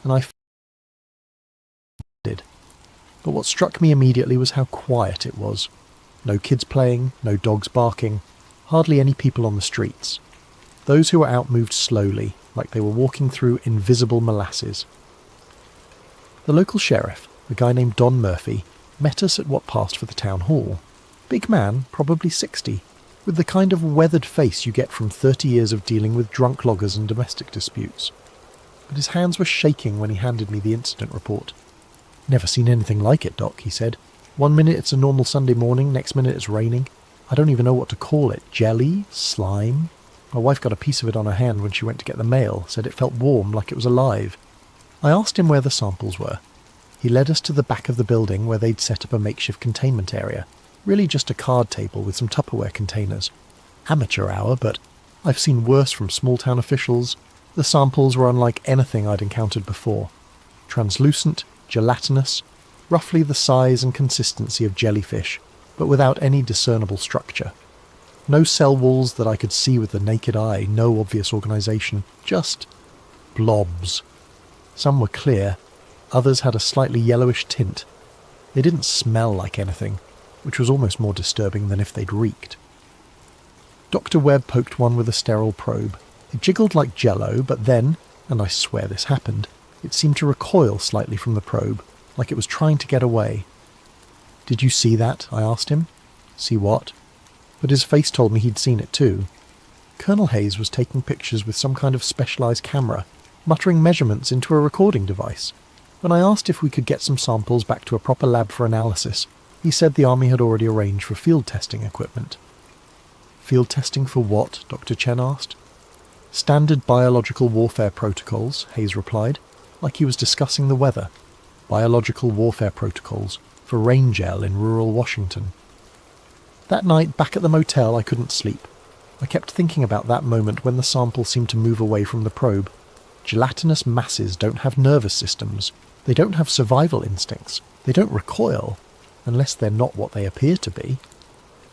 and I did. But what struck me immediately was how quiet it was. No kids playing, no dogs barking, hardly any people on the streets. Those who were out moved slowly, like they were walking through invisible molasses. The local sheriff, a guy named Don Murphy, met us at what passed for the town hall. Big man, probably 60, with the kind of weathered face you get from 30 years of dealing with drunk loggers and domestic disputes. But his hands were shaking when he handed me the incident report. "Never seen anything like it, Doc," he said. "One minute it's a normal Sunday morning, next minute it's raining. I don't even know what to call it. Jelly? Slime?" My wife got a piece of it on her hand when she went to get the mail, said it felt warm, like it was alive. I asked him where the samples were. He led us to the back of the building where they'd set up a makeshift containment area. Really just a card table with some Tupperware containers. Amateur hour, but I've seen worse from small-town officials. The samples were unlike anything I'd encountered before. Translucent, gelatinous, roughly the size and consistency of jellyfish, but without any discernible structure. No cell walls that I could see with the naked eye, no obvious organisation, just blobs. Some were clear, others had a slightly yellowish tint. They didn't smell like anything, which was almost more disturbing than if they'd reeked. Dr. Webb poked one with a sterile probe. It jiggled like jello, but then, and I swear this happened, it seemed to recoil slightly from the probe, like it was trying to get away. "Did you see that?" I asked him. "See what?" But his face told me he'd seen it too. Colonel Hayes was taking pictures with some kind of specialised camera, muttering measurements into a recording device. When I asked if we could get some samples back to a proper lab for analysis, he said the Army had already arranged for field testing equipment. "Field testing for what?" Dr. Chen asked. "Standard biological warfare protocols," Hayes replied, like he was discussing the weather. Biological warfare protocols for rain gel in rural Washington. That night, back at the motel, I couldn't sleep. I kept thinking about that moment when the sample seemed to move away from the probe. Gelatinous masses don't have nervous systems. They don't have survival instincts. They don't recoil, unless they're not what they appear to be.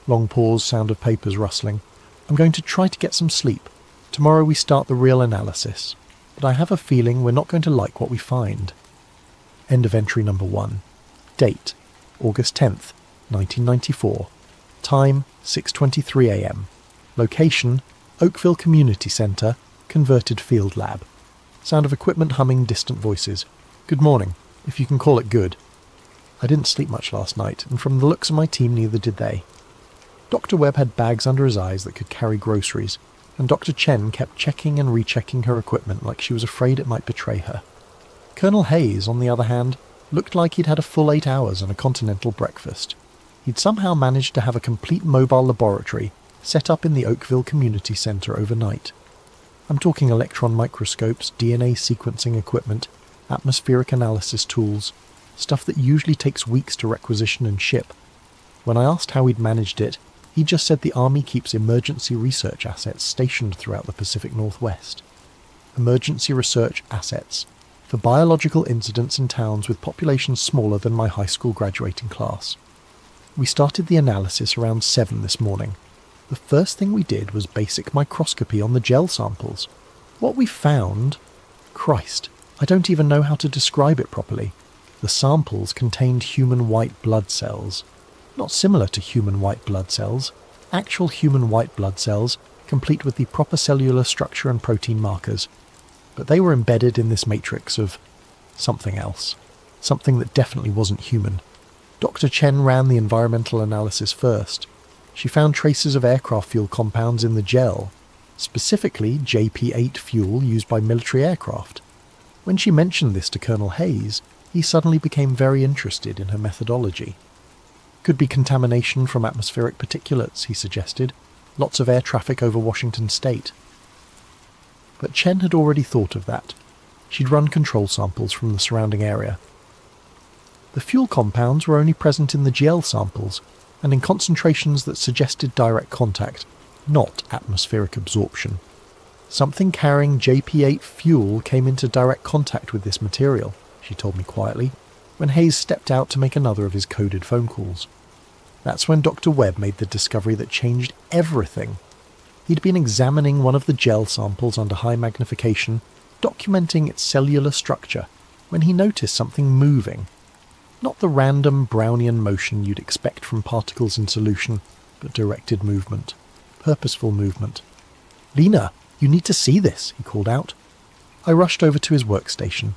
Long pause, sound of papers rustling. I'm going to try to get some sleep. Tomorrow we start the real analysis. But I have a feeling we're not going to like what we find. End of entry number 1. Date, August 10th, 1994. Time, 6:23 a.m. Location, Oakville Community Centre, converted field lab. Sound of equipment humming, distant voices. Good morning, if you can call it good. I didn't sleep much last night, and from the looks of my team neither did they. Dr. Webb had bags under his eyes that could carry groceries, and Dr. Chen kept checking and rechecking her equipment like she was afraid it might betray her. Colonel Hayes, on the other hand, looked like he'd had a full 8 hours and a continental breakfast. He'd somehow managed to have a complete mobile laboratory set up in the Oakville Community Centre overnight. I'm talking electron microscopes, DNA sequencing equipment, atmospheric analysis tools, stuff that usually takes weeks to requisition and ship. When I asked how he'd managed it, he just said the Army keeps emergency research assets stationed throughout the Pacific Northwest. Emergency research assets for biological incidents in towns with populations smaller than my high school graduating class. We started the analysis around 7 this morning. The first thing we did was basic microscopy on the gel samples. What we found... Christ, I don't even know how to describe it properly. The samples contained human white blood cells. Not similar to human white blood cells. Actual human white blood cells, complete with the proper cellular structure and protein markers. But they were embedded in this matrix of something else. Something that definitely wasn't human. Dr. Chen ran the environmental analysis first. She found traces of aircraft fuel compounds in the gel, specifically JP-8 fuel used by military aircraft. When she mentioned this to Colonel Hayes, he suddenly became very interested in her methodology. Could be contamination from atmospheric particulates, he suggested. Lots of air traffic over Washington state. But Chen had already thought of that. She'd run control samples from the surrounding area. The fuel compounds were only present in the gel samples, and in concentrations that suggested direct contact, not atmospheric absorption. Something carrying JP-8 fuel came into direct contact with this material, she told me quietly, when Hayes stepped out to make another of his coded phone calls. That's when Dr. Webb made the discovery that changed everything. He'd been examining one of the gel samples under high magnification, documenting its cellular structure, when he noticed something moving. Not the random Brownian motion you'd expect from particles in solution, but directed movement. Purposeful movement. "Lena, you need to see this," he called out. I rushed over to his workstation.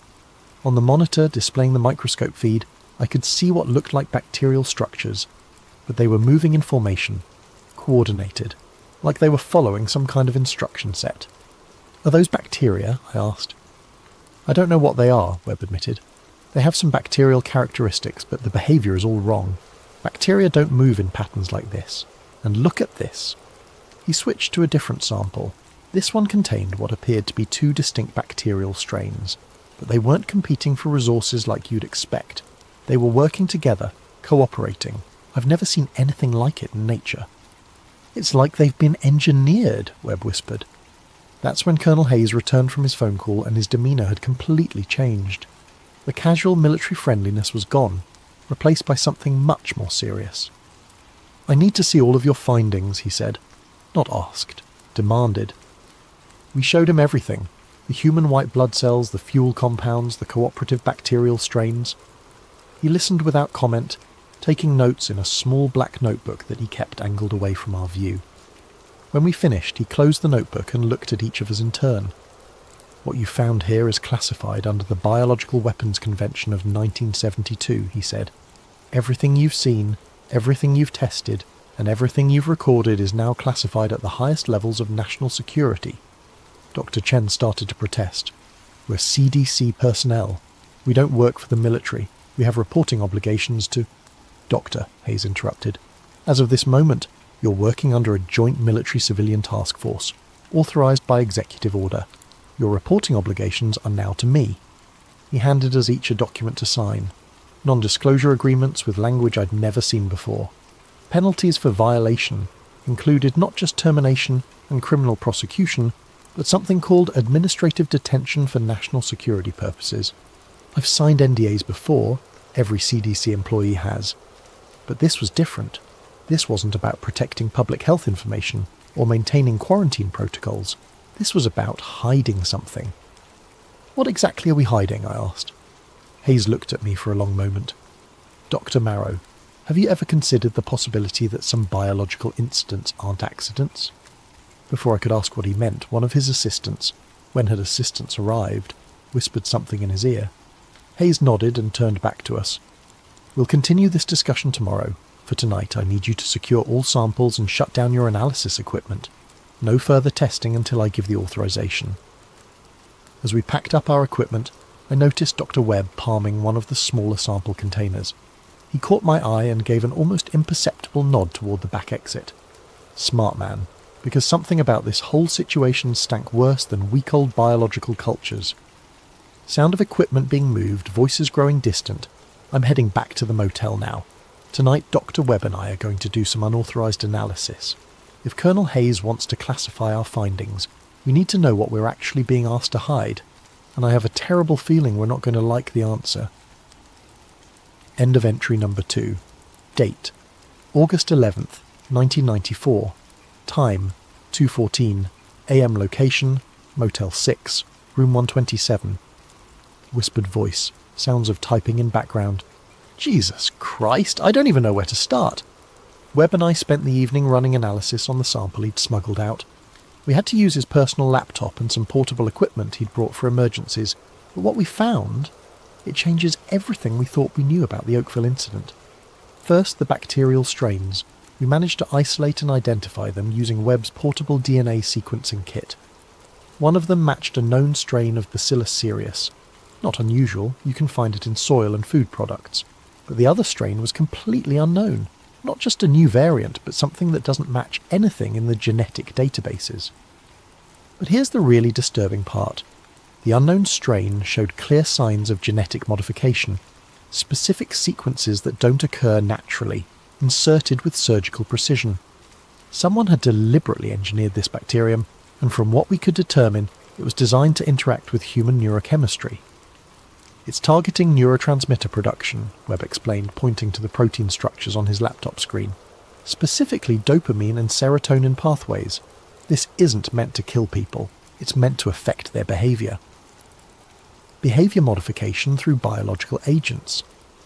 On the monitor displaying the microscope feed, I could see what looked like bacterial structures, but they were moving in formation, coordinated, like they were following some kind of instruction set. "Are those bacteria?" I asked. "I don't know what they are," Webb admitted. "They have some bacterial characteristics, but the behaviour is all wrong. Bacteria don't move in patterns like this. And look at this." He switched to a different sample. This one contained what appeared to be two distinct bacterial strains, but they weren't competing for resources like you'd expect. They were working together, cooperating. I've never seen anything like it in nature. "It's like they've been engineered," Webb whispered. That's when Colonel Hayes returned from his phone call and his demeanour had completely changed. The casual military friendliness was gone, replaced by something much more serious. "I need to see all of your findings," he said. Not asked, demanded. We showed him everything. The human white blood cells, the fuel compounds, the cooperative bacterial strains. He listened without comment, taking notes in a small black notebook that he kept angled away from our view. When we finished, he closed the notebook and looked at each of us in turn. "What you found here is classified under the Biological Weapons Convention of 1972, he said. "Everything you've seen, everything you've tested, and everything you've recorded is now classified at the highest levels of national security." Dr. Chen started to protest. "We're CDC personnel. We don't work for the military. We have reporting obligations to—" "Doctor," Hayes interrupted, "as of this moment, you're working under a joint military-civilian task force, authorized by executive order. Your reporting obligations are now to me." He handed us each a document to sign. Non-disclosure agreements with language I'd never seen before. Penalties for violation included not just termination and criminal prosecution, but something called administrative detention for national security purposes. I've signed NDAs before, every CDC employee has. But this was different. This wasn't about protecting public health information or maintaining quarantine protocols. This was about hiding something. "What exactly are we hiding?" I asked. Hayes looked at me for a long moment. "Dr. Marrow, have you ever considered the possibility that some biological incidents aren't accidents?" Before I could ask what he meant, one of his assistants, when had assistants arrived, whispered something in his ear. Hayes nodded and turned back to us. "We'll continue this discussion tomorrow. For tonight, I need you to secure all samples and shut down your analysis equipment. No further testing until I give the authorization." As we packed up our equipment, I noticed Dr. Webb palming one of the smaller sample containers. He caught my eye and gave an almost imperceptible nod toward the back exit. Smart man, because something about this whole situation stank worse than week-old biological cultures. Sound of equipment being moved, voices growing distant. I'm heading back to the motel now. Tonight, Dr. Webb and I are going to do some unauthorized analysis. If Colonel Hayes wants to classify our findings, we need to know what we're actually being asked to hide, and I have a terrible feeling we're not going to like the answer. End of entry number 2. Date: August 11th, 1994. Time: 2:14 AM. Location: Motel 6, Room 127. Whispered voice, sounds of typing in background. Jesus Christ, I don't even know where to start. Webb and I spent the evening running analysis on the sample he'd smuggled out. We had to use his personal laptop and some portable equipment he'd brought for emergencies, but what we found, it changes everything we thought we knew about the Oakville incident. First, the bacterial strains. We managed to isolate and identify them using Webb's portable DNA sequencing kit. One of them matched a known strain of Bacillus cereus. Not unusual, you can find it in soil and food products. But the other strain was completely unknown. Not just a new variant, but something that doesn't match anything in the genetic databases. But here's the really disturbing part. The unknown strain showed clear signs of genetic modification, specific sequences that don't occur naturally, inserted with surgical precision. Someone had deliberately engineered this bacterium, and from what we could determine, it was designed to interact with human neurochemistry. "It's targeting neurotransmitter production," Webb explained, pointing to the protein structures on his laptop screen. "Specifically dopamine and serotonin pathways. This isn't meant to kill people. It's meant to affect their behaviour." Behaviour modification through biological agents.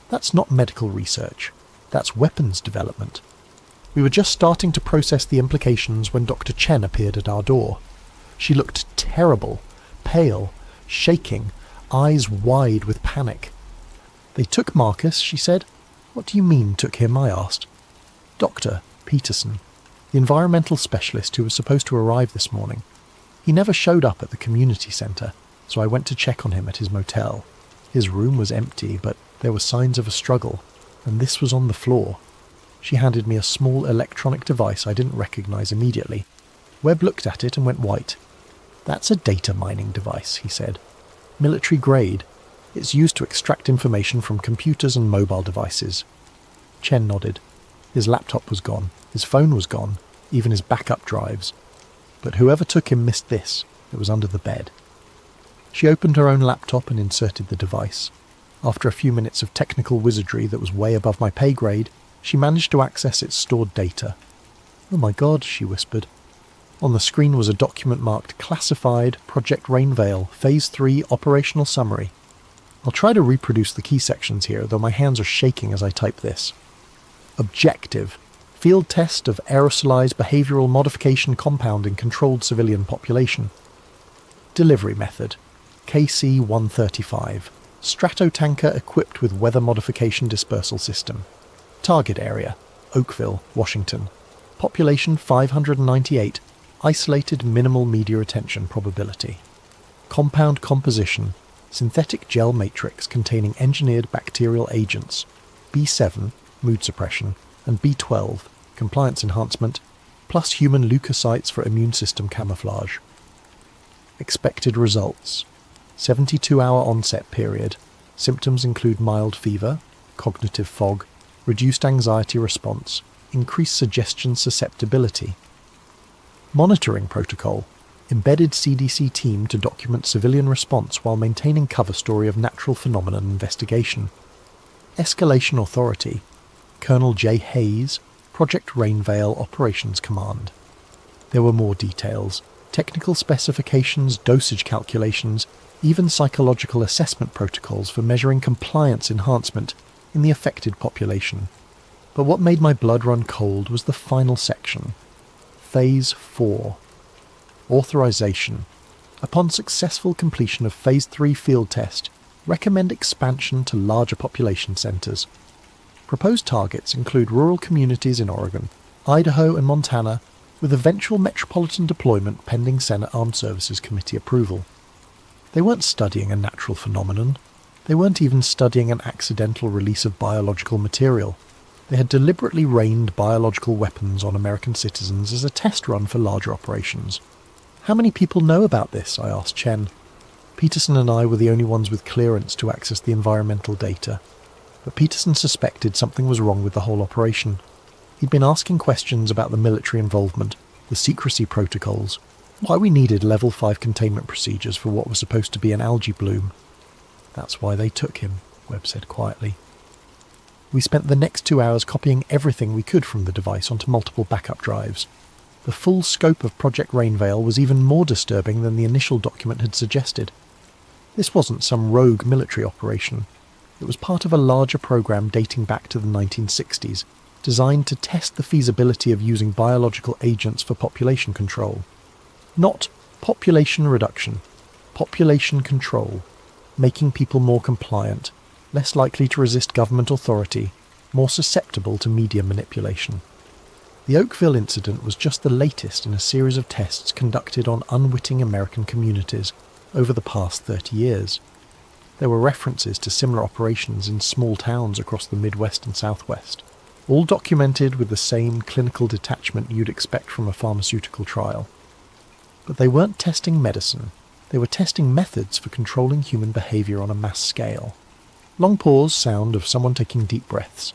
That's not medical research. That's weapons development. We were just starting to process the implications when Dr. Chen appeared at our door. She looked terrible, pale, shaking, eyes wide with panic. "They took Marcus," she said. "What do you mean, took him?" I asked. "Dr. Peterson, the environmental specialist who was supposed to arrive this morning. He never showed up at the community centre, so I went to check on him at his motel. His room was empty, but there were signs of a struggle, and this was on the floor." She handed me a small electronic device I didn't recognise immediately. Webb looked at it and went white. "That's a data mining device," he said. "Military grade. It's used to extract information from computers and mobile devices." Chen nodded. His laptop was gone, his phone was gone, even his backup drives. But whoever took him missed this. It was under the bed. She opened her own laptop and inserted the device. After a few minutes of technical wizardry that was way above my pay grade, she managed to access its stored data. "Oh my God," she whispered. On the screen was a document marked Classified Project Rainvil Phase 3 Operational Summary. I'll try to reproduce the key sections here, though my hands are shaking as I type this. Objective: field test of aerosolized behavioral modification compound in controlled civilian population. Delivery method: KC-135. Stratotanker equipped with weather modification dispersal system. Target area: Oakville, Washington. Population 598. Isolated minimal media attention probability. Compound composition: synthetic gel matrix containing engineered bacterial agents, B7, mood suppression, and B12, compliance enhancement, plus human leukocytes for immune system camouflage. Expected results: 72-hour onset period. Symptoms include mild fever, cognitive fog, reduced anxiety response, increased suggestion susceptibility. Monitoring protocol: embedded CDC team to document civilian response while maintaining cover story of natural phenomenon investigation. Escalation authority: Colonel J. Hayes, Project Rainvil Operations Command. There were more details: technical specifications, dosage calculations, even psychological assessment protocols for measuring compliance enhancement in the affected population. But what made my blood run cold was the final section. Phase 4. Authorization. Upon successful completion of Phase 3 field test, recommend expansion to larger population centres. Proposed targets include rural communities in Oregon, Idaho and Montana, with eventual metropolitan deployment pending Senate Armed Services Committee approval. They weren't studying a natural phenomenon. They weren't even studying an accidental release of biological material. They had deliberately rained biological weapons on American citizens as a test run for larger operations. "How many people know about this?" I asked Chen. Peterson and I were the only ones with clearance to access the environmental data. But Peterson suspected something was wrong with the whole operation. He'd been asking questions about the military involvement, the secrecy protocols, why we needed level 5 containment procedures for what was supposed to be an algae bloom. "That's why they took him," Webb said quietly. We spent the next 2 hours copying everything we could from the device onto multiple backup drives. The full scope of Project Rainvil was even more disturbing than the initial document had suggested. This wasn't some rogue military operation. It was part of a larger program dating back to the 1960s, designed to test the feasibility of using biological agents for population control. Not population reduction, population control, making people more compliant, less likely to resist government authority, more susceptible to media manipulation. The Oakville incident was just the latest in a series of tests conducted on unwitting American communities over the past 30 years. There were references to similar operations in small towns across the Midwest and Southwest, all documented with the same clinical detachment you'd expect from a pharmaceutical trial. But they weren't testing medicine. They were testing methods for controlling human behaviour on a mass scale. Long pause, sound of someone taking deep breaths.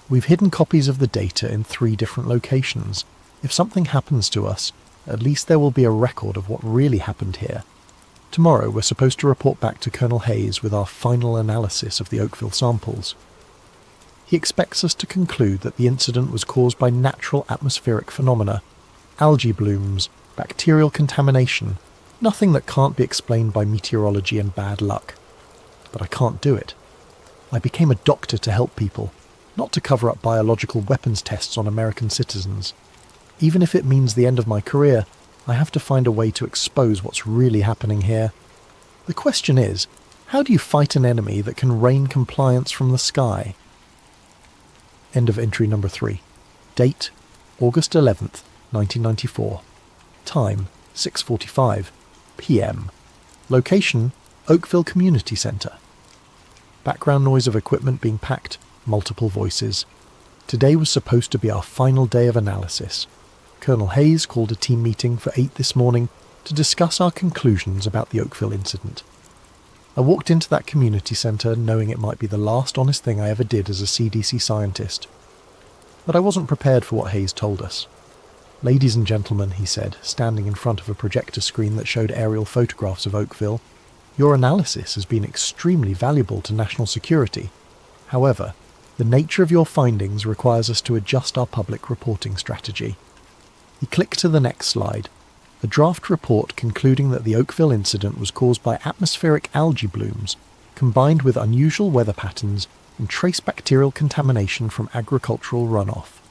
We've hidden copies of the data in 3 different locations. If something happens to us, at least there will be a record of what really happened here. Tomorrow we're supposed to report back to Colonel Hayes with our final analysis of the Oakville samples. He expects us to conclude that the incident was caused by natural atmospheric phenomena, algae blooms, bacterial contamination, nothing that can't be explained by meteorology and bad luck. but I can't do it. I became a doctor to help people, not to cover up biological weapons tests on American citizens. Even if it means the end of my career, I have to find a way to expose what's really happening here. The question is, how do you fight an enemy that can rain compliance from the sky? End of entry number 3. Date, August 11th, 1994. Time, 6:45 p.m. Location, Oakville Community Centre. Background noise of equipment being packed, multiple voices. Today was supposed to be our final day of analysis. Colonel Hayes called a team meeting for 8 this morning to discuss our conclusions about the Oakville incident. I walked into that community centre knowing it might be the last honest thing I ever did as a CDC scientist. But I wasn't prepared for what Hayes told us. "Ladies and gentlemen," he said, standing in front of a projector screen that showed aerial photographs of Oakville, "your analysis has been extremely valuable to national security. However, the nature of your findings requires us to adjust our public reporting strategy." He clicked to the next slide, a draft report concluding that the Oakville incident was caused by atmospheric algae blooms, combined with unusual weather patterns and trace bacterial contamination from agricultural runoff.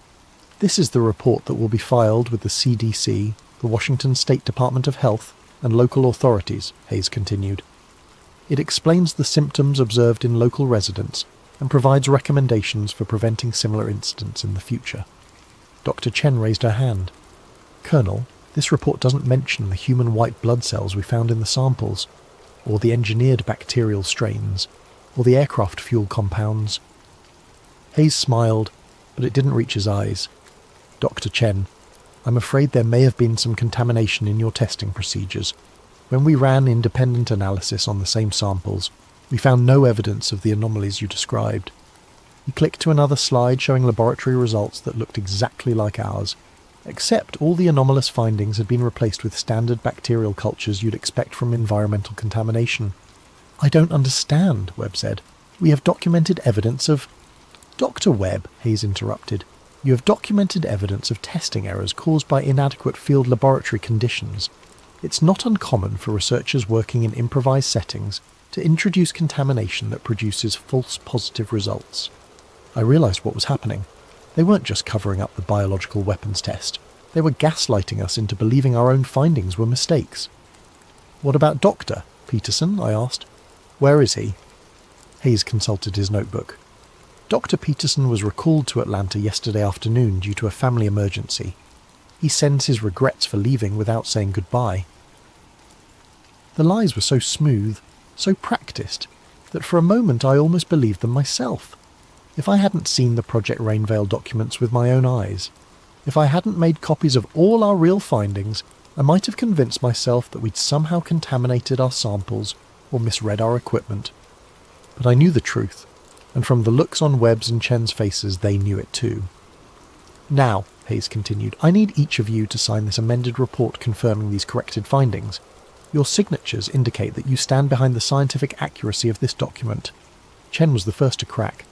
This is the report that will be filed with the CDC, the Washington State Department of Health, and local authorities, Hayes continued. It explains the symptoms observed in local residents and provides recommendations for preventing similar incidents in the future. Dr. Chen raised her hand. "Colonel, this report doesn't mention the human white blood cells we found in the samples, or the engineered bacterial strains, or the aircraft fuel compounds." Hayes smiled, but it didn't reach his eyes. "Dr. Chen, I'm afraid there may have been some contamination in your testing procedures. When we ran independent analysis on the same samples, we found no evidence of the anomalies you described." He clicked to another slide showing laboratory results that looked exactly like ours, except all the anomalous findings had been replaced with standard bacterial cultures you'd expect from environmental contamination. "I don't understand," Webb said. "We have documented evidence of—" "Dr. Webb," Hayes interrupted, "you have documented evidence of testing errors caused by inadequate field laboratory conditions. It's not uncommon for researchers working in improvised settings to introduce contamination that produces false positive results." I realised what was happening. They weren't just covering up the biological weapons test. They were gaslighting us into believing our own findings were mistakes. "What about Dr. Peterson?" I asked. "Where is he?" Hayes consulted his notebook. "Dr. Peterson was recalled to Atlanta yesterday afternoon due to a family emergency. He sends his regrets for leaving without saying goodbye." The lies were so smooth, so practiced, that for a moment I almost believed them myself. If I hadn't seen the Project Rainvil documents with my own eyes, if I hadn't made copies of all our real findings, I might have convinced myself that we'd somehow contaminated our samples or misread our equipment. But I knew the truth, and from the looks on Webb's and Chen's faces, they knew it too. "Now," Hayes continued, "I need each of you to sign this amended report confirming these corrected findings. Your signatures indicate that you stand behind the scientific accuracy of this document." Chen was the first to crack.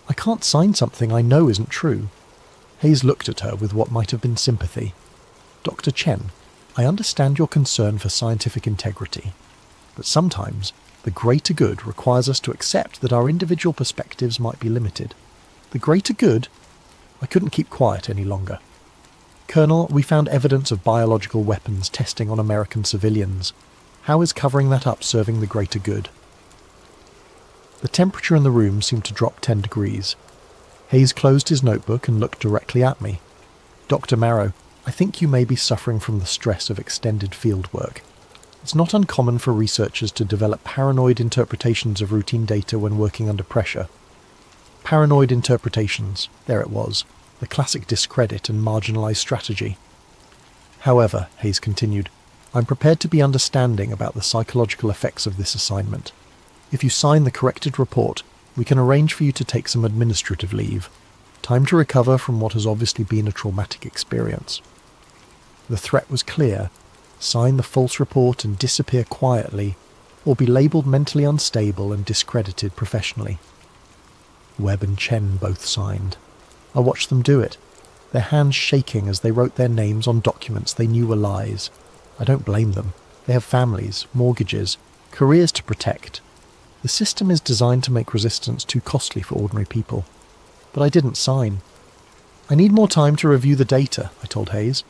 "I can't sign something I know isn't true." Hayes looked at her with what might have been sympathy. "Dr. Chen, I understand your concern for scientific integrity, but sometimes the greater good requires us to accept that our individual perspectives might be limited. The greater good?" I couldn't keep quiet any longer. "Colonel, we found evidence of biological weapons testing on American civilians. How is covering that up serving the greater good?" The temperature in the room seemed to drop 10 degrees. Hayes closed his notebook and looked directly at me. "Dr. Marrow, I think you may be suffering from the stress of extended field work. It's not uncommon for researchers to develop paranoid interpretations of routine data when working under pressure." Paranoid interpretations, there it was, the classic discredit and marginalised strategy. "However," Hayes continued, "I'm prepared to be understanding about the psychological effects of this assignment. If you sign the corrected report, we can arrange for you to take some administrative leave. Time to recover from what has obviously been a traumatic experience." The threat was clear. Sign the false report and disappear quietly, or be labelled mentally unstable and discredited professionally. Webb and Chen both signed. I watched them do it, their hands shaking as they wrote their names on documents they knew were lies. I don't blame them. They have families, mortgages, careers to protect. The system is designed to make resistance too costly for ordinary people. But I didn't sign. I need more time to review the data, I told Hayes.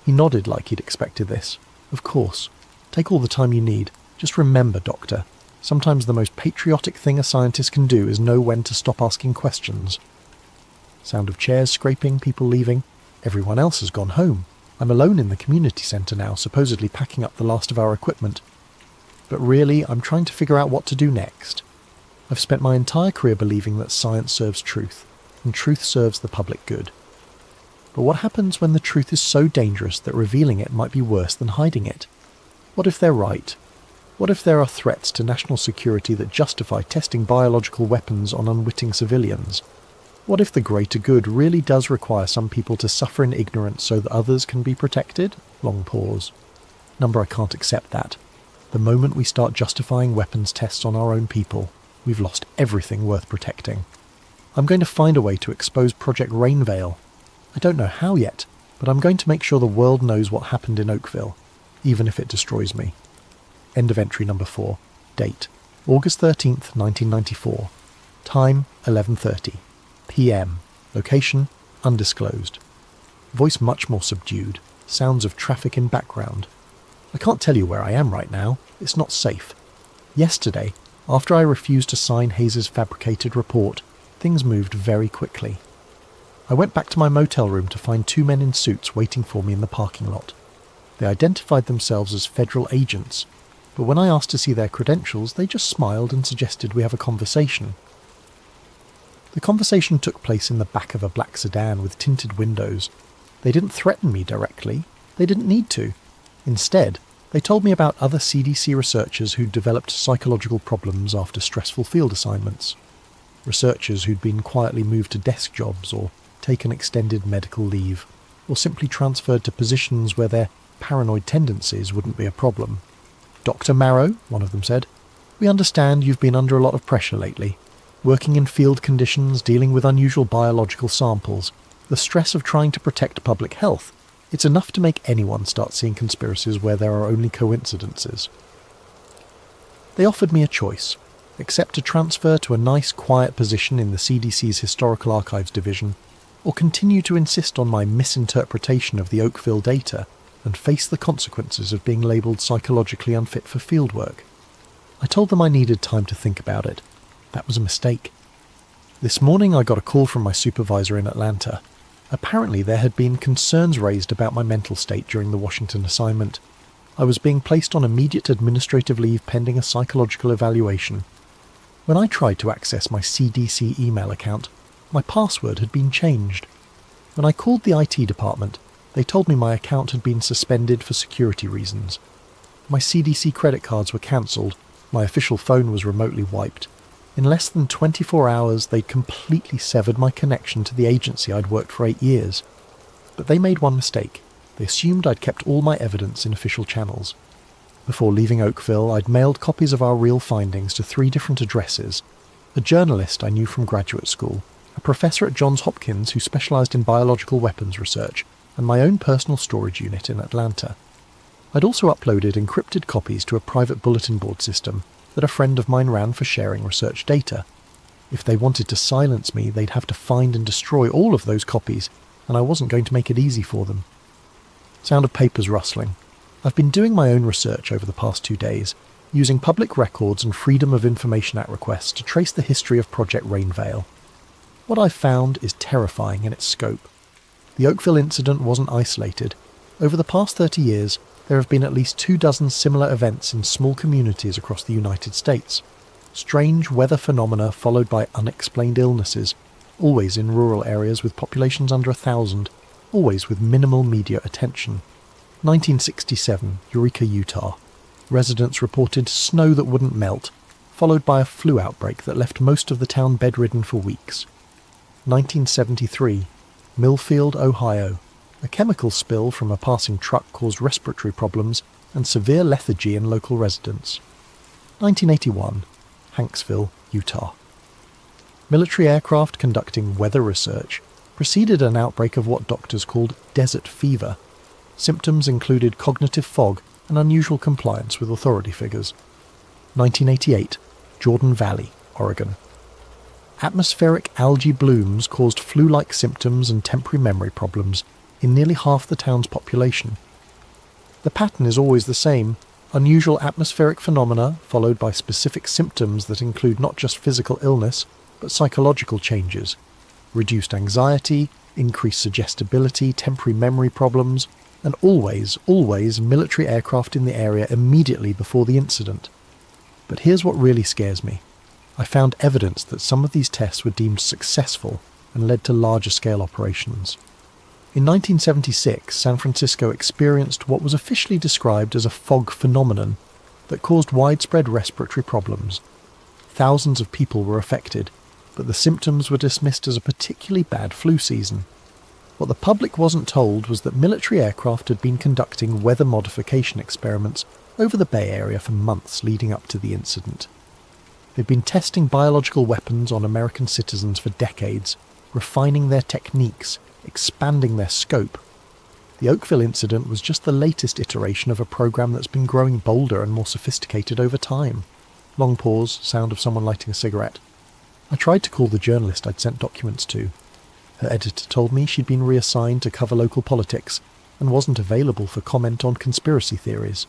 He nodded like he'd expected this. Of course. Take all the time you need. Just remember, Doctor, sometimes the most patriotic thing a scientist can do is know when to stop asking questions. Sound of chairs scraping, people leaving. Everyone else has gone home. I'm alone in the community centre now, supposedly packing up the last of our equipment. But really, I'm trying to figure out what to do next. I've spent my entire career believing that science serves truth, and truth serves the public good. But what happens when the truth is so dangerous that revealing it might be worse than hiding it? What if they're right? What if there are threats to national security that justify testing biological weapons on unwitting civilians? What if the greater good really does require some people to suffer in ignorance so that others can be protected? Long pause. Number, I can't accept that. The moment we start justifying weapons tests on our own people, we've lost everything worth protecting. I'm going to find a way to expose Project Rainvil. I don't know how yet, but I'm going to make sure the world knows what happened in Oakville, even if it destroys me. End of entry number 4. Date: August 13th, 1994. Time: 11:30. PM. Location: undisclosed. Voice much more subdued. Sounds of traffic in background. I can't tell you where I am right now. It's not safe. Yesterday, after I refused to sign Hayes' fabricated report, things moved very quickly. I went back to my motel room to find 2 men in suits waiting for me in the parking lot. They identified themselves as federal agents, but when I asked to see their credentials, they just smiled and suggested we have a conversation. The conversation took place in the back of a black sedan with tinted windows. They didn't threaten me directly. They didn't need to. Instead, they told me about other CDC researchers who'd developed psychological problems after stressful field assignments. Researchers who'd been quietly moved to desk jobs or taken extended medical leave, or simply transferred to positions where their paranoid tendencies wouldn't be a problem. Dr. Marrow, one of them said, we understand you've been under a lot of pressure lately. Working in field conditions, dealing with unusual biological samples, the stress of trying to protect public health, it's enough to make anyone start seeing conspiracies where there are only coincidences. They offered me a choice: accept a transfer to a nice, quiet position in the CDC's Historical Archives Division, or continue to insist on my misinterpretation of the Oakville data and face the consequences of being labelled psychologically unfit for fieldwork. I told them I needed time to think about it. That was a mistake. This morning I got a call from my supervisor in Atlanta. Apparently there had been concerns raised about my mental state during the Washington assignment. I was being placed on immediate administrative leave pending a psychological evaluation. When I tried to access my CDC email account, my password had been changed. When I called the IT department, they told me my account had been suspended for security reasons. My CDC credit cards were cancelled, my official phone was remotely wiped. In less than 24 hours, they'd completely severed my connection to the agency I'd worked for 8 years. But they made one mistake. They assumed I'd kept all my evidence in official channels. Before leaving Oakville, I'd mailed copies of our real findings to 3 different addresses: a journalist I knew from graduate school, a professor at Johns Hopkins who specialised in biological weapons research, and my own personal storage unit in Atlanta. I'd also uploaded encrypted copies to a private bulletin board system that a friend of mine ran for sharing research data. If they wanted to silence me, they'd have to find and destroy all of those copies, and I wasn't going to make it easy for them. Sound of papers rustling. I've been doing my own research over the past 2 days, using public records and Freedom of Information Act requests to trace the history of Project Rainvil. What I've found is terrifying in its scope. The Oakville incident wasn't isolated. Over the past 30 years, there have been at least 24 similar events in small communities across the United States. Strange weather phenomena followed by unexplained illnesses, always in rural areas with populations under 1,000, always with minimal media attention. 1967, Eureka, Utah. Residents reported snow that wouldn't melt, followed by a flu outbreak that left most of the town bedridden for weeks. 1973, Millfield, Ohio. A chemical spill from a passing truck caused respiratory problems and severe lethargy in local residents. 1981, Hanksville, Utah. Military aircraft conducting weather research preceded an outbreak of what doctors called desert fever. Symptoms included cognitive fog and unusual compliance with authority figures. 1988, Jordan Valley, Oregon. Atmospheric algae blooms caused flu-like symptoms and temporary memory problems in nearly half the town's population. The pattern is always the same: unusual atmospheric phenomena followed by specific symptoms that include not just physical illness, but psychological changes, reduced anxiety, increased suggestibility, temporary memory problems, and always military aircraft in the area immediately before the incident. But here's what really scares me. I found evidence that some of these tests were deemed successful and led to larger scale operations. In 1976, San Francisco experienced what was officially described as a fog phenomenon that caused widespread respiratory problems. Thousands of people were affected, but the symptoms were dismissed as a particularly bad flu season. What the public wasn't told was that military aircraft had been conducting weather modification experiments over the Bay Area for months leading up to the incident. They'd been testing biological weapons on American citizens for decades, refining their techniques, expanding their scope. The Oakville incident was just the latest iteration of a program that's been growing bolder and more sophisticated over time. Long pause, sound of someone lighting a cigarette. I tried to call the journalist I'd sent documents to. Her editor told me she'd been reassigned to cover local politics and wasn't available for comment on conspiracy theories.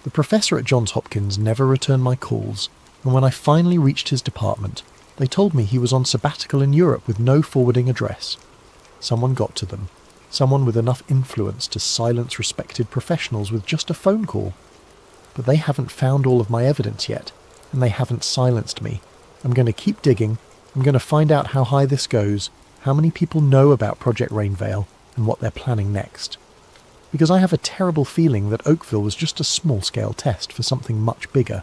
The professor at Johns Hopkins never returned my calls, and when I finally reached his department, they told me he was on sabbatical in Europe with no forwarding address. Someone got to them. Someone with enough influence to silence respected professionals with just a phone call. But they haven't found all of my evidence yet, and they haven't silenced me. I'm going to keep digging. I'm going to find out how high this goes, how many people know about Project Rainvil, and what they're planning next. Because I have a terrible feeling that Oakville was just a small-scale test for something much bigger.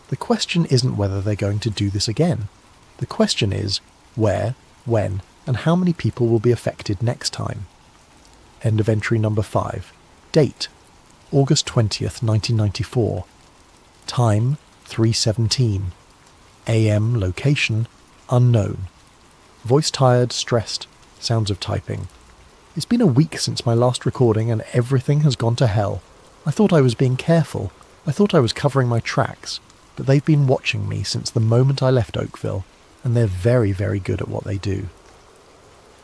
The question isn't whether they're going to do this again. The question is where, when, and how many people will be affected next time. End of entry number 5. Date: August 20th, 1994. Time: 3:17. AM location: unknown. Voice tired, stressed, sounds of typing. It's been a week since my last recording and everything has gone to hell. I thought I was being careful. I thought I was covering my tracks. But they've been watching me since the moment I left Oakville, and they're very, very good at what they do.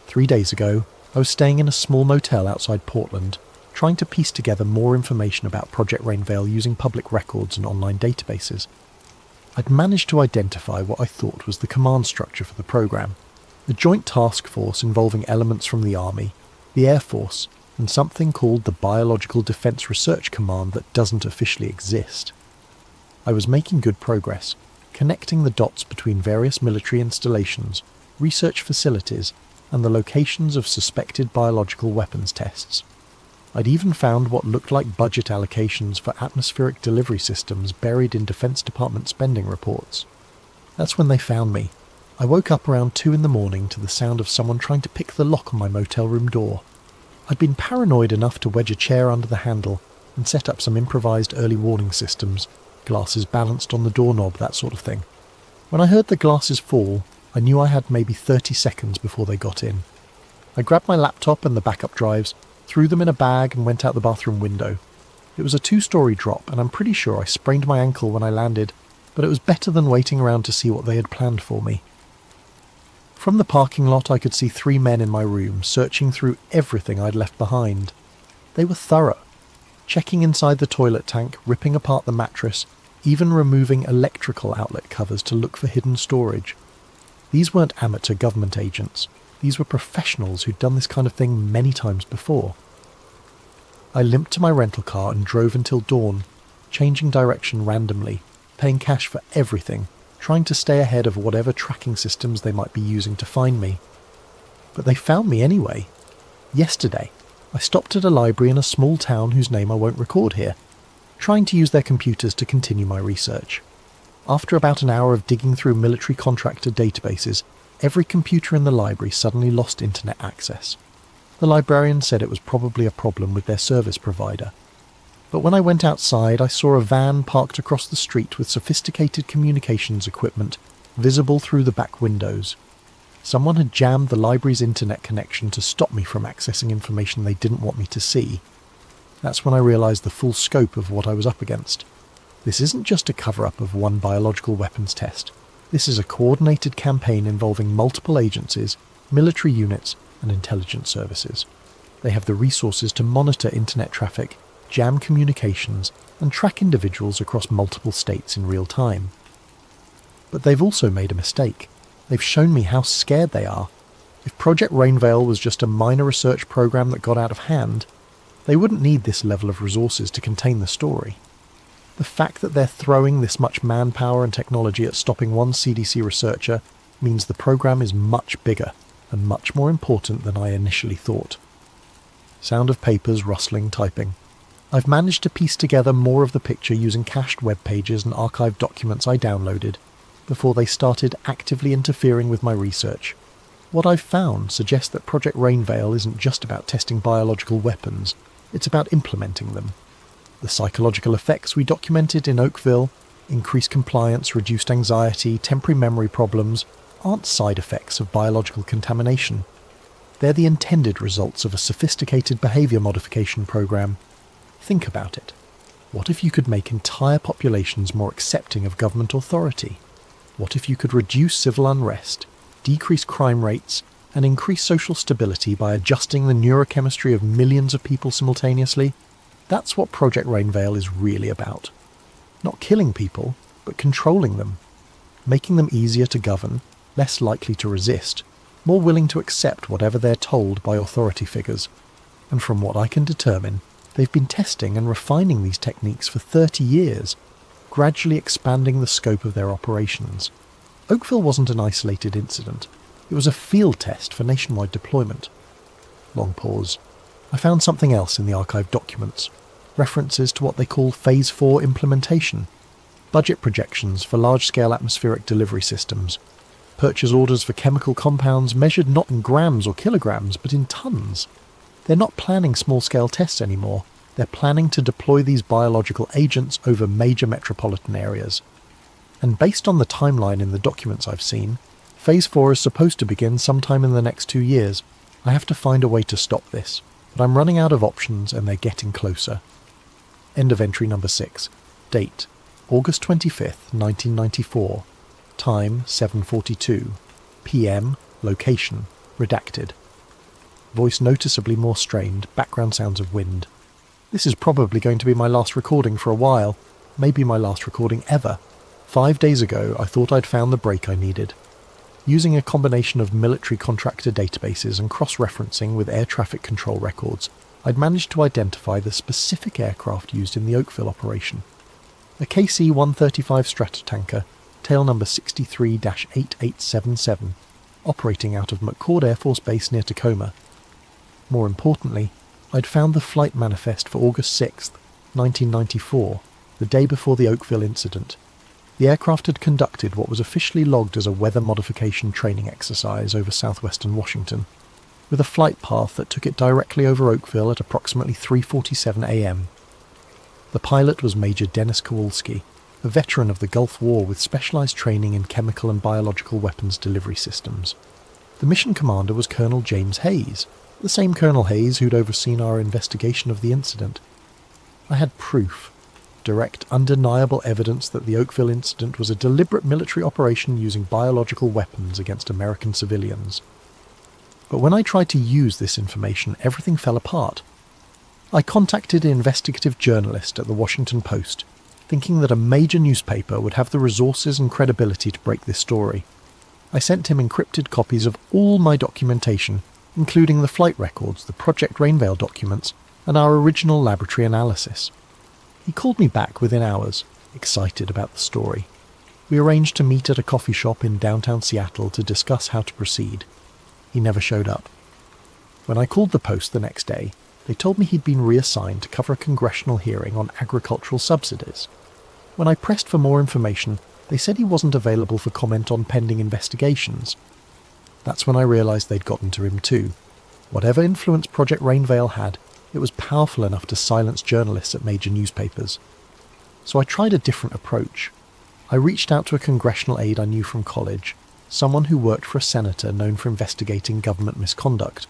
3 days ago, I was staying in a small motel outside Portland, trying to piece together more information about Project Rainvil using public records and online databases. I'd managed to identify what I thought was the command structure for the program: a joint task force involving elements from the Army, the Air Force, and something called the Biological Defense Research Command that doesn't officially exist. I was making good progress, connecting the dots between various military installations, research facilities, and the locations of suspected biological weapons tests. I'd even found what looked like budget allocations for atmospheric delivery systems buried in Defense Department spending reports. That's when they found me. I woke up around 2 in the morning to the sound of someone trying to pick the lock on my motel room door. I'd been paranoid enough to wedge a chair under the handle and set up some improvised early warning systems, glasses balanced on the doorknob, that sort of thing. When I heard the glasses fall, I knew I had maybe 30 seconds before they got in. I grabbed my laptop and the backup drives, threw them in a bag and went out the bathroom window. It was a 2-story drop and I'm pretty sure I sprained my ankle when I landed, but it was better than waiting around to see what they had planned for me. From the parking lot I could see 3 men in my room searching through everything I'd left behind. They were thorough, checking inside the toilet tank, ripping apart the mattress, even removing electrical outlet covers to look for hidden storage. These weren't amateur government agents. These were professionals who'd done this kind of thing many times before. I limped to my rental car and drove until dawn, changing direction randomly, paying cash for everything, trying to stay ahead of whatever tracking systems they might be using to find me. But they found me anyway. Yesterday, I stopped at a library in a small town whose name I won't record here, trying to use their computers to continue my research. After about an hour of digging through military contractor databases, every computer in the library suddenly lost internet access. The librarian said it was probably a problem with their service provider. But when I went outside, I saw a van parked across the street with sophisticated communications equipment visible through the back windows. Someone had jammed the library's internet connection to stop me from accessing information they didn't want me to see. That's when I realised the full scope of what I was up against. This isn't just a cover-up of one biological weapons test. This is a coordinated campaign involving multiple agencies, military units, and intelligence services. They have the resources to monitor internet traffic, jam communications, and track individuals across multiple states in real time. But they've also made a mistake. They've shown me how scared they are. If Project Rainvil was just a minor research program that got out of hand, they wouldn't need this level of resources to contain the story. The fact that they're throwing this much manpower and technology at stopping one CDC researcher means the program is much bigger and much more important than I initially thought. Sound of papers rustling, typing. I've managed to piece together more of the picture using cached web pages and archived documents I downloaded before they started actively interfering with my research. What I've found suggests that Project Rainvil isn't just about testing biological weapons, it's about implementing them. The psychological effects we documented in Oakville, increased compliance, reduced anxiety, temporary memory problems, aren't side effects of biological contamination. They're the intended results of a sophisticated behaviour modification program. Think about it. What if you could make entire populations more accepting of government authority? What if you could reduce civil unrest, decrease crime rates, and increase social stability by adjusting the neurochemistry of millions of people simultaneously? That's what Project Rainvil is really about. Not killing people, but controlling them. Making them easier to govern, less likely to resist, more willing to accept whatever they're told by authority figures. And from what I can determine, they've been testing and refining these techniques for 30 years, gradually expanding the scope of their operations. Oakville wasn't an isolated incident. It was a field test for nationwide deployment. Long pause. I found something else in the archived documents. References to what they call Phase 4 implementation. Budget projections for large-scale atmospheric delivery systems. Purchase orders for chemical compounds measured not in grams or kilograms, but in tons. They're not planning small-scale tests anymore. They're planning to deploy these biological agents over major metropolitan areas. And based on the timeline in the documents I've seen, Phase 4 is supposed to begin sometime in the next 2 years. I have to find a way to stop this, but I'm running out of options and they're getting closer. End of entry number 6. Date: August 25th, 1994. Time: 7:42. PM. Location: redacted. Voice noticeably more strained, background sounds of wind. This is probably going to be my last recording for a while, maybe my last recording ever. 5 days ago, I thought I'd found the break I needed. Using a combination of military contractor databases and cross-referencing with air traffic control records, I'd managed to identify the specific aircraft used in the Oakville operation. A KC-135 Stratotanker, tail number 63-8877, operating out of McCord Air Force Base near Tacoma. More importantly, I'd found the flight manifest for August 6th, 1994, the day before the Oakville incident. The aircraft had conducted what was officially logged as a weather modification training exercise over southwestern Washington, with a flight path that took it directly over Oakville at approximately 3:47 a.m. The pilot was Major Dennis Kowalski, a veteran of the Gulf War with specialized training in chemical and biological weapons delivery systems. The mission commander was Colonel James Hayes, the same Colonel Hayes who'd overseen our investigation of the incident. I had proof. Direct, undeniable evidence that the Oakville incident was a deliberate military operation using biological weapons against American civilians. But when I tried to use this information, everything fell apart. I contacted an investigative journalist at the Washington Post, thinking that a major newspaper would have the resources and credibility to break this story. I sent him encrypted copies of all my documentation, including the flight records, the Project Rainvil documents, and our original laboratory analysis. He called me back within hours, excited about the story. We arranged to meet at a coffee shop in downtown Seattle to discuss how to proceed. He never showed up. When I called the Post the next day, they told me he'd been reassigned to cover a congressional hearing on agricultural subsidies. When I pressed for more information, they said he wasn't available for comment on pending investigations. That's when I realised they'd gotten to him too. Whatever influence Project Rainvil had, it was powerful enough to silence journalists at major newspapers. So I tried a different approach. I reached out to a congressional aide I knew from college, someone who worked for a senator known for investigating government misconduct.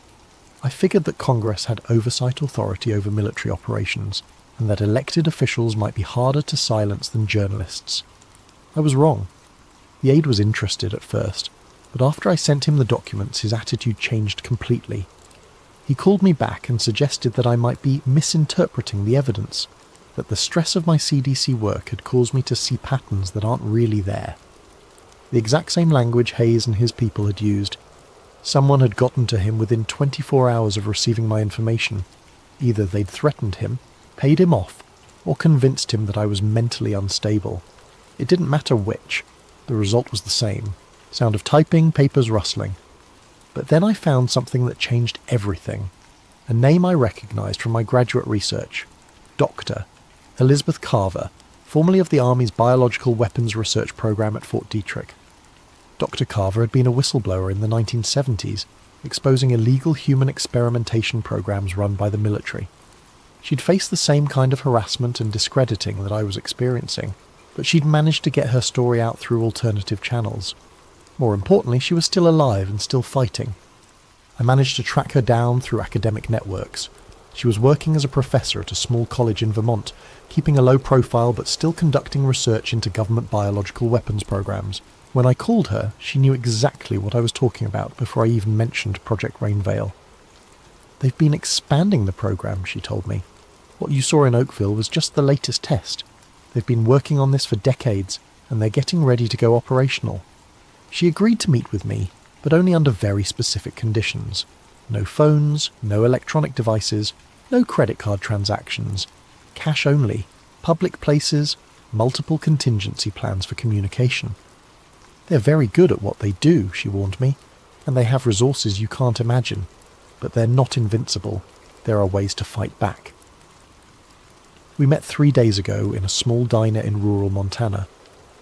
I figured that Congress had oversight authority over military operations, and that elected officials might be harder to silence than journalists. I was wrong. The aide was interested at first, but after I sent him the documents, his attitude changed completely. He called me back and suggested that I might be misinterpreting the evidence, that the stress of my CDC work had caused me to see patterns that aren't really there. The exact same language Hayes and his people had used. Someone had gotten to him within 24 hours of receiving my information. Either they'd threatened him, paid him off, or convinced him that I was mentally unstable. It didn't matter which. The result was the same. Sound of typing, papers rustling. But then I found something that changed everything. A name I recognised from my graduate research. Dr. Elizabeth Carver, formerly of the Army's Biological Weapons Research Program at Fort Detrick. Dr. Carver had been a whistleblower in the 1970s, exposing illegal human experimentation programs run by the military. She'd faced the same kind of harassment and discrediting that I was experiencing, but she'd managed to get her story out through alternative channels. More importantly, she was still alive and still fighting. I managed to track her down through academic networks. She was working as a professor at a small college in Vermont, keeping a low profile but still conducting research into government biological weapons programs. When I called her, she knew exactly what I was talking about before I even mentioned Project Rainvil. They've been expanding the program, she told me. What you saw in Oakville was just the latest test. They've been working on this for decades, and they're getting ready to go operational. She agreed to meet with me, but only under very specific conditions. No phones, no electronic devices, no credit card transactions. Cash only, public places, multiple contingency plans for communication. They're very good at what they do, she warned me, and they have resources you can't imagine. But they're not invincible. There are ways to fight back. We met 3 days ago in a small diner in rural Montana.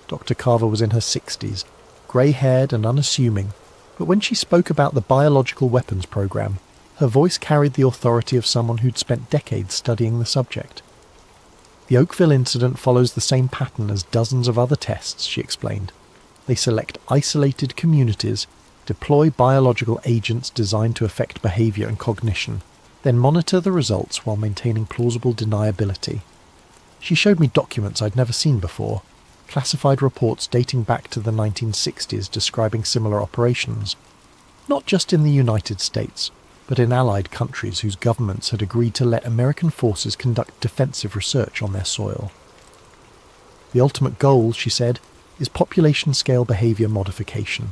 Dr. Carver was in her 60s, grey-haired and unassuming, but when she spoke about the biological weapons program, her voice carried the authority of someone who'd spent decades studying the subject. The Oakville incident follows the same pattern as dozens of other tests, she explained. They select isolated communities, deploy biological agents designed to affect behaviour and cognition, then monitor the results while maintaining plausible deniability. She showed me documents I'd never seen before, classified reports dating back to the 1960s describing similar operations, not just in the United States, but in allied countries whose governments had agreed to let American forces conduct defensive research on their soil. The ultimate goal, she said, is population-scale behaviour modification.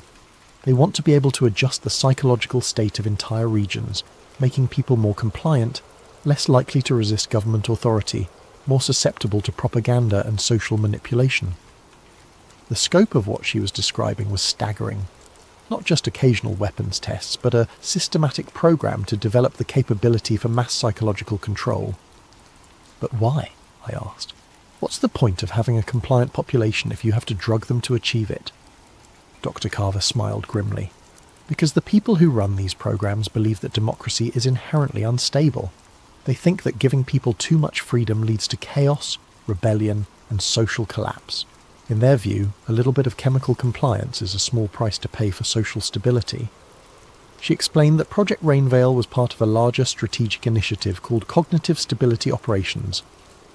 They want to be able to adjust the psychological state of entire regions, making people more compliant, less likely to resist government authority, more susceptible to propaganda and social manipulation. The scope of what she was describing was staggering. Not just occasional weapons tests, but a systematic program to develop the capability for mass psychological control. But why? I asked. What's the point of having a compliant population if you have to drug them to achieve it? Dr. Carver smiled grimly. Because the people who run these programs believe that democracy is inherently unstable. They think that giving people too much freedom leads to chaos, rebellion, and social collapse. In their view, a little bit of chemical compliance is a small price to pay for social stability. She explained that Project Rainvil was part of a larger strategic initiative called Cognitive Stability Operations,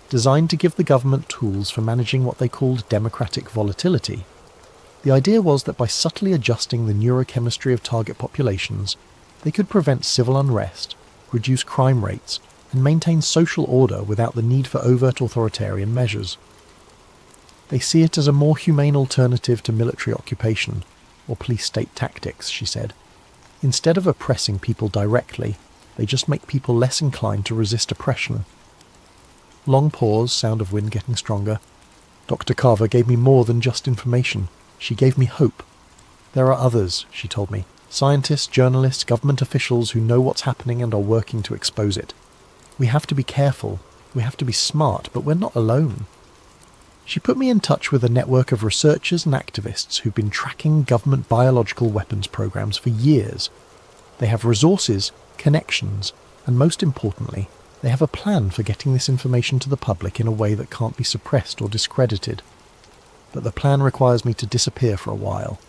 designed to give the government tools for managing what they called democratic volatility. The idea was that by subtly adjusting the neurochemistry of target populations, they could prevent civil unrest, reduce crime rates, and maintain social order without the need for overt authoritarian measures. They see it as a more humane alternative to military occupation, or police-state tactics, she said. Instead of oppressing people directly, they just make people less inclined to resist oppression. Long pause, sound of wind getting stronger. Dr. Carver gave me more than just information. She gave me hope. There are others, she told me. Scientists, journalists, government officials who know what's happening and are working to expose it. We have to be careful. We have to be smart, but we're not alone. She put me in touch with a network of researchers and activists who've been tracking government biological weapons programs for years. They have resources, connections, and most importantly, they have a plan for getting this information to the public in a way that can't be suppressed or discredited. But the plan requires me to disappear for a while,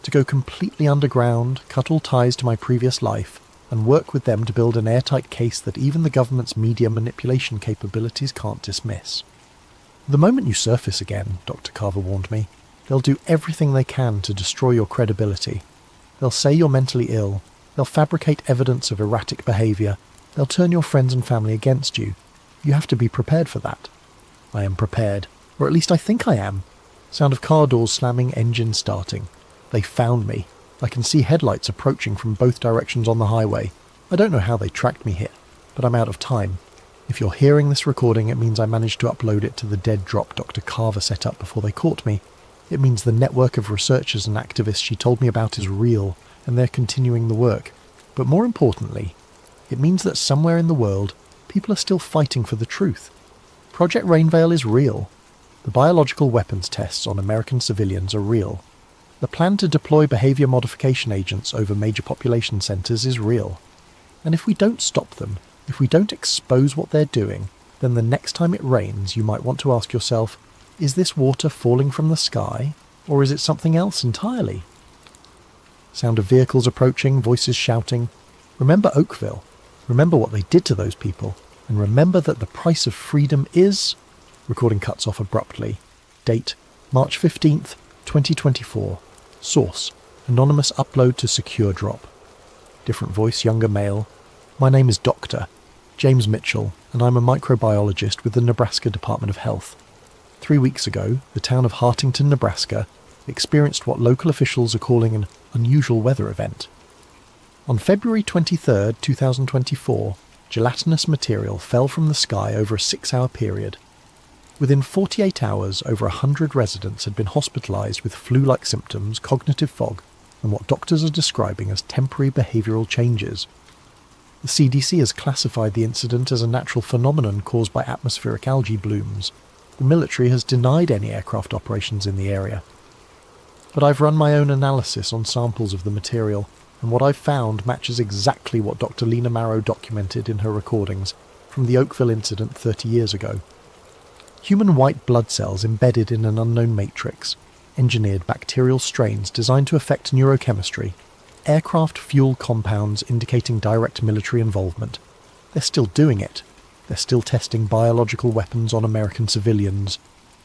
to go completely underground, cut all ties to my previous life, and work with them to build an airtight case that even the government's media manipulation capabilities can't dismiss. The moment you surface again, Dr. Carver warned me, they'll do everything they can to destroy your credibility. They'll say you're mentally ill, they'll fabricate evidence of erratic behaviour, they'll turn your friends and family against you. You have to be prepared for that. I am prepared, or at least I think I am. Sound of car doors slamming, engine starting. They found me. I can see headlights approaching from both directions on the highway. I don't know how they tracked me here, but I'm out of time. If you're hearing this recording, it means I managed to upload it to the dead drop Dr. Carver set up before they caught me. It means the network of researchers and activists she told me about is real, and they're continuing the work. But more importantly, it means that somewhere in the world, people are still fighting for the truth. Project Rainvil is real. The biological weapons tests on American civilians are real. The plan to deploy behaviour modification agents over major population centres is real. And if we don't stop them, if we don't expose what they're doing, then the next time it rains you might want to ask yourself, is this water falling from the sky, or is it something else entirely? Sound of vehicles approaching, voices shouting. Remember Oakville. Remember what they did to those people. And remember that the price of freedom is... Recording cuts off abruptly. Date, March 15th, 2024. Source, anonymous upload to secure drop. Different voice, younger male. My name is Dr. James Mitchell, and I'm a microbiologist with the Nebraska Department of Health. 3 weeks ago, the town of Hartington, Nebraska, experienced what local officials are calling an unusual weather event. On February 23, 2024, gelatinous material fell from the sky over a 6-hour period. Within 48 hours, over 100 residents had been hospitalised with flu-like symptoms, cognitive fog, and what doctors are describing as temporary behavioural changes. The CDC has classified the incident as a natural phenomenon caused by atmospheric algae blooms. The military has denied any aircraft operations in the area. But I've run my own analysis on samples of the material, and what I've found matches exactly what Dr. Lena Marrow documented in her recordings from the Oakville incident 30 years ago. Human white blood cells embedded in an unknown matrix, engineered bacterial strains designed to affect neurochemistry, aircraft fuel compounds indicating direct military involvement. They're still doing it. They're still testing biological weapons on American civilians.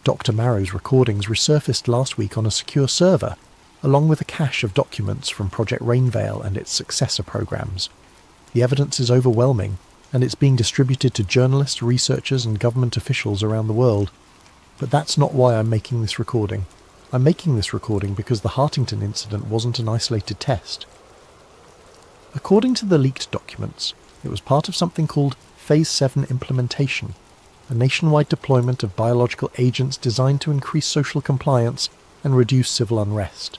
Dr. Marrow's recordings resurfaced last week on a secure server, along with a cache of documents from Project Rainvil and its successor programs. The evidence is overwhelming, and it's being distributed to journalists, researchers and government officials around the world. But that's not why I'm making this recording. I'm making this recording because the Hartington incident wasn't an isolated test. According to the leaked documents, it was part of something called Phase 7 implementation, a nationwide deployment of biological agents designed to increase social compliance and reduce civil unrest.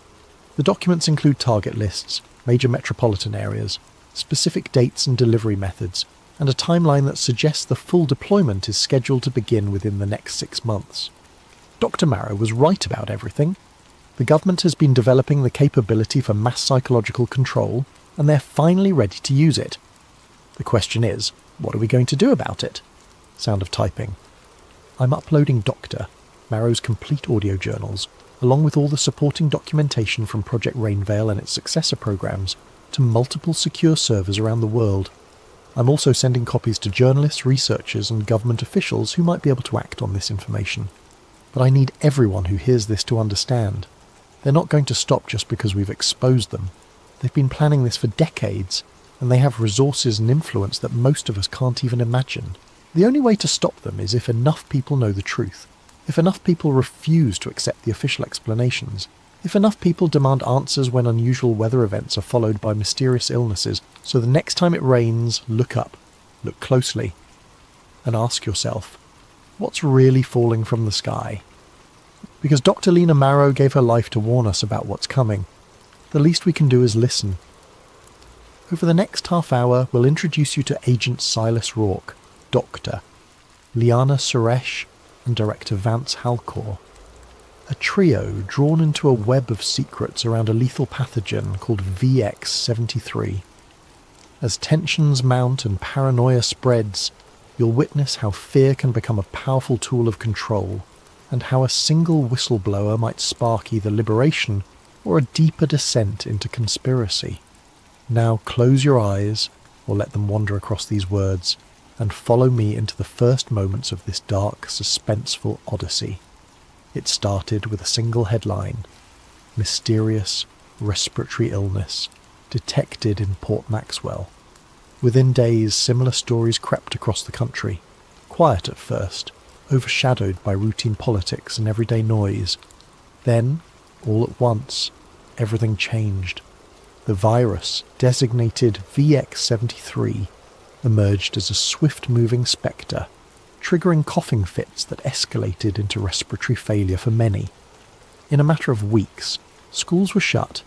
The documents include target lists, major metropolitan areas, specific dates and delivery methods, and a timeline that suggests the full deployment is scheduled to begin within the next 6 months. Dr. Marrow was right about everything. The government has been developing the capability for mass psychological control, and they're finally ready to use it. The question is, what are we going to do about it? Sound of typing. I'm uploading Dr. Marrow's complete audio journals, along with all the supporting documentation from Project Rainvil and its successor programs, to multiple secure servers around the world. I'm also sending copies to journalists, researchers and government officials who might be able to act on this information. But I need everyone who hears this to understand. They're not going to stop just because we've exposed them. They've been planning this for decades, and they have resources and influence that most of us can't even imagine. The only way to stop them is if enough people know the truth, if enough people refuse to accept the official explanations, if enough people demand answers when unusual weather events are followed by mysterious illnesses. So the next time it rains, look up, look closely, and ask yourself, what's really falling from the sky? Because Dr. Lena Marrow gave her life to warn us about what's coming. The least we can do is listen. Over the next half hour, we'll introduce you to Agent Silas Rourke, Doctor, Liana Suresh, and Director Vance Halcor. A trio drawn into a web of secrets around a lethal pathogen called VX-73. As tensions mount and paranoia spreads, you'll witness how fear can become a powerful tool of control, and how a single whistleblower might spark either liberation or a deeper descent into conspiracy. Now close your eyes, or let them wander across these words and follow me into the first moments of this dark, suspenseful odyssey. It started with a single headline: Mysterious respiratory illness detected in Port Maxwell. Within days, similar stories crept across the country, quiet at first, overshadowed by routine politics and everyday noise. Then, all at once, everything changed. The virus, designated VX73, emerged as a swift-moving spectre, triggering coughing fits that escalated into respiratory failure for many. In a matter of weeks, schools were shut,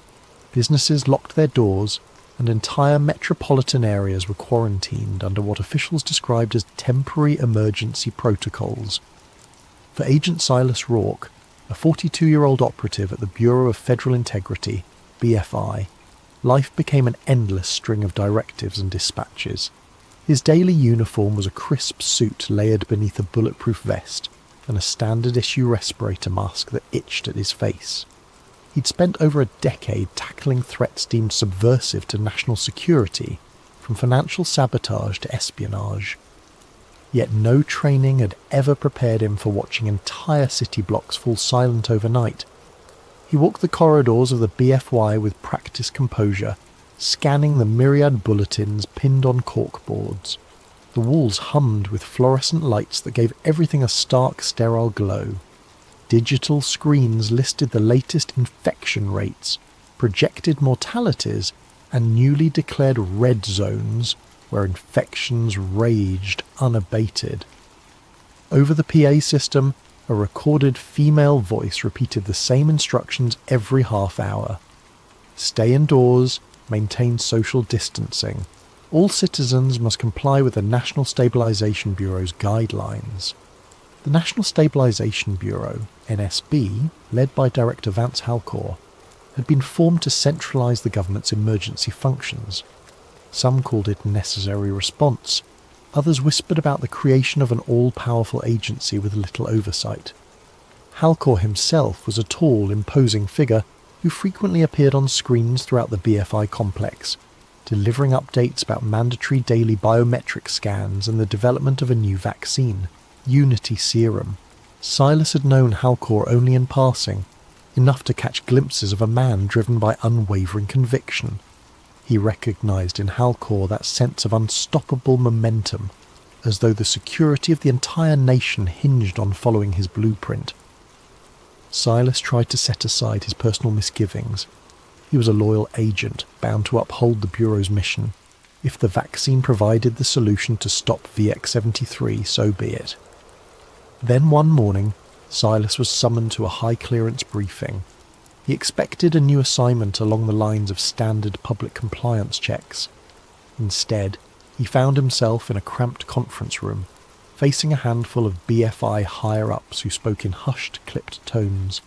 businesses locked their doors, and entire metropolitan areas were quarantined under what officials described as temporary emergency protocols. For Agent Silas Rourke, a 42-year-old operative at the Bureau of Federal Integrity, BFI, life became an endless string of directives and dispatches. His daily uniform was a crisp suit layered beneath a bulletproof vest and a standard-issue respirator mask that itched at his face. He'd spent over a decade tackling threats deemed subversive to national security, from financial sabotage to espionage. Yet no training had ever prepared him for watching entire city blocks fall silent overnight. He walked the corridors of the BFY with practiced composure, scanning the myriad bulletins pinned on corkboards. The walls hummed with fluorescent lights that gave everything a stark, sterile glow. Digital screens listed the latest infection rates, projected mortalities, and newly declared red zones where infections raged unabated. Over the PA system, a recorded female voice repeated the same instructions every half hour. Stay indoors, maintain social distancing. All citizens must comply with the National Stabilization Bureau's guidelines. The National Stabilization Bureau, NSB, led by Director Vance Halcor, had been formed to centralise the government's emergency functions. Some called it necessary response. Others whispered about the creation of an all-powerful agency with little oversight. Halcor himself was a tall, imposing figure who frequently appeared on screens throughout the BFI complex, delivering updates about mandatory daily biometric scans and the development of a new vaccine, Unity Serum. Silas had known Halcor only in passing, enough to catch glimpses of a man driven by unwavering conviction. He recognised in Halcor that sense of unstoppable momentum, as though the security of the entire nation hinged on following his blueprint. Silas tried to set aside his personal misgivings. He was a loyal agent, bound to uphold the Bureau's mission. If the vaccine provided the solution to stop VX73, so be it. Then one morning, Silas was summoned to a high-clearance briefing. He expected a new assignment along the lines of standard public compliance checks. Instead, he found himself in a cramped conference room, facing a handful of BFI higher-ups who spoke in hushed, clipped tones.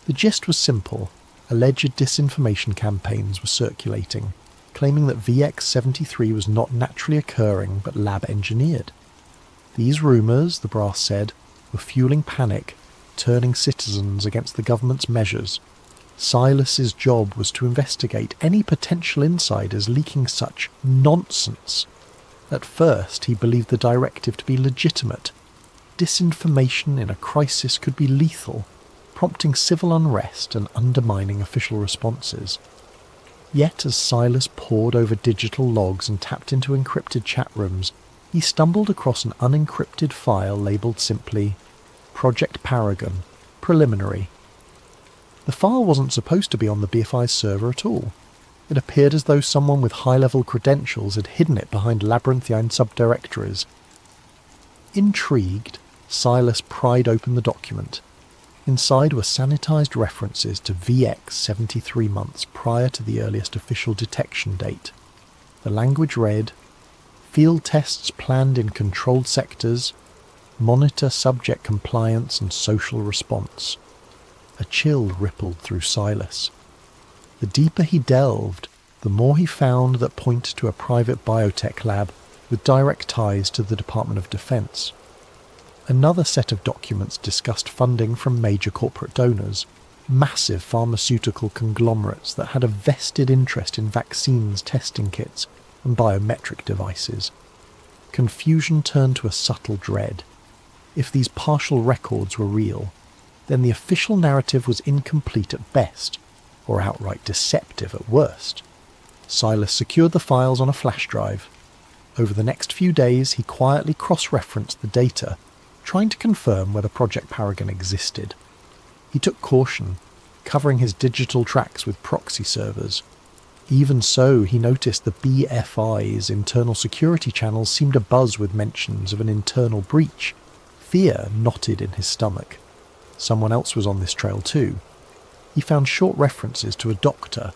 The gist was simple. Alleged disinformation campaigns were circulating, claiming that VX73 was not naturally occurring but lab-engineered. These rumours, the brass said, were fueling panic, turning citizens against the government's measures. Silas's job was to investigate any potential insiders leaking such nonsense. At first, he believed the directive to be legitimate. Disinformation in a crisis could be lethal, prompting civil unrest and undermining official responses. Yet as Silas pored over digital logs and tapped into encrypted chat rooms, he stumbled across an unencrypted file labelled simply Project Paragon, Preliminary. The file wasn't supposed to be on the BFI's server at all. It appeared as though someone with high-level credentials had hidden it behind labyrinthine subdirectories. Intrigued, Silas pried open the document. Inside were sanitised references to VX 73 months prior to the earliest official detection date. The language read, "Field tests planned in controlled sectors. Monitor subject compliance and social response." A chill rippled through Silas. The deeper he delved, the more he found that pointed to a private biotech lab with direct ties to the Department of Defense. Another set of documents discussed funding from major corporate donors, massive pharmaceutical conglomerates that had a vested interest in vaccines testing kits, and biometric devices. Confusion turned to a subtle dread. If these partial records were real, then the official narrative was incomplete at best, or outright deceptive at worst. Silas secured the files on a flash drive. Over the next few days, he quietly cross-referenced the data, trying to confirm whether Project Paragon existed. He took caution, covering his digital tracks with proxy servers. Even so, he noticed the BFI's internal security channels seemed abuzz with mentions of an internal breach. Fear knotted in his stomach. Someone else was on this trail too. He found short references to a doctor,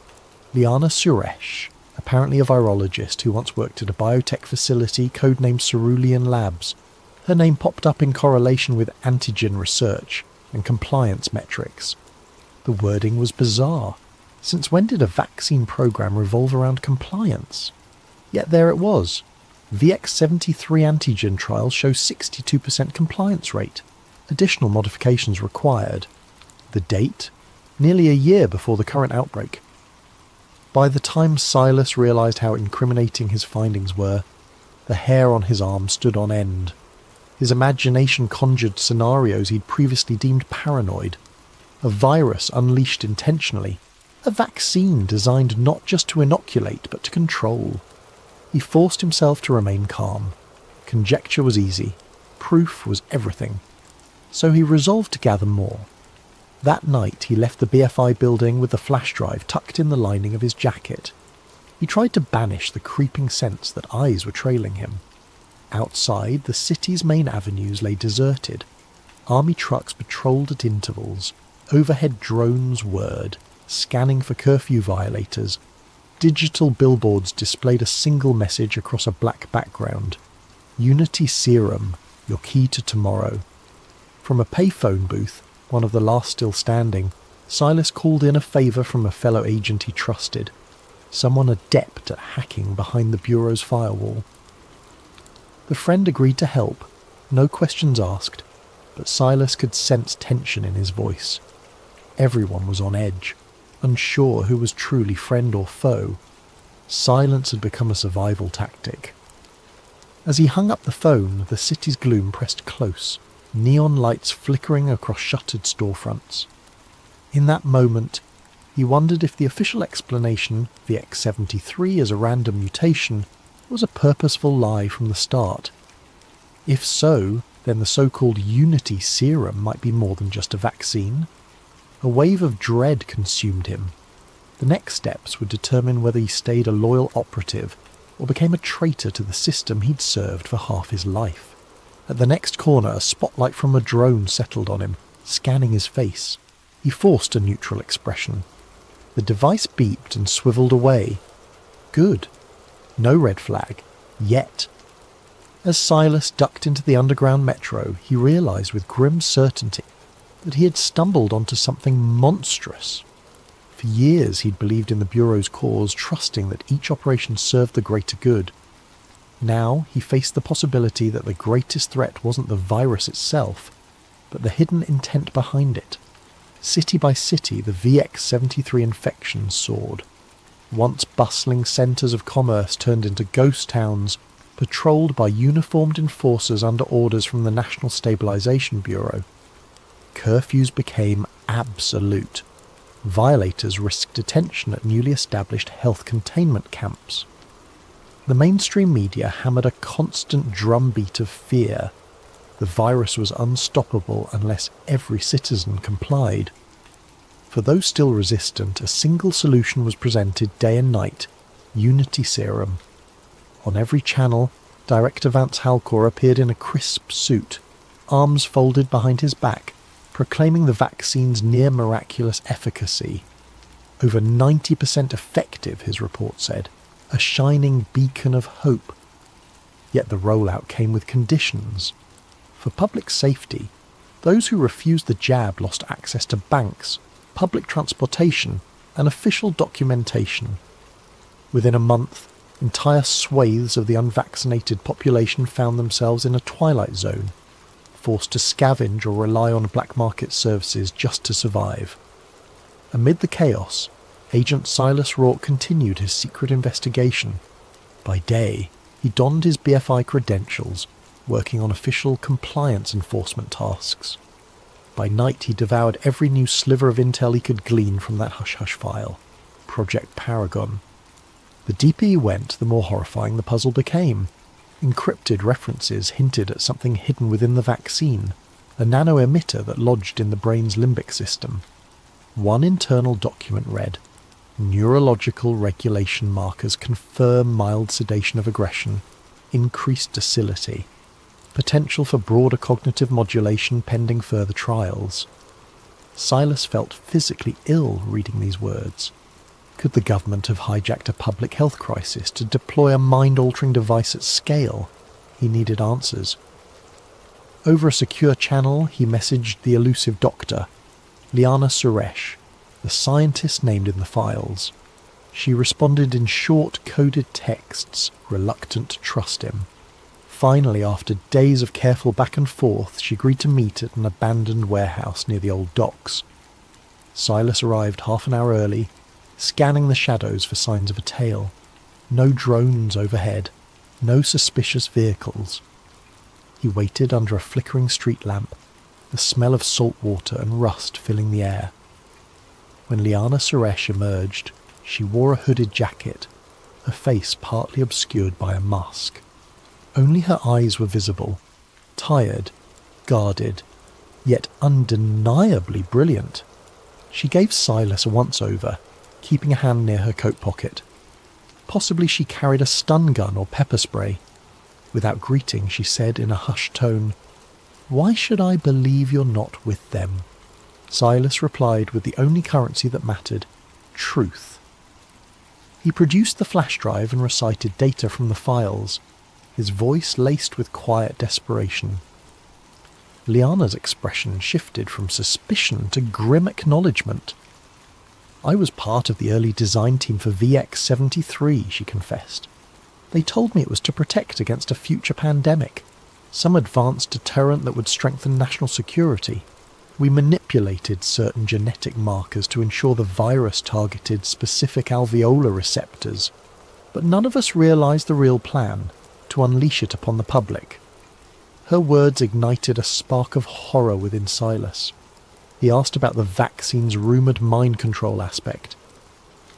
Liana Suresh, apparently a virologist who once worked at a biotech facility codenamed Cerulean Labs. Her name popped up in correlation with antigen research and compliance metrics. The wording was bizarre. Since when did a vaccine program revolve around compliance? Yet there it was. VX73 antigen trials show 62% compliance rate. Additional modifications required. The date? Nearly a year before the current outbreak. By the time Silas realised how incriminating his findings were, the hair on his arm stood on end. His imagination conjured scenarios he'd previously deemed paranoid. A virus unleashed intentionally. A vaccine designed not just to inoculate, but to control. He forced himself to remain calm. Conjecture was easy. Proof was everything. So he resolved to gather more. That night he left the BFI building with the flash drive tucked in the lining of his jacket. He tried to banish the creeping sense that eyes were trailing him. Outside, the city's main avenues lay deserted. Army trucks patrolled at intervals. Overhead drones whirred, scanning for curfew violators. Digital billboards displayed a single message across a black background. Unity Serum, your key to tomorrow. From a payphone booth, one of the last still standing, Silas called in a favour from a fellow agent he trusted, someone adept at hacking behind the Bureau's firewall. The friend agreed to help, no questions asked, but Silas could sense tension in his voice. Everyone was on edge, unsure who was truly friend or foe. Silence had become a survival tactic. As he hung up the phone, the city's gloom pressed close, neon lights flickering across shuttered storefronts. In that moment, he wondered if the official explanation, VX73 as a random mutation, was a purposeful lie from the start. If so, then the so-called Unity Serum might be more than just a vaccine. A wave of dread consumed him. The next steps would determine whether he stayed a loyal operative or became a traitor to the system he'd served for half his life. At the next corner, a spotlight from a drone settled on him, scanning his face. He forced a neutral expression. The device beeped and swiveled away. Good. No red flag. Yet. As Silas ducked into the underground metro, he realised with grim certainty that he had stumbled onto something monstrous. For years he'd believed in the Bureau's cause, trusting that each operation served the greater good. Now he faced the possibility that the greatest threat wasn't the virus itself, but the hidden intent behind it. City by city, the VX73 infection soared. Once bustling centres of commerce turned into ghost towns, patrolled by uniformed enforcers under orders from the National Stabilization Bureau. Curfews became absolute. Violators risked detention at newly established health containment camps. The mainstream media hammered a constant drumbeat of fear. The virus was unstoppable unless every citizen complied. For those still resistant, a single solution was presented day and night: Unity Serum. On every channel, Director Vance Halcor appeared in a crisp suit, arms folded behind his back, proclaiming the vaccine's near-miraculous efficacy. Over 90% effective, his report said, a shining beacon of hope. Yet the rollout came with conditions. For public safety, those who refused the jab lost access to banks, public transportation, and official documentation. Within a month, entire swathes of the unvaccinated population found themselves in a twilight zone, forced to scavenge or rely on black market services just to survive. Amid the chaos, Agent Silas Rourke continued his secret investigation. By day, he donned his BFI credentials, working on official compliance enforcement tasks. By night, he devoured every new sliver of intel he could glean from that hush-hush file, Project Paragon. The deeper he went, the more horrifying the puzzle became. Encrypted references hinted at something hidden within the vaccine, a nano-emitter that lodged in the brain's limbic system. One internal document read, "Neurological regulation markers confirm mild sedation of aggression, increased docility, potential for broader cognitive modulation pending further trials." Silas felt physically ill reading these words. Could the government have hijacked a public health crisis to deploy a mind-altering device at scale? He needed answers. Over a secure channel, he messaged the elusive doctor, Liana Suresh, the scientist named in the files. She responded in short, coded texts, reluctant to trust him. Finally, after days of careful back and forth, she agreed to meet at an abandoned warehouse near the old docks. Silas arrived half an hour early, scanning the shadows for signs of a tail. No drones overhead, no suspicious vehicles. He waited under a flickering street lamp, the smell of salt water and rust filling the air. When Liana Suresh emerged, she wore a hooded jacket, her face partly obscured by a mask. Only her eyes were visible, tired, guarded, yet undeniably brilliant. She gave Silas a once-over, keeping a hand near her coat pocket. Possibly she carried a stun gun or pepper spray. Without greeting, she said in a hushed tone, "Why should I believe you're not with them?" Silas replied with the only currency that mattered, truth. He produced the flash drive and recited data from the files, his voice laced with quiet desperation. Liana's expression shifted from suspicion to grim acknowledgement. "I was part of the early design team for VX-73, she confessed. They told me it was to protect against a future pandemic, some advanced deterrent that would strengthen national security. We manipulated certain genetic markers to ensure the virus targeted specific alveolar receptors, but none of us realized the real plan, to unleash it upon the public." Her words ignited a spark of horror within Silas. He asked about the vaccine's rumoured mind control aspect.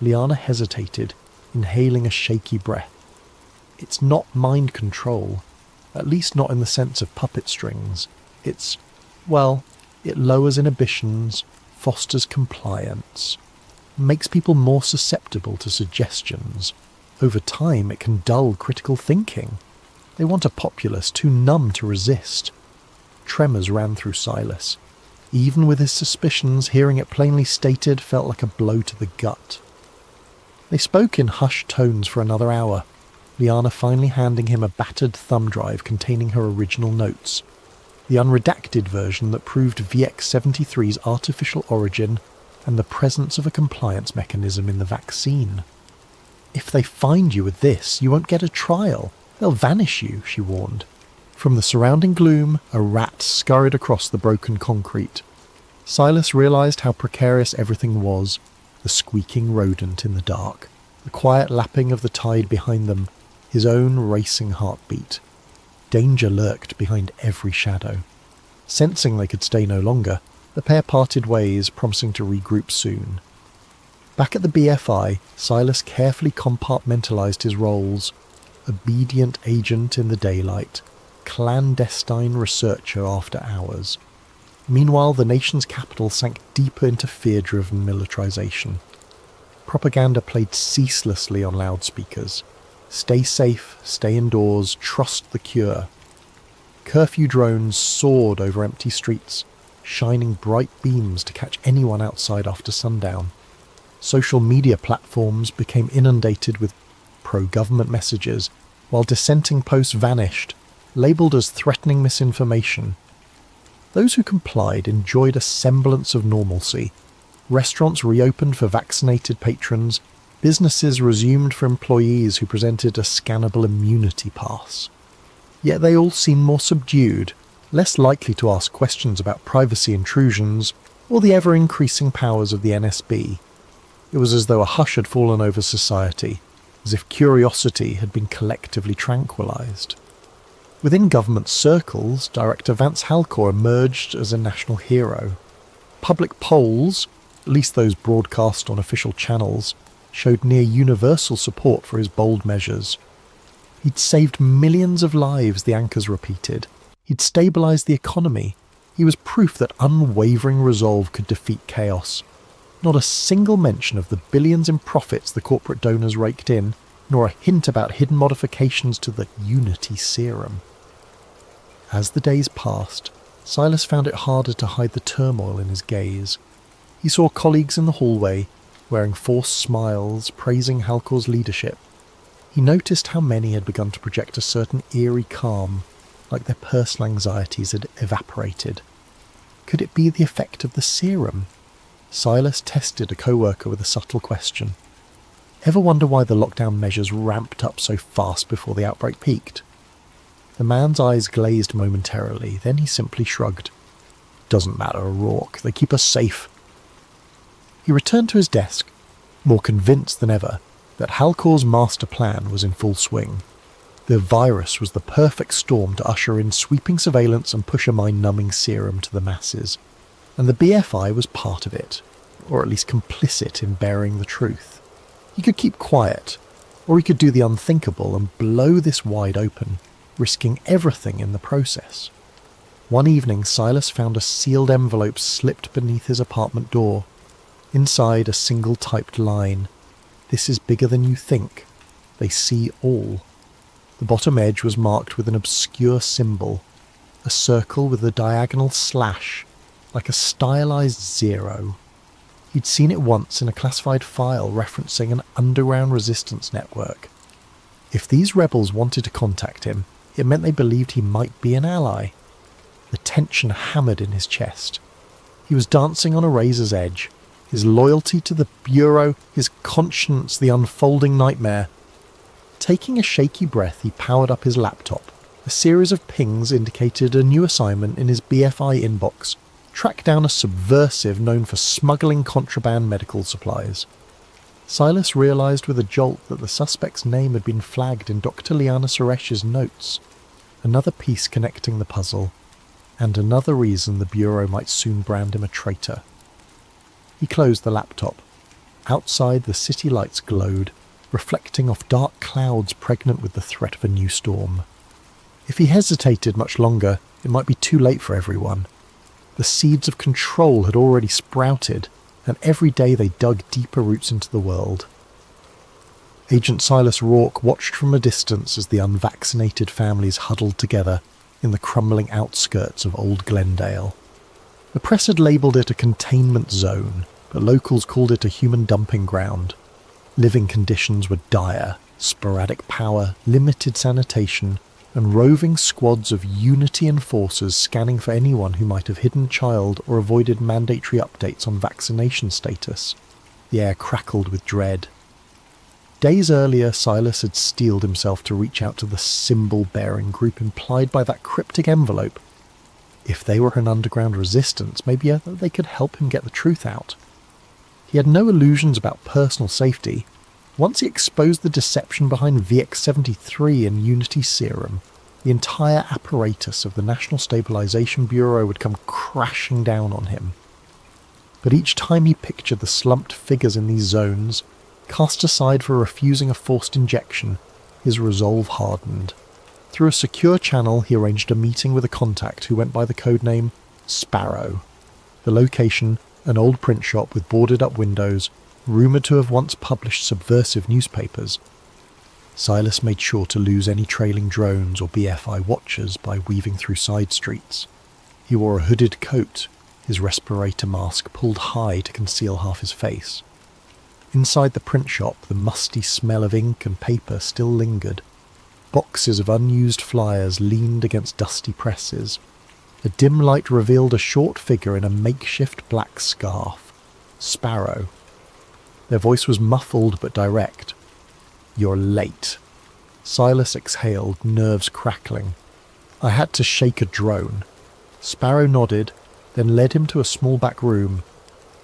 Liana hesitated, inhaling a shaky breath. "It's not mind control, at least not in the sense of puppet strings. It's, well, it lowers inhibitions, fosters compliance, makes people more susceptible to suggestions. Over time, it can dull critical thinking. They want a populace too numb to resist." Tremors ran through Silas. Even with his suspicions, hearing it plainly stated felt like a blow to the gut. They spoke in hushed tones for another hour, Liana finally handing him a battered thumb drive containing her original notes, the unredacted version that proved VX-73's artificial origin and the presence of a compliance mechanism in the vaccine. "If they find you with this, you won't get a trial. They'll vanish you," she warned. From the surrounding gloom, a rat scurried across the broken concrete. Silas realized how precarious everything was, the squeaking rodent in the dark, the quiet lapping of the tide behind them, his own racing heartbeat. Danger lurked behind every shadow. Sensing they could stay no longer, the pair parted ways, promising to regroup soon. Back at the BFI, Silas carefully compartmentalized his roles: obedient agent in the daylight, clandestine researcher after hours. Meanwhile, the nation's capital sank deeper into fear-driven militarization. Propaganda played ceaselessly on loudspeakers. Stay safe, stay indoors, trust the cure. Curfew drones soared over empty streets, shining bright beams to catch anyone outside after sundown. Social media platforms became inundated with pro-government messages, while dissenting posts vanished, labelled as threatening misinformation. Those who complied enjoyed a semblance of normalcy. Restaurants reopened for vaccinated patrons, businesses resumed for employees who presented a scannable immunity pass. Yet they all seemed more subdued, less likely to ask questions about privacy intrusions or the ever-increasing powers of the NSB. It was as though a hush had fallen over society, as if curiosity had been collectively tranquilized. Within government circles, Director Vance Halcor emerged as a national hero. Public polls, at least those broadcast on official channels, showed near universal support for his bold measures. He'd saved millions of lives, the anchors repeated. He'd stabilised the economy. He was proof that unwavering resolve could defeat chaos. Not a single mention of the billions in profits the corporate donors raked in, nor a hint about hidden modifications to the Unity Serum. As the days passed, Silas found it harder to hide the turmoil in his gaze. He saw colleagues in the hallway, wearing forced smiles, praising Halcor's leadership. He noticed how many had begun to project a certain eerie calm, like their personal anxieties had evaporated. Could it be the effect of the serum? Silas tested a co-worker with a subtle question. Ever wonder why the lockdown measures ramped up so fast before the outbreak peaked? The man's eyes glazed momentarily, then he simply shrugged. Doesn't matter, O'Rourke. They keep us safe. He returned to his desk, more convinced than ever that Halcor's master plan was in full swing. The virus was the perfect storm to usher in sweeping surveillance and push a mind-numbing serum to the masses. And the BFI was part of it, or at least complicit in bearing the truth. He could keep quiet, or he could do the unthinkable and blow this wide open, risking everything in the process. One evening, Silas found a sealed envelope slipped beneath his apartment door. Inside, a single typed line. "This is bigger than you think. They see all." The bottom edge was marked with an obscure symbol, a circle with a diagonal slash, like a stylized zero. He'd seen it once in a classified file referencing an underground resistance network. If these rebels wanted to contact him, it meant they believed he might be an ally. The tension hammered in his chest. He was dancing on a razor's edge, his loyalty to the Bureau, his conscience the unfolding nightmare. Taking a shaky breath, he powered up his laptop. A series of pings indicated a new assignment in his BFI inbox. Track down a subversive known for smuggling contraband medical supplies. Silas realised with a jolt that the suspect's name had been flagged in Dr. Liana Suresh's notes. Another piece connecting the puzzle, and another reason the Bureau might soon brand him a traitor. He closed the laptop. Outside, the city lights glowed, reflecting off dark clouds pregnant with the threat of a new storm. If he hesitated much longer, it might be too late for everyone. The seeds of control had already sprouted, and every day they dug deeper roots into the world. Agent Silas Rourke watched from a distance as the unvaccinated families huddled together in the crumbling outskirts of Old Glendale. The press had labelled it a containment zone, but locals called it a human dumping ground. Living conditions were dire, sporadic power, limited sanitation, and roving squads of Unity enforcers scanning for anyone who might have hidden child or avoided mandatory updates on vaccination status. The air crackled with dread. Days earlier, Silas had steeled himself to reach out to the symbol-bearing group implied by that cryptic envelope. If they were an underground resistance, maybe they could help him get the truth out. He had no illusions about personal safety. Once he exposed the deception behind VX-73 and Unity Serum, the entire apparatus of the National Stabilization Bureau would come crashing down on him. But each time he pictured the slumped figures in these zones, cast aside for refusing a forced injection, his resolve hardened. Through a secure channel, he arranged a meeting with a contact who went by the codename Sparrow. The location, an old print shop with boarded-up windows, rumoured to have once published subversive newspapers. Silas made sure to lose any trailing drones or BFI watchers by weaving through side streets. He wore a hooded coat, his respirator mask pulled high to conceal half his face. Inside the print shop, the musty smell of ink and paper still lingered. Boxes of unused flyers leaned against dusty presses. A dim light revealed a short figure in a makeshift black scarf. Sparrow. Their voice was muffled but direct. "You're late." Silas exhaled, nerves crackling. "I had to shake a drone." Sparrow nodded, then led him to a small back room.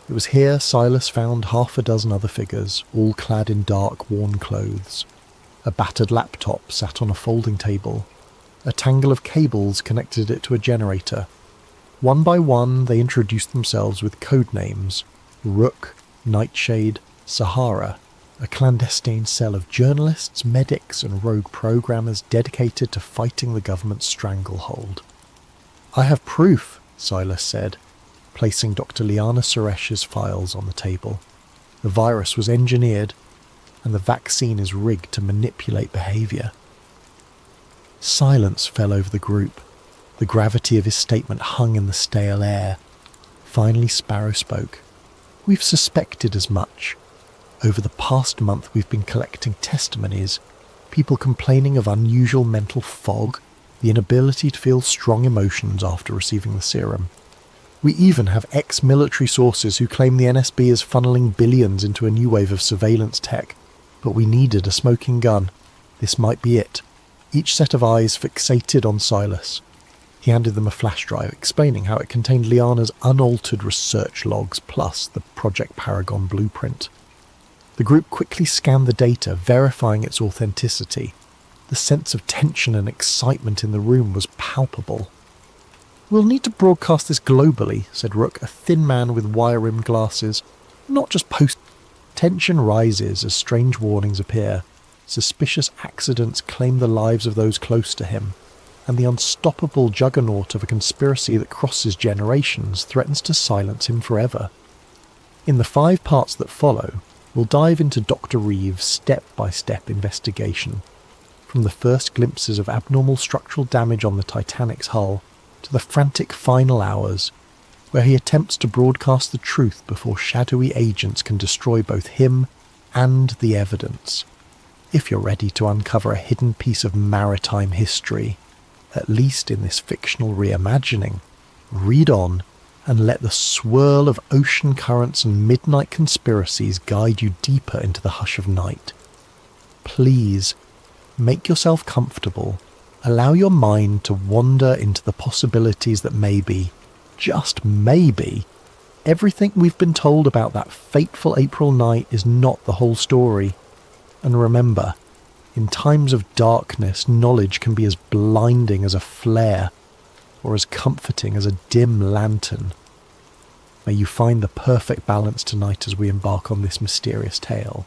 It was here Silas found half a dozen other figures, all clad in dark, worn clothes. A battered laptop sat on a folding table. A tangle of cables connected it to a generator. One by one, they introduced themselves with code names: Rook, Nightshade, Sahara, a clandestine cell of journalists, medics and rogue programmers dedicated to fighting the government's stranglehold. "I have proof," Silas said, placing Dr. Liana Suresh's files on the table. "The virus was engineered, and the vaccine is rigged to manipulate behaviour." Silence fell over the group. The gravity of his statement hung in the stale air. Finally Sparrow spoke. "We've suspected as much. Over the past month we've been collecting testimonies, people complaining of unusual mental fog, the inability to feel strong emotions after receiving the serum. We even have ex-military sources who claim the NSB is funneling billions into a new wave of surveillance tech, but we needed a smoking gun. This might be it." Each set of eyes fixated on Silas. He handed them a flash drive, explaining how it contained Liana's unaltered research logs plus the Project Paragon blueprint. The group quickly scanned the data, verifying its authenticity. The sense of tension and excitement in the room was palpable. "We'll need to broadcast this globally," said Rook, a thin man with wire-rimmed glasses. "Not just post." Tension rises as strange warnings appear. Suspicious accidents claim the lives of those close to him, and the unstoppable juggernaut of a conspiracy that crosses generations threatens to silence him forever. In the 5 parts that follow, we'll dive into Dr. Reeves' step-by-step investigation, from the first glimpses of abnormal structural damage on the Titanic's hull to the frantic final hours, where he attempts to broadcast the truth before shadowy agents can destroy both him and the evidence. If you're ready to uncover a hidden piece of maritime history, at least in this fictional reimagining, read on and let the swirl of ocean currents and midnight conspiracies guide you deeper into the hush of night. Please, make yourself comfortable. Allow your mind to wander into the possibilities that maybe, just maybe, everything we've been told about that fateful April night is not the whole story. And remember, in times of darkness, knowledge can be as blinding as a flare, or as comforting as a dim lantern. May you find the perfect balance tonight as we embark on this mysterious tale.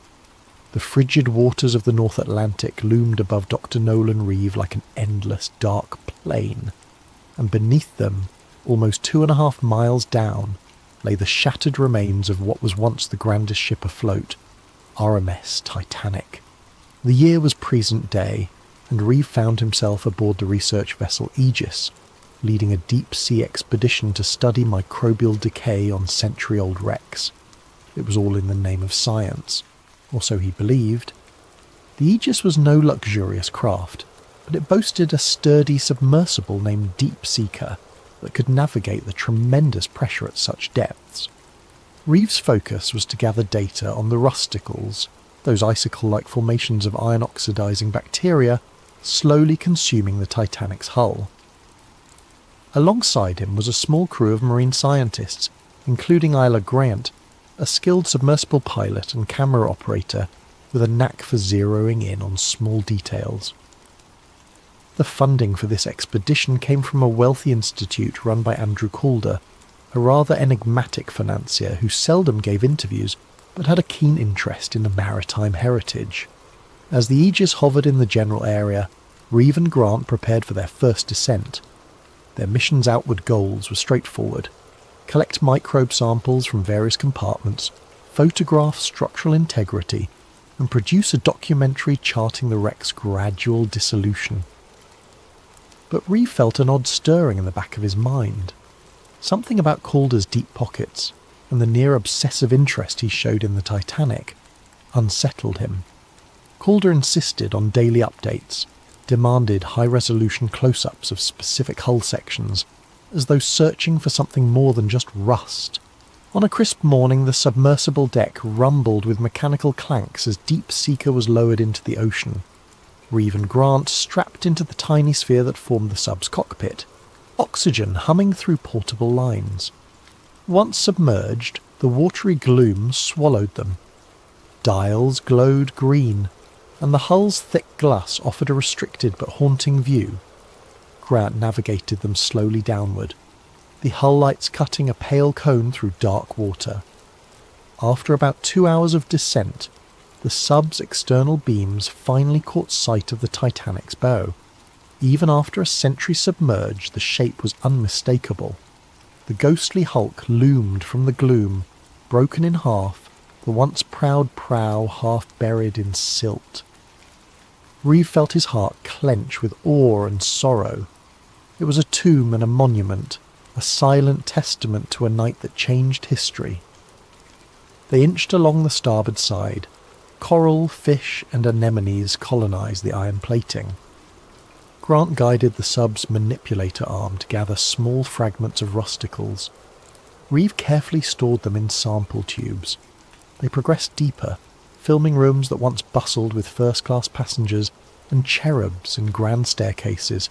The frigid waters of the North Atlantic loomed above Dr. Nolan Reeve like an endless dark plain, and beneath them, almost 2.5 miles down, lay the shattered remains of what was once the grandest ship afloat, RMS Titanic. The year was present day, and Reeve found himself aboard the research vessel Aegis, leading a deep-sea expedition to study microbial decay on century-old wrecks. It was all in the name of science, or so he believed. The Aegis was no luxurious craft, but it boasted a sturdy submersible named Deep Seeker that could navigate the tremendous pressure at such depths. Reeve's focus was to gather data on the rusticles, those icicle-like formations of iron-oxidizing bacteria slowly consuming the Titanic's hull. Alongside him was a small crew of marine scientists, including Isla Grant, a skilled submersible pilot and camera operator with a knack for zeroing in on small details. The funding for this expedition came from a wealthy institute run by Andrew Calder, a rather enigmatic financier who seldom gave interviews but had a keen interest in the maritime heritage. As the Aegis hovered in the general area, Reeve and Grant prepared for their first descent. Their mission's outward goals were straightforward: collect microbe samples from various compartments, photograph structural integrity, and produce a documentary charting the wreck's gradual dissolution. But Reeve felt an odd stirring in the back of his mind. Something about Calder's deep pockets and the near-obsessive interest he showed in the Titanic unsettled him. Calder insisted on daily updates, demanded high-resolution close-ups of specific hull sections, as though searching for something more than just rust. On a crisp morning, the submersible deck rumbled with mechanical clanks as Deep Seeker was lowered into the ocean. Reeve and Grant strapped into the tiny sphere that formed the sub's cockpit, oxygen humming through portable lines. Once submerged, The watery gloom swallowed them. Dials glowed green, and the hull's thick glass offered a restricted but haunting view. Grant navigated them slowly downward, the hull lights cutting a pale cone through dark water. After about 2 hours of descent, the sub's external beams finally caught sight of the Titanic's bow. Even after a century submerged, the shape was unmistakable. The ghostly hulk loomed from the gloom, broken in half, the once proud prow half buried in silt. Reeve felt his heart clench with awe and sorrow. It was a tomb and a monument, a silent testament to a night that changed history. They inched along the starboard side. Coral, fish, and anemones colonised the iron plating. Grant guided the sub's manipulator arm to gather small fragments of rusticles. Reeve carefully stored them in sample tubes. They progressed deeper, filming rooms that once bustled with first-class passengers and cherubs in grand staircases,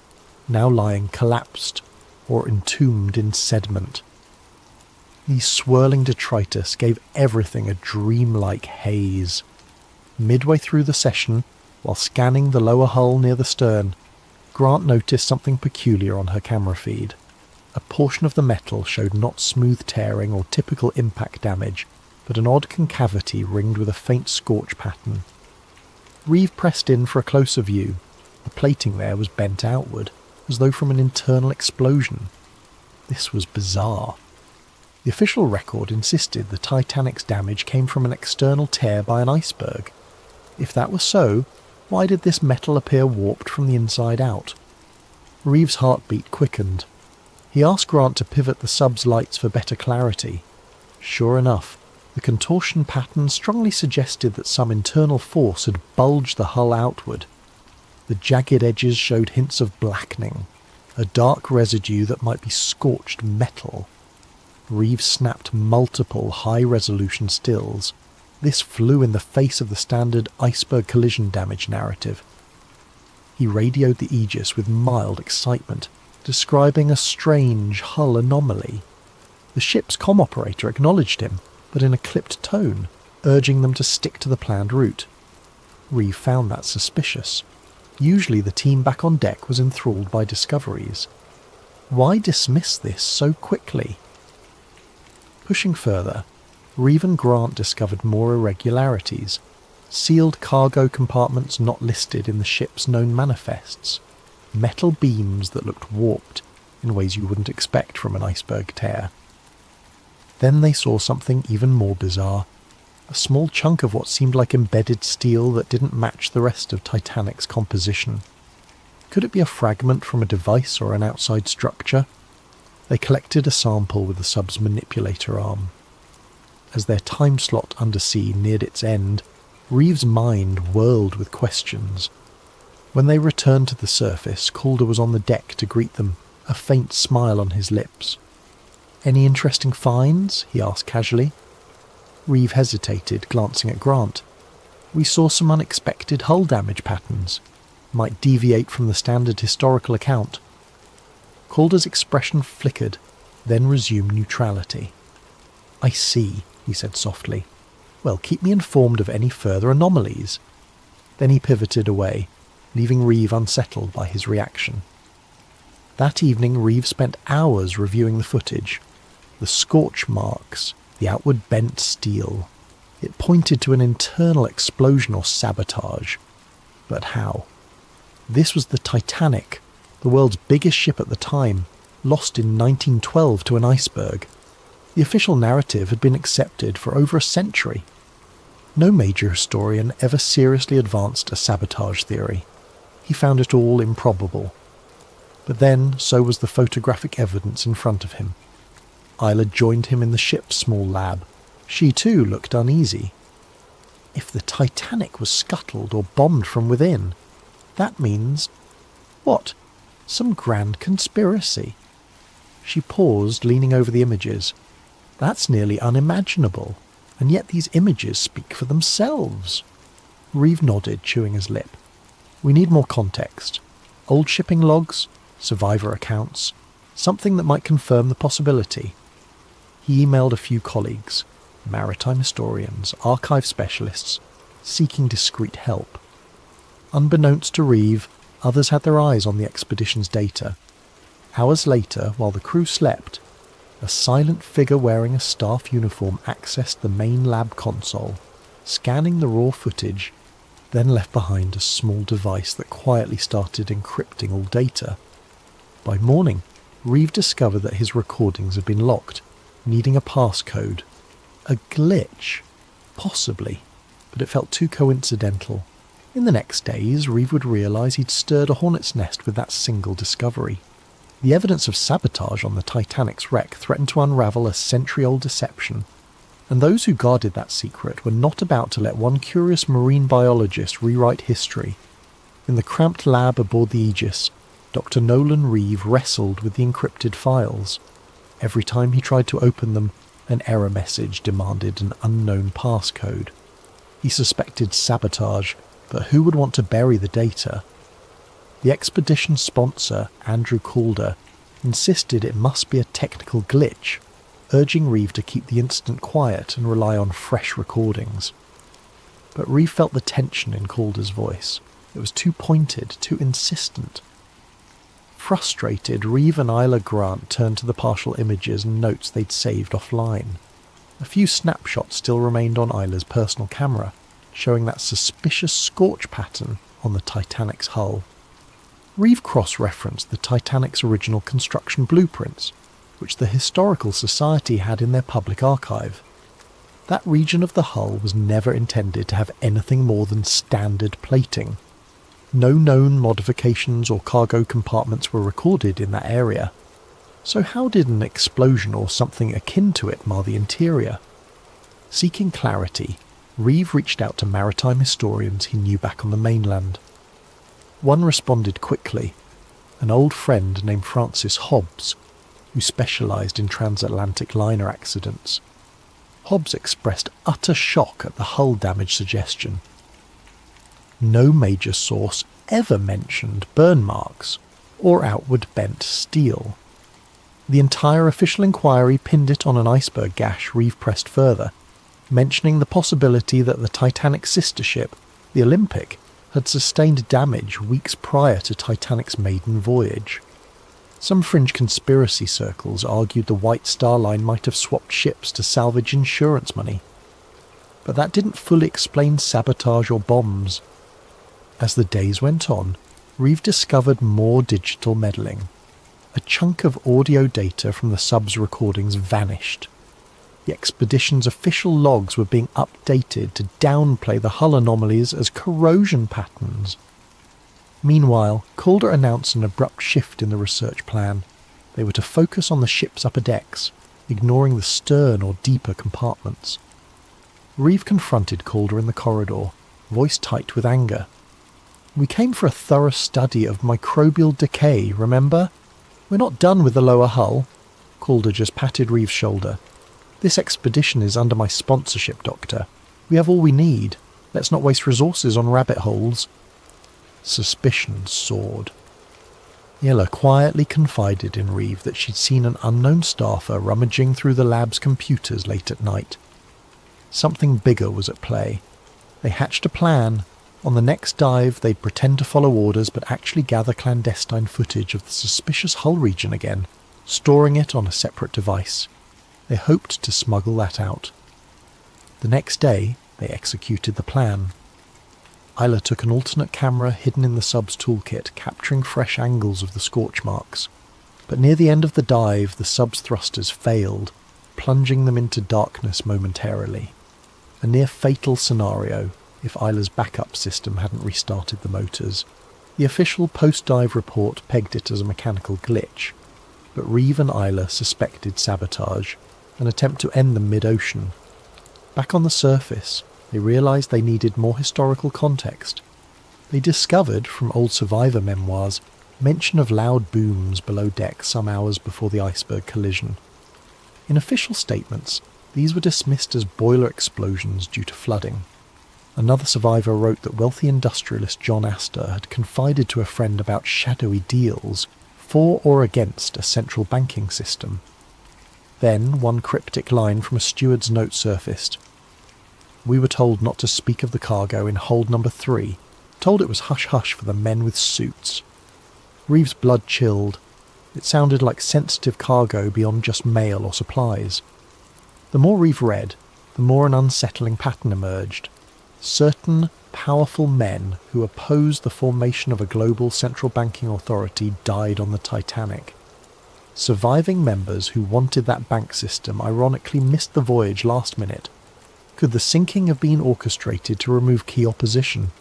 now lying collapsed or entombed in sediment. These swirling detritus gave everything a dreamlike haze. Midway through the session, while scanning the lower hull near the stern, Grant noticed something peculiar on her camera feed. A portion of the metal showed not smooth tearing or typical impact damage, but an odd concavity ringed with a faint scorch pattern. Reeve pressed in for a closer view. The plating there was bent outward, as though from an internal explosion. This was bizarre. The official record insisted the Titanic's damage came from an external tear by an iceberg. If that was so, why did this metal appear warped from the inside out? Reeve's heartbeat quickened. He asked Grant to pivot the sub's lights for better clarity. Sure enough, the contortion pattern strongly suggested that some internal force had bulged the hull outward. The jagged edges showed hints of blackening, a dark residue that might be scorched metal. Reeve snapped multiple high-resolution stills. This flew in the face of the standard iceberg collision damage narrative. He radioed the Aegis with mild excitement, describing a strange hull anomaly. The ship's comm operator acknowledged him, but in a clipped tone, urging them to stick to the planned route. Reeve found that suspicious. Usually the team back on deck was enthralled by discoveries. Why dismiss this so quickly? Pushing further, Reeve and Grant discovered more irregularities, sealed cargo compartments not listed in the ship's known manifests, metal beams that looked warped in ways you wouldn't expect from an iceberg tear. Then they saw something even more bizarre, a small chunk of what seemed like embedded steel that didn't match the rest of Titanic's composition. Could it be a fragment from a device or an outside structure? They collected a sample with the sub's manipulator arm. As their time slot undersea neared its end, Reeve's mind whirled with questions. When they returned to the surface, Calder was on the deck to greet them, a faint smile on his lips. "Any interesting finds?" he asked casually. Reeve hesitated, glancing at Grant. "We saw some unexpected hull damage patterns. Might deviate from the standard historical account." Calder's expression flickered, then resumed neutrality. "I see," he said softly. "Well, keep me informed of any further anomalies." Then he pivoted away, leaving Reeve unsettled by his reaction. That evening Reeve spent hours reviewing the footage. The scorch marks, the outward bent steel. It pointed to an internal explosion or sabotage. But how? This was the Titanic, the world's biggest ship at the time, lost in 1912 to an iceberg. The official narrative had been accepted for over a century. No major historian ever seriously advanced a sabotage theory. He found it all improbable. But then, so was the photographic evidence in front of him. Isla joined him in the ship's small lab. She too looked uneasy. If the Titanic was scuttled or bombed from within, that means... what? Some grand conspiracy. She paused, leaning over the images. That's nearly unimaginable, and yet these images speak for themselves. Reeve nodded, chewing his lip. "We need more context. Old shipping logs, survivor accounts, something that might confirm the possibility." He emailed a few colleagues. maritime historians, archive specialists, seeking discreet help. Unbeknownst to Reeve, others had their eyes on the expedition's data. Hours later, while the crew slept, a silent figure wearing a staff uniform accessed the main lab console, scanning the raw footage, then left behind a small device that quietly started encrypting all data. By morning, Reeve discovered that his recordings had been locked, needing a passcode. A glitch? Possibly, but it felt too coincidental. In the next days, Reeve would realise he'd stirred a hornet's nest with that single discovery. The evidence of sabotage on the Titanic's wreck threatened to unravel a century-old deception, and those who guarded that secret were not about to let one curious marine biologist rewrite history. In the cramped lab aboard the Aegis, Dr. Nolan Reeve wrestled with the encrypted files. Every time he tried to open them, an error message demanded an unknown passcode. He suspected sabotage, but who would want to bury the data? The expedition's sponsor, Andrew Calder, insisted it must be a technical glitch, urging Reeve to keep the incident quiet and rely on fresh recordings. But Reeve felt the tension in Calder's voice. It was too pointed, too insistent. Frustrated, Reeve and Isla Grant turned to the partial images and notes they'd saved offline. A few snapshots still remained on Isla's personal camera, showing that suspicious scorch pattern on the Titanic's hull. Reeve cross-referenced the Titanic's original construction blueprints, which the Historical Society had in their public archive. That region of the hull was never intended to have anything more than standard plating. No known modifications or cargo compartments were recorded in that area. So how did an explosion or something akin to it mar the interior? Seeking clarity, Reeve reached out to maritime historians he knew back on the mainland. One responded quickly, an old friend named Francis Hobbs, who specialised in transatlantic liner accidents. Hobbs expressed utter shock at the hull damage suggestion. No major source ever mentioned burn marks or outward bent steel. The entire official inquiry pinned it on an iceberg gash. Reeve pressed further, mentioning the possibility that the Titanic's sister ship, the Olympic, had sustained damage weeks prior to Titanic's maiden voyage. Some fringe conspiracy circles argued the White Star Line might have swapped ships to salvage insurance money. But that didn't fully explain sabotage or bombs. As the days went on, Reeve discovered more digital meddling. A chunk of audio data from the sub's recordings vanished. The expedition's official logs were being updated to downplay the hull anomalies as corrosion patterns. Meanwhile, Calder announced an abrupt shift in the research plan. They were to focus on the ship's upper decks, ignoring the stern or deeper compartments. Reeve confronted Calder in the corridor, voice tight with anger. "We came for a thorough study of microbial decay, remember? We're not done with the lower hull." Calder just patted Reeve's shoulder. "This expedition is under my sponsorship, Doctor. We have all we need. Let's not waste resources on rabbit holes." Suspicion soared. Yella quietly confided in Reeve that she'd seen an unknown staffer rummaging through the lab's computers late at night. Something bigger was at play. They hatched a plan. On the next dive, they'd pretend to follow orders but actually gather clandestine footage of the suspicious hull region again, storing it on a separate device. They hoped to smuggle that out. The next day, they executed the plan. Isla took an alternate camera hidden in the sub's toolkit, capturing fresh angles of the scorch marks. But near the end of the dive, the sub's thrusters failed, plunging them into darkness momentarily. A near-fatal scenario if Isla's backup system hadn't restarted the motors. The official post-dive report pegged it as a mechanical glitch, but Reeve and Isla suspected sabotage, an attempt to end them mid-ocean. Back on the surface, they realised they needed more historical context. They discovered, from old survivor memoirs, mention of loud booms below deck some hours before the iceberg collision. In official statements, these were dismissed as boiler explosions due to flooding. Another survivor wrote that wealthy industrialist John Astor had confided to a friend about shadowy deals for or against a central banking system. Then one cryptic line from a steward's note surfaced. We were told not to speak of the cargo in hold number 3, told it was hush-hush for the men with suits. Reeve's blood chilled. It sounded like sensitive cargo beyond just mail or supplies. The more Reeve read, the more an unsettling pattern emerged. Certain powerful men who opposed the formation of a global central banking authority died on the Titanic. Surviving members who wanted that bank system ironically missed the voyage last minute. Could the sinking have been orchestrated to remove key opposition?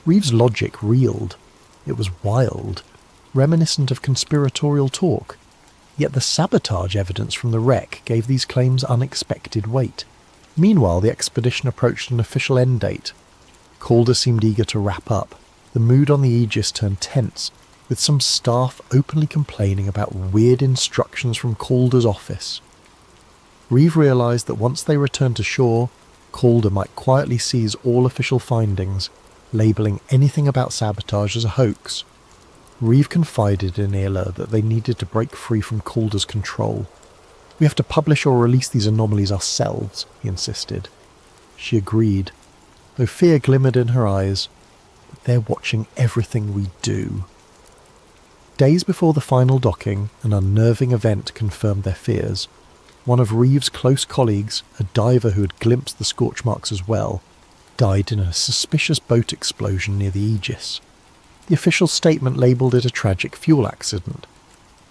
Reeve's logic reeled. It was wild, reminiscent of conspiratorial talk. Yet the sabotage evidence from the wreck gave these claims unexpected weight. Meanwhile, the expedition approached an official end date. Calder seemed eager to wrap up. The mood on the Aegis turned tense, with some staff openly complaining about weird instructions from Calder's office. Reeve realised that once they returned to shore, Calder might quietly seize all official findings, labelling anything about sabotage as a hoax. Reeve confided in Ila that they needed to break free from Calder's control. We have to publish or release these anomalies ourselves, he insisted. She agreed, though fear glimmered in her eyes. But they're watching everything we do. Days before the final docking, an unnerving event confirmed their fears. One of Reeve's close colleagues, a diver who had glimpsed the scorch marks as well, died in a suspicious boat explosion near the Aegis. The official statement labelled it a tragic fuel accident,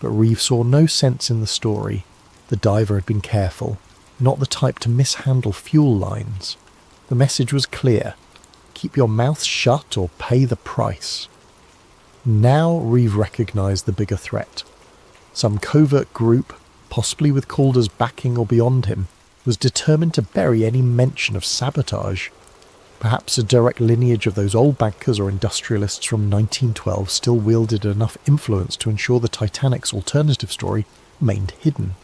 but Reeve saw no sense in the story. The diver had been careful, not the type to mishandle fuel lines. The message was clear: keep your mouth shut or pay the price. Now Reeve recognised the bigger threat. Some covert group, possibly with Calder's backing or beyond him, was determined to bury any mention of sabotage. Perhaps a direct lineage of those old bankers or industrialists from 1912 still wielded enough influence to ensure the Titanic's alternative story remained hidden.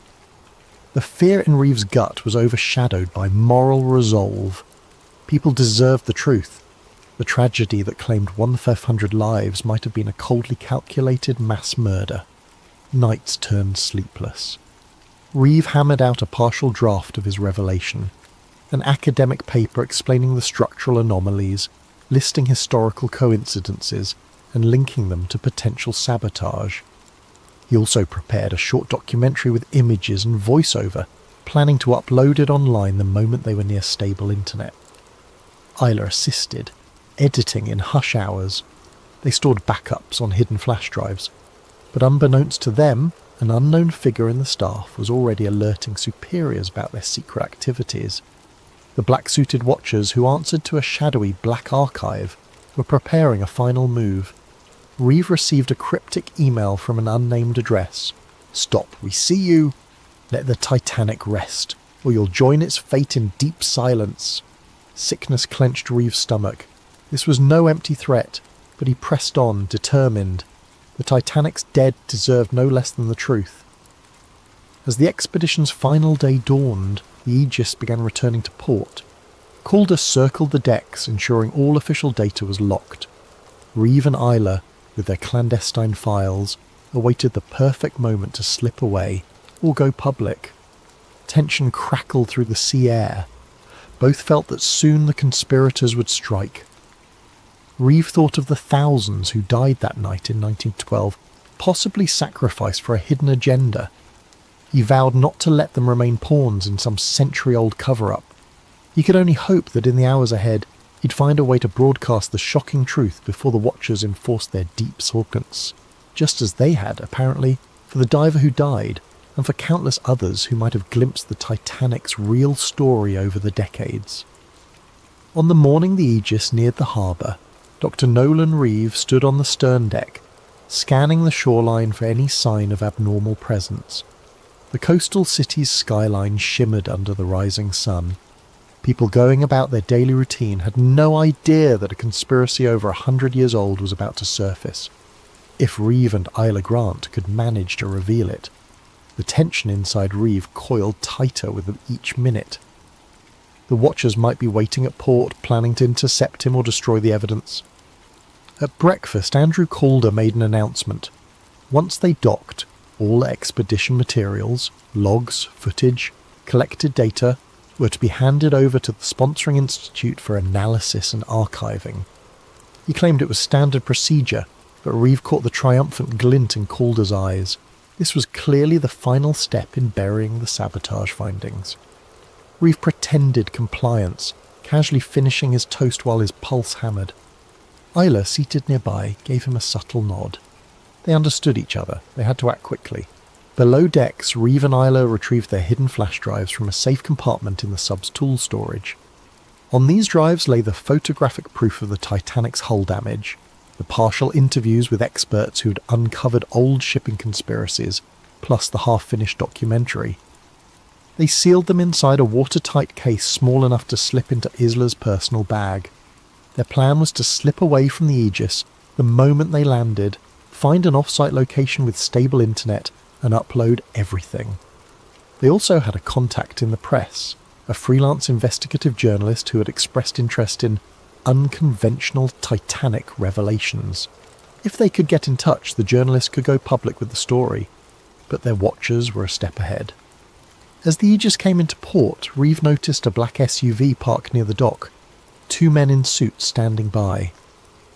The fear in Reeve's gut was overshadowed by moral resolve. People deserved the truth. The tragedy that claimed 1/500 lives might have been a coldly calculated mass murder. Nights turned sleepless. Reeve hammered out a partial draft of his revelation. An academic paper explaining the structural anomalies, listing historical coincidences, and linking them to potential sabotage. He also prepared a short documentary with images and voiceover, planning to upload it online the moment they were near stable internet. Isla assisted, editing in hush hours. They stored backups on hidden flash drives, but unbeknownst to them, an unknown figure in the staff was already alerting superiors about their secret activities. The black-suited watchers who answered to a shadowy black archive were preparing a final move. Reeve received a cryptic email from an unnamed address. "Stop, we see you. Let the Titanic rest, or you'll join its fate in deep silence." Sickness clenched Reeve's stomach. This was no empty threat, but he pressed on, determined. The Titanic's dead deserved no less than the truth. As the expedition's final day dawned, the Aegis began returning to port. Calder circled the decks, ensuring all official data was locked. Reeve and Isla, with their clandestine files, awaited the perfect moment to slip away or go public. Tension crackled through the sea air. Both felt that soon the conspirators would strike. Reeve thought of the thousands who died that night in 1912, possibly sacrificed for a hidden agenda. He vowed not to let them remain pawns in some century-old cover-up. He could only hope that in the hours ahead he'd find a way to broadcast the shocking truth before the watchers enforced their deep silence, just as they had, apparently, for the diver who died, and for countless others who might have glimpsed the Titanic's real story over the decades. On the morning the Aegis neared the harbour, Dr. Nolan Reeve stood on the stern deck, scanning the shoreline for any sign of abnormal presence. The coastal city's skyline shimmered under the rising sun. People going about their daily routine had no idea that a conspiracy over 100 years old was about to surface. If Reeve and Isla Grant could manage to reveal it. The tension inside Reeve coiled tighter with each minute. The watchers might be waiting at port, planning to intercept him or destroy the evidence. At breakfast, Andrew Calder made an announcement. Once they docked, All expedition materials, logs, footage, collected data were to be handed over to the sponsoring institute for analysis and archiving. He claimed it was standard procedure, but Reeve caught the triumphant glint in Calder's eyes. This was clearly the final step in burying the sabotage findings. Reeve pretended compliance, casually finishing his toast while his pulse hammered. Isla, seated nearby, gave him a subtle nod. They understood each other. They had to act quickly. Below decks, Reeve and Isla retrieved their hidden flash drives from a safe compartment in the sub's tool storage. On these drives lay the photographic proof of the Titanic's hull damage, the partial interviews with experts who'd uncovered old shipping conspiracies, plus the half-finished documentary. They sealed them inside a watertight case small enough to slip into Isla's personal bag. Their plan was to slip away from the Aegis the moment they landed, find an off-site location with stable internet, and upload everything. They also had a contact in the press, a freelance investigative journalist who had expressed interest in unconventional Titanic revelations. If they could get in touch, the journalist could go public with the story, but their watchers were a step ahead. As the Aegis came into port, Reeve noticed a black SUV parked near the dock, 2 men in suits standing by.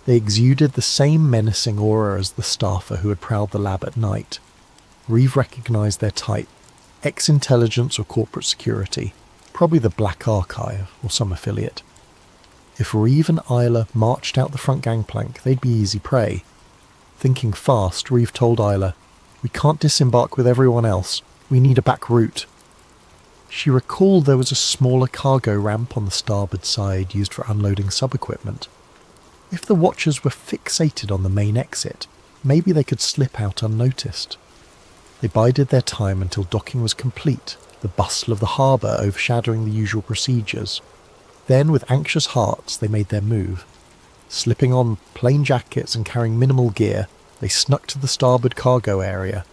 They exuded the same menacing aura as the staffer who had prowled the lab at night. Reeve recognised their type, ex-intelligence or corporate security, probably the Black Archive or some affiliate. If Reeve and Isla marched out the front gangplank, they'd be easy prey. Thinking fast, Reeve told Isla, "We can't disembark with everyone else. We need a back route." She recalled there was a smaller cargo ramp on the starboard side used for unloading sub-equipment. If the watchers were fixated on the main exit, maybe they could slip out unnoticed. They bided their time until docking was complete, the bustle of the harbour overshadowing the usual procedures. Then, with anxious hearts, they made their move. Slipping on plain jackets and carrying minimal gear, they snuck to the starboard cargo area.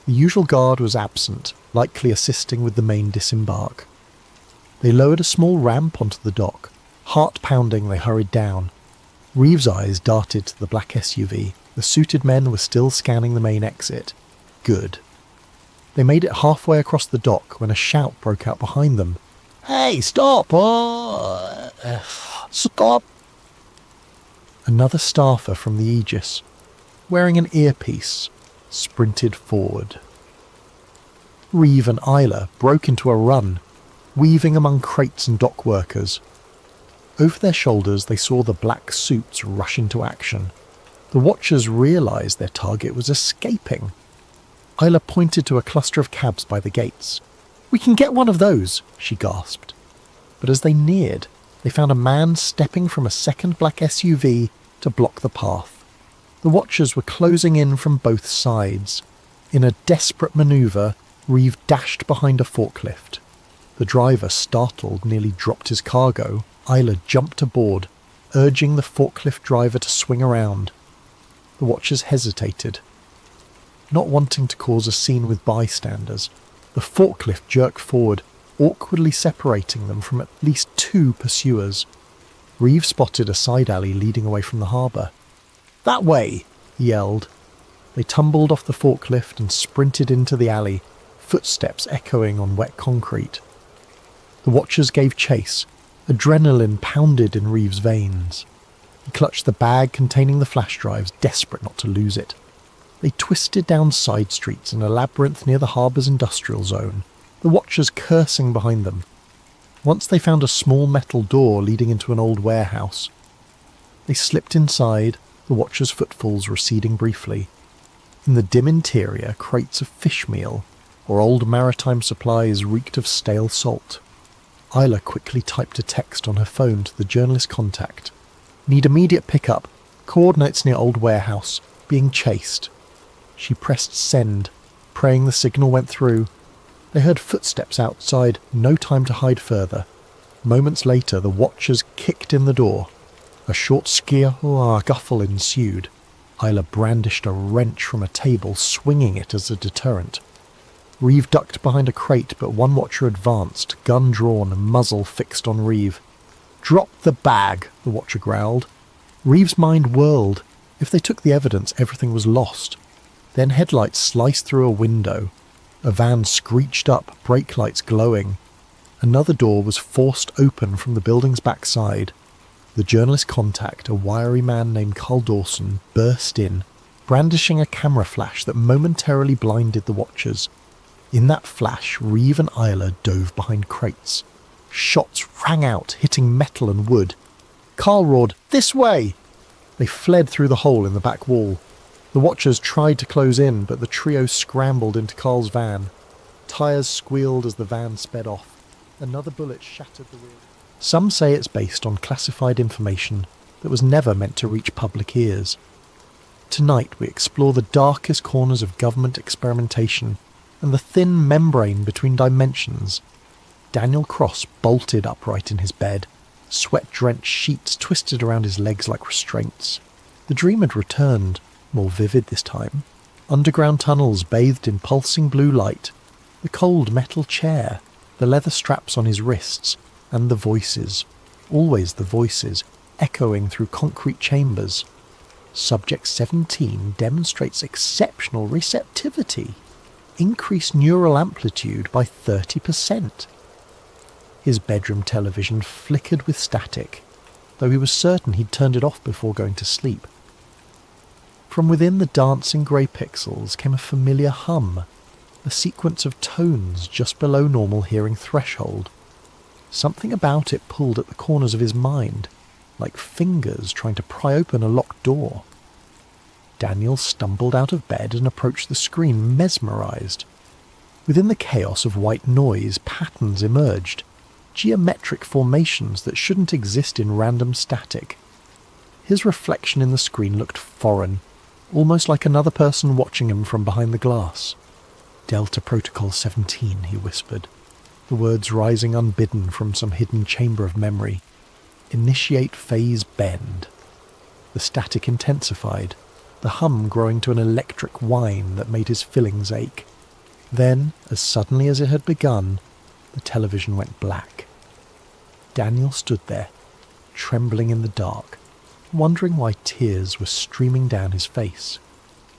The usual guard was absent, likely assisting with the main disembark. They lowered a small ramp onto the dock. Heart pounding, they hurried down. Reeve's eyes darted to the black SUV. The suited men were still scanning the main exit. Good. They made it halfway across the dock when a shout broke out behind them. "Hey, stop! Stop!" Another staffer from the Aegis, wearing an earpiece, sprinted forward. Reeve and Isla broke into a run, weaving among crates and dock workers. Over their shoulders they saw the black suits rush into action. The watchers realised their target was escaping. Isla pointed to a cluster of cabs by the gates. "We can get one of those," she gasped. But as they neared, they found a man stepping from a second black SUV to block the path. The watchers were closing in from both sides. In a desperate manoeuvre, Reeve dashed behind a forklift. The driver, startled, nearly dropped his cargo. Isla jumped aboard, urging the forklift driver to swing around. The watchers hesitated. Not wanting to cause a scene with bystanders, the forklift jerked forward, awkwardly separating them from at least 2 pursuers. Reeve spotted a side alley leading away from the harbour. "That way!" he yelled. They tumbled off the forklift and sprinted into the alley, footsteps echoing on wet concrete. The watchers gave chase. Adrenaline pounded in Reeve's veins. He clutched the bag containing the flash drives, desperate not to lose it. They twisted down side streets in a labyrinth near the harbour's industrial zone, the watchers cursing behind them. Once they found a small metal door leading into an old warehouse. They slipped inside, the watchers' footfalls receding briefly. In the dim interior, crates of fish meal or old maritime supplies reeked of stale salt. Isla quickly typed a text on her phone to the journalist contact. "Need immediate pickup. Coordinates near old warehouse. Being chased." She pressed send, praying the signal went through. They heard footsteps outside, no time to hide further. Moments later, the watchers kicked in the door. A short scuffle ensued. Isla brandished a wrench from a table, swinging it as a deterrent. Reeve ducked behind a crate, but one watcher advanced, gun drawn, muzzle fixed on Reeve. "Drop the bag," the watcher growled. Reeve's mind whirled. If they took the evidence, everything was lost. Then headlights sliced through a window. A van screeched up, brake lights glowing. Another door was forced open from the building's backside. The journalist contact, a wiry man named Carl Dawson, burst in, brandishing a camera flash that momentarily blinded the watchers. In that flash, Reeve and Isla dove behind crates. Shots rang out, hitting metal and wood. Carl roared, "This way!" They fled through the hole in the back wall. The watchers tried to close in, but the trio scrambled into Carl's van. Tyres squealed as the van sped off. Another bullet shattered the wheel. Some say it's based on classified information that was never meant to reach public ears. Tonight we explore the darkest corners of government experimentation and the thin membrane between dimensions. Daniel Cross bolted upright in his bed, sweat-drenched sheets twisted around his legs like restraints. The dream had returned, more vivid this time. Underground tunnels bathed in pulsing blue light, the cold metal chair, the leather straps on his wrists, and the voices, always the voices, echoing through concrete chambers. Subject 17 demonstrates exceptional receptivity. Increased neural amplitude by 30%. His bedroom television flickered with static, though he was certain he'd turned it off before going to sleep. From within the dancing grey pixels came a familiar hum, a sequence of tones just below normal hearing threshold. Something about it pulled at the corners of his mind, like fingers trying to pry open a locked door. Daniel stumbled out of bed and approached the screen, mesmerised. Within the chaos of white noise, patterns emerged, geometric formations that shouldn't exist in random static. His reflection in the screen looked foreign, almost like another person watching him from behind the glass. "Delta Protocol 17, he whispered, the words rising unbidden from some hidden chamber of memory. "Initiate phase bend." The static intensified, the hum growing to an electric whine that made his fillings ache. Then, as suddenly as it had begun, the television went black. Daniel stood there, trembling in the dark, wondering why tears were streaming down his face.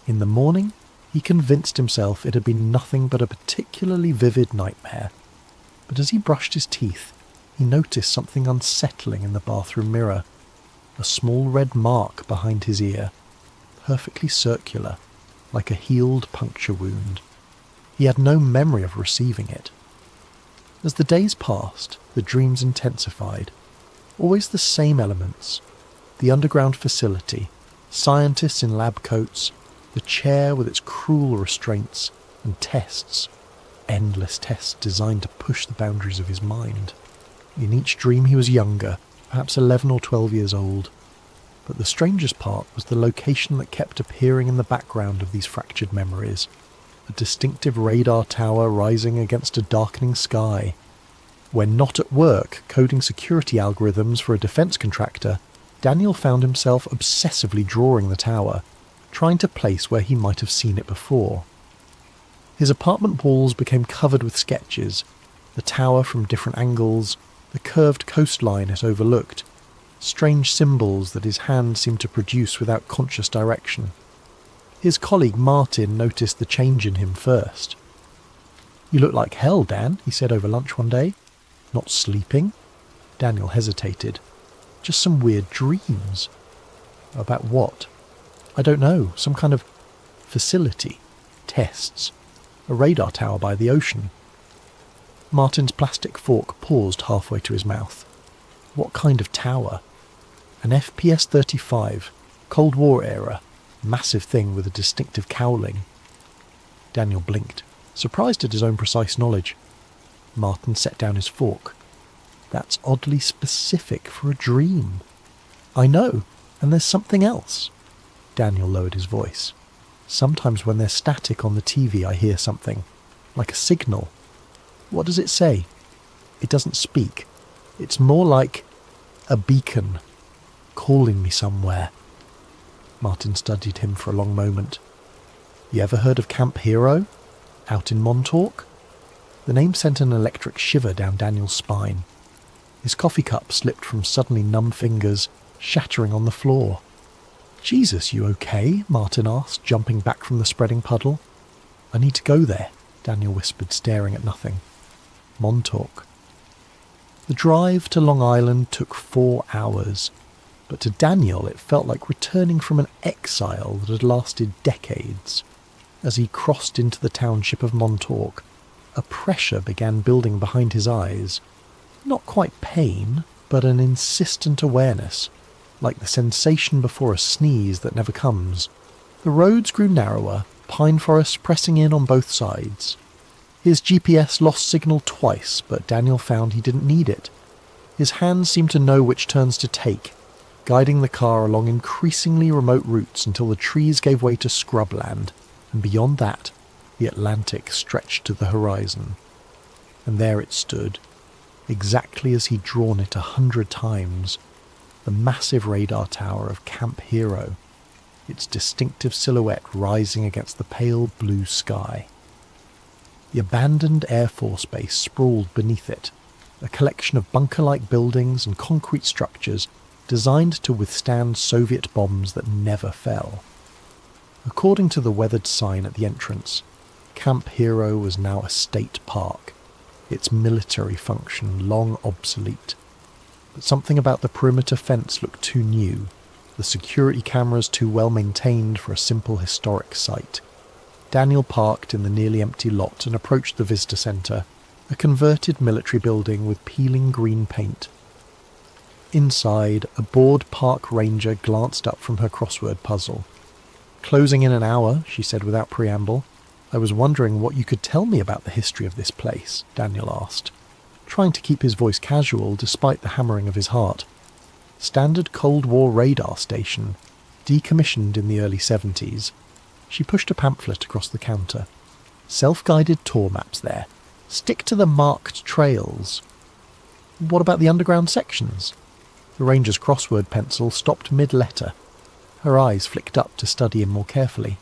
In the morning, he convinced himself it had been nothing but a particularly vivid nightmare. But as he brushed his teeth, he noticed something unsettling in the bathroom mirror. A small red mark behind his ear, perfectly circular, like a healed puncture wound. He had no memory of receiving it. As the days passed, the dreams intensified. Always the same elements. The underground facility, scientists in lab coats, the chair with its cruel restraints, and tests. Endless tests designed to push the boundaries of his mind. In each dream he was younger, perhaps 11 or 12 years old. But the strangest part was the location that kept appearing in the background of these fractured memories. A distinctive radar tower rising against a darkening sky. When not at work coding security algorithms for a defense contractor, Daniel found himself obsessively drawing the tower, trying to place where he might have seen it before. His apartment walls became covered with sketches, the tower from different angles, the curved coastline it overlooked, strange symbols that his hand seemed to produce without conscious direction. His colleague Martin noticed the change in him first. "You look like hell, Dan," he said over lunch one day. "Not sleeping?" Daniel hesitated. "Just some weird dreams." "About what?" "I don't know. Some kind of facility. Tests. A radar tower by the ocean." Martin's plastic fork paused halfway to his mouth. "What kind of tower?" "An FPS-35, Cold War era. Massive thing with a distinctive cowling." Daniel blinked, surprised at his own precise knowledge. Martin set down his fork. "That's oddly specific for a dream." "I know, and there's something else." Daniel lowered his voice. "Sometimes when there's static on the TV I hear something, like a signal." "What does it say?" "It doesn't speak. It's more like a beacon, calling me somewhere." Martin studied him for a long moment. "You ever heard of Camp Hero? Out in Montauk?" The name sent an electric shiver down Daniel's spine. His coffee cup slipped from suddenly numb fingers, shattering on the floor. "Jesus, you okay?" Martin asked, jumping back from the spreading puddle. "I need to go there," Daniel whispered, staring at nothing. Montauk. The drive to Long Island took 4 hours, but to Daniel it felt like returning from an exile that had lasted decades. As he crossed into the township of Montauk, a pressure began building behind his eyes. Not quite pain, but an insistent awareness, like the sensation before a sneeze that never comes. The roads grew narrower, pine forests pressing in on both sides. His GPS lost signal twice, but Daniel found he didn't need it. His hands seemed to know which turns to take, guiding the car along increasingly remote routes until the trees gave way to scrubland, and beyond that, the Atlantic stretched to the horizon. And there it stood, exactly as he'd drawn it 100 times, the massive radar tower of Camp Hero, its distinctive silhouette rising against the pale blue sky. The abandoned Air Force Base sprawled beneath it, a collection of bunker-like buildings and concrete structures designed to withstand Soviet bombs that never fell. According to the weathered sign at the entrance, Camp Hero was now a state park, its military function long obsolete. But something about the perimeter fence looked too new, the security cameras too well maintained for a simple historic site. Daniel parked in the nearly empty lot and approached the visitor centre, a converted military building with peeling green paint. Inside, a bored park ranger glanced up from her crossword puzzle. "Closing in an hour," she said without preamble. "I was wondering what you could tell me about the history of this place," Daniel asked, trying to keep his voice casual despite the hammering of his heart. "Standard Cold War radar station, decommissioned in the early 70s. She pushed a pamphlet across the counter. "Self-guided tour maps there. Stick to the marked trails." "What about the underground sections?" The ranger's crossword pencil stopped mid-letter. Her eyes flicked up to study him more carefully.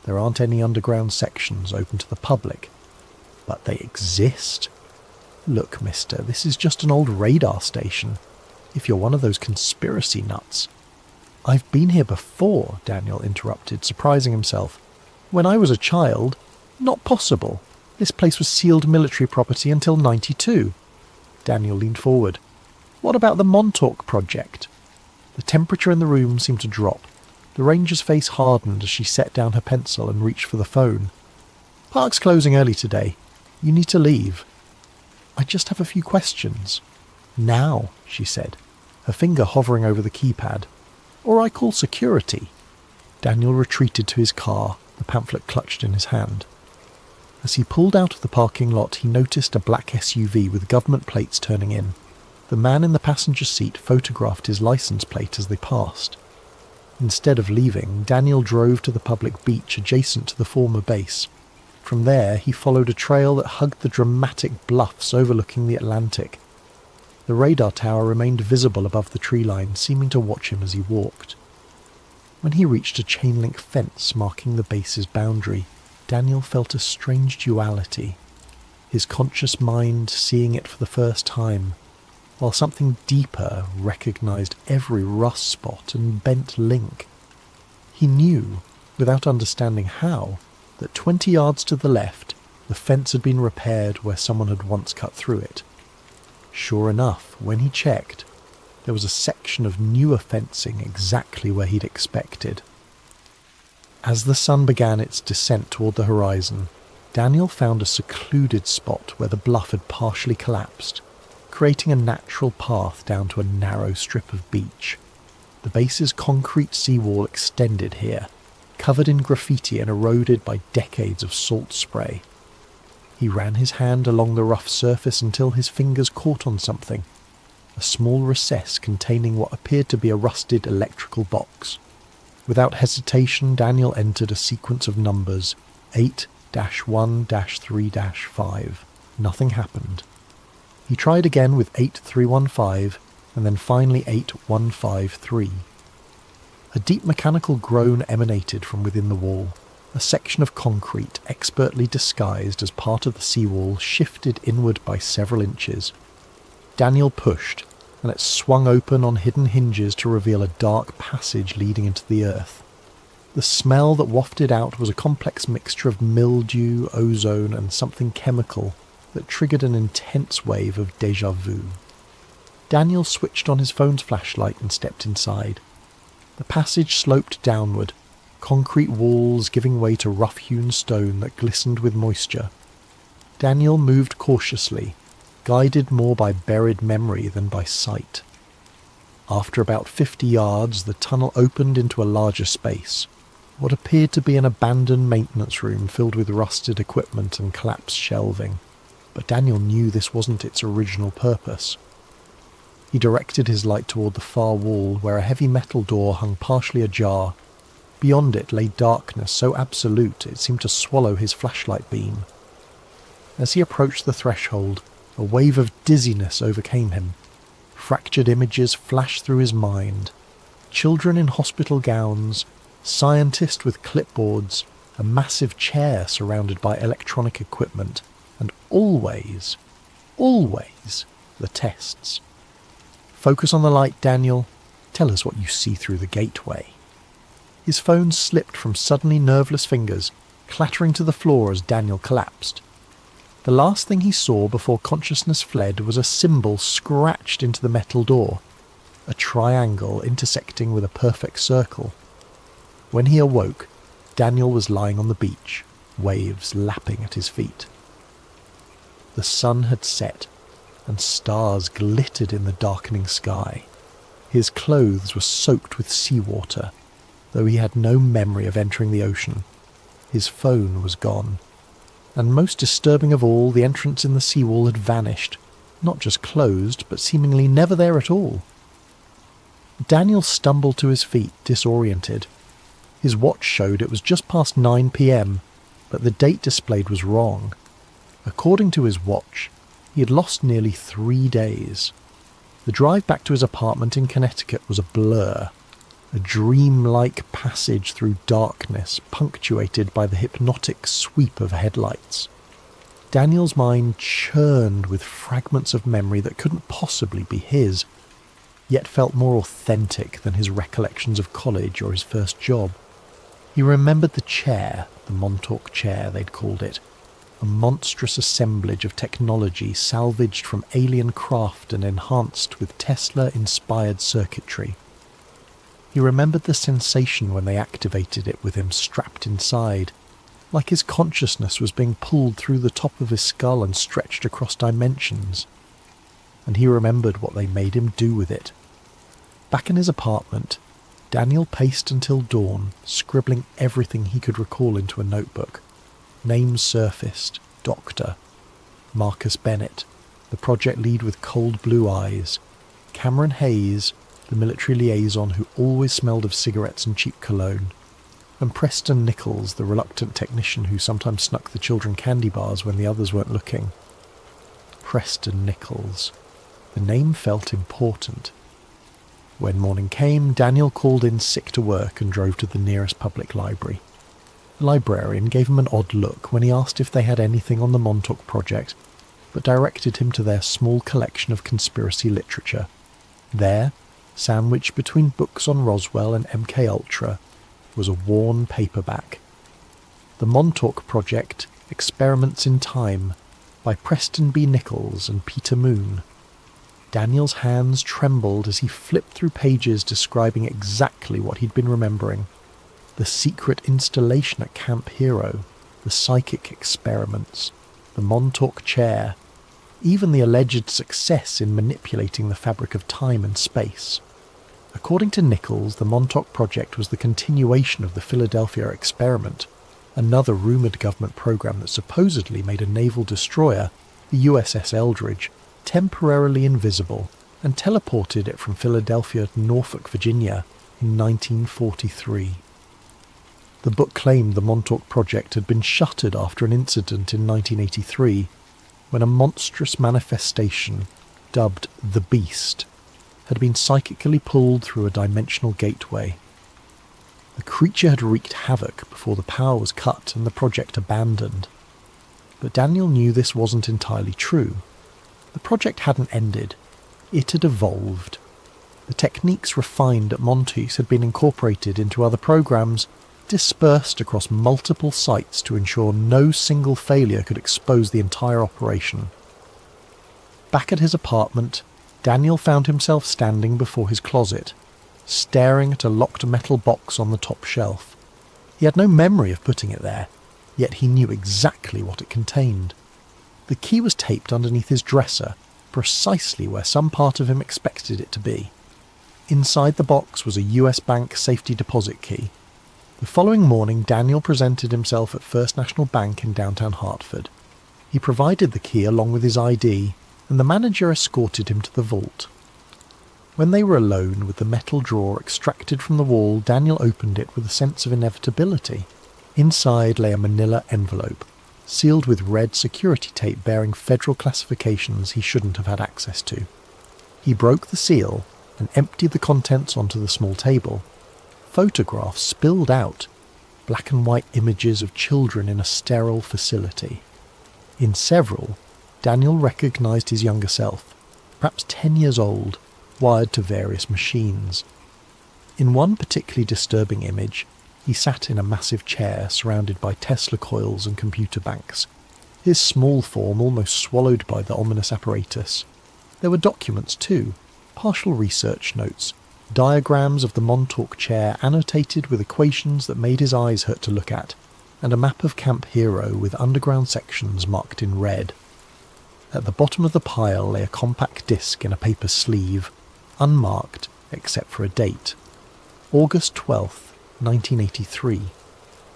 "There aren't any underground sections open to the public, but they exist. Look, mister, this is just an old radar station. If you're one of those conspiracy nuts—" "I've been here before," Daniel interrupted, surprising himself. "When I was a child. Not possible. This place was sealed military property until 92. Daniel leaned forward. "What about the Montauk project?" The temperature in the room seemed to drop. The ranger's face hardened as she set down her pencil and reached for the phone. "Park's closing early today. You need to leave." "I just have a few questions." "Now," she said, her finger hovering over the keypad. "Or I call security." Daniel retreated to his car, the pamphlet clutched in his hand. As he pulled out of the parking lot, he noticed a black SUV with government plates turning in. The man in the passenger seat photographed his license plate as they passed. Instead of leaving, Daniel drove to the public beach adjacent to the former base. From there, he followed a trail that hugged the dramatic bluffs overlooking the Atlantic. The radar tower remained visible above the tree line, seeming to watch him as he walked. When he reached a chain-link fence marking the base's boundary, Daniel felt a strange duality, his conscious mind seeing it for the first time, while something deeper recognised every rust spot and bent link. He knew, without understanding how, that 20 yards to the left, the fence had been repaired where someone had once cut through it. Sure enough, when he checked, there was a section of newer fencing exactly where he'd expected. As the sun began its descent toward the horizon, Daniel found a secluded spot where the bluff had partially collapsed, creating a natural path down to a narrow strip of beach. The base's concrete seawall extended here, covered in graffiti and eroded by decades of salt spray. He ran his hand along the rough surface until his fingers caught on something, a small recess containing what appeared to be a rusted electrical box. Without hesitation, Daniel entered a sequence of numbers, 8-1-3-5. Nothing happened. He tried again with 8315, and then finally 8153. A deep mechanical groan emanated from within the wall. A section of concrete, expertly disguised as part of the seawall, shifted inward by several inches. Daniel pushed, and it swung open on hidden hinges to reveal a dark passage leading into the earth. The smell that wafted out was a complex mixture of mildew, ozone, and something chemical that triggered an intense wave of déjà vu. Daniel switched on his phone's flashlight and stepped inside. The passage sloped downward, concrete walls giving way to rough-hewn stone that glistened with moisture. Daniel moved cautiously, guided more by buried memory than by sight. After about 50 yards, the tunnel opened into a larger space, what appeared to be an abandoned maintenance room filled with rusted equipment and collapsed shelving. But Daniel knew this wasn't its original purpose. He directed his light toward the far wall, where a heavy metal door hung partially ajar. Beyond it lay darkness so absolute it seemed to swallow his flashlight beam. As he approached the threshold, a wave of dizziness overcame him. Fractured images flashed through his mind. Children in hospital gowns, scientists with clipboards, a massive chair surrounded by electronic equipment, and always, the tests. Focus on the light, Daniel. Tell us what you see through the gateway. His phone slipped from suddenly nerveless fingers, clattering to the floor as Daniel collapsed. The last thing he saw before consciousness fled was a symbol scratched into the metal door, a triangle intersecting with a perfect circle. When he awoke, Daniel was lying on the beach, waves lapping at his feet. The sun had set, and stars glittered in the darkening sky. His clothes were soaked with seawater, though he had no memory of entering the ocean. His phone was gone. And most disturbing of all, the entrance in the seawall had vanished, not just closed, but seemingly never there at all. Daniel stumbled to his feet, disoriented. His watch showed it was just past 9 p.m, but the date displayed was wrong. According to his watch, he had lost nearly 3 days. The drive back to his apartment in Connecticut was a blur, a dreamlike passage through darkness punctuated by the hypnotic sweep of headlights. Daniel's mind churned with fragments of memory that couldn't possibly be his, yet felt more authentic than his recollections of college or his first job. He remembered the chair, the Montauk chair they'd called it, a monstrous assemblage of technology salvaged from alien craft and enhanced with Tesla-inspired circuitry. He remembered the sensation when they activated it with him strapped inside, like his consciousness was being pulled through the top of his skull and stretched across dimensions. And he remembered what they made him do with it. Back in his apartment, Daniel paced until dawn, scribbling everything he could recall into a notebook. Names surfaced: Doctor, Marcus Bennett, the project lead with cold blue eyes, Cameron Hayes, the military liaison who always smelled of cigarettes and cheap cologne, and Preston Nichols, the reluctant technician who sometimes snuck the children candy bars when the others weren't looking. Preston Nichols. The name felt important. When morning came, Daniel called in sick to work and drove to the nearest public library. The librarian gave him an odd look when he asked if they had anything on the Montauk project, but directed him to their small collection of conspiracy literature. There, sandwiched between books on Roswell and MK Ultra, was a worn paperback. The Montauk Project, Experiments in Time, by Preston B. Nichols and Peter Moon. Daniel's hands trembled as he flipped through pages describing exactly what he'd been remembering. The secret installation at Camp Hero, the psychic experiments, the Montauk chair, even the alleged success in manipulating the fabric of time and space. According to Nichols, the Montauk project was the continuation of the Philadelphia experiment, another rumoured government program that supposedly made a naval destroyer, the USS Eldridge, temporarily invisible and teleported it from Philadelphia to Norfolk, Virginia in 1943. The book claimed the Montauk project had been shuttered after an incident in 1983 when a monstrous manifestation, dubbed the Beast, had been psychically pulled through a dimensional gateway. The creature had wreaked havoc before the power was cut and the project abandoned. But Daniel knew this wasn't entirely true. The project hadn't ended, It had evolved. The techniques refined at Montes had been incorporated into other programs, dispersed across multiple sites to ensure no single failure could expose the entire operation. Back at his apartment, Daniel found himself standing before his closet, staring at a locked metal box on the top shelf. He had no memory of putting it there, yet he knew exactly what it contained. The key was taped underneath his dresser, precisely where some part of him expected it to be. Inside the box was a US Bank safety deposit key. The following morning, Daniel presented himself at First National Bank in downtown Hartford. He provided the key along with his ID, and the manager escorted him to the vault. When they were alone with the metal drawer extracted from the wall, Daniel opened it with a sense of inevitability. Inside lay a manila envelope, sealed with red security tape bearing federal classifications he shouldn't have had access to. He broke the seal and emptied the contents onto the small table. Photographs spilled out, black and white images of children in a sterile facility. In several, Daniel recognised his younger self, perhaps 10 years old, wired to various machines. In one particularly disturbing image, he sat in a massive chair surrounded by Tesla coils and computer banks, his small form almost swallowed by the ominous apparatus. There were documents too, partial research notes, diagrams of the Montauk chair annotated with equations that made his eyes hurt to look at, and a map of Camp Hero with underground sections marked in red. At the bottom of the pile lay a compact disc in a paper sleeve, unmarked except for a date. August 12th, 1983,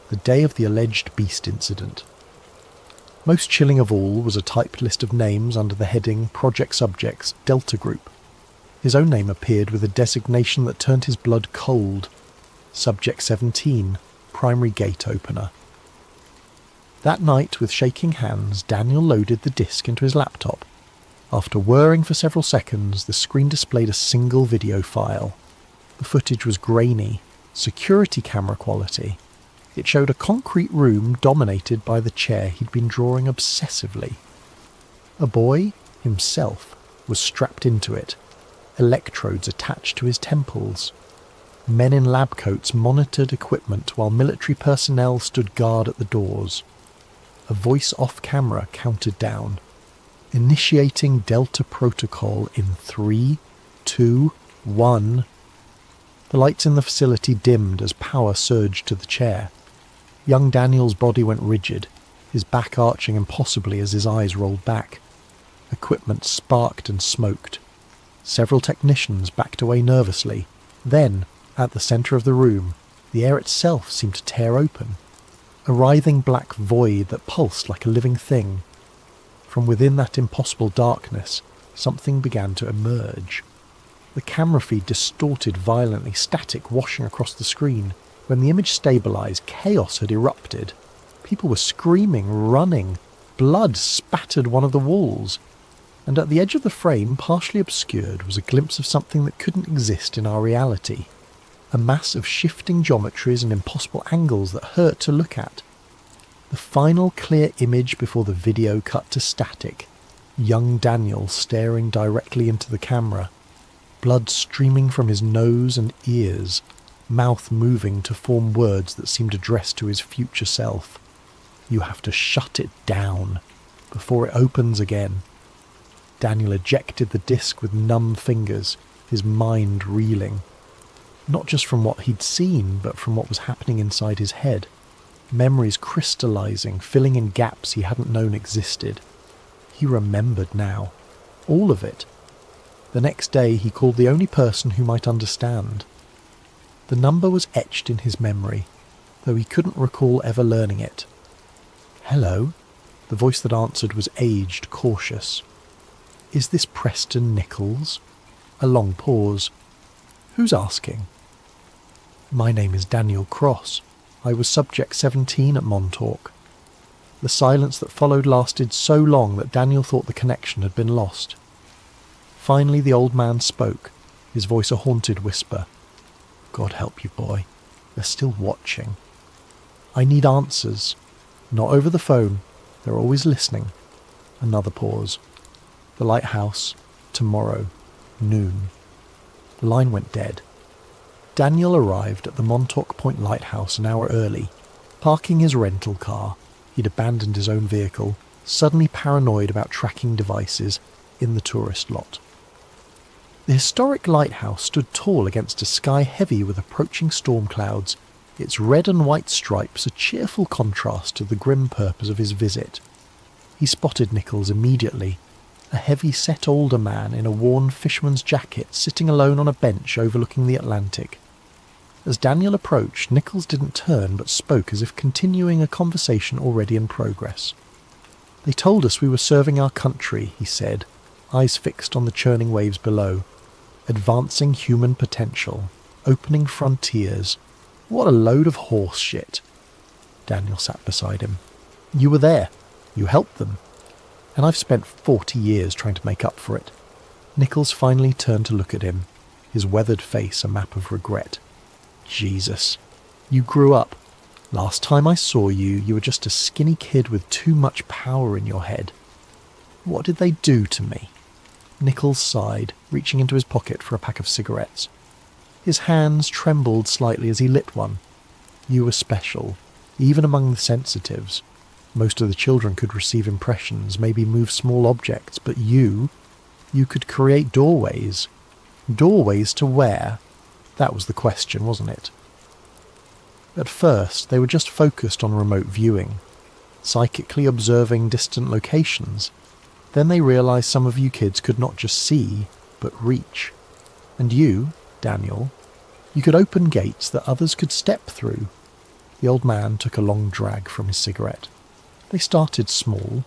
the day of the alleged beast incident. Most chilling of all was a typed list of names under the heading Project Subjects Delta Group. His own name appeared with a designation that turned his blood cold. Subject 17, Primary Gate Opener. That night, with shaking hands, Daniel loaded the disc into his laptop. After whirring for several seconds, the screen displayed a single video file. The footage was grainy, security camera quality. It showed a concrete room dominated by the chair he'd been drawing obsessively. A boy, himself, was strapped into it, electrodes attached to his temples. Men in lab coats monitored equipment while military personnel stood guard at the doors. A voice off camera counted down, initiating Delta Protocol in 3, 2, 1. The lights in the facility dimmed as power surged to the chair. Young Daniel's body went rigid, his back arching impossibly as his eyes rolled back. Equipment sparked and smoked. Several technicians backed away nervously. Then, at the centre of the room, the air itself seemed to tear open. A writhing black void that pulsed like a living thing. From within that impossible darkness, something began to emerge. The camera feed distorted violently, static washing across the screen. When the image stabilised, chaos had erupted. People were screaming, running. Blood spattered one of the walls. And at the edge of the frame, partially obscured, was a glimpse of something that couldn't exist in our reality. A mass of shifting geometries and impossible angles that hurt to look at. The final clear image before the video cut to static. Young Daniel staring directly into the camera. Blood streaming from his nose and ears. Mouth moving to form words that seemed addressed to his future self. You have to shut it down before it opens again. Daniel ejected the disc with numb fingers, his mind reeling. Not just from what he'd seen, but from what was happening inside his head. Memories crystallizing, filling in gaps he hadn't known existed. He remembered now. All of it. The next day he called the only person who might understand. The number was etched in his memory, though he couldn't recall ever learning it. "Hello?" The voice that answered was aged, cautious. "Is this Preston Nichols?" A long pause. "Who's asking?" "My name is Daniel Cross. I was Subject 17 at Montauk." The silence that followed lasted so long that Daniel thought the connection had been lost. Finally the old man spoke, his voice a haunted whisper. "God help you, boy. They're still watching. I need answers. Not over the phone. They're always listening." Another pause. "The lighthouse. Tomorrow. Noon. The line went dead. Daniel arrived at the Montauk Point Lighthouse an hour early, parking his rental car. He'd abandoned his own vehicle, suddenly paranoid about tracking devices in the tourist lot. The historic lighthouse stood tall against a sky heavy with approaching storm clouds, its red and white stripes a cheerful contrast to the grim purpose of his visit. He spotted Nichols immediately, a heavy-set older man in a worn fisherman's jacket sitting alone on a bench overlooking the Atlantic. As Daniel approached, Nichols didn't turn but spoke as if continuing a conversation already in progress. "They told us we were serving our country," he said, eyes fixed on the churning waves below. "Advancing human potential. Opening frontiers. What a load of horse shit." Daniel sat beside him. "You were there. You helped them. And I've spent 40 years trying to make up for it." Nichols finally turned to look at him, his weathered face a map of regret. "Jesus. You grew up. Last time I saw you, you were just a skinny kid with too much power in your head. What did they do to me?" Nichols sighed, reaching into his pocket for a pack of cigarettes. His hands trembled slightly as he lit one. "You were special, even among the sensitives. Most of the children could receive impressions, maybe move small objects, but you could create doorways. Doorways to where? That was the question, wasn't it? At first, they were just focused on remote viewing, psychically observing distant locations. Then they realized some of you kids could not just see, but reach. And you, Daniel, you could open gates that others could step through." The old man took a long drag from his cigarette. "They started small,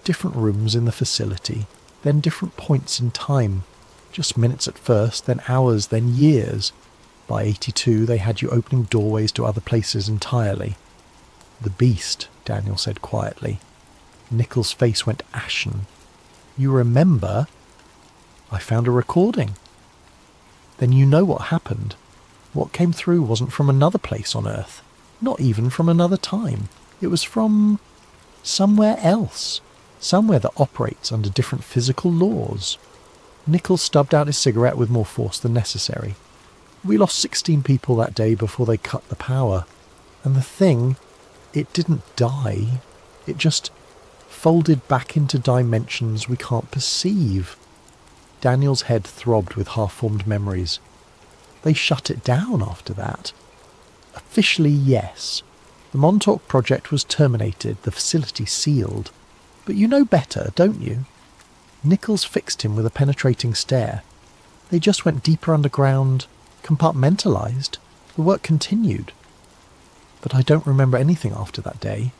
different rooms in the facility, then different points in time. Just minutes at first, then hours, then years. By 82, they had you opening doorways to other places entirely." "The beast," Daniel said quietly. Nichols' face went ashen. "You remember?" "I found a recording." "Then you know what happened. What came through wasn't from another place on Earth, not even from another time. It was from somewhere else, somewhere that operates under different physical laws." Nichols stubbed out his cigarette with more force than necessary. "We lost 16 people that day before they cut the power. And the thing, it didn't die. It just folded back into dimensions we can't perceive." Daniel's head throbbed with half-formed memories. "They shut it down after that." "Officially, yes. The Montauk project was terminated, the facility sealed. But you know better, don't you?" Nichols fixed him with a penetrating stare. "They just went deeper underground, compartmentalized. The work continued." "But I don't remember anything after that day.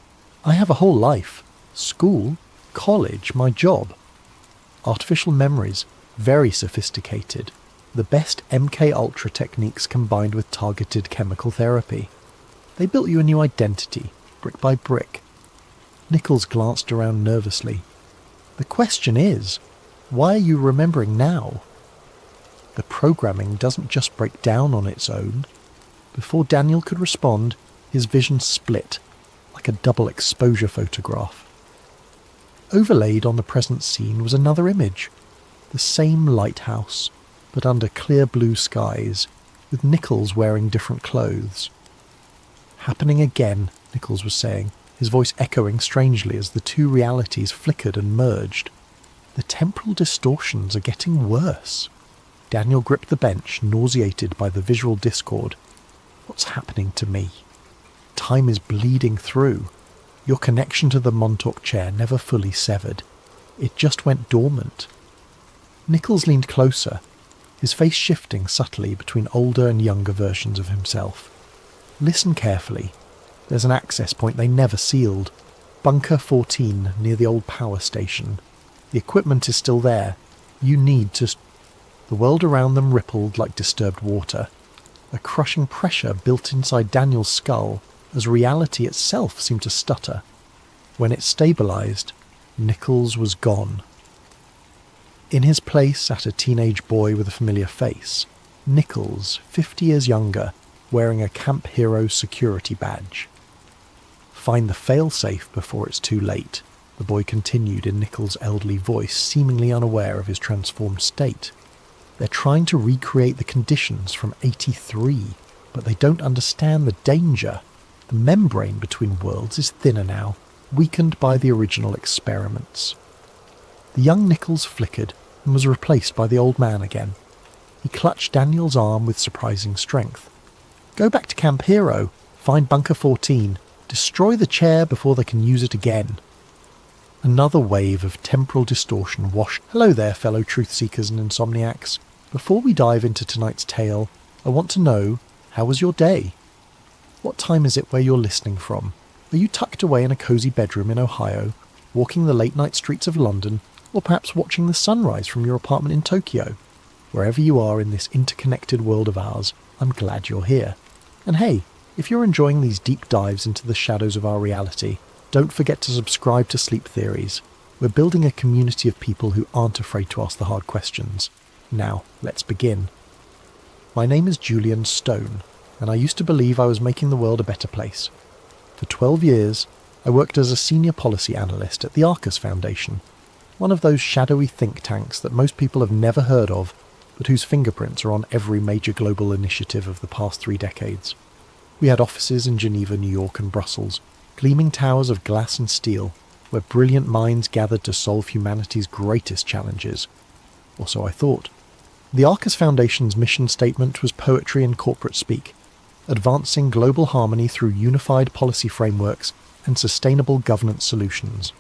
I have a whole life. School, college, my job. Artificial memories, very sophisticated. The best MK Ultra techniques combined with targeted chemical therapy. They built you a new identity, brick by brick." Nichols glanced around nervously. "The question is, why are you remembering now?" "The programming doesn't just break down on its own." Before Daniel could respond, his vision split, like a double exposure photograph. Overlaid on the present scene was another image. The same lighthouse, but under clear blue skies, with Nichols wearing different clothes. "Happening again," Nichols was saying, his voice echoing strangely as the two realities flickered and merged. "The temporal distortions are getting worse." Daniel gripped the bench, nauseated by the visual discord. "What's happening to me? Time is bleeding through. Your connection to the Montauk chair never fully severed. It just went dormant." Nichols leaned closer, his face shifting subtly between older and younger versions of himself. "Listen carefully. There's an access point they never sealed. Bunker 14 near the old power station. The equipment is still there. You need to..." The world around them rippled like disturbed water. A crushing pressure built inside Daniel's skull as reality itself seemed to stutter. When it stabilized, Nichols was gone. In his place sat a teenage boy with a familiar face. Nichols, 50 years younger, wearing a Camp Hero security badge. "Find the failsafe before it's too late," the boy continued in Nichols' elderly voice, seemingly unaware of his transformed state. They're trying to recreate the conditions from 83, but they don't understand the danger. The membrane between worlds is thinner now, weakened by the original experiments. The young Nichols flickered and was replaced by the old man again. He clutched Daniel's arm with surprising strength. Go back to Camp Hero, find Bunker 14, destroy the chair before they can use it again. Another wave of temporal distortion washed. Hello there, fellow truth-seekers and insomniacs. Before we dive into tonight's tale, I want to know, how was your day? What time is it where you're listening from? Are you tucked away in a cosy bedroom in Ohio, walking the late-night streets of London, or perhaps watching the sunrise from your apartment in Tokyo? Wherever you are in this interconnected world of ours, I'm glad you're here. And hey, if you're enjoying these deep dives into the shadows of our reality, don't forget to subscribe to Sleep Theories. We're building a community of people who aren't afraid to ask the hard questions. Now, let's begin. My name is Julian Stone, and I used to believe I was making the world a better place. For 12 years, I worked as a senior policy analyst at the Arcus Foundation, one of those shadowy think tanks that most people have never heard of, but whose fingerprints are on every major global initiative of the past 3 decades. We had offices in Geneva, New York and Brussels, gleaming towers of glass and steel, where brilliant minds gathered to solve humanity's greatest challenges. Or so I thought. The Arcus Foundation's mission statement was poetry and corporate speak, advancing global harmony through unified policy frameworks and sustainable governance solutions.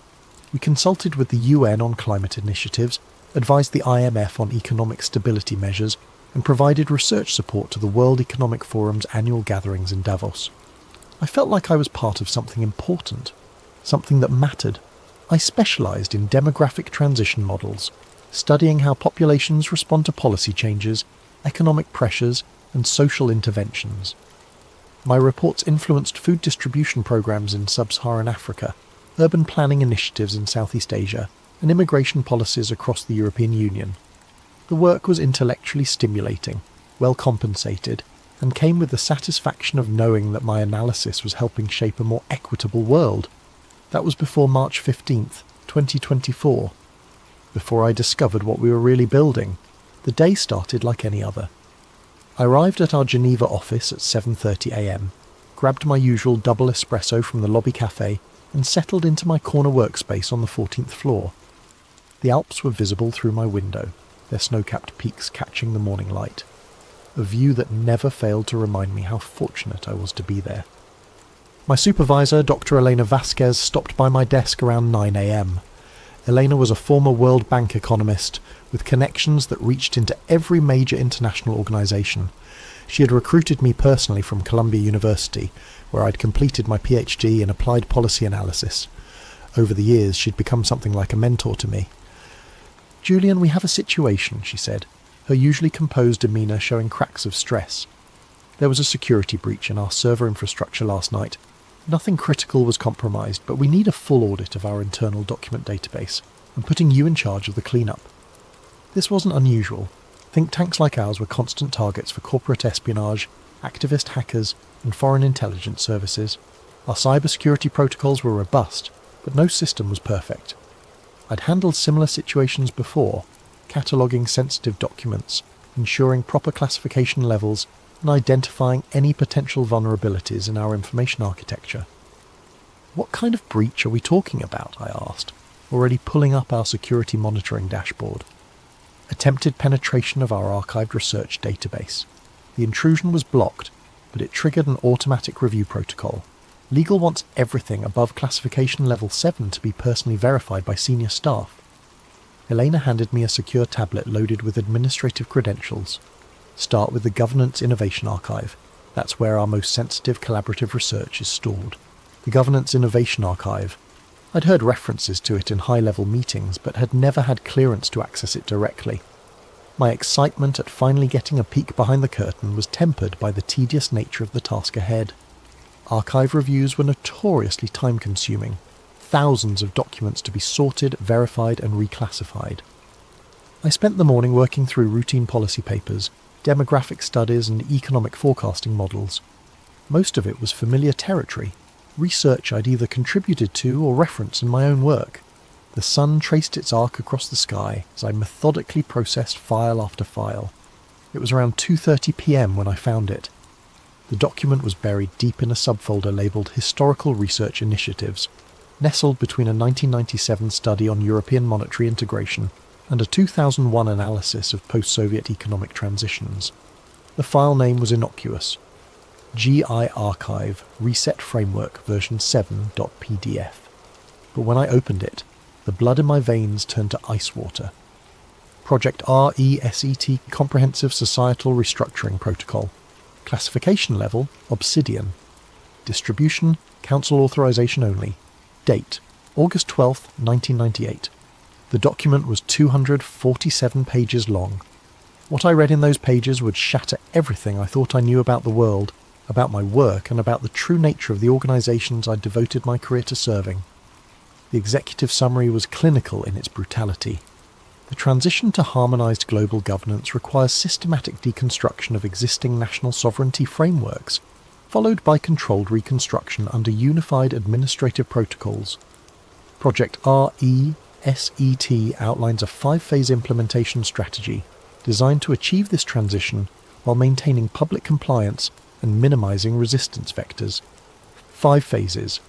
We consulted with the UN on climate initiatives, advised the IMF on economic stability measures, and provided research support to the World Economic Forum's annual gatherings in Davos. I felt like I was part of something important, something that mattered. I specialised in demographic transition models, studying how populations respond to policy changes, economic pressures, and social interventions. My reports influenced food distribution programs in sub-Saharan Africa, urban planning initiatives in Southeast Asia, and immigration policies across the European Union. The work was intellectually stimulating, well compensated, and came with the satisfaction of knowing that my analysis was helping shape a more equitable world. That was before March 15th, 2024. Before I discovered what we were really building, the day started like any other. I arrived at our Geneva office at 7:30 a.m, grabbed my usual double espresso from the lobby cafe, and settled into my corner workspace on the 14th floor. The Alps were visible through my window, their snow-capped peaks catching the morning light. A view that never failed to remind me how fortunate I was to be there. My supervisor, Dr. Elena Vasquez, stopped by my desk around 9 a.m. Elena was a former World Bank economist with connections that reached into every major international organisation. She had recruited me personally from Columbia University, where I'd completed my PhD in applied policy analysis. Over the years, she'd become something like a mentor to me. "Julian, we have a situation," she said, her usually composed demeanour showing cracks of stress. "There was a security breach in our server infrastructure last night. Nothing critical was compromised, but we need a full audit of our internal document database. I'm putting you in charge of the cleanup." This wasn't unusual. Think tanks like ours were constant targets for corporate espionage, activist hackers, and foreign intelligence services. Our cybersecurity protocols were robust, but no system was perfect. I'd handled similar situations before, cataloguing sensitive documents, ensuring proper classification levels, and identifying any potential vulnerabilities in our information architecture. "What kind of breach are we talking about?" I asked, already pulling up our security monitoring dashboard. "Attempted penetration of our archived research database. The intrusion was blocked, but it triggered an automatic review protocol. Legal wants everything above classification level 7 to be personally verified by senior staff." Elena handed me a secure tablet loaded with administrative credentials. "Start with the Governance Innovation Archive. That's where our most sensitive collaborative research is stored." The Governance Innovation Archive. I'd heard references to it in high-level meetings, but had never had clearance to access it directly. My excitement at finally getting a peek behind the curtain was tempered by the tedious nature of the task ahead. Archive reviews were notoriously time-consuming. Thousands of documents to be sorted, verified, and reclassified. I spent the morning working through routine policy papers, demographic studies, and economic forecasting models. Most of it was familiar territory, research I'd either contributed to or referenced in my own work. The sun traced its arc across the sky as I methodically processed file after file. It was around 2:30 p.m. when I found it. The document was buried deep in a subfolder labelled Historical Research Initiatives, nestled between a 1997 study on European monetary integration and a 2001 analysis of post-Soviet economic transitions. The file name was innocuous: GI Archive Reset Framework version 7.pdf. But when I opened it, the blood in my veins turned to ice water. Project RESET Comprehensive Societal Restructuring Protocol. Classification level, Obsidian. Distribution, Council authorization only. Date, August 12, 1998. The document was 247 pages long. What I read in those pages would shatter everything I thought I knew about the world, about my work, and about the true nature of the organisations I'd devoted my career to serving. The executive summary was clinical in its brutality. The transition to harmonised global governance requires systematic deconstruction of existing national sovereignty frameworks, followed by controlled reconstruction under unified administrative protocols. Project RESET outlines a 5-phase implementation strategy designed to achieve this transition while maintaining public compliance and minimising resistance vectors. 5 phases.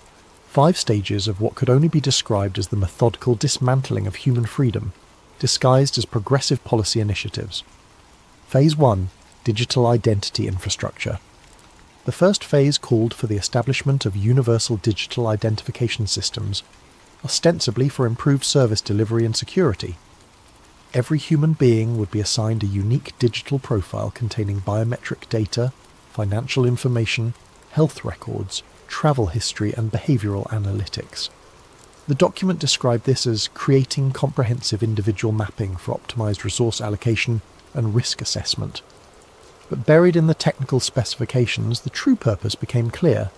5 stages of what could only be described as the methodical dismantling of human freedom, disguised as progressive policy initiatives. Phase 1. Digital Identity Infrastructure. The first phase called for the establishment of universal digital identification systems, ostensibly for improved service delivery and security. Every human being would be assigned a unique digital profile containing biometric data, financial information, health records, travel history and behavioural analytics. The document described this as creating comprehensive individual mapping for optimised resource allocation and risk assessment. But buried in the technical specifications, the true purpose became clear.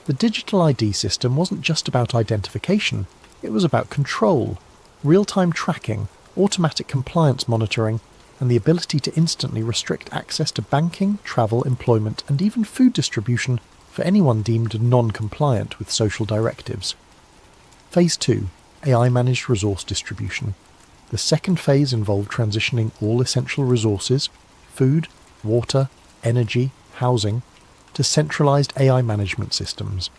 The digital ID system wasn't just about identification, it was about control, real-time tracking, automatic compliance monitoring, and the ability to instantly restrict access to banking, travel, employment, and even food distribution for anyone deemed non-compliant with social directives. Phase 2. AI-managed resource distribution. The second phase involved transitioning all essential resources, food, water, energy, housing, to centralised AI management systems.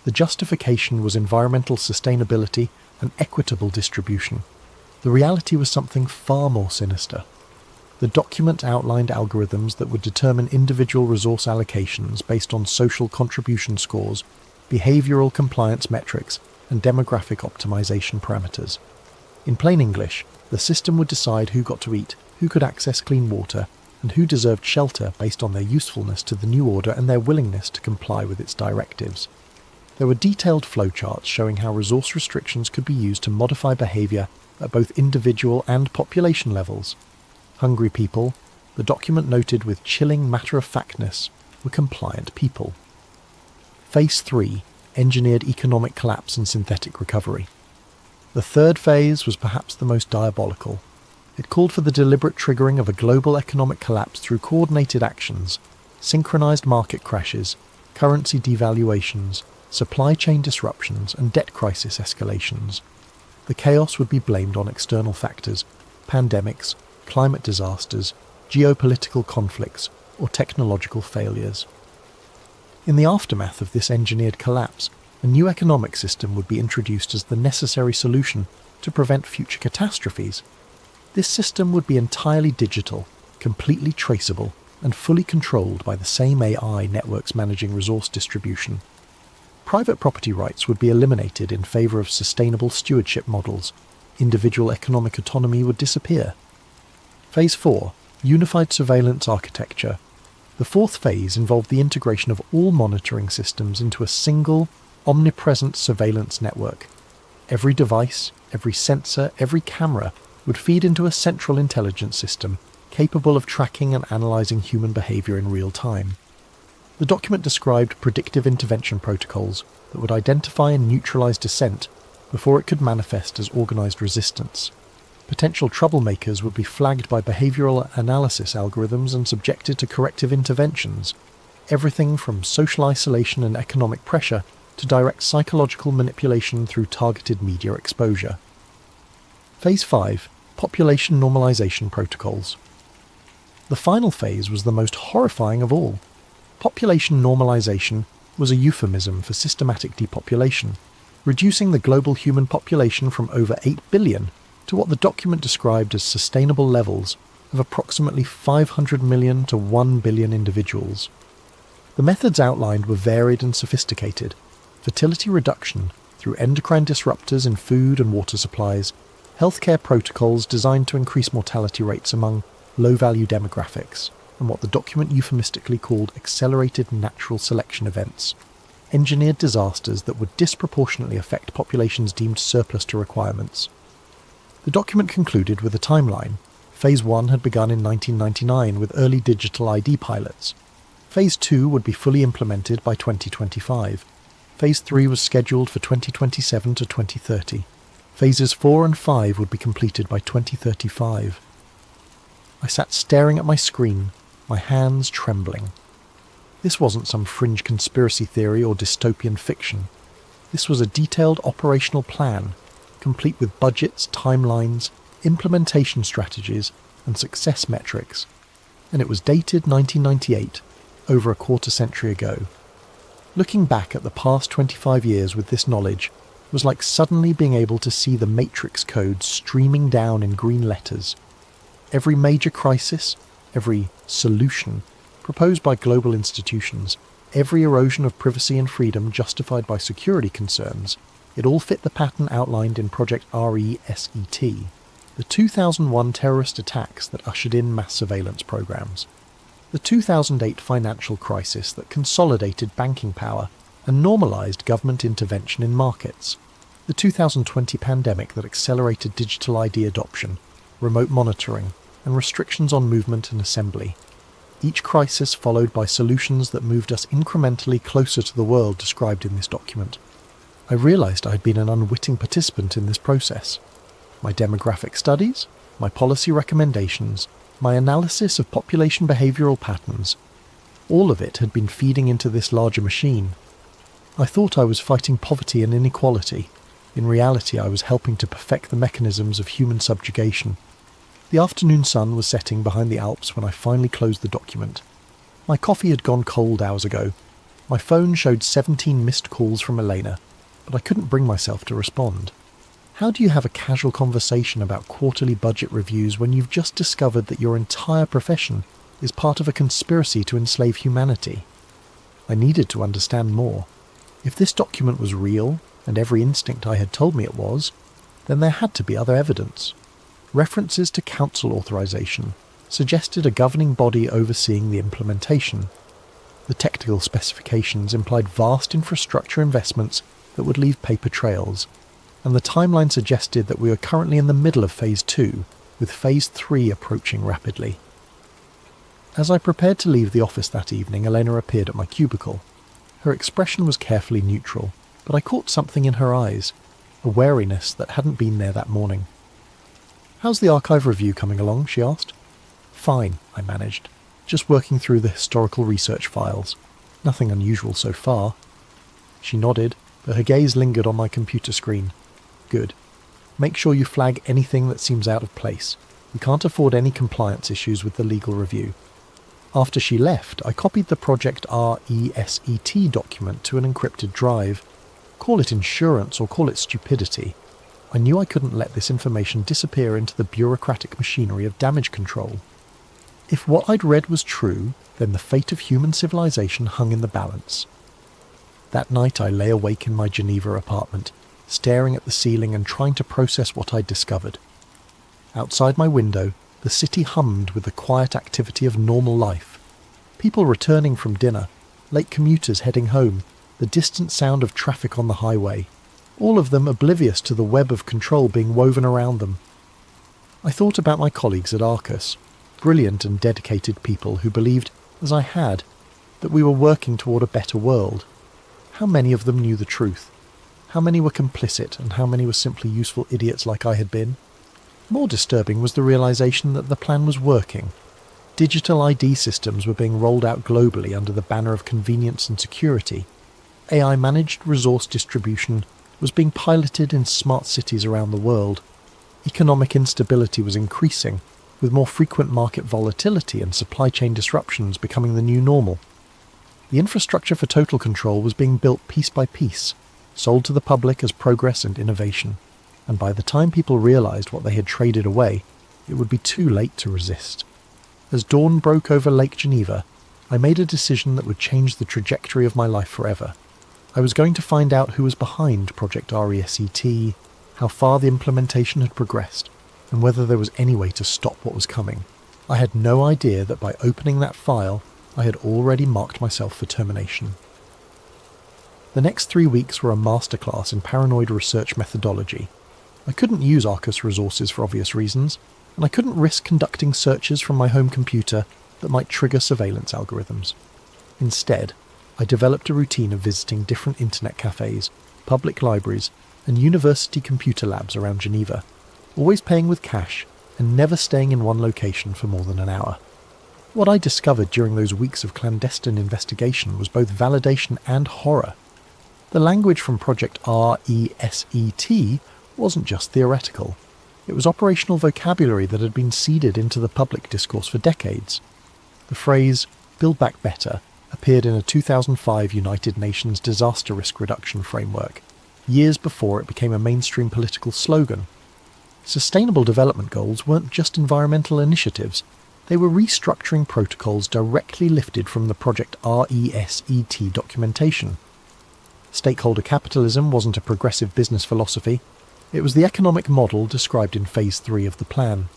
The justification was environmental sustainability and equitable distribution. The reality was something far more sinister. The document outlined algorithms that would determine individual resource allocations based on social contribution scores, behavioural compliance metrics, and demographic optimization parameters. In plain English, the system would decide who got to eat, who could access clean water, and who deserved shelter based on their usefulness to the new order and their willingness to comply with its directives. There were detailed flowcharts showing how resource restrictions could be used to modify behaviour at both individual and population levels. Hungry people, the document noted with chilling matter-of-factness, were compliant people. Phase 3. Engineered economic collapse and synthetic recovery. The third phase was perhaps the most diabolical. It called for the deliberate triggering of a global economic collapse through coordinated actions, synchronized market crashes, currency devaluations, supply chain disruptions, and debt crisis escalations. The chaos would be blamed on external factors, pandemics, climate disasters, geopolitical conflicts, or technological failures. In the aftermath of this engineered collapse, a new economic system would be introduced as the necessary solution to prevent future catastrophes. This system would be entirely digital, completely traceable, and fully controlled by the same AI networks managing resource distribution. Private property rights would be eliminated in favour of sustainable stewardship models. Individual economic autonomy would disappear. Phase 4. Unified surveillance architecture. The fourth phase involved the integration of all monitoring systems into a single, omnipresent surveillance network. Every device, every sensor, every camera would feed into a central intelligence system capable of tracking and analysing human behaviour in real time. The document described predictive intervention protocols that would identify and neutralise dissent before it could manifest as organised resistance. Potential troublemakers would be flagged by behavioural analysis algorithms and subjected to corrective interventions, everything from social isolation and economic pressure to direct psychological manipulation through targeted media exposure. Phase 5, Population Normalization Protocols. The final phase was the most horrifying of all. Population normalization was a euphemism for systematic depopulation, reducing the global human population from over 8 billion to what the document described as sustainable levels of approximately 500 million to 1 billion individuals. The methods outlined were varied and sophisticated: fertility reduction through endocrine disruptors in food and water supplies, healthcare protocols designed to increase mortality rates among low-value demographics, and what the document euphemistically called accelerated natural selection events, engineered disasters that would disproportionately affect populations deemed surplus to requirements. The document concluded with a timeline. Phase 1 had begun in 1999 with early digital ID pilots. Phase 2 would be fully implemented by 2025. Phase 3 was scheduled for 2027 to 2030. Phases 4 and 5 would be completed by 2035. I sat staring at my screen, my hands trembling. This wasn't some fringe conspiracy theory or dystopian fiction. This was a detailed operational plan, complete with budgets, timelines, implementation strategies, and success metrics. And it was dated 1998, over a quarter century ago. Looking back at the past 25 years with this knowledge was like suddenly being able to see the matrix code streaming down in green letters. Every major crisis, every solution proposed by global institutions, every erosion of privacy and freedom justified by security concerns, it all fit the pattern outlined in Project RESET, the 2001 terrorist attacks that ushered in mass surveillance programs, the 2008 financial crisis that consolidated banking power and normalized government intervention in markets, the 2020 pandemic that accelerated digital ID adoption, remote monitoring, and restrictions on movement and assembly. Each crisis followed by solutions that moved us incrementally closer to the world described in this document. I realized I had been an unwitting participant in this process. My demographic studies, my policy recommendations, my analysis of population behavioral patterns, all of it had been feeding into this larger machine. I thought I was fighting poverty and inequality. In reality, I was helping to perfect the mechanisms of human subjugation. The afternoon sun was setting behind the Alps when I finally closed the document. My coffee had gone cold hours ago. My phone showed 17 missed calls from Elena, but I couldn't bring myself to respond. How do you have a casual conversation about quarterly budget reviews when you've just discovered that your entire profession is part of a conspiracy to enslave humanity? I needed to understand more. If this document was real, and every instinct I had told me it was, then there had to be other evidence. References to council authorization suggested a governing body overseeing the implementation. The technical specifications implied vast infrastructure investments that would leave paper trails, and the timeline suggested that we were currently in the middle of Phase 2, with Phase 3 approaching rapidly. As I prepared to leave the office that evening, Elena appeared at my cubicle. Her expression was carefully neutral, but I caught something in her eyes, a wariness that hadn't been there that morning. "How's the archive review coming along?" she asked. "Fine," I managed. "Just working through the historical research files. Nothing unusual so far." She nodded, but her gaze lingered on my computer screen. "Good. Make sure you flag anything that seems out of place. We can't afford any compliance issues with the legal review." After she left, I copied the Project RESET document to an encrypted drive. Call it insurance or call it stupidity. I knew I couldn't let this information disappear into the bureaucratic machinery of damage control. If what I'd read was true, then the fate of human civilization hung in the balance. That night I lay awake in my Geneva apartment, staring at the ceiling and trying to process what I'd discovered. Outside my window, the city hummed with the quiet activity of normal life. People returning from dinner, late commuters heading home, the distant sound of traffic on the highway, all of them oblivious to the web of control being woven around them. I thought about my colleagues at Arcus, brilliant and dedicated people who believed, as I had, that we were working toward a better world. How many of them knew the truth? How many were complicit, and how many were simply useful idiots like I had been? More disturbing was the realization that the plan was working. Digital ID systems were being rolled out globally under the banner of convenience and security. AI-managed resource distribution was being piloted in smart cities around the world. Economic instability was increasing, with more frequent market volatility and supply chain disruptions becoming the new normal. The infrastructure for total control was being built piece by piece, sold to the public as progress and innovation, and by the time people realised what they had traded away, it would be too late to resist. As dawn broke over Lake Geneva, I made a decision that would change the trajectory of my life forever. I was going to find out who was behind Project RESET, how far the implementation had progressed, and whether there was any way to stop what was coming. I had no idea that by opening that file, I had already marked myself for termination. The next 3 weeks were a masterclass in paranoid research methodology. I couldn't use Arcus resources for obvious reasons, and I couldn't risk conducting searches from my home computer that might trigger surveillance algorithms. Instead, I developed a routine of visiting different internet cafes, public libraries, and university computer labs around Geneva, always paying with cash and never staying in one location for more than an hour. What I discovered during those weeks of clandestine investigation was both validation and horror. The language from Project RESET wasn't just theoretical. It was operational vocabulary that had been seeded into the public discourse for decades. The phrase, "Build Back Better," appeared in a 2005 United Nations Disaster Risk Reduction Framework, years before it became a mainstream political slogan. Sustainable development goals weren't just environmental initiatives, they were restructuring protocols directly lifted from the Project RESET documentation. Stakeholder capitalism wasn't a progressive business philosophy, it was the economic model described in Phase 3 of the plan.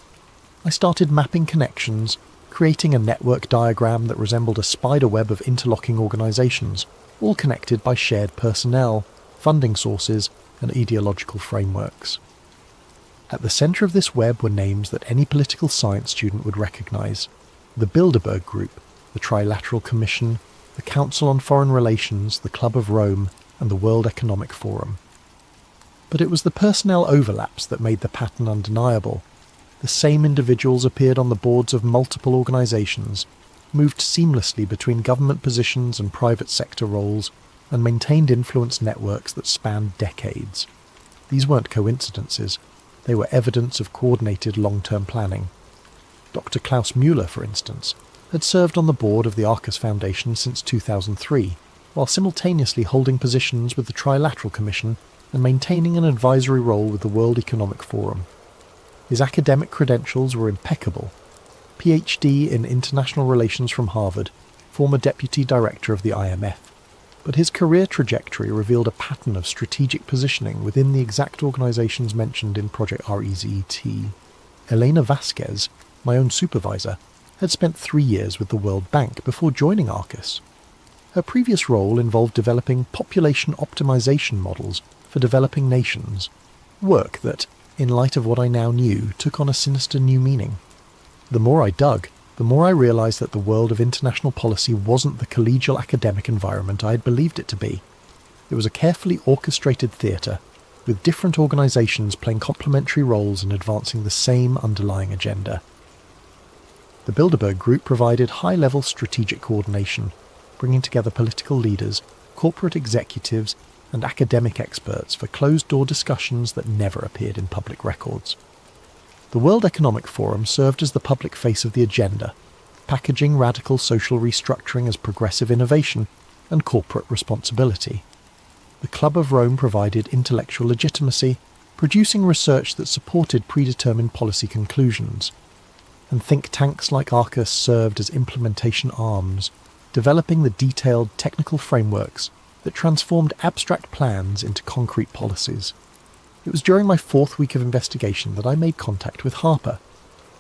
I started mapping connections, creating a network diagram that resembled a spider web of interlocking organisations, all connected by shared personnel, funding sources, and ideological frameworks. At the centre of this web were names that any political science student would recognise: the Bilderberg Group, the Trilateral Commission, the Council on Foreign Relations, the Club of Rome, and the World Economic Forum. But it was the personnel overlaps that made the pattern undeniable. The same individuals appeared on the boards of multiple organisations, moved seamlessly between government positions and private sector roles, and maintained influence networks that spanned decades. These weren't coincidences. They were evidence of coordinated long-term planning. Dr. Klaus Müller, for instance, had served on the board of the Arcus Foundation since 2003, while simultaneously holding positions with the Trilateral Commission and maintaining an advisory role with the World Economic Forum. His academic credentials were impeccable. PhD in International Relations from Harvard, former Deputy Director of the IMF. But his career trajectory revealed a pattern of strategic positioning within the exact organisations mentioned in Project RESET. Elena Vasquez, my own supervisor, had spent 3 years with the World Bank before joining Arcus. Her previous role involved developing population optimization models for developing nations, work that, in light of what I now knew, took on a sinister new meaning. The more I dug, the more I realised that the world of international policy wasn't the collegial academic environment I had believed it to be. It was a carefully orchestrated theatre, with different organisations playing complementary roles in advancing the same underlying agenda. The Bilderberg Group provided high-level strategic coordination, bringing together political leaders, corporate executives, and academic experts for closed-door discussions that never appeared in public records. The World Economic Forum served as the public face of the agenda, packaging radical social restructuring as progressive innovation and corporate responsibility. The Club of Rome provided intellectual legitimacy, producing research that supported predetermined policy conclusions. And think tanks like Arcus served as implementation arms, developing the detailed technical frameworks that transformed abstract plans into concrete policies. It was during my 4th week of investigation that I made contact with Harper.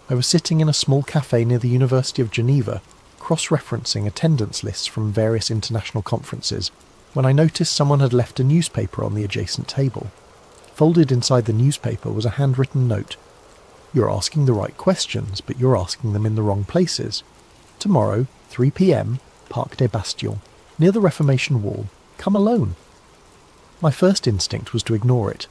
I was sitting in a small cafe near the University of Geneva, cross-referencing attendance lists from various international conferences, when I noticed someone had left a newspaper on the adjacent table. Folded inside the newspaper was a handwritten note. "You're asking the right questions, but you're asking them in the wrong places. Tomorrow, 3 p.m, Parc des Bastions, near the Reformation Wall. Come alone." My first instinct was to ignore it.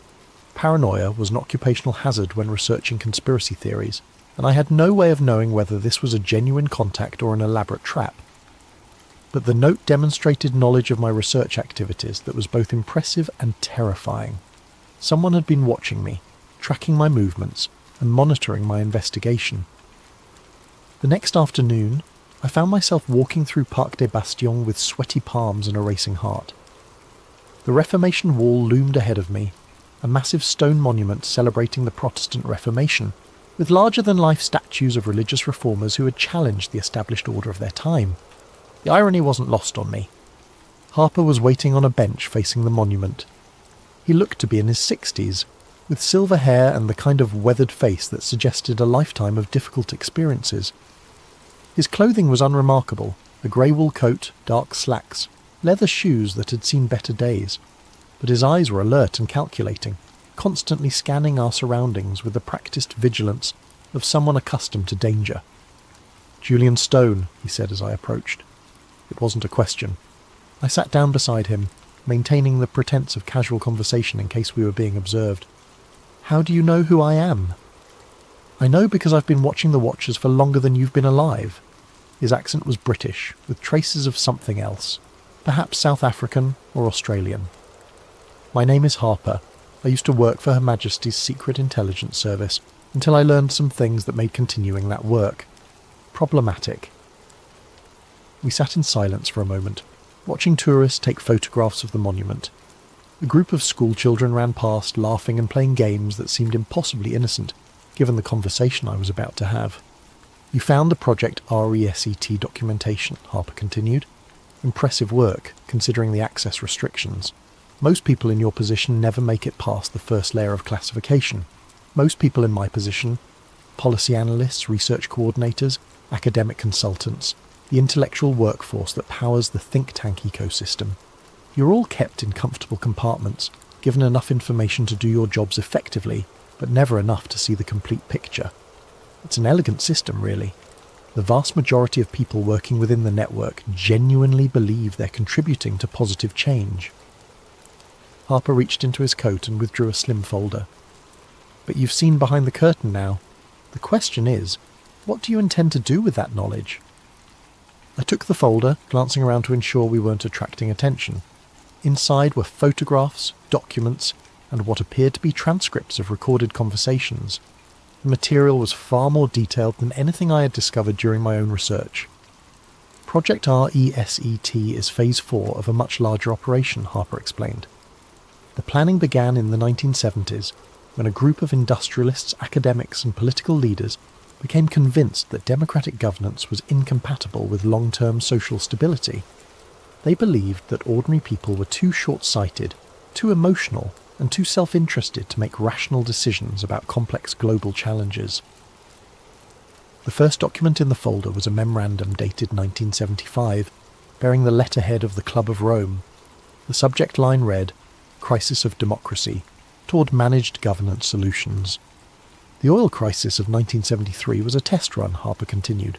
Paranoia was an occupational hazard when researching conspiracy theories, and I had no way of knowing whether this was a genuine contact or an elaborate trap. But the note demonstrated knowledge of my research activities that was both impressive and terrifying. Someone had been watching me, tracking my movements and monitoring my investigation. The next afternoon, I found myself walking through Parc des Bastions with sweaty palms and a racing heart. The Reformation Wall loomed ahead of me, a massive stone monument celebrating the Protestant Reformation, with larger-than-life statues of religious reformers who had challenged the established order of their time. The irony wasn't lost on me. Harper was waiting on a bench facing the monument. He looked to be in his 60s, with silver hair and the kind of weathered face that suggested a lifetime of difficult experiences. His clothing was unremarkable, a grey wool coat, dark slacks, leather shoes that had seen better days, but his eyes were alert and calculating, constantly scanning our surroundings with the practised vigilance of someone accustomed to danger. "Julian Stone," he said as I approached. It wasn't a question. I sat down beside him, maintaining the pretense of casual conversation in case we were being observed. "How do you know who I am?" "I know because I've been watching the Watchers for longer than you've been alive." His accent was British, with traces of something else, perhaps South African or Australian. "My name is Harper. I used to work for Her Majesty's Secret Intelligence Service until I learned some things that made continuing that work problematic." We sat in silence for a moment, watching tourists take photographs of the monument. A group of school children ran past, laughing and playing games that seemed impossibly innocent, given the conversation I was about to have. "You found the Project RESET documentation," Harper continued. "Impressive work, considering the access restrictions. Most people in your position never make it past the first layer of classification. Most people in my position, policy analysts, research coordinators, academic consultants, the intellectual workforce that powers the think tank ecosystem. You're all kept in comfortable compartments, given enough information to do your jobs effectively, but never enough to see the complete picture. It's an elegant system, really. The vast majority of people working within the network genuinely believe they're contributing to positive change." Harper reached into his coat and withdrew a slim folder. "But you've seen behind the curtain now. The question is, what do you intend to do with that knowledge?" I took the folder, glancing around to ensure we weren't attracting attention. Inside were photographs, documents, and what appeared to be transcripts of recorded conversations. The material was far more detailed than anything I had discovered during my own research. "Project RESET is Phase 4 of a much larger operation," Harper explained. "The planning began in the 1970s, when a group of industrialists, academics, and political leaders became convinced that democratic governance was incompatible with long-term social stability. They believed that ordinary people were too short-sighted, too emotional, and too self-interested to make rational decisions about complex global challenges." The first document in the folder was a memorandum dated 1975, bearing the letterhead of the Club of Rome. The subject line read, "Crisis of Democracy, Toward Managed Governance Solutions." "The oil crisis of 1973 was a test run," Harper continued,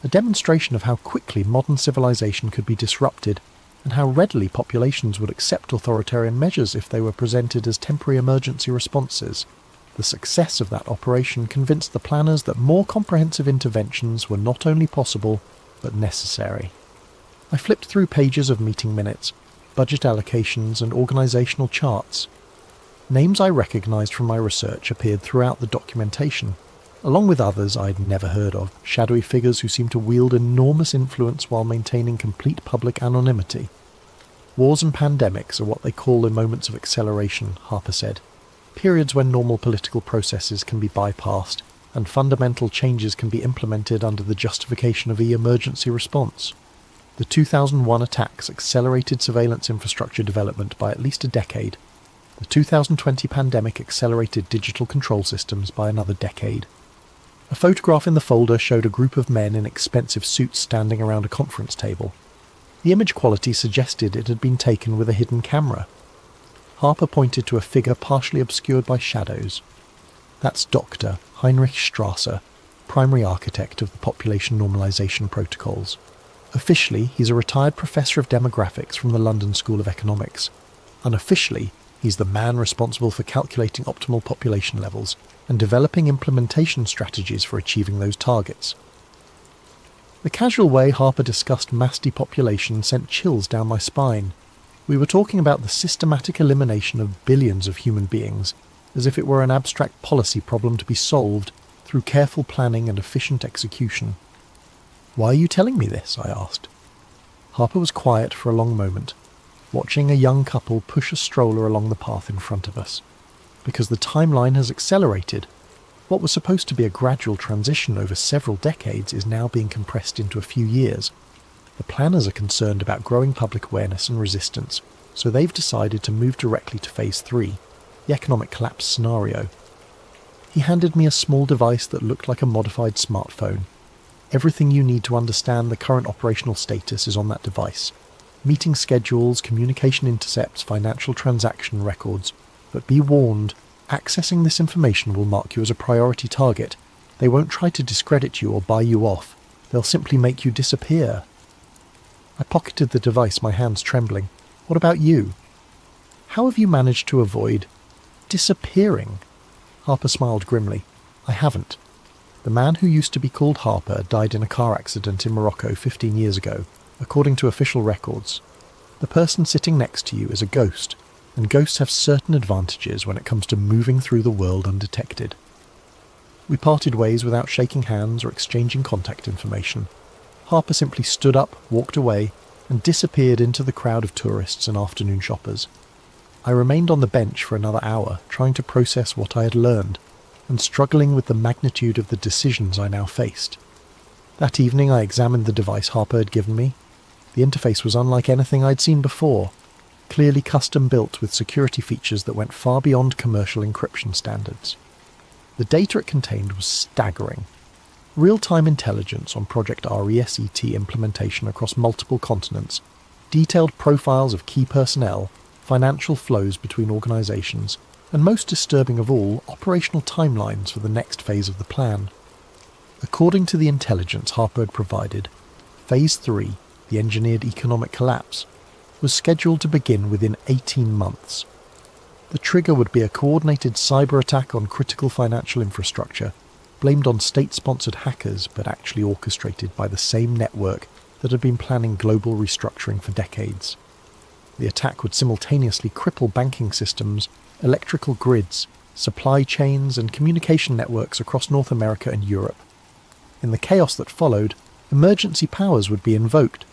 "a demonstration of how quickly modern civilization could be disrupted and how readily populations would accept authoritarian measures if they were presented as temporary emergency responses. The success of that operation convinced the planners that more comprehensive interventions were not only possible, but necessary." I flipped through pages of meeting minutes, budget allocations, and organisational charts. Names I recognised from my research appeared throughout the documentation, along with others I'd never heard of, shadowy figures who seemed to wield enormous influence while maintaining complete public anonymity. "Wars and pandemics are what they call in moments of acceleration," Harper said. "Periods when normal political processes can be bypassed and fundamental changes can be implemented under the justification of the emergency response. The 2001 attacks accelerated surveillance infrastructure development by at least a decade. The 2020 pandemic accelerated digital control systems by another decade." A photograph in the folder showed a group of men in expensive suits standing around a conference table. The image quality suggested it had been taken with a hidden camera. Harper pointed to a figure partially obscured by shadows. "That's Dr. Heinrich Strasser, primary architect of the population normalization protocols. Officially, he's a retired professor of demographics from the London School of Economics. Unofficially, he's the man responsible for calculating optimal population levels and developing implementation strategies for achieving those targets." The casual way Harper discussed mass depopulation sent chills down my spine. We were talking about the systematic elimination of billions of human beings, as if it were an abstract policy problem to be solved through careful planning and efficient execution. "Why are you telling me this?" I asked. Harper was quiet for a long moment, watching a young couple push a stroller along the path in front of us. "Because the timeline has accelerated. What was supposed to be a gradual transition over several decades is now being compressed into a few years. The planners are concerned about growing public awareness and resistance, so they've decided to move directly to Phase 3, the economic collapse scenario." He handed me a small device that looked like a modified smartphone. "Everything you need to understand the current operational status is on that device. Meeting schedules, communication intercepts, financial transaction records. But be warned, accessing this information will mark you as a priority target. They won't try to discredit you or buy you off. They'll simply make you disappear." I pocketed the device, my hands trembling. "What about you? How have you managed to avoid disappearing?" Harper smiled grimly. "I haven't. The man who used to be called Harper died in a car accident in Morocco 15 years ago, according to official records. The person sitting next to you is a ghost, and ghosts have certain advantages when it comes to moving through the world undetected." We parted ways without shaking hands or exchanging contact information. Harper simply stood up, walked away, and disappeared into the crowd of tourists and afternoon shoppers. I remained on the bench for another hour, trying to process what I had learned, and struggling with the magnitude of the decisions I now faced. That evening I examined the device Harper had given me. The interface was unlike anything I'd seen before, clearly custom-built with security features that went far beyond commercial encryption standards. The data it contained was staggering. Real-time intelligence on Project RESET implementation across multiple continents, detailed profiles of key personnel, financial flows between organizations, and most disturbing of all, operational timelines for the next phase of the plan. According to the intelligence Harper had provided, Phase 3, the engineered economic collapse, was scheduled to begin within 18 months. The trigger would be a coordinated cyber attack on critical financial infrastructure, blamed on state-sponsored hackers but actually orchestrated by the same network that had been planning global restructuring for decades. The attack would simultaneously cripple banking systems, electrical grids, supply chains and communication networks across North America and Europe. In the chaos that followed, emergency powers would be invoked,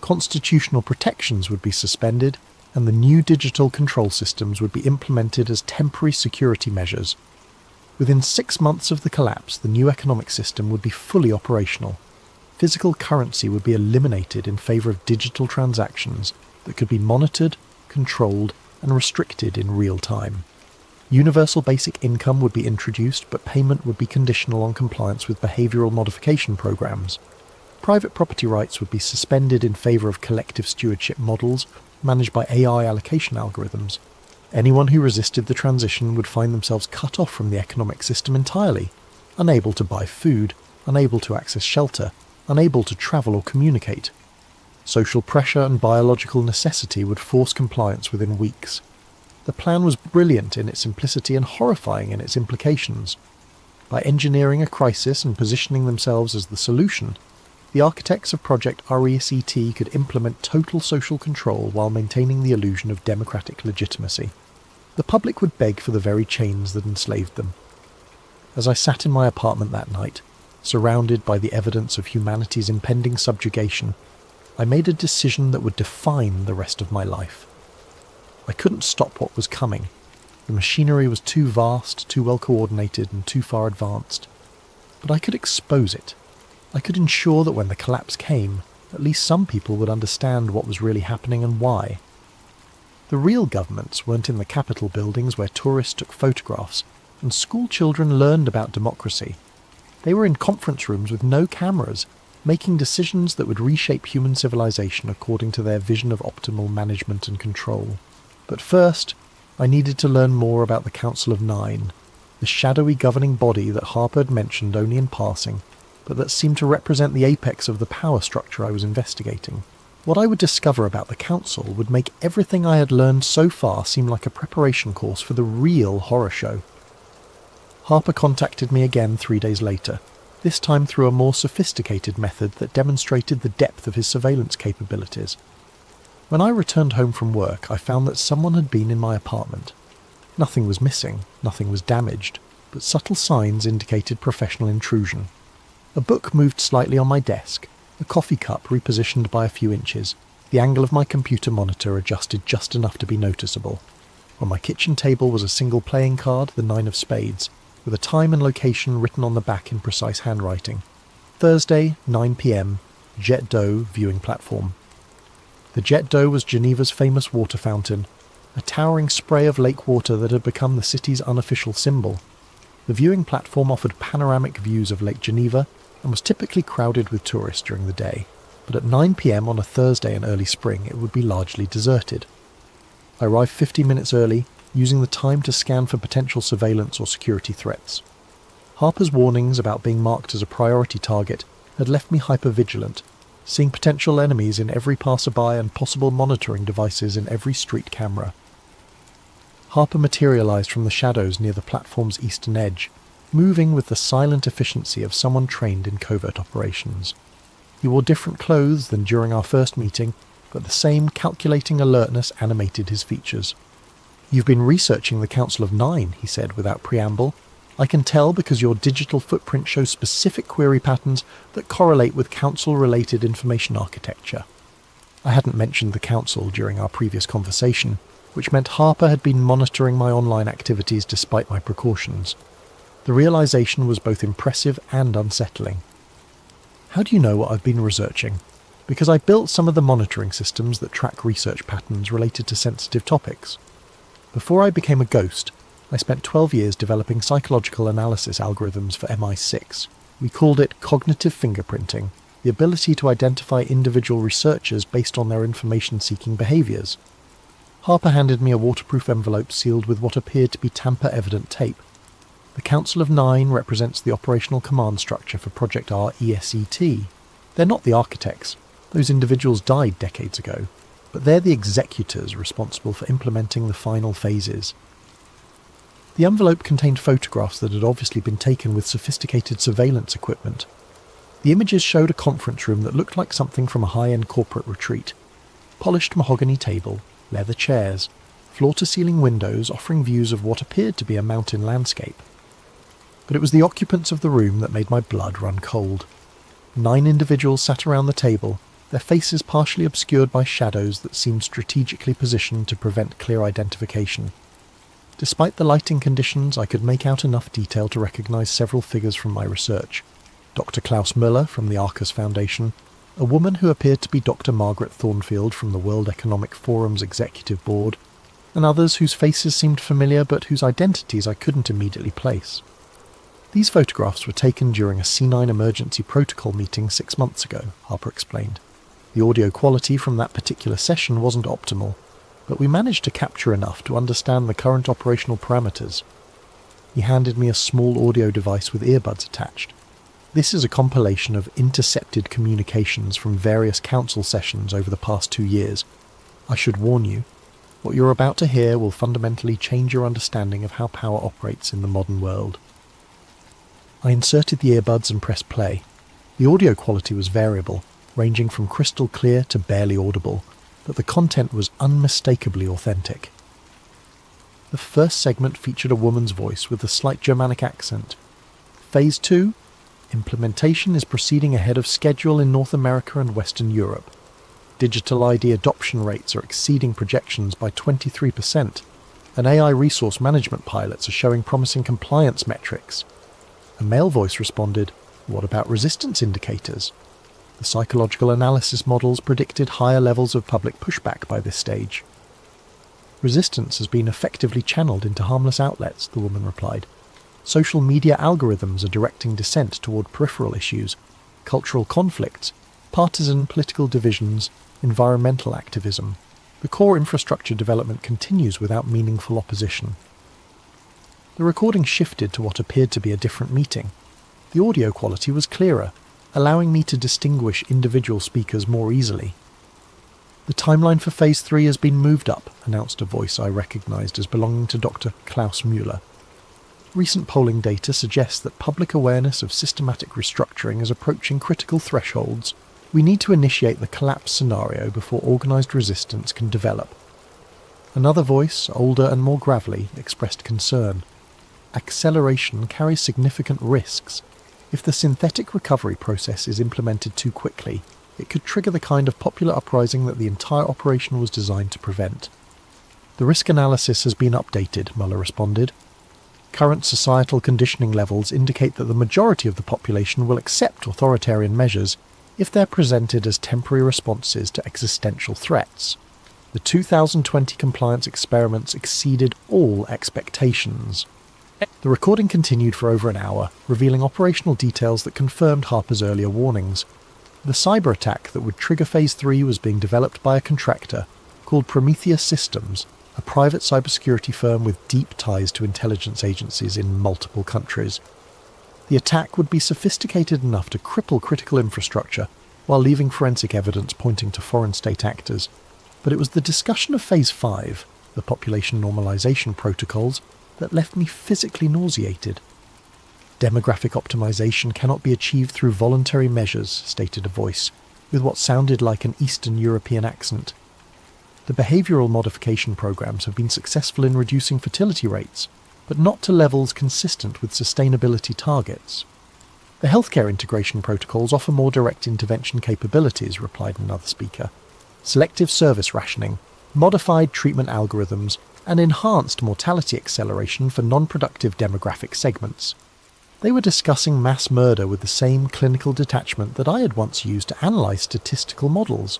constitutional protections would be suspended, and the new digital control systems would be implemented as temporary security measures. Within 6 months of the collapse, the new economic system would be fully operational. Physical currency would be eliminated in favour of digital transactions that could be monitored, controlled, and restricted in real time. Universal basic income would be introduced, but payment would be conditional on compliance with behavioural modification programs. Private property rights would be suspended in favour of collective stewardship models managed by AI allocation algorithms. Anyone who resisted the transition would find themselves cut off from the economic system entirely, unable to buy food, unable to access shelter, unable to travel or communicate. Social pressure and biological necessity would force compliance within weeks. The plan was brilliant in its simplicity and horrifying in its implications. By engineering a crisis and positioning themselves as the solution, the architects of Project RESET could implement total social control while maintaining the illusion of democratic legitimacy. The public would beg for the very chains that enslaved them. As I sat in my apartment that night, surrounded by the evidence of humanity's impending subjugation, I made a decision that would define the rest of my life. I couldn't stop what was coming. The machinery was too vast, too well coordinated, and too far advanced. But I could expose it. I could ensure that when the collapse came, at least some people would understand what was really happening and why. The real governments weren't in the Capitol buildings where tourists took photographs and school children learned about democracy. They were in conference rooms with no cameras, making decisions that would reshape human civilization according to their vision of optimal management and control. But first, I needed to learn more about the Council of Nine, the shadowy governing body that Harper had mentioned only in passing, but that seemed to represent the apex of the power structure I was investigating. What I would discover about the Council would make everything I had learned so far seem like a preparation course for the real horror show. Harper contacted me again 3 days later, this time through a more sophisticated method that demonstrated the depth of his surveillance capabilities. When I returned home from work, I found that someone had been in my apartment. Nothing was missing, nothing was damaged, but subtle signs indicated professional intrusion. A book moved slightly on my desk, a coffee cup repositioned by a few inches, the angle of my computer monitor adjusted just enough to be noticeable. On my kitchen table was a single playing card, the 9 of spades, with a time and location written on the back in precise handwriting. Thursday, 9 p.m, Jet d'eau viewing platform. The Jet d'eau was Geneva's famous water fountain, a towering spray of lake water that had become the city's unofficial symbol. The viewing platform offered panoramic views of Lake Geneva and was typically crowded with tourists during the day, but at 9 p.m. on a Thursday in early spring it would be largely deserted. I arrived 15 minutes early, using the time to scan for potential surveillance or security threats. Harper's warnings about being marked as a priority target had left me hyper-vigilant, seeing potential enemies in every passerby and possible monitoring devices in every street camera. Harper materialised from the shadows near the platform's eastern edge, moving with the silent efficiency of someone trained in covert operations. He wore different clothes than during our first meeting, but the same calculating alertness animated his features. "You've been researching the Council of Nine," he said without preamble. "I can tell because your digital footprint shows specific query patterns that correlate with Council-related information architecture." I hadn't mentioned the Council during our previous conversation, which meant Harper had been monitoring my online activities despite my precautions. The realization was both impressive and unsettling. "How do you know what I've been researching?" "Because I built some of the monitoring systems that track research patterns related to sensitive topics. Before I became a ghost, I spent 12 years developing psychological analysis algorithms for MI6. We called it cognitive fingerprinting, the ability to identify individual researchers based on their information-seeking behaviours." Harper handed me a waterproof envelope sealed with what appeared to be tamper-evident tape. "The Council of Nine represents the operational command structure for Project RESET. They're not the architects. Those individuals died decades ago. But they're the executors responsible for implementing the final phases." The envelope contained photographs that had obviously been taken with sophisticated surveillance equipment. The images showed a conference room that looked like something from a high-end corporate retreat. Polished mahogany table, leather chairs, floor-to-ceiling windows offering views of what appeared to be a mountain landscape. But it was the occupants of the room that made my blood run cold. 9 individuals sat around the table, their faces partially obscured by shadows that seemed strategically positioned to prevent clear identification. Despite the lighting conditions, I could make out enough detail to recognise several figures from my research. Dr. Klaus Müller from the Arcus Foundation, a woman who appeared to be Dr. Margaret Thornfield from the World Economic Forum's Executive Board, and others whose faces seemed familiar but whose identities I couldn't immediately place. These photographs were taken during a C9 emergency protocol meeting 6 months ago, Harper explained. The audio quality from that particular session wasn't optimal, but we managed to capture enough to understand the current operational parameters. He handed me a small audio device with earbuds attached. "This is a compilation of intercepted communications from various council sessions over the past 2 years. I should warn you, what you're about to hear will fundamentally change your understanding of how power operates in the modern world." I inserted the earbuds and pressed play. The audio quality was variable, ranging from crystal clear to barely audible, but the content was unmistakably authentic. The first segment featured a woman's voice with a slight Germanic accent. "Phase 2, implementation is proceeding ahead of schedule in North America and Western Europe. Digital ID adoption rates are exceeding projections by 23%, and AI resource management pilots are showing promising compliance metrics." A male voice responded, "What about resistance indicators?" The psychological analysis models predicted higher levels of public pushback by this stage. "Resistance has been effectively channeled into harmless outlets," the woman replied. "Social media algorithms are directing dissent toward peripheral issues, cultural conflicts, partisan political divisions, environmental activism. The core infrastructure development continues without meaningful opposition." The recording shifted to what appeared to be a different meeting. The audio quality was clearer, allowing me to distinguish individual speakers more easily. "The timeline for Phase 3 has been moved up," announced a voice I recognised as belonging to Dr. Klaus Müller. "Recent polling data suggests that public awareness of systematic restructuring is approaching critical thresholds. We need to initiate the collapse scenario before organised resistance can develop." Another voice, older and more gravelly, expressed concern. Acceleration carries significant risks. If the synthetic recovery process is implemented too quickly, it could trigger the kind of popular uprising that the entire operation was designed to prevent. The risk analysis has been updated, Muller responded. Current societal conditioning levels indicate that the majority of the population will accept authoritarian measures if they're presented as temporary responses to existential threats. The 2020 compliance experiments exceeded all expectations. The recording continued for over an hour, revealing operational details that confirmed Harper's earlier warnings. The cyber attack that would trigger Phase 3 was being developed by a contractor called Prometheus Systems, a private cybersecurity firm with deep ties to intelligence agencies in multiple countries. The attack would be sophisticated enough to cripple critical infrastructure while leaving forensic evidence pointing to foreign state actors. But it was the discussion of Phase 5, the population normalization protocols, that left me physically nauseated. Demographic optimization cannot be achieved through voluntary measures, stated a voice, with what sounded like an Eastern European accent. The behavioural modification programs have been successful in reducing fertility rates, but not to levels consistent with sustainability targets. The healthcare integration protocols offer more direct intervention capabilities, replied another speaker. Selective service rationing, modified treatment algorithms, and enhanced mortality acceleration for non-productive demographic segments. They were discussing mass murder with the same clinical detachment that I had once used to analyse statistical models.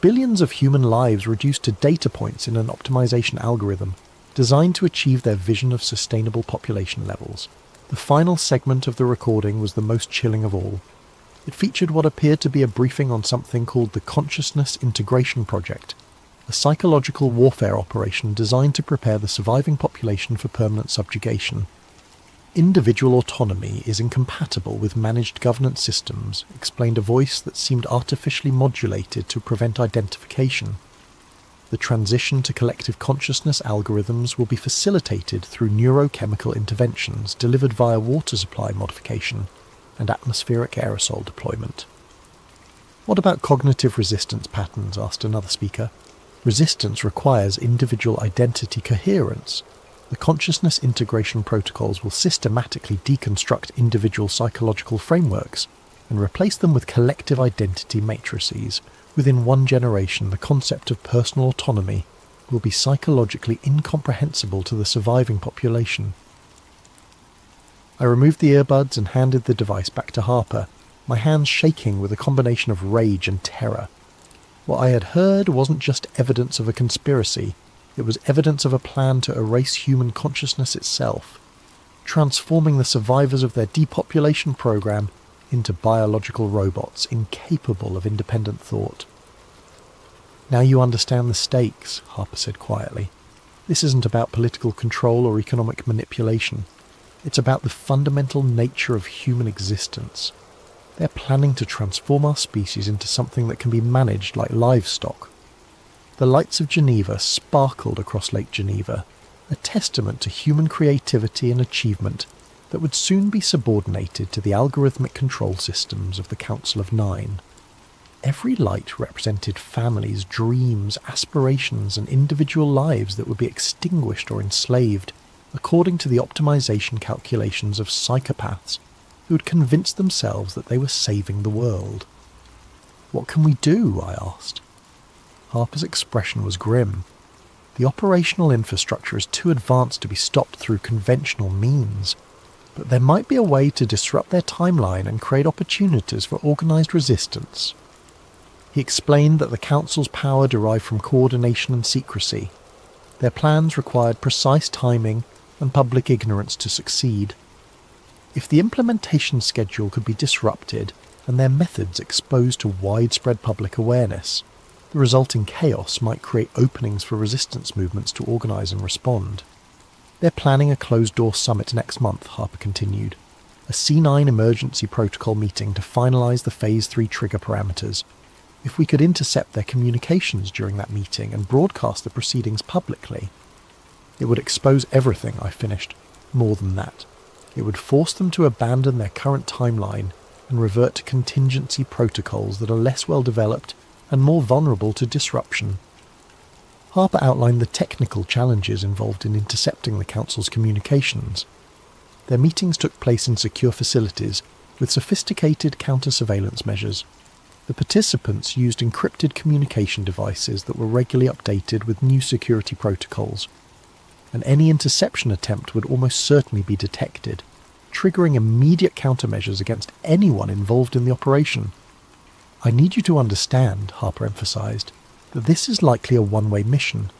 Billions of human lives reduced to data points in an optimization algorithm designed to achieve their vision of sustainable population levels. The final segment of the recording was the most chilling of all. It featured what appeared to be a briefing on something called the Consciousness Integration Project, a psychological warfare operation designed to prepare the surviving population for permanent subjugation. Individual autonomy is incompatible with managed governance systems, explained a voice that seemed artificially modulated to prevent identification. The transition to collective consciousness algorithms will be facilitated through neurochemical interventions delivered via water supply modification and atmospheric aerosol deployment. What about cognitive resistance patterns? Asked another speaker. Resistance requires individual identity coherence. The consciousness integration protocols will systematically deconstruct individual psychological frameworks and replace them with collective identity matrices. Within one generation, the concept of personal autonomy will be psychologically incomprehensible to the surviving population. I removed the earbuds and handed the device back to Harper, my hands shaking with a combination of rage and terror. What I had heard wasn't just evidence of a conspiracy, it was evidence of a plan to erase human consciousness itself, transforming the survivors of their depopulation program into biological robots incapable of independent thought. Now you understand the stakes, Harper said quietly. This isn't about political control or economic manipulation. It's about the fundamental nature of human existence. They're planning to transform our species into something that can be managed like livestock. The lights of Geneva sparkled across Lake Geneva, a testament to human creativity and achievement that would soon be subordinated to the algorithmic control systems of the Council of Nine. Every light represented families, dreams, aspirations, and individual lives that would be extinguished or enslaved, according to the optimization calculations of psychopaths who had convinced themselves that they were saving the world. "What can we do?" I asked. Harper's expression was grim. The operational infrastructure is too advanced to be stopped through conventional means, but there might be a way to disrupt their timeline and create opportunities for organized resistance. He explained that the Council's power derived from coordination and secrecy. Their plans required precise timing and public ignorance to succeed. If the implementation schedule could be disrupted and their methods exposed to widespread public awareness, the resulting chaos might create openings for resistance movements to organize and respond. They're planning a closed-door summit next month, Harper continued, a C9 emergency protocol meeting to finalize the Phase 3 trigger parameters. If we could intercept their communications during that meeting and broadcast the proceedings publicly, it would expose everything, I finished. More than that, it would force them to abandon their current timeline and revert to contingency protocols that are less well developed and more vulnerable to disruption. Harper outlined the technical challenges involved in intercepting the Council's communications. Their meetings took place in secure facilities with sophisticated counter-surveillance measures. The participants used encrypted communication devices that were regularly updated with new security protocols, and any interception attempt would almost certainly be detected, triggering immediate countermeasures against anyone involved in the operation. "I need you to understand," Harper emphasised, "that this is likely a one-way mission.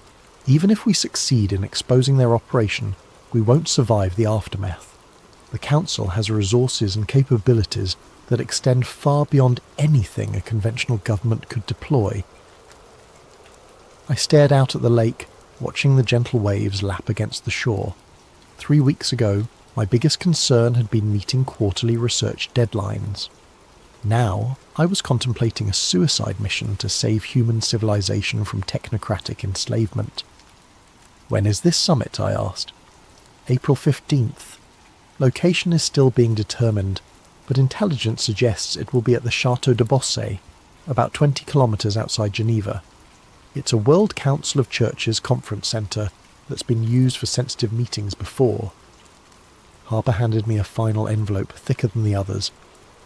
Even if we succeed in exposing their operation, we won't survive the aftermath. The Council has resources and capabilities that extend far beyond anything a conventional government could deploy." I stared out at the lake, watching the gentle waves lap against the shore. 3 weeks ago, my biggest concern had been meeting quarterly research deadlines. Now, I was contemplating a suicide mission to save human civilization from technocratic enslavement. "When is this summit?" I asked. "April 15th. Location is still being determined, but intelligence suggests it will be at the Château de Bossé, about 20 kilometres outside Geneva. It's a World Council of Churches conference centre that's been used for sensitive meetings before." Harper handed me a final envelope thicker than the others.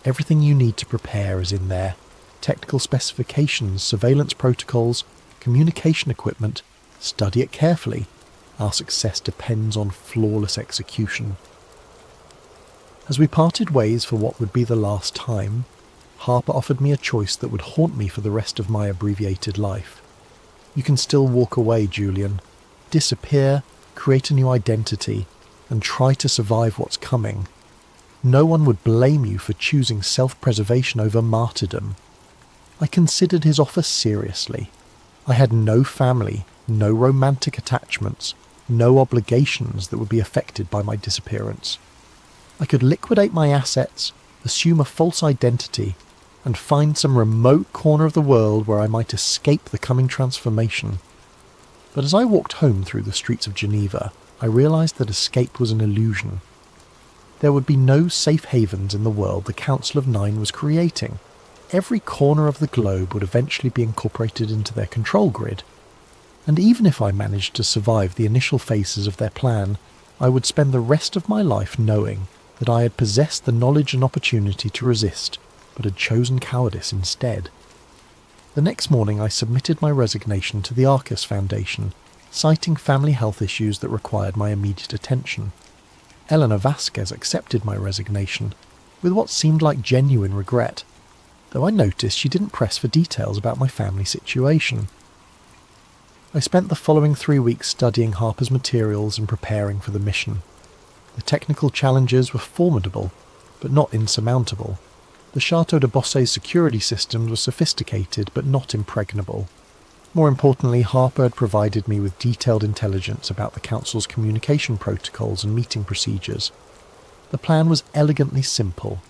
"Everything you need to prepare is in there. Technical specifications, surveillance protocols, communication equipment. Study it carefully. Our success depends on flawless execution." As we parted ways for what would be the last time, Harper offered me a choice that would haunt me for the rest of my abbreviated life. "You can still walk away, Julian. Disappear, create a new identity, and try to survive what's coming. No one would blame you for choosing self-preservation over martyrdom." I considered his offer seriously. I had no family, no romantic attachments, no obligations that would be affected by my disappearance. I could liquidate my assets, assume a false identity, and find some remote corner of the world where I might escape the coming transformation. But as I walked home through the streets of Geneva, I realised that escape was an illusion. There would be no safe havens in the world the Council of Nine was creating. Every corner of the globe would eventually be incorporated into their control grid. And even if I managed to survive the initial phases of their plan, I would spend the rest of my life knowing that I had possessed the knowledge and opportunity to resist, but had chosen cowardice instead. The next morning I submitted my resignation to the Arcus Foundation, citing family health issues that required my immediate attention. Eleanor Vasquez accepted my resignation, with what seemed like genuine regret, though I noticed she didn't press for details about my family situation. I spent the following 3 weeks studying Harper's materials and preparing for the mission. The technical challenges were formidable, but not insurmountable. The Château de Bossé's security systems were sophisticated, but not impregnable. More importantly, Harper had provided me with detailed intelligence about the Council's communication protocols and meeting procedures. The plan was elegantly simple.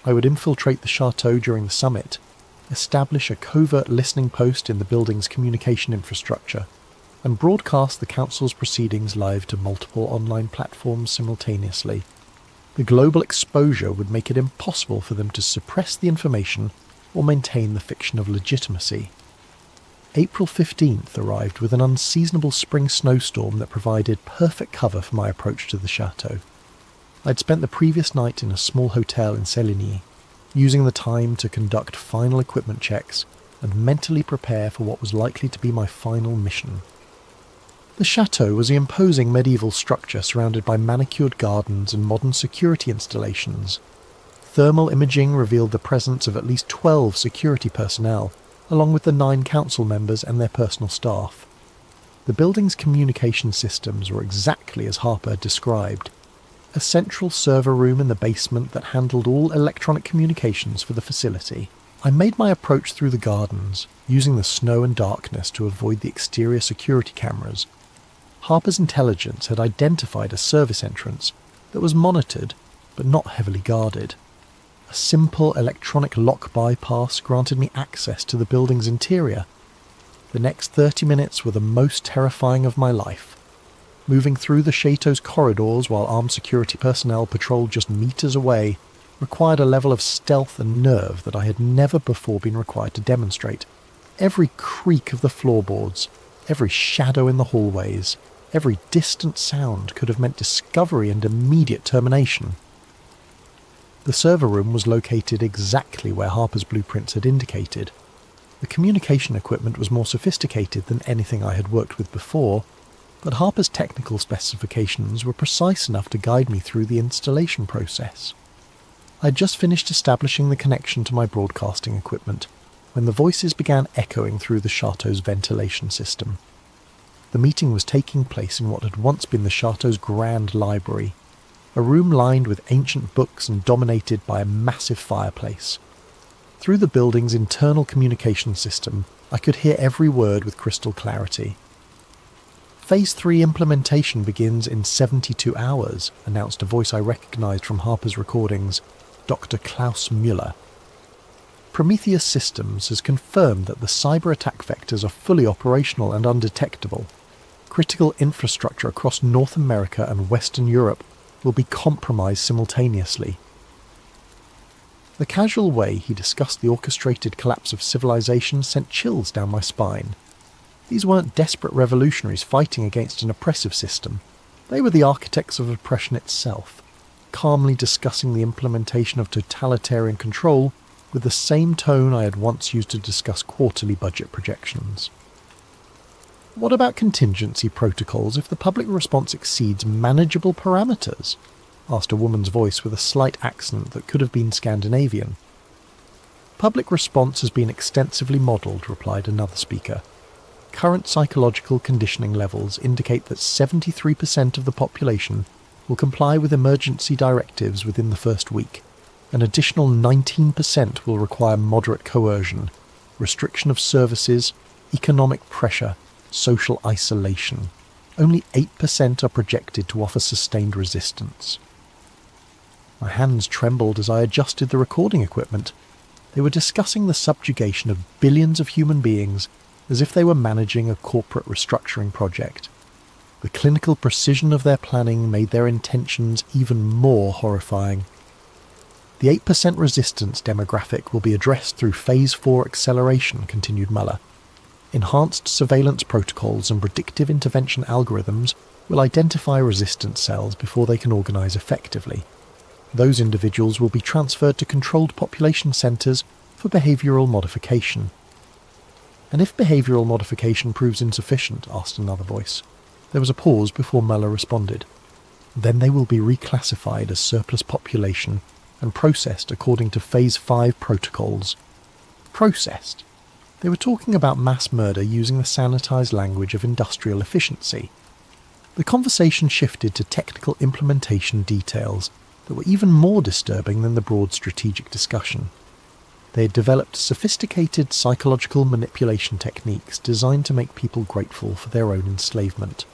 I would infiltrate the chateau during the summit, establish a covert listening post in the building's communication infrastructure, and broadcast the Council's proceedings live to multiple online platforms simultaneously. The global exposure would make it impossible for them to suppress the information or maintain the fiction of legitimacy. April 15th arrived with an unseasonable spring snowstorm that provided perfect cover for my approach to the chateau. I'd spent the previous night in a small hotel in Séligny, using the time to conduct final equipment checks and mentally prepare for what was likely to be my final mission. The chateau was an imposing medieval structure surrounded by manicured gardens and modern security installations. Thermal imaging revealed the presence of at least 12 security personnel, along with the 9 council members and their personal staff. The building's communication systems were exactly as Harper had described. A central server room in the basement that handled all electronic communications for the facility. I made my approach through the gardens, using the snow and darkness to avoid the exterior security cameras. Harper's intelligence had identified a service entrance that was monitored, but not heavily guarded. A simple electronic lock bypass granted me access to the building's interior. The next 30 minutes were the most terrifying of my life. Moving through the chateau's corridors while armed security personnel patrolled just meters away required a level of stealth and nerve that I had never before been required to demonstrate. Every creak of the floorboards, Every shadow in the hallways, every distant sound could have meant discovery and immediate termination. The server room was located exactly where Harper's blueprints had indicated. The communication equipment was more sophisticated than anything I had worked with before, but Harper's technical specifications were precise enough to guide me through the installation process. I had just finished establishing the connection to my broadcasting equipment when the voices began echoing through the chateau's ventilation system. The meeting was taking place in what had once been the chateau's grand library, a room lined with ancient books and dominated by a massive fireplace. Through the building's internal communication system, I could hear every word with crystal clarity. Phase 3 implementation begins in 72 hours, announced a voice I recognised from Harper's recordings, Dr. Klaus Müller. Prometheus Systems has confirmed that the cyber attack vectors are fully operational and undetectable. Critical infrastructure across North America and Western Europe will be compromised simultaneously. The casual way he discussed the orchestrated collapse of civilization sent chills down my spine. These weren't desperate revolutionaries fighting against an oppressive system. They were the architects of oppression itself, calmly discussing the implementation of totalitarian control with the same tone I had once used to discuss quarterly budget projections. What about contingency protocols if the public response exceeds manageable parameters? Asked a woman's voice with a slight accent that could have been Scandinavian. Public response has been extensively modelled, replied another speaker. Current psychological conditioning levels indicate that 73% of the population will comply with emergency directives within the first week. An additional 19% will require moderate coercion, restriction of services, economic pressure, social isolation. Only 8% are projected to offer sustained resistance. My hands trembled as I adjusted the recording equipment. They were discussing the subjugation of billions of human beings as if they were managing a corporate restructuring project. The clinical precision of their planning made their intentions even more horrifying. The 8% resistance demographic will be addressed through Phase 4 acceleration, continued Muller. Enhanced surveillance protocols and predictive intervention algorithms will identify resistance cells before they can organise effectively. Those individuals will be transferred to controlled population centres for behavioural modification. And if behavioural modification proves insufficient, asked another voice. There was a pause before Muller responded. Then they will be reclassified as surplus population and processed according to Phase 5 protocols. Processed? They were talking about mass murder using the sanitised language of industrial efficiency. The conversation shifted to technical implementation details that were even more disturbing than the broad strategic discussion. They had developed sophisticated psychological manipulation techniques designed to make people grateful for their own enslavement.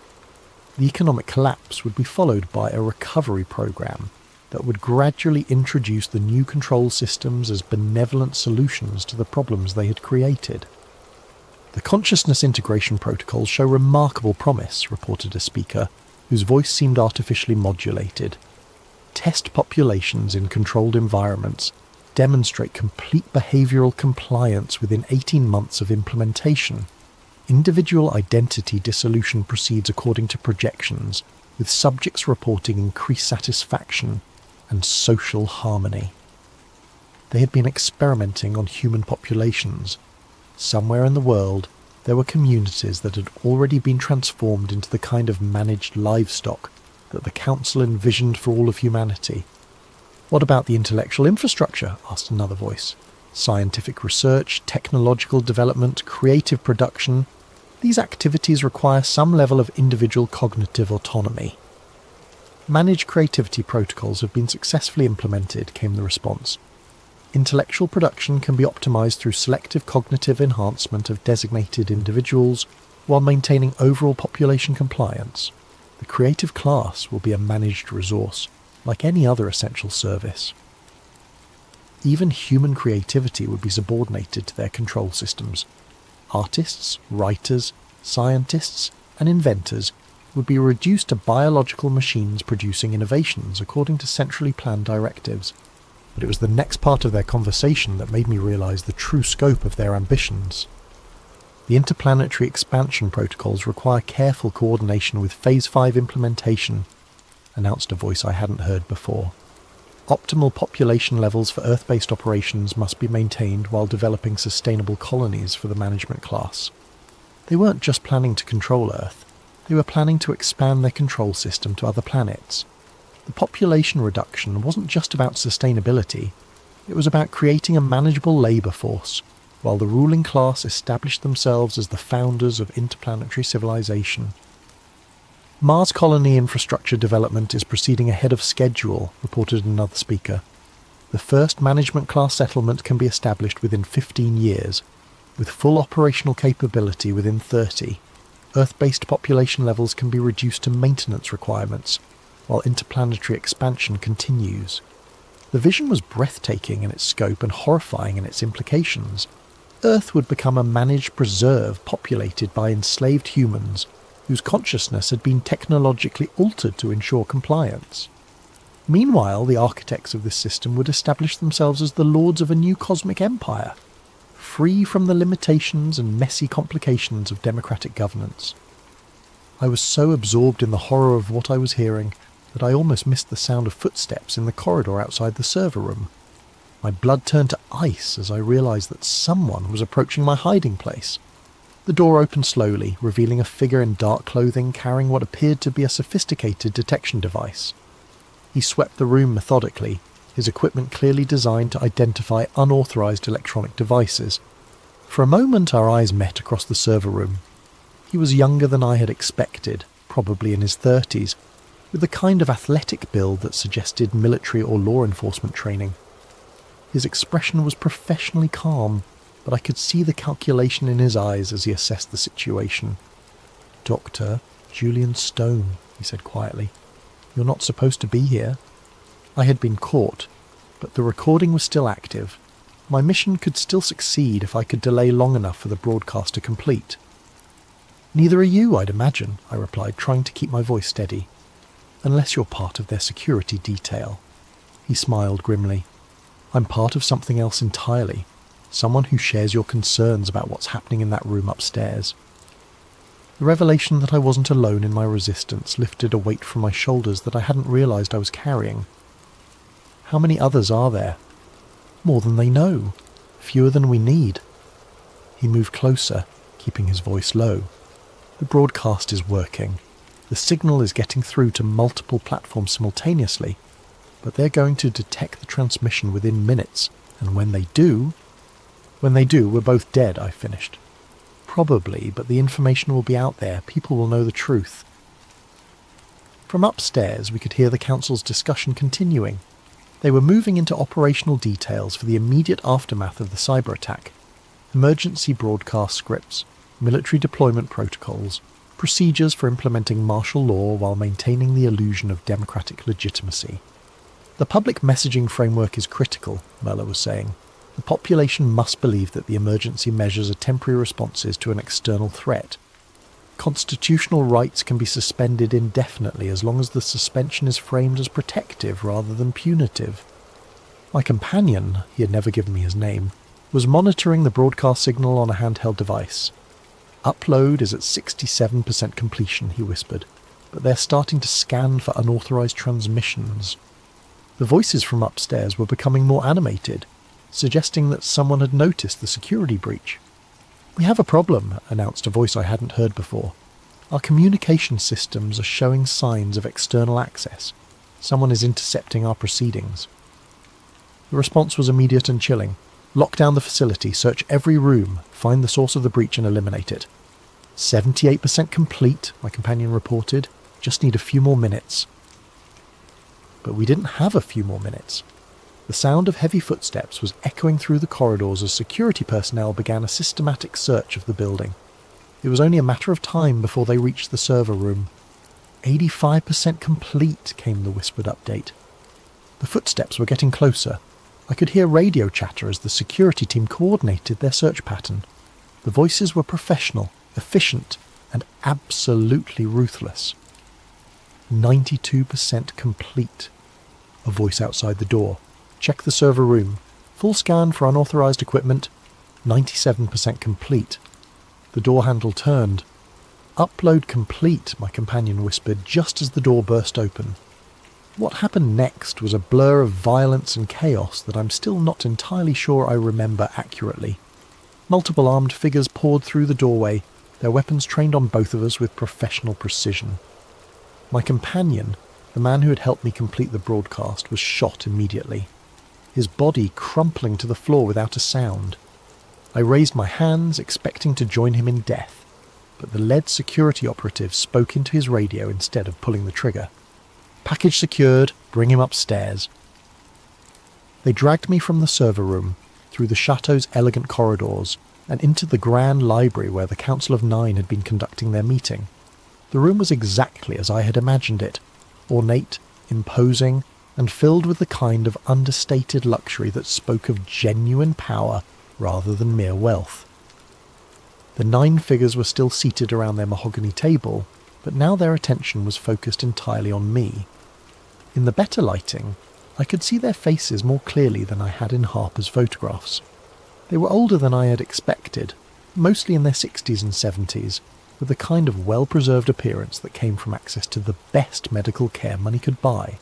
The economic collapse would be followed by a recovery program that would gradually introduce the new control systems as benevolent solutions to the problems they had created. The consciousness integration protocols show remarkable promise, reported a speaker, whose voice seemed artificially modulated. Test populations in controlled environments demonstrate complete behavioural compliance within 18 months of implementation. Individual identity dissolution proceeds according to projections, with subjects reporting increased satisfaction and social harmony. They had been experimenting on human populations. Somewhere in the world, there were communities that had already been transformed into the kind of managed livestock that the Council envisioned for all of humanity. What about the intellectual infrastructure? Asked another voice. Scientific research, technological development, creative production. These activities require some level of individual cognitive autonomy. Managed creativity protocols have been successfully implemented, came the response. Intellectual production can be optimized through selective cognitive enhancement of designated individuals while maintaining overall population compliance. The creative class will be a managed resource, like any other essential service. Even human creativity would be subordinated to their control systems. Artists, writers, scientists, and inventors would be reduced to biological machines producing innovations according to centrally planned directives. But it was the next part of their conversation that made me realise the true scope of their ambitions. The interplanetary expansion protocols require careful coordination with Phase 5 implementation, announced a voice I hadn't heard before. Optimal population levels for Earth-based operations must be maintained while developing sustainable colonies for the management class. They weren't just planning to control Earth, they were planning to expand their control system to other planets. The population reduction wasn't just about sustainability, it was about creating a manageable labour force, while the ruling class established themselves as the founders of interplanetary civilization. Mars colony infrastructure development is proceeding ahead of schedule, reported another speaker. The first management class settlement can be established within 15 years, with full operational capability within 30. Earth-based population levels can be reduced to maintenance requirements, while interplanetary expansion continues. The vision was breathtaking in its scope and horrifying in its implications. Earth would become a managed preserve populated by enslaved humans whose consciousness had been technologically altered to ensure compliance. Meanwhile, the architects of this system would establish themselves as the lords of a new cosmic empire, free from the limitations and messy complications of democratic governance. I was so absorbed in the horror of what I was hearing that I almost missed the sound of footsteps in the corridor outside the server room. My blood turned to ice as I realised that someone was approaching my hiding place. The door opened slowly, revealing a figure in dark clothing carrying what appeared to be a sophisticated detection device. He swept the room methodically, his equipment clearly designed to identify unauthorized electronic devices. For a moment our eyes met across the server room. He was younger than I had expected, probably in his 30s, with the kind of athletic build that suggested military or law enforcement training. His expression was professionally calm, but I could see the calculation in his eyes as he assessed the situation. "Dr. Julian Stone," he said quietly. "You're not supposed to be here." I had been caught, but the recording was still active. My mission could still succeed if I could delay long enough for the broadcast to complete. "Neither are you, I'd imagine," I replied, trying to keep my voice steady. "Unless you're part of their security detail." He smiled grimly. "I'm part of something else entirely. Someone who shares your concerns about what's happening in that room upstairs." The revelation that I wasn't alone in my resistance lifted a weight from my shoulders that I hadn't realised I was carrying. How many others are there? More than they know. Fewer than we need. He moved closer, keeping his voice low. "The broadcast is working. The signal is getting through to multiple platforms simultaneously, but they're going to detect the transmission within minutes, and when they do, we're both dead," I finished. "Probably, but the information will be out there. People will know the truth." From upstairs, we could hear the Council's discussion continuing. They were moving into operational details for the immediate aftermath of the cyber attack. Emergency broadcast scripts, military deployment protocols, procedures for implementing martial law while maintaining the illusion of democratic legitimacy. "The public messaging framework is critical," Merla was saying. "The population must believe that the emergency measures are temporary responses to an external threat. Constitutional rights can be suspended indefinitely as long as the suspension is framed as protective rather than punitive." My companion, he had never given me his name, was monitoring the broadcast signal on a handheld device. "Upload is at 67% completion," he whispered, "but they're starting to scan for unauthorized transmissions." The voices from upstairs were becoming more animated, suggesting that someone had noticed the security breach. "We have a problem," announced a voice I hadn't heard before. "Our communication systems are showing signs of external access. Someone is intercepting our proceedings." The response was immediate and chilling. "Lock down the facility, search every room, find the source of the breach and eliminate it." 78% complete, my companion reported. "Just need a few more minutes." But we didn't have a few more minutes. The sound of heavy footsteps was echoing through the corridors as security personnel began a systematic search of the building. It was only a matter of time before they reached the server room. 85% complete, came the whispered update. The footsteps were getting closer. I could hear radio chatter as the security team coordinated their search pattern. The voices were professional, efficient, and absolutely ruthless. 92% complete. A voice outside the door. "Check the server room. Full scan for unauthorized equipment. 97% complete." The door handle turned. "Upload complete," my companion whispered just as the door burst open. What happened next was a blur of violence and chaos that I'm still not entirely sure I remember accurately. Multiple armed figures poured through the doorway, their weapons trained on both of us with professional precision. My companion, the man who had helped me complete the broadcast, was shot immediately, his body crumpling to the floor without a sound. I raised my hands, expecting to join him in death, but the lead security operative spoke into his radio instead of pulling the trigger. "Package secured, bring him upstairs." They dragged me from the server room, through the chateau's elegant corridors, and into the grand library where the Council of Nine had been conducting their meeting. The room was exactly as I had imagined it, ornate, imposing, and filled with the kind of understated luxury that spoke of genuine power rather than mere wealth. The 9 figures were still seated around their mahogany table, but now their attention was focused entirely on me. In the better lighting, I could see their faces more clearly than I had in Harper's photographs. They were older than I had expected, mostly in their 60s and 70s, with the kind of well-preserved appearance that came from access to the best medical care money could buy.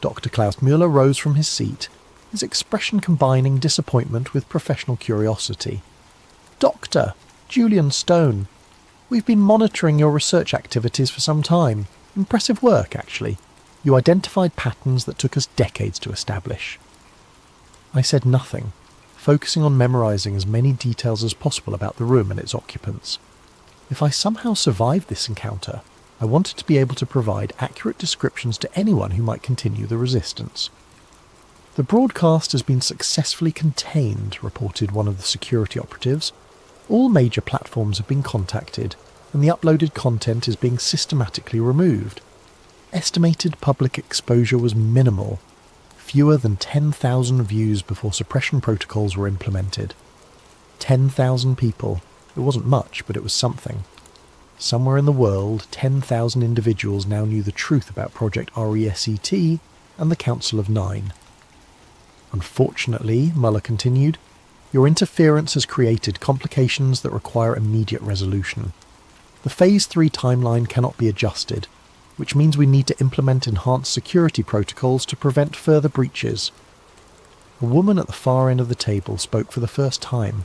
Dr. Klaus Müller rose from his seat, his expression combining disappointment with professional curiosity. "Doctor, Julian Stone, we've been monitoring your research activities for some time. Impressive work, actually. You identified patterns that took us decades to establish." I said nothing, focusing on memorizing as many details as possible about the room and its occupants. If I somehow survived this encounter, I wanted to be able to provide accurate descriptions to anyone who might continue the resistance. "The broadcast has been successfully contained," reported one of the security operatives. "All major platforms have been contacted, and the uploaded content is being systematically removed. Estimated public exposure was minimal, fewer than 10,000 views before suppression protocols were implemented." 10,000 people. It wasn't much, but it was something. Somewhere in the world, 10,000 individuals now knew the truth about Project RESET and the Council of Nine. "Unfortunately," Muller continued, "your interference has created complications that require immediate resolution. The Phase 3 timeline cannot be adjusted, which means we need to implement enhanced security protocols to prevent further breaches." A woman at the far end of the table spoke for the first time.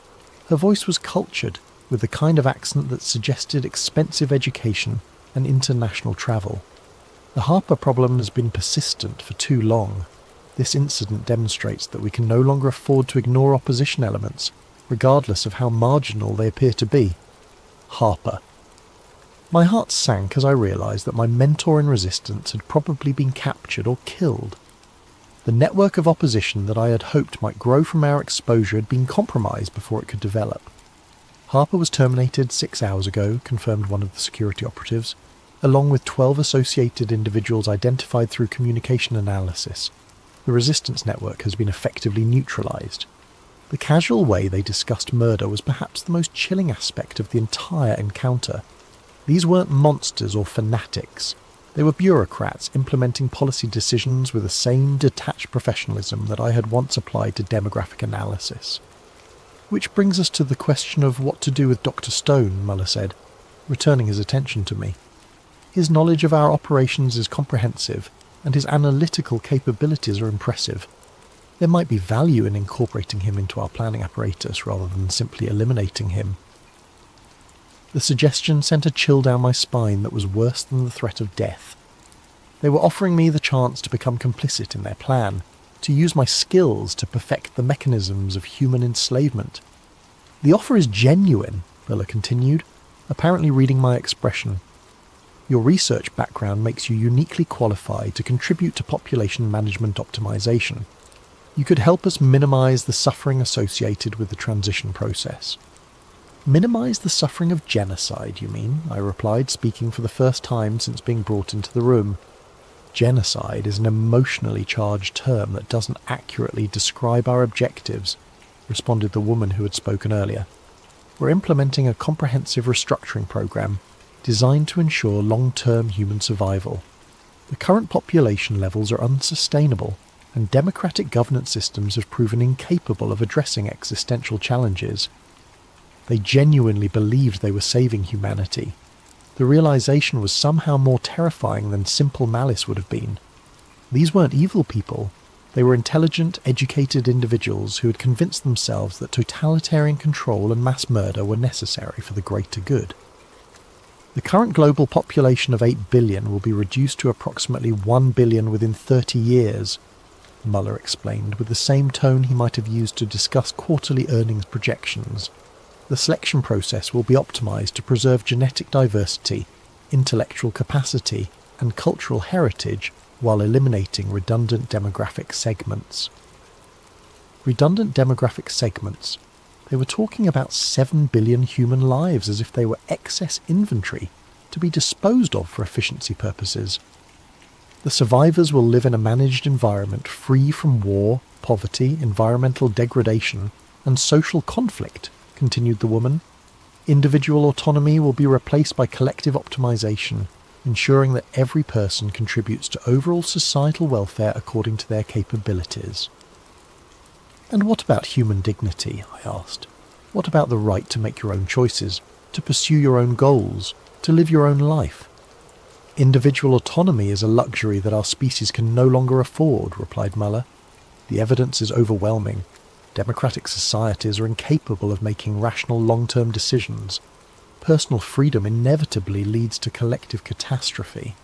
Her voice was cultured, with the kind of accent that suggested expensive education and international travel. "The Harper problem has been persistent for too long. This incident demonstrates that we can no longer afford to ignore opposition elements, regardless of how marginal they appear to be." Harper. My heart sank as I realised that my mentor in resistance had probably been captured or killed. The network of opposition that I had hoped might grow from our exposure had been compromised before it could develop. "Harper was terminated 6 hours ago," confirmed one of the security operatives, "along with 12 associated individuals identified through communication analysis. The resistance network has been effectively neutralised." The casual way they discussed murder was perhaps the most chilling aspect of the entire encounter. These weren't monsters or fanatics. They were bureaucrats implementing policy decisions with the same detached professionalism that I had once applied to demographic analysis. "Which brings us to the question of what to do with Dr. Stone," Muller said, returning his attention to me. "His knowledge of our operations is comprehensive, and his analytical capabilities are impressive. There might be value in incorporating him into our planning apparatus rather than simply eliminating him." The suggestion sent a chill down my spine that was worse than the threat of death. They were offering me the chance to become complicit in their plan, to use my skills to perfect the mechanisms of human enslavement. "The offer is genuine," Muller continued, apparently reading my expression. "Your research background makes you uniquely qualified to contribute to population management optimization. You could help us minimize the suffering associated with the transition process." "Minimize the suffering of genocide, you mean?" I replied, speaking for the first time since being brought into the room. "Genocide is an emotionally charged term that doesn't accurately describe our objectives," responded the woman who had spoken earlier. "We're implementing a comprehensive restructuring program designed to ensure long-term human survival. The current population levels are unsustainable, and democratic governance systems have proven incapable of addressing existential challenges." They genuinely believed they were saving humanity. The realization was somehow more terrifying than simple malice would have been. These weren't evil people. They were intelligent, educated individuals who had convinced themselves that totalitarian control and mass murder were necessary for the greater good. The current global population of 8 billion will be reduced to approximately 1 billion within 30 years, Mueller explained with the same tone he might have used to discuss quarterly earnings projections. The selection process will be optimized to preserve genetic diversity, intellectual capacity, and cultural heritage while eliminating redundant demographic segments. Redundant demographic segments? They were talking about 7 billion human lives as if they were excess inventory to be disposed of for efficiency purposes. The survivors will live in a managed environment free from war, poverty, environmental degradation, and social conflict, continued the woman. Individual autonomy will be replaced by collective optimization, ensuring that every person contributes to overall societal welfare according to their capabilities. And what about human dignity? I asked. What about the right to make your own choices, to pursue your own goals, to live your own life? Individual autonomy is a luxury that our species can no longer afford, replied Mueller. The evidence is overwhelming. Democratic societies are incapable of making rational long-term decisions. Personal freedom inevitably leads to collective catastrophe.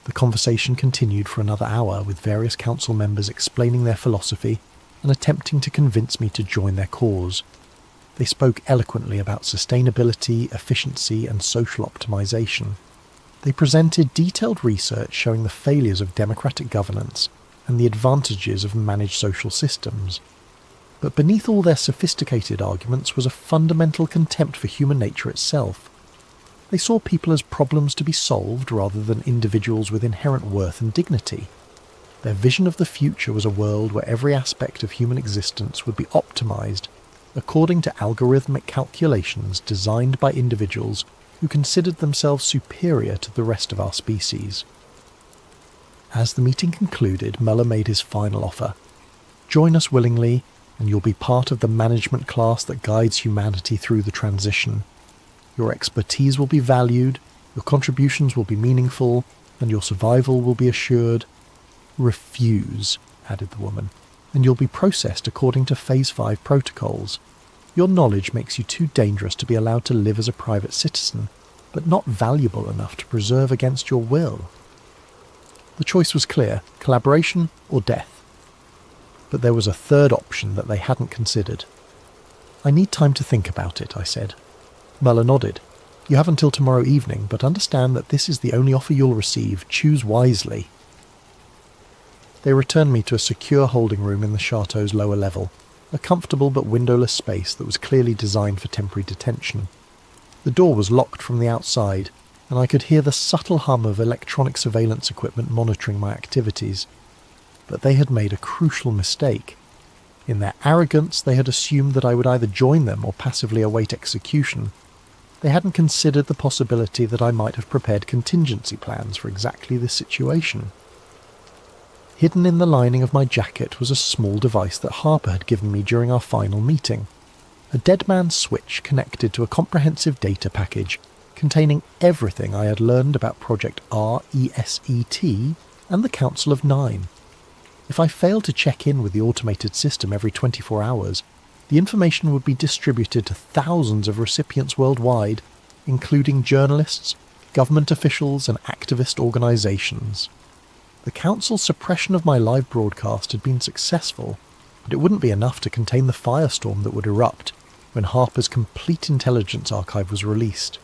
The conversation continued for another hour, with various council members explaining their philosophy and attempting to convince me to join their cause. They spoke eloquently about sustainability, efficiency, and social optimization. They presented detailed research showing the failures of democratic governance and the advantages of managed social systems. But beneath all their sophisticated arguments was a fundamental contempt for human nature itself. They saw people as problems to be solved rather than individuals with inherent worth and dignity. Their vision of the future was a world where every aspect of human existence would be optimized according to algorithmic calculations designed by individuals who considered themselves superior to the rest of our species. As the meeting concluded, Mueller made his final offer. Join us willingly, and you'll be part of the management class that guides humanity through the transition. Your expertise will be valued, your contributions will be meaningful, and your survival will be assured. Refuse, added the woman, and you'll be processed according to Phase 5 protocols. Your knowledge makes you too dangerous to be allowed to live as a private citizen, but not valuable enough to preserve against your will. The choice was clear, collaboration or death. But there was a third option that they hadn't considered. I need time to think about it, I said. Mueller nodded. You have until tomorrow evening, but understand that this is the only offer you'll receive. Choose wisely. They returned me to a secure holding room in the chateau's lower level, a comfortable but windowless space that was clearly designed for temporary detention. The door was locked from the outside, and I could hear the subtle hum of electronic surveillance equipment monitoring my activities. But they had made a crucial mistake. In their arrogance, they had assumed that I would either join them or passively await execution. They hadn't considered the possibility that I might have prepared contingency plans for exactly this situation. Hidden in the lining of my jacket was a small device that Harper had given me during our final meeting. A dead man's switch connected to a comprehensive data package containing everything I had learned about Project RESET and the Council of Nine. If I failed to check in with the automated system every 24 hours, the information would be distributed to thousands of recipients worldwide, including journalists, government officials, and activist organizations. The Council's suppression of my live broadcast had been successful, but it wouldn't be enough to contain the firestorm that would erupt when Harper's complete intelligence archive was released.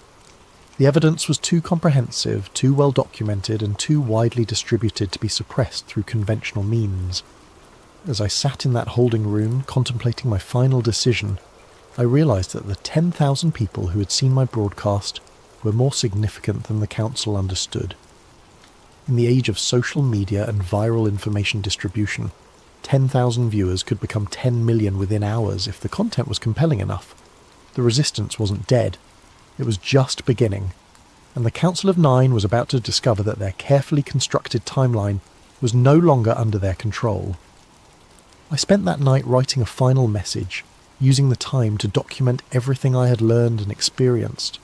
The evidence was too comprehensive, too well documented, and too widely distributed to be suppressed through conventional means. As I sat in that holding room, contemplating my final decision, I realized that the 10,000 people who had seen my broadcast were more significant than the Council understood. In the age of social media and viral information distribution, 10,000 viewers could become 10 million within hours if the content was compelling enough. The resistance wasn't dead. It was just beginning, and the Council of Nine was about to discover that their carefully constructed timeline was no longer under their control. I spent that night writing a final message, using the time to document everything I had learned and experienced.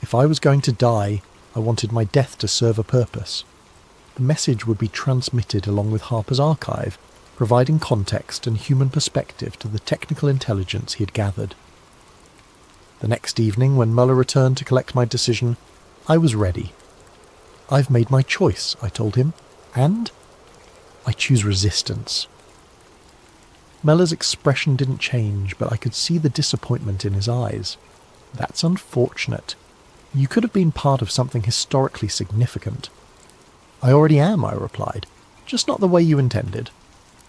If I was going to die, I wanted my death to serve a purpose. The message would be transmitted along with Harper's archive, providing context and human perspective to the technical intelligence he had gathered. The next evening, when Muller returned to collect my decision, I was ready. "I've made my choice," I told him, "and I choose resistance." Muller's expression didn't change, but I could see the disappointment in his eyes. "That's unfortunate. You could have been part of something historically significant." "I already am," I replied, "just not the way you intended."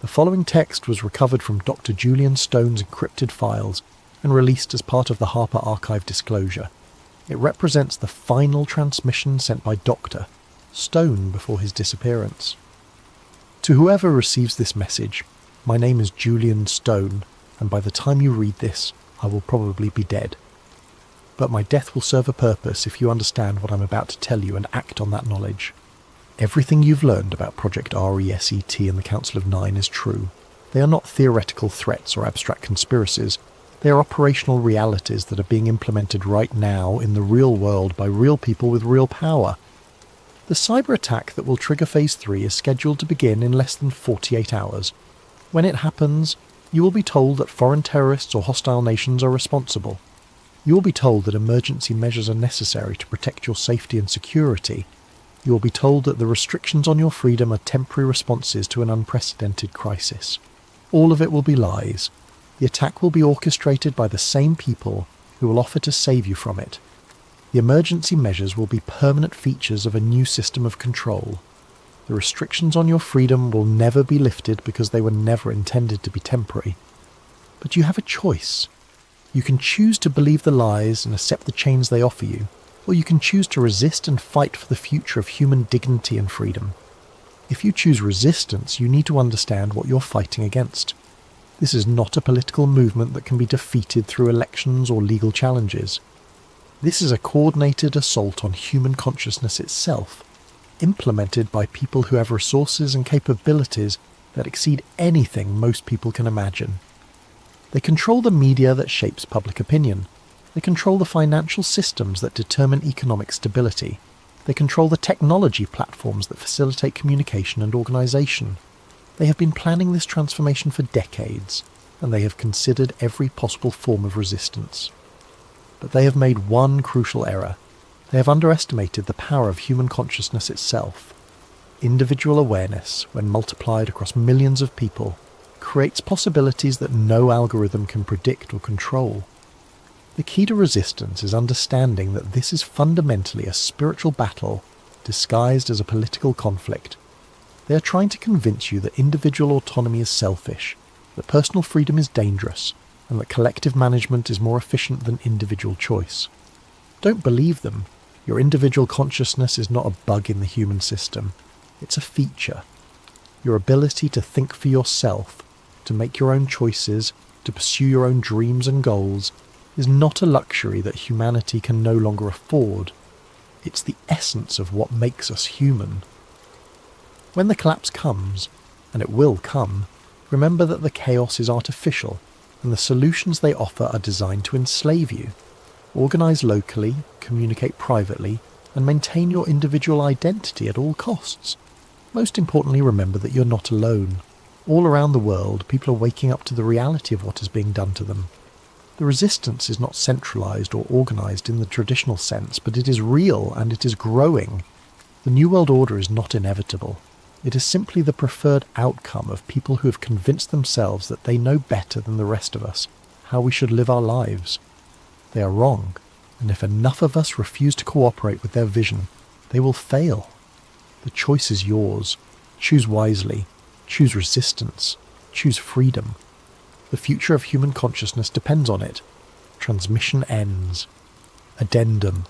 The following text was recovered from Dr. Julian Stone's encrypted files and released as part of the Harper Archive disclosure. It represents the final transmission sent by Dr. Stone before his disappearance. "To whoever receives this message, my name is Julian Stone, and by the time you read this, I will probably be dead. But my death will serve a purpose if you understand what I'm about to tell you and act on that knowledge. Everything you've learned about Project RESET and the Council of Nine is true. They are not theoretical threats or abstract conspiracies. They are operational realities that are being implemented right now in the real world by real people with real power. The cyber attack that will trigger Phase 3 is scheduled to begin in less than 48 hours. When it happens, you will be told that foreign terrorists or hostile nations are responsible. You will be told that emergency measures are necessary to protect your safety and security. You will be told that the restrictions on your freedom are temporary responses to an unprecedented crisis. All of it will be lies. The attack will be orchestrated by the same people who will offer to save you from it. The emergency measures will be permanent features of a new system of control. The restrictions on your freedom will never be lifted because they were never intended to be temporary. But you have a choice. You can choose to believe the lies and accept the chains they offer you, or you can choose to resist and fight for the future of human dignity and freedom. If you choose resistance, you need to understand what you're fighting against. This is not a political movement that can be defeated through elections or legal challenges. This is a coordinated assault on human consciousness itself, implemented by people who have resources and capabilities that exceed anything most people can imagine. They control the media that shapes public opinion. They control the financial systems that determine economic stability. They control the technology platforms that facilitate communication and organisation. They have been planning this transformation for decades, and they have considered every possible form of resistance. But they have made one crucial error. They have underestimated the power of human consciousness itself. Individual awareness, when multiplied across millions of people, creates possibilities that no algorithm can predict or control. The key to resistance is understanding that this is fundamentally a spiritual battle disguised as a political conflict. They are trying to convince you that individual autonomy is selfish, that personal freedom is dangerous, and that collective management is more efficient than individual choice. Don't believe them. Your individual consciousness is not a bug in the human system. It's a feature. Your ability to think for yourself, to make your own choices, to pursue your own dreams and goals, is not a luxury that humanity can no longer afford. It's the essence of what makes us human. When the collapse comes, and it will come, remember that the chaos is artificial, and the solutions they offer are designed to enslave you. Organise locally, communicate privately, and maintain your individual identity at all costs. Most importantly, remember that you're not alone. All around the world, people are waking up to the reality of what is being done to them. The resistance is not centralised or organised in the traditional sense, but it is real and it is growing. The New World Order is not inevitable. It is simply the preferred outcome of people who have convinced themselves that they know better than the rest of us how we should live our lives. They are wrong, and if enough of us refuse to cooperate with their vision, they will fail. The choice is yours. Choose wisely. Choose resistance. Choose freedom. The future of human consciousness depends on it. Transmission ends. Addendum.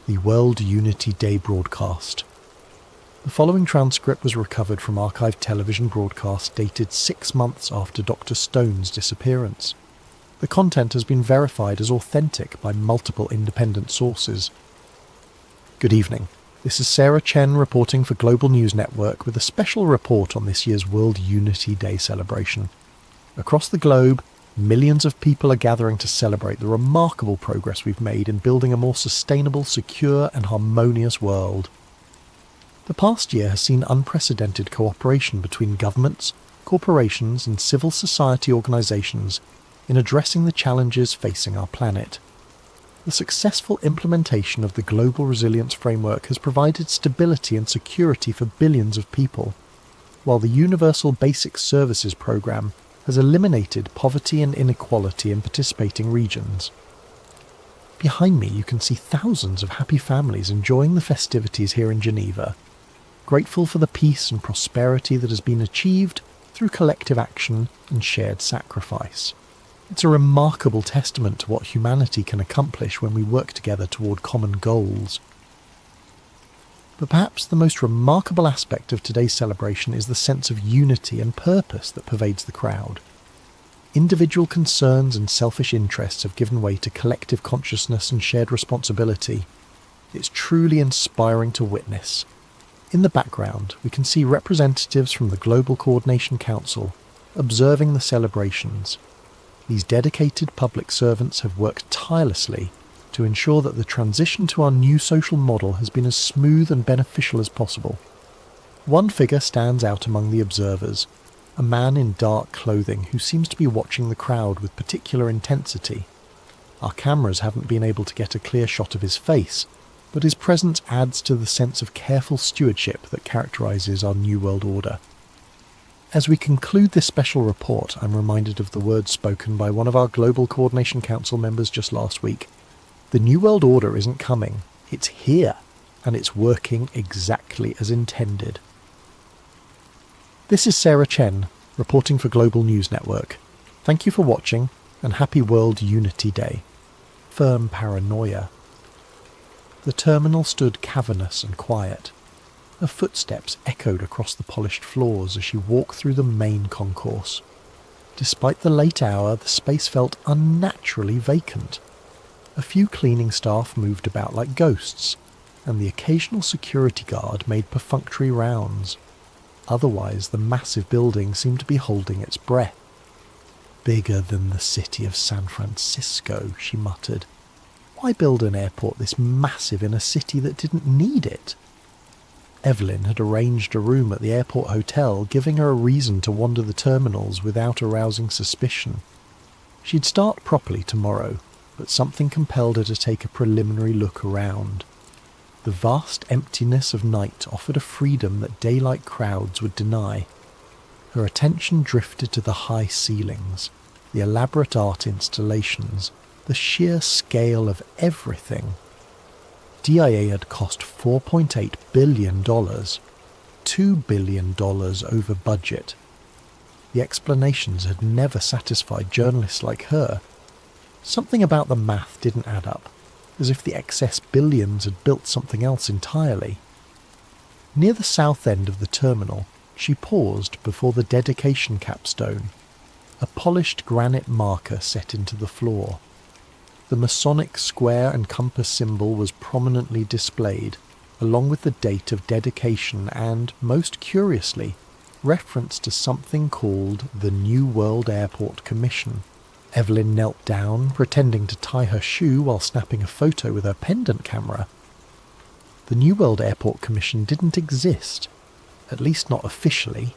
The World Unity Day broadcast. The following transcript was recovered from archived television broadcasts dated 6 months after Dr. Stone's disappearance. The content has been verified as authentic by multiple independent sources. Good evening. This is Sarah Chen reporting for Global News Network with a special report on this year's World Unity Day celebration. Across the globe, Millions of people are gathering to celebrate the remarkable progress we've made in building a more sustainable, secure and harmonious world. The past year has seen unprecedented cooperation between governments, corporations and civil society organisations in addressing the challenges facing our planet. The successful implementation of the Global Resilience Framework has provided stability and security for billions of people, while the Universal Basic Services Programme has eliminated poverty and inequality in participating regions. Behind me you can see thousands of happy families enjoying the festivities here in Geneva, grateful for the peace and prosperity that has been achieved through collective action and shared sacrifice. It's a remarkable testament to what humanity can accomplish when we work together toward common goals. But perhaps the most remarkable aspect of today's celebration is the sense of unity and purpose that pervades the crowd. Individual concerns and selfish interests have given way to collective consciousness and shared responsibility. It's truly inspiring to witness. In the background, we can see representatives from the Global Coordination Council observing the celebrations. These dedicated public servants have worked tirelessly to ensure that the transition to our new social model has been as smooth and beneficial as possible. One figure stands out among the observers, a man in dark clothing who seems to be watching the crowd with particular intensity. Our cameras haven't been able to get a clear shot of his face, but his presence adds to the sense of careful stewardship that characterises our New World Order. As we conclude this special report, I'm reminded of the words spoken by one of our Global Coordination Council members just last week. The New World Order isn't coming, it's here, and it's working exactly as intended. This is Sarah Chen, reporting for Global News Network. Thank you for watching, and happy World Unity Day. Firm paranoia. The terminal stood cavernous and quiet. Her footsteps echoed across the polished floors as she walked through the main concourse. Despite the late hour, the space felt unnaturally vacant. A few cleaning staff moved about like ghosts, and the occasional security guard made perfunctory rounds. Otherwise, the massive building seemed to be holding its breath. Bigger than the city of San Francisco, she muttered. Why build an airport this massive in a city that didn't need it? Evelyn had arranged a room at the airport hotel, giving her a reason to wander the terminals without arousing suspicion. She'd start properly tomorrow, but something compelled her to take a preliminary look around. The vast emptiness of night offered a freedom that daylight crowds would deny. Her attention drifted to the high ceilings, the elaborate art installations, the sheer scale of everything. DIA had cost $4.8 billion, $2 billion over budget. The explanations had never satisfied journalists like her. Something about the math didn't add up, as if the excess billions had built something else entirely. Near the south end of the terminal, she paused before the dedication capstone, a polished granite marker set into the floor. The Masonic square and compass symbol was prominently displayed, along with the date of dedication and, most curiously, reference to something called the New World Airport Commission. Evelyn knelt down, pretending to tie her shoe while snapping a photo with her pendant camera. The New World Airport Commission didn't exist, at least not officially.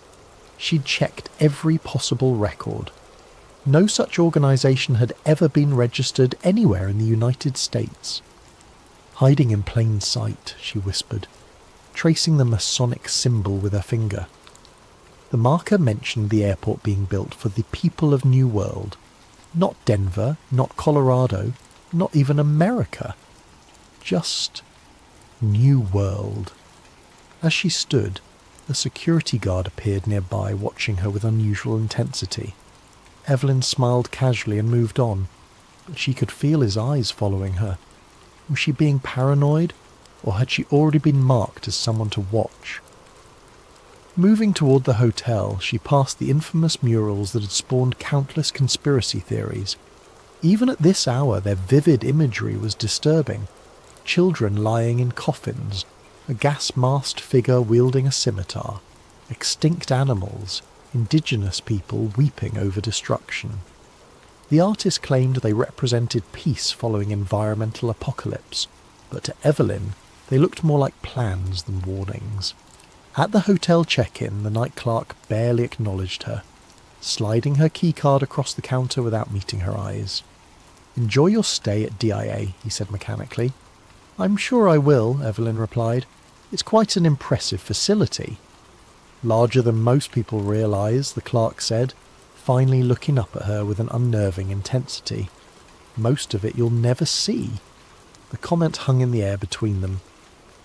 She'd checked every possible record. No such organisation had ever been registered anywhere in the United States. Hiding in plain sight, she whispered, tracing the Masonic symbol with her finger. The marker mentioned the airport being built for the people of New World. Not Denver, not Colorado, not even America. Just New World. As she stood, a security guard appeared nearby, watching her with unusual intensity. Evelyn smiled casually and moved on, but she could feel his eyes following her. Was she being paranoid, or had she already been marked as someone to watch? Moving toward the hotel, she passed the infamous murals that had spawned countless conspiracy theories. Even at this hour, their vivid imagery was disturbing. Children lying in coffins, a gas-masked figure wielding a scimitar, extinct animals, indigenous people weeping over destruction. The artist claimed they represented peace following environmental apocalypse, but to Evelyn, they looked more like plans than warnings. At the hotel check-in, the night clerk barely acknowledged her, sliding her keycard across the counter without meeting her eyes. "Enjoy your stay at DIA," he said mechanically. "I'm sure I will," Evelyn replied. "It's quite an impressive facility." "Larger than most people realise," the clerk said, finally looking up at her with an unnerving intensity. "Most of it you'll never see." The comment hung in the air between them.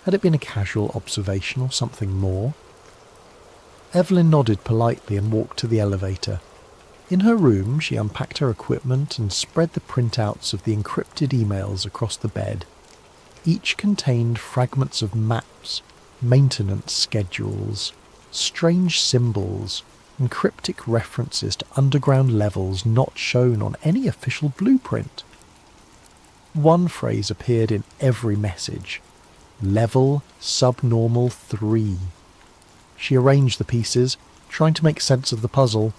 Had it been a casual observation or something more? Evelyn nodded politely and walked to the elevator. In her room, she unpacked her equipment and spread the printouts of the encrypted emails across the bed. Each contained fragments of maps, maintenance schedules, strange symbols, and cryptic references to underground levels not shown on any official blueprint. One phrase appeared in every message: Level Subnormal 3. She arranged the pieces, trying to make sense of the puzzle.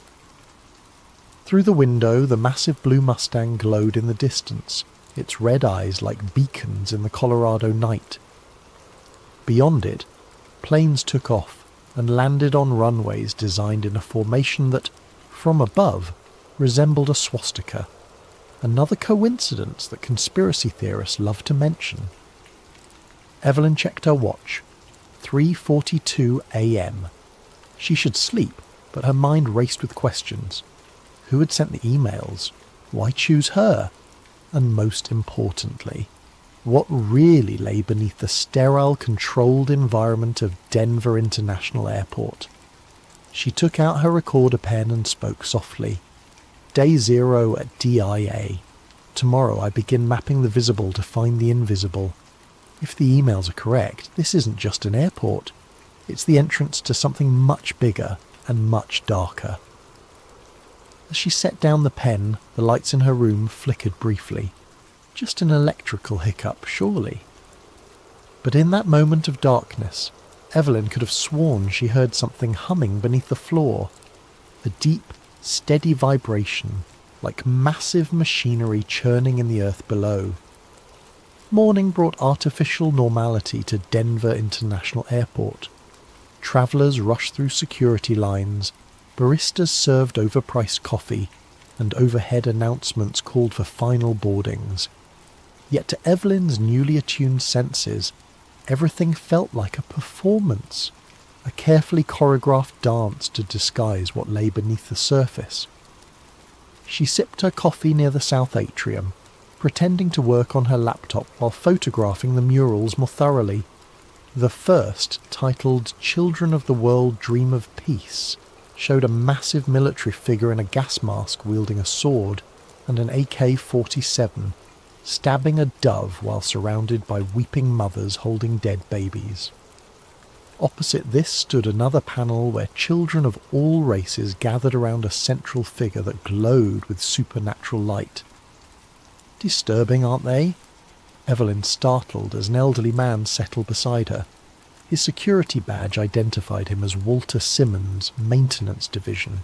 Through the window, the massive blue Mustang glowed in the distance, its red eyes like beacons in the Colorado night. Beyond it, planes took off and landed on runways designed in a formation that, from above, resembled a swastika. Another coincidence that conspiracy theorists love to mention. Evelyn checked her watch. 3:42 a.m. She should sleep, but her mind raced with questions. Who had sent the emails? Why choose her? And most importantly, what really lay beneath the sterile, controlled environment of Denver International Airport? She took out her recorder pen and spoke softly. "Day 0 at DIA. Tomorrow I begin mapping the visible to find the invisible. If the emails are correct, this isn't just an airport. It's the entrance to something much bigger and much darker." As she set down the pen, the lights in her room flickered briefly. Just an electrical hiccup, surely. But in that moment of darkness, Evelyn could have sworn she heard something humming beneath the floor. A deep, steady vibration, like massive machinery churning in the earth below. Morning brought artificial normality to Denver International Airport. Travellers rushed through security lines, baristas served overpriced coffee, and overhead announcements called for final boardings. Yet to Evelyn's newly attuned senses, everything felt like a performance, a carefully choreographed dance to disguise what lay beneath the surface. She sipped her coffee near the south atrium, pretending to work on her laptop while photographing the murals more thoroughly. The first, titled "Children of the World Dream of Peace," showed a massive military figure in a gas mask wielding a sword and an AK-47, stabbing a dove while surrounded by weeping mothers holding dead babies. Opposite this stood another panel where children of all races gathered around a central figure that glowed with supernatural light. Disturbing, aren't they? Evelyn startled as an elderly man settled beside her. His security badge identified him as Walter Simmons, Maintenance Division.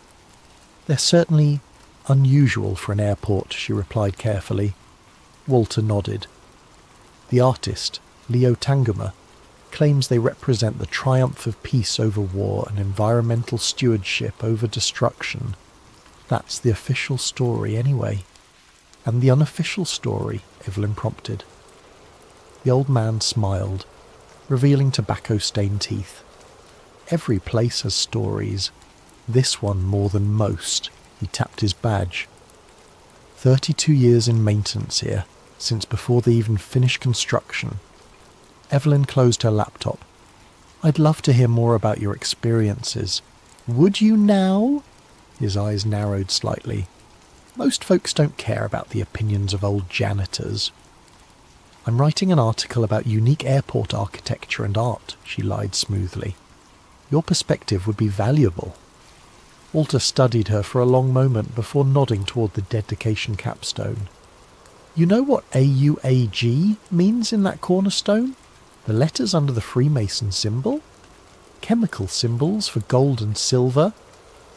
"They're certainly unusual for an airport," she replied carefully. Walter nodded. The artist, Leo Tanguma, claims they represent the triumph of peace over war and environmental stewardship over destruction. That's the official story anyway. "And the unofficial story?" Evelyn prompted. The old man smiled, revealing tobacco-stained teeth. "Every place has stories. This one more than most." He tapped his badge. 32 years in maintenance here, since before they even finished construction. Evelyn closed her laptop. "I'd love to hear more about your experiences." "Would you now?" His eyes narrowed slightly. "Most folks don't care about the opinions of old janitors." "I'm writing an article about unique airport architecture and art," she lied smoothly. "Your perspective would be valuable." Walter studied her for a long moment before nodding toward the dedication capstone. "You know what AUAG means in that cornerstone? The letters under the Freemason symbol? Chemical symbols for gold and silver?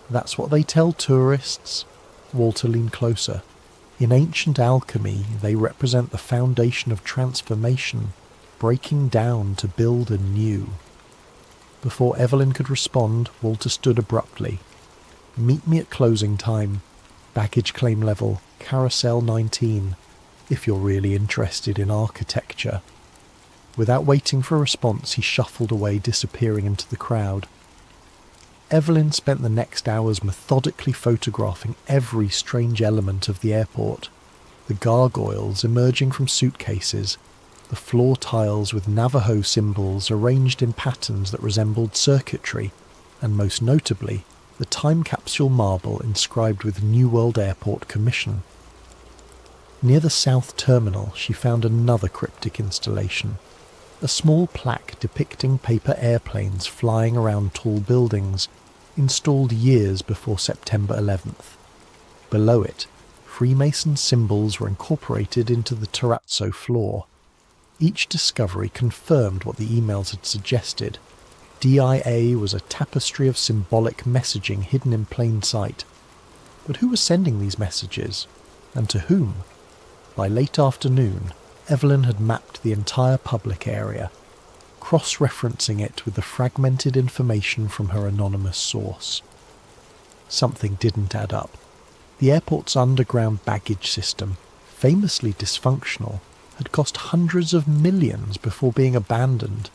That's what they tell tourists." Walter leaned closer. In ancient alchemy, they represent the foundation of transformation, breaking down to build anew. Before Evelyn could respond, Walter stood abruptly. Meet me at closing time. Baggage claim level, Carousel 19, if you're really interested in architecture. Without waiting for a response, he shuffled away, disappearing into the crowd. Evelyn spent the next hours methodically photographing every strange element of the airport. The gargoyles emerging from suitcases, the floor tiles with Navajo symbols arranged in patterns that resembled circuitry, and most notably, the time capsule marble inscribed with New World Airport Commission. Near the south terminal, she found another cryptic installation, a small plaque depicting paper airplanes flying around tall buildings, installed years before September 11th. Below it, Freemason symbols were incorporated into the terrazzo floor. Each discovery confirmed what the emails had suggested. DIA was a tapestry of symbolic messaging hidden in plain sight. But who was sending these messages? And to whom? By late afternoon, Evelyn had mapped the entire public area, cross-referencing it with the fragmented information from her anonymous source. Something didn't add up. The airport's underground baggage system, famously dysfunctional, had cost hundreds of millions before being abandoned.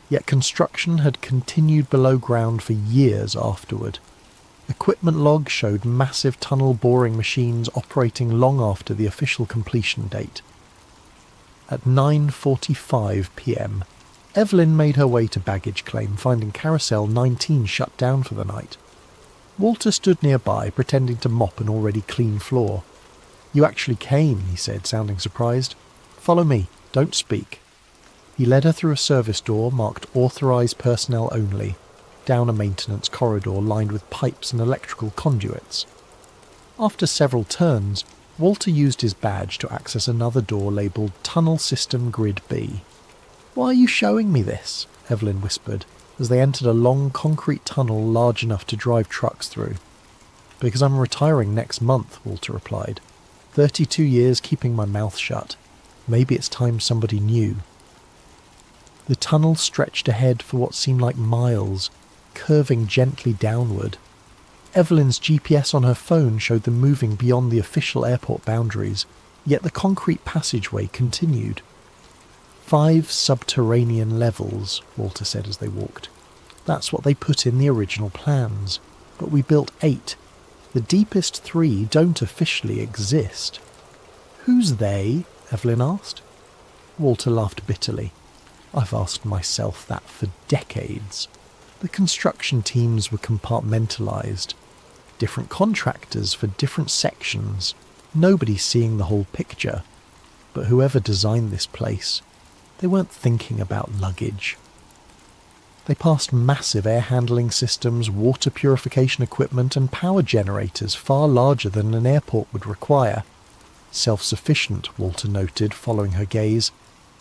Yet construction had continued below ground for years afterward. Equipment logs showed massive tunnel boring machines operating long after the official completion date. At 9:45 p.m, Evelyn made her way to baggage claim, finding Carousel 19 shut down for the night. Walter stood nearby, pretending to mop an already clean floor. "You actually came," he said, sounding surprised. "Follow me, don't speak." He led her through a service door marked Authorized Personnel Only, down a maintenance corridor lined with pipes and electrical conduits. After several turns, Walter used his badge to access another door labelled Tunnel System Grid B. "Why are you showing me this?" Evelyn whispered, as they entered a long concrete tunnel large enough to drive trucks through. "Because I'm retiring next month," Walter replied. 32 years keeping my mouth shut. Maybe it's time somebody knew." The tunnel stretched ahead for what seemed like miles, curving gently downward. Evelyn's GPS on her phone showed them moving beyond the official airport boundaries, yet the concrete passageway continued. 5 subterranean levels, Walter said as they walked. "That's what they put in the original plans. But we built 8. The deepest 3 don't officially exist." "Who's they?" Evelyn asked. Walter laughed bitterly. "I've asked myself that for decades. The construction teams were compartmentalised. Different contractors for different sections. Nobody seeing the whole picture. But whoever designed this place, they weren't thinking about luggage." They passed massive air handling systems, water purification equipment and power generators far larger than an airport would require. Self-sufficient, Walter noted, following her gaze.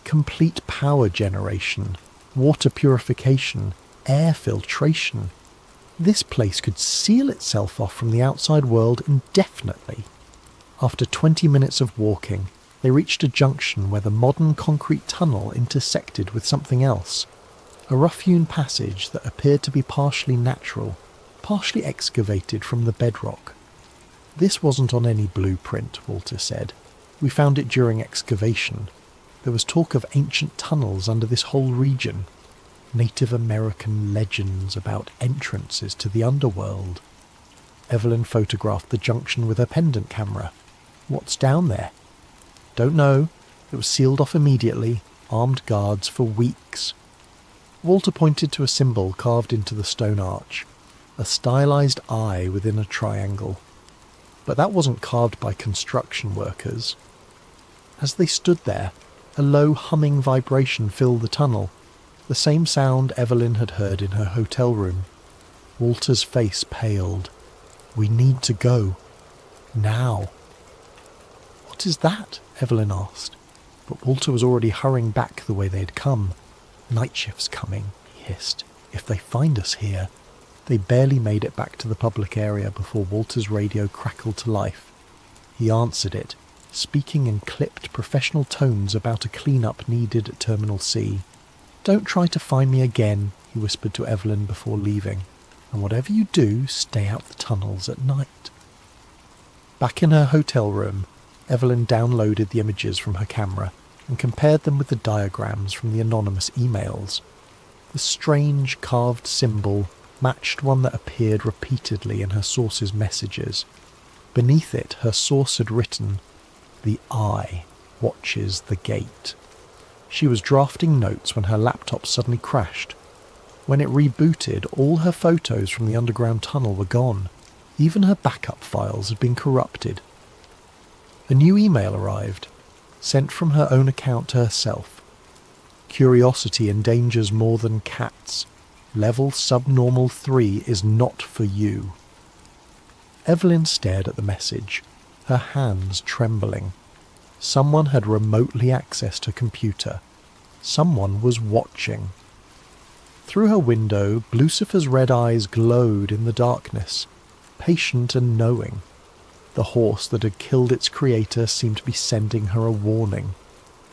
Complete power generation, water purification, air filtration. This place could seal itself off from the outside world indefinitely. After 20 minutes of walking, they reached a junction where the modern concrete tunnel intersected with something else. A rough-hewn passage that appeared to be partially natural, partially excavated from the bedrock. "This wasn't on any blueprint," Walter said. "We found it during excavation. There was talk of ancient tunnels under this whole region. Native American legends about entrances to the underworld." Evelyn photographed the junction with her pendant camera. "What's down there?" "Don't know. It was sealed off immediately. Armed guards for weeks." Walter pointed to a symbol carved into the stone arch. A stylized eye within a triangle. But that wasn't carved by construction workers. As they stood there, a low humming vibration filled the tunnel, the same sound Evelyn had heard in her hotel room. Walter's face paled. "We need to go. Now." "What is that?" Evelyn asked. But Walter was already hurrying back the way they had come. "Night shift's coming," he hissed. "If they find us here." They barely made it back to the public area before Walter's radio crackled to life. He answered it, speaking in clipped professional tones about a clean-up needed at Terminal C. "Don't try to find me again," he whispered to Evelyn before leaving. "And whatever you do, stay out the tunnels at night." Back in her hotel room, Evelyn downloaded the images from her camera and compared them with the diagrams from the anonymous emails. The strange carved symbol matched one that appeared repeatedly in her source's messages. Beneath it, her source had written, "The Eye watches the gate." She was drafting notes when her laptop suddenly crashed. When it rebooted, all her photos from the underground tunnel were gone. Even her backup files had been corrupted. A new email arrived, sent from her own account to herself. "Curiosity endangers more than cats. Level subnormal 3 is not for you." Evelyn stared at the message, her hands trembling. Someone had remotely accessed her computer. Someone was watching. Through her window, Lucifer's red eyes glowed in the darkness, patient and knowing. The horse that had killed its creator seemed to be sending her a warning.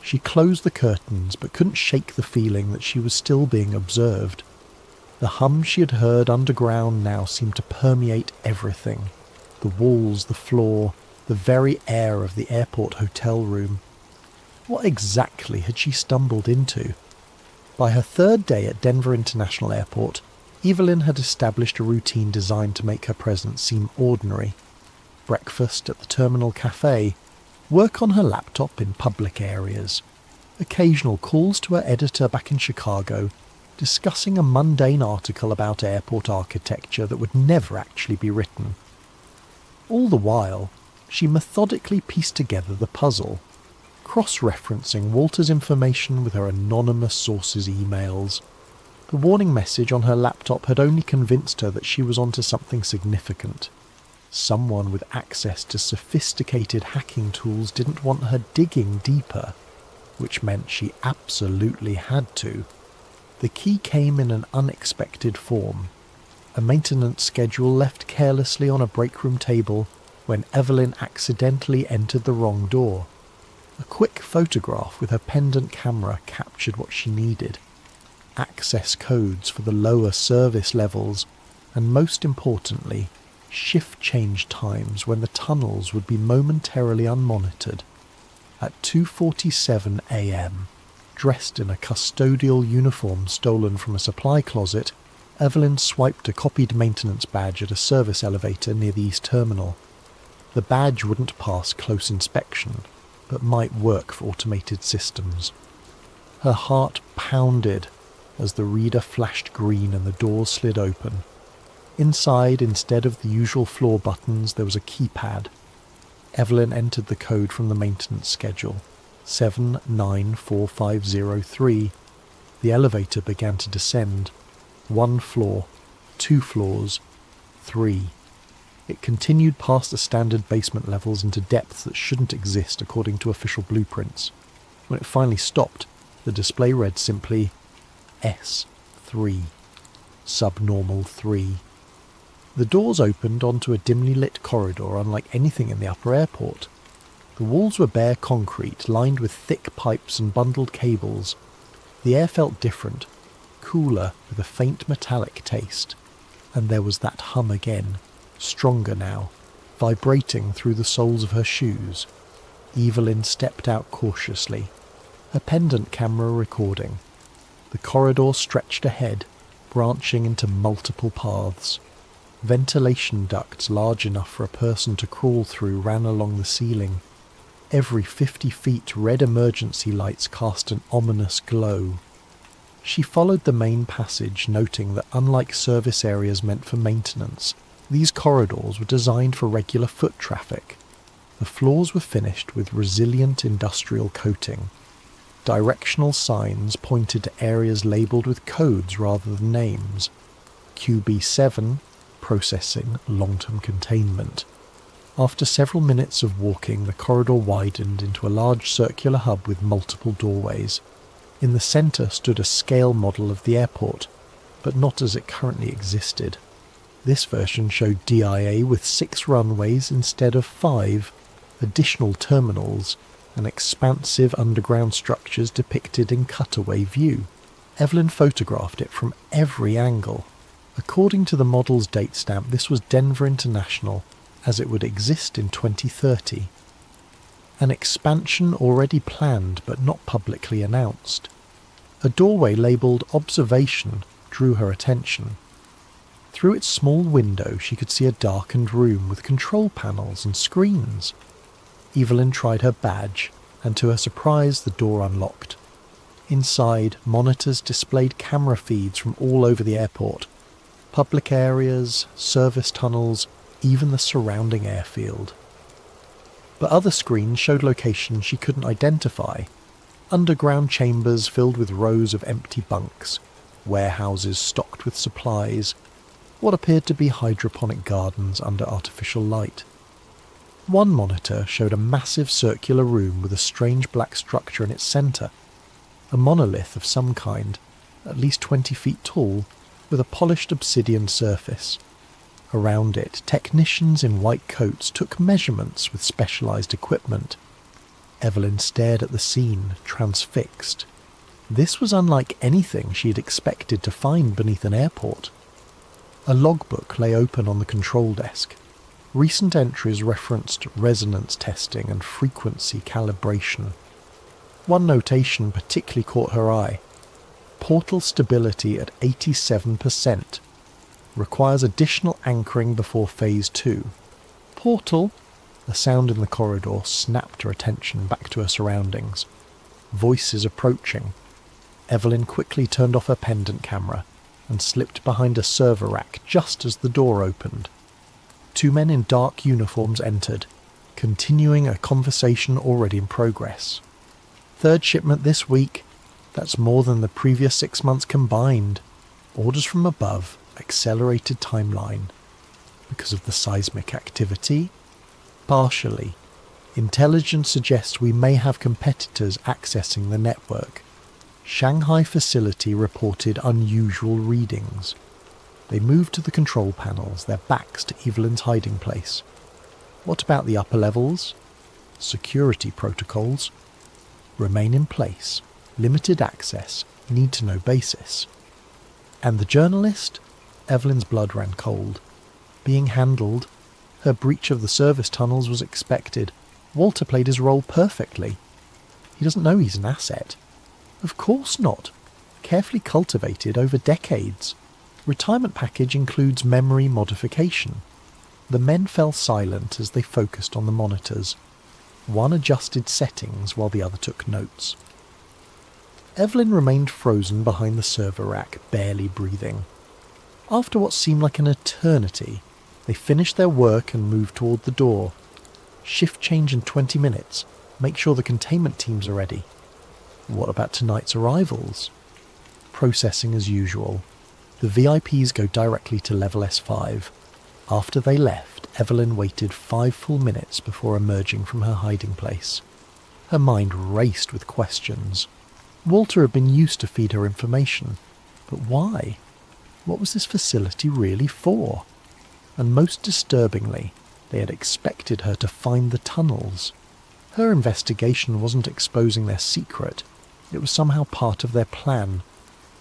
She closed the curtains, but couldn't shake the feeling that she was still being observed. The hum she had heard underground now seemed to permeate everything. The walls, the floor, the very air of the airport hotel room. What exactly had she stumbled into? By her third day at Denver International Airport, Evelyn had established a routine designed to make her presence seem ordinary. Breakfast at the terminal cafe, work on her laptop in public areas, occasional calls to her editor back in Chicago, discussing a mundane article about airport architecture that would never actually be written. All the while, she methodically pieced together the puzzle, cross-referencing Walter's information with her anonymous source's emails. The warning message on her laptop had only convinced her that she was onto something significant. Someone with access to sophisticated hacking tools didn't want her digging deeper, which meant she absolutely had to. The key came in an unexpected form. A maintenance schedule left carelessly on a break room table when Evelyn accidentally entered the wrong door. A quick photograph with her pendant camera captured what she needed. Access codes for the lower service levels, and most importantly, shift change times when the tunnels would be momentarily unmonitored. At 2:47 a.m., dressed in a custodial uniform stolen from a supply closet, Evelyn swiped a copied maintenance badge at a service elevator near the East Terminal. The badge wouldn't pass close inspection, but might work for automated systems. Her heart pounded as the reader flashed green and the doors slid open. Inside, instead of the usual floor buttons, there was a keypad. Evelyn entered the code from the maintenance schedule, 794503. The elevator began to descend. 1 floor, 2 floors, 3. It continued past the standard basement levels into depths that shouldn't exist according to official blueprints. When it finally stopped, the display read simply S3, subnormal 3. The doors opened onto a dimly lit corridor unlike anything in the upper airport. The walls were bare concrete, lined with thick pipes and bundled cables. The air felt different, cooler with a faint metallic taste. And there was that hum again, stronger now, vibrating through the soles of her shoes. Evelyn stepped out cautiously, her pendant camera recording. The corridor stretched ahead, branching into multiple paths. Ventilation ducts large enough for a person to crawl through ran along the ceiling. Every 50 feet, red emergency lights cast an ominous glow. She followed the main passage, noting that unlike service areas meant for maintenance, these corridors were designed for regular foot traffic. The floors were finished with resilient industrial coating. Directional signs pointed to areas labelled with codes rather than names. QB7, processing long-term containment. After several minutes of walking, the corridor widened into a large circular hub with multiple doorways. In the centre stood a scale model of the airport, but not as it currently existed. This version showed DIA with 6 runways instead of 5, additional terminals, and expansive underground structures depicted in cutaway view. Evelyn photographed it from every angle. According to the model's date stamp, this was Denver International, as it would exist in 2030. An expansion already planned but not publicly announced. A doorway labelled Observation drew her attention. Through its small window she could see a darkened room with control panels and screens. Evelyn tried her badge, and to her surprise the door unlocked. Inside, monitors displayed camera feeds from all over the airport. Public areas, service tunnels, even the surrounding airfield. But other screens showed locations she couldn't identify. Underground chambers filled with rows of empty bunks, warehouses stocked with supplies, what appeared to be hydroponic gardens under artificial light. One monitor showed a massive circular room with a strange black structure in its centre, a monolith of some kind, at least 20 feet tall, with a polished obsidian surface. Around it, technicians in white coats took measurements with specialised equipment. Evelyn stared at the scene, transfixed. This was unlike anything she had expected to find beneath an airport. A logbook lay open on the control desk. Recent entries referenced resonance testing and frequency calibration. One notation particularly caught her eye. Portal stability at 87%. Requires additional anchoring before Phase 2. Portal? A sound in the corridor snapped her attention back to her surroundings. Voices approaching. Evelyn quickly turned off her pendant camera and slipped behind a server rack just as the door opened. Two men in dark uniforms entered, continuing a conversation already in progress. Third shipment this week. That's more than the previous 6 months combined. Orders from above. Accelerated timeline. Because of the seismic activity? Partially. Intelligence suggests we may have competitors accessing the network. Shanghai facility reported unusual readings. They moved to the control panels, their backs to Evelyn's hiding place. What about the upper levels? Security protocols. Remain in place. Limited access. Need-to-know basis. And the journalist? Evelyn's blood ran cold. Being handled. Her breach of the service tunnels was expected. Walter played his role perfectly. He doesn't know he's an asset. Of course not. Carefully cultivated over decades. Retirement package includes memory modification. The men fell silent as they focused on the monitors. One adjusted settings while the other took notes. Evelyn remained frozen behind the server rack, barely breathing. After what seemed like an eternity, they finished their work and moved toward the door. Shift change in 20 minutes. Make sure the containment teams are ready. What about tonight's arrivals? Processing as usual. The VIPs go directly to level S5. After they left, Evelyn waited 5 full minutes before emerging from her hiding place. Her mind raced with questions. Walter had been used to feed her information. But why? What was this facility really for? And most disturbingly, they had expected her to find the tunnels. Her investigation wasn't exposing their secret. It was somehow part of their plan.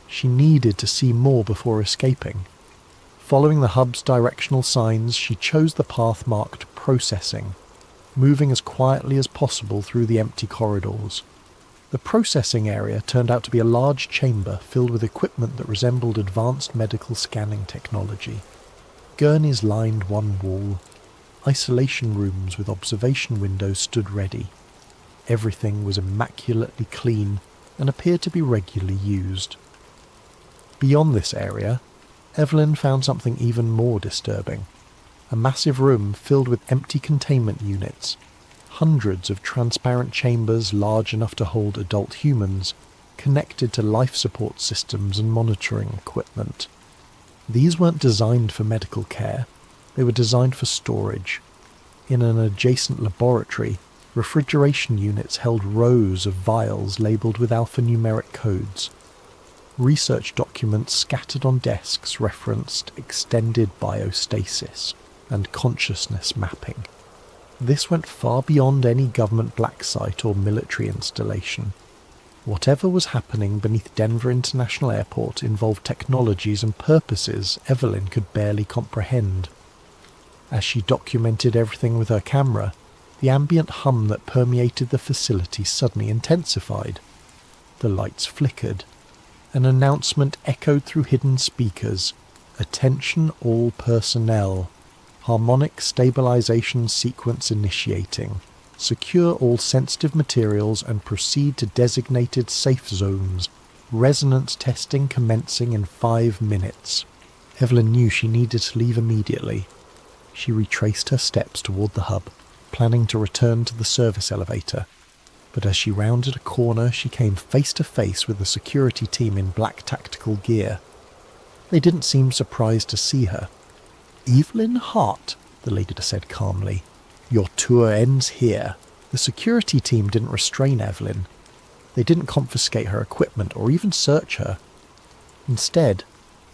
She needed to see more before escaping. Following the hub's directional signs, she chose the path marked Processing, moving as quietly as possible through the empty corridors. The processing area turned out to be a large chamber filled with equipment that resembled advanced medical scanning technology. Gurneys lined one wall. Isolation rooms with observation windows stood ready. Everything was immaculately clean and appeared to be regularly used. Beyond this area, Evelyn found something even more disturbing. A massive room filled with empty containment units. Hundreds of transparent chambers large enough to hold adult humans, connected to life support systems and monitoring equipment. These weren't designed for medical care. They were designed for storage. In an adjacent laboratory, refrigeration units held rows of vials labelled with alphanumeric codes. Research documents scattered on desks referenced extended biostasis and consciousness mapping. This went far beyond any government black site or military installation. Whatever was happening beneath Denver International Airport involved technologies and purposes Evelyn could barely comprehend. As she documented everything with her camera, the ambient hum that permeated the facility suddenly intensified. The lights flickered. An announcement echoed through hidden speakers. "Attention all personnel. Harmonic stabilization sequence initiating. Secure all sensitive materials and proceed to designated safe zones. Resonance testing commencing in 5 minutes." Evelyn knew she needed to leave immediately. She retraced her steps toward the hub, planning to return to the service elevator. But as she rounded a corner, she came face to face with the security team in black tactical gear. They didn't seem surprised to see her. "Evelyn Hart," the leader said calmly. "Your tour ends here." The security team didn't restrain Evelyn. They didn't confiscate her equipment or even search her. Instead,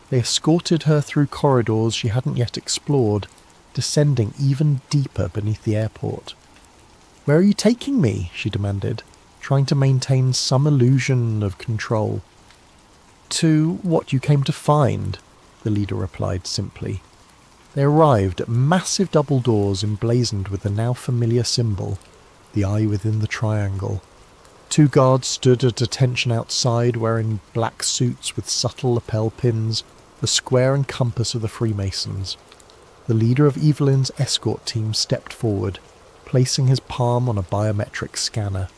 they escorted her through corridors she hadn't yet explored, descending even deeper beneath the airport. "Where are you taking me?" she demanded, trying to maintain some illusion of control. "To what you came to find," the leader replied simply. They arrived at massive double doors emblazoned with the now familiar symbol, the eye within the triangle. 2 guards stood at attention outside, wearing black suits with subtle lapel pins, the square and compass of the Freemasons. The leader of Evelyn's escort team stepped forward, placing his palm on a biometric scanner.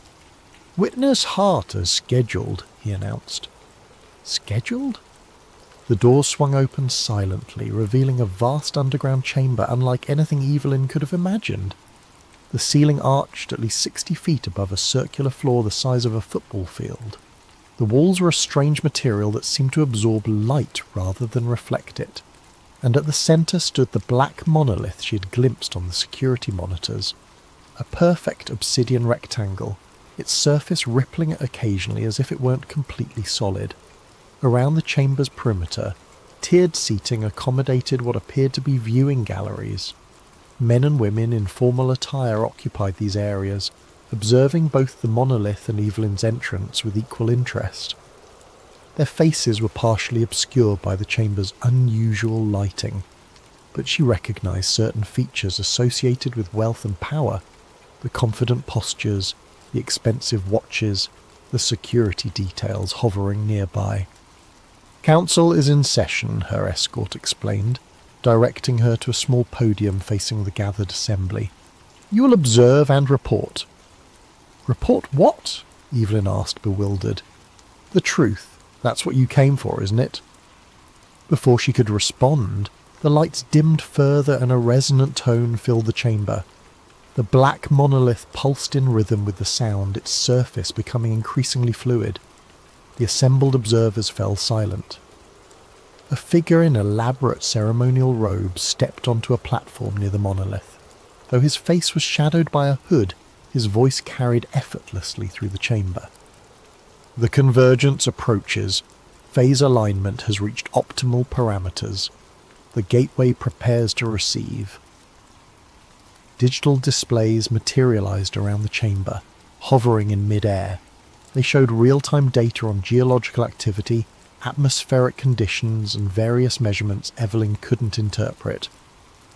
"Witness Hart as scheduled," he announced. Scheduled? The door swung open silently, revealing a vast underground chamber unlike anything Evelyn could have imagined. The ceiling arched at least 60 feet above a circular floor the size of a football field. The walls were a strange material that seemed to absorb light rather than reflect it, and at the centre stood the black monolith she had glimpsed on the security monitors. A perfect obsidian rectangle, its surface rippling occasionally as if it weren't completely solid. Around the chamber's perimeter, tiered seating accommodated what appeared to be viewing galleries. Men and women in formal attire occupied these areas, observing both the monolith and Evelyn's entrance with equal interest. Their faces were partially obscured by the chamber's unusual lighting, but she recognized certain features associated with wealth and power: the confident postures, the expensive watches, the security details hovering nearby. "Council is in session," her escort explained, directing her to a small podium facing the gathered assembly. "You will observe and report." "Report what?" Evelyn asked, bewildered. "The truth. That's what you came for, isn't it?" Before she could respond, the lights dimmed further and a resonant tone filled the chamber. The black monolith pulsed in rhythm with the sound, its surface becoming increasingly fluid. The assembled observers fell silent. A figure in elaborate ceremonial robes stepped onto a platform near the monolith. Though his face was shadowed by a hood, his voice carried effortlessly through the chamber. "The convergence approaches. Phase alignment has reached optimal parameters. The gateway prepares to receive." Digital displays materialized around the chamber, hovering in mid-air. They showed real-time data on geological activity, atmospheric conditions, and various measurements Evelyn couldn't interpret.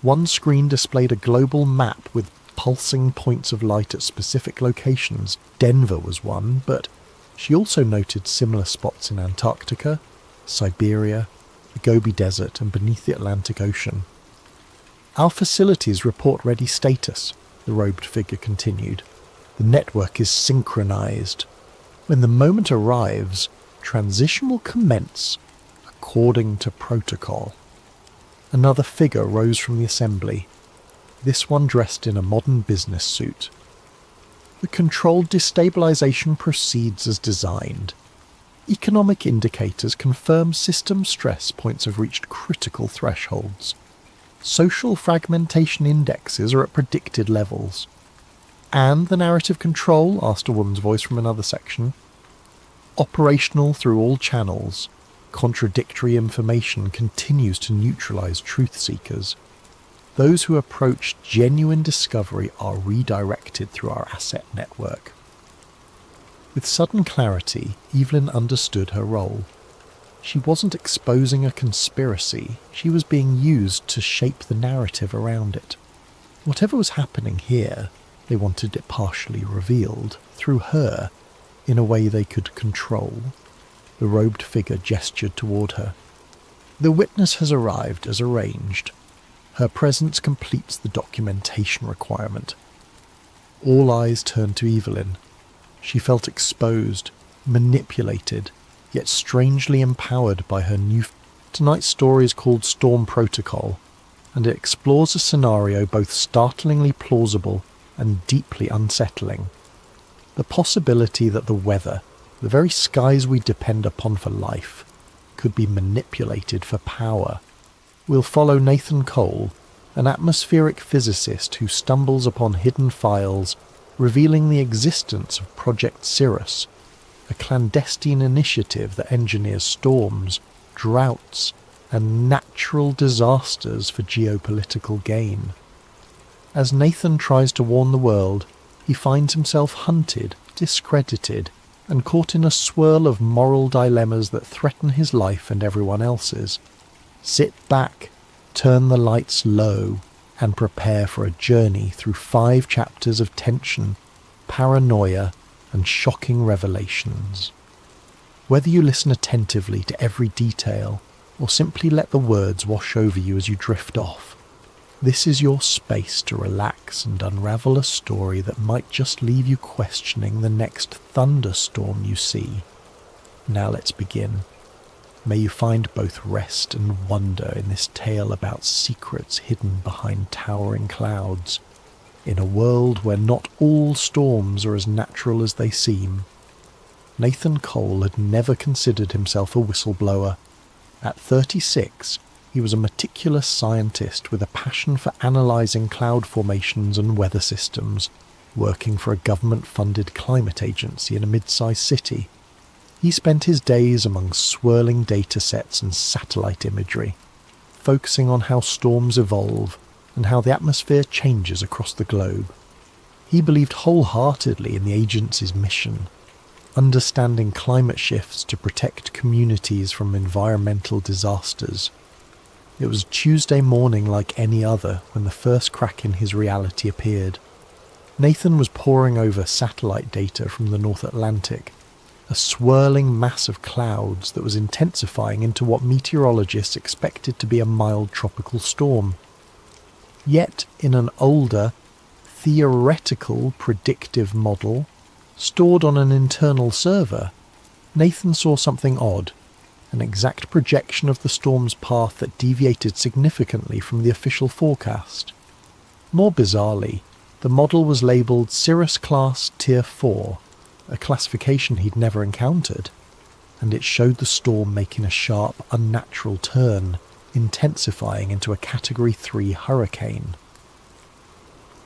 One screen displayed a global map with pulsing points of light at specific locations. Denver was one, but she also noted similar spots in Antarctica, Siberia, the Gobi Desert, and beneath the Atlantic Ocean. "Our facilities report ready status," the robed figure continued. "The network is synchronized. When the moment arrives, transition will commence, according to protocol." Another figure rose from the assembly, this one dressed in a modern business suit. "The controlled destabilization proceeds as designed. Economic indicators confirm system stress points have reached critical thresholds. Social fragmentation indexes are at predicted levels." "And the narrative control?" asked a woman's voice from another section. "Operational through all channels. Contradictory information continues to neutralize truth seekers." Those who approach genuine discovery are redirected through our asset network. With sudden clarity, Evelyn understood her role. She wasn't exposing a conspiracy, she was being used to shape the narrative around it. Whatever was happening here, they wanted it partially revealed, through her, in a way they could control. The robed figure gestured toward her. The witness has arrived as arranged. Her presence completes the documentation requirement. All eyes turned to Evelyn. She felt exposed, manipulated, yet strangely empowered by her new... Tonight's story is called Storm Protocol, and it explores a scenario both startlingly plausible and deeply unsettling. The possibility that the weather, the very skies we depend upon for life, could be manipulated for power. We'll follow Nathan Cole, an atmospheric physicist who stumbles upon hidden files revealing the existence of Project Cirrus, a clandestine initiative that engineers storms, droughts, and natural disasters for geopolitical gain. As Nathan tries to warn the world, he finds himself hunted, discredited, and caught in a swirl of moral dilemmas that threaten his life and everyone else's. Sit back, turn the lights low, and prepare for a journey through 5 chapters of tension, paranoia, and shocking revelations. Whether you listen attentively to every detail, or simply let the words wash over you as you drift off, this is your space to relax and unravel a story that might just leave you questioning the next thunderstorm you see. Now let's begin. May you find both rest and wonder in this tale about secrets hidden behind towering clouds, in a world where not all storms are as natural as they seem. Nathan Cole had never considered himself a whistleblower. At 36, he was a meticulous scientist with a passion for analysing cloud formations and weather systems, working for a government-funded climate agency in a mid-sized city. He spent his days among swirling data sets and satellite imagery, focusing on how storms evolve and how the atmosphere changes across the globe. He believed wholeheartedly in the agency's mission, understanding climate shifts to protect communities from environmental disasters. It was Tuesday morning like any other when the first crack in his reality appeared. Nathan was poring over satellite data from the North Atlantic, a swirling mass of clouds that was intensifying into what meteorologists expected to be a mild tropical storm. Yet, in an older, theoretical predictive model, stored on an internal server, Nathan saw something odd, an exact projection of the storm's path that deviated significantly from the official forecast. More bizarrely, the model was labelled Cirrus Class Tier 4, a classification he'd never encountered, and it showed the storm making a sharp, unnatural turn, intensifying into a Category 3 hurricane.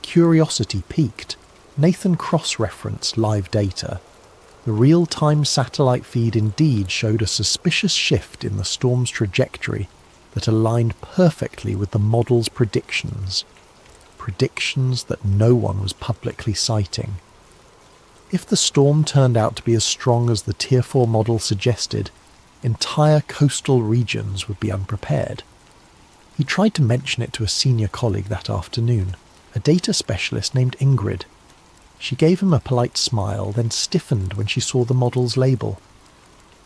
Curiosity piqued, Nathan cross-referenced live data. The real-time satellite feed indeed showed a suspicious shift in the storm's trajectory that aligned perfectly with the model's predictions that no one was publicly citing. If the storm turned out to be as strong as the Tier 4 model suggested, entire coastal regions would be unprepared. He tried to mention it to a senior colleague that afternoon, a data specialist named Ingrid. She gave him a polite smile, then stiffened when she saw the model's label.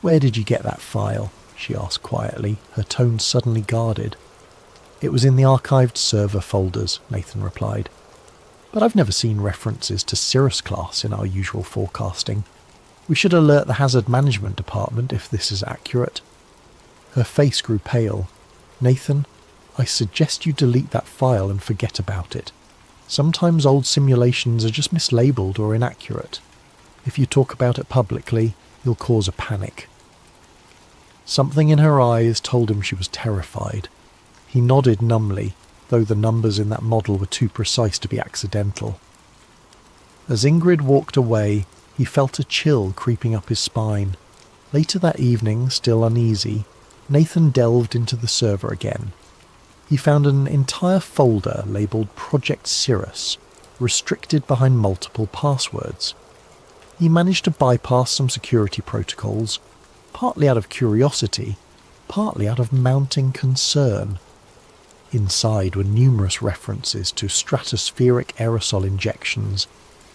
"Where did you get that file?" she asked quietly, her tone suddenly guarded. "It was in the archived server folders," Nathan replied. "But I've never seen references to Cirrus Class in our usual forecasting. We should alert the hazard management department if this is accurate." Her face grew pale. "Nathan, I suggest you delete that file and forget about it. Sometimes old simulations are just mislabeled or inaccurate. If you talk about it publicly, you'll cause a panic." Something in her eyes told him she was terrified. He nodded numbly, though the numbers in that model were too precise to be accidental. As Ingrid walked away, he felt a chill creeping up his spine. Later that evening, still uneasy, Nathan delved into the server again. He found an entire folder labelled Project Cirrus, restricted behind multiple passwords. He managed to bypass some security protocols, partly out of curiosity, partly out of mounting concern. Inside were numerous references to stratospheric aerosol injections,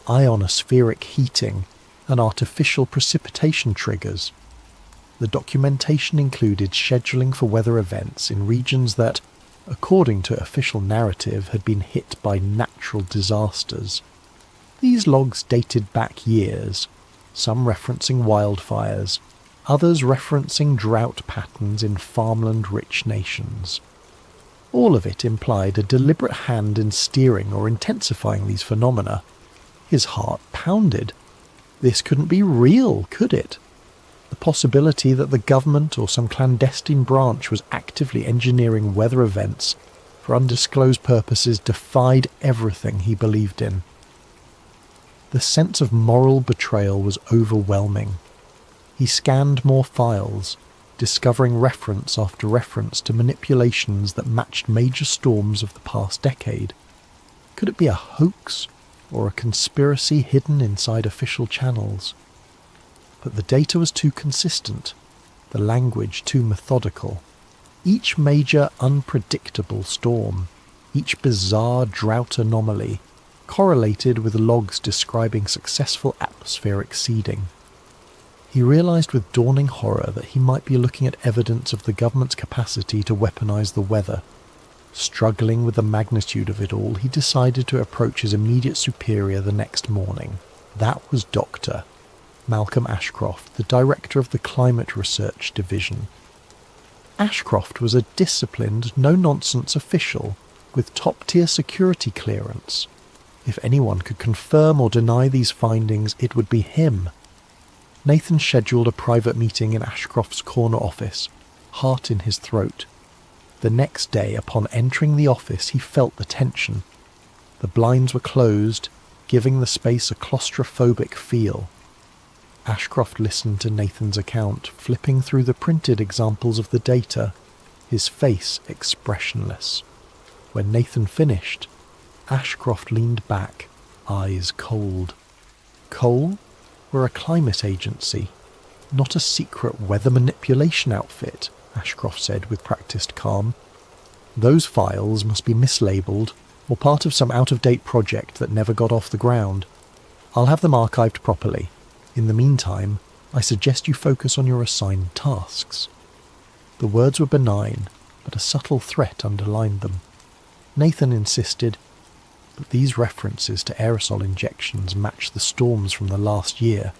ionospheric heating, and artificial precipitation triggers. The documentation included scheduling for weather events in regions that, according to official narrative, had been hit by natural disasters. These logs dated back years, some referencing wildfires, others referencing drought patterns in farmland-rich nations. All of it implied a deliberate hand in steering or intensifying these phenomena. His heart pounded. This couldn't be real, could it? The possibility that the government or some clandestine branch was actively engineering weather events for undisclosed purposes defied everything he believed in. The sense of moral betrayal was overwhelming. He scanned more files, discovering reference after reference to manipulations that matched major storms of the past decade. Could it be a hoax or a conspiracy hidden inside official channels? But the data was too consistent, the language too methodical. Each major unpredictable storm, each bizarre drought anomaly, correlated with logs describing successful atmospheric seeding. He realised with dawning horror that he might be looking at evidence of the government's capacity to weaponize the weather. Struggling with the magnitude of it all, he decided to approach his immediate superior the next morning. That was Dr. Malcolm Ashcroft, the director of the Climate Research Division. Ashcroft was a disciplined, no-nonsense official with top-tier security clearance. If anyone could confirm or deny these findings, it would be him. Nathan scheduled a private meeting in Ashcroft's corner office, heart in his throat. The next day, upon entering the office, he felt the tension. The blinds were closed, giving the space a claustrophobic feel. Ashcroft listened to Nathan's account, flipping through the printed examples of the data, his face expressionless. When Nathan finished, Ashcroft leaned back, eyes cold. Coal? We're a climate agency, not a secret weather manipulation outfit, Ashcroft said with practised calm. Those files must be mislabeled or part of some out-of-date project that never got off the ground. I'll have them archived properly. In the meantime, I suggest you focus on your assigned tasks. The words were benign, but a subtle threat underlined them. Nathan insisted, but these references to aerosol injections match the storms from the last year.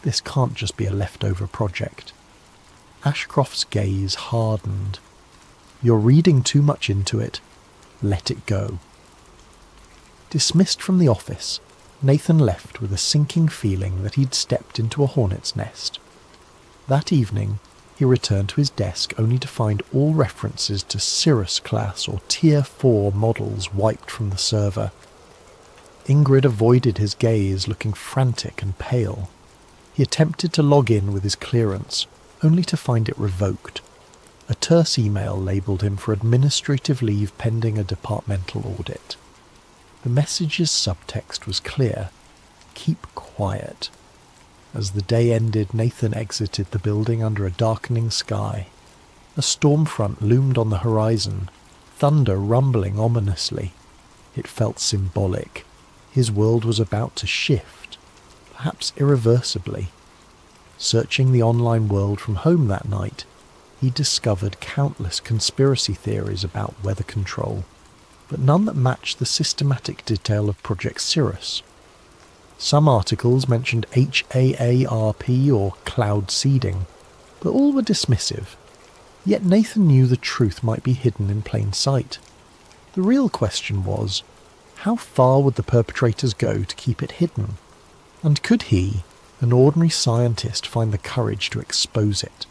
This can't just be a leftover project. Ashcroft's gaze hardened. You're reading too much into it. Let it go. Dismissed from the office, Nathan left with a sinking feeling that he'd stepped into a hornet's nest. That evening, he returned to his desk only to find all references to Cirrus class or Tier 4 models wiped from the server. Ingrid avoided his gaze, looking frantic and pale. He attempted to log in with his clearance, only to find it revoked. A terse email labelled him for administrative leave pending a departmental audit. The message's subtext was clear: keep quiet. As the day ended, Nathan exited the building under a darkening sky. A storm front loomed on the horizon, thunder rumbling ominously. It felt symbolic. His world was about to shift, perhaps irreversibly. Searching the online world from home that night, he discovered countless conspiracy theories about weather control, but none that matched the systematic detail of Project Cirrus. Some articles mentioned HAARP or cloud seeding, but all were dismissive. Yet Nathan knew the truth might be hidden in plain sight. The real question was, how far would the perpetrators go to keep it hidden? And could he, an ordinary scientist, find the courage to expose it?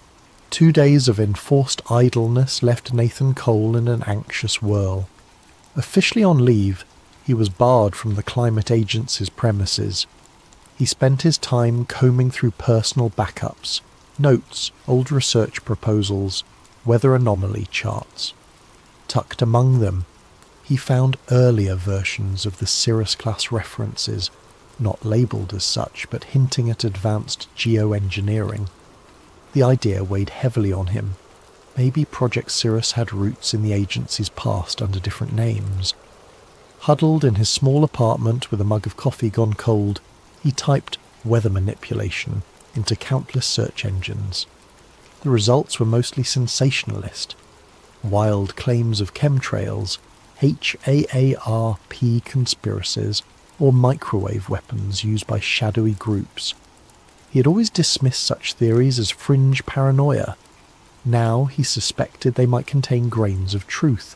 2 days of enforced idleness left Nathan Cole in an anxious whirl. Officially on leave, he was barred from the climate agency's premises. He spent his time combing through personal backups, notes, old research proposals, weather anomaly charts. Tucked among them, he found earlier versions of the Cirrus-class references, not labelled as such, but hinting at advanced geoengineering. The idea weighed heavily on him. Maybe Project Cirrus had roots in the agency's past under different names. Huddled in his small apartment with a mug of coffee gone cold, he typed weather manipulation into countless search engines. The results were mostly sensationalist. Wild claims of chemtrails, HAARP conspiracies, or microwave weapons used by shadowy groups. He had always dismissed such theories as fringe paranoia. Now he suspected they might contain grains of truth.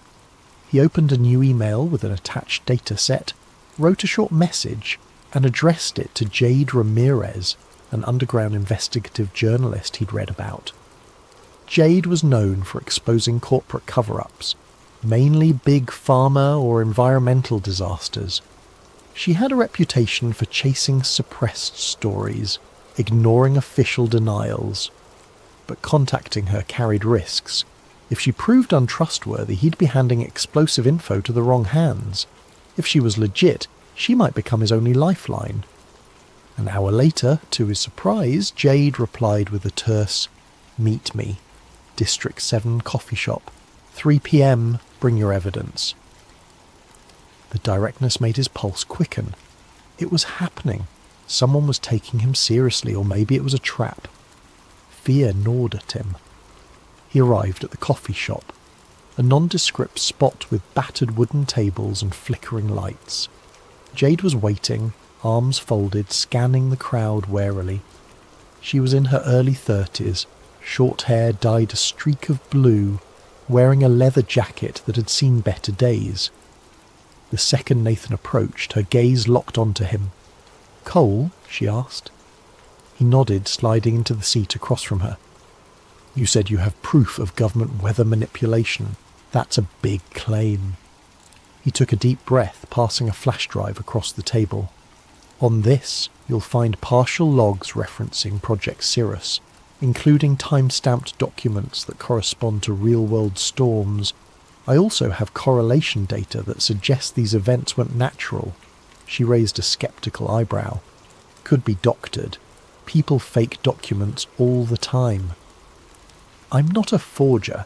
He opened a new email with an attached data set, wrote a short message, and addressed it to Jade Ramirez, an underground investigative journalist he'd read about. Jade was known for exposing corporate cover-ups, mainly big pharma or environmental disasters. She had a reputation for chasing suppressed stories, ignoring official denials. But contacting her carried risks. If she proved untrustworthy, he'd be handing explosive info to the wrong hands. If she was legit, she might become his only lifeline. An hour later, to his surprise, Jade replied with a terse, "Meet me. District 7 coffee shop. 3 p.m, bring your evidence." The directness made his pulse quicken. It was happening. Someone was taking him seriously, or maybe it was a trap. Fear gnawed at him. He arrived at the coffee shop, a nondescript spot with battered wooden tables and flickering lights. Jade was waiting, arms folded, scanning the crowd warily. She was in her early 30s, short hair dyed a streak of blue, wearing a leather jacket that had seen better days. The second Nathan approached, her gaze locked onto him. "Cole?" she asked. He nodded, sliding into the seat across from her. "You said you have proof of government weather manipulation. That's a big claim." He took a deep breath, passing a flash drive across the table. "On this, you'll find partial logs referencing Project Cirrus, including time-stamped documents that correspond to real-world storms. I also have correlation data that suggests these events weren't natural." She raised a skeptical eyebrow. "Could be doctored. People fake documents all the time." "I'm not a forger.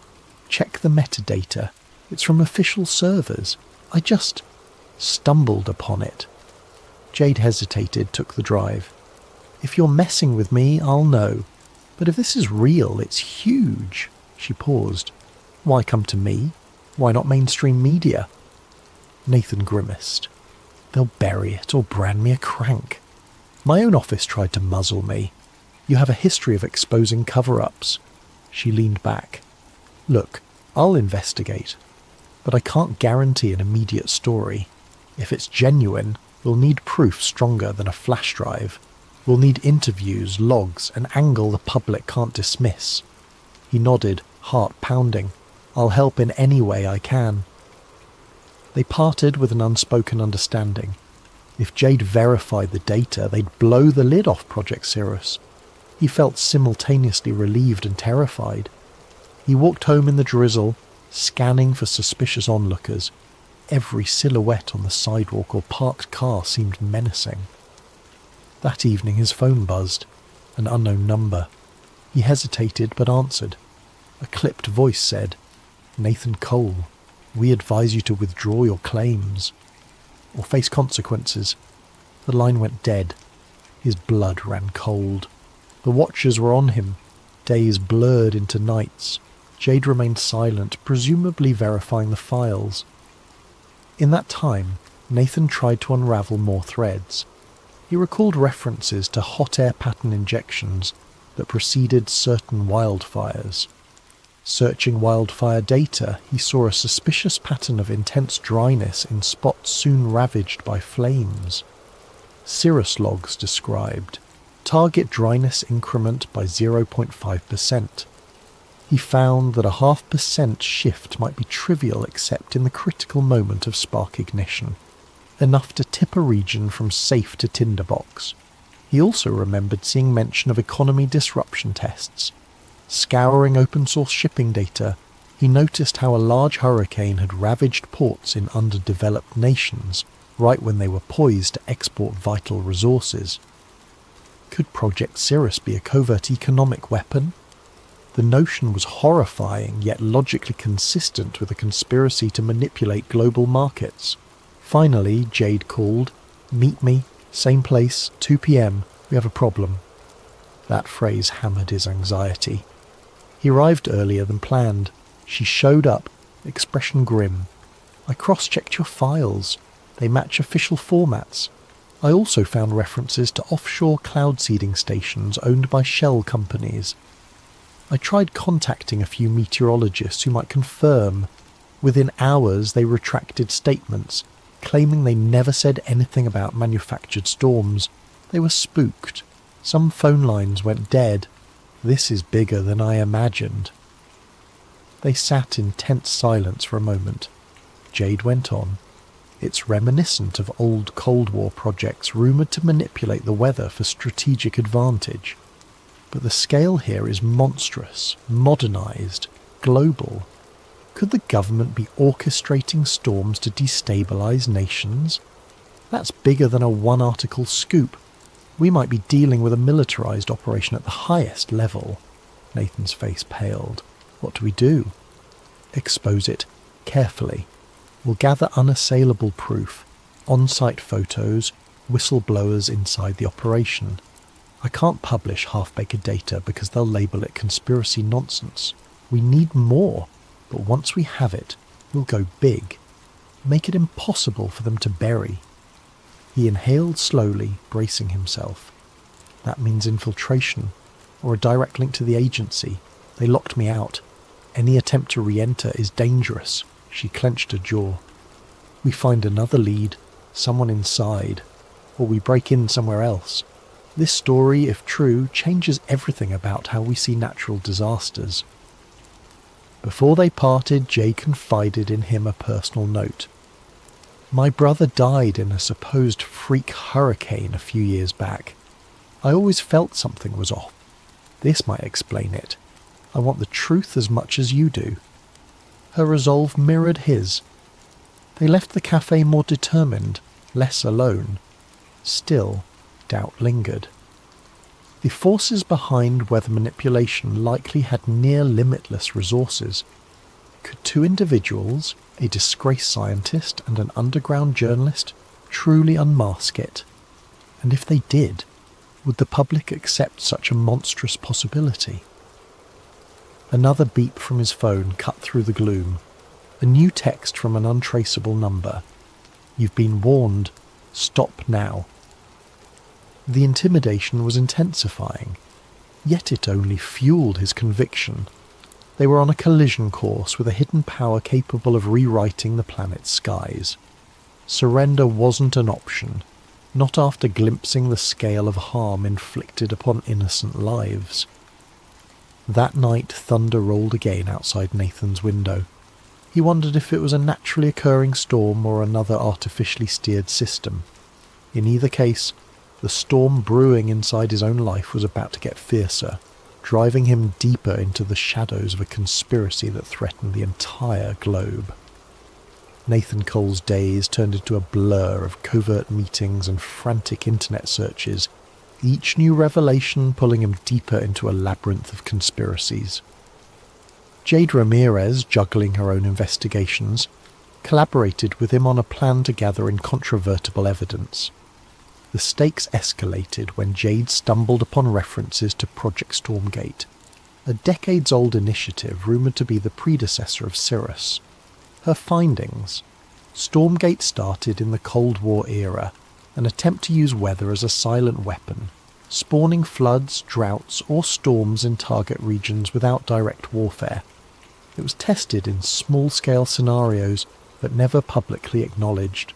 Check the metadata. It's from official servers. I just stumbled upon it." Jade hesitated, took the drive. "If you're messing with me, I'll know. But if this is real, it's huge." She paused. "Why come to me? Why not mainstream media?" Nathan grimaced. "They'll bury it or brand me a crank. My own office tried to muzzle me. You have a history of exposing cover-ups." She leaned back. "Look, I'll investigate. But I can't guarantee an immediate story. If it's genuine, we'll need proof stronger than a flash drive. We'll need interviews, logs, an angle the public can't dismiss." He nodded, heart pounding. "I'll help in any way I can." They parted with an unspoken understanding. If Jade verified the data, they'd blow the lid off Project Cirrus. He felt simultaneously relieved and terrified. He walked home in the drizzle, scanning for suspicious onlookers. Every silhouette on the sidewalk or parked car seemed menacing. That evening his phone buzzed, an unknown number. He hesitated but answered. A clipped voice said, "Nathan Cole, we advise you to withdraw your claims or face consequences." The line went dead. His blood ran cold. The watchers were on him. Days blurred into nights. Jade remained silent, presumably verifying the files. In that time, Nathan tried to unravel more threads. He recalled references to hot air pattern injections that preceded certain wildfires. Searching wildfire data, he saw a suspicious pattern of intense dryness in spots soon ravaged by flames. Cirrus logs described target dryness increment by 0.5%. He found that a 0.5% shift might be trivial except in the critical moment of spark ignition, enough to tip a region from safe to tinderbox. He also remembered seeing mention of economy disruption tests. Scouring open-source shipping data, He noticed how a large hurricane had ravaged ports in underdeveloped nations right when they were poised to export vital resources. Could Project Cirrus be a covert economic weapon? The notion was horrifying yet logically consistent with a conspiracy to manipulate global markets. Finally, Jade called. "Meet me, same place, 2 p.m, we have a problem." That phrase hammered his anxiety. He arrived earlier than planned. She showed up, expression grim. "I cross-checked your files. They match official formats. I also found references to offshore cloud seeding stations owned by shell companies. I tried contacting a few meteorologists who might confirm. Within hours they retracted statements, claiming they never said anything about manufactured storms. They were spooked. Some phone lines went dead. This is bigger than I imagined." They sat in tense silence for a moment. Jade went on. "It's reminiscent of old Cold War projects rumoured to manipulate the weather for strategic advantage. But the scale here is monstrous, modernised, global. Could the government be orchestrating storms to destabilise nations? That's bigger than a one-article scoop. We might be dealing with a militarised operation at the highest level." Nathan's face paled. "What do we do?" "Expose it, carefully. We'll gather unassailable proof, on-site photos, whistleblowers inside the operation. I can't publish half-baked data because they'll label it conspiracy nonsense. We need more, but once we have it, we'll go big. Make it impossible for them to bury." He inhaled slowly, bracing himself. "That means infiltration, or a direct link to the agency. They locked me out. Any attempt to re-enter is dangerous." She clenched her jaw. "We find another lead, someone inside, or we break in somewhere else. This story, if true, changes everything about how we see natural disasters." Before they parted, Jay confided in him a personal note. "My brother died in a supposed freak hurricane a few years back. I always felt something was off. This might explain it. I want the truth as much as you do." Her resolve mirrored his. They left the cafe more determined, less alone. Still, doubt lingered. The forces behind weather manipulation likely had near-limitless resources. Could two individuals, a disgraced scientist and an underground journalist, truly unmask it? And if they did, would the public accept such a monstrous possibility? Another beep from his phone cut through the gloom. A new text from an untraceable number. "You've been warned. Stop now." The intimidation was intensifying, yet it only fueled his conviction. They were on a collision course with a hidden power capable of rewriting the planet's skies. Surrender wasn't an option, not after glimpsing the scale of harm inflicted upon innocent lives. That night thunder rolled again outside Nathan's window. He wondered if it was a naturally occurring storm or another artificially steered system. In either case, the storm brewing inside his own life was about to get fiercer, driving him deeper into the shadows of a conspiracy that threatened the entire globe. Nathan Cole's days turned into a blur of covert meetings and frantic internet searches, each new revelation pulling him deeper into a labyrinth of conspiracies. Jade Ramirez, juggling her own investigations, collaborated with him on a plan to gather incontrovertible evidence. The stakes escalated when Jade stumbled upon references to Project Stormgate, a decades-old initiative rumoured to be the predecessor of Cirrus. Her findings: Stormgate started in the Cold War era, an attempt to use weather as a silent weapon, spawning floods, droughts, or storms in target regions without direct warfare. It was tested in small-scale scenarios, but never publicly acknowledged.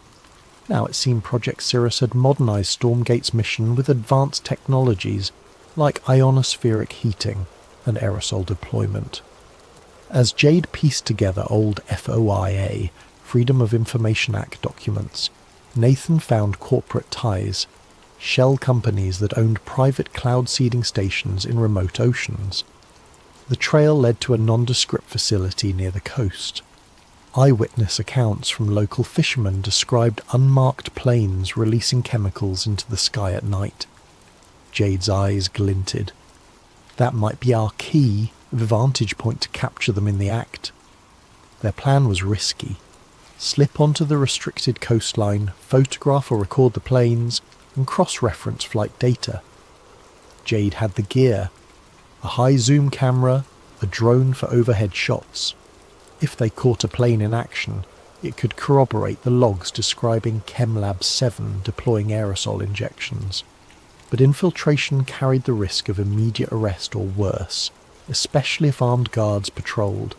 Now it seemed Project Cirrus had modernised Stormgate's mission with advanced technologies like ionospheric heating and aerosol deployment. As Jade pieced together old FOIA, Freedom of Information Act documents, Nathan found corporate ties, shell companies that owned private cloud seeding stations in remote oceans. The trail led to a nondescript facility near the coast. Eyewitness accounts from local fishermen described unmarked planes releasing chemicals into the sky at night. Jade's eyes glinted. That might be our key vantage point to capture them in the act. Their plan was risky. Slip onto the restricted coastline, photograph or record the planes, and cross-reference flight data. Jade had the gear. A high-zoom camera, a drone for overhead shots. If they caught a plane in action, it could corroborate the logs describing ChemLab 7 deploying aerosol injections. But infiltration carried the risk of immediate arrest or worse, especially if armed guards patrolled.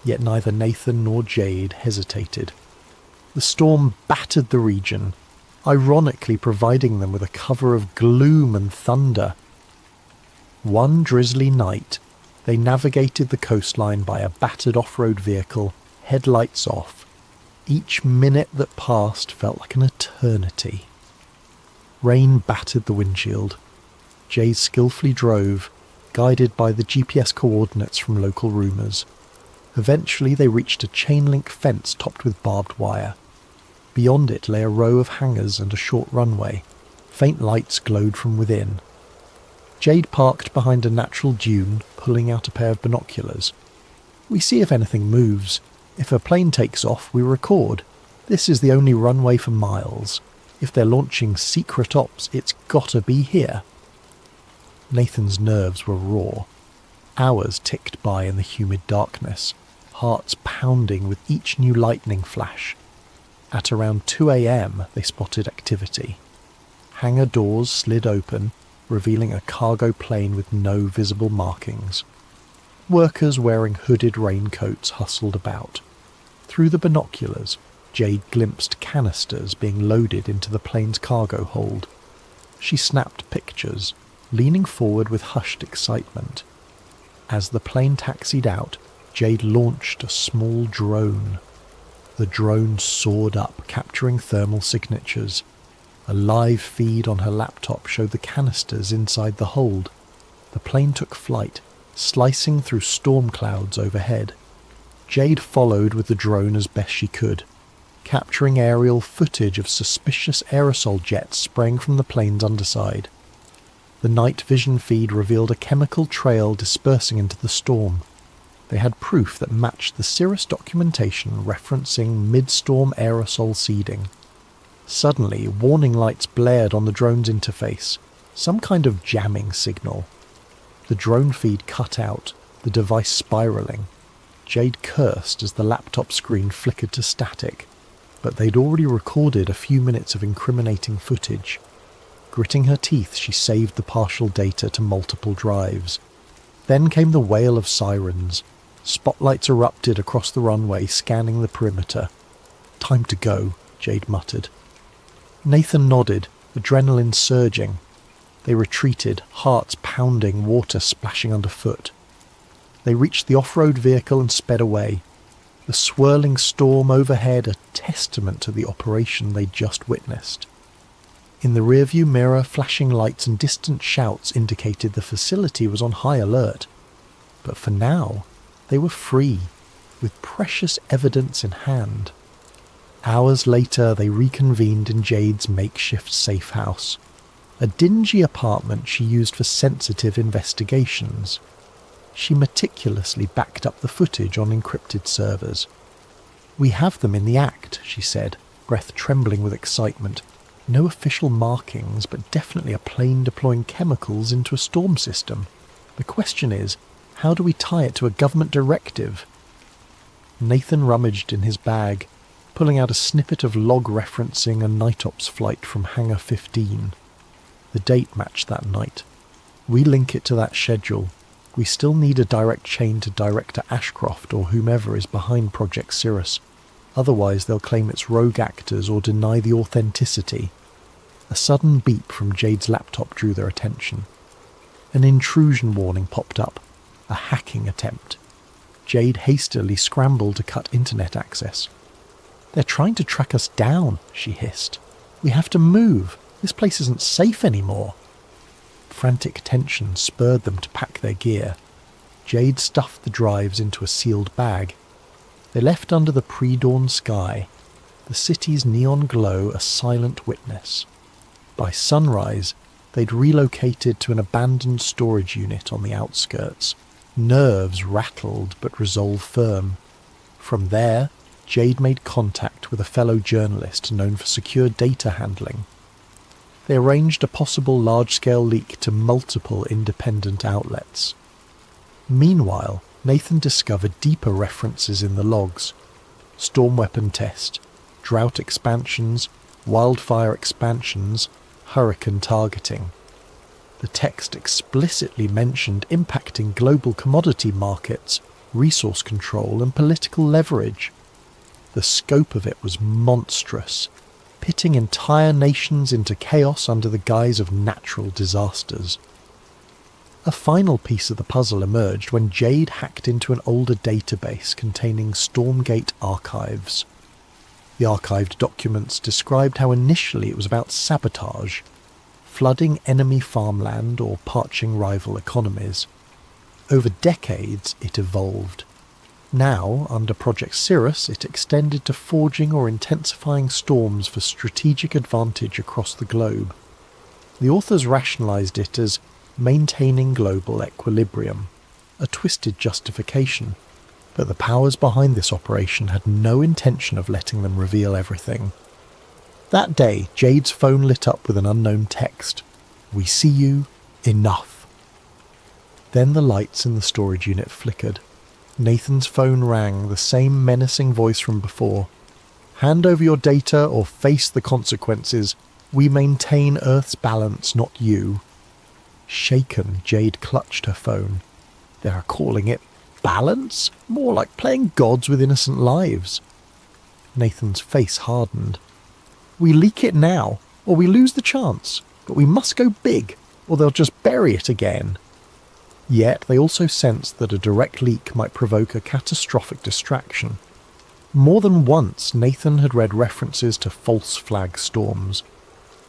Yet neither Nathan nor Jade hesitated. The storm battered the region, ironically providing them with a cover of gloom and thunder. One drizzly night, they navigated the coastline by a battered off-road vehicle, headlights off. Each minute that passed felt like an eternity. Rain battered the windshield. Jade skillfully drove, guided by the GPS coordinates from local rumours. Eventually they reached a chain-link fence topped with barbed wire. Beyond it lay a row of hangars and a short runway. Faint lights glowed from within. Jade parked behind a natural dune, pulling out a pair of binoculars. "We see if anything moves. If a plane takes off, we record. This is the only runway for miles. If they're launching secret ops, it's gotta be here." Nathan's nerves were raw. Hours ticked by in the humid darkness, hearts pounding with each new lightning flash. At around 2 a.m. they spotted activity. Hangar doors slid open, revealing a cargo plane with no visible markings. Workers wearing hooded raincoats hustled about. Through the binoculars, Jade glimpsed canisters being loaded into the plane's cargo hold. She snapped pictures, leaning forward with hushed excitement. As the plane taxied out, Jade launched a small drone. The drone soared up, capturing thermal signatures. A live feed on her laptop showed the canisters inside the hold. The plane took flight, slicing through storm clouds overhead. Jade followed with the drone as best she could, capturing aerial footage of suspicious aerosol jets spraying from the plane's underside. The night vision feed revealed a chemical trail dispersing into the storm. They had proof that matched the Cirrus documentation referencing mid-storm aerosol seeding. Suddenly, warning lights blared on the drone's interface, some kind of jamming signal. The drone feed cut out, the device spiralling. Jade cursed as the laptop screen flickered to static, but they'd already recorded a few minutes of incriminating footage. Gritting her teeth, she saved the partial data to multiple drives. Then came the wail of sirens. Spotlights erupted across the runway, scanning the perimeter. "Time to go," Jade muttered. Nathan nodded, adrenaline surging. They retreated, hearts pounding, water splashing underfoot. They reached the off-road vehicle and sped away. The swirling storm overhead a testament to the operation they'd just witnessed. In the rearview mirror, flashing lights and distant shouts indicated the facility was on high alert. But for now, they were free, with precious evidence in hand. Hours later, they reconvened in Jade's makeshift safe house, a dingy apartment she used for sensitive investigations. She meticulously backed up the footage on encrypted servers. "We have them in the act," she said, breath trembling with excitement. "No official markings, but definitely a plane deploying chemicals into a storm system. The question is, how do we tie it to a government directive?" Nathan rummaged in his bag, pulling out a snippet of log referencing a night ops flight from Hangar 15. The date matched that night. "We link it to that schedule. We still need a direct chain to Director Ashcroft or whomever is behind Project Cirrus. Otherwise they'll claim it's rogue actors or deny the authenticity." A sudden beep from Jade's laptop drew their attention. An intrusion warning popped up. A hacking attempt. Jade hastily scrambled to cut internet access. "They're trying to track us down," she hissed. "We have to move. This place isn't safe anymore." Frantic tension spurred them to pack their gear. Jade stuffed the drives into a sealed bag. They left under the pre-dawn sky, the city's neon glow a silent witness. By sunrise, they'd relocated to an abandoned storage unit on the outskirts. Nerves rattled but resolve firm. From there, Jade made contact with a fellow journalist known for secure data handling. They arranged a possible large-scale leak to multiple independent outlets. Meanwhile, Nathan discovered deeper references in the logs. Storm weapon test, drought expansions, wildfire expansions, hurricane targeting. The text explicitly mentioned impacting global commodity markets, resource control and political leverage. The scope of it was monstrous, pitting entire nations into chaos under the guise of natural disasters. A final piece of the puzzle emerged when Jade hacked into an older database containing Stormgate archives. The archived documents described how initially it was about sabotage, flooding enemy farmland or parching rival economies. Over decades, it evolved. Now, under Project Cirrus, it extended to forging or intensifying storms for strategic advantage across the globe. The authors rationalised it as maintaining global equilibrium, a twisted justification, but the powers behind this operation had no intention of letting them reveal everything. That day, Jade's phone lit up with an unknown text. "We see you. Enough." Then the lights in the storage unit flickered. Nathan's phone rang, the same menacing voice from before. "Hand over your data or face the consequences. We maintain Earth's balance, not you." Shaken, Jade clutched her phone. They are calling it balance? More like playing gods with innocent lives. Nathan's face hardened. "We leak it now, or we lose the chance, but we must go big, or they'll just bury it again." Yet they also sensed that a direct leak might provoke a catastrophic distraction. More than once, Nathan had read references to false flag storms.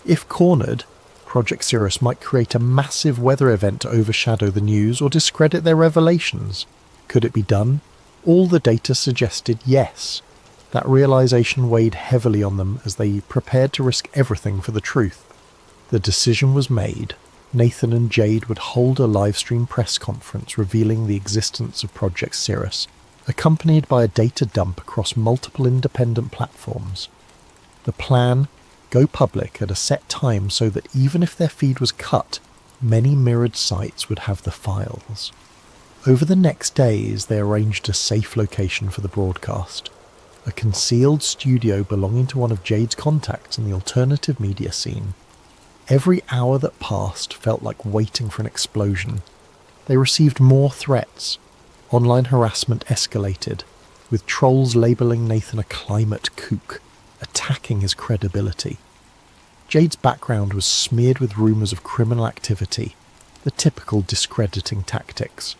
If cornered, Project Cirrus might create a massive weather event to overshadow the news or discredit their revelations. Could it be done? All the data suggested yes. That realization weighed heavily on them as they prepared to risk everything for the truth. The decision was made. Nathan and Jade would hold a live-stream press conference revealing the existence of Project Cirrus, accompanied by a data dump across multiple independent platforms. The plan: go public at a set time so that even if their feed was cut, many mirrored sites would have the files. Over the next days, they arranged a safe location for the broadcast, a concealed studio belonging to one of Jade's contacts in the alternative media scene. Every hour that passed felt like waiting for an explosion. They received more threats. Online harassment escalated, with trolls labelling Nathan a climate kook, attacking his credibility. Jade's background was smeared with rumours of criminal activity, the typical discrediting tactics.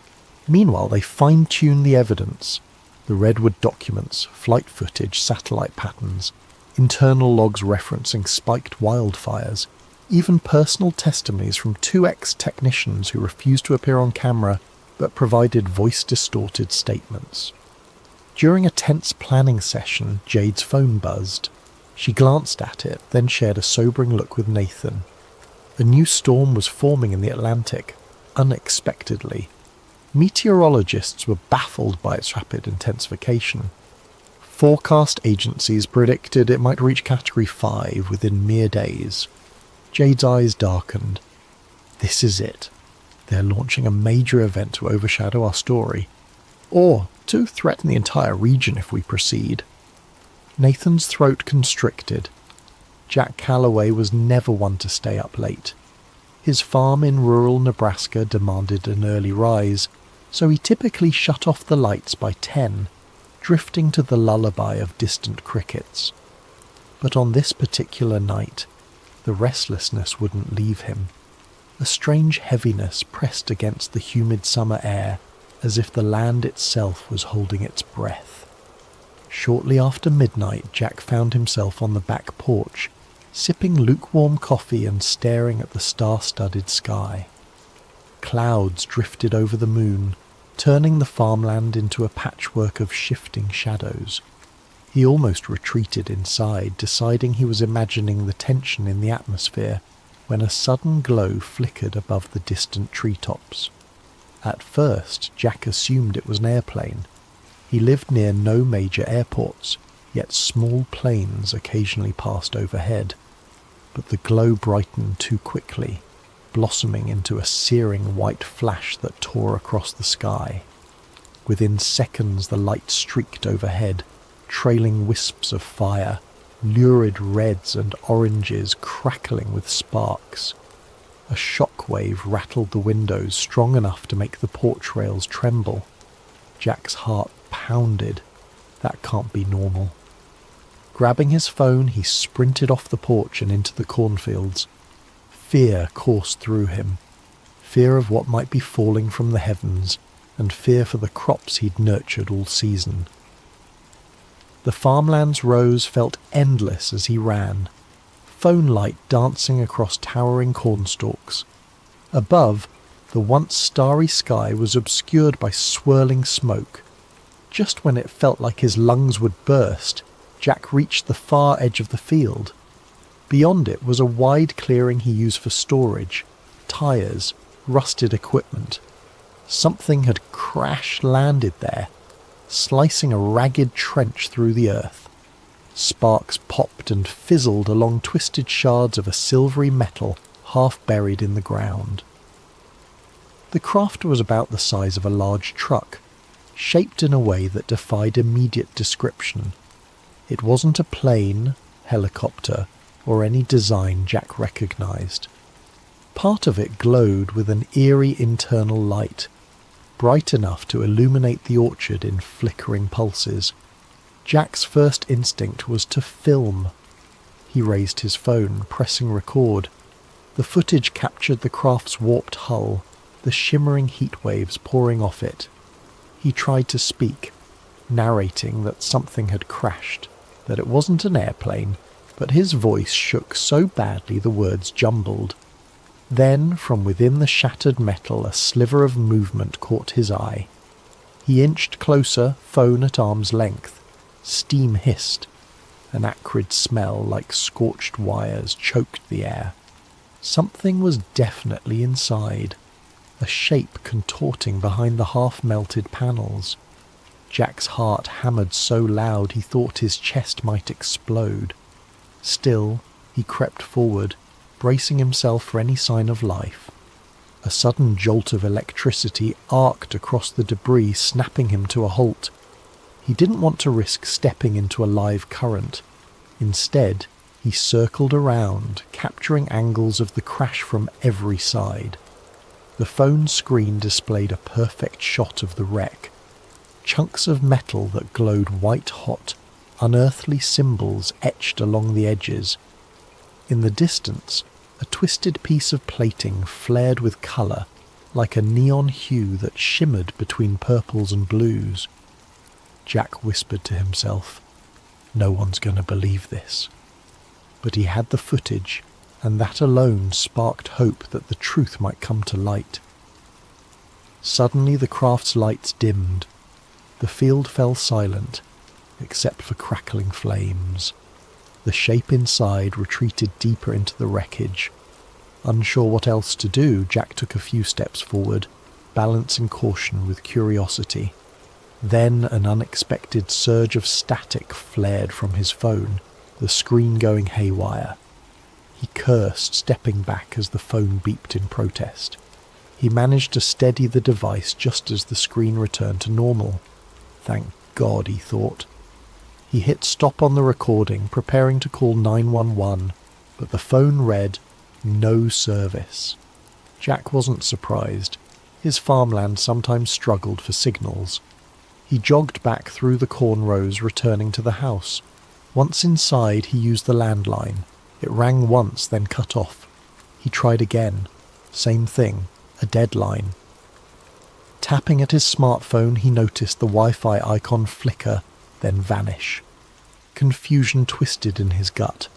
Meanwhile, they fine-tuned the evidence. The Redwood documents, flight footage, satellite patterns, internal logs referencing spiked wildfires, even personal testimonies from two ex-technicians who refused to appear on camera but provided voice-distorted statements. During a tense planning session, Jade's phone buzzed. She glanced at it, then shared a sobering look with Nathan. A new storm was forming in the Atlantic, unexpectedly. Meteorologists were baffled by its rapid intensification. Forecast agencies predicted it might reach Category 5 within mere days. Jade's eyes darkened. This is it. They're launching a major event to overshadow our story, or to threaten the entire region if we proceed. Nathan's throat constricted. Jack Calloway was never one to stay up late. His farm in rural Nebraska demanded an early rise, so he typically shut off the lights by 10, drifting to the lullaby of distant crickets. But on this particular night, the restlessness wouldn't leave him. A strange heaviness pressed against the humid summer air, as if the land itself was holding its breath. Shortly after midnight, Jack found himself on the back porch, sipping lukewarm coffee and staring at the star-studded sky. Clouds drifted over the moon, turning the farmland into a patchwork of shifting shadows. He almost retreated inside, deciding he was imagining the tension in the atmosphere, when a sudden glow flickered above the distant treetops. At first, Jack assumed it was an airplane. He lived near no major airports, yet small planes occasionally passed overhead. But the glow brightened too quickly, blossoming into a searing white flash that tore across the sky. Within seconds the light streaked overhead, trailing wisps of fire, lurid reds and oranges crackling with sparks. A shockwave rattled the windows strong enough to make the porch rails tremble. Jack's heart pounded. That can't be normal. Grabbing his phone, he sprinted off the porch and into the cornfields. Fear coursed through him. Fear of what might be falling from the heavens, and fear for the crops he'd nurtured all season. The farmland's rows felt endless as he ran, phone light dancing across towering cornstalks. Above, the once starry sky was obscured by swirling smoke. Just when it felt like his lungs would burst, Jack reached the far edge of the field. Beyond it was a wide clearing he used for storage, tyres, rusted equipment. Something had crash-landed there, slicing a ragged trench through the earth. Sparks popped and fizzled along twisted shards of a silvery metal half buried in the ground. The craft was about the size of a large truck, shaped in a way that defied immediate description. It wasn't a plane, helicopter, or any design Jack recognised. Part of it glowed with an eerie internal light, bright enough to illuminate the orchard in flickering pulses. Jack's first instinct was to film. He raised his phone, pressing record. The footage captured the craft's warped hull, the shimmering heat waves pouring off it. He tried to speak, narrating that something had crashed, that it wasn't an airplane, but his voice shook so badly the words jumbled. Then, from within the shattered metal, a sliver of movement caught his eye. He inched closer, phone at arm's length. Steam hissed. An acrid smell like scorched wires choked the air. Something was definitely inside, a shape contorting behind the half-melted panels. Jack's heart hammered so loud he thought his chest might explode. Still, he crept forward, bracing himself for any sign of life. A sudden jolt of electricity arced across the debris, snapping him to a halt. He didn't want to risk stepping into a live current. Instead, he circled around, capturing angles of the crash from every side. The phone screen displayed a perfect shot of the wreck. Chunks of metal that glowed white-hot, unearthly symbols etched along the edges. In the distance, a twisted piece of plating flared with colour, like a neon hue that shimmered between purples and blues. Jack whispered to himself, "No one's going to believe this." But he had the footage, and that alone sparked hope that the truth might come to light. Suddenly the craft's lights dimmed. The field fell silent, except for crackling flames. The shape inside retreated deeper into the wreckage. Unsure what else to do, Jack took a few steps forward, balancing caution with curiosity. Then an unexpected surge of static flared from his phone, the screen going haywire. He cursed, stepping back as the phone beeped in protest. He managed to steady the device just as the screen returned to normal. Thank God, he thought. He hit stop on the recording, preparing to call 911, but the phone read, "No service." Jack wasn't surprised. His farmland sometimes struggled for signals. He jogged back through the corn rows, returning to the house. Once inside, he used the landline. It rang once, then cut off. He tried again. Same thing, a dead line. Tapping at his smartphone, he noticed the Wi-Fi icon flicker, then vanish. Confusion twisted in his gut.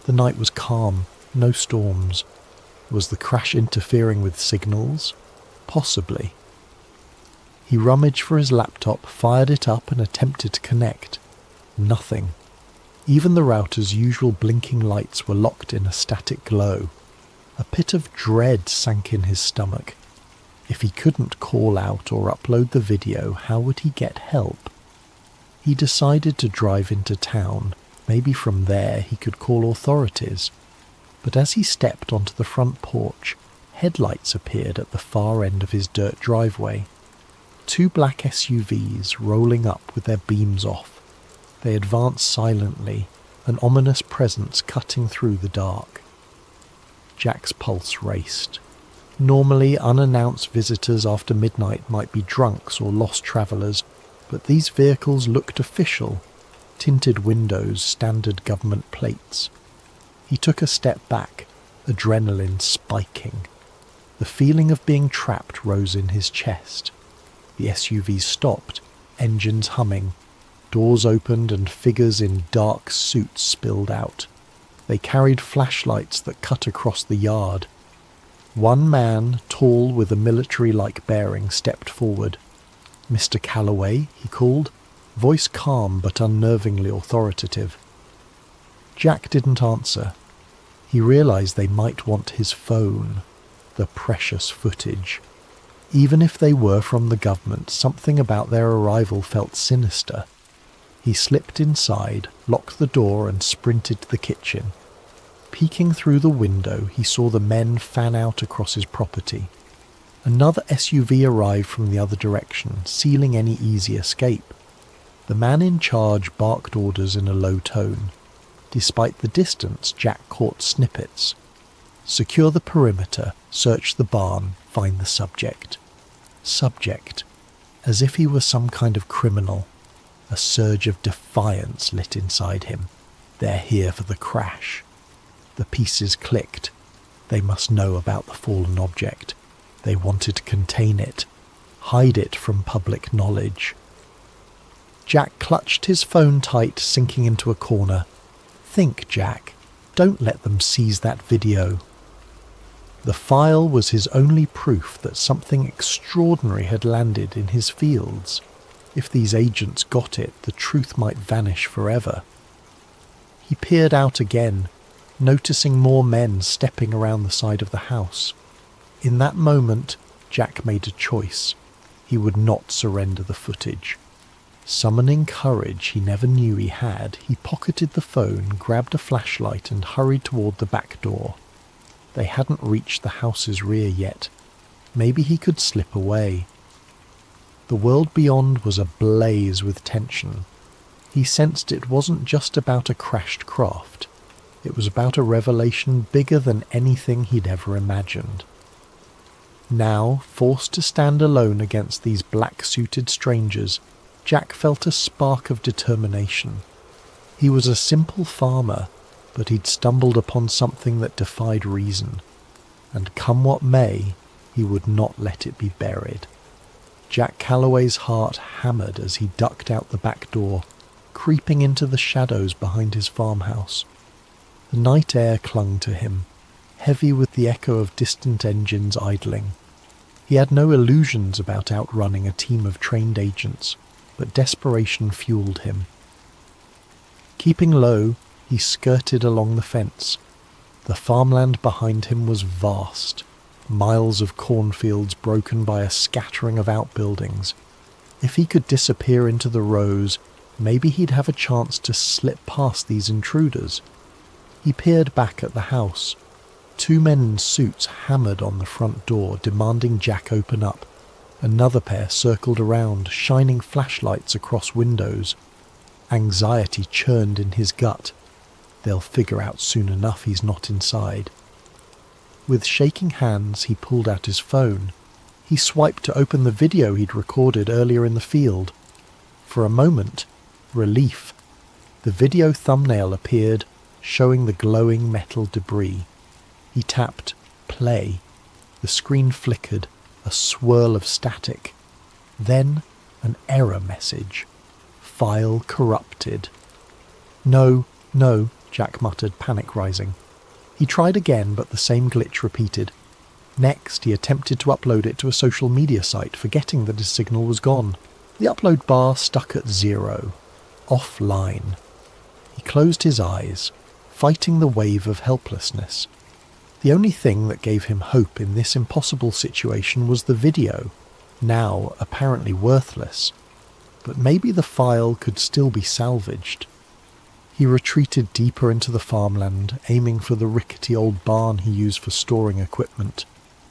The night was calm, no storms. Was the crash interfering with signals? Possibly. He rummaged for his laptop, fired it up and attempted to connect. Nothing. Even the router's usual blinking lights were locked in a static glow. A pit of dread sank in his stomach. If he couldn't call out or upload the video, how would he get help? He decided to drive into town. Maybe from there he could call authorities. But as he stepped onto the front porch, headlights appeared at the far end of his dirt driveway. 2 black SUVs rolling up with their beams off. They advanced silently, an ominous presence cutting through the dark. Jack's pulse raced. Normally, unannounced visitors after midnight might be drunks or lost travellers, but these vehicles looked official. Tinted windows, standard government plates. He took a step back, adrenaline spiking. The feeling of being trapped rose in his chest. The SUVs stopped, engines humming. Doors opened and figures in dark suits spilled out. They carried flashlights that cut across the yard. One man, tall with a military-like bearing, stepped forward. "Mr. Calloway," he called, voice calm but unnervingly authoritative. Jack didn't answer. He realized they might want his phone, the precious footage. Even if they were from the government, something about their arrival felt sinister. He slipped inside, locked the door and sprinted to the kitchen. Peeking through the window, he saw the men fan out across his property. Another SUV arrived from the other direction, sealing any easy escape. The man in charge barked orders in a low tone. Despite the distance, Jack caught snippets. Secure the perimeter, search the barn, find the subject. Subject. As if he were some kind of criminal. A surge of defiance lit inside him. They're here for the crash. The pieces clicked. They must know about the fallen object. They wanted to contain it, hide it from public knowledge. Jack clutched his phone tight, sinking into a corner. Think, Jack. Don't let them seize that video. The file was his only proof that something extraordinary had landed in his fields. If these agents got it, the truth might vanish forever. He peered out again, noticing more men stepping around the side of the house. In that moment, Jack made a choice. He would not surrender the footage. Summoning courage he never knew he had, he pocketed the phone, grabbed a flashlight and hurried toward the back door. They hadn't reached the house's rear yet. Maybe he could slip away. The world beyond was ablaze with tension. He sensed it wasn't just about a crashed craft. It was about a revelation bigger than anything he'd ever imagined. Now, forced to stand alone against these black-suited strangers, Jack felt a spark of determination. He was a simple farmer, but he'd stumbled upon something that defied reason, and come what may, he would not let it be buried. Jack Calloway's heart hammered as he ducked out the back door, creeping into the shadows behind his farmhouse. The night air clung to him, heavy with the echo of distant engines idling. He had no illusions about outrunning a team of trained agents, but desperation fueled him. Keeping low, he skirted along the fence. The farmland behind him was vast, miles of cornfields broken by a scattering of outbuildings. If he could disappear into the rows, maybe he'd have a chance to slip past these intruders. He peered back at the house. 2 men in suits hammered on the front door, demanding Jack open up. Another pair circled around, shining flashlights across windows. Anxiety churned in his gut. They'll figure out soon enough he's not inside. With shaking hands, he pulled out his phone. He swiped to open the video he'd recorded earlier in the field. For a moment, relief. The video thumbnail appeared, showing the glowing metal debris. He tapped play. The screen flickered, a swirl of static. Then an error message. File corrupted. No, Jack muttered, panic rising. He tried again, but the same glitch repeated. Next, he attempted to upload it to a social media site, forgetting that his signal was gone. The upload bar stuck at 0. Offline. He closed his eyes, fighting the wave of helplessness. The only thing that gave him hope in this impossible situation was the video, now apparently worthless. But maybe the file could still be salvaged. He retreated deeper into the farmland, aiming for the rickety old barn he used for storing equipment.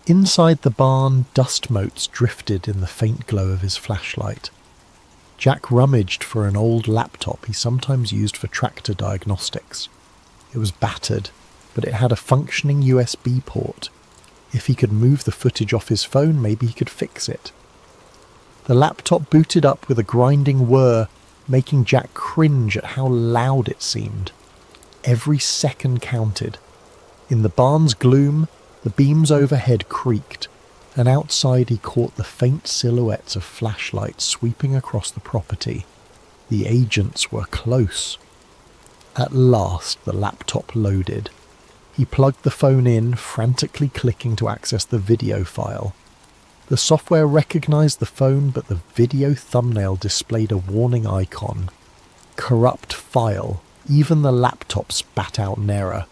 Inside the barn, dust motes drifted in the faint glow of his flashlight. Jack rummaged for an old laptop he sometimes used for tractor diagnostics. It was battered, but it had a functioning USB port. If he could move the footage off his phone, maybe he could fix it. The laptop booted up with a grinding whir, making Jack cringe at how loud it seemed. Every second counted. In the barn's gloom, the beams overhead creaked, and outside he caught the faint silhouettes of flashlights sweeping across the property. The agents were close. At last the laptop loaded. He plugged the phone in, frantically clicking to access the video file. The software recognized the phone, but the video thumbnail displayed a warning icon. Corrupt file. Even the laptop spat out an error.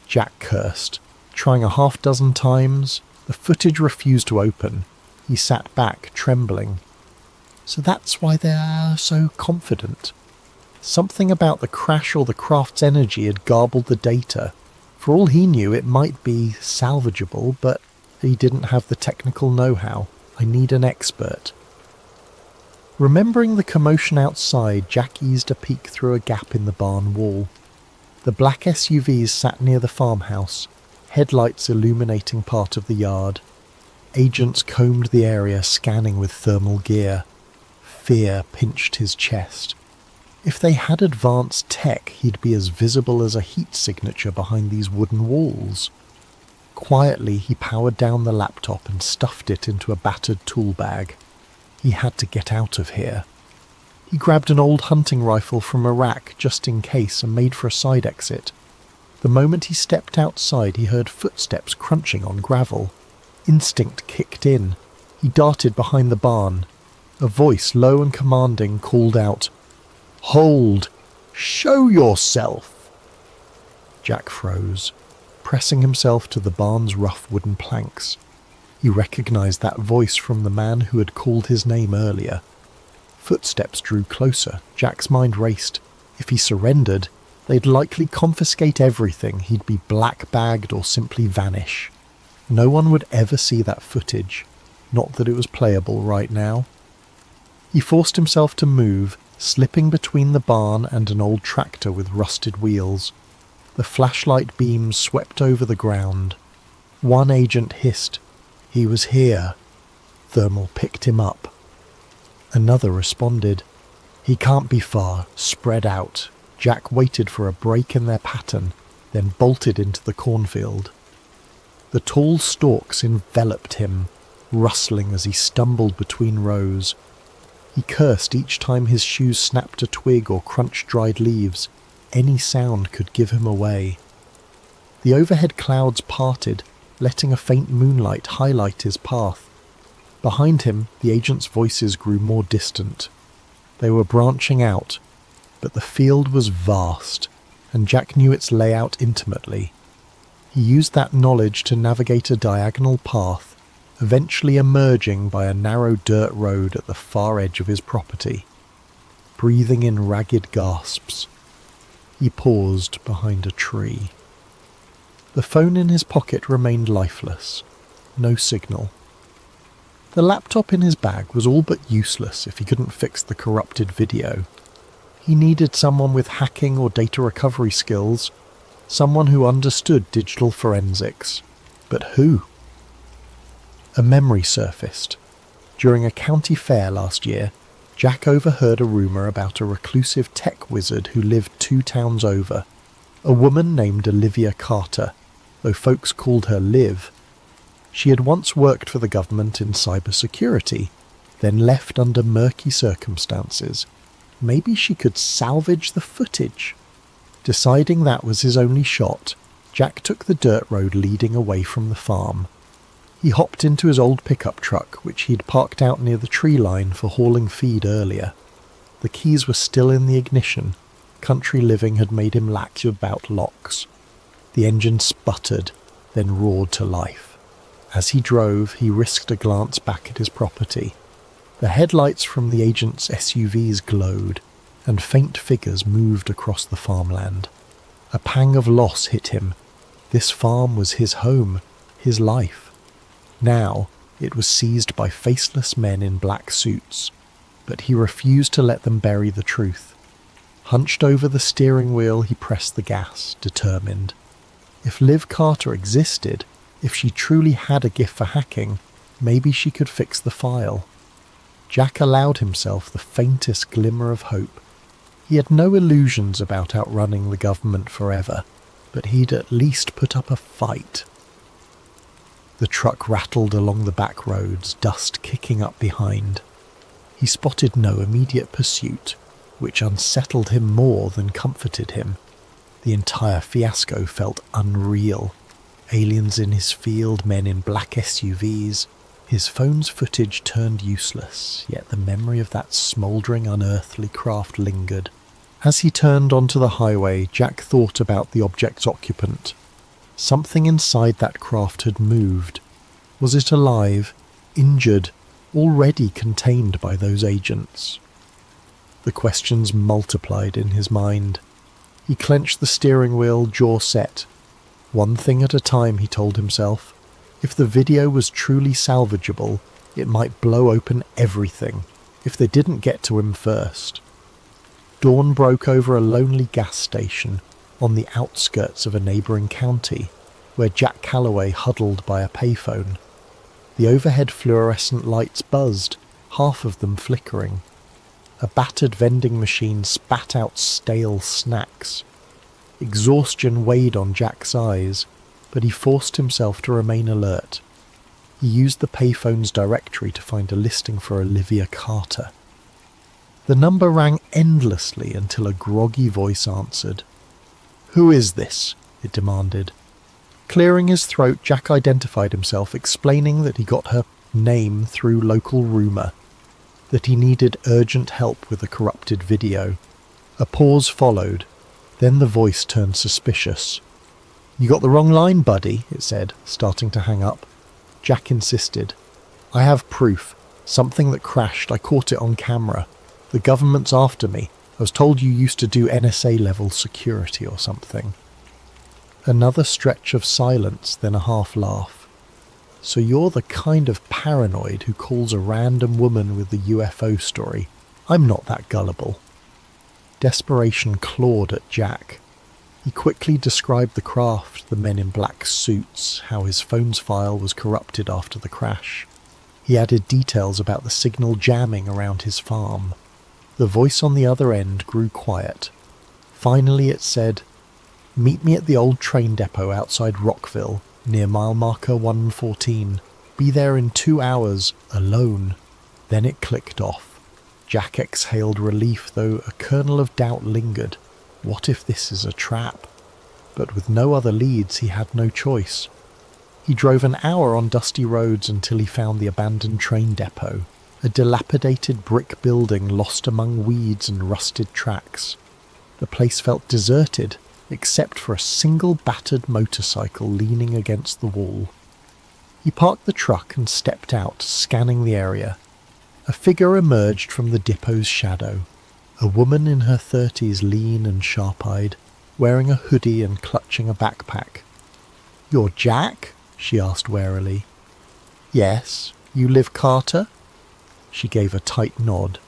Jack cursed. Trying a half-dozen times, the footage refused to open. He sat back, trembling. So that's why they're so confident. Something about the crash or the craft's energy had garbled the data. For all he knew, it might be salvageable, but he didn't have the technical know-how. I need an expert. Remembering the commotion outside, Jack eased a peek through a gap in the barn wall. The black SUVs sat near the farmhouse, headlights illuminating part of the yard. Agents combed the area, scanning with thermal gear. Fear pinched his chest. If they had advanced tech, he'd be as visible as a heat signature behind these wooden walls. Quietly, he powered down the laptop and stuffed it into a battered tool bag. He had to get out of here. He grabbed an old hunting rifle from a rack just in case and made for a side exit. The moment he stepped outside, he heard footsteps crunching on gravel. Instinct kicked in. He darted behind the barn. A voice, low and commanding, called out, "Hold! Show yourself!" Jack froze, pressing himself to the barn's rough wooden planks. He recognized that voice from the man who had called his name earlier. Footsteps drew closer. Jack's mind raced. If he surrendered, they'd likely confiscate everything. He'd be black-bagged or simply vanish. No one would ever see that footage. Not that it was playable right now. He forced himself to move, slipping between the barn and an old tractor with rusted wheels. The flashlight beams swept over the ground. One agent hissed, "He was here." Thermal picked him up. Another responded, "He can't be far, spread out." Jack waited for a break in their pattern, then bolted into the cornfield. The tall stalks enveloped him, rustling as he stumbled between rows. He cursed each time his shoes snapped a twig or crunched dried leaves. Any sound could give him away. The overhead clouds parted, letting a faint moonlight highlight his path. Behind him, the agents' voices grew more distant. They were branching out, but the field was vast, and Jack knew its layout intimately. He used that knowledge to navigate a diagonal path, eventually emerging by a narrow dirt road at the far edge of his property. Breathing in ragged gasps, he paused behind a tree. The phone in his pocket remained lifeless. No signal. The laptop in his bag was all but useless if he couldn't fix the corrupted video. He needed someone with hacking or data recovery skills, someone who understood digital forensics. But who? A memory surfaced. During a county fair last year, Jack overheard a rumour about a reclusive tech wizard who lived 2 towns over, a woman named Olivia Carter, though folks called her Liv. She had once worked for the government in cybersecurity, then left under murky circumstances. Maybe she could salvage the footage. Deciding that was his only shot, Jack took the dirt road leading away from the farm. He hopped into his old pickup truck, which he'd parked out near the tree line for hauling feed earlier. The keys were still in the ignition. Country living had made him lax about locks. The engine sputtered, then roared to life. As he drove, he risked a glance back at his property. The headlights from the agent's SUVs glowed, and faint figures moved across the farmland. A pang of loss hit him. This farm was his home, his life. Now it was seized by faceless men in black suits, but he refused to let them bury the truth. Hunched over the steering wheel, he pressed the gas, determined. If Liv Carter existed, if she truly had a gift for hacking, maybe she could fix the file. Jack allowed himself the faintest glimmer of hope. He had no illusions about outrunning the government forever, but he'd at least put up a fight. The truck rattled along the back roads, dust kicking up behind. He spotted no immediate pursuit, which unsettled him more than comforted him. The entire fiasco felt unreal. Aliens in his field, men in black SUVs. His phone's footage turned useless, yet the memory of that smouldering, unearthly craft lingered. As he turned onto the highway, Jack thought about the object's occupant. Something inside that craft had moved. Was it alive, injured, already contained by those agents? The questions multiplied in his mind. He clenched the steering wheel, jaw set. One thing at a time, he told himself. If the video was truly salvageable, it might blow open everything, if they didn't get to him first. Dawn broke over a lonely gas station on the outskirts of a neighbouring county, where Jack Calloway huddled by a payphone. The overhead fluorescent lights buzzed, half of them flickering. A battered vending machine spat out stale snacks. Exhaustion weighed on Jack's eyes, but he forced himself to remain alert. He used the payphone's directory to find a listing for Olivia Carter. The number rang endlessly until a groggy voice answered. "Who is this?" it demanded. Clearing his throat, Jack identified himself, explaining that he got her name through local rumour, that he needed urgent help with a corrupted video. A pause followed, then the voice turned suspicious. "You got the wrong line, buddy," it said, starting to hang up. Jack insisted. "I have proof. Something that crashed. I caught it on camera. The government's after me. I was told you used to do NSA-level security or something." Another stretch of silence, then a half-laugh. "So you're the kind of paranoid who calls a random woman with a UFO story. I'm not that gullible." Desperation clawed at Jack. He quickly described the craft, the men in black suits, how his phone's file was corrupted after the crash. He added details about the signal jamming around his farm. The voice on the other end grew quiet. Finally it said, "Meet me at the old train depot outside Rockville, near mile marker 114. Be there in 2 hours, alone." Then it clicked off. Jack exhaled relief, though a kernel of doubt lingered. What if this is a trap? But with no other leads, he had no choice. He drove an hour on dusty roads until he found the abandoned train depot, a dilapidated brick building lost among weeds and rusted tracks. The place felt deserted, except for a single battered motorcycle leaning against the wall. He parked the truck and stepped out, scanning the area. A figure emerged from the depot's shadow. A woman in her 30s, lean and sharp-eyed, wearing a hoodie and clutching a backpack. "You're Jack?" she asked warily. "Yes. You Liv Carter?" She gave a tight nod.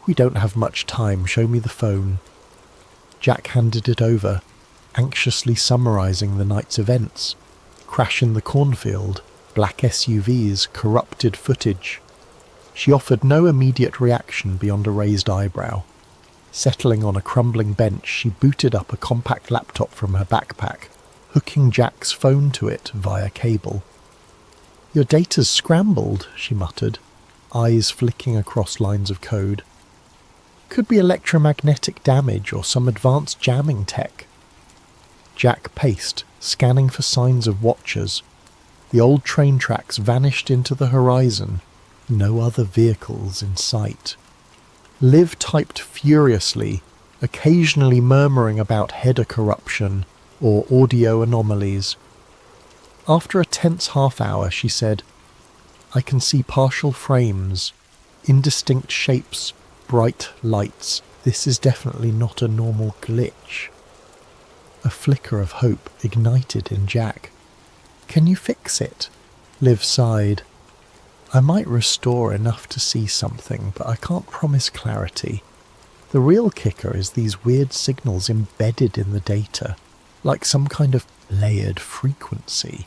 "We don't have much time. Show me the phone." Jack handed it over, anxiously summarising the night's events. Crash in the cornfield, black SUVs, corrupted footage. She offered no immediate reaction beyond a raised eyebrow. Settling on a crumbling bench, she booted up a compact laptop from her backpack, hooking Jack's phone to it via cable. "Your data's scrambled," she muttered, eyes flicking across lines of code. "Could be electromagnetic damage or some advanced jamming tech." Jack paced, scanning for signs of watchers. The old train tracks vanished into the horizon. No other vehicles in sight. Liv typed furiously, occasionally murmuring about header corruption or audio anomalies. After a tense half-hour, she said, "I can see partial frames, indistinct shapes, bright lights. This is definitely not a normal glitch." A flicker of hope ignited in Jack. "Can you fix it?" Liv sighed. "I might restore enough to see something, but I can't promise clarity. The real kicker is these weird signals embedded in the data, like some kind of layered frequency.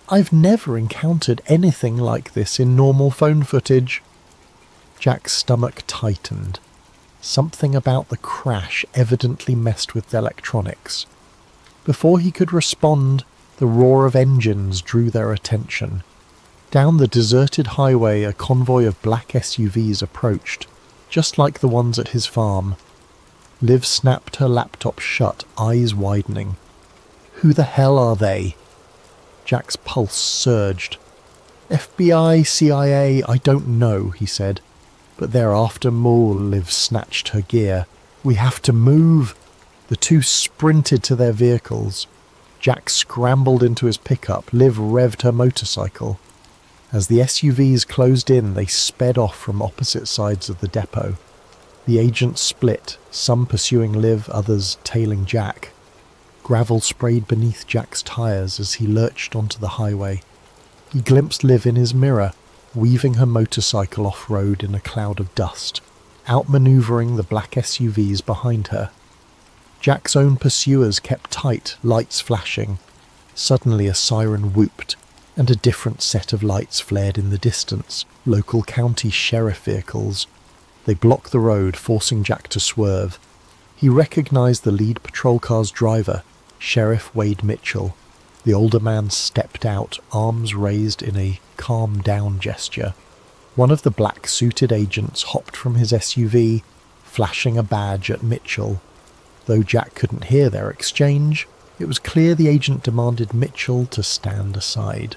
I've never encountered anything like this in normal phone footage." Jack's stomach tightened. Something about the crash evidently messed with the electronics. Before he could respond, the roar of engines drew their attention. Down the deserted highway, a convoy of black SUVs approached, just like the ones at his farm. Liv snapped her laptop shut, eyes widening. "Who the hell are they?" Jack's pulse surged. "FBI, CIA, I don't know," he said. "But they're after Moore." Liv snatched her gear. "We have to move." The two sprinted to their vehicles. Jack scrambled into his pickup. Liv revved her motorcycle. As the SUVs closed in, they sped off from opposite sides of the depot. The agents split, some pursuing Liv, others tailing Jack. Gravel sprayed beneath Jack's tyres as he lurched onto the highway. He glimpsed Liv in his mirror, weaving her motorcycle off-road in a cloud of dust, outmanoeuvring the black SUVs behind her. Jack's own pursuers kept tight, lights flashing. Suddenly a siren whooped, and a different set of lights flared in the distance, local county sheriff vehicles. They blocked the road, forcing Jack to swerve. He recognized the lead patrol car's driver, Sheriff Wade Mitchell. The older man stepped out, arms raised in a calm down gesture. One of the black-suited agents hopped from his SUV, flashing a badge at Mitchell. Though Jack couldn't hear their exchange, it was clear the agent demanded Mitchell to stand aside.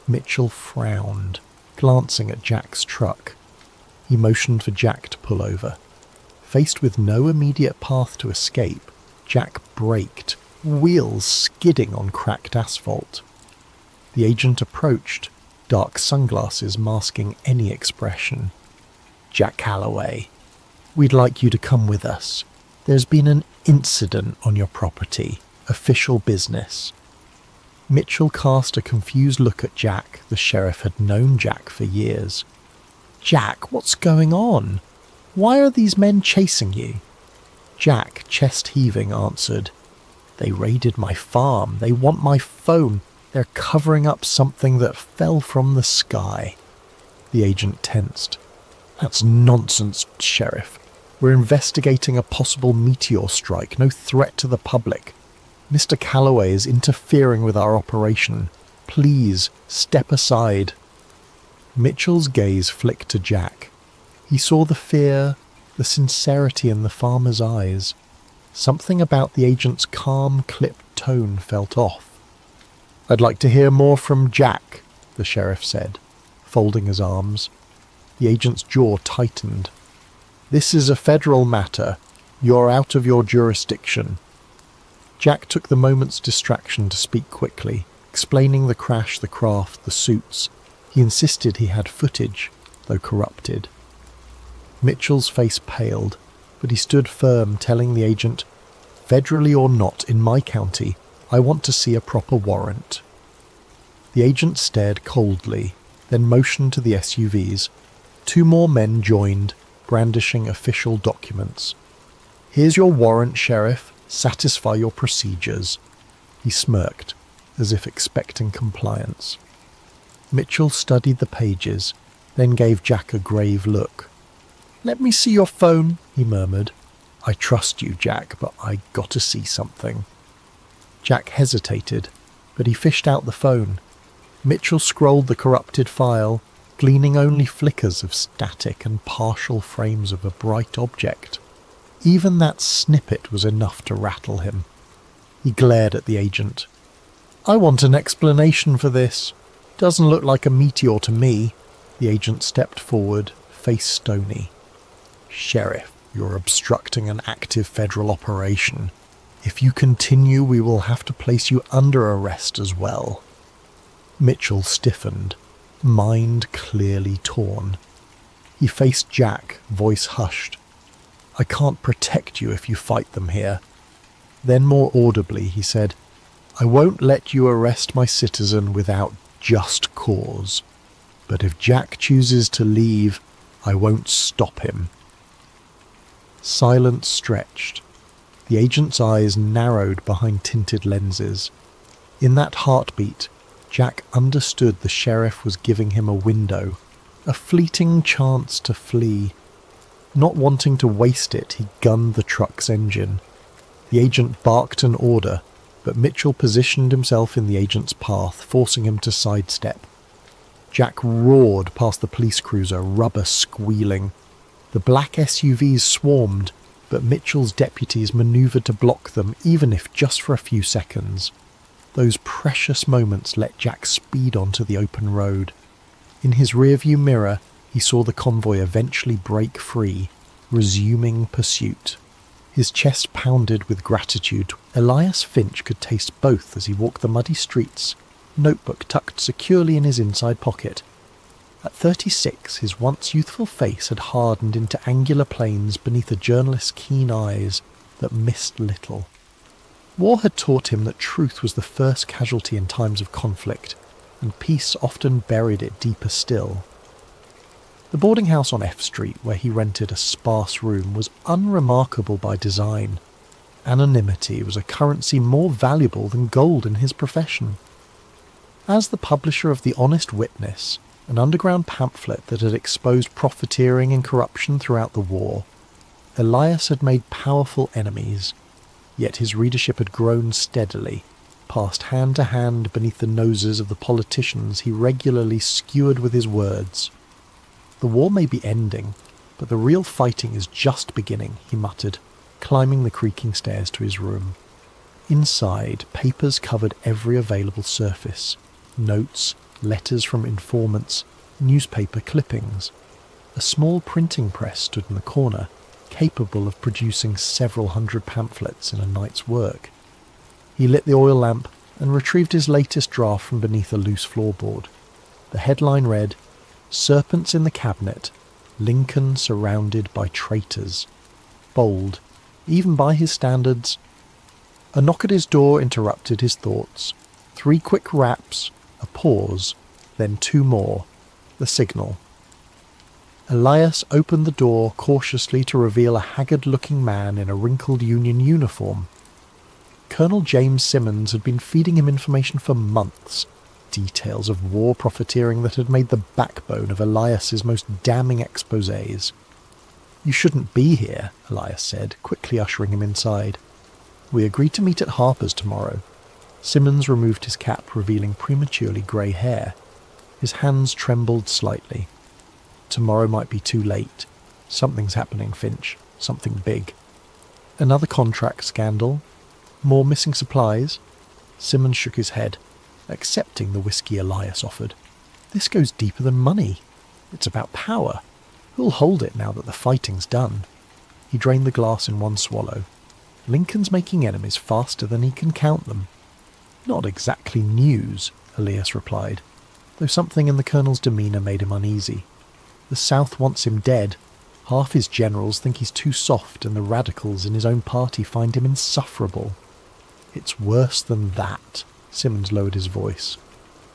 Mitchell frowned, glancing at Jack's truck. He motioned for Jack to pull over. Faced with no immediate path to escape, Jack braked, wheels skidding on cracked asphalt. The agent approached, dark sunglasses masking any expression. "Jack Calloway, we'd like you to come with us. There's been an incident on your property. Official business." Mitchell cast a confused look at Jack. The sheriff had known Jack for years. "Jack, what's going on? Why are these men chasing you?" Jack, chest heaving, answered, "They raided my farm. They want my phone. They're covering up something that fell from the sky." The agent tensed. "That's nonsense, Sheriff. We're investigating a possible meteor strike, no threat to the public. Mr. Calloway is interfering with our operation. Please, step aside." Mitchell's gaze flicked to Jack. He saw the fear, the sincerity in the farmer's eyes. Something about the agent's calm, clipped tone felt off. "I'd like to hear more from Jack," the sheriff said, folding his arms. The agent's jaw tightened. "This is a federal matter. You're out of your jurisdiction." Jack took the moment's distraction to speak quickly, explaining the crash, the craft, the suits. He insisted he had footage, though corrupted. Mitchell's face paled, but he stood firm, telling the agent, "Federally or not, in my county, I want to see a proper warrant." The agent stared coldly, then motioned to the SUVs. Two more men joined, brandishing official documents. "Here's your warrant, Sheriff. Satisfy your procedures." He smirked, as if expecting compliance. Mitchell studied the pages, then gave Jack a grave look. "Let me see your phone," he murmured. "I trust you, Jack, but I got to see something." Jack hesitated, but he fished out the phone. Mitchell scrolled the corrupted file, gleaning only flickers of static and partial frames of a bright object. Even that snippet was enough to rattle him. He glared at the agent. I want an explanation for this. Doesn't look like a meteor to me. The agent stepped forward, face stony. Sheriff, you're obstructing an active federal operation. If you continue, we will have to place you under arrest as well. Mitchell stiffened, mind clearly torn. He faced Jack, voice hushed. I can't protect you if you fight them here. Then more audibly he said, I won't let you arrest my citizen without just cause. But if Jack chooses to leave, I won't stop him. Silence stretched. The agent's eyes narrowed behind tinted lenses. In that heartbeat, Jack understood the sheriff was giving him a window, a fleeting chance to flee. Not wanting to waste it, he gunned the truck's engine. The agent barked an order, but Mitchell positioned himself in the agent's path, forcing him to sidestep. Jack roared past the police cruiser, rubber squealing. The black SUVs swarmed, but Mitchell's deputies manoeuvred to block them, even if just for a few seconds. Those precious moments let Jack speed onto the open road. In his rearview mirror, he saw the convoy eventually break free, resuming pursuit. His chest pounded with gratitude. Elias Finch could taste both as he walked the muddy streets, notebook tucked securely in his inside pocket. At 36, his once youthful face had hardened into angular planes beneath a journalist's keen eyes that missed little. War had taught him that truth was the first casualty in times of conflict, and peace often buried it deeper still. The boarding house on F Street, where he rented a sparse room, was unremarkable by design. Anonymity was a currency more valuable than gold in his profession. As the publisher of The Honest Witness, an underground pamphlet that had exposed profiteering and corruption throughout the war, Elias had made powerful enemies, yet his readership had grown steadily, passed hand to hand beneath the noses of the politicians he regularly skewered with his words. The war may be ending, but the real fighting is just beginning, he muttered, climbing the creaking stairs to his room. Inside, papers covered every available surface. Notes, letters from informants, newspaper clippings. A small printing press stood in the corner, capable of producing several hundred pamphlets in a night's work. He lit the oil lamp and retrieved his latest draft from beneath a loose floorboard. The headline read, Serpents in the Cabinet, Lincoln surrounded by traitors. Bold, even by his standards. A knock at his door interrupted his thoughts. 3 quick raps, a pause, then 2 more. The signal. Elias opened the door cautiously to reveal a haggard-looking man in a wrinkled Union uniform. Colonel James Simmons had been feeding him information for months, details of war profiteering that had made the backbone of Elias's most damning exposés. You shouldn't be here, Elias said, quickly ushering him inside. We agreed to meet at Harper's tomorrow. Simmons removed his cap, revealing prematurely grey hair. His hands trembled slightly. Tomorrow might be too late. Something's happening, Finch. Something big. Another contract scandal? More missing supplies? Simmons shook his head, accepting the whiskey Elias offered. This goes deeper than money. It's about power. Who'll hold it now that the fighting's done? He drained the glass in one swallow. Lincoln's making enemies faster than he can count them. Not exactly news, Elias replied, though something in the colonel's demeanour made him uneasy. The South wants him dead. Half his generals think he's too soft, and the radicals in his own party find him insufferable. It's worse than that, Simmons lowered his voice.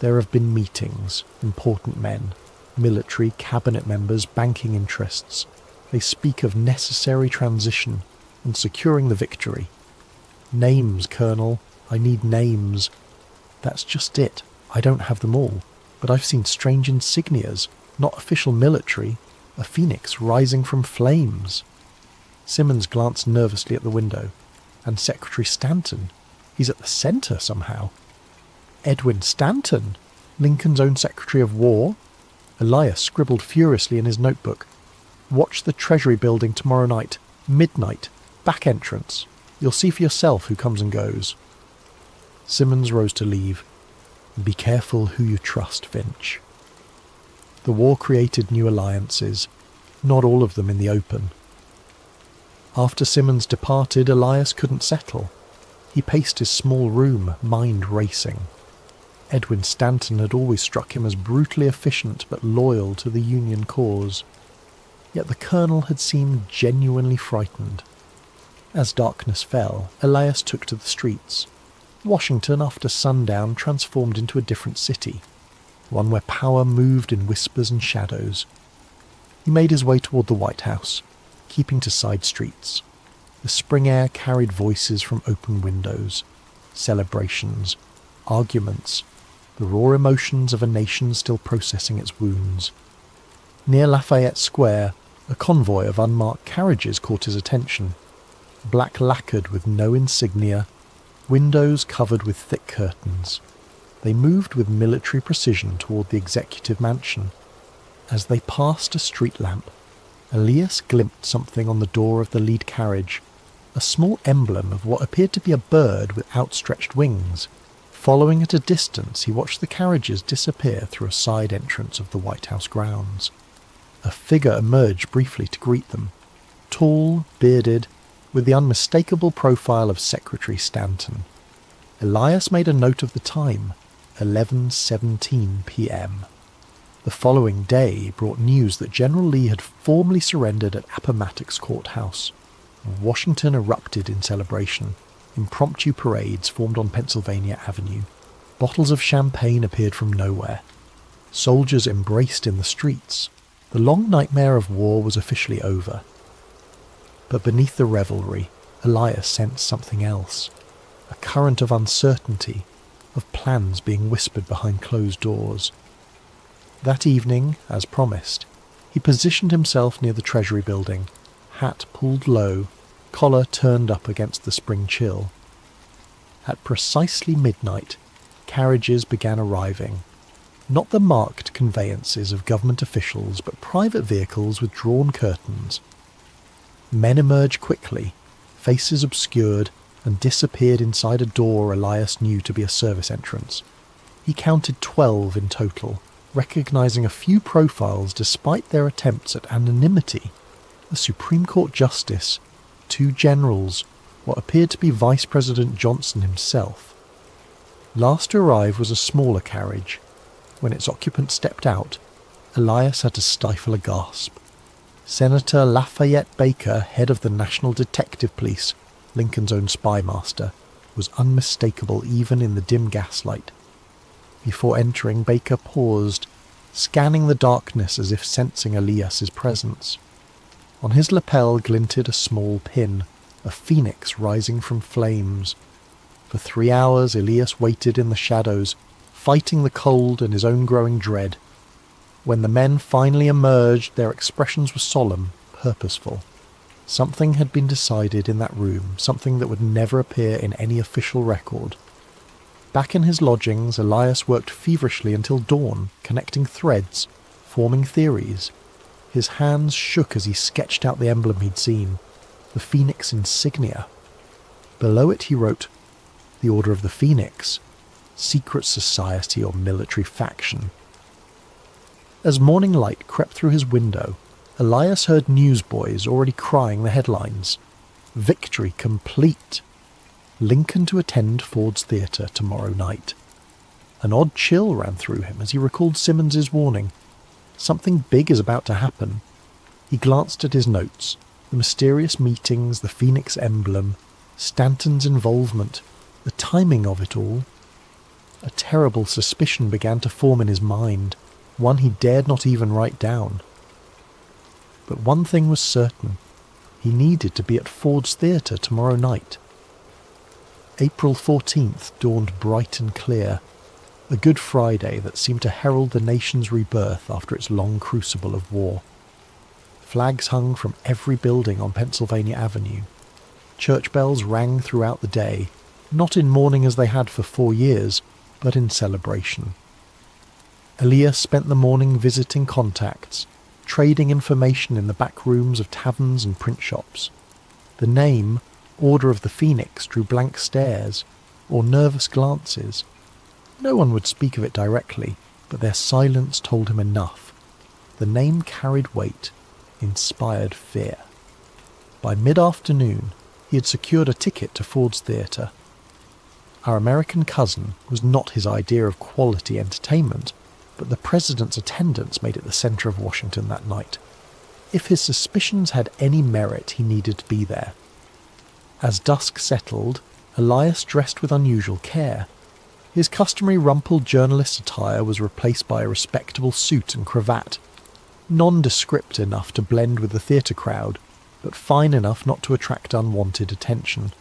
There have been meetings, important men, military, cabinet members, banking interests. They speak of necessary transition and securing the victory. Names, Colonel. I need names. That's just it. I don't have them all, but I've seen strange insignias, not official military, a phoenix rising from flames. Simmons glanced nervously at the window. And Secretary Stanton. He's at the centre somehow. Edwin Stanton, Lincoln's own Secretary of War. Elias scribbled furiously in his notebook. Watch the Treasury building tomorrow night, midnight, back entrance. You'll see for yourself who comes and goes. Simmons rose to leave. "Be careful who you trust, Finch." The war created new alliances, not all of them in the open. After Simmons departed, Elias couldn't settle. He paced his small room, mind racing. Edwin Stanton had always struck him as brutally efficient but loyal to the Union cause. Yet the Colonel had seemed genuinely frightened. As darkness fell, Elias took to the streets. Washington, after sundown, transformed into a different city, one where power moved in whispers and shadows. He made his way toward the White House, keeping to side streets. The spring air carried voices from open windows, celebrations, arguments, the raw emotions of a nation still processing its wounds. Near Lafayette Square, a convoy of unmarked carriages caught his attention, black lacquered with no insignia, windows covered with thick curtains. They moved with military precision toward the executive mansion. As they passed a street lamp, Elias glimpsed something on the door of the lead carriage, a small emblem of what appeared to be a bird with outstretched wings. Following at a distance, he watched the carriages disappear through a side entrance of the White House grounds. A figure emerged briefly to greet them, tall, bearded, with the unmistakable profile of Secretary Stanton. Elias made a note of the time, 11:17 p.m. The following day brought news that General Lee had formally surrendered at Appomattox Courthouse. Washington erupted in celebration. Impromptu parades formed on Pennsylvania Avenue. Bottles of champagne appeared from nowhere. Soldiers embraced in the streets. The long nightmare of war was officially over. But beneath the revelry, Elias sensed something else. A current of uncertainty, of plans being whispered behind closed doors. That evening, as promised, he positioned himself near the Treasury building, hat pulled low, collar turned up against the spring chill. At precisely midnight, carriages began arriving. Not the marked conveyances of government officials, but private vehicles with drawn curtains. Men emerged quickly, faces obscured, and disappeared inside a door Elias knew to be a service entrance. He counted 12 in total, recognizing a few profiles despite their attempts at anonymity. A Supreme Court Justice, 2 generals, what appeared to be Vice President Johnson himself. Last to arrive was a smaller carriage. When its occupant stepped out, Elias had to stifle a gasp. Senator Lafayette Baker, head of the National Detective Police, Lincoln's own spy master, was unmistakable even in the dim gaslight. Before entering, Baker paused, scanning the darkness as if sensing Elias's presence. On his lapel glinted a small pin, a phoenix rising from flames. For 3 hours Elias waited in the shadows, fighting the cold and his own growing dread. When the men finally emerged, their expressions were solemn, purposeful. Something had been decided in that room, something that would never appear in any official record. Back in his lodgings, Elias worked feverishly until dawn, connecting threads, forming theories. His hands shook as he sketched out the emblem he'd seen, the Phoenix insignia. Below it he wrote, "The Order of the Phoenix, secret society or military faction." As morning light crept through his window, Elias heard newsboys already crying the headlines. "Victory complete! Lincoln to attend Ford's Theatre tomorrow night." An odd chill ran through him as he recalled Simmons's warning. Something big is about to happen. He glanced at his notes, the mysterious meetings, the Phoenix emblem, Stanton's involvement, the timing of it all. A terrible suspicion began to form in his mind, one he dared not even write down. But one thing was certain. He needed to be at Ford's Theatre tomorrow night. April 14th dawned bright and clear, a Good Friday that seemed to herald the nation's rebirth after its long crucible of war. Flags hung from every building on Pennsylvania Avenue. Church bells rang throughout the day, not in mourning as they had for 4 years, but in celebration. Elias spent the morning visiting contacts, trading information in the back rooms of taverns and print shops. The name, Order of the Phoenix, drew blank stares. or nervous glances. No one would speak of it directly, but their silence told him enough. The name carried weight, inspired fear. By mid-afternoon, he had secured a ticket to Ford's Theatre. Our American cousin was not his idea of quality entertainment, but the president's attendance made it the centre of Washington that night. If his suspicions had any merit, he needed to be there. As dusk settled, Elias dressed with unusual care. His customary rumpled journalist attire was replaced by a respectable suit and cravat, nondescript enough to blend with the theatre crowd, but fine enough not to attract unwanted attention.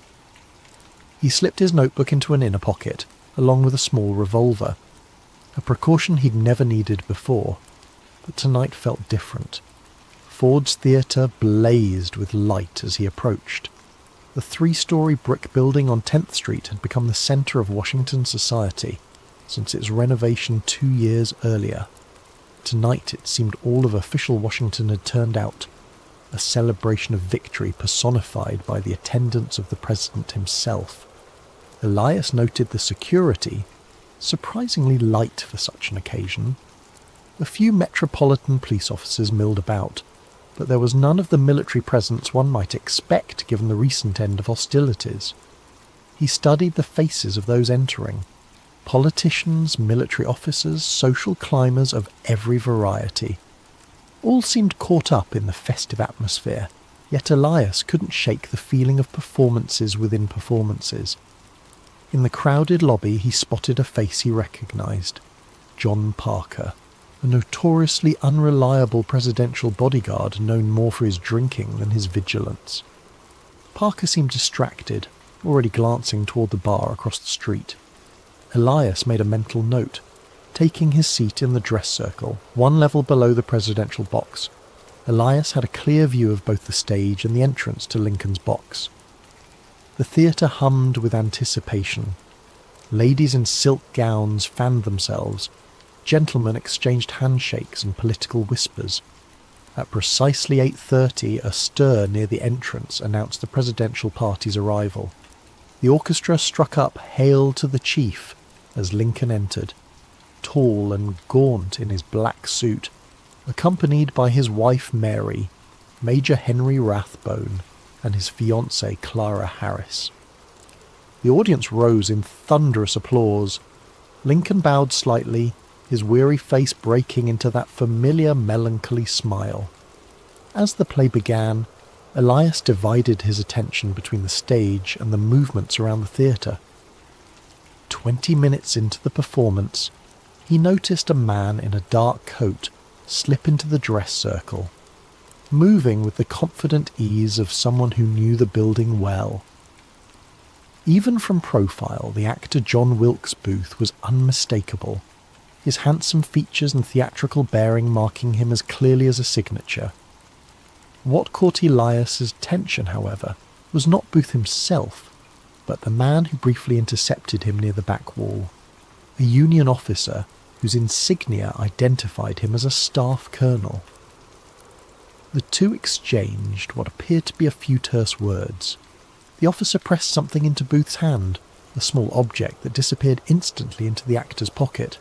He slipped his notebook into an inner pocket, along with a small revolver, a precaution he'd never needed before, but tonight felt different. Ford's Theatre blazed with light as he approached. The 3-story brick building on 10th Street had become the centre of Washington society since its renovation 2 years earlier. Tonight it seemed all of official Washington had turned out, a celebration of victory personified by the attendance of the president himself. Elias noted the security, surprisingly light for such an occasion. A few metropolitan police officers milled about, but there was none of the military presence one might expect given the recent end of hostilities. He studied the faces of those entering. Politicians, military officers, social climbers of every variety. All seemed caught up in the festive atmosphere, yet Elias couldn't shake the feeling of performances within performances. In the crowded lobby he spotted a face he recognised. John Parker, a notoriously unreliable presidential bodyguard known more for his drinking than his vigilance. Parker seemed distracted, already glancing toward the bar across the street. Elias made a mental note, taking his seat in the dress circle, one level below the presidential box. Elias had a clear view of both the stage and the entrance to Lincoln's box. The theatre hummed with anticipation. Ladies in silk gowns fanned themselves. Gentlemen exchanged handshakes and political whispers. At precisely 8:30, a stir near the entrance announced the presidential party's arrival. The orchestra struck up "Hail to the Chief" as Lincoln entered, tall and gaunt in his black suit, accompanied by his wife Mary, Major Henry Rathbone, and his fiancée Clara Harris. The audience rose in thunderous applause. Lincoln bowed slightly, his weary face breaking into that familiar melancholy smile. As the play began, Elias divided his attention between the stage and the movements around the theatre. 20 minutes into the performance, he noticed a man in a dark coat slip into the dress circle, moving with the confident ease of someone who knew the building well. Even from profile, the actor John Wilkes Booth was unmistakable, his handsome features and theatrical bearing marking him as clearly as a signature. What caught Elias's attention, however, was not Booth himself, but the man who briefly intercepted him near the back wall, a Union officer whose insignia identified him as a staff colonel. The two exchanged what appeared to be a few terse words. The officer pressed something into Booth's hand, a small object that disappeared instantly into the actor's pocket.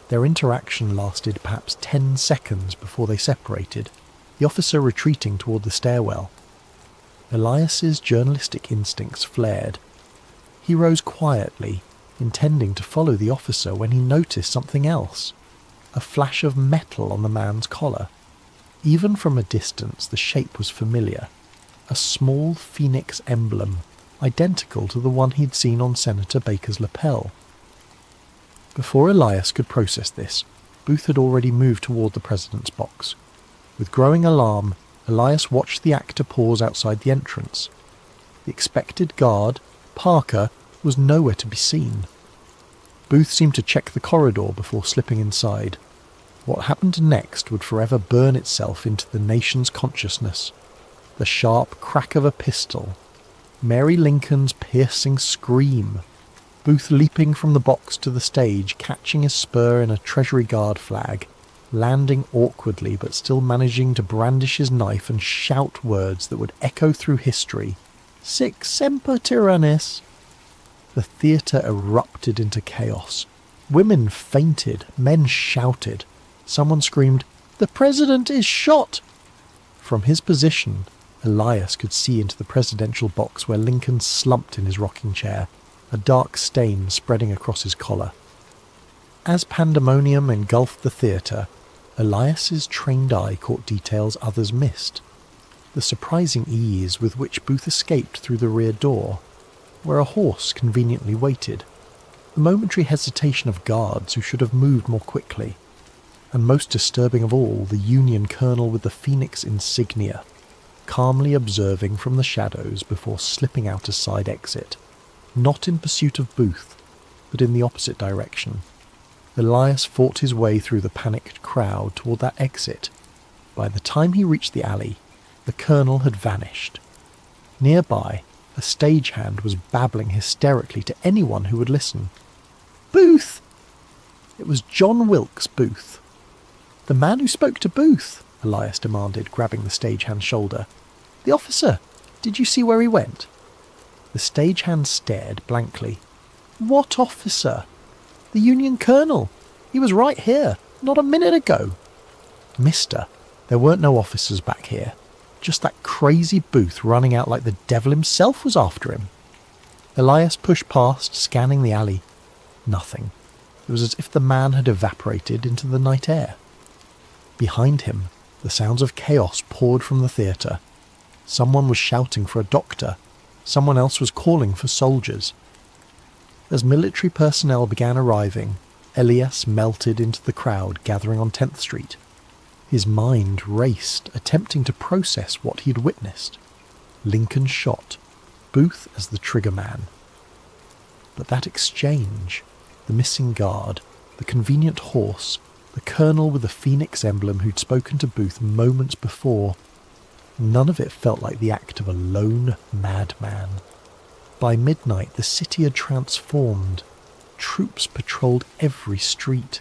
Their interaction lasted perhaps 10 seconds before they separated, the officer retreating toward the stairwell. Elias's journalistic instincts flared. He rose quietly, intending to follow the officer when he noticed something else, a flash of metal on the man's collar. Even from a distance the shape was familiar, a small phoenix emblem, identical to the one he'd seen on Senator Baker's lapel. Before Elias could process this, Booth had already moved toward the president's box. With growing alarm, Elias watched the actor pause outside the entrance. The expected guard, Parker, was nowhere to be seen. Booth seemed to check the corridor before slipping inside. What happened next would forever burn itself into the nation's consciousness. The sharp crack of a pistol, Mary Lincoln's piercing scream, Booth leaping from the box to the stage, catching his spur in a Treasury Guard flag, landing awkwardly but still managing to brandish his knife and shout words that would echo through history. "Sic semper tyrannis!" The theatre erupted into chaos. Women fainted, men shouted. Someone screamed, "The president is shot!" From his position, Elias could see into the presidential box where Lincoln slumped in his rocking chair, a dark stain spreading across his collar. As pandemonium engulfed the theatre, Elias's trained eye caught details others missed. The surprising ease with which Booth escaped through the rear door, where a horse conveniently waited, the momentary hesitation of guards who should have moved more quickly, and most disturbing of all, the Union colonel with the Phoenix insignia, calmly observing from the shadows before slipping out a side exit, not in pursuit of Booth, but in the opposite direction. Elias fought his way through the panicked crowd toward that exit. By the time he reached the alley, the colonel had vanished. Nearby, a stagehand was babbling hysterically to anyone who would listen. "Booth!" It was John Wilkes Booth. "The man who spoke to Booth," Elias demanded, grabbing the stagehand's shoulder. "The officer. Did you see where he went?" The stagehand stared blankly. "What officer?" "The Union colonel. He was right here, not a minute ago." "Mister, there weren't no officers back here. Just that crazy Booth running out like the devil himself was after him." Elias pushed past, scanning the alley. Nothing. It was as if the man had evaporated into the night air. Behind him, the sounds of chaos poured from the theatre. Someone was shouting for a doctor. Someone else was calling for soldiers. As military personnel began arriving, Elias melted into the crowd gathering on 10th Street. His mind raced, attempting to process what he had witnessed. Lincoln shot, Booth as the trigger man. But that exchange, the missing guard, the convenient horse, the colonel with the Phoenix emblem who'd spoken to Booth moments before, none of it felt like the act of a lone madman. By midnight, the city had transformed. Troops patrolled every street.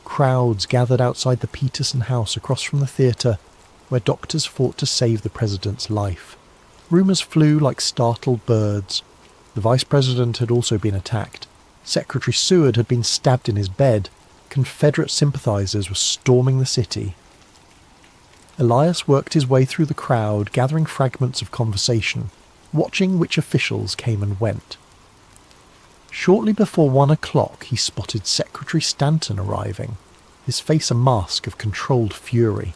Crowds gathered outside the Peterson house across from the theatre, where doctors fought to save the president's life. Rumours flew like startled birds. The vice president had also been attacked. Secretary Seward had been stabbed in his bed. Confederate sympathisers were storming the city. Elias worked his way through the crowd, gathering fragments of conversation, watching which officials came and went. Shortly before 1 o'clock, he spotted Secretary Stanton arriving, his face a mask of controlled fury.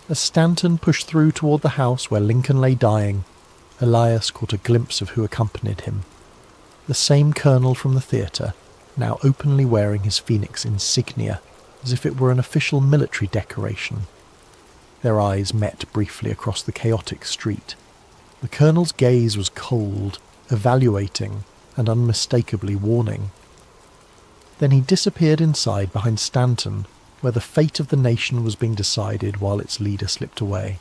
As Stanton pushed through toward the house where Lincoln lay dying, Elias caught a glimpse of who accompanied him. The same colonel from the theatre, now openly wearing his Phoenix insignia, as if it were an official military decoration. Their eyes met briefly across the chaotic street. The colonel's gaze was cold, evaluating, and unmistakably warning. Then he disappeared inside behind Stanton, where the fate of the nation was being decided while its leader slipped away.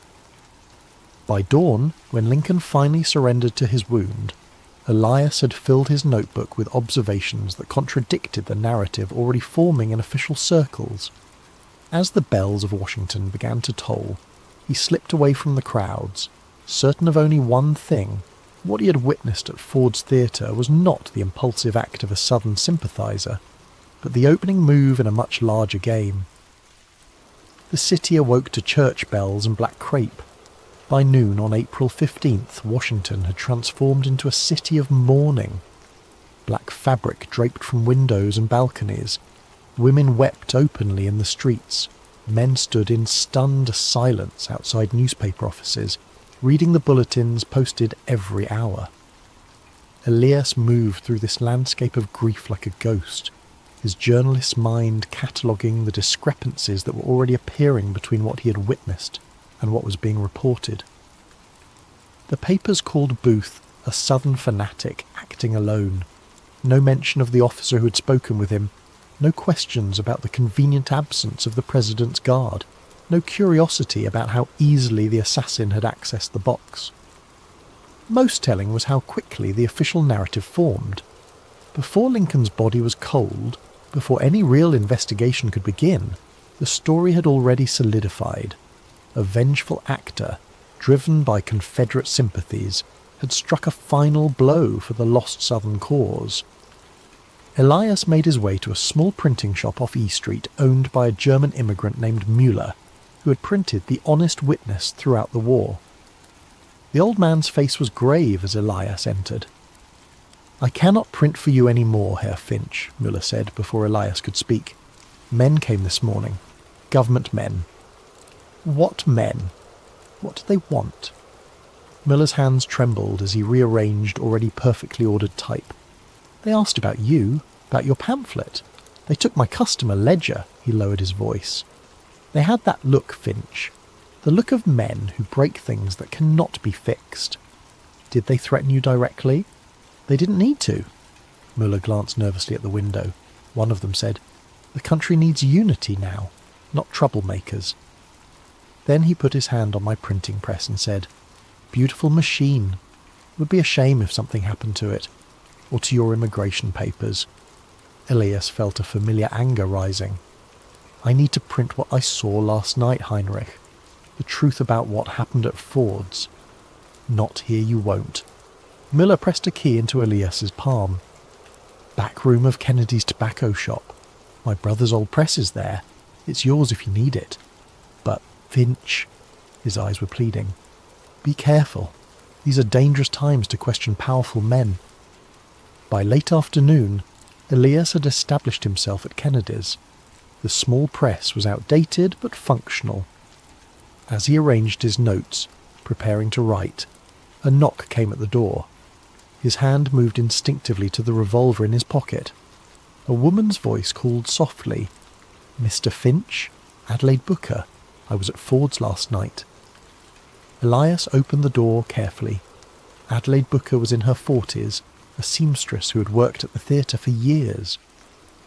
By dawn, when Lincoln finally surrendered to his wound, Elias had filled his notebook with observations that contradicted the narrative already forming in official circles. As the bells of Washington began to toll, he slipped away from the crowds, certain of only one thing. What he had witnessed at Ford's Theatre was not the impulsive act of a Southern sympathiser, but the opening move in a much larger game. The city awoke to church bells and black crape. By noon on April 15th, Washington had transformed into a city of mourning. Black fabric draped from windows and balconies. Women wept openly in the streets. Men stood in stunned silence outside newspaper offices, reading the bulletins posted every hour. Elias moved through this landscape of grief like a ghost, his journalist's mind cataloguing the discrepancies that were already appearing between what he had witnessed and what was being reported. The papers called Booth a Southern fanatic acting alone. No mention of the officer who had spoken with him, no questions about the convenient absence of the president's guard, no curiosity about how easily the assassin had accessed the box. Most telling was how quickly the official narrative formed. Before Lincoln's body was cold, before any real investigation could begin, the story had already solidified. A vengeful actor, driven by Confederate sympathies, had struck a final blow for the lost Southern cause. Elias made his way to a small printing shop off E Street owned by a German immigrant named Müller, who had printed The Honest Witness throughout the war. The old man's face was grave as Elias entered. "I cannot print for you any more, Herr Finch," Müller said before Elias could speak. "Men came this morning. Government men." "What men? What do they want?" Müller's hands trembled as he rearranged already perfectly ordered type. "They asked about you, about your pamphlet. They took my customer ledger," he lowered his voice. "They had that look, Finch. The look of men who break things that cannot be fixed. Did they threaten you directly?" "They didn't need to." Müller glanced nervously at the window. One of them said, "The country needs unity now, not troublemakers." Then he put his hand on my printing press and said, "Beautiful machine. Would be a shame if something happened to it, or to your immigration papers." Elias felt a familiar anger rising. "I need to print what I saw last night, Heinrich. The truth about what happened at Ford's." "Not here you won't." Müller pressed a key into Elias's palm. "Back room of Kennedy's tobacco shop. My brother's old press is there. It's yours if you need it. But, Finch," his eyes were pleading, "be careful. These are dangerous times to question powerful men." By late afternoon, Elias had established himself at Kennedy's. The small press was outdated but functional. As he arranged his notes, preparing to write, a knock came at the door. His hand moved instinctively to the revolver in his pocket. A woman's voice called softly, "Mr. Finch? Adelaide Booker. I was at Ford's last night." Elias opened the door carefully. Adelaide Booker was in her 40s, a seamstress who had worked at the theatre for years.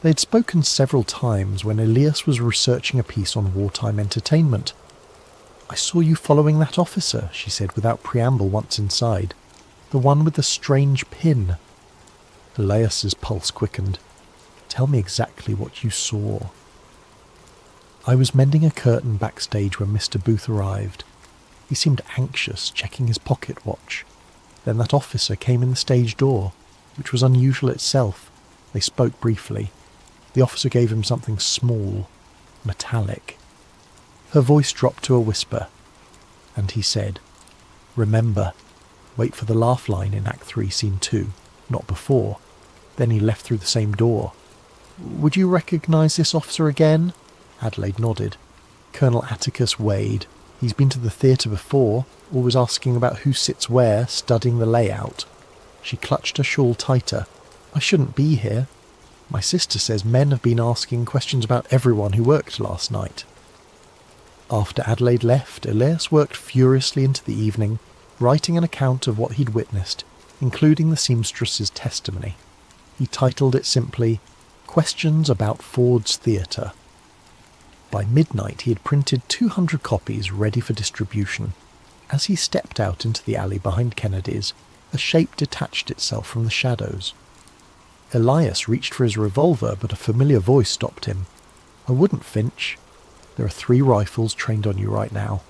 They had spoken several times when Elias was researching a piece on wartime entertainment. "I saw you following that officer," she said without preamble once inside. "The one with the strange pin." Elias's pulse quickened. "Tell me exactly what you saw." "I was mending a curtain backstage when Mr. Booth arrived. He seemed anxious, checking his pocket watch. Then that officer came in the stage door, which was unusual itself. They spoke briefly. The officer gave him something small, metallic." Her voice dropped to a whisper, and he said, "Remember, wait for the laugh line in Act 3, Scene 2, not before." Then he left through the same door. "Would you recognise this officer again?" Adelaide nodded. "Colonel Atticus Wade. He's been to the theatre before, always asking about who sits where, studying the layout." She clutched her shawl tighter. "I shouldn't be here. My sister says men have been asking questions about everyone who worked last night." After Adelaide left, Elias worked furiously into the evening, writing an account of what he'd witnessed, including the seamstress's testimony. He titled it simply, "Questions about Ford's Theatre." By midnight he had printed 200 copies ready for distribution. As he stepped out into the alley behind Kennedy's, a shape detached itself from the shadows. Elias reached for his revolver, but a familiar voice stopped him. "I wouldn't, Finch. There are 3 rifles trained on you right now."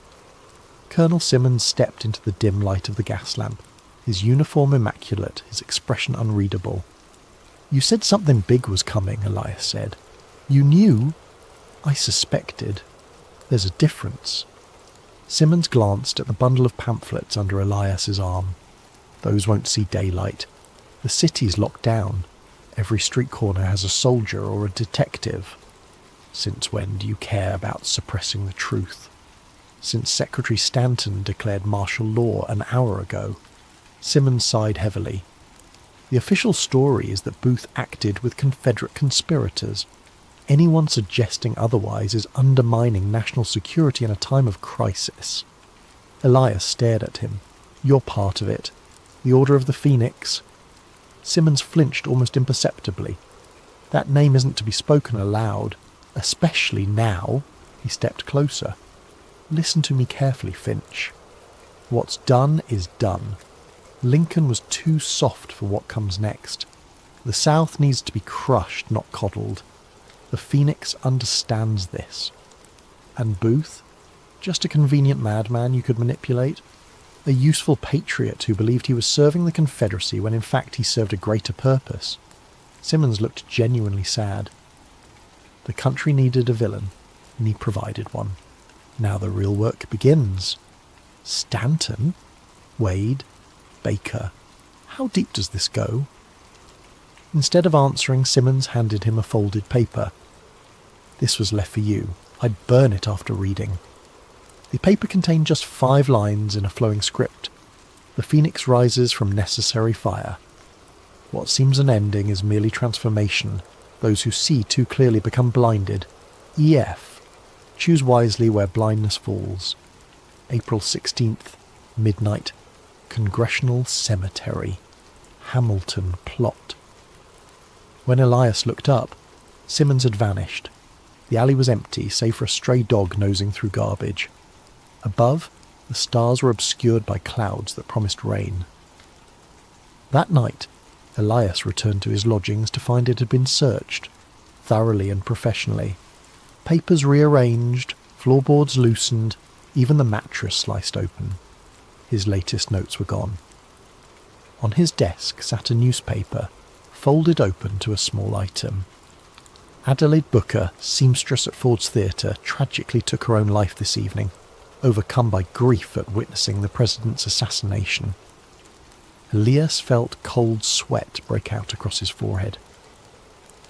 Colonel Simmons stepped into the dim light of the gas lamp, his uniform immaculate, his expression unreadable. "You said something big was coming," Elias said. "You knew?" "I suspected. There's a difference." Simmons glanced at the bundle of pamphlets under Elias's arm. "Those won't see daylight. The city's locked down. Every street corner has a soldier or a detective. Since when do you care about suppressing the truth? Since Secretary Stanton declared martial law an hour ago." Simmons sighed heavily. "The official story is that Booth acted with Confederate conspirators. Anyone suggesting otherwise is undermining national security in a time of crisis." Elias stared at him. "You're part of it. The Order of the Phoenix." Simmons flinched almost imperceptibly. "That name isn't to be spoken aloud, especially now." He stepped closer. "Listen to me carefully, Finch. What's done is done. Lincoln was too soft for what comes next. The South needs to be crushed, not coddled. The Phoenix understands this. And Booth? Just a convenient madman you could manipulate? A useful patriot who believed he was serving the Confederacy when in fact he served a greater purpose. Simmons looked genuinely sad. The country needed a villain, and he provided one. Now the real work begins. Stanton? Wade? Baker? How deep does this go? Instead of answering, Simmons handed him a folded paper. This was left for you. I'd burn it after reading. The paper contained just 5 lines in a flowing script. The phoenix rises from necessary fire. What seems an ending is merely transformation. Those who see too clearly become blinded. EF. Choose wisely where blindness falls. April 16th, midnight. Congressional Cemetery. Hamilton plot. When Elias looked up, Simmons had vanished. The alley was empty, save for a stray dog nosing through garbage. Above, the stars were obscured by clouds that promised rain. That night, Elias returned to his lodgings to find it had been searched, thoroughly and professionally. Papers rearranged, floorboards loosened, even the mattress sliced open. His latest notes were gone. On his desk sat a newspaper, folded open to a small item. Adelaide Booker, seamstress at Ford's Theatre, tragically took her own life this evening, overcome by grief at witnessing the president's assassination. Elias felt cold sweat break out across his forehead.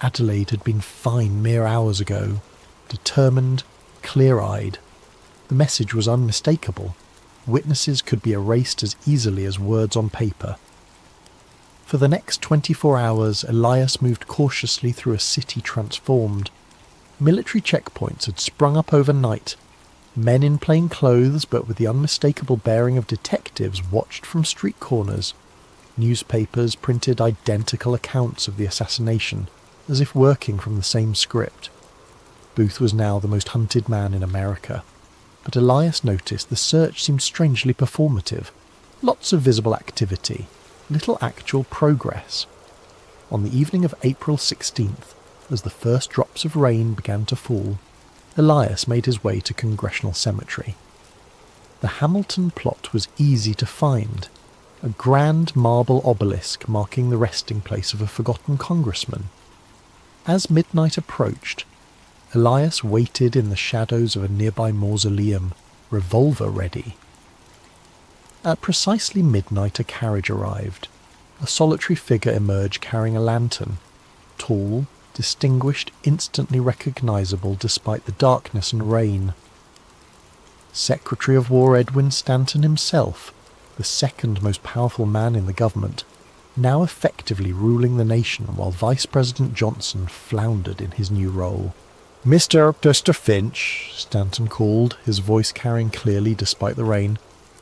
Adelaide had been fine mere hours ago, determined, clear-eyed. The message was unmistakable. Witnesses could be erased as easily as words on paper. For the next 24 hours, Elias moved cautiously through a city transformed. Military checkpoints had sprung up overnight. Men in plain clothes, but with the unmistakable bearing of detectives, watched from street corners. Newspapers printed identical accounts of the assassination, as if working from the same script. Booth was now the most hunted man in America. But Elias noticed the search seemed strangely performative. Lots of visible activity, little actual progress. On the evening of April 16th, as the first drops of rain began to fall, Elias made his way to Congressional Cemetery. The Hamilton plot was easy to find, a grand marble obelisk marking the resting place of a forgotten congressman. As midnight approached, Elias waited in the shadows of a nearby mausoleum, revolver ready. At precisely midnight a carriage arrived. A solitary figure emerged carrying a lantern, tall, distinguished, instantly recognizable despite the darkness and rain. Secretary of War Edwin Stanton himself, the second most powerful man in the government, now effectively ruling the nation while Vice President Johnson floundered in his new role. Mr. Finch, Stanton called, his voice carrying clearly despite the rain.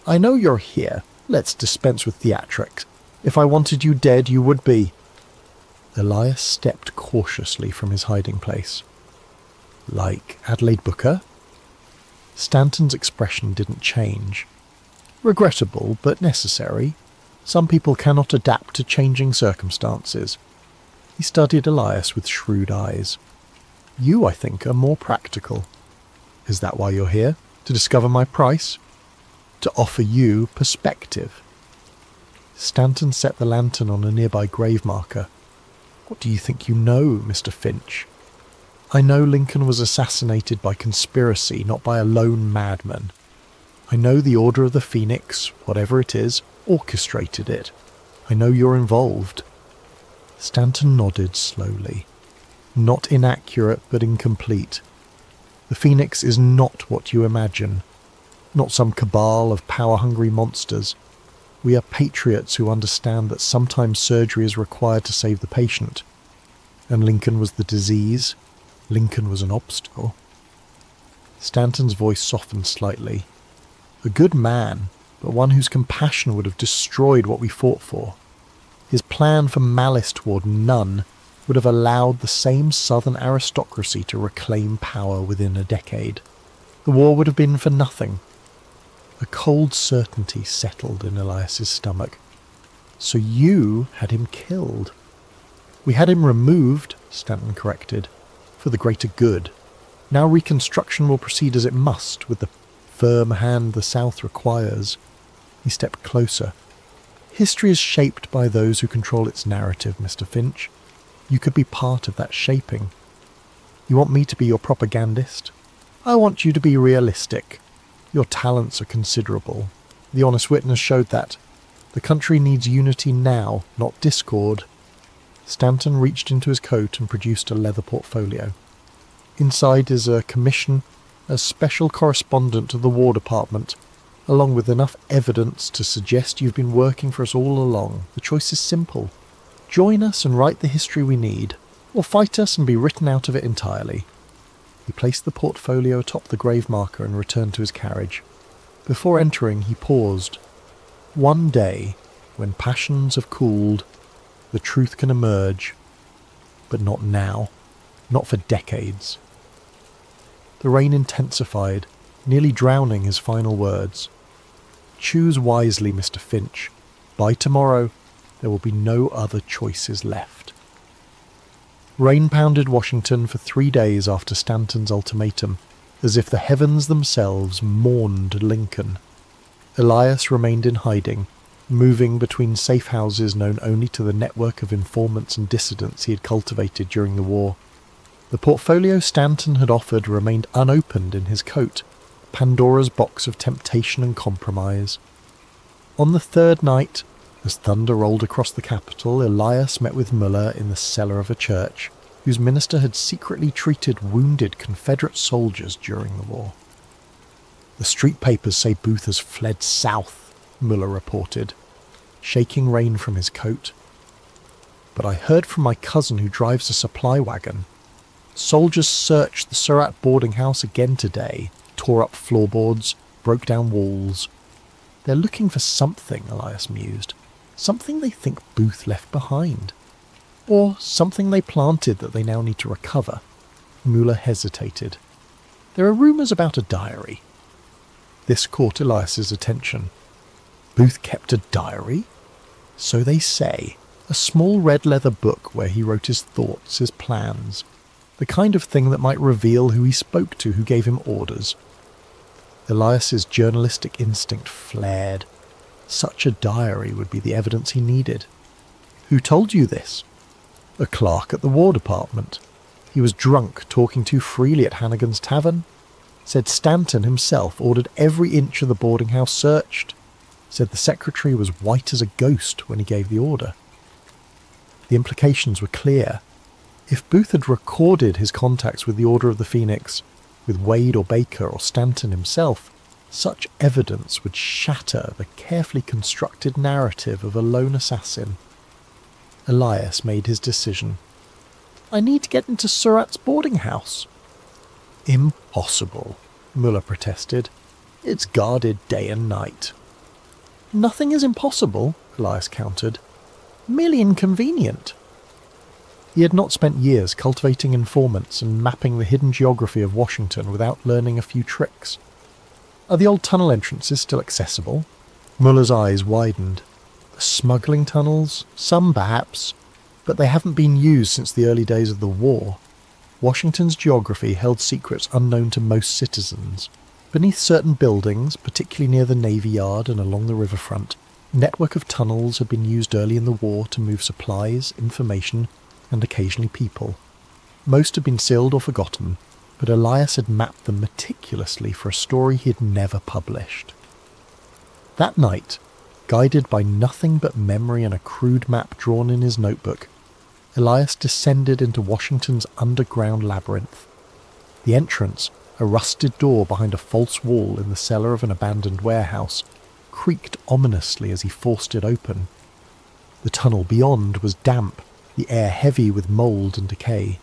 I know you're here. Let's dispense with theatrics. If I wanted you dead, you would be. Elias stepped cautiously from his hiding place. Like Adelaide Booker? Stanton's expression didn't change. Regrettable, but necessary. Some people cannot adapt to changing circumstances. He studied Elias with shrewd eyes. You, I think, are more practical. Is that why you're here? To discover my price? To offer you perspective. Stanton set the lantern on a nearby grave marker. What do you think you know, Mr. Finch? I know Lincoln was assassinated by conspiracy, not by a lone madman. I know the Order of the Phoenix, whatever it is, orchestrated it. I know you're involved. Stanton nodded slowly. Not inaccurate, but incomplete. The Phoenix is not what you imagine. Not some cabal of power-hungry monsters. We are patriots who understand that sometimes surgery is required to save the patient. And Lincoln was the disease. Lincoln was an obstacle. Stanton's voice softened slightly. A good man, but one whose compassion would have destroyed what we fought for. His plan for malice toward none would have allowed the same southern aristocracy to reclaim power within a decade. The war would have been for nothing. A cold certainty settled in Elias's stomach. So you had him killed. We had him removed, Stanton corrected, for the greater good. Now Reconstruction will proceed as it must, with the firm hand the South requires. He stepped closer. History is shaped by those who control its narrative, Mr. Finch. You could be part of that shaping. You want me to be your propagandist? I want you to be realistic. Your talents are considerable. The honest witness showed that. The country needs unity now, not discord. Stanton reached into his coat and produced a leather portfolio. Inside is a commission as special correspondent to the War Department, along with enough evidence to suggest you've been working for us all along. The choice is simple. Join us and write the history we need, or fight us and be written out of it entirely. He placed the portfolio atop the grave marker and returned to his carriage. Before entering, he paused. One day, when passions have cooled, the truth can emerge, but not now, not for decades. The rain intensified, nearly drowning his final words. Choose wisely, Mr. Finch. By tomorrow, there will be no other choices left. Rain pounded Washington for 3 days after Stanton's ultimatum, as if the heavens themselves mourned Lincoln. Elias remained in hiding, moving between safe houses known only to the network of informants and dissidents he had cultivated during the war. The portfolio Stanton had offered remained unopened in his coat, Pandora's box of temptation and compromise. On the third night, as thunder rolled across the capital, Elias met with Muller in the cellar of a church, whose minister had secretly treated wounded Confederate soldiers during the war. The street papers say Booth has fled south, Muller reported, shaking rain from his coat. But I heard from my cousin who drives a supply wagon. Soldiers searched the Surratt boarding house again today, tore up floorboards, broke down walls. They're looking for something, Elias mused. Something they think Booth left behind. Or something they planted that they now need to recover. Muller hesitated. There are rumours about a diary. This caught Elias's attention. Booth kept a diary? So they say. A small red leather book where he wrote his thoughts, his plans. The kind of thing that might reveal who he spoke to, who gave him orders. Elias's journalistic instinct flared. Such a diary would be the evidence he needed. Who told you this? A clerk at the War Department. He was drunk, talking too freely at Hannigan's Tavern. Said Stanton himself ordered every inch of the boarding house searched. Said the secretary was white as a ghost when he gave the order. The implications were clear. If Booth had recorded his contacts with the Order of the Phoenix, with Wade or Baker or Stanton himself, such evidence would shatter the carefully constructed narrative of a lone assassin. Elias made his decision. I need to get into Surratt's boarding house. Impossible, Muller protested. It's guarded day and night. Nothing is impossible, Elias countered. Merely inconvenient. He had not spent years cultivating informants and mapping the hidden geography of Washington without learning a few tricks. Are the old tunnel entrances still accessible? Muller's eyes widened. The smuggling tunnels? Some perhaps, but they haven't been used since the early days of the war. Washington's geography held secrets unknown to most citizens. Beneath certain buildings, particularly near the Navy Yard and along the riverfront, a network of tunnels had been used early in the war to move supplies, information, and occasionally people. Most had been sealed or forgotten, but Elias had mapped them meticulously for a story he had never published. That night, guided by nothing but memory and a crude map drawn in his notebook, Elias descended into Washington's underground labyrinth. The entrance, a rusted door behind a false wall in the cellar of an abandoned warehouse, creaked ominously as he forced it open. The tunnel beyond was damp, the air heavy with mould and decay.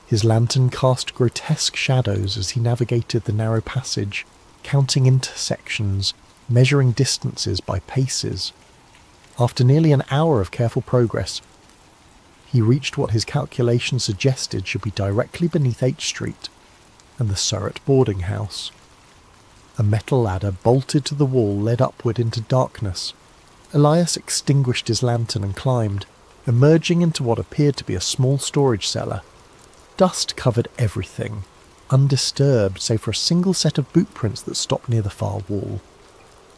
His lantern cast grotesque shadows as he navigated the narrow passage, counting intersections, measuring distances by paces. After nearly an hour of careful progress, he reached what his calculations suggested should be directly beneath H Street and the Surratt boarding house. A metal ladder bolted to the wall led upward into darkness. Elias extinguished his lantern and climbed, emerging into what appeared to be a small storage cellar. Dust covered everything, undisturbed save for a single set of boot prints that stopped near the far wall.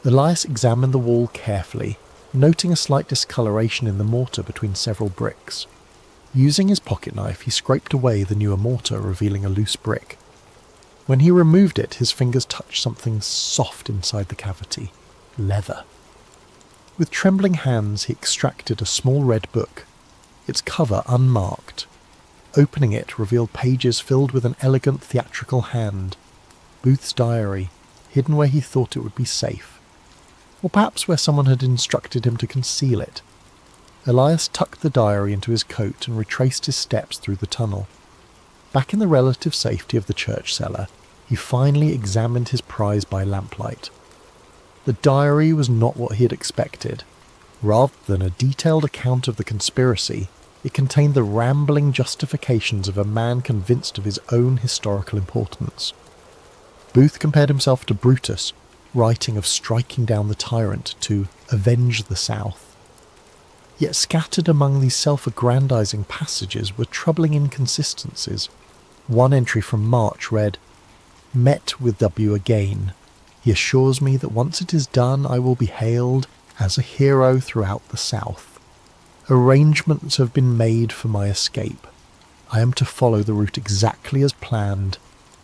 Elias examined the wall carefully, noting a slight discoloration in the mortar between several bricks. Using his pocket knife, he scraped away the newer mortar, revealing a loose brick. When he removed it, his fingers touched something soft inside the cavity. Leather. With trembling hands, he extracted a small red book, its cover unmarked. Opening it revealed pages filled with an elegant theatrical hand. Booth's diary, hidden where he thought it would be safe. Or perhaps where someone had instructed him to conceal it. Elias tucked the diary into his coat and retraced his steps through the tunnel. Back in the relative safety of the church cellar, he finally examined his prize by lamplight. The diary was not what he had expected. Rather than a detailed account of the conspiracy, it contained the rambling justifications of a man convinced of his own historical importance. Booth compared himself to Brutus, writing of striking down the tyrant to avenge the South. Yet scattered among these self-aggrandizing passages were troubling inconsistencies. One entry from March read, "Met with W again. He assures me that once it is done I will be hailed as a hero throughout the South. Arrangements have been made for my escape. I am to follow the route exactly as planned,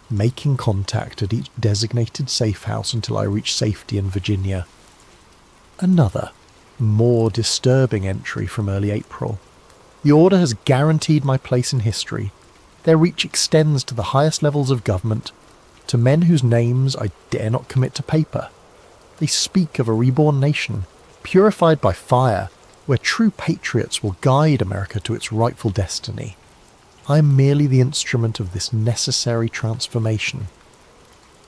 making contact at each designated safe house until I reach safety in Virginia." Another, more disturbing entry from early April. "The order has guaranteed my place in history. Their reach extends to the highest levels of government, to men whose names I dare not commit to paper. They speak of a reborn nation, purified by fire, where true patriots will guide America to its rightful destiny. I am merely the instrument of this necessary transformation."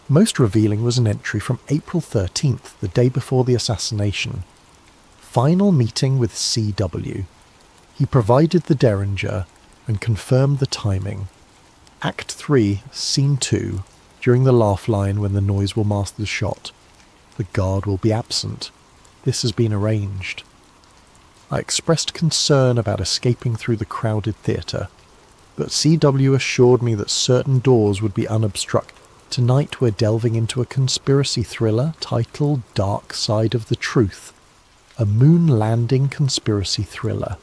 Most revealing was an entry from April 13th, the day before the assassination. Final meeting with CW. He provided the derringer and confirmed the timing. Act 3, Scene 2, during the laugh line when the noise will mask the shot. The guard will be absent. This has been arranged. I expressed concern about escaping through the crowded theatre, but CW assured me that certain doors would be unobstructed. Tonight we're delving into a conspiracy thriller titled Dark Side of the Truth, a moon landing conspiracy thriller.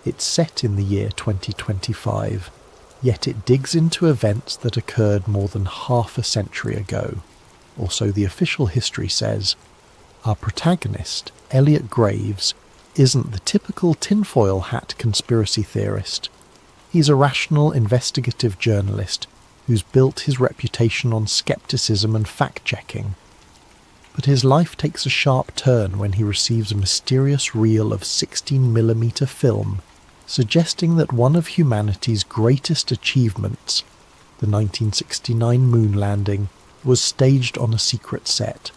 It's set in the year 2025, yet it digs into events that occurred more than half a century ago, or so the official history says. Our protagonist, Elliot Graves, isn't the typical tinfoil hat conspiracy theorist. He's a rational investigative journalist who's built his reputation on skepticism and fact-checking. But his life takes a sharp turn when he receives a mysterious reel of 16mm film, suggesting that one of humanity's greatest achievements, the 1969 moon landing, was staged on a secret set.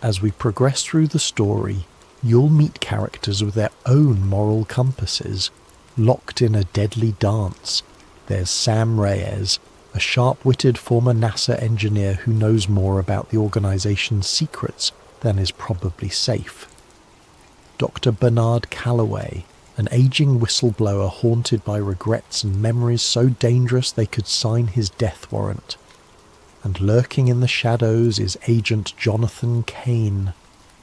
As we progress through the story, you'll meet characters with their own moral compasses, locked in a deadly dance. There's Sam Reyes, a sharp-witted former NASA engineer who knows more about the organization's secrets than is probably safe. Dr. Bernard Calloway, an aging whistleblower haunted by regrets and memories so dangerous they could sign his death warrant. And lurking in the shadows is Agent Jonathan Kane,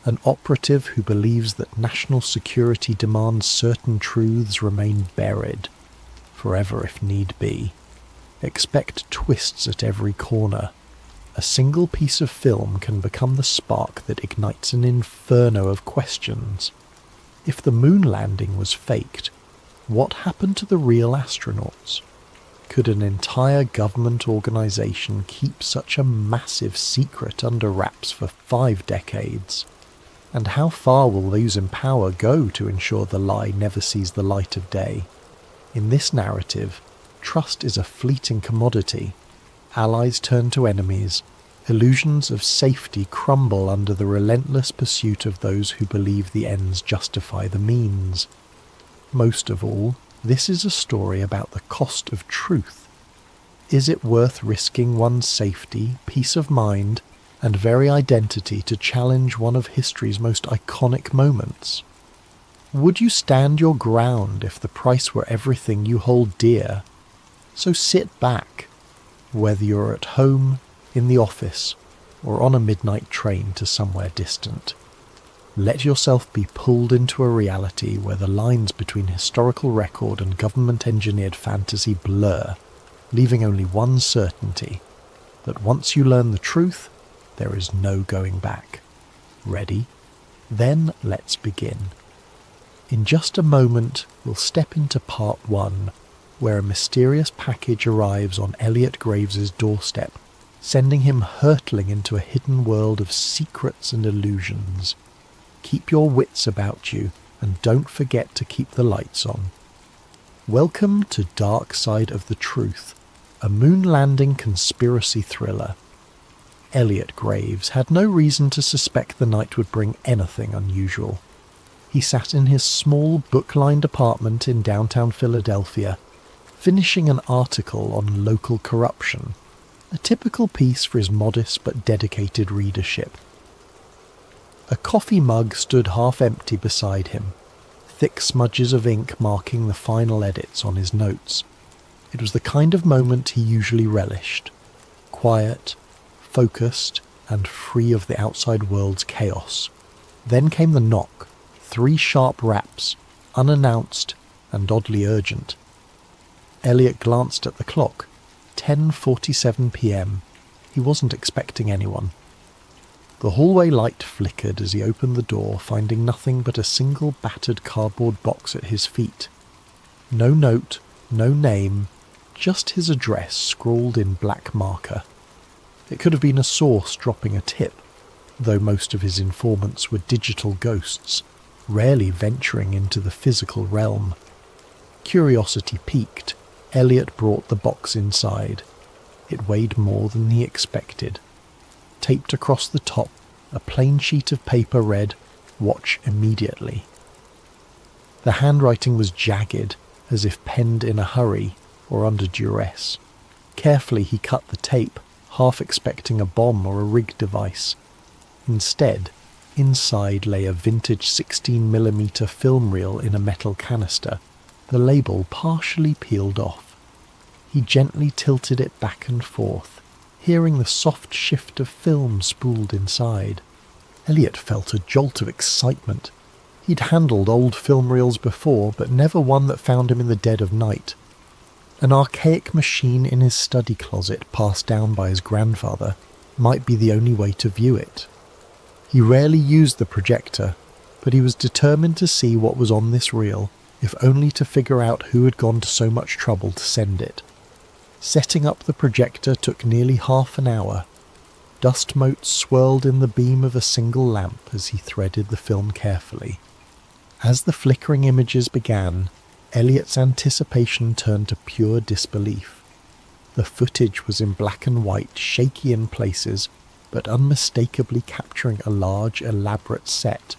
an operative who believes that national security demands certain truths remain buried, forever if need be. Expect twists at every corner. A single piece of film can become the spark that ignites an inferno of questions. If the moon landing was faked, what happened to the real astronauts? Could an entire government organization keep such a massive secret under wraps for 5 decades? And how far will those in power go to ensure the lie never sees the light of day? In this narrative, trust is a fleeting commodity. Allies turn to enemies. Illusions of safety crumble under the relentless pursuit of those who believe the ends justify the means. Most of all, this is a story about the cost of truth. Is it worth risking one's safety, peace of mind, and very identity to challenge one of history's most iconic moments? Would you stand your ground if the price were everything you hold dear? So sit back, whether you're at home, in the office, or on a midnight train to somewhere distant. Let yourself be pulled into a reality where the lines between historical record and government-engineered fantasy blur, leaving only one certainty, that once you learn the truth, there is no going back. Ready? Then let's begin. In just a moment, we'll step into part 1, where a mysterious package arrives on Elliot Graves's doorstep, sending him hurtling into a hidden world of secrets and illusions. Keep your wits about you, and don't forget to keep the lights on. Welcome to Dark Side of the Truth, a moon landing conspiracy thriller. Elliot Graves had no reason to suspect the night would bring anything unusual. He sat in his small book-lined apartment in downtown Philadelphia, finishing an article on local corruption, a typical piece for his modest but dedicated readership. A coffee mug stood half-empty beside him, thick smudges of ink marking the final edits on his notes. It was the kind of moment he usually relished, quiet, focused, and free of the outside world's chaos. Then came the knock, 3 sharp raps, unannounced and oddly urgent. Elliot glanced at the clock, 10:47 p.m. He wasn't expecting anyone. The hallway light flickered as he opened the door, finding nothing but a single battered cardboard box at his feet. No note, no name, just his address scrawled in black marker. It could have been a source dropping a tip, though most of his informants were digital ghosts, rarely venturing into the physical realm. Curiosity piqued, Elliot brought the box inside. It weighed more than he expected. Taped across the top, a plain sheet of paper read, "Watch immediately." The handwriting was jagged, as if penned in a hurry or under duress. Carefully he cut the tape, half expecting a bomb or a rig device. Instead, inside lay a vintage 16mm film reel in a metal canister, the label partially peeled off. He gently tilted it back and forth, hearing the soft shift of film spooled inside. Elliot felt a jolt of excitement. He'd handled old film reels before, but never one that found him in the dead of night. An archaic machine in his study closet, passed down by his grandfather, might be the only way to view it. He rarely used the projector, but he was determined to see what was on this reel, if only to figure out who had gone to so much trouble to send it. Setting up the projector took nearly half an hour. Dust motes swirled in the beam of a single lamp as he threaded the film carefully. As the flickering images began, Elliot's anticipation turned to pure disbelief. The footage was in black and white, shaky in places, but unmistakably capturing a large, elaborate set.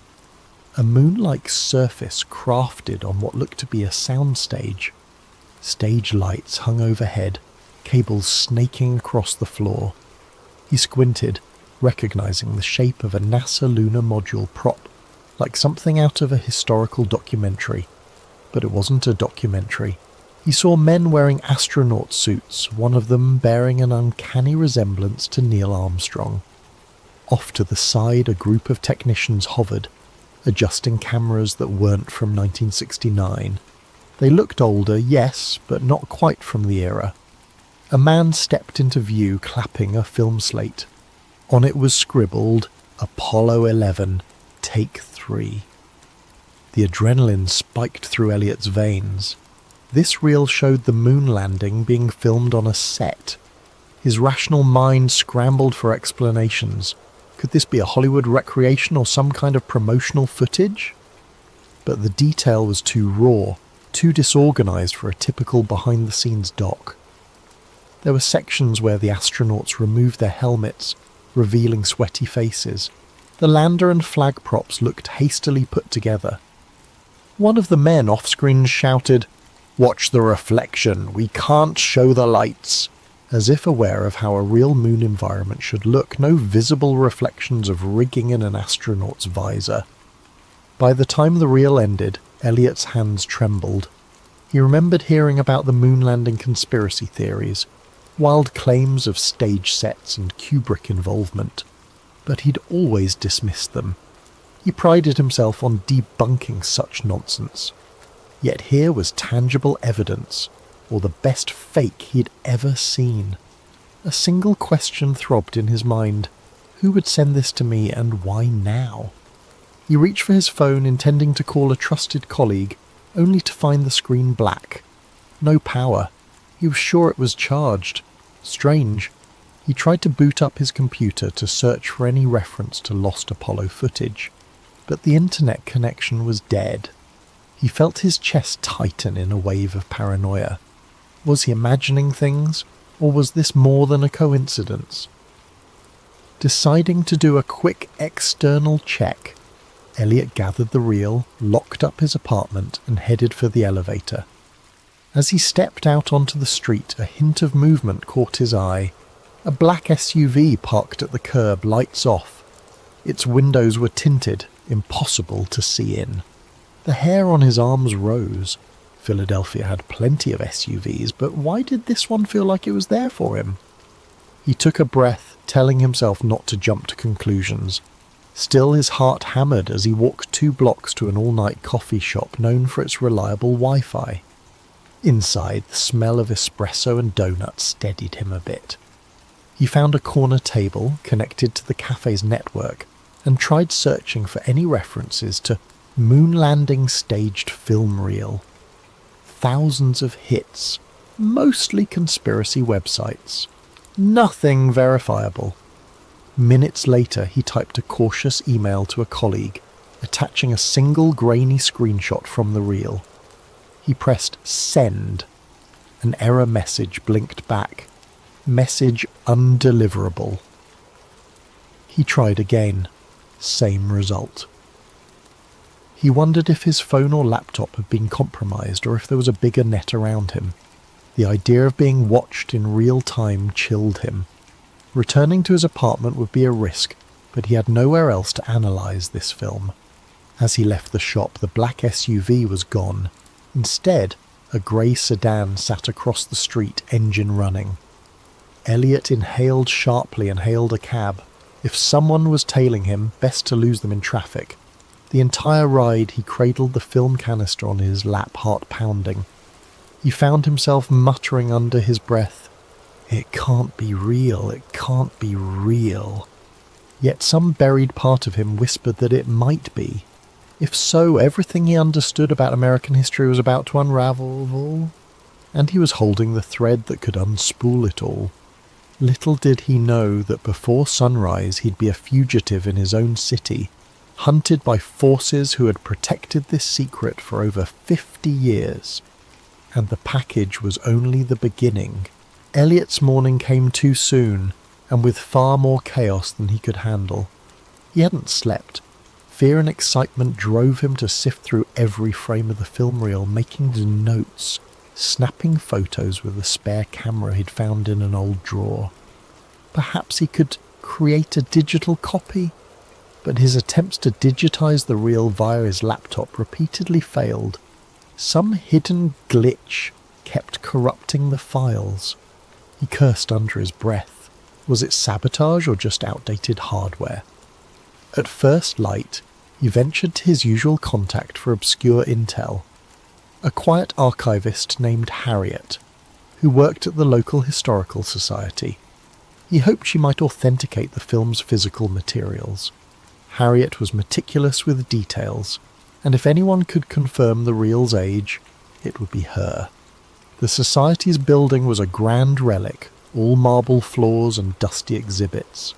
A moon-like surface crafted on what looked to be a soundstage. Stage lights hung overhead, cables snaking across the floor. He squinted, recognizing the shape of a NASA lunar module prop, like something out of a historical documentary. But it wasn't a documentary. He saw men wearing astronaut suits, one of them bearing an uncanny resemblance to Neil Armstrong. Off to the side, a group of technicians hovered, adjusting cameras that weren't from 1969. They looked older, yes, but not quite from the era. A man stepped into view, clapping a film slate. On it was scribbled, "Apollo 11, Take 3. The adrenaline spiked through Elliot's veins. This reel showed the moon landing being filmed on a set. His rational mind scrambled for explanations. Could this be a Hollywood recreation or some kind of promotional footage? But the detail was too raw, too disorganized for a typical behind-the-scenes doc. There were sections where the astronauts removed their helmets, revealing sweaty faces. The lander and flag props looked hastily put together. One of the men off-screen shouted, "Watch the reflection, we can't show the lights," as if aware of how a real moon environment should look, no visible reflections of rigging in an astronaut's visor. By the time the reel ended, Elliot's hands trembled. He remembered hearing about the moon landing conspiracy theories, wild claims of stage sets and Kubrick involvement. but he'd always dismissed them. He prided himself on debunking such nonsense. Yet here was tangible evidence, or the best fake he'd ever seen. A single question throbbed in his mind. Who would send this to me, and why now? He reached for his phone, intending to call a trusted colleague, only to find the screen black. No power. He was sure it was charged. Strange. He tried to boot up his computer to search for any reference to lost Apollo footage, but the internet connection was dead. He felt his chest tighten in a wave of paranoia. Was he imagining things, or was this more than a coincidence? Deciding to do a quick external check, Elliot gathered the reel, locked up his apartment, and headed for the elevator. As he stepped out onto the street, a hint of movement caught his eye. A black SUV parked at the curb, lights off. Its windows were tinted, impossible to see in. The hair on his arms rose. Philadelphia had plenty of SUVs, but why did this one feel like it was there for him? He took a breath, telling himself not to jump to conclusions. Still, his heart hammered as he walked 2 blocks to an all-night coffee shop known for its reliable Wi-Fi. Inside, the smell of espresso and donuts steadied him a bit. He found a corner table connected to the cafe's network and tried searching for any references to moon landing staged film reel. Thousands of hits, mostly conspiracy websites. Nothing verifiable. Minutes later, he typed a cautious email to a colleague, attaching a single grainy screenshot from the reel. He pressed send. An error message blinked back. Message undeliverable. He tried again. Same result. He wondered if his phone or laptop had been compromised or if there was a bigger net around him. The idea of being watched in real time chilled him. Returning to his apartment would be a risk, but he had nowhere else to analyse this film. As he left the shop, the black SUV was gone. Instead, a grey sedan sat across the street, engine running. Elliot inhaled sharply and hailed a cab. If someone was tailing him, best to lose them in traffic. The entire ride he cradled the film canister on his lap, heart pounding. He found himself muttering under his breath, "It can't be real, it can't be real." Yet some buried part of him whispered that it might be. If so, everything he understood about American history was about to unravel, and he was holding the thread that could unspool it all. Little did he know that before sunrise he'd be a fugitive in his own city, hunted by forces who had protected this secret for over 50 years. And the package was only the beginning. Elliot's morning came too soon, and with far more chaos than he could handle. He hadn't slept. Fear and excitement drove him to sift through every frame of the film reel, making notes, snapping photos with a spare camera he'd found in an old drawer. Perhaps he could create a digital copy, but his attempts to digitize the reel via his laptop repeatedly failed. Some hidden glitch kept corrupting the files. He cursed under his breath. Was it sabotage or just outdated hardware? At first light, he ventured to his usual contact for obscure intel, a quiet archivist named Harriet, who worked at the local historical society. He hoped she might authenticate the film's physical materials. Harriet was meticulous with details, and if anyone could confirm the reel's age, it would be her. The society's building was a grand relic, all marble floors and dusty exhibits.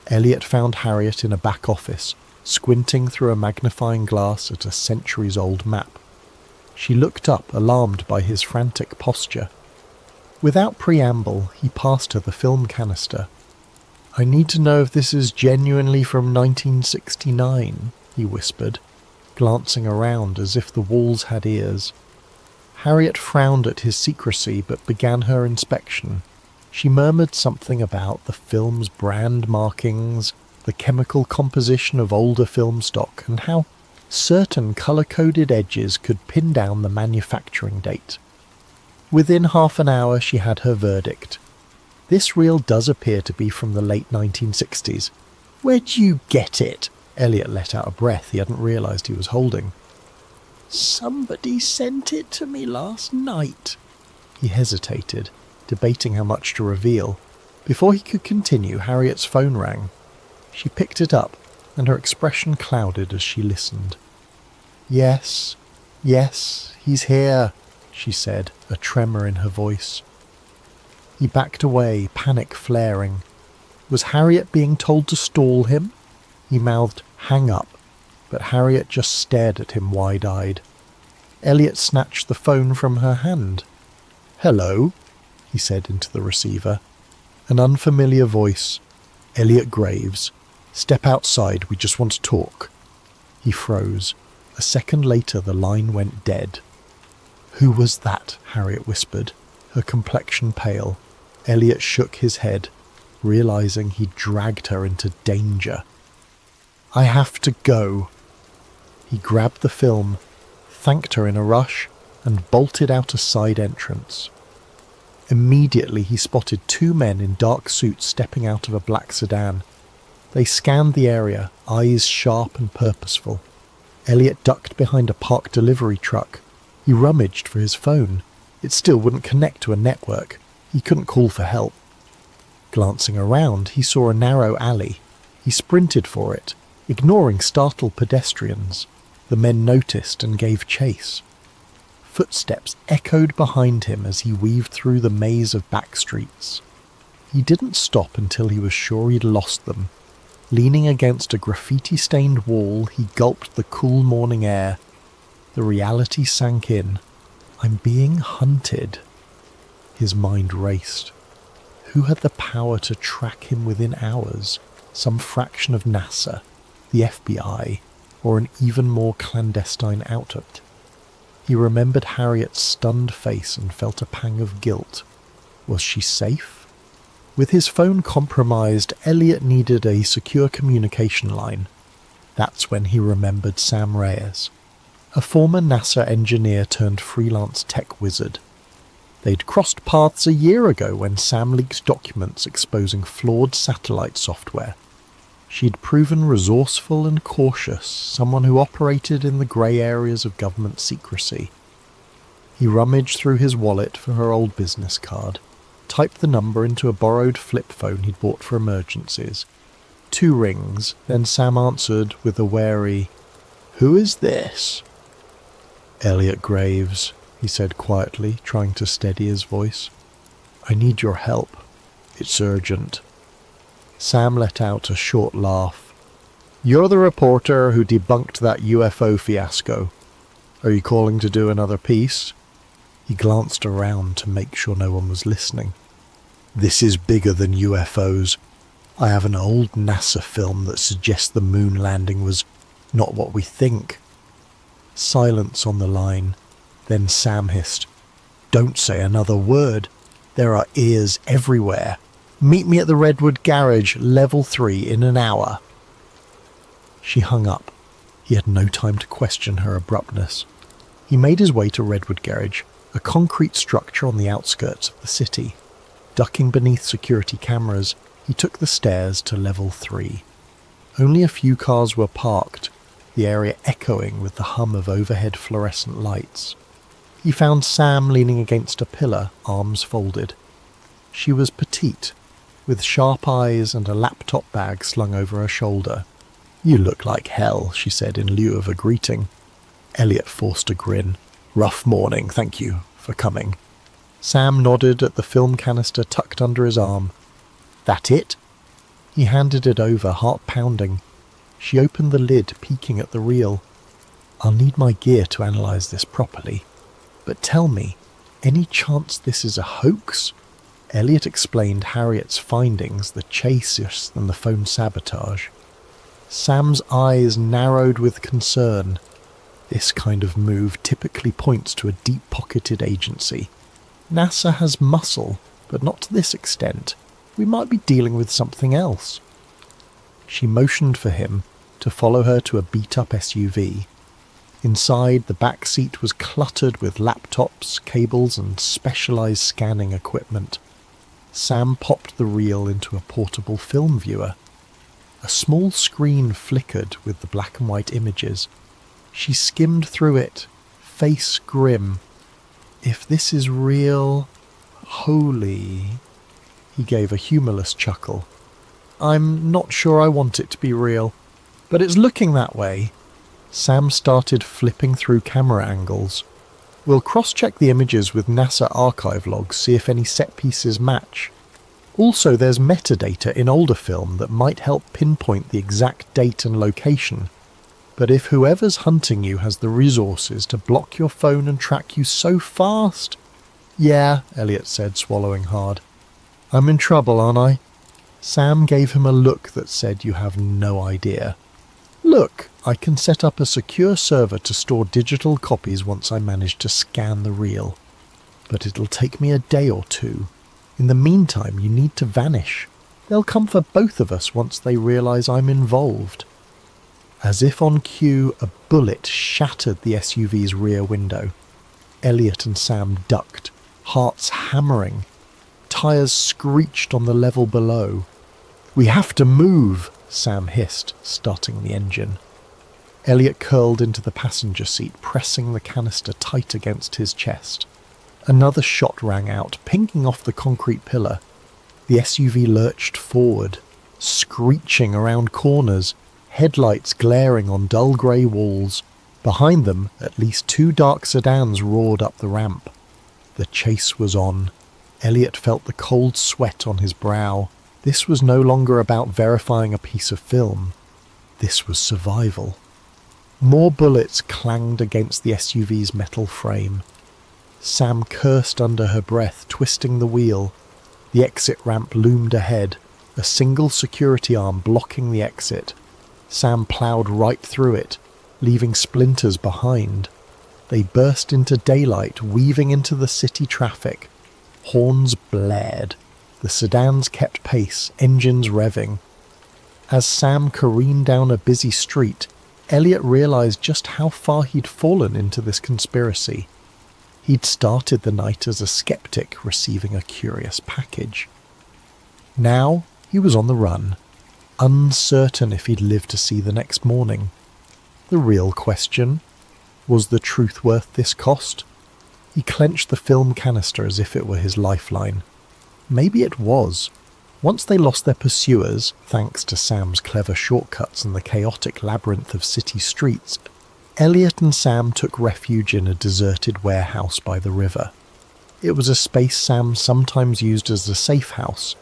Elliot found Harriet in a back office, squinting through a magnifying glass at a centuries-old map. She looked up, alarmed by his frantic posture. Without preamble, he passed her the film canister. "I need to know if this is genuinely from 1969, he whispered, glancing around as if the walls had ears. Harriet frowned at his secrecy but began her inspection. She murmured something about the film's brand markings, the chemical composition of older film stock, and how certain colour-coded edges could pin down the manufacturing date. Within half an hour she had her verdict. This reel does appear to be from the late 1960s. Where'd you get it? Elliot let out a breath he hadn't realised he was holding. Somebody sent it to me last night. He hesitated, debating how much to reveal. Before he could continue, Harriet's phone rang. She picked it up, and her expression clouded as she listened. Yes, he's here, she said, a tremor in her voice. He backed away, panic flaring. Was Harriet being told to stall him? He mouthed, "Hang up," but Harriet just stared at him wide-eyed. Elliot snatched the phone from her hand. "Hello," he said into the receiver. An unfamiliar voice. "Elliot Graves. Step outside, we just want to talk." He froze. A second later the line went dead. "Who was that?" Harriet whispered, her complexion pale. Elliot shook his head, realizing he'd dragged her into danger. "I have to go." He grabbed the film, thanked her in a rush, and bolted out a side entrance. Immediately he spotted two men in dark suits stepping out of a black sedan. They scanned the area, eyes sharp and purposeful. Elliot ducked behind a parked delivery truck. He rummaged for his phone. It still wouldn't connect to a network. He couldn't call for help. Glancing around, he saw a narrow alley. He sprinted for it, ignoring startled pedestrians. The men noticed and gave chase. Footsteps echoed behind him as he weaved through the maze of back streets. He didn't stop until he was sure he'd lost them. Leaning against a graffiti-stained wall, he gulped the cool morning air. The reality sank in. I'm being hunted. His mind raced. Who had the power to track him within hours? Some fraction of NASA, the FBI, or an even more clandestine outfit? He remembered Harriet's stunned face and felt a pang of guilt. Was she safe? With his phone compromised, Elliot needed a secure communication line. That's when he remembered Sam Reyes, a former NASA engineer turned freelance tech wizard. They'd crossed paths a year ago when Sam leaked documents exposing flawed satellite software. She'd proven resourceful and cautious, someone who operated in the grey areas of government secrecy. He rummaged through his wallet for her old business card, typed the number into a borrowed flip phone he'd bought for emergencies. 2 rings, then Sam answered with a wary, "Who is this?" "Elliot Graves," he said quietly, trying to steady his voice. "I need your help. It's urgent." Sam let out a short laugh. "You're the reporter who debunked that UFO fiasco. Are you calling to do another piece?" He glanced around to make sure no one was listening. "This is bigger than UFOs. I have an old NASA film that suggests the moon landing was not what we think." Silence on the line. Then Sam hissed, "Don't say another word. There are ears everywhere. Meet me at the Redwood Garage, level 3, in an hour." She hung up. He had no time to question her abruptness. He made his way to Redwood Garage, a concrete structure on the outskirts of the city. Ducking beneath security cameras, he took the stairs to level 3. Only a few cars were parked, the area echoing with the hum of overhead fluorescent lights. He found Sam leaning against a pillar, arms folded. She was petite, with sharp eyes and a laptop bag slung over her shoulder. "You look like hell," she said in lieu of a greeting. Elliot forced a grin. "Rough morning, thank you for coming." Sam nodded at the film canister tucked under his arm. "That it?" He handed it over, heart pounding. She opened the lid, peeking at the reel. "I'll need my gear to analyse this properly. But tell me, any chance this is a hoax?" Elliot explained Harriet's findings, the chase than the phone sabotage. Sam's eyes narrowed with concern. This kind of move typically points to a deep-pocketed agency. NASA has muscle, but not to this extent. We might be dealing with something else. She motioned for him to follow her to a beat-up SUV. Inside, the back seat was cluttered with laptops, cables, and specialized scanning equipment. Sam popped the reel into a portable film viewer. A small screen flickered with the black and white images. She skimmed through it, face grim. If this is real, holy... He gave a humourless chuckle. I'm not sure I want it to be real, but it's looking that way. Sam started flipping through camera angles. We'll cross-check the images with NASA archive logs, see if any set pieces match. Also, there's metadata in older film that might help pinpoint the exact date and location. But if whoever's hunting you has the resources to block your phone and track you so fast... Yeah, Elliot said, swallowing hard. I'm in trouble, aren't I? Sam gave him a look that said you have no idea. Look, I can set up a secure server to store digital copies once I manage to scan the reel. But it'll take me a day or two. In the meantime, you need to vanish. They'll come for both of us once they realise I'm involved. As if on cue, a bullet shattered the SUV's rear window. Elliot and Sam ducked, hearts hammering. Tyres screeched on the level below. We have to move, Sam hissed, starting the engine. Elliot curled into the passenger seat, pressing the canister tight against his chest. Another shot rang out, pinging off the concrete pillar. The SUV lurched forward, screeching around corners, headlights glaring on dull grey walls. Behind them, at least 2 dark sedans roared up the ramp. The chase was on. Elliot felt the cold sweat on his brow. This was no longer about verifying a piece of film. This was survival. More bullets clanged against the SUV's metal frame. Sam cursed under her breath, twisting the wheel. The exit ramp loomed ahead, a single security arm blocking the exit. Sam ploughed right through it, leaving splinters behind. They burst into daylight, weaving into the city traffic. Horns blared. The sedans kept pace, engines revving. As Sam careened down a busy street, Elliot realised just how far he'd fallen into this conspiracy. He'd started the night as a skeptic receiving a curious package. Now he was on the run, uncertain if he'd live to see the next morning. The real question, was the truth worth this cost? He clenched the film canister as if it were his lifeline. Maybe it was. Once they lost their pursuers, thanks to Sam's clever shortcuts and the chaotic labyrinth of city streets, Elliot and Sam took refuge in a deserted warehouse by the river. It was a space Sam sometimes used as a safe house,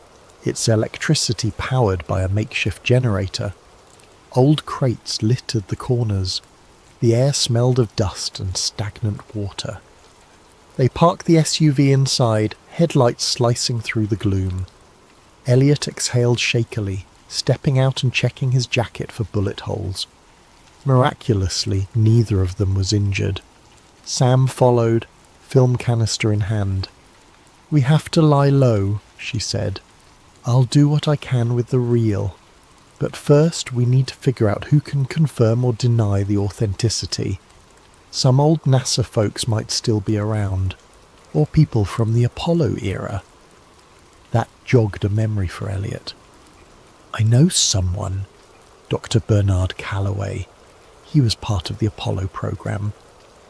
its electricity powered by a makeshift generator. Old crates littered the corners. The air smelled of dust and stagnant water. They parked the SUV inside, headlights slicing through the gloom. Elliot exhaled shakily, stepping out and checking his jacket for bullet holes. Miraculously, neither of them was injured. Sam followed, film canister in hand. We have to lie low, she said. I'll do what I can with the reel. But first we need to figure out who can confirm or deny the authenticity. Some old NASA folks might still be around, or people from the Apollo era. That jogged a memory for Elliot. I know someone, Dr. Bernard Calloway. He was part of the Apollo program,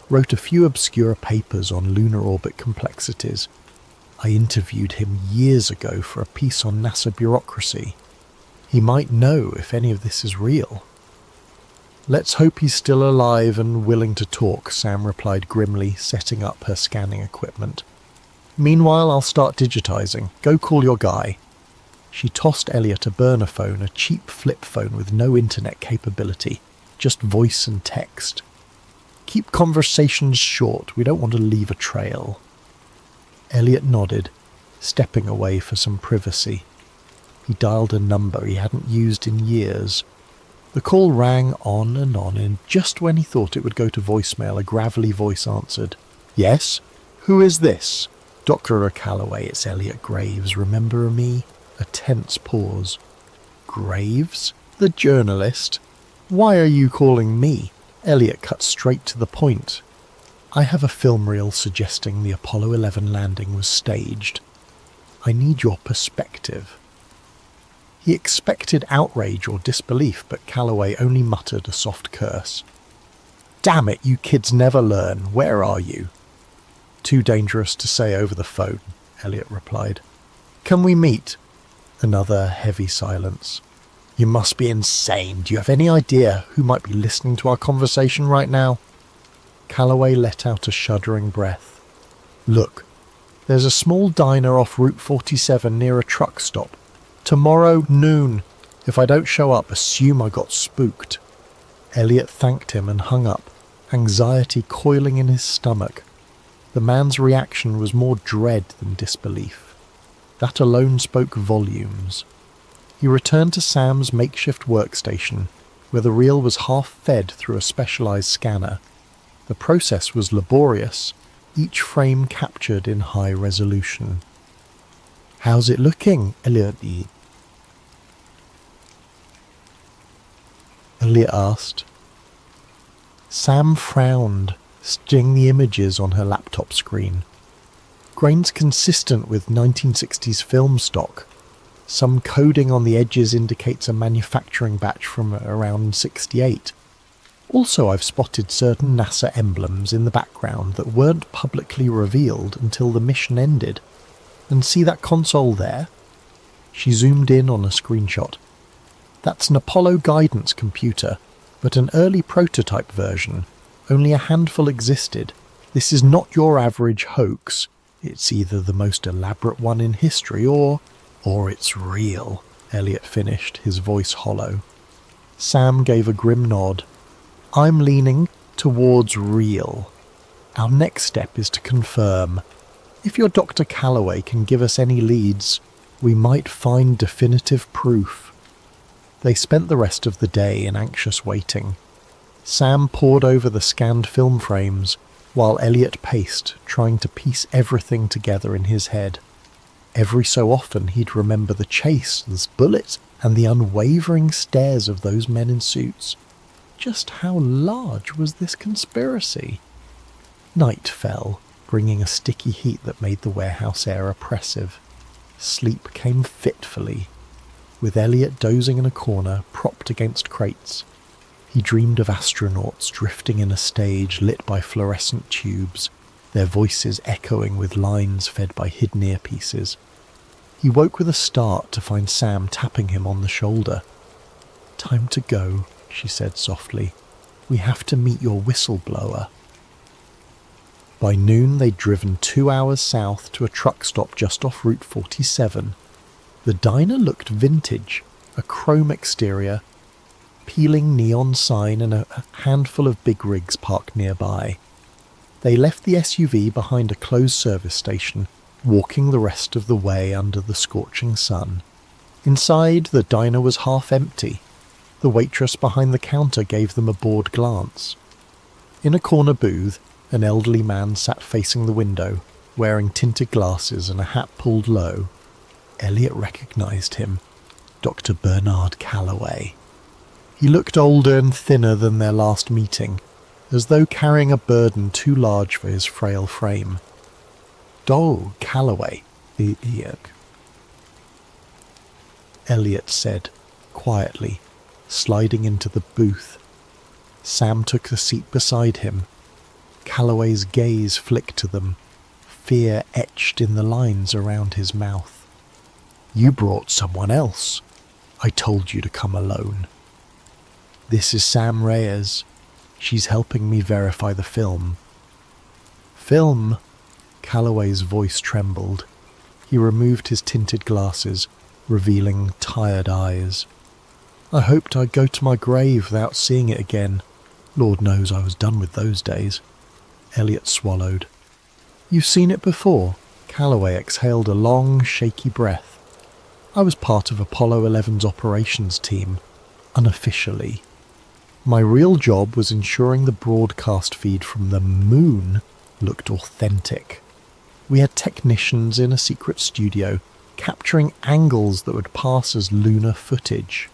wrote a few obscure papers on lunar orbit complexities. I interviewed him years ago for a piece on NASA bureaucracy. He might know if any of this is real. Let's hope he's still alive and willing to talk, Sam replied grimly, setting up her scanning equipment. Meanwhile, I'll start digitizing. Go call your guy. She tossed Elliot a burner phone, a cheap flip phone with no internet capability, just voice and text. Keep conversations short, we don't want to leave a trail. Elliot nodded, stepping away for some privacy. He dialed a number he hadn't used in years. The call rang on, and just when he thought it would go to voicemail, a gravelly voice answered. Yes? Who is this? Dr. Calloway, it's Elliot Graves. Remember me? A tense pause. Graves? The journalist? Why are you calling me? Elliot cut straight to the point. I have a film reel suggesting the Apollo 11 landing was staged. I need your perspective. He expected outrage or disbelief, but Calloway only muttered a soft curse. "Damn it, you kids never learn. Where are you?" "Too dangerous to say over the phone," Elliot replied. "Can we meet?" Another heavy silence. "You must be insane. Do you have any idea who might be listening to our conversation right now?" Calloway let out a shuddering breath. "Look, there's a small diner off Route 47 near a truck stop. Tomorrow noon. If I don't show up, assume I got spooked." Elliot thanked him and hung up, anxiety coiling in his stomach. The man's reaction was more dread than disbelief. That alone spoke volumes. He returned to Sam's makeshift workstation, where the reel was half fed through a specialized scanner. The process was laborious, each frame captured in high resolution. "How's it looking, Elliot?" Elliot asked. Sam frowned, studying the images on her laptop screen. Grains consistent with 1960s film stock. Some coding on the edges indicates a manufacturing batch from around 68. Also, I've spotted certain NASA emblems in the background that weren't publicly revealed until the mission ended. And see that console there? She zoomed in on a screenshot. That's an Apollo guidance computer, but an early prototype version. Only a handful existed. This is not your average hoax. It's either the most elaborate one in history or it's real, Elliot finished, his voice hollow. Sam gave a grim nod. I'm leaning towards real. Our next step is to confirm. If your Dr. Calloway can give us any leads, we might find definitive proof. They spent the rest of the day in anxious waiting. Sam pored over the scanned film frames, while Elliot paced, trying to piece everything together in his head. Every so often he'd remember the chase, the bullets, and the unwavering stares of those men in suits. Just how large was this conspiracy? Night fell, bringing a sticky heat that made the warehouse air oppressive. Sleep came fitfully, with Elliot dozing in a corner, propped against crates. He dreamed of astronauts drifting in a stage lit by fluorescent tubes, their voices echoing with lines fed by hidden earpieces. He woke with a start to find Sam tapping him on the shoulder. "Time to go," she said softly. "We have to meet your whistleblower." By noon they'd driven 2 hours south to a truck stop just off Route 47. The diner looked vintage, a chrome exterior, peeling neon sign and a handful of big rigs parked nearby. They left the SUV behind a closed service station, walking the rest of the way under the scorching sun. Inside, the diner was half empty. The waitress behind the counter gave them a bored glance. In a corner booth, an elderly man sat facing the window, wearing tinted glasses and a hat pulled low. Elliot recognized him. Dr. Bernard Calloway. He looked older and thinner than their last meeting, as though carrying a burden too large for his frail frame. "Oh, Calloway," Elliot said, quietly, sliding into the booth. Sam took the seat beside him. Calloway's gaze flicked to them, fear etched in the lines around his mouth. "You brought someone else. I told you to come alone." "This is Sam Reyes. She's helping me verify the film." "Film?" Calloway's voice trembled. He removed his tinted glasses, revealing tired eyes. "I hoped I'd go to my grave without seeing it again. Lord knows I was done with those days." Elliot swallowed. "You've seen it before?" Calloway exhaled a long, shaky breath. "I was part of Apollo 11's operations team, unofficially. My real job was ensuring the broadcast feed from the moon looked authentic. We had technicians in a secret studio, capturing angles that would pass as lunar footage.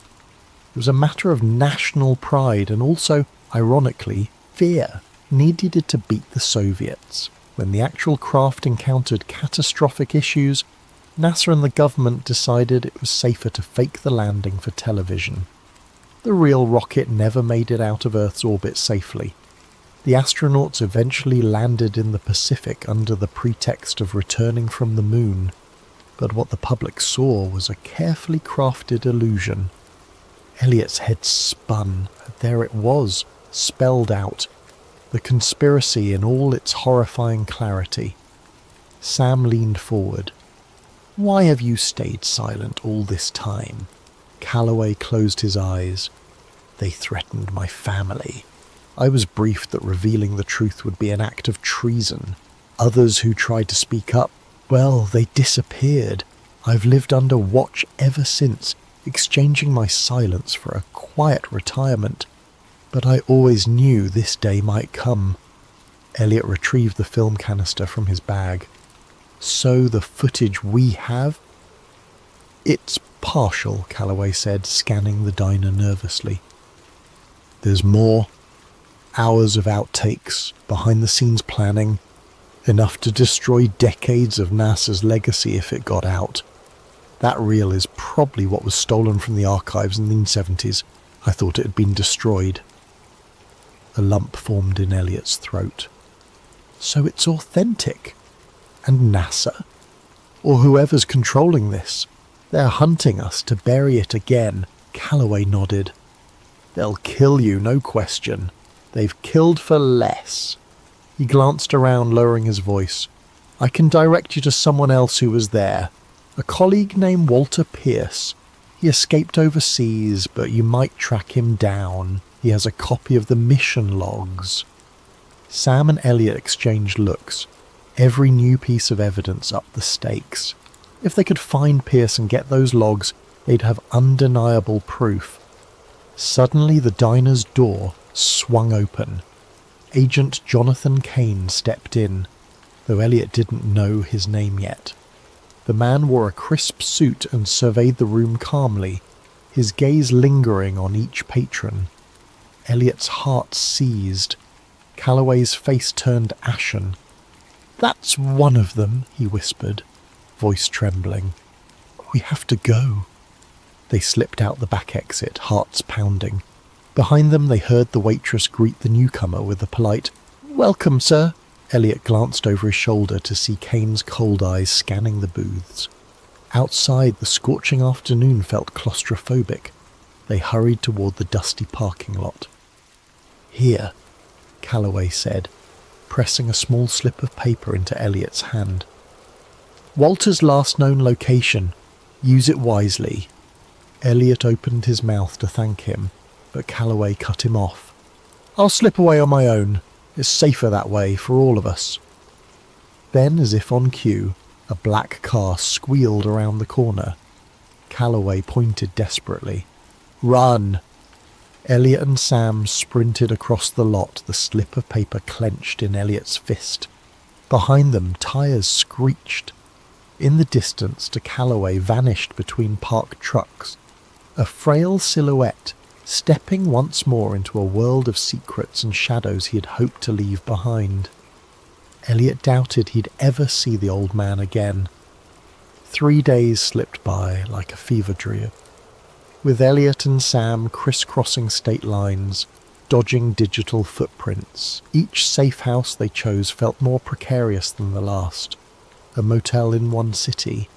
It was a matter of national pride and also, ironically, fear. Needed to beat the Soviets. When the actual craft encountered catastrophic issues, NASA and the government decided it was safer to fake the landing for television. The real rocket never made it out of Earth's orbit safely. The astronauts eventually landed in the Pacific under the pretext of returning from the moon, but what the public saw was a carefully crafted illusion. Elliot's head spun. There it was, spelled out. The conspiracy in all its horrifying clarity. Sam leaned forward. "Why have you stayed silent all this time?" Calloway closed his eyes. "They threatened my family. I was briefed that revealing the truth would be an act of treason. Others who tried to speak up, well, they disappeared. I've lived under watch ever since, exchanging my silence for a quiet retirement. But I always knew this day might come." Elliot retrieved the film canister from his bag. "So the footage we have?" "It's partial," Calloway said, scanning the diner nervously. "There's more. Hours of outtakes, behind-the-scenes planning, enough to destroy decades of NASA's legacy if it got out. That reel is probably what was stolen from the archives in the 1970s. I thought it had been destroyed." A lump formed in Elliot's throat. "So it's authentic? And NASA? Or whoever's controlling this? They're hunting us to bury it again." Calloway nodded. "They'll kill you, no question. They've killed for less." He glanced around, lowering his voice. "I can direct you to someone else who was there. A colleague named Walter Pierce. He escaped overseas, but you might track him down. He has a copy of the mission logs." Sam and Elliot exchanged looks. Every new piece of evidence upped the stakes. If they could find Pierce and get those logs, they'd have undeniable proof. Suddenly the diner's door swung open. Agent Jonathan Kane stepped in, though Elliot didn't know his name yet. The man wore a crisp suit and surveyed the room calmly, his gaze lingering on each patron. Elliot's heart seized. Calloway's face turned ashen. "That's one of them," he whispered, voice trembling. "We have to go." They slipped out the back exit, hearts pounding. Behind them they heard the waitress greet the newcomer with a polite, "Welcome, sir." Elliot glanced over his shoulder to see Kane's cold eyes scanning the booths. Outside, the scorching afternoon felt claustrophobic. They hurried toward the dusty parking lot. "Here," Calloway said, pressing a small slip of paper into Elliot's hand. "Walter's last known location. Use it wisely." Elliot opened his mouth to thank him, but Calloway cut him off. "I'll slip away on my own. It's safer that way for all of us." Then, as if on cue, a black car squealed around the corner. Calloway pointed desperately. "Run!" Elliot and Sam sprinted across the lot, the slip of paper clenched in Elliot's fist. Behind them, tyres screeched. In the distance, de Calloway vanished between parked trucks, a frail silhouette, stepping once more into a world of secrets and shadows he had hoped to leave behind. Elliot doubted he'd ever see the old man again. 3 days slipped by like a fever dream, with Elliot and Sam crisscrossing state lines, dodging digital footprints. Each safe house they chose felt more precarious than the last. A motel in one city,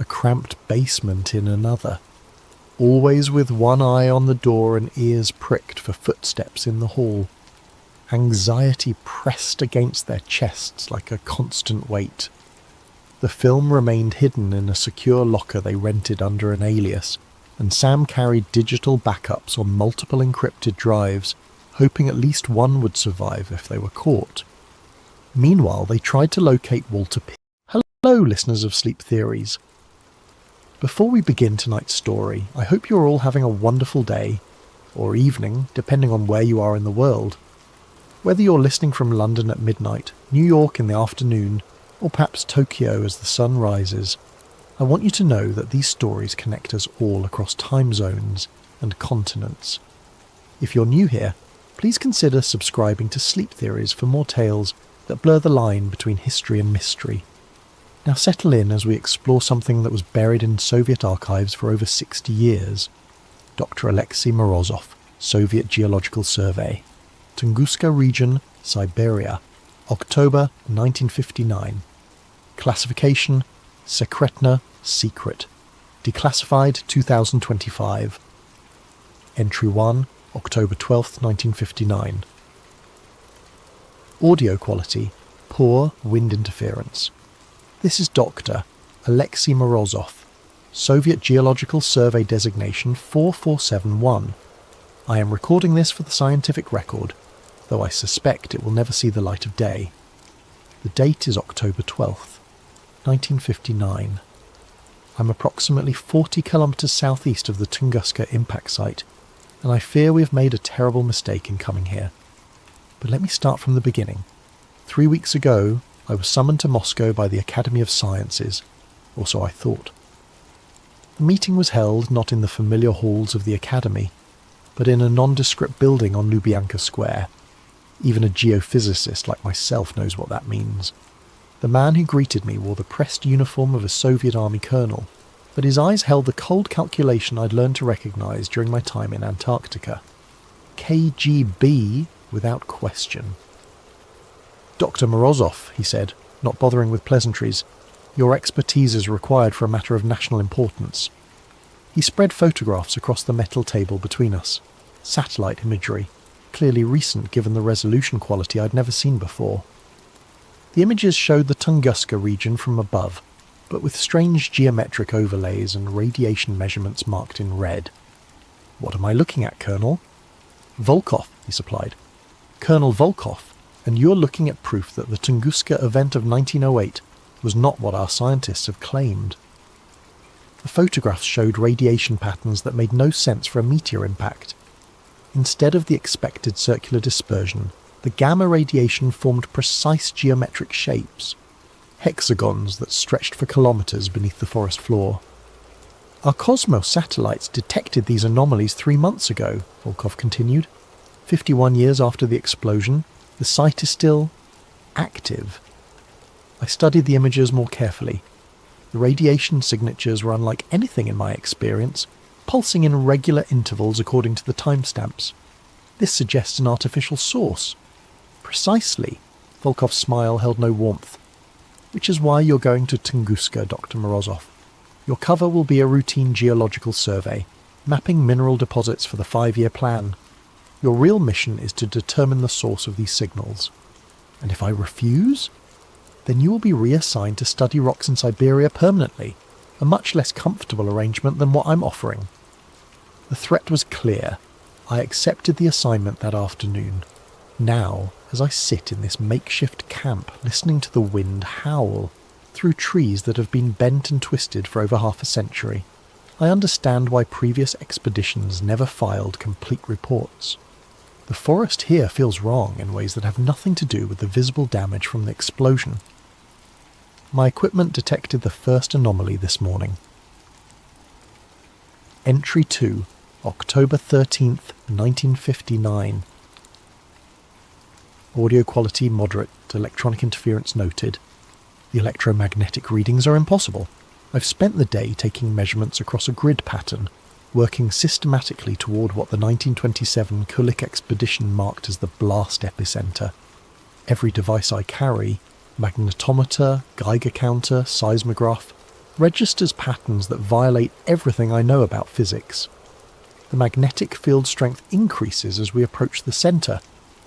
a cramped basement in another, always with one eye on the door and ears pricked for footsteps in the hall. Anxiety pressed against their chests like a constant weight. The film remained hidden in a secure locker they rented under an alias, and Sam carried digital backups on multiple encrypted drives, hoping at least one would survive if they were caught. Meanwhile, they tried to locate Walter P. Hello, listeners of Sleep Theories. Before we begin tonight's story, I hope you're all having a wonderful day, or evening, depending on where you are in the world. Whether you're listening from London at midnight, New York in the afternoon, or perhaps Tokyo as the sun rises, I want you to know that these stories connect us all across time zones and continents. If you're new here, please consider subscribing to Sleep Theories for more tales that blur the line between history and mystery. Now settle in as we explore something that was buried in Soviet archives for over 60 years. Dr. Alexei Morozov, Soviet Geological Survey. Tunguska Region, Siberia. October 1959. Classification: Sekretna, secret. Declassified 2025. Entry 1, October 12, 1959. Audio quality: poor wind interference. This is Dr. Alexei Morozov, Soviet Geological Survey designation 4471. I am recording this for the scientific record, though I suspect it will never see the light of day. The date is October 12th, 1959. I'm approximately 40 kilometres southeast of the Tunguska impact site, and I fear we have made a terrible mistake in coming here. But let me start from the beginning. 3 weeks ago, I was summoned to Moscow by the Academy of Sciences, or so I thought. The meeting was held not in the familiar halls of the Academy, but in a nondescript building on Lubyanka Square. Even a geophysicist like myself knows what that means. The man who greeted me wore the pressed uniform of a Soviet Army colonel, but his eyes held the cold calculation I'd learned to recognise during my time in Antarctica. KGB without question. Dr. Morozov, he said, not bothering with pleasantries, your expertise is required for a matter of national importance. He spread photographs across the metal table between us. Satellite imagery, clearly recent given the resolution quality I'd never seen before. The images showed the Tunguska region from above, but with strange geometric overlays and radiation measurements marked in red. What am I looking at, Colonel? Volkov, he supplied. Colonel Volkov, and you're looking at proof that the Tunguska event of 1908 was not what our scientists have claimed. The photographs showed radiation patterns that made no sense for a meteor impact. Instead of the expected circular dispersion, the gamma radiation formed precise geometric shapes, hexagons that stretched for kilometres beneath the forest floor. Our Cosmos satellites detected these anomalies 3 months ago, Volkov continued. 51 years after the explosion, the site is still active. I studied the images more carefully. The radiation signatures were unlike anything in my experience, pulsing in regular intervals according to the timestamps. This suggests an artificial source. Precisely. Volkov's smile held no warmth. Which is why you're going to Tunguska, Dr. Morozov. Your cover will be a routine geological survey, mapping mineral deposits for the 5-year plan. Your real mission is to determine the source of these signals. And if I refuse, then you will be reassigned to study rocks in Siberia permanently, a much less comfortable arrangement than what I'm offering. The threat was clear. I accepted the assignment that afternoon. Now, as I sit in this makeshift camp listening to the wind howl through trees that have been bent and twisted for over half a century, I understand why previous expeditions never filed complete reports. The forest here feels wrong in ways that have nothing to do with the visible damage from the explosion. My equipment detected the first anomaly this morning. Entry 2, October 13th, 1959. Audio quality moderate, electronic interference noted. The electromagnetic readings are impossible. I've spent the day taking measurements across a grid pattern, working systematically toward what the 1927 Kulik expedition marked as the blast epicenter. Every device I carry, magnetometer, Geiger counter, seismograph, registers patterns that violate everything I know about physics. The magnetic field strength increases as we approach the center,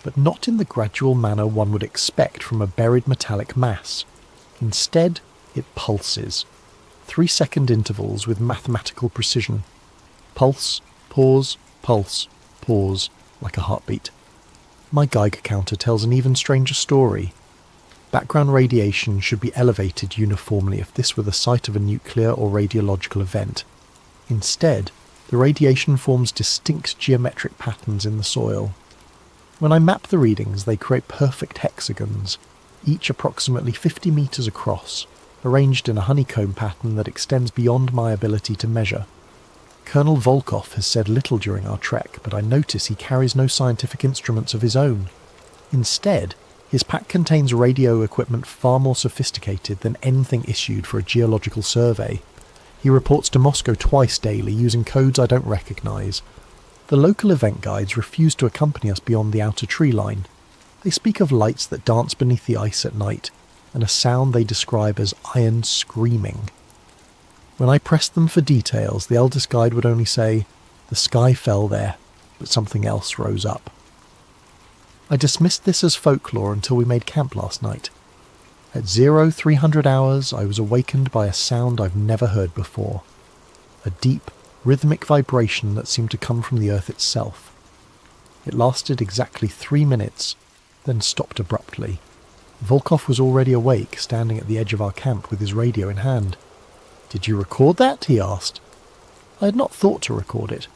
but not in the gradual manner one would expect from a buried metallic mass. Instead, it pulses. 3-second intervals with mathematical precision. Pulse, pause, like a heartbeat. My Geiger counter tells an even stranger story. Background radiation should be elevated uniformly if this were the site of a nuclear or radiological event. Instead, the radiation forms distinct geometric patterns in the soil. When I map the readings, they create perfect hexagons, each approximately 50 metres across, arranged in a honeycomb pattern that extends beyond my ability to measure. Colonel Volkov has said little during our trek, but I notice he carries no scientific instruments of his own. Instead, His pack contains radio equipment far more sophisticated than anything issued for a geological survey. He reports to Moscow twice daily using codes I don't recognise. The local event guides refuse to accompany us beyond the outer tree line. They speak of lights that dance beneath the ice at night, and a sound they describe as iron screaming. When I pressed them for details, the eldest guide would only say, "The sky fell there, but something else rose up." I dismissed this as folklore until we made camp last night. At 0300 hours, I was awakened by a sound I've never heard before. A deep, rhythmic vibration that seemed to come from the earth itself. It lasted exactly 3 minutes, then stopped abruptly. Volkov was already awake, standing at the edge of our camp with his radio in hand. "Did you record that?" he asked. I had not thought to record it,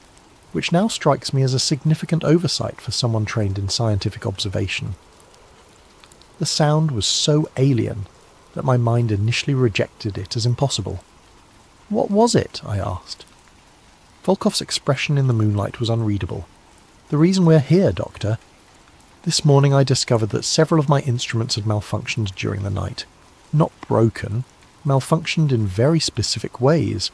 which now strikes me as a significant oversight for someone trained in scientific observation. The sound was so alien that my mind initially rejected it as impossible. "What was it?" I asked. Volkov's expression in the moonlight was unreadable. "The reason we're here, Doctor. This morning I discovered that several of my instruments had malfunctioned during the night. Not broken, malfunctioned in very specific ways.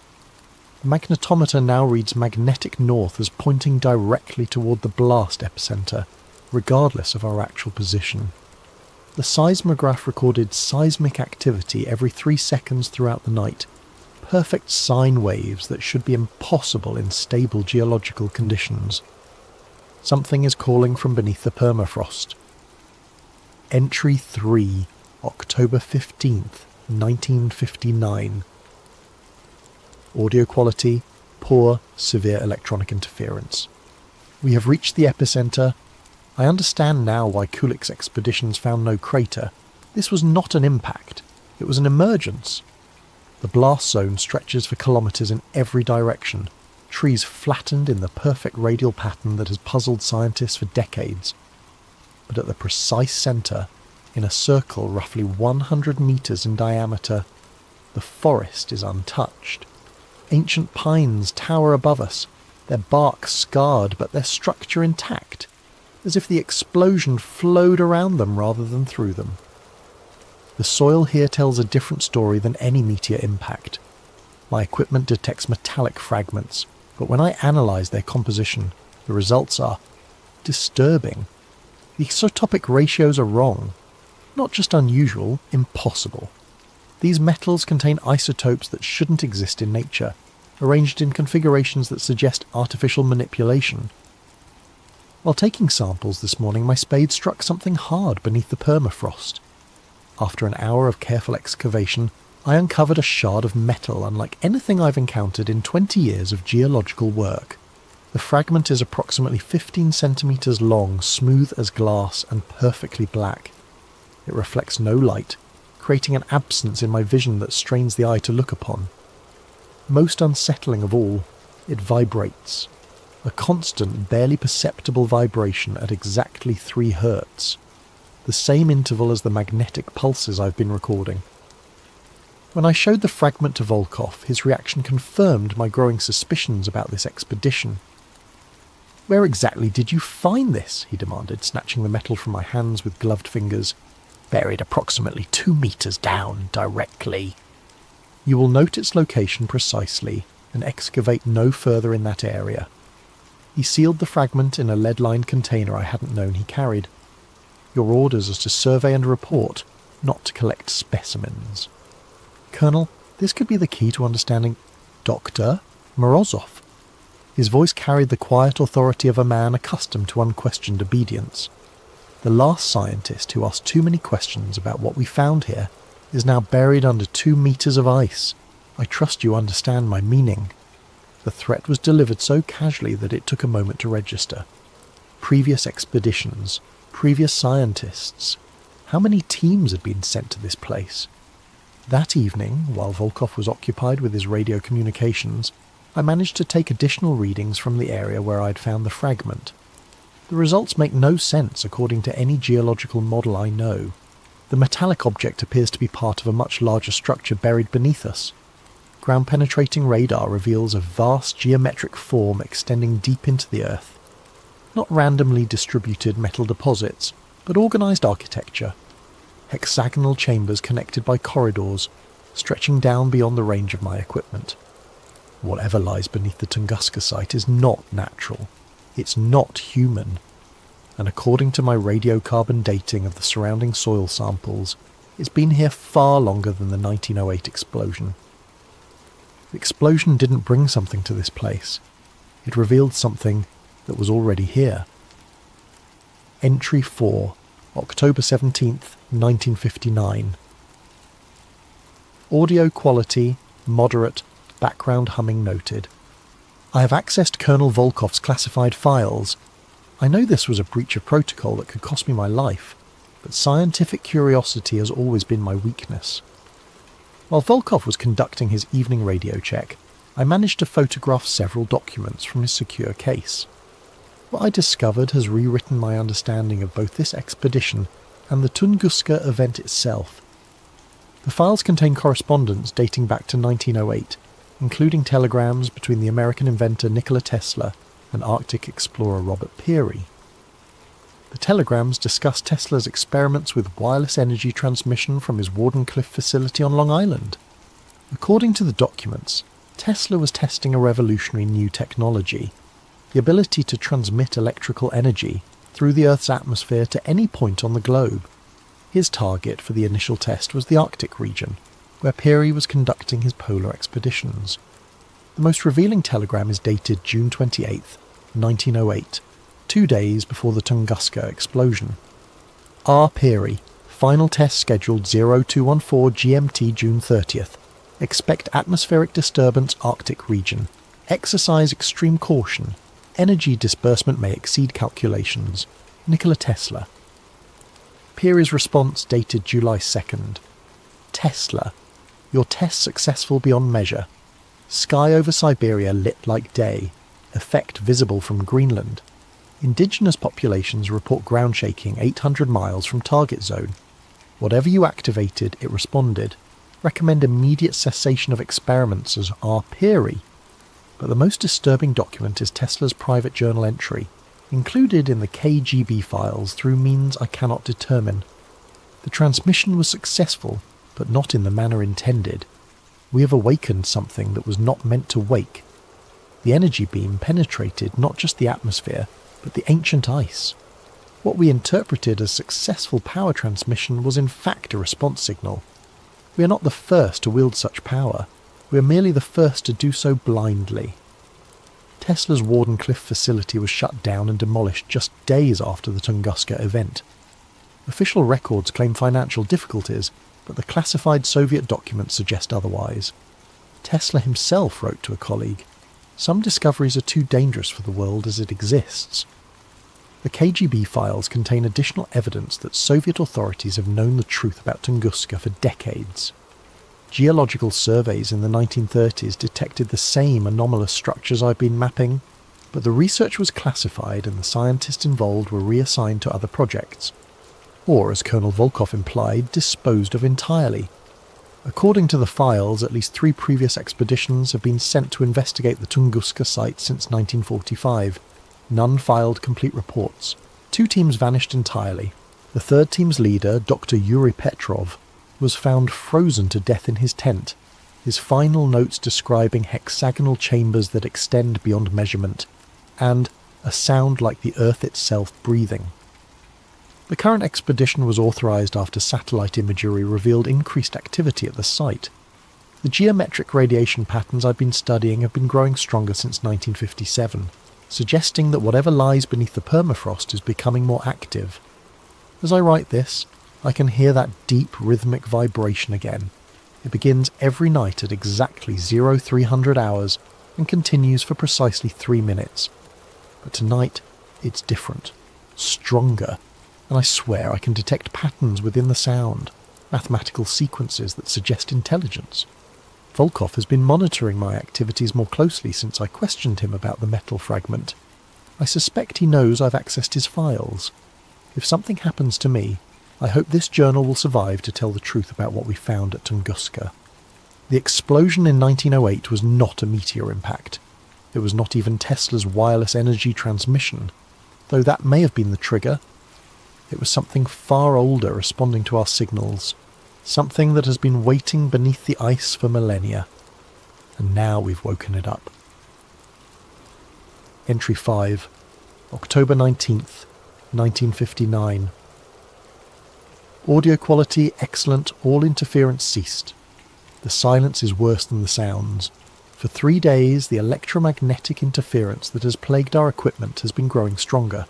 The magnetometer now reads magnetic north as pointing directly toward the blast epicenter, regardless of our actual position. The seismograph recorded seismic activity every 3 seconds throughout the night, perfect sine waves that should be impossible in stable geological conditions. Something is calling from beneath the permafrost. Entry 3, October 15th, 1959. Audio quality, poor, severe electronic interference. We have reached the epicenter. I understand now why Kulik's expeditions found no crater. This was not an impact. It was an emergence. The blast zone stretches for kilometres in every direction, trees flattened in the perfect radial pattern that has puzzled scientists for decades. But at the precise centre, in a circle roughly 100 metres in diameter, the forest is untouched. Ancient pines tower above us, their bark scarred but their structure intact, as if the explosion flowed around them rather than through them. The soil here tells a different story than any meteor impact. My equipment detects metallic fragments, but when I analyse their composition, the results are disturbing. The isotopic ratios are wrong. Not just unusual, impossible. These metals contain isotopes that shouldn't exist in nature, arranged in configurations that suggest artificial manipulation. While taking samples this morning, my spade struck something hard beneath the permafrost. After an hour of careful excavation, I uncovered a shard of metal unlike anything I've encountered in 20 years of geological work. The fragment is approximately 15 centimetres long, smooth as glass, and perfectly black. It reflects no light, creating an absence in my vision that strains the eye to look upon. Most unsettling of all, it vibrates. A constant, barely perceptible vibration at exactly 3 Hz. The same interval as the magnetic pulses I've been recording. When I showed the fragment to Volkov, his reaction confirmed my growing suspicions about this expedition. "Where exactly did you find this?" he demanded, snatching the metal from my hands with gloved fingers. "Buried approximately 2 meters down, directly. You will note its location precisely and excavate no further in that area." He sealed the fragment in a lead-lined container I hadn't known he carried. "Your orders are to survey and report, not to collect specimens." "Colonel, this could be the key to understanding Dr. Morozov." His voice carried the quiet authority of a man accustomed to unquestioned obedience. "The last scientist who asked too many questions about what we found here is now buried under 2 meters of ice. I trust you understand my meaning." The threat was delivered so casually that it took a moment to register. Previous expeditions, previous scientists. How many teams had been sent to this place? That evening, while Volkov was occupied with his radio communications, I managed to take additional readings from the area where I'd found the fragment. The results make no sense according to any geological model I know. The metallic object appears to be part of a much larger structure buried beneath us. Ground-penetrating radar reveals a vast geometric form extending deep into the earth. Not randomly distributed metal deposits, but organised architecture. Hexagonal chambers connected by corridors, stretching down beyond the range of my equipment. Whatever lies beneath the Tunguska site is not natural. It's not human. And according to my radiocarbon dating of the surrounding soil samples, it's been here far longer than the 1908 explosion. The explosion didn't bring something to this place. It revealed something that was already here. Entry 4, October 17th, 1959. Audio quality, moderate, background humming noted. I have accessed Colonel Volkov's classified files. I know this was a breach of protocol that could cost me my life, but scientific curiosity has always been my weakness. While Volkov was conducting his evening radio check, I managed to photograph several documents from his secure case. What I discovered has rewritten my understanding of both this expedition and the Tunguska event itself. The files contain correspondence dating back to 1908, including telegrams between the American inventor Nikola Tesla and Arctic explorer Robert Peary. The telegrams discuss Tesla's experiments with wireless energy transmission from his Wardenclyffe facility on Long Island. According to the documents, Tesla was testing a revolutionary new technology, the ability to transmit electrical energy through the Earth's atmosphere to any point on the globe. His target for the initial test was the Arctic region, where Peary was conducting his polar expeditions. The most revealing telegram is dated June 28, 1908, 2 days before the Tunguska explosion. R. Peary, final test scheduled 0214 GMT June 30th. Expect atmospheric disturbance Arctic region. Exercise extreme caution. Energy disbursement may exceed calculations. Nikola Tesla. Peary's response dated July 2nd. Tesla. Your test successful beyond measure. Sky over Siberia lit like day. Effect visible from Greenland. Indigenous populations report ground shaking 800 miles from target zone. Whatever you activated, it responded. Recommend immediate cessation of experiments as R. Peary. But the most disturbing document is Tesla's private journal entry, included in the KGB files through means I cannot determine. The transmission was successful, but not in the manner intended. We have awakened something that was not meant to wake. The energy beam penetrated not just the atmosphere, but the ancient ice. What we interpreted as successful power transmission was in fact a response signal. We are not the first to wield such power. We are merely the first to do so blindly. Tesla's Wardenclyffe facility was shut down and demolished just days after the Tunguska event. Official records claim financial difficulties, but the classified Soviet documents suggest otherwise. Tesla himself wrote to a colleague, "Some discoveries are too dangerous for the world as it exists." The KGB files contain additional evidence that Soviet authorities have known the truth about Tunguska for decades. Geological surveys in the 1930s detected the same anomalous structures I've been mapping, but the research was classified and the scientists involved were reassigned to other projects, or, as Colonel Volkov implied, disposed of entirely. According to the files, at least 3 previous expeditions have been sent to investigate the Tunguska site since 1945. None filed complete reports. 2 teams vanished entirely. The 3rd team's leader, Dr. Yuri Petrov, was found frozen to death in his tent, his final notes describing hexagonal chambers that extend beyond measurement, and a sound like the earth itself breathing. The current expedition was authorized after satellite imagery revealed increased activity at the site. The geometric radiation patterns I've been studying have been growing stronger since 1957, suggesting that whatever lies beneath the permafrost is becoming more active. As I write this, I can hear that deep rhythmic vibration again. It begins every night at exactly 0300 hours and continues for precisely 3 minutes. But tonight, it's different, stronger, and I swear I can detect patterns within the sound, mathematical sequences that suggest intelligence. Volkov has been monitoring my activities more closely since I questioned him about the metal fragment. I suspect he knows I've accessed his files. If something happens to me, I hope this journal will survive to tell the truth about what we found at Tunguska. The explosion in 1908 was not a meteor impact. It was not even Tesla's wireless energy transmission, though that may have been the trigger. It was something far older responding to our signals, something that has been waiting beneath the ice for millennia, and now we've woken it up. Entry 5, October 19th, 1959. Audio quality excellent, all interference ceased. The silence is worse than the sounds. For 3 days, the electromagnetic interference that has plagued our equipment has been growing stronger.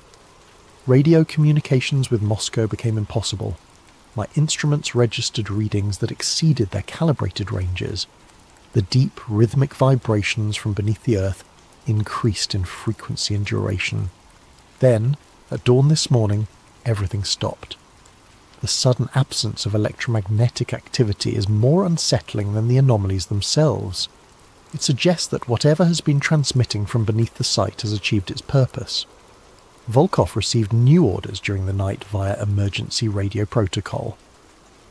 Radio communications with Moscow became impossible. My instruments registered readings that exceeded their calibrated ranges. The deep, rhythmic vibrations from beneath the earth increased in frequency and duration. Then, at dawn this morning, everything stopped. The sudden absence of electromagnetic activity is more unsettling than the anomalies themselves. It suggests that whatever has been transmitting from beneath the site has achieved its purpose. Volkov received new orders during the night via emergency radio protocol.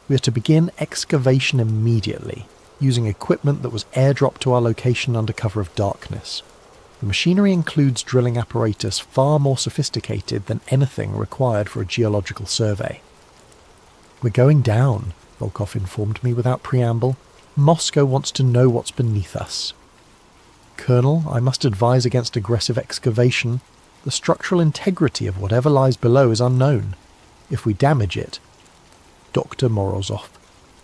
We are to begin excavation immediately, using equipment that was airdropped to our location under cover of darkness. The machinery includes drilling apparatus far more sophisticated than anything required for a geological survey. "We're going down," Volkov informed me without preamble. "Moscow wants to know what's beneath us." "Colonel, I must advise against aggressive excavation. The structural integrity of whatever lies below is unknown. If we damage it..." "Dr. Morozov,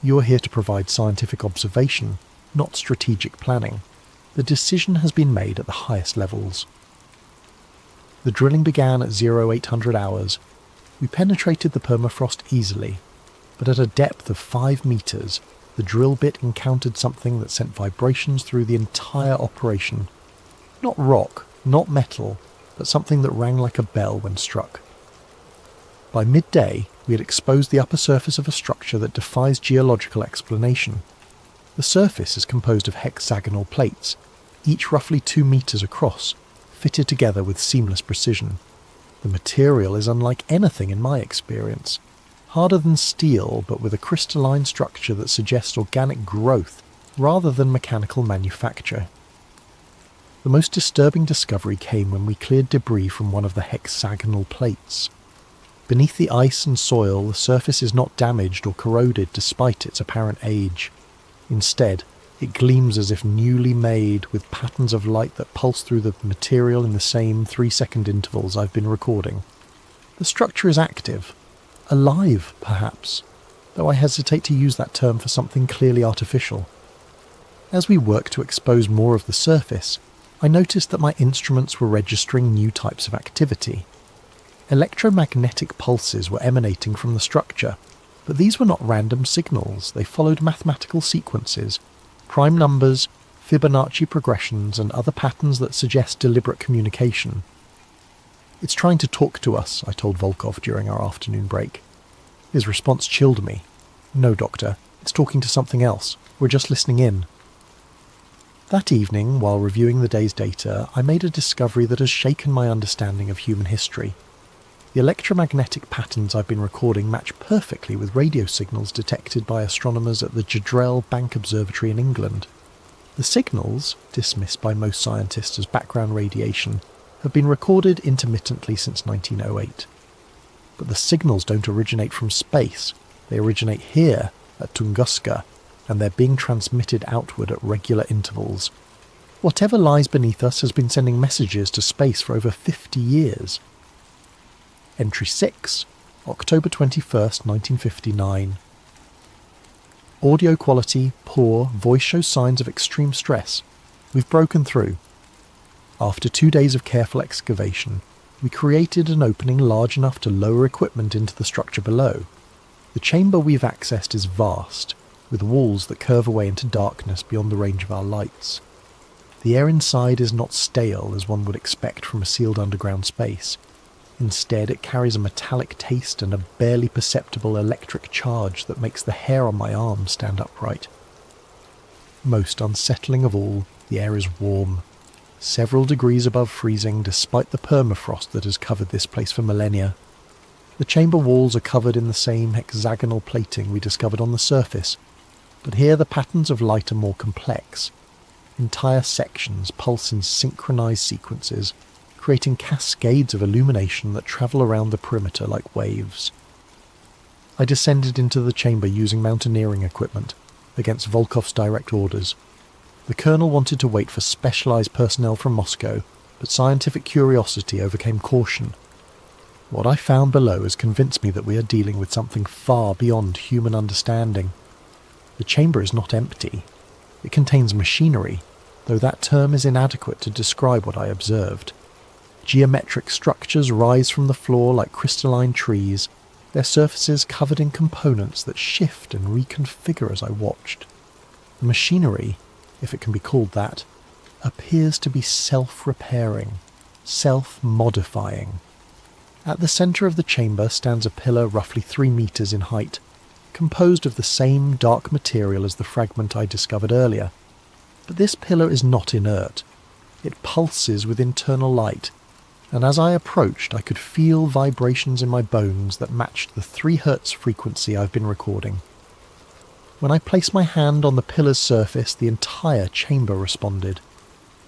you are here to provide scientific observation, not strategic planning. The decision has been made at the highest levels." The drilling began at 0800 hours. We penetrated the permafrost easily, but at a depth of 5 meters, the drill bit encountered something that sent vibrations through the entire operation. Not rock, not metal, but something that rang like a bell when struck. By midday, we had exposed the upper surface of a structure that defies geological explanation. The surface is composed of hexagonal plates, each roughly 2 meters across, fitted together with seamless precision. The material is unlike anything in my experience. Harder than steel, but with a crystalline structure that suggests organic growth rather than mechanical manufacture. The most disturbing discovery came when we cleared debris from one of the hexagonal plates. Beneath the ice and soil, the surface is not damaged or corroded despite its apparent age. Instead, it gleams as if newly made, with patterns of light that pulse through the material in the same 3-second intervals I've been recording. The structure is active. Alive, perhaps, though I hesitate to use that term for something clearly artificial. As we work to expose more of the surface, I noticed that my instruments were registering new types of activity. Electromagnetic pulses were emanating from the structure, but these were not random signals. They followed mathematical sequences, prime numbers, Fibonacci progressions, and other patterns that suggest deliberate communication. "It's trying to talk to us," I told Volkov during our afternoon break. His response chilled me. "No, Doctor, it's talking to something else. We're just listening in." That evening, while reviewing the day's data, I made a discovery that has shaken my understanding of human history. The electromagnetic patterns I've been recording match perfectly with radio signals detected by astronomers at the Jadrell Bank Observatory in England. The signals, dismissed by most scientists as background radiation, have been recorded intermittently since 1908. But the signals don't originate from space. They originate here, at Tunguska, and they're being transmitted outward at regular intervals. Whatever lies beneath us has been sending messages to space for over 50 years. Entry 6, October 21st, 1959. Audio quality poor, voice shows signs of extreme stress. We've broken through. After 2 days of careful excavation, we created an opening large enough to lower equipment into the structure below. The chamber we've accessed is vast, with walls that curve away into darkness beyond the range of our lights. The air inside is not stale as one would expect from a sealed underground space. Instead, it carries a metallic taste and a barely perceptible electric charge that makes the hair on my arm stand upright. Most unsettling of all, the air is warm, several degrees above freezing despite the permafrost that has covered this place for millennia. The chamber walls are covered in the same hexagonal plating we discovered on the surface, but here the patterns of light are more complex. Entire sections pulse in synchronized sequences, creating cascades of illumination that travel around the perimeter like waves. I descended into the chamber using mountaineering equipment, against Volkov's direct orders. The colonel wanted to wait for specialized personnel from Moscow, but scientific curiosity overcame caution. What I found below has convinced me that we are dealing with something far beyond human understanding. The chamber is not empty. It contains machinery, though that term is inadequate to describe what I observed. Geometric structures rise from the floor like crystalline trees, their surfaces covered in components that shift and reconfigure as I watched. The machinery, if it can be called that, appears to be self-repairing, self-modifying. At the centre of the chamber stands a pillar roughly 3 meters in height, composed of the same dark material as the fragment I discovered earlier. But this pillar is not inert. It pulses with internal light, and as I approached I could feel vibrations in my bones that matched the 3 Hz frequency I've been recording. When I placed my hand on the pillar's surface, the entire chamber responded.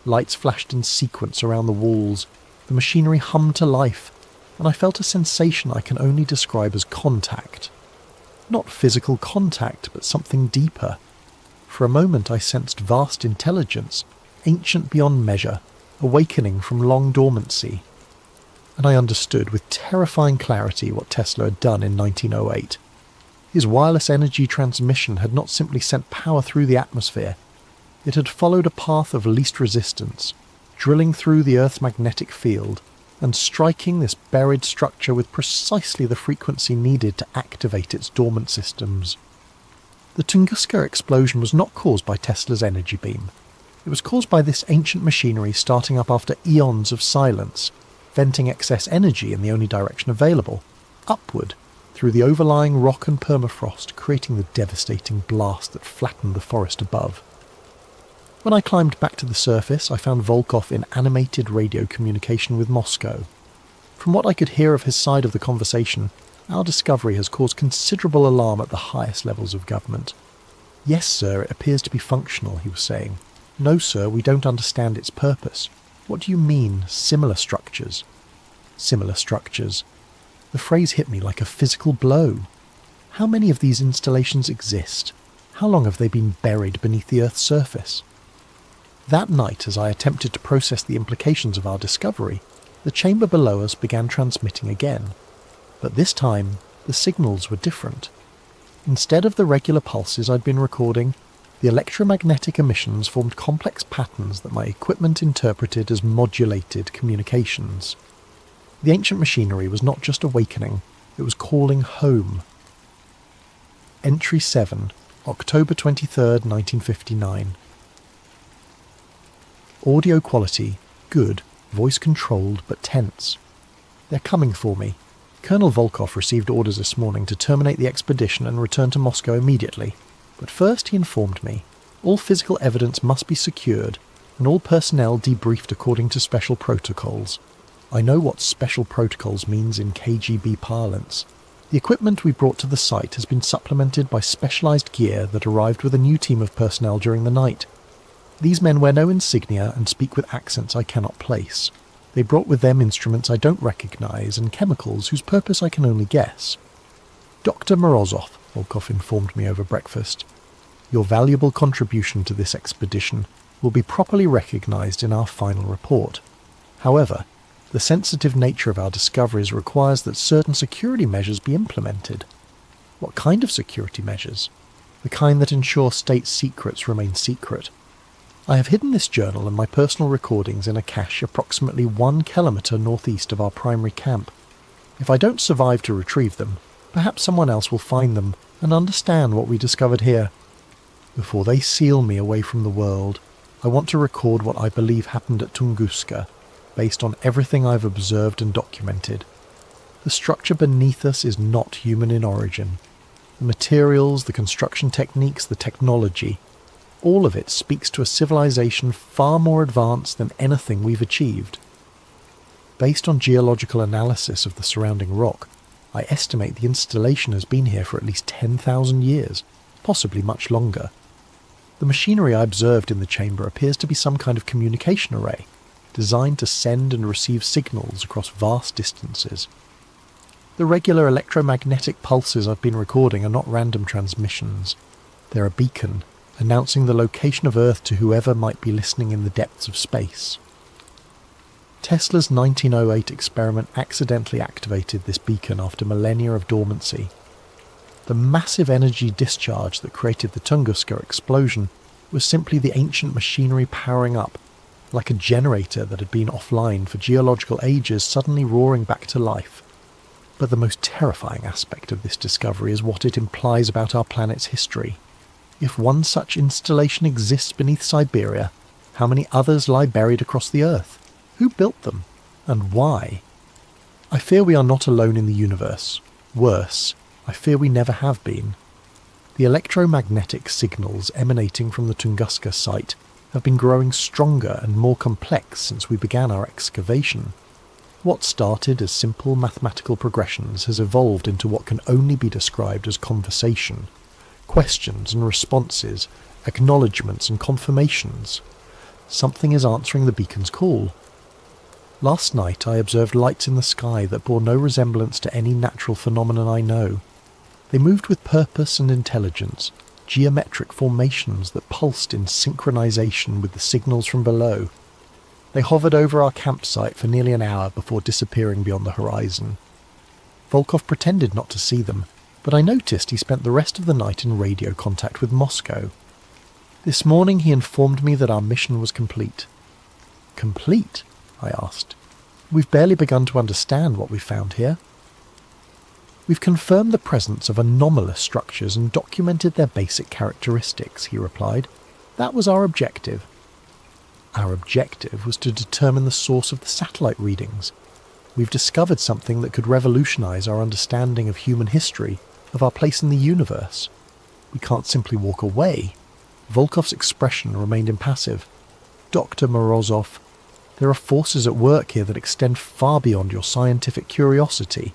Lights flashed in sequence around the walls, the machinery hummed to life, and I felt a sensation I can only describe as contact. Not physical contact, but something deeper. For a moment I sensed vast intelligence, ancient beyond measure, awakening from long dormancy. And I understood with terrifying clarity what Tesla had done in 1908. His wireless energy transmission had not simply sent power through the atmosphere. It had followed a path of least resistance, drilling through the Earth's magnetic field and striking this buried structure with precisely the frequency needed to activate its dormant systems. The Tunguska explosion was not caused by Tesla's energy beam. It was caused by this ancient machinery starting up after eons of silence, venting excess energy in the only direction available, upward, through the overlying rock and permafrost, creating the devastating blast that flattened the forest above. When I climbed back to the surface, I found Volkov in animated radio communication with Moscow. From what I could hear of his side of the conversation, our discovery has caused considerable alarm at the highest levels of government. Yes, sir, it appears to be functional, he was saying. No, sir, we don't understand its purpose. What do you mean, similar structures? Similar structures. The phrase hit me like a physical blow. How many of these installations exist? How long have they been buried beneath the Earth's surface? That night, as I attempted to process the implications of our discovery, the chamber below us began transmitting again. But this time, the signals were different. Instead of the regular pulses I'd been recording, the electromagnetic emissions formed complex patterns that my equipment interpreted as modulated communications. The ancient machinery was not just awakening, it was calling home. Entry 7, October 23rd, 1959. Audio quality, good, voice controlled but tense. They're coming for me. Colonel Volkov received orders this morning to terminate the expedition and return to Moscow immediately. But first he informed me, all physical evidence must be secured, and all personnel debriefed according to special protocols. I know what special protocols means in KGB parlance. The equipment we brought to the site has been supplemented by specialised gear that arrived with a new team of personnel during the night. These men wear no insignia and speak with accents I cannot place. They brought with them instruments I don't recognise and chemicals whose purpose I can only guess. Dr. Morozov, Volkov informed me over breakfast. Your valuable contribution to this expedition will be properly recognised in our final report. However, the sensitive nature of our discoveries requires that certain security measures be implemented. What kind of security measures? The kind that ensure state secrets remain secret. I have hidden this journal and my personal recordings in a cache approximately 1 kilometre northeast of our primary camp. If I don't survive to retrieve them, perhaps someone else will find them and understand what we discovered here. Before they seal me away from the world, I want to record what I believe happened at Tunguska, based on everything I've observed and documented. The structure beneath us is not human in origin. The materials, the construction techniques, the technology, all of it speaks to a civilization far more advanced than anything we've achieved. Based on geological analysis of the surrounding rock, I estimate the installation has been here for at least 10,000 years, possibly much longer. The machinery I observed in the chamber appears to be some kind of communication array. designed to send and receive signals across vast distances. The regular electromagnetic pulses I've been recording are not random transmissions. They're a beacon, announcing the location of Earth to whoever might be listening in the depths of space. Tesla's 1908 experiment accidentally activated this beacon after millennia of dormancy. The massive energy discharge that created the Tunguska explosion was simply the ancient machinery powering up, like a generator that had been offline for geological ages suddenly roaring back to life. But the most terrifying aspect of this discovery is what it implies about our planet's history. If one such installation exists beneath Siberia, how many others lie buried across the Earth? Who built them? And why? I fear we are not alone in the universe. Worse, I fear we never have been. The electromagnetic signals emanating from the Tunguska site have been growing stronger and more complex since we began our excavation. What started as simple mathematical progressions has evolved into what can only be described as conversation. Questions and responses, acknowledgements and confirmations. Something is answering the beacon's call. Last night I observed lights in the sky that bore no resemblance to any natural phenomenon I know. They moved with purpose and intelligence, geometric formations that pulsed in synchronization with the signals from below. They hovered over our campsite for nearly an hour before disappearing beyond the horizon. Volkov pretended not to see them, but I noticed he spent the rest of the night in radio contact with Moscow. This morning he informed me that our mission was complete. Complete? I asked. We've barely begun to understand what we found here. We've confirmed the presence of anomalous structures and documented their basic characteristics, he replied. That was our objective. Our objective was to determine the source of the satellite readings. We've discovered something that could revolutionize our understanding of human history, of our place in the universe. We can't simply walk away. Volkov's expression remained impassive. Dr. Morozov, there are forces at work here that extend far beyond your scientific curiosity.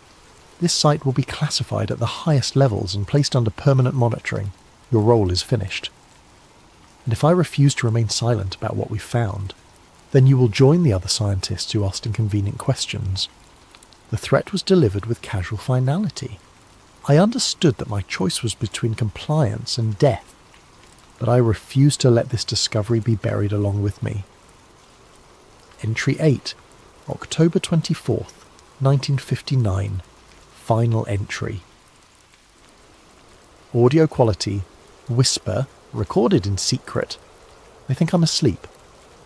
This site will be classified at the highest levels and placed under permanent monitoring. Your role is finished. And if I refuse to remain silent about what we found, then you will join the other scientists who asked inconvenient questions. The threat was delivered with casual finality. I understood that my choice was between compliance and death, but I refused to let this discovery be buried along with me. Entry 8, October 24th, 1959. Final entry. Audio quality, whisper, recorded in secret. They think I'm asleep.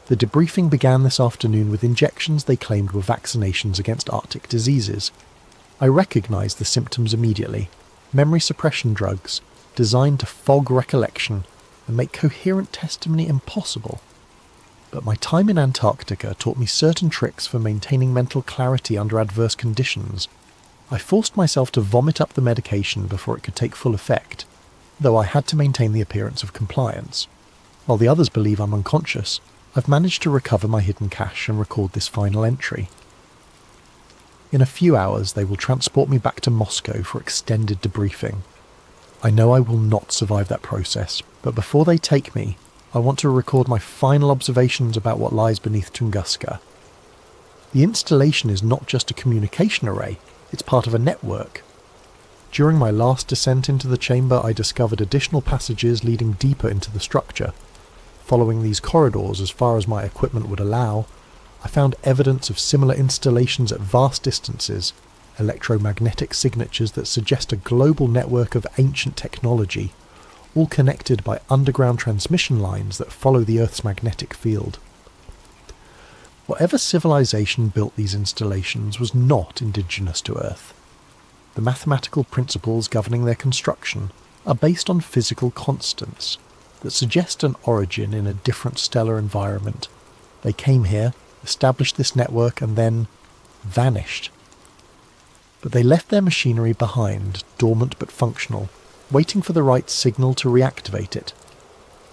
The debriefing began this afternoon with injections they claimed were vaccinations against Arctic diseases. I recognised the symptoms immediately. Memory suppression drugs, designed to fog recollection and make coherent testimony impossible. But my time in Antarctica taught me certain tricks for maintaining mental clarity under adverse conditions. I forced myself to vomit up the medication before it could take full effect, though I had to maintain the appearance of compliance. While the others believe I'm unconscious, I've managed to recover my hidden cache and record this final entry. In a few hours they will transport me back to Moscow for extended debriefing. I know I will not survive that process, but before they take me, I want to record my final observations about what lies beneath Tunguska. The installation is not just a communication array, it's part of a network. During my last descent into the chamber, I discovered additional passages leading deeper into the structure. Following these corridors as far as my equipment would allow, I found evidence of similar installations at vast distances, electromagnetic signatures that suggest a global network of ancient technology, all connected by underground transmission lines that follow the Earth's magnetic field. Whatever civilization built these installations was not indigenous to Earth. The mathematical principles governing their construction are based on physical constants that suggest an origin in a different stellar environment. They came here, established this network, and then vanished. But they left their machinery behind, dormant but functional, waiting for the right signal to reactivate it.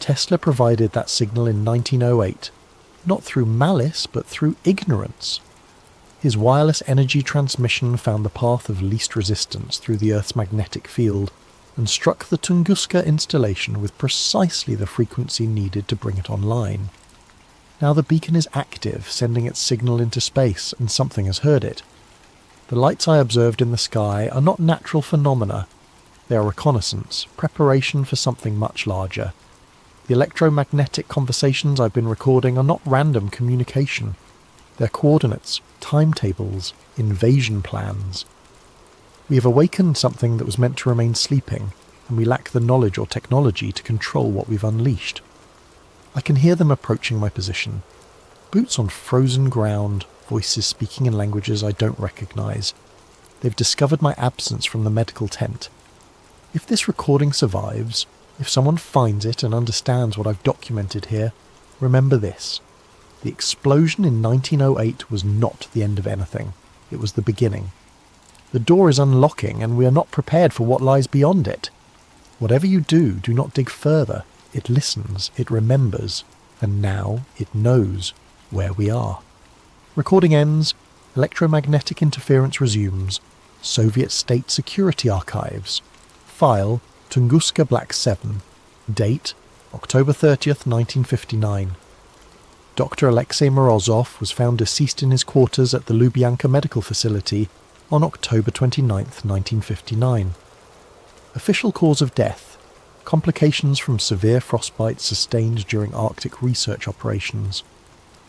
Tesla provided that signal in 1908, not through malice but through ignorance. His wireless energy transmission found the path of least resistance through the Earth's magnetic field and struck the Tunguska installation with precisely the frequency needed to bring it online. Now the beacon is active, sending its signal into space, and something has heard it. The lights I observed in the sky are not natural phenomena. They are reconnaissance, preparation for something much larger. The electromagnetic conversations I've been recording are not random communication. They're coordinates, timetables, invasion plans. We have awakened something that was meant to remain sleeping, and we lack the knowledge or technology to control what we've unleashed. I can hear them approaching my position. Boots on frozen ground, voices speaking in languages I don't recognise. They've discovered my absence from the medical tent. If this recording survives, if someone finds it and understands what I've documented here, remember this. The explosion in 1908 was not the end of anything. It was the beginning. The door is unlocking and we are not prepared for what lies beyond it. Whatever you do, do not dig further. It listens, it remembers, and now it knows where we are. Recording ends, electromagnetic interference resumes, Soviet State Security Archives. File, Tunguska Black 7. Date, October 30th, 1959. Dr. Alexei Morozov was found deceased in his quarters at the Lubyanka Medical Facility on October 29th, 1959. Official cause of death. Complications from severe frostbite sustained during Arctic research operations.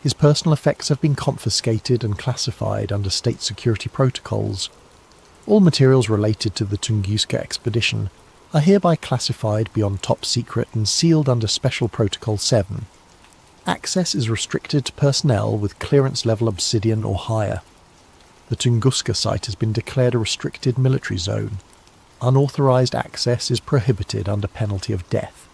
His personal effects have been confiscated and classified under state security protocols. All materials related to the Tunguska expedition are hereby classified beyond top secret and sealed under Special Protocol 7. Access is restricted to personnel with clearance level obsidian or higher. The Tunguska site has been declared a restricted military zone. Unauthorized access is prohibited under penalty of death.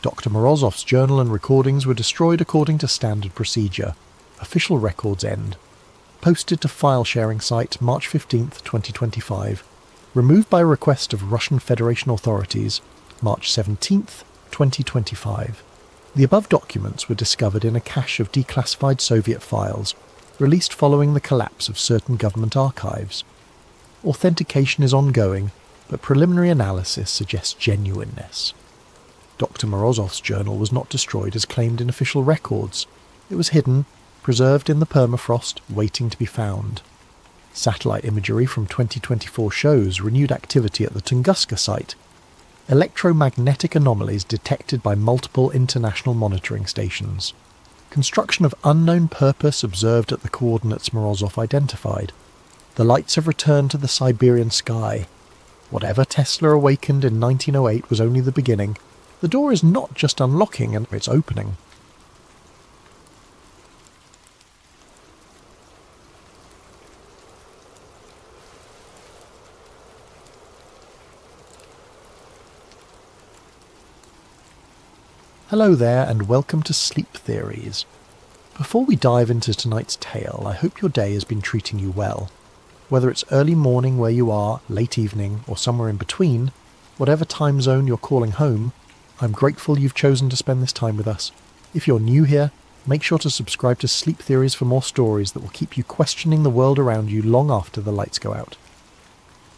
Dr. Morozov's journal and recordings were destroyed according to standard procedure. Official records end. Posted to file sharing site March 15th, 2025. Removed by request of Russian Federation authorities March 17th, 2025. The above documents were discovered in a cache of declassified Soviet files, released following the collapse of certain government archives. Authentication is ongoing, but preliminary analysis suggests genuineness. Dr. Morozov's journal was not destroyed as claimed in official records. It was hidden, preserved in the permafrost, waiting to be found. Satellite imagery from 2024 shows renewed activity at the Tunguska site. Electromagnetic anomalies detected by multiple international monitoring stations. Construction of unknown purpose observed at the coordinates Morozov identified. The lights have returned to the Siberian sky. Whatever Tesla awakened in 1908 was only the beginning. The door is not just unlocking, and it's opening. Hello there, and welcome to Sleep Theories. Before we dive into tonight's tale, I hope your day has been treating you well. Whether it's early morning where you are, late evening, or somewhere in between, whatever time zone you're calling home, I'm grateful you've chosen to spend this time with us. If you're new here, make sure to subscribe to Sleep Theories for more stories that will keep you questioning the world around you long after the lights go out.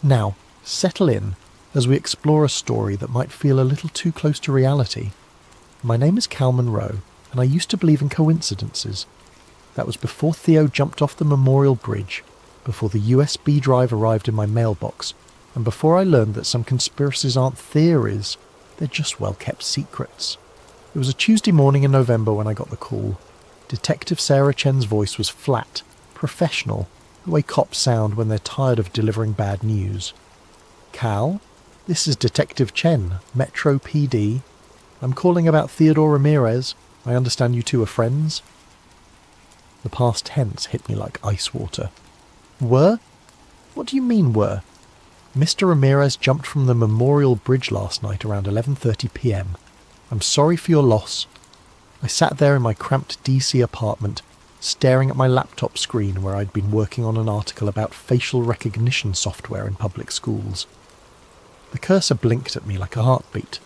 Now, settle in as we explore a story that might feel a little too close to reality. My name is Cal Monroe, and I used to believe in coincidences. That was before Theo jumped off the Memorial Bridge, before the USB drive arrived in my mailbox, and before I learned that some conspiracies aren't theories, they're just well-kept secrets. It was a Tuesday morning in November when I got the call. Detective Sarah Chen's voice was flat, professional, the way cops sound when they're tired of delivering bad news. Cal, this is Detective Chen, Metro PD. I'm calling about Theodore Ramirez. I understand you two are friends. The past tense hit me like ice water. Were? What do you mean were? Mr. Ramirez jumped from the Memorial Bridge last night around 11:30 p.m. I'm sorry for your loss. I sat there in my cramped DC apartment, staring at my laptop screen where I'd been working on an article about facial recognition software in public schools. The cursor blinked at me like a heartbeat.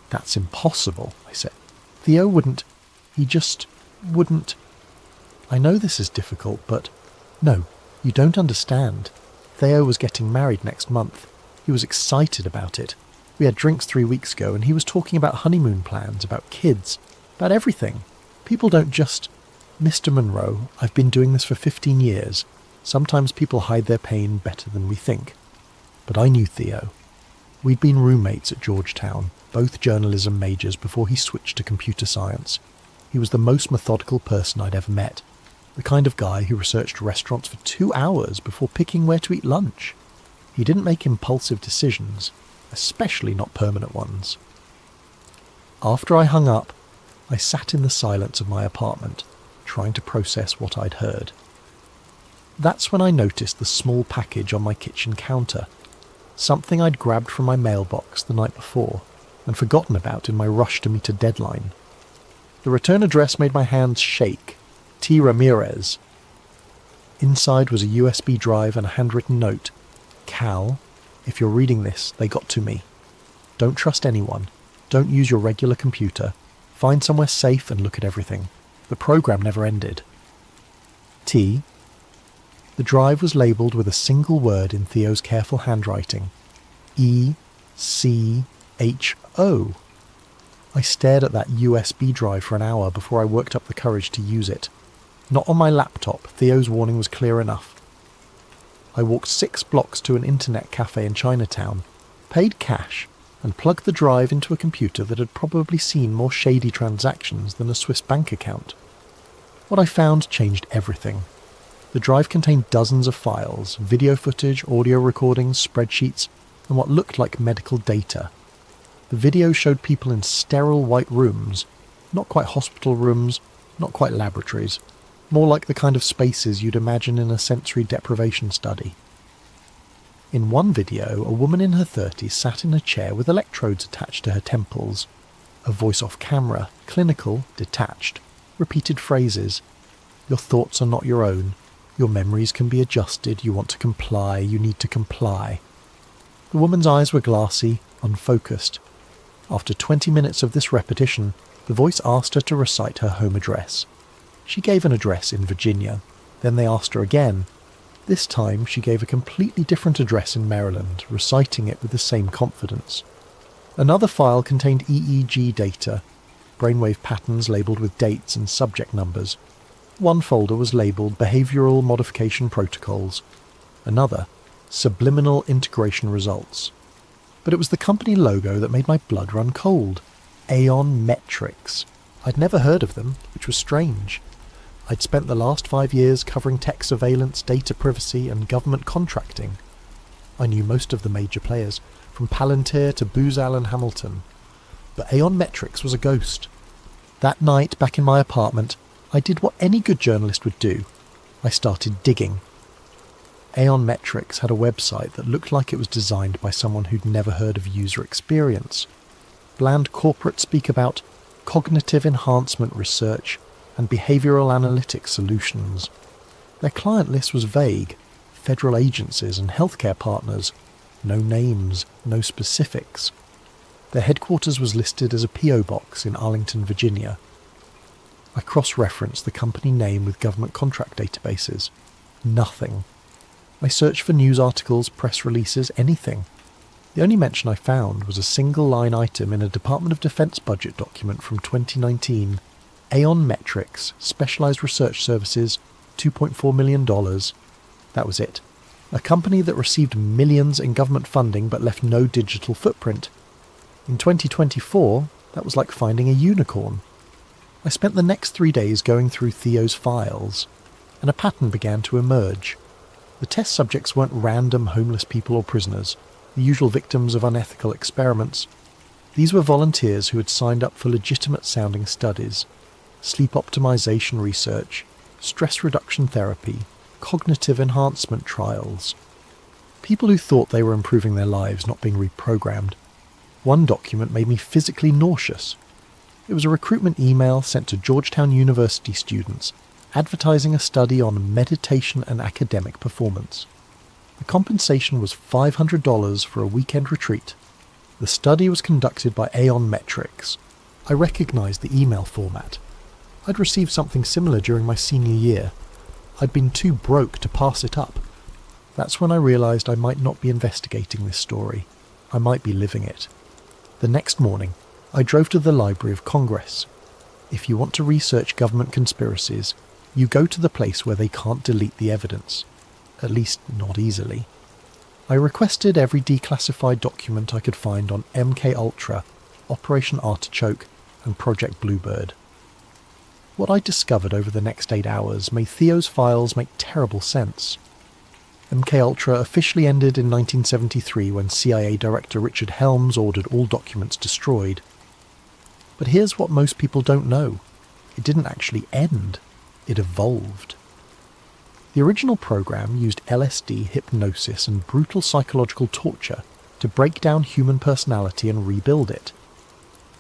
That's impossible, I said. Theo wouldn't. He just wouldn't. I know this is difficult, but no, you don't understand. Theo was getting married next month. He was excited about it. We had drinks 3 weeks ago, and he was talking about honeymoon plans, about kids, about everything. People don't just, "Mr. Monroe, I've been doing this for 15 years. Sometimes people hide their pain better than we think." But I knew Theo. We'd been roommates at Georgetown, both journalism majors before he switched to computer science. He was the most methodical person I'd ever met. The kind of guy who researched restaurants for 2 hours before picking where to eat lunch. He didn't make impulsive decisions, especially not permanent ones. After I hung up, I sat in the silence of my apartment, trying to process what I'd heard. That's when I noticed the small package on my kitchen counter, something I'd grabbed from my mailbox the night before and forgotten about in my rush to meet a deadline. The return address made my hands shake. T. Ramirez. Inside was a USB drive and a handwritten note. "Cal, if you're reading this, they got to me. Don't trust anyone. Don't use your regular computer. Find somewhere safe and look at everything. The program never ended." T. The drive was labelled with a single word in Theo's careful handwriting. E-C-H-O. I stared at that USB drive for an hour before I worked up the courage to use it. Not on my laptop, Theo's warning was clear enough. I walked 6 blocks to an internet cafe in Chinatown, paid cash, and plugged the drive into a computer that had probably seen more shady transactions than a Swiss bank account. What I found changed everything. The drive contained dozens of files, video footage, audio recordings, spreadsheets, and what looked like medical data. The video showed people in sterile white rooms, not quite hospital rooms, not quite laboratories, more like the kind of spaces you'd imagine in a sensory deprivation study. In one video, a woman in her 30s sat in a chair with electrodes attached to her temples. A voice off camera, clinical, detached, repeated phrases. "Your thoughts are not your own. Your memories can be adjusted. You want to comply. You need to comply." The woman's eyes were glassy, unfocused. After 20 minutes of this repetition, the voice asked her to recite her home address. She gave an address in Virginia. Then they asked her again. This time she gave a completely different address in Maryland, reciting it with the same confidence. Another file contained EEG data, brainwave patterns labelled with dates and subject numbers. One folder was labelled Behavioural Modification Protocols. Another, Subliminal Integration Results. But it was the company logo that made my blood run cold. Aeon Metrics. I'd never heard of them, which was strange. I'd spent the last 5 years covering tech surveillance, data privacy, and government contracting. I knew most of the major players, from Palantir to Booz Allen Hamilton. But Aeon Metrics was a ghost. That night, back in my apartment, I did what any good journalist would do. I started digging. Aeon Metrics had a website that looked like it was designed by someone who'd never heard of user experience. Bland corporate speak about cognitive enhancement research and behavioural analytics solutions. Their client list was vague. Federal agencies and healthcare partners. No names, no specifics. Their headquarters was listed as a P.O. box in Arlington, Virginia. I cross-referenced the company name with government contract databases. Nothing. I searched for news articles, press releases, anything. The only mention I found was a single-line item in a Department of Defense budget document from 2019. Aeon Metrics, Specialized Research Services, $2.4 million. That was it. A company that received millions in government funding but left no digital footprint. In 2024, that was like finding a unicorn. I spent the next 3 days going through Theo's files, and a pattern began to emerge. The test subjects weren't random homeless people or prisoners, the usual victims of unethical experiments. These were volunteers who had signed up for legitimate-sounding studies, sleep optimization research, stress reduction therapy, cognitive enhancement trials. People who thought they were improving their lives, not being reprogrammed. One document made me physically nauseous. It was a recruitment email sent to Georgetown University students, advertising a study on meditation and academic performance. The compensation was $500 for a weekend retreat. The study was conducted by Aeon Metrics. I recognised the email format. I'd received something similar during my senior year. I'd been too broke to pass it up. That's when I realised I might not be investigating this story. I might be living it. The next morning, I drove to the Library of Congress. If you want to research government conspiracies, you go to the place where they can't delete the evidence. At least, not easily. I requested every declassified document I could find on MKUltra, Operation Artichoke, and Project Bluebird. What I discovered over the next 8 hours made Theo's files make terrible sense. MKUltra officially ended in 1973 when CIA Director Richard Helms ordered all documents destroyed. But here's what most people don't know. It didn't actually end. It evolved. The original program used LSD, hypnosis, and brutal psychological torture to break down human personality and rebuild it.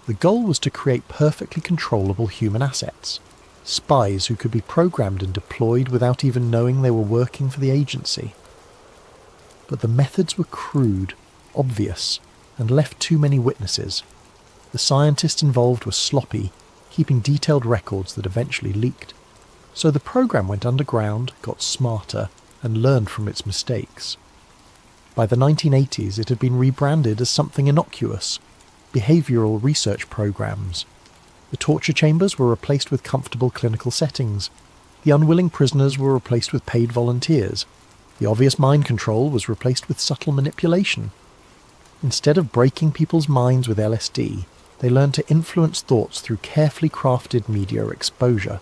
The goal was to create perfectly controllable human assets, spies who could be programmed and deployed without even knowing they were working for the agency. But the methods were crude, obvious, and left too many witnesses. The scientists involved were sloppy, keeping detailed records that eventually leaked. So the program went underground, got smarter, and learned from its mistakes. By the 1980s, it had been rebranded as something innocuous: behavioural research programs. The torture chambers were replaced with comfortable clinical settings. The unwilling prisoners were replaced with paid volunteers. The obvious mind control was replaced with subtle manipulation. Instead of breaking people's minds with LSD, they learned to influence thoughts through carefully crafted media exposure.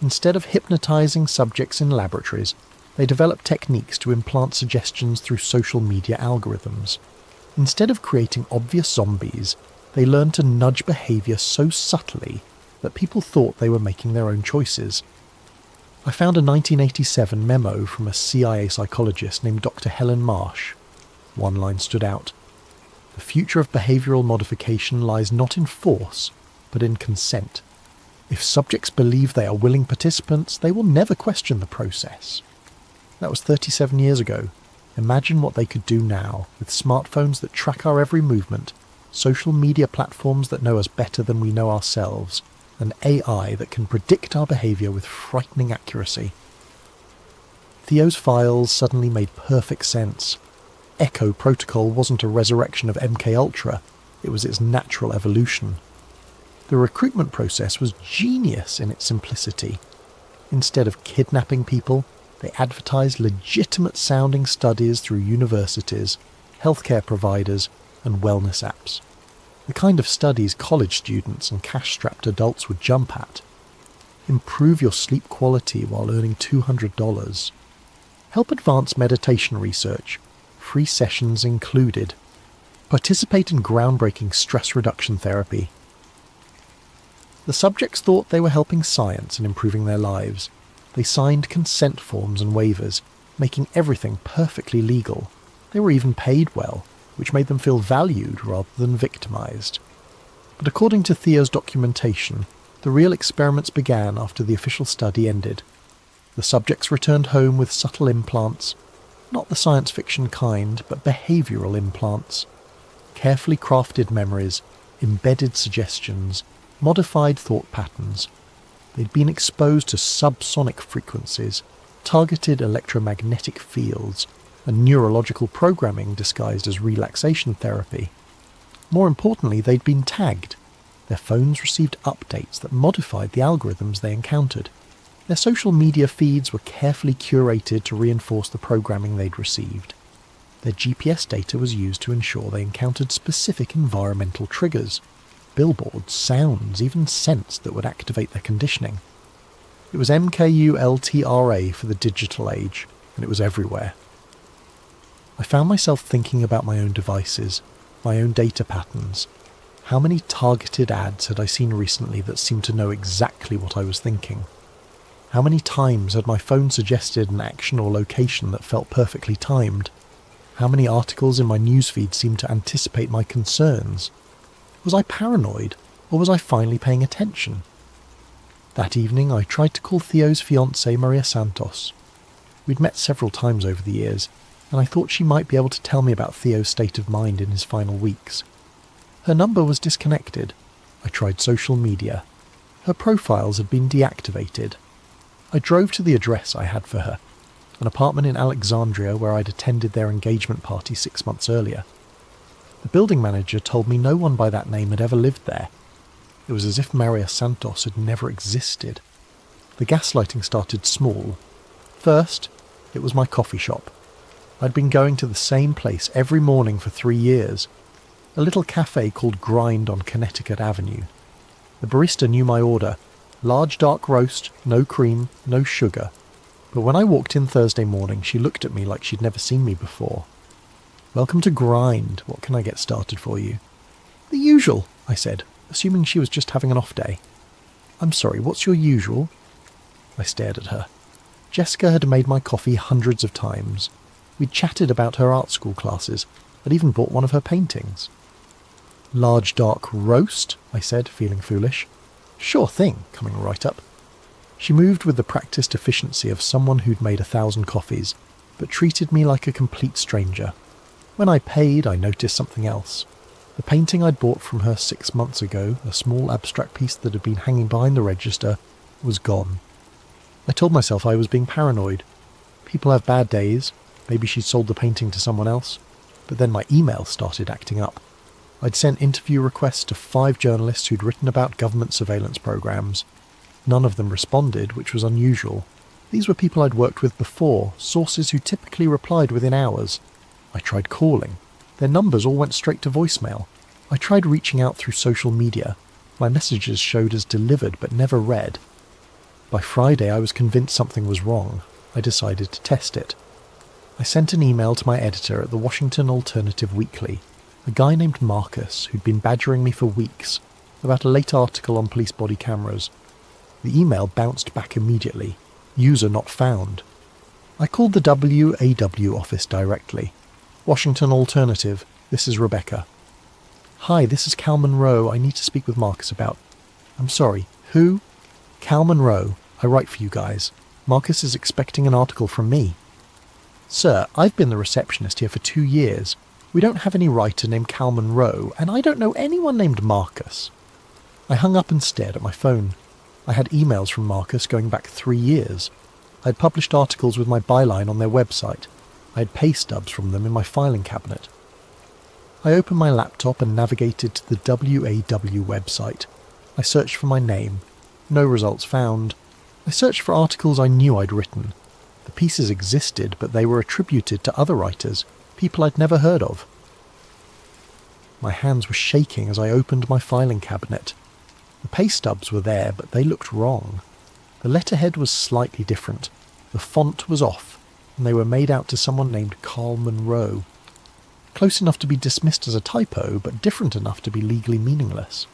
Instead of hypnotizing subjects in laboratories, they developed techniques to implant suggestions through social media algorithms. Instead of creating obvious zombies, they learned to nudge behaviour so subtly that people thought they were making their own choices. I found a 1987 memo from a CIA psychologist named Dr. Helen Marsh. One line stood out. "The future of behavioural modification lies not in force, but in consent. If subjects believe they are willing participants, they will never question the process." That was 37 years ago. Imagine what they could do now, with smartphones that track our every movement, social media platforms that know us better than we know ourselves, and AI that can predict our behaviour with frightening accuracy. Theo's files suddenly made perfect sense. Echo Protocol wasn't a resurrection of MKUltra, it was its natural evolution. The recruitment process was genius in its simplicity. Instead of kidnapping people, they advertised legitimate-sounding studies through universities, healthcare providers, and wellness apps. The kind of studies college students and cash-strapped adults would jump at. Improve your sleep quality while earning $200. Help advance meditation research, free sessions included. Participate in groundbreaking stress reduction therapy. The subjects thought they were helping science and improving their lives. They signed consent forms and waivers, making everything perfectly legal. They were even paid well, which made them feel valued rather than victimised. But according to Theo's documentation, the real experiments began after the official study ended. The subjects returned home with subtle implants, not the science fiction kind, but behavioural implants. Carefully crafted memories, embedded suggestions, modified thought patterns. They'd been exposed to subsonic frequencies, targeted electromagnetic fields, and neurological programming disguised as relaxation therapy. More importantly, they'd been tagged. Their phones received updates that modified the algorithms they encountered. Their social media feeds were carefully curated to reinforce the programming they'd received. Their GPS data was used to ensure they encountered specific environmental triggers, billboards, sounds, even scents that would activate their conditioning. It was MKULTRA for the digital age, and it was everywhere. I found myself thinking about my own devices, my own data patterns. How many targeted ads had I seen recently that seemed to know exactly what I was thinking? How many times had my phone suggested an action or location that felt perfectly timed? How many articles in my newsfeed seemed to anticipate my concerns? Was I paranoid, or was I finally paying attention? That evening I tried to call Theo's fiancée Maria Santos. We'd met several times over the years, and I thought she might be able to tell me about Theo's state of mind in his final weeks. Her number was disconnected. I tried social media. Her profiles had been deactivated. I drove to the address I had for her, an apartment in Alexandria where I'd attended their engagement party 6 months earlier. The building manager told me no one by that name had ever lived there. It was as if Maria Santos had never existed. The gaslighting started small. First, it was my coffee shop. I'd been going to the same place every morning for 3 years, a little cafe called Grind on Connecticut Avenue. The barista knew my order: large dark roast, no cream, no sugar. But when I walked in Thursday morning, she looked at me like she'd never seen me before. "Welcome to Grind. What can I get started for you?" "The usual," I said, assuming she was just having an off day. "I'm sorry, what's your usual?" I stared at her. Jessica had made my coffee hundreds of times. We'd chatted about her art school classes. I'd even bought one of her paintings. "Large dark roast," I said, feeling foolish. "Sure thing," coming right up. She moved with the practiced efficiency of someone who'd made 1,000 coffees, but treated me like a complete stranger. When I paid, I noticed something else. The painting I'd bought from her 6 months ago, a small abstract piece that had been hanging behind the register, was gone. I told myself I was being paranoid. People have bad days. Maybe she'd sold the painting to someone else. But then my email started acting up. I'd sent interview requests to 5 journalists who'd written about government surveillance programs. None of them responded, which was unusual. These were people I'd worked with before, sources who typically replied within hours. I tried calling. Their numbers all went straight to voicemail. I tried reaching out through social media. My messages showed as delivered but never read. By Friday, I was convinced something was wrong. I decided to test it. I sent an email to my editor at the Washington Alternative Weekly, a guy named Marcus who'd been badgering me for weeks about a late article on police body cameras. The email bounced back immediately. User not found. I called the WAW office directly. "Washington Alternative, this is Rebecca." "Hi, this is Cal Monroe. I need to speak with Marcus about..." "I'm sorry, who?" "Cal Monroe. I write for you guys. Marcus is expecting an article from me." "Sir, I've been the receptionist here for 2 years. We don't have any writer named Cal Monroe, and I don't know anyone named Marcus." I hung up and stared at my phone. I had emails from Marcus going back 3 years. I had published articles with my byline on their website. I had pay stubs from them in my filing cabinet. I opened my laptop and navigated to the WAW website. I searched for my name. No results found. I searched for articles I knew I'd written. The pieces existed, but they were attributed to other writers, people I'd never heard of. My hands were shaking as I opened my filing cabinet. The pay stubs were there, but they looked wrong. The letterhead was slightly different. The font was off, and they were made out to someone named Carl Monroe. Close enough to be dismissed as a typo, but different enough to be legally meaningless.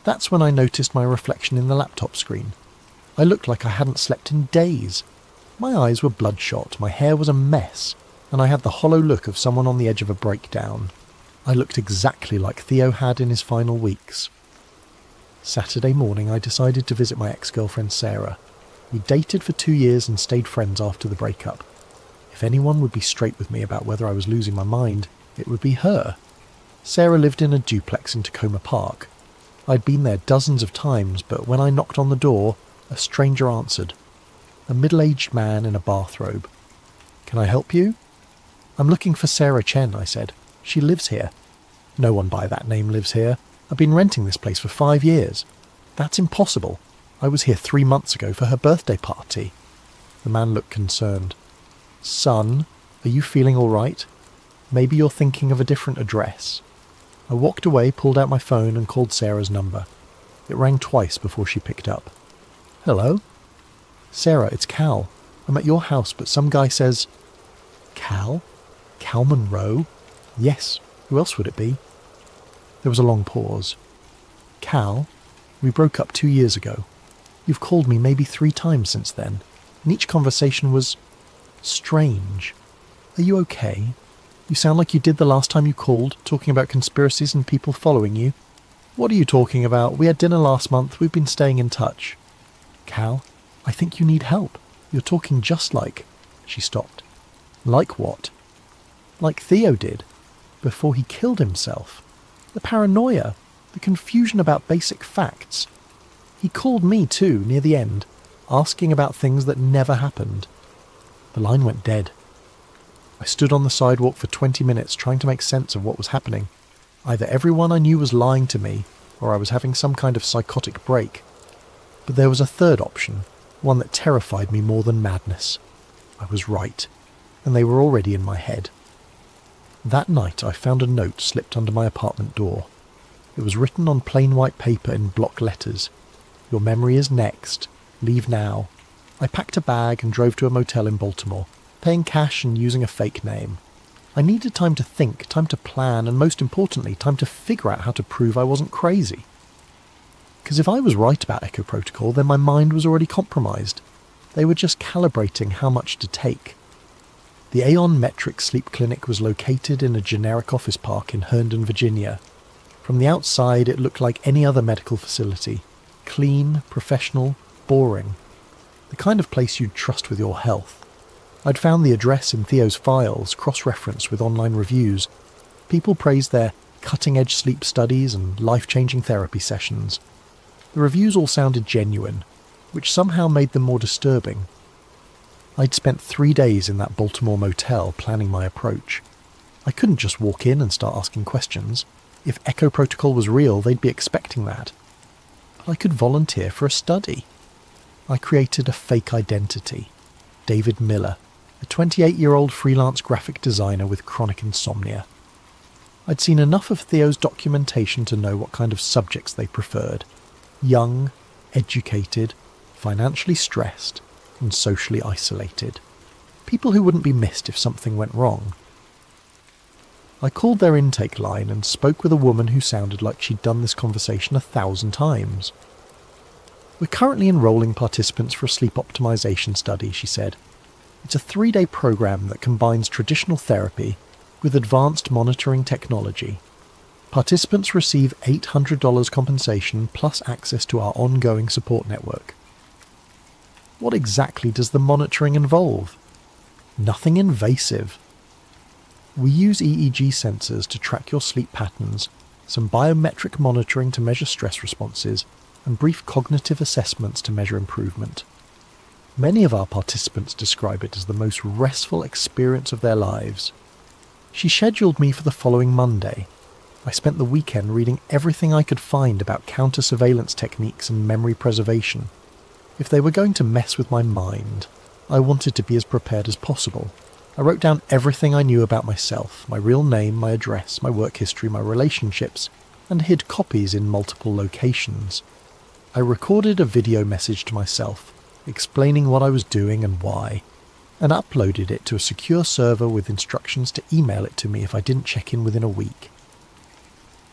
That's when I noticed my reflection in the laptop screen. I looked like I hadn't slept in days. My eyes were bloodshot, my hair was a mess, and I had the hollow look of someone on the edge of a breakdown. I looked exactly like Theo had in his final weeks. Saturday morning I decided to visit my ex-girlfriend Sarah. We dated for 2 years and stayed friends after the breakup. If anyone would be straight with me about whether I was losing my mind, it would be her. Sarah lived in a duplex in Tacoma Park. I'd been there dozens of times, but when I knocked on the door, a stranger answered. A middle-aged man in a bathrobe. "Can I help you?" "I'm looking for Sarah Chen," I said. "She lives here." "No one by that name lives here. I've been renting this place for 5 years." "That's impossible. I was here 3 months ago for her birthday party." The man looked concerned. "Son, are you feeling all right? Maybe you're thinking of a different address." I walked away, pulled out my phone and called Sarah's number. It rang twice before she picked up. "Hello?" "Sarah, it's Cal. I'm at your house, but some guy says..." "Cal? Cal Monroe?" "Yes. Who else would it be?" There was a long pause. "Cal, we broke up 2 years ago. You've called me maybe 3 times since then, and each conversation was strange. Are you okay? You sound like you did the last time you called, talking about conspiracies and people following you." "What are you talking about? We had dinner last month. We've been staying in touch." "Cal, I think you need help. You're talking just like..." She stopped. "Like what?" "Like Theo did, before he killed himself. The paranoia, the confusion about basic facts. He called me too, near the end, asking about things that never happened." The line went dead. I stood on the sidewalk for 20 minutes trying to make sense of what was happening. Either everyone I knew was lying to me, or I was having some kind of psychotic break. But there was a third option, one that terrified me more than madness. I was right, and they were already in my head. That night I found a note slipped under my apartment door. It was written on plain white paper in block letters. "Your memory is next. Leave now." I packed a bag and drove to a motel in Baltimore, paying cash and using a fake name. I needed time to think, time to plan, and most importantly, time to figure out how to prove I wasn't crazy. Because if I was right about Echo Protocol, then my mind was already compromised. They were just calibrating how much to take. The Aeon Metric Sleep Clinic was located in a generic office park in Herndon, Virginia. From the outside, it looked like any other medical facility. Clean, professional, boring. The kind of place you'd trust with your health. I'd found the address in Theo's files, cross-referenced with online reviews. People praised their cutting-edge sleep studies and life-changing therapy sessions. The reviews all sounded genuine, which somehow made them more disturbing. I'd spent 3 days in that Baltimore motel planning my approach. I couldn't just walk in and start asking questions. If Echo Protocol was real, they'd be expecting that. But I could volunteer for a study. I created a fake identity. David Miller, a 28-year-old freelance graphic designer with chronic insomnia. I'd seen enough of Theo's documentation to know what kind of subjects they preferred. Young, educated, financially stressed, and socially isolated. People who wouldn't be missed if something went wrong. I called their intake line and spoke with a woman who sounded like she'd done this conversation 1,000 times. "We're currently enrolling participants for a sleep optimization study," she said. "It's a 3-day program that combines traditional therapy with advanced monitoring technology. Participants receive $800 compensation plus access to our ongoing support network." What exactly does the monitoring involve? Nothing invasive. We use EEG sensors to track your sleep patterns, some biometric monitoring to measure stress responses, and brief cognitive assessments to measure improvement. Many of our participants describe it as the most restful experience of their lives. She scheduled me for the following Monday. I spent the weekend reading everything I could find about counter-surveillance techniques and memory preservation. If they were going to mess with my mind, I wanted to be as prepared as possible. I wrote down everything I knew about myself, my real name, my address, my work history, my relationships, and hid copies in multiple locations. I recorded a video message to myself, explaining what I was doing and why, and uploaded it to a secure server with instructions to email it to me if I didn't check in within a week.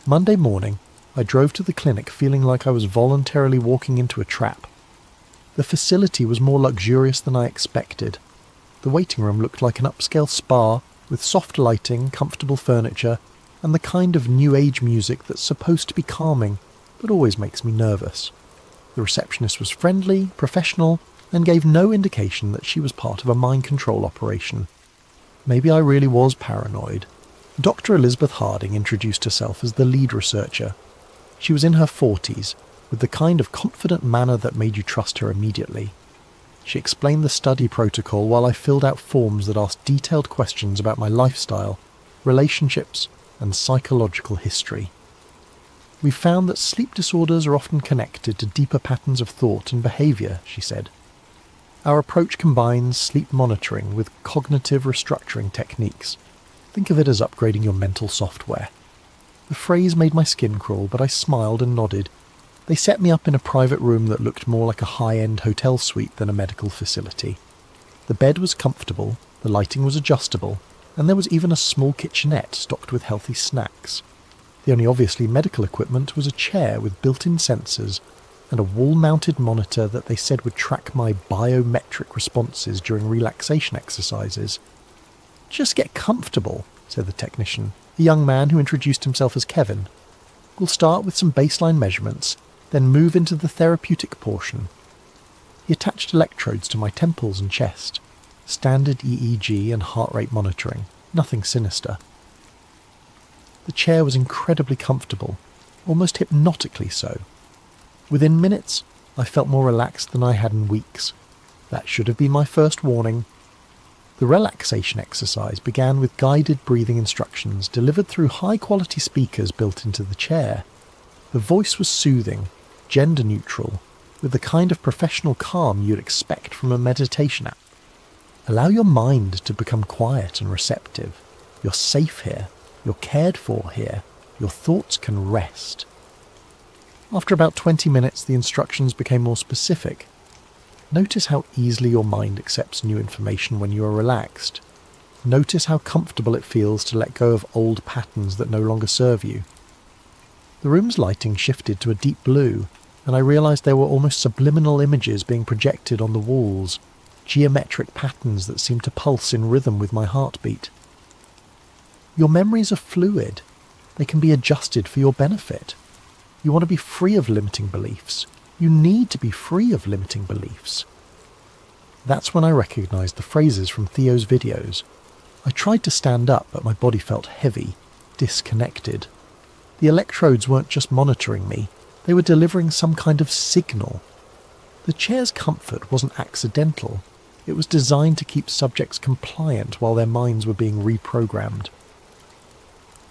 Monday morning, I drove to the clinic feeling like I was voluntarily walking into a trap. The facility was more luxurious than I expected. The waiting room looked like an upscale spa with soft lighting, comfortable furniture, and the kind of new age music that's supposed to be calming, but always makes me nervous. The receptionist was friendly, professional, and gave no indication that she was part of a mind control operation. Maybe I really was paranoid. Dr. Elizabeth Harding introduced herself as the lead researcher. She was in her 40s, with the kind of confident manner that made you trust her immediately. She explained the study protocol while I filled out forms that asked detailed questions about my lifestyle, relationships, and psychological history. "We found that sleep disorders are often connected to deeper patterns of thought and behaviour," she said. "Our approach combines sleep monitoring with cognitive restructuring techniques. Think of it as upgrading your mental software." The phrase made my skin crawl, but I smiled and nodded. They set me up in a private room that looked more like a high-end hotel suite than a medical facility. The bed was comfortable, the lighting was adjustable, and there was even a small kitchenette stocked with healthy snacks. The only obviously medical equipment was a chair with built-in sensors and a wall-mounted monitor that they said would track my biometric responses during relaxation exercises. "Just get comfortable," said the technician, a young man who introduced himself as Kevin. "We'll start with some baseline measurements, then move into the therapeutic portion." He attached electrodes to my temples and chest. Standard EEG and heart rate monitoring, nothing sinister. The chair was incredibly comfortable, almost hypnotically so. Within minutes, I felt more relaxed than I had in weeks. That should have been my first warning. The relaxation exercise began with guided breathing instructions delivered through high-quality speakers built into the chair. The voice was soothing, gender-neutral, with the kind of professional calm you'd expect from a meditation app. Allow your mind to become quiet and receptive. You're safe here. You're cared for here. Your thoughts can rest. After about 20 minutes, the instructions became more specific. Notice how easily your mind accepts new information when you are relaxed. Notice how comfortable it feels to let go of old patterns that no longer serve you. The room's lighting shifted to a deep blue, and I realised there were almost subliminal images being projected on the walls, geometric patterns that seemed to pulse in rhythm with my heartbeat. Your memories are fluid. They can be adjusted for your benefit. You want to be free of limiting beliefs. You need to be free of limiting beliefs. That's when I recognised the phrases from Theo's videos. I tried to stand up, but my body felt heavy, disconnected. The electrodes weren't just monitoring me, they were delivering some kind of signal. The chair's comfort wasn't accidental. It was designed to keep subjects compliant while their minds were being reprogrammed.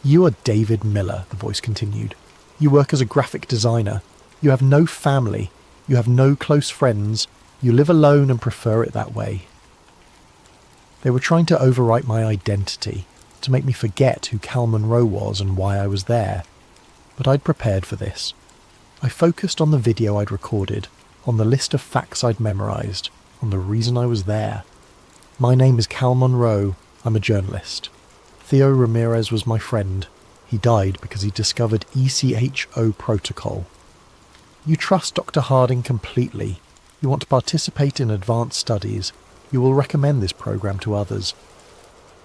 You are David Miller, the voice continued. You work as a graphic designer. You have no family. You have no close friends. You live alone and prefer it that way. They were trying to overwrite my identity, to make me forget who Cal Monroe was and why I was there. But I'd prepared for this. I focused on the video I'd recorded, on the list of facts I'd memorised, on the reason I was there. My name is Cal Monroe. I'm a journalist. Theo Ramirez was my friend. He died because he discovered ECHO protocol. You trust Dr. Harding completely. You want to participate in advanced studies. You will recommend this program to others.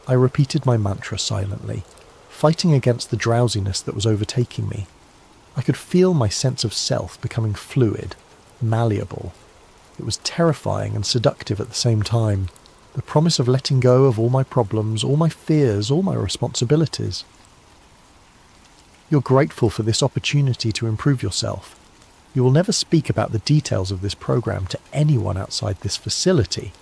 I repeated my mantra silently, fighting against the drowsiness that was overtaking me. I could feel my sense of self becoming fluid, malleable. It was terrifying and seductive at the same time. The promise of letting go of all my problems, all my fears, all my responsibilities. You're grateful for this opportunity to improve yourself. You will never speak about the details of this program to anyone outside this facility.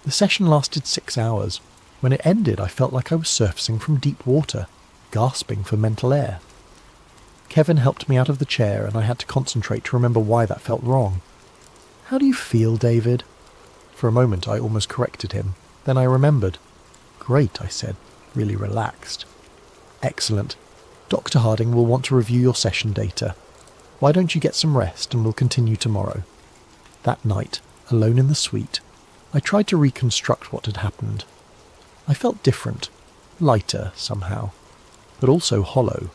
The session lasted 6 hours. When it ended, I felt like I was surfacing from deep water, gasping for mental air. Kevin helped me out of the chair, and I had to concentrate to remember why that felt wrong. How do you feel, David? For a moment, I almost corrected him. Then I remembered. Great, I said, really relaxed. Excellent. Dr. Harding will want to review your session data. Why don't you get some rest and we'll continue tomorrow? That night, alone in the suite, I tried to reconstruct what had happened. I felt different, lighter somehow, but also hollow.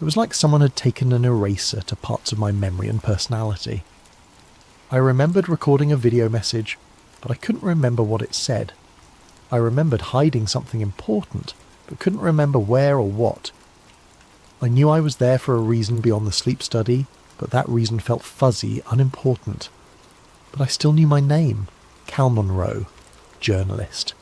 It was like someone had taken an eraser to parts of my memory and personality. I remembered recording a video message, but I couldn't remember what it said. I remembered hiding something important, but couldn't remember where or what. I knew I was there for a reason beyond the sleep study, but that reason felt fuzzy, unimportant. But I still knew my name, Cal Monroe, journalist.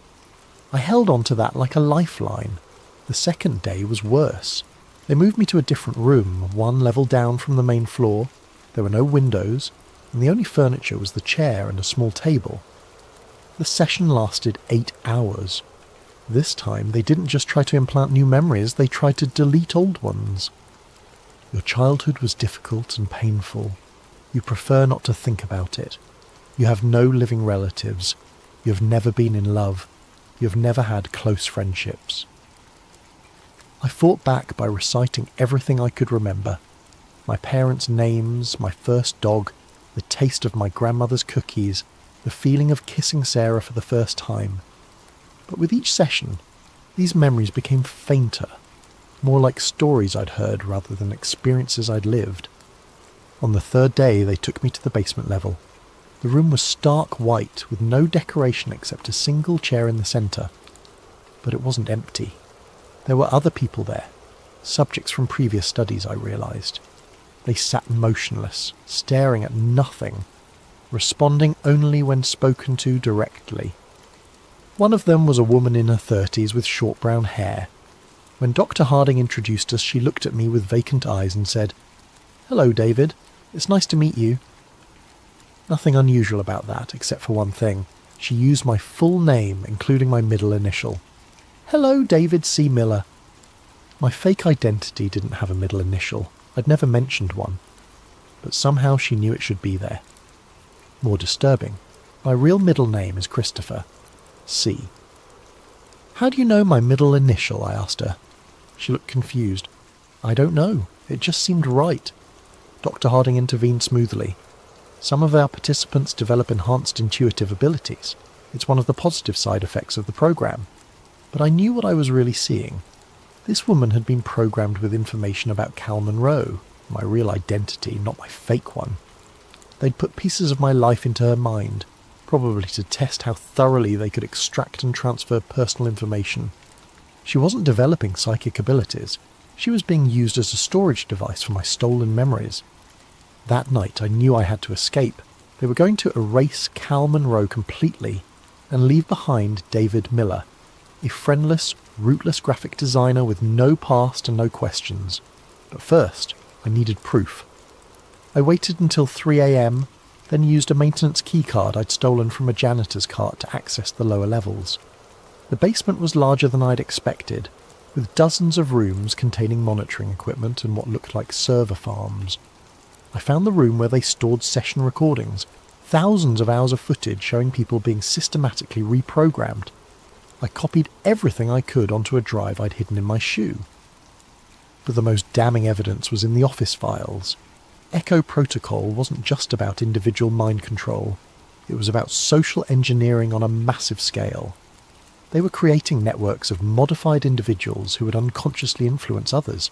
I held on to that like a lifeline. The second day was worse. They moved me to a different room, one level down from the main floor. There were no windows, and the only furniture was the chair and a small table. The session lasted 8 hours. This time, they didn't just try to implant new memories, they tried to delete old ones. Your childhood was difficult and painful. You prefer not to think about it. You have no living relatives. You have never been in love. You have never had close friendships. I fought back by reciting everything I could remember. My parents' names, my first dog, the taste of my grandmother's cookies, the feeling of kissing Sarah for the first time. But with each session, these memories became fainter, more like stories I'd heard rather than experiences I'd lived. On the third day, they took me to the basement level. The room was stark white, with no decoration except a single chair in the centre. But it wasn't empty. There were other people there, subjects from previous studies, I realised. They sat motionless, staring at nothing, responding only when spoken to directly. One of them was a woman in her 30s with short brown hair. When Dr. Harding introduced us, she looked at me with vacant eyes and said, "Hello, David. It's nice to meet you." Nothing unusual about that, except for one thing. She used my full name, including my middle initial. "Hello, David C. Miller." My fake identity didn't have a middle initial. I'd never mentioned one. But somehow she knew it should be there. More disturbing, my real middle name is Christopher. C. "How do you know my middle initial?" I asked her. She looked confused. "I don't know. It just seemed right." Dr. Harding intervened smoothly. "Some of our participants develop enhanced intuitive abilities. It's one of the positive side effects of the program." But I knew what I was really seeing. This woman had been programmed with information about Cal Monroe, my real identity, not my fake one. They'd put pieces of my life into her mind, probably to test how thoroughly they could extract and transfer personal information. She wasn't developing psychic abilities. She was being used as a storage device for my stolen memories. That night I knew I had to escape. They were going to erase Cal Monroe completely and leave behind David Miller, a friendless, rootless graphic designer with no past and no questions. But first, I needed proof. I waited until 3 a.m, then used a maintenance keycard I'd stolen from a janitor's cart to access the lower levels. The basement was larger than I'd expected, with dozens of rooms containing monitoring equipment and what looked like server farms. I found the room where they stored session recordings, thousands of hours of footage showing people being systematically reprogrammed. I copied everything I could onto a drive I'd hidden in my shoe. But the most damning evidence was in the office files. Echo Protocol wasn't just about individual mind control. It was about social engineering on a massive scale. They were creating networks of modified individuals who would unconsciously influence others.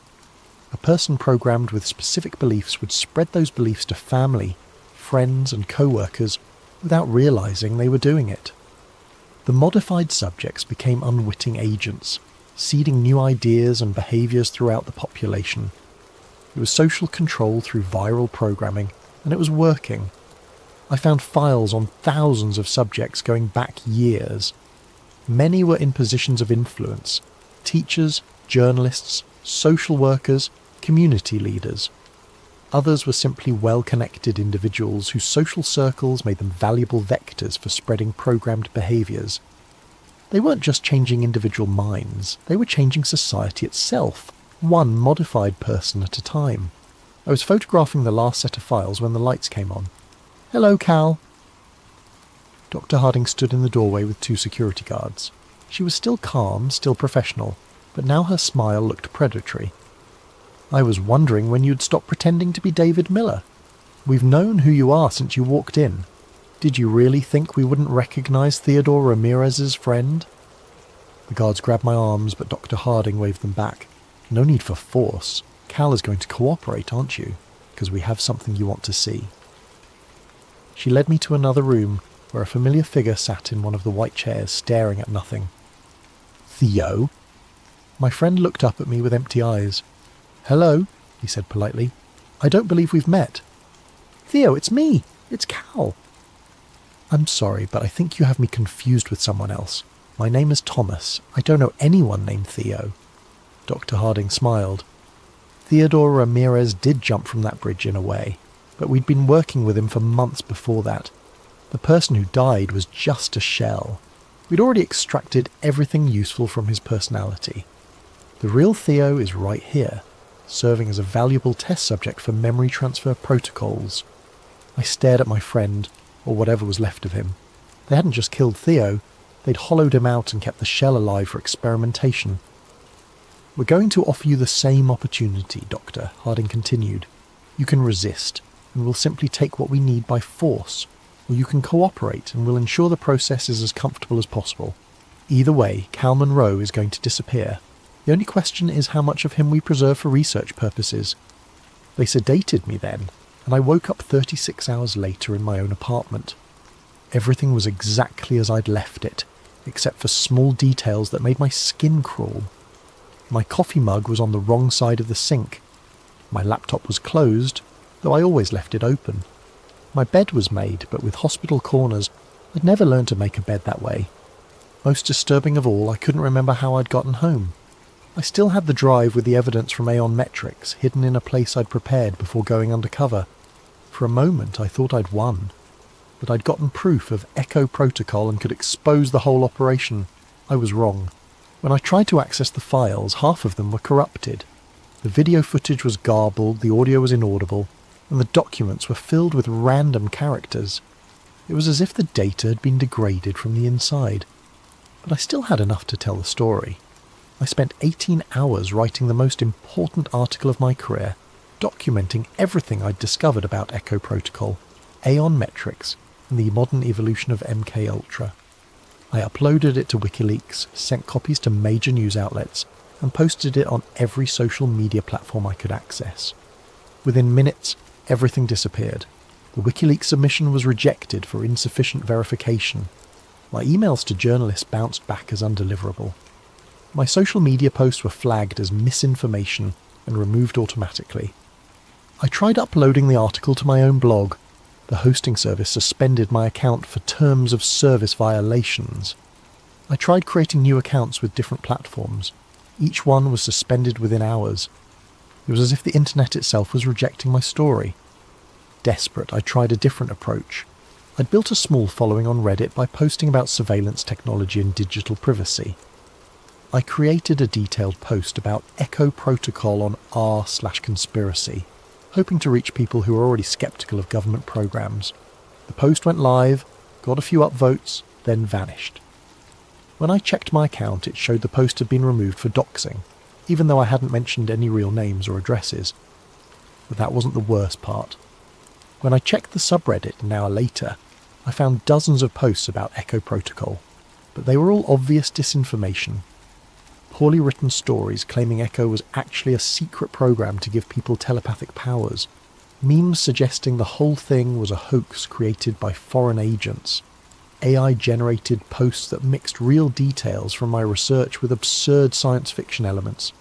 A person programmed with specific beliefs would spread those beliefs to family, friends and co-workers without realizing they were doing it. The modified subjects became unwitting agents, seeding new ideas and behaviours throughout the population. It was social control through viral programming, and it was working. I found files on thousands of subjects going back years. Many were in positions of influence: teachers, journalists, social workers, community leaders. Others were simply well-connected individuals whose social circles made them valuable vectors for spreading programmed behaviours. They weren't just changing individual minds, they were changing society itself, one modified person at a time. I was photographing the last set of files when the lights came on. "Hello, Cal." Dr. Harding stood in the doorway with 2 security guards. She was still calm, still professional, but now her smile looked predatory. "I was wondering when you'd stop pretending to be David Miller. We've known who you are since you walked in. Did you really think we wouldn't recognize Theodore Ramirez's friend?" The guards grabbed my arms, but Dr. Harding waved them back. "No need for force. Cal is going to cooperate, aren't you? Because we have something you want to see." She led me to another room, where a familiar figure sat in one of the white chairs, staring at nothing. "Theo?" My friend looked up at me with empty eyes. "Hello," he said politely. "I don't believe we've met." "Theo, it's me. It's Cal." "I'm sorry, but I think you have me confused with someone else. My name is Thomas. I don't know anyone named Theo." Dr. Harding smiled. Theodore Ramirez did jump from that bridge in a way, but we'd been working with him for months before that. The person who died was just a shell. We'd already extracted everything useful from his personality. The real Theo is right here, serving as a valuable test subject for memory transfer protocols. I stared at my friend, or whatever was left of him. They hadn't just killed Theo, they'd hollowed him out and kept the shell alive for experimentation. "We're going to offer you the same opportunity, Doctor," Harding continued. "You can resist, and we'll simply take what we need by force, or you can cooperate and we'll ensure the process is as comfortable as possible. Either way, Cal Monroe is going to disappear. The only question is how much of him we preserve for research purposes." They sedated me then, and I woke up 36 hours later in my own apartment. Everything was exactly as I'd left it, except for small details that made my skin crawl. My coffee mug was on the wrong side of the sink. My laptop was closed, though I always left it open. My bed was made, but with hospital corners. I'd never learned to make a bed that way. Most disturbing of all, I couldn't remember how I'd gotten home. I still had the drive with the evidence from Aeon Metrics hidden in a place I'd prepared before going undercover. For a moment I thought I'd won, that I'd gotten proof of Echo Protocol and could expose the whole operation. I was wrong. When I tried to access the files, half of them were corrupted. The video footage was garbled, the audio was inaudible, and the documents were filled with random characters. It was as if the data had been degraded from the inside. But I still had enough to tell the story. I spent 18 hours writing the most important article of my career, documenting everything I'd discovered about Echo Protocol, Aeon metrics, and the modern evolution of MKUltra. I uploaded it to WikiLeaks, sent copies to major news outlets, and posted it on every social media platform I could access. Within minutes, everything disappeared. The WikiLeaks submission was rejected for insufficient verification. My emails to journalists bounced back as undeliverable. My social media posts were flagged as misinformation and removed automatically. I tried uploading the article to my own blog. The hosting service suspended my account for terms of service violations. I tried creating new accounts with different platforms. Each one was suspended within hours. It was as if the internet itself was rejecting my story. Desperate, I tried a different approach. I'd built a small following on Reddit by posting about surveillance technology and digital privacy. I created a detailed post about Echo Protocol on r/conspiracy, hoping to reach people who are already sceptical of government programs. The post went live, got a few upvotes, then vanished. When I checked my account, it showed the post had been removed for doxing, even though I hadn't mentioned any real names or addresses. But that wasn't the worst part. When I checked the subreddit an hour later, I found dozens of posts about Echo Protocol, but they were all obvious disinformation. Poorly written stories claiming Echo was actually a secret program to give people telepathic powers. Memes suggesting the whole thing was a hoax created by foreign agents. AI-generated posts that mixed real details from my research with absurd science fiction elements.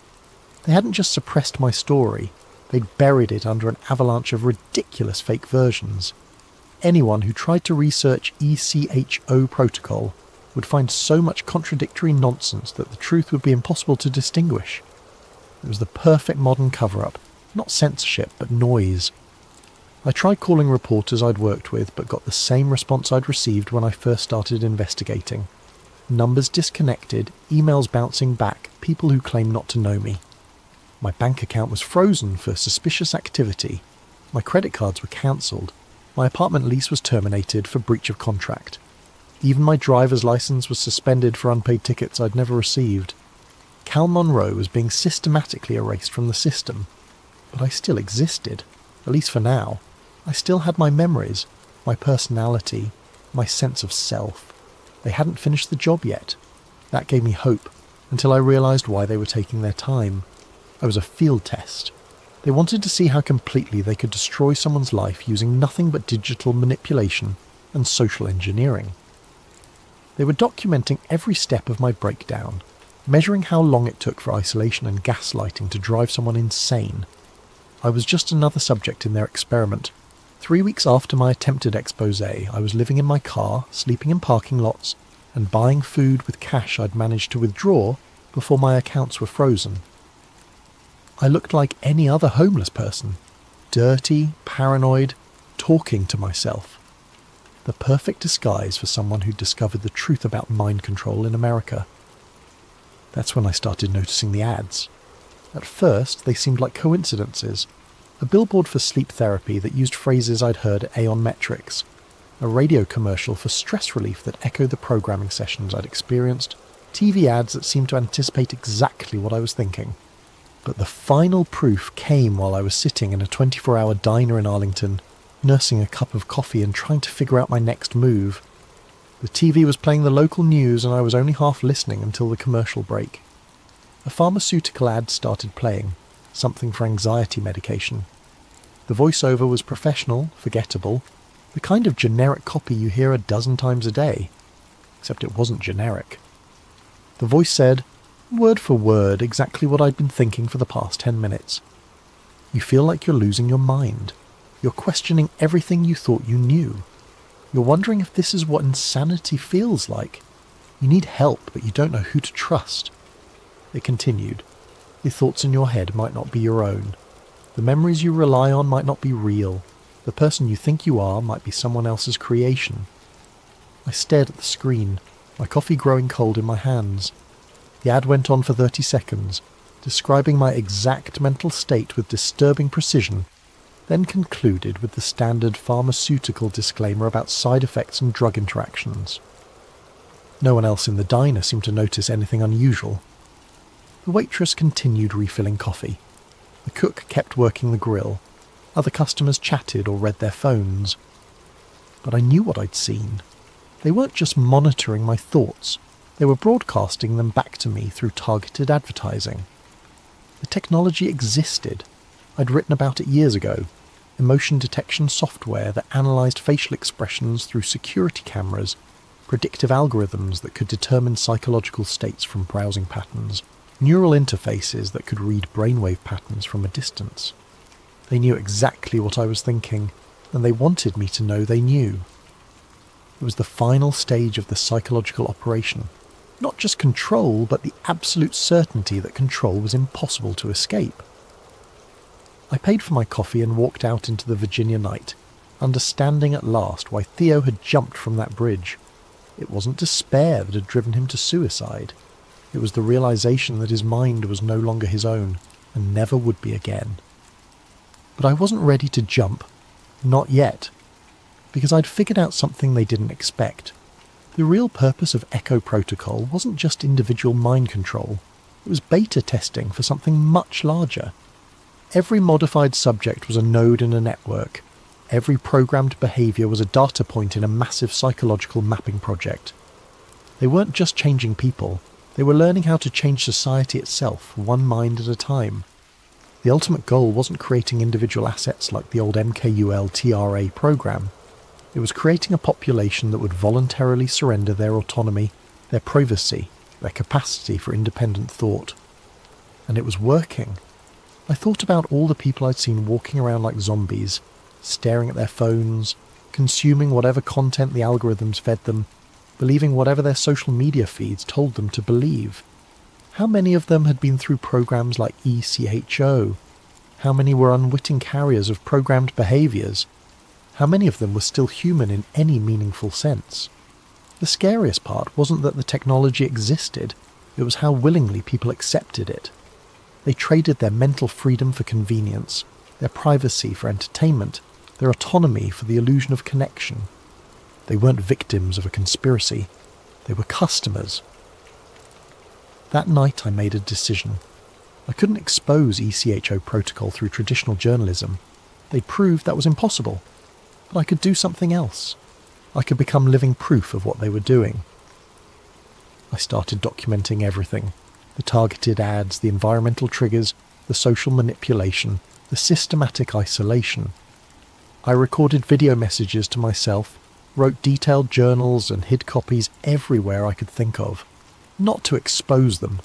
They hadn't just suppressed my story, they'd buried it under an avalanche of ridiculous fake versions. Anyone who tried to research ECHO protocol would find so much contradictory nonsense that the truth would be impossible to distinguish. It was the perfect modern cover-up, not censorship, but noise. I tried calling reporters I'd worked with, but got the same response I'd received when I first started investigating. Numbers disconnected, emails bouncing back, people who claim not to know me. My bank account was frozen for suspicious activity. My credit cards were cancelled. My apartment lease was terminated for breach of contract. Even my driver's license was suspended for unpaid tickets I'd never received. Cal Monroe was being systematically erased from the system. But I still existed, at least for now. I still had my memories, my personality, my sense of self. They hadn't finished the job yet. That gave me hope, until I realised why they were taking their time. I was a field test. They wanted to see how completely they could destroy someone's life using nothing but digital manipulation and social engineering. They were documenting every step of my breakdown, measuring how long it took for isolation and gaslighting to drive someone insane. I was just another subject in their experiment. 3 weeks after my attempted expose, I was living in my car, sleeping in parking lots, and buying food with cash I'd managed to withdraw before my accounts were frozen. I looked like any other homeless person, dirty, paranoid, talking to myself. The perfect disguise for someone who'd discovered the truth about mind control in America. That's when I started noticing the ads. At first, they seemed like coincidences. A billboard for sleep therapy that used phrases I'd heard at Aeon Metrics. A radio commercial for stress relief that echoed the programming sessions I'd experienced. TV ads that seemed to anticipate exactly what I was thinking. But the final proof came while I was sitting in a 24-hour diner in Arlington, nursing a cup of coffee and trying to figure out my next move. The TV was playing the local news and I was only half listening until the commercial break. A pharmaceutical ad started playing, something for anxiety medication. The voiceover was professional, forgettable, the kind of generic copy you hear a dozen times a day. Except it wasn't generic. The voice said, word for word, exactly what I'd been thinking for the past 10 minutes. You feel like you're losing your mind. You're questioning everything you thought you knew. You're wondering if this is what insanity feels like. You need help, but you don't know who to trust. It continued. The thoughts in your head might not be your own. The memories you rely on might not be real. The person you think you are might be someone else's creation. I stared at the screen, my coffee growing cold in my hands. The ad went on for 30 seconds, describing my exact mental state with disturbing precision, then concluded with the standard pharmaceutical disclaimer about side effects and drug interactions. No one else in the diner seemed to notice anything unusual. The waitress continued refilling coffee. The cook kept working the grill. Other customers chatted or read their phones. But I knew what I'd seen. They weren't just monitoring my thoughts, they were broadcasting them back to me through targeted advertising. The technology existed. I'd written about it years ago. Emotion detection software that analysed facial expressions through security cameras, predictive algorithms that could determine psychological states from browsing patterns, neural interfaces that could read brainwave patterns from a distance. They knew exactly what I was thinking, and they wanted me to know they knew. It was the final stage of the psychological operation. Not just control, but the absolute certainty that control was impossible to escape. I paid for my coffee and walked out into the Virginia night, understanding at last why Theo had jumped from that bridge. It wasn't despair that had driven him to suicide. It was the realization that his mind was no longer his own, and never would be again. But I wasn't ready to jump. Not yet. Because I'd figured out something they didn't expect. The real purpose of Echo Protocol wasn't just individual mind control. It was beta testing for something much larger. Every modified subject was a node in a network. Every programmed behaviour was a data point in a massive psychological mapping project. They weren't just changing people. They were learning how to change society itself, one mind at a time. The ultimate goal wasn't creating individual assets like the old MKUL TRA program. It was creating a population that would voluntarily surrender their autonomy, their privacy, their capacity for independent thought. And it was working. I thought about all the people I'd seen walking around like zombies, staring at their phones, consuming whatever content the algorithms fed them, believing whatever their social media feeds told them to believe. How many of them had been through programs like ECHO? How many were unwitting carriers of programmed behaviours? How many of them were still human in any meaningful sense? The scariest part wasn't that the technology existed, it was how willingly people accepted it. They traded their mental freedom for convenience, their privacy for entertainment, their autonomy for the illusion of connection. They weren't victims of a conspiracy, they were customers. That night I made a decision. I couldn't expose ECHO protocol through traditional journalism. They proved that was impossible. But I could do something else. I could become living proof of what they were doing. I started documenting everything. The targeted ads, the environmental triggers, the social manipulation, the systematic isolation. I recorded video messages to myself, wrote detailed journals and hid copies everywhere I could think of. Not to expose them,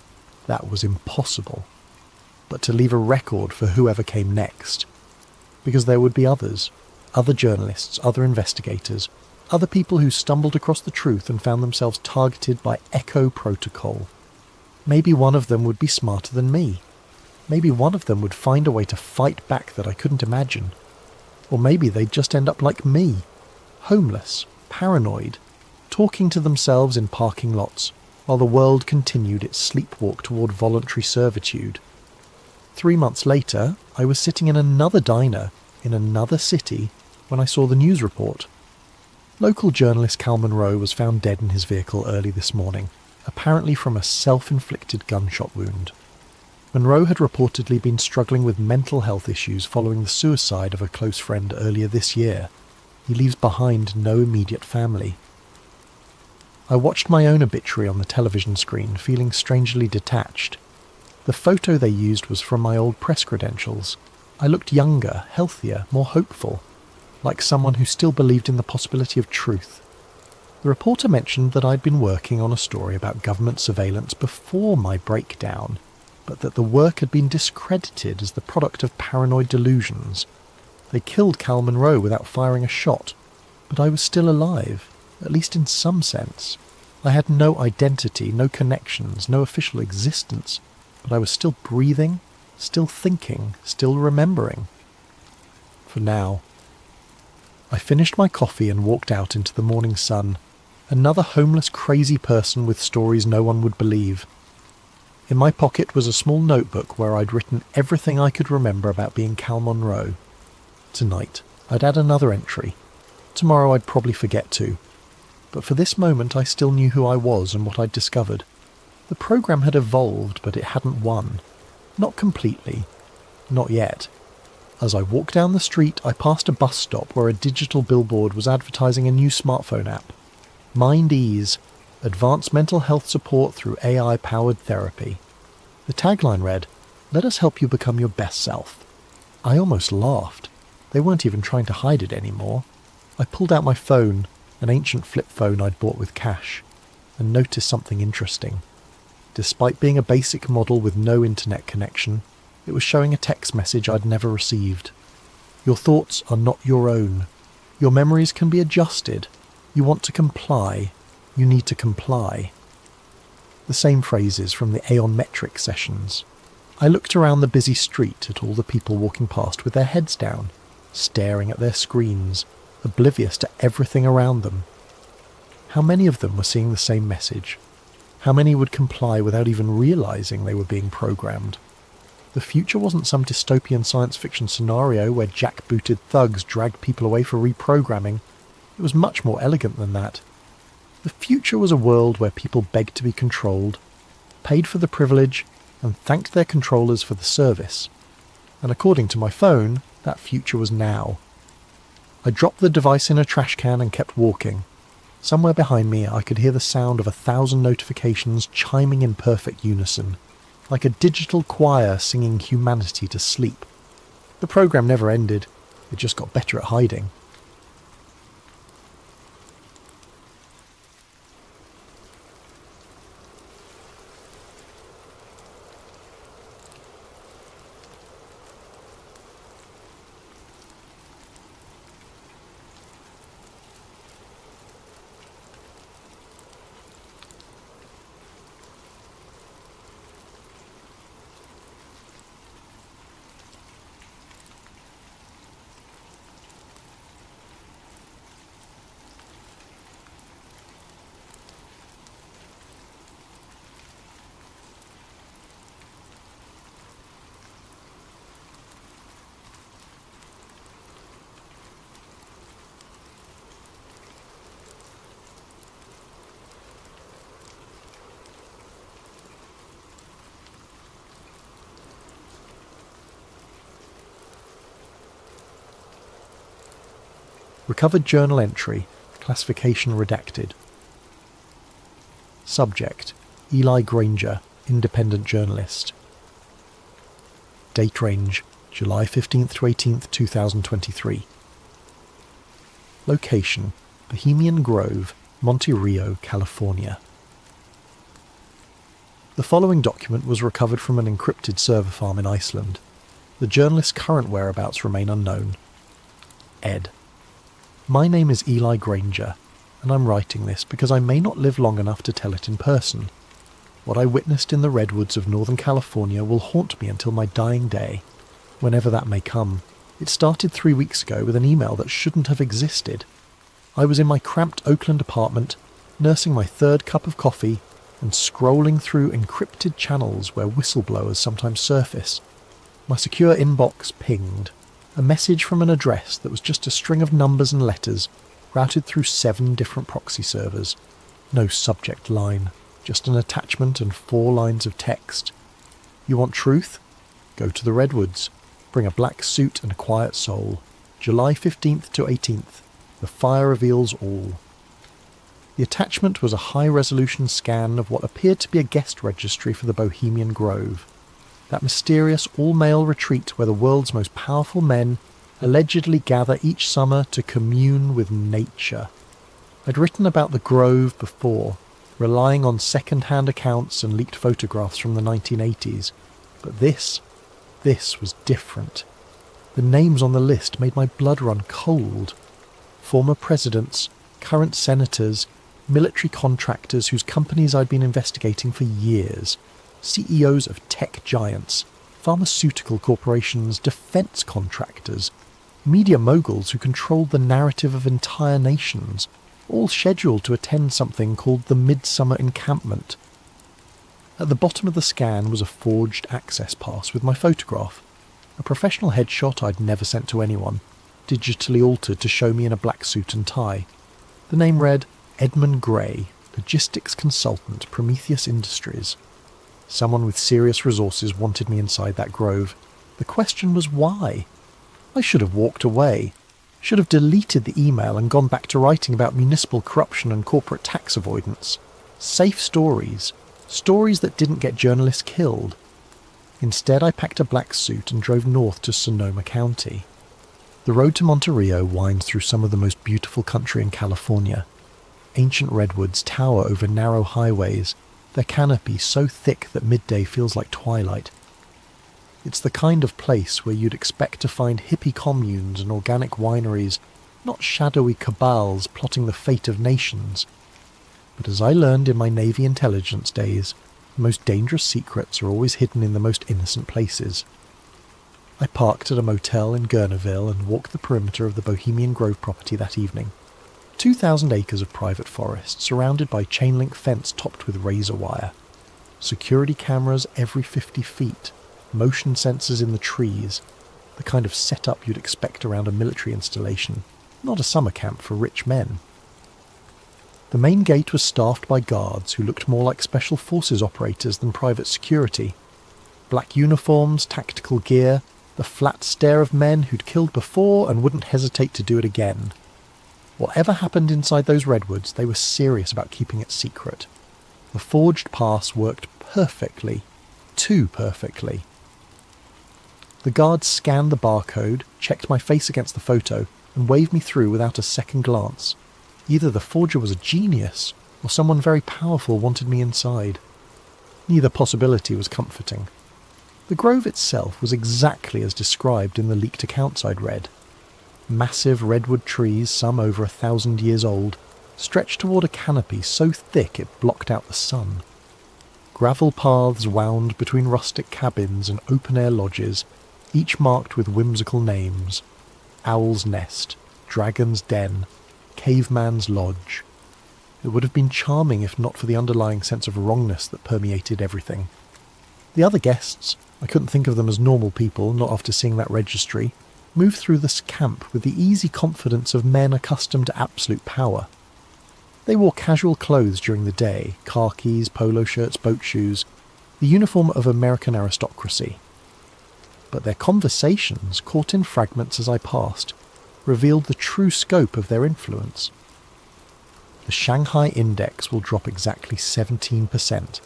that was impossible, but to leave a record for whoever came next. Because there would be others. Other journalists, other investigators, other people who stumbled across the truth and found themselves targeted by Echo Protocol. Maybe one of them would be smarter than me. Maybe one of them would find a way to fight back that I couldn't imagine. Or maybe they'd just end up like me, homeless, paranoid, talking to themselves in parking lots, while the world continued its sleepwalk toward voluntary servitude. 3 months later, I was sitting in another diner, in another city, when I saw the news report. Local journalist Cal Monroe was found dead in his vehicle early this morning, apparently from a self-inflicted gunshot wound. Monroe had reportedly been struggling with mental health issues following the suicide of a close friend earlier this year. He leaves behind no immediate family. I watched my own obituary on the television screen, feeling strangely detached. The photo they used was from my old press credentials. I looked younger, healthier, more hopeful, like someone who still believed in the possibility of truth. The reporter mentioned that I'd been working on a story about government surveillance before my breakdown, but that the work had been discredited as the product of paranoid delusions. They killed Cal Monroe without firing a shot, but I was still alive, at least in some sense. I had no identity, no connections, no official existence, but I was still breathing, still thinking, still remembering. For now. I finished my coffee and walked out into the morning sun. Another homeless, crazy person with stories no one would believe. In my pocket was a small notebook where I'd written everything I could remember about being Cal Monroe. Tonight, I'd add another entry. Tomorrow I'd probably forget to. But for this moment I still knew who I was and what I'd discovered. The program had evolved, but it hadn't won. Not completely. Not yet. As I walked down the street, I passed a bus stop where a digital billboard was advertising a new smartphone app. Mind Ease, Advanced Mental Health Support Through AI-Powered Therapy. The tagline read, "Let us help you become your best self." I almost laughed. They weren't even trying to hide it anymore. I pulled out my phone, an ancient flip phone I'd bought with cash, and noticed something interesting. Despite being a basic model with no internet connection, it was showing a text message I'd never received. Your thoughts are not your own. Your memories can be adjusted. You want to comply. You need to comply. The same phrases from the Aeon Metric sessions. I looked around the busy street at all the people walking past with their heads down, staring at their screens, oblivious to everything around them. How many of them were seeing the same message? How many would comply without even realizing they were being programmed? The future wasn't some dystopian science fiction scenario where jackbooted thugs dragged people away for reprogramming. It was much more elegant than that. The future was a world where people begged to be controlled, paid for the privilege, and thanked their controllers for the service. And according to my phone, that future was now. I dropped the device in a trash can and kept walking. Somewhere behind me I could hear the sound of 1,000 notifications chiming in perfect unison, like a digital choir singing humanity to sleep. The program never ended, it just got better at hiding. Recovered journal entry, classification redacted. Subject, Eli Granger, independent journalist. Date range, July 15th to 18th, 2023. Location, Bohemian Grove, Monte Rio, California. The following document was recovered from an encrypted server farm in Iceland. The journalist's current whereabouts remain unknown. Ed. My name is Eli Granger, and I'm writing this because I may not live long enough to tell it in person. What I witnessed in the redwoods of Northern California will haunt me until my dying day, whenever that may come. It started 3 weeks ago with an email that shouldn't have existed. I was in my cramped Oakland apartment, nursing my third cup of coffee, and scrolling through encrypted channels where whistleblowers sometimes surface. My secure inbox pinged. A message from an address that was just a string of numbers and letters routed through 7 different proxy servers. No subject line, just an attachment and 4 lines of text. You want truth? Go to the redwoods. Bring a black suit and a quiet soul. July 15th to 18th. The fire reveals all. The attachment was a high-resolution scan of what appeared to be a guest registry for the Bohemian Grove. That mysterious all-male retreat where the world's most powerful men allegedly gather each summer to commune with nature. I'd written about the Grove before, relying on second-hand accounts and leaked photographs from the 1980s. But this was different. The names on the list made my blood run cold. Former presidents, current senators, military contractors whose companies I'd been investigating for years. CEOs of tech giants, pharmaceutical corporations, defense contractors, media moguls who controlled the narrative of entire nations, all scheduled to attend something called the Midsummer Encampment. At the bottom of the scan was a forged access pass with my photograph, a professional headshot I'd never sent to anyone, digitally altered to show me in a black suit and tie. The name read Edmund Gray, Logistics Consultant, Prometheus Industries. Someone with serious resources wanted me inside that grove. The question was why? I should have walked away. Should have deleted the email and gone back to writing about municipal corruption and corporate tax avoidance. Safe stories. Stories that didn't get journalists killed. Instead, I packed a black suit and drove north to Sonoma County. The road to Monterey winds through some of the most beautiful country in California. Ancient redwoods tower over narrow highways, their canopy so thick that midday feels like twilight. It's the kind of place where you'd expect to find hippie communes and organic wineries, not shadowy cabals plotting the fate of nations. But as I learned in my Navy intelligence days, the most dangerous secrets are always hidden in the most innocent places. I parked at a motel in Gurneville and walked the perimeter of the Bohemian Grove property that evening. 2,000 acres of private forest, surrounded by chain-link fence topped with razor wire. Security cameras every 50 feet, motion sensors in the trees, the kind of setup you'd expect around a military installation, not a summer camp for rich men. The main gate was staffed by guards who looked more like special forces operators than private security. Black uniforms, tactical gear, the flat stare of men who'd killed before and wouldn't hesitate to do it again. Whatever happened inside those redwoods, they were serious about keeping it secret. The forged pass worked perfectly. Too perfectly. The guards scanned the barcode, checked my face against the photo, and waved me through without a second glance. Either the forger was a genius, or someone very powerful wanted me inside. Neither possibility was comforting. The grove itself was exactly as described in the leaked accounts I'd read. Massive redwood trees, some over 1,000 years old, stretched toward a canopy so thick it blocked out the sun. Gravel paths wound between rustic cabins and open-air lodges, each marked with whimsical names. Owl's Nest, Dragon's Den, Caveman's Lodge. It would have been charming if not for the underlying sense of wrongness that permeated everything. The other guests, I couldn't think of them as normal people, not after seeing that registry, moved through this camp with the easy confidence of men accustomed to absolute power. They wore casual clothes during the day, khakis, polo shirts, boat shoes, the uniform of American aristocracy. But their conversations, caught in fragments as I passed, revealed the true scope of their influence. The Shanghai Index will drop exactly 17%.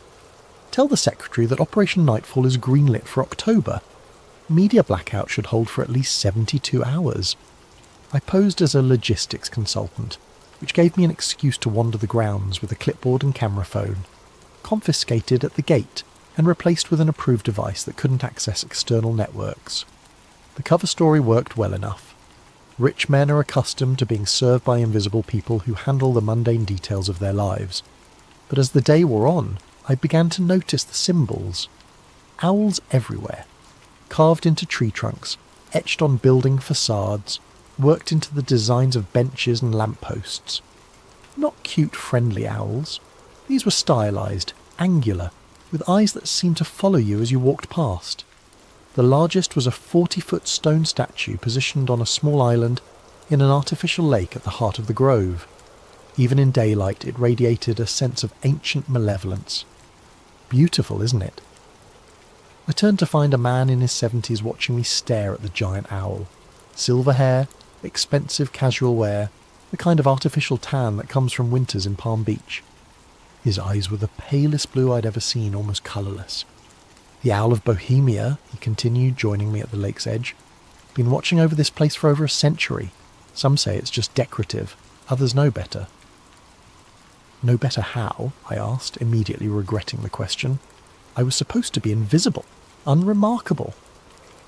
Tell the secretary that Operation Nightfall is greenlit for October. Media blackout should hold for at least 72 hours. I posed as a logistics consultant, which gave me an excuse to wander the grounds with a clipboard and camera phone, confiscated at the gate and replaced with an approved device that couldn't access external networks. The cover story worked well enough. Rich men are accustomed to being served by invisible people who handle the mundane details of their lives. But as the day wore on, I began to notice the symbols. Owls everywhere. Carved into tree trunks, etched on building facades, worked into the designs of benches and lampposts. Not cute, friendly owls. These were stylized, angular, with eyes that seemed to follow you as you walked past. The largest was a 40-foot stone statue positioned on a small island in an artificial lake at the heart of the grove. Even in daylight, it radiated a sense of ancient malevolence. Beautiful, isn't it? I turned to find a man in his 70s watching me stare at the giant owl. Silver hair, expensive casual wear, the kind of artificial tan that comes from winters in Palm Beach. His eyes were the palest blue I'd ever seen, almost colourless. The Owl of Bohemia, he continued, joining me at the lake's edge. Been watching over this place for over a century. Some say it's just decorative, others know better. Know better how? I asked, immediately regretting the question. I was supposed to be invisible, unremarkable.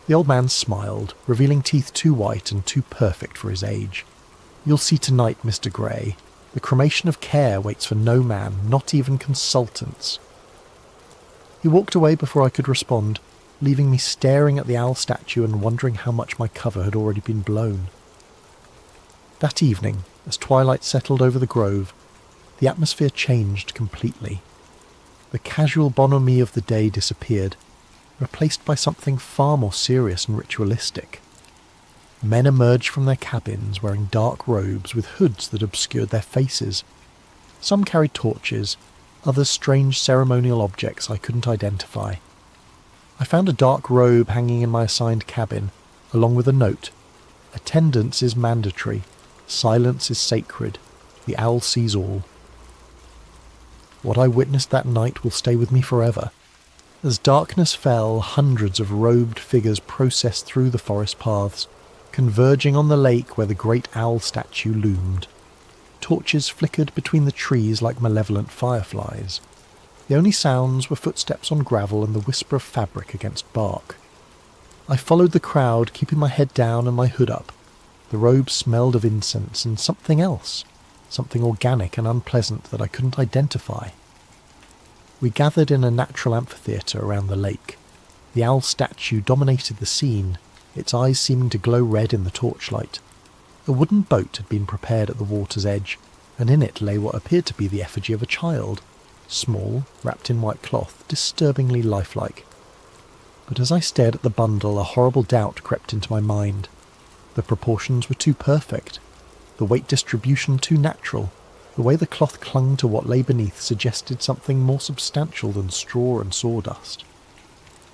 The old man smiled, revealing teeth too white and too perfect for his age. You'll see tonight, Mr. Gray. The cremation of care waits for no man, not even consultants. He walked away before I could respond, leaving me staring at the owl statue and wondering how much my cover had already been blown. That evening, as twilight settled over the grove, the atmosphere changed completely. The casual bonhomie of the day disappeared, replaced by something far more serious and ritualistic. Men emerged from their cabins wearing dark robes with hoods that obscured their faces. Some carried torches, others strange ceremonial objects I couldn't identify. I found a dark robe hanging in my assigned cabin, along with a note. Attendance is mandatory. Silence is sacred. The owl sees all. What I witnessed that night will stay with me forever. As darkness fell, hundreds of robed figures processed through the forest paths, converging on the lake where the great owl statue loomed. Torches flickered between the trees like malevolent fireflies. The only sounds were footsteps on gravel and the whisper of fabric against bark. I followed the crowd, keeping my head down and my hood up. The robe smelled of incense and something else, something organic and unpleasant that I couldn't identify. We gathered in a natural amphitheatre around the lake. The owl statue dominated the scene, its eyes seeming to glow red in the torchlight. A wooden boat had been prepared at the water's edge, and in it lay what appeared to be the effigy of a child, small, wrapped in white cloth, disturbingly lifelike. But as I stared at the bundle, a horrible doubt crept into my mind. The proportions were too perfect, the weight distribution too natural. The way the cloth clung to what lay beneath suggested something more substantial than straw and sawdust.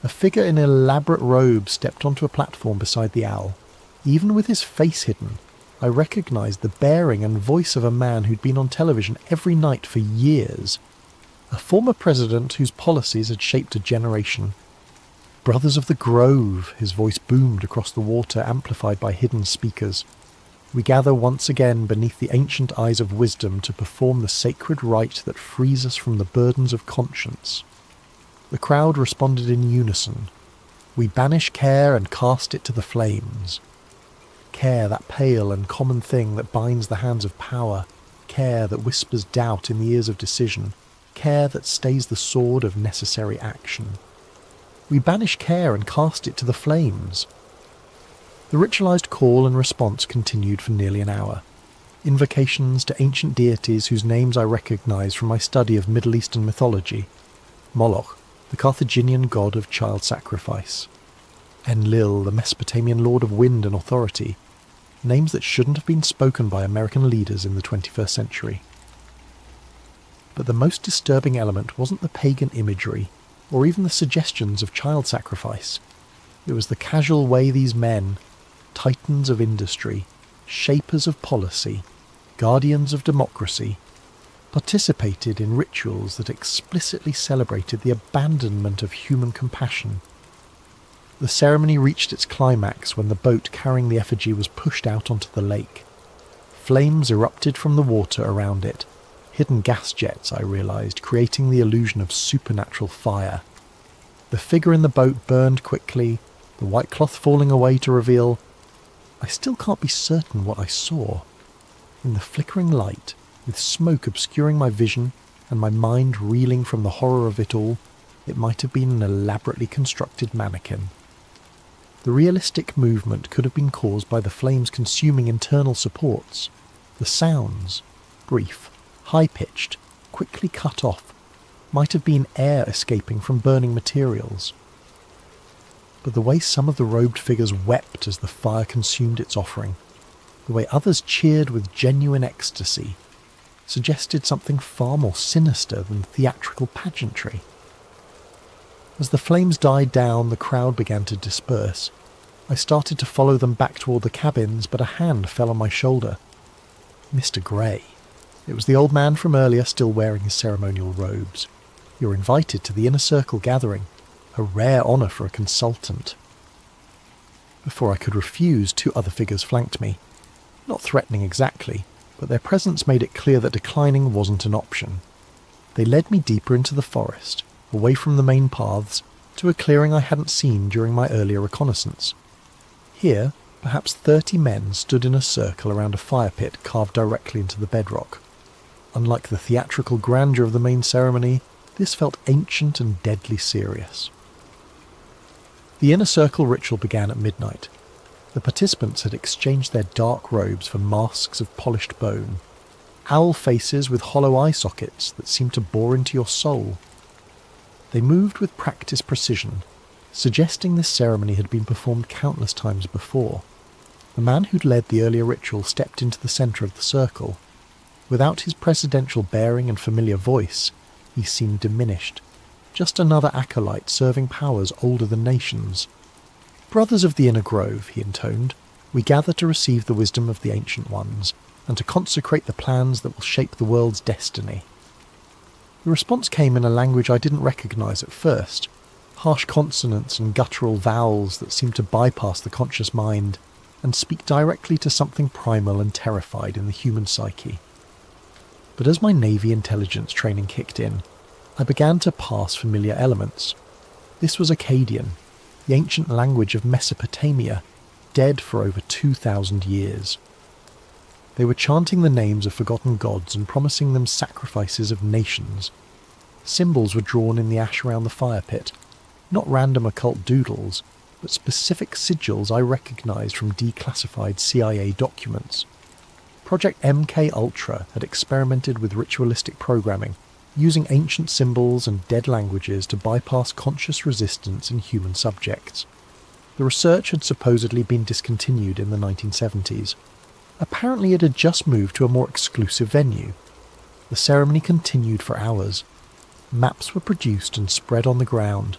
A figure in an elaborate robe stepped onto a platform beside the owl. Even with his face hidden, I recognised the bearing and voice of a man who'd been on television every night for years. A former president whose policies had shaped a generation. Brothers of the Grove, his voice boomed across the water, amplified by hidden speakers. We gather once again beneath the ancient eyes of wisdom to perform the sacred rite that frees us from the burdens of conscience. The crowd responded in unison. We banish care and cast it to the flames. Care, that pale and common thing that binds the hands of power. Care that whispers doubt in the ears of decision. Care that stays the sword of necessary action. We banish care and cast it to the flames. The ritualized call and response continued for nearly an hour. Invocations to ancient deities whose names I recognized from my study of Middle Eastern mythology. Moloch, the Carthaginian god of child sacrifice. Enlil, the Mesopotamian lord of wind and authority. Names that shouldn't have been spoken by American leaders in the 21st century. But the most disturbing element wasn't the pagan imagery, or even the suggestions of child sacrifice. It was the casual way these men, titans of industry, shapers of policy, guardians of democracy, participated in rituals that explicitly celebrated the abandonment of human compassion. The ceremony reached its climax when the boat carrying the effigy was pushed out onto the lake. Flames erupted from the water around it, hidden gas jets, I realised, creating the illusion of supernatural fire. The figure in the boat burned quickly, the white cloth falling away to reveal... I still can't be certain what I saw. In the flickering light, with smoke obscuring my vision and my mind reeling from the horror of it all, it might have been an elaborately constructed mannequin. The realistic movement could have been caused by the flames consuming internal supports. The sounds, brief, high-pitched, quickly cut off, might have been air escaping from burning materials. But the way some of the robed figures wept as the fire consumed its offering, the way others cheered with genuine ecstasy, suggested something far more sinister than theatrical pageantry. As the flames died down, the crowd began to disperse. I started to follow them back toward the cabins, but a hand fell on my shoulder. Mr. Grey. It was the old man from earlier, still wearing his ceremonial robes. You're invited to the inner circle gathering. A rare honour for a consultant. Before I could refuse, two other figures flanked me. Not threatening exactly, but their presence made it clear that declining wasn't an option. They led me deeper into the forest, away from the main paths, to a clearing I hadn't seen during my earlier reconnaissance. Here, perhaps 30 men stood in a circle around a fire pit carved directly into the bedrock. Unlike the theatrical grandeur of the main ceremony, this felt ancient and deadly serious. The inner circle ritual began at midnight. The participants had exchanged their dark robes for masks of polished bone, owl faces with hollow eye sockets that seemed to bore into your soul. They moved with practiced precision, suggesting this ceremony had been performed countless times before. The man who'd led the earlier ritual stepped into the centre of the circle. Without his presidential bearing and familiar voice, he seemed diminished, just another acolyte serving powers older than nations. "Brothers of the Inner Grove," he intoned, "we gather to receive the wisdom of the Ancient Ones, and to consecrate the plans that will shape the world's destiny." The response came in a language I didn't recognise at first, harsh consonants and guttural vowels that seemed to bypass the conscious mind and speak directly to something primal and terrified in the human psyche. But as my Navy intelligence training kicked in, I began to parse familiar elements. This was Akkadian, the ancient language of Mesopotamia, dead for over 2,000 years. They were chanting the names of forgotten gods and promising them sacrifices of nations. Symbols were drawn in the ash around the fire pit, not random occult doodles, but specific sigils I recognised from declassified CIA documents. Project MK Ultra had experimented with ritualistic programming, using ancient symbols and dead languages to bypass conscious resistance in human subjects. The research had supposedly been discontinued in the 1970s. Apparently it had just moved to a more exclusive venue. The ceremony continued for hours. Maps were produced and spread on the ground,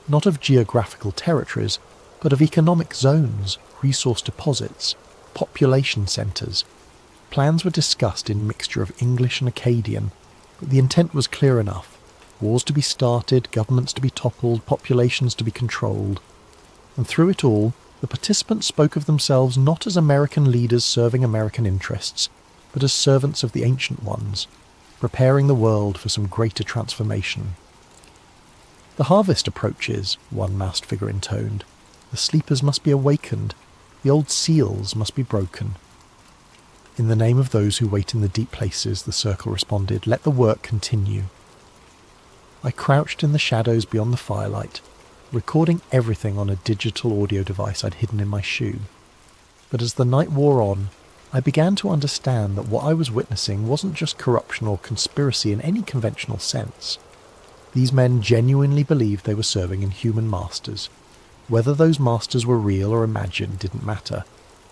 not of geographical territories, but of economic zones, resource deposits, population centres. Plans were discussed in mixture of English and Akkadian, but the intent was clear enough. Wars to be started, governments to be toppled, populations to be controlled. And through it all, the participants spoke of themselves not as American leaders serving American interests, but as servants of the Ancient Ones, preparing the world for some greater transformation. "The harvest approaches," one masked figure intoned. "The sleepers must be awakened. The old seals must be broken." "In the name of those who wait in the deep places," the circle responded, "let the work continue." I crouched in the shadows beyond the firelight, recording everything on a digital audio device I'd hidden in my shoe. But as the night wore on, I began to understand that what I was witnessing wasn't just corruption or conspiracy in any conventional sense. These men genuinely believed they were serving inhuman masters. Whether those masters were real or imagined didn't matter.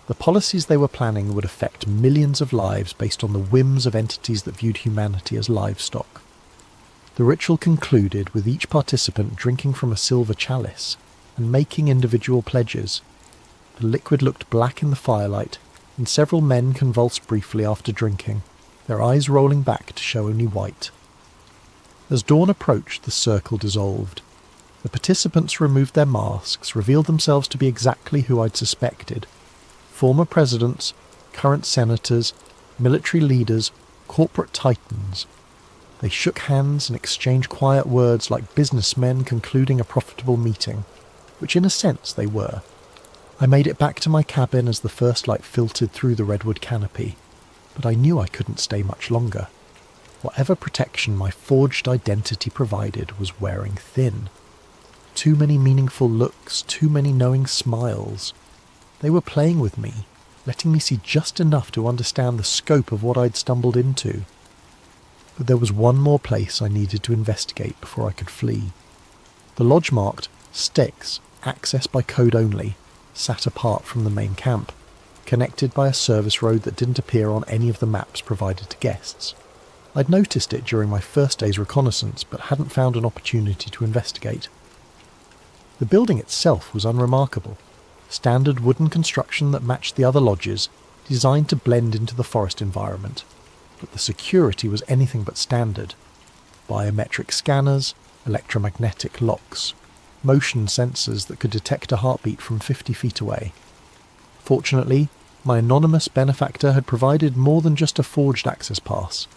The policies they were planning would affect millions of lives based on the whims of entities that viewed humanity as livestock. The ritual concluded with each participant drinking from a silver chalice and making individual pledges. The liquid looked black in the firelight, and several men convulsed briefly after drinking, their eyes rolling back to show only white. As dawn approached, the circle dissolved. The participants removed their masks, revealed themselves to be exactly who I'd suspected. Former presidents, current senators, military leaders, corporate titans. They shook hands and exchanged quiet words like businessmen concluding a profitable meeting, which in a sense they were. I made it back to my cabin as the first light filtered through the redwood canopy, but I knew I couldn't stay much longer. Whatever protection my forged identity provided was wearing thin. Too many meaningful looks, too many knowing smiles. They were playing with me, letting me see just enough to understand the scope of what I'd stumbled into. But there was one more place I needed to investigate before I could flee. The lodge marked Styx, access by code only, sat apart from the main camp, connected by a service road that didn't appear on any of the maps provided to guests. I'd noticed it during my first day's reconnaissance, but hadn't found an opportunity to investigate. The building itself was unremarkable. Standard wooden construction that matched the other lodges, designed to blend into the forest environment. But the security was anything but standard. Biometric scanners, electromagnetic locks, motion sensors that could detect a heartbeat from 50 feet away. Fortunately, my anonymous benefactor had provided more than just a forged access pass.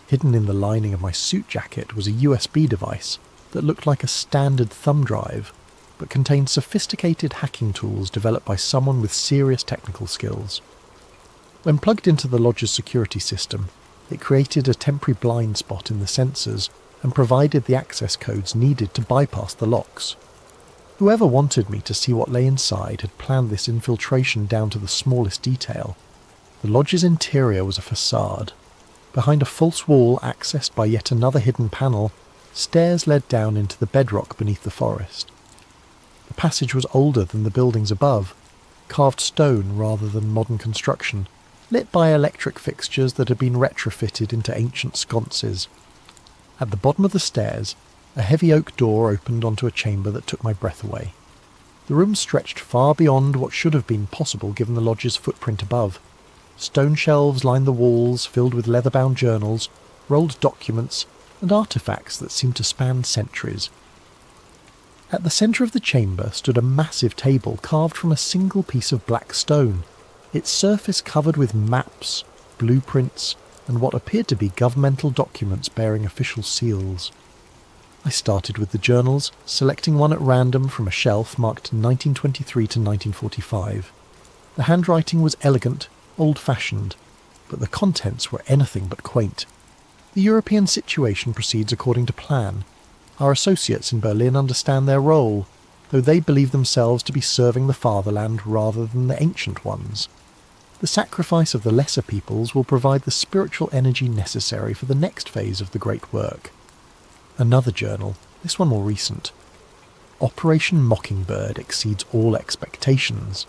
Hidden in the lining of my suit jacket was a USB device that looked like a standard thumb drive, but contained sophisticated hacking tools developed by someone with serious technical skills. When plugged into the lodge's security system, it created a temporary blind spot in the sensors and provided the access codes needed to bypass the locks. Whoever wanted me to see what lay inside had planned this infiltration down to the smallest detail. The lodge's interior was a facade. Behind a false wall accessed by yet another hidden panel Stairs led down into the bedrock beneath the forest. The passage was older than the buildings above, carved stone rather than modern construction, lit by electric fixtures that had been retrofitted into ancient sconces. At the bottom of the stairs, a heavy oak door opened onto a chamber that took my breath away. The room stretched far beyond what should have been possible given the lodge's footprint above. Stone shelves lined the walls, filled with leather-bound journals, rolled documents, and artefacts that seemed to span centuries. At the centre of the chamber stood a massive table carved from a single piece of black stone, its surface covered with maps, blueprints, and what appeared to be governmental documents bearing official seals. I started with the journals, selecting one at random from a shelf marked 1923 to 1945. The handwriting was elegant, old-fashioned, but the contents were anything but quaint. The European situation proceeds according to plan. Our associates in Berlin understand their role, though they believe themselves to be serving the fatherland rather than the ancient ones. The sacrifice of the lesser peoples will provide the spiritual energy necessary for the next phase of the great work. Another journal, this one more recent. Operation Mockingbird exceeds all expectations.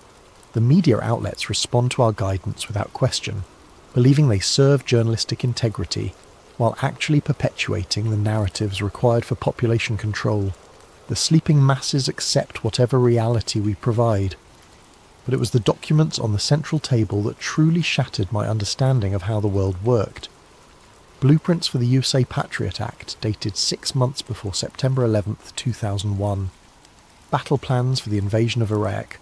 The media outlets respond to our guidance without question, believing they serve journalistic integrity, while actually perpetuating the narratives required for population control. The sleeping masses accept whatever reality we provide. But it was the documents on the central table that truly shattered my understanding of how the world worked. Blueprints for the USA Patriot Act dated 6 months before September 11th, 2001. Battle plans for the invasion of Iraq,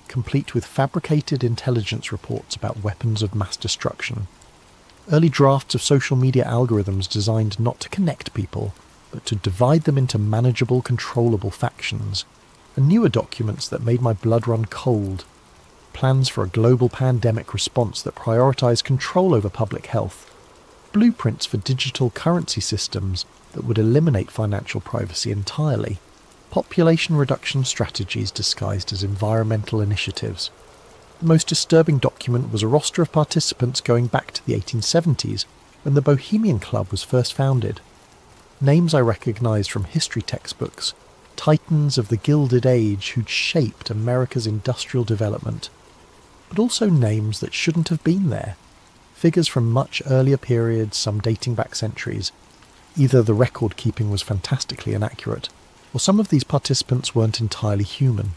complete with fabricated intelligence reports about weapons of mass destruction. Early drafts of social media algorithms designed not to connect people, but to divide them into manageable, controllable factions. And newer documents that made my blood run cold. Plans for a global pandemic response that prioritized control over public health. Blueprints for digital currency systems that would eliminate financial privacy entirely. Population reduction strategies disguised as environmental initiatives. The most disturbing document was a roster of participants going back to the 1870s, when the Bohemian Club was first founded. Names I recognised from history textbooks, titans of the Gilded Age who'd shaped America's industrial development. But also names that shouldn't have been there. Figures from much earlier periods, some dating back centuries. Either the record-keeping was fantastically inaccurate, or some of these participants weren't entirely human.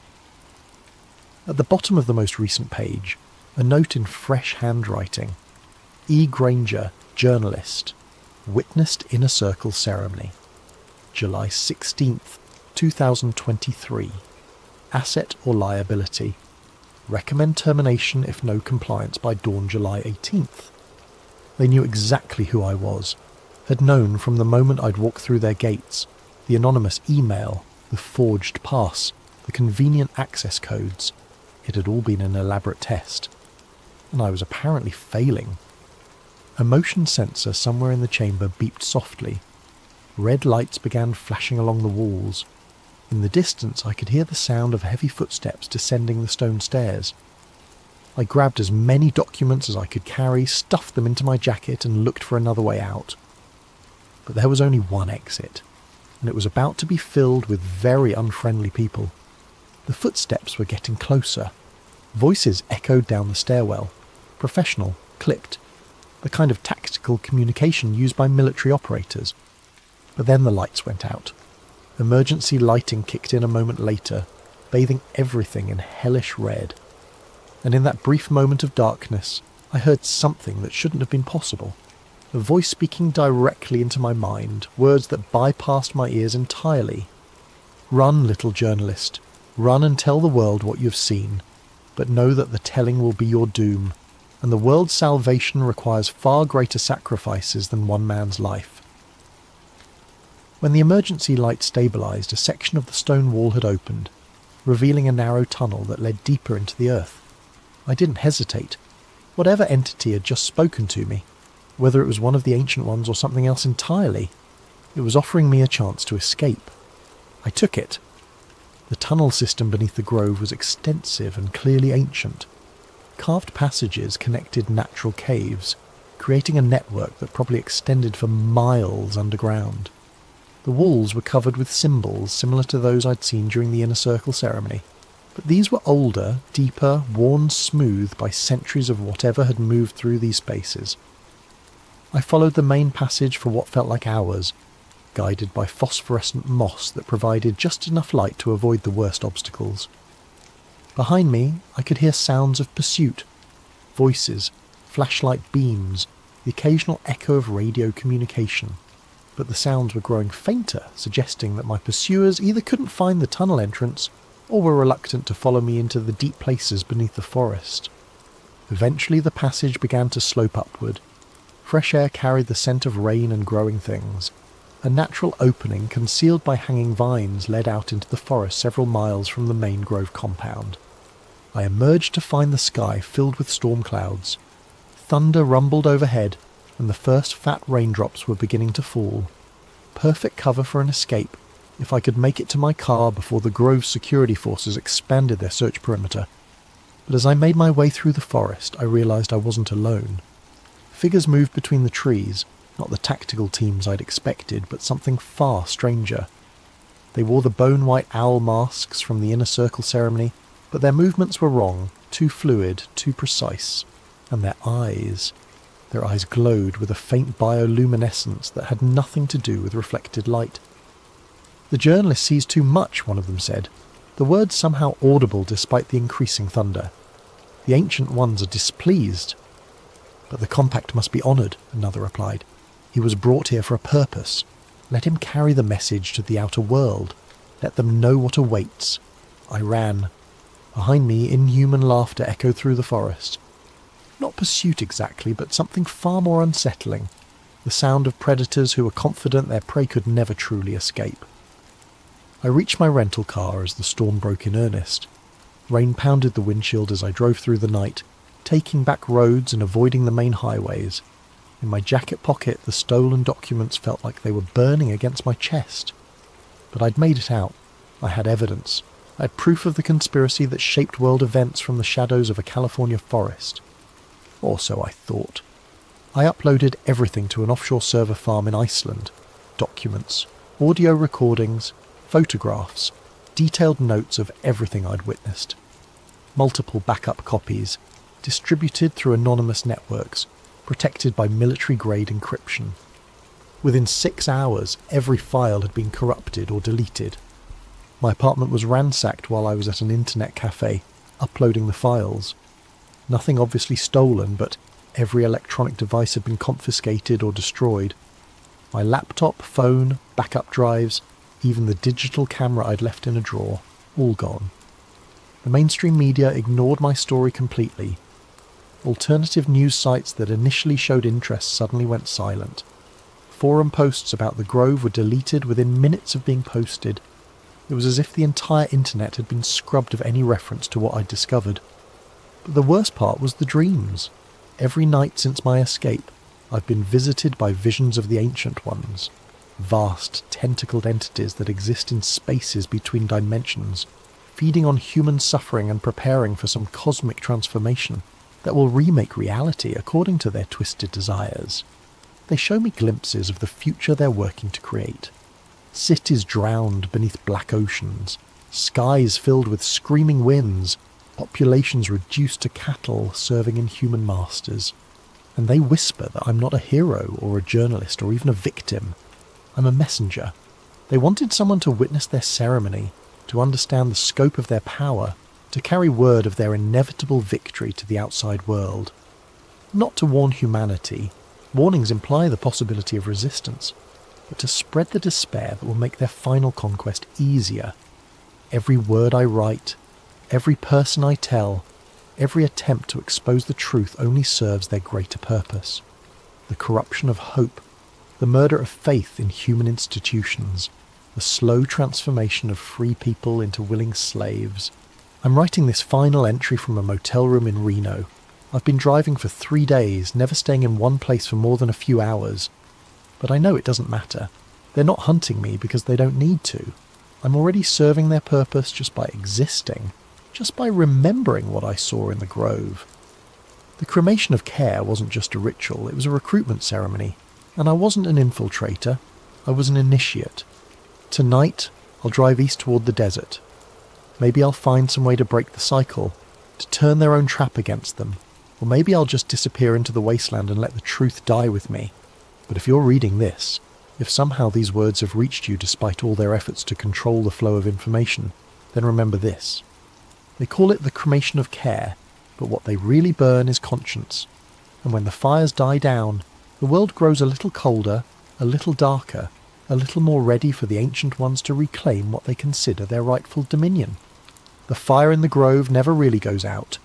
At the bottom of the most recent page, a note in fresh handwriting. E. Granger, journalist, witnessed Inner Circle ceremony. July 16th, 2023. Asset or liability. Recommend termination if no compliance by dawn July 18th. They knew exactly who I was, had known from the moment I'd walked through their gates, the anonymous email, the forged pass, the convenient access codes. It had all been an elaborate test, and I was apparently failing. A motion sensor somewhere in the chamber beeped softly. Red lights began flashing along the walls. In the distance I could hear the sound of heavy footsteps descending the stone stairs. I grabbed as many documents as I could carry, stuffed them into my jacket and looked for another way out. But there was only one exit, and it was about to be filled with very unfriendly people. The footsteps were getting closer. Voices echoed down the stairwell, professional, clipped, the kind of tactical communication used by military operators. But then the lights went out. Emergency lighting kicked in a moment later, bathing everything in hellish red. And in that brief moment of darkness, I heard something that shouldn't have been possible. A voice speaking directly into my mind, words that bypassed my ears entirely. Run, little journalist. Run and tell the world what you've seen, but know that the telling will be your doom, and the world's salvation requires far greater sacrifices than one man's life. When the emergency light stabilised, a section of the stone wall had opened, revealing a narrow tunnel that led deeper into the earth. I didn't hesitate. Whatever entity had just spoken to me, whether it was one of the ancient ones or something else entirely, it was offering me a chance to escape. I took it. The tunnel system beneath the grove was extensive and clearly ancient. Carved passages connected natural caves, creating a network that probably extended for miles underground. The walls were covered with symbols similar to those I'd seen during the inner circle ceremony, but these were older, deeper, worn smooth by centuries of whatever had moved through these spaces. I followed the main passage for what felt like hours, guided by phosphorescent moss that provided just enough light to avoid the worst obstacles. Behind me, I could hear sounds of pursuit, voices, flashlight beams, the occasional echo of radio communication, but the sounds were growing fainter, suggesting that my pursuers either couldn't find the tunnel entrance or were reluctant to follow me into the deep places beneath the forest. Eventually the passage began to slope upward. Fresh air carried the scent of rain and growing things. A natural opening concealed by hanging vines led out into the forest several miles from the main grove compound. I emerged to find the sky filled with storm clouds. Thunder rumbled overhead, and the first fat raindrops were beginning to fall. Perfect cover for an escape, if I could make it to my car before the grove's security forces expanded their search perimeter. But as I made my way through the forest, I realised I wasn't alone. Figures moved between the trees, not the tactical teams I'd expected, but something far stranger. They wore the bone-white owl masks from the inner circle ceremony, but their movements were wrong, too fluid, too precise. And their eyes glowed with a faint bioluminescence that had nothing to do with reflected light. "The journalist sees too much," one of them said, the words somehow audible despite the increasing thunder. "The ancient ones are displeased." "But the compact must be honoured," another replied. "He was brought here for a purpose. Let him carry the message to the outer world. Let them know what awaits." I ran. Behind me, inhuman laughter echoed through the forest. Not pursuit exactly, but something far more unsettling. The sound of predators who were confident their prey could never truly escape. I reached my rental car as the storm broke in earnest. Rain pounded the windshield as I drove through the night, taking back roads and avoiding the main highways. In my jacket pocket, the stolen documents felt like they were burning against my chest. But I'd made it out. I had evidence. I had proof of the conspiracy that shaped world events from the shadows of a California forest. Or so I thought. I uploaded everything to an offshore server farm in Iceland. Documents, audio recordings, photographs, detailed notes of everything I'd witnessed. Multiple backup copies, distributed through anonymous networks, protected by military-grade encryption. Within 6 hours, every file had been corrupted or deleted. My apartment was ransacked while I was at an internet cafe, uploading the files. Nothing obviously stolen, but every electronic device had been confiscated or destroyed. My laptop, phone, backup drives, even the digital camera I'd left in a drawer, all gone. The mainstream media ignored my story completely. Alternative news sites that initially showed interest suddenly went silent. Forum posts about the Grove were deleted within minutes of being posted. It was as if the entire internet had been scrubbed of any reference to what I'd discovered. But the worst part was the dreams. Every night since my escape, I've been visited by visions of the Ancient Ones. Vast, tentacled entities that exist in spaces between dimensions, feeding on human suffering and preparing for some cosmic transformation that will remake reality according to their twisted desires. They show me glimpses of the future they're working to create. Cities drowned beneath black oceans, skies filled with screaming winds, populations reduced to cattle serving inhuman masters. And they whisper that I'm not a hero or a journalist or even a victim. I'm a messenger. They wanted someone to witness their ceremony, to understand the scope of their power, to carry word of their inevitable victory to the outside world. Not to warn humanity. Warnings imply the possibility of resistance, but to spread the despair that will make their final conquest easier. Every word I write, every person I tell, every attempt to expose the truth only serves their greater purpose. The corruption of hope, the murder of faith in human institutions, the slow transformation of free people into willing slaves. I'm writing this final entry from a motel room in Reno. I've been driving for 3 days, never staying in one place for more than a few hours. But I know it doesn't matter. They're not hunting me because they don't need to. I'm already serving their purpose just by existing, just by remembering what I saw in the Grove. The cremation of care wasn't just a ritual, it was a recruitment ceremony. And I wasn't an infiltrator, I was an initiate. Tonight, I'll drive east toward the desert. Maybe I'll find some way to break the cycle, to turn their own trap against them, or maybe I'll just disappear into the wasteland and let the truth die with me. But if you're reading this, if somehow these words have reached you despite all their efforts to control the flow of information, then remember this. They call it the cremation of care, but what they really burn is conscience. And when the fires die down, the world grows a little colder, a little darker, a little more ready for the ancient ones to reclaim what they consider their rightful dominion. The fire in the grove never really goes out.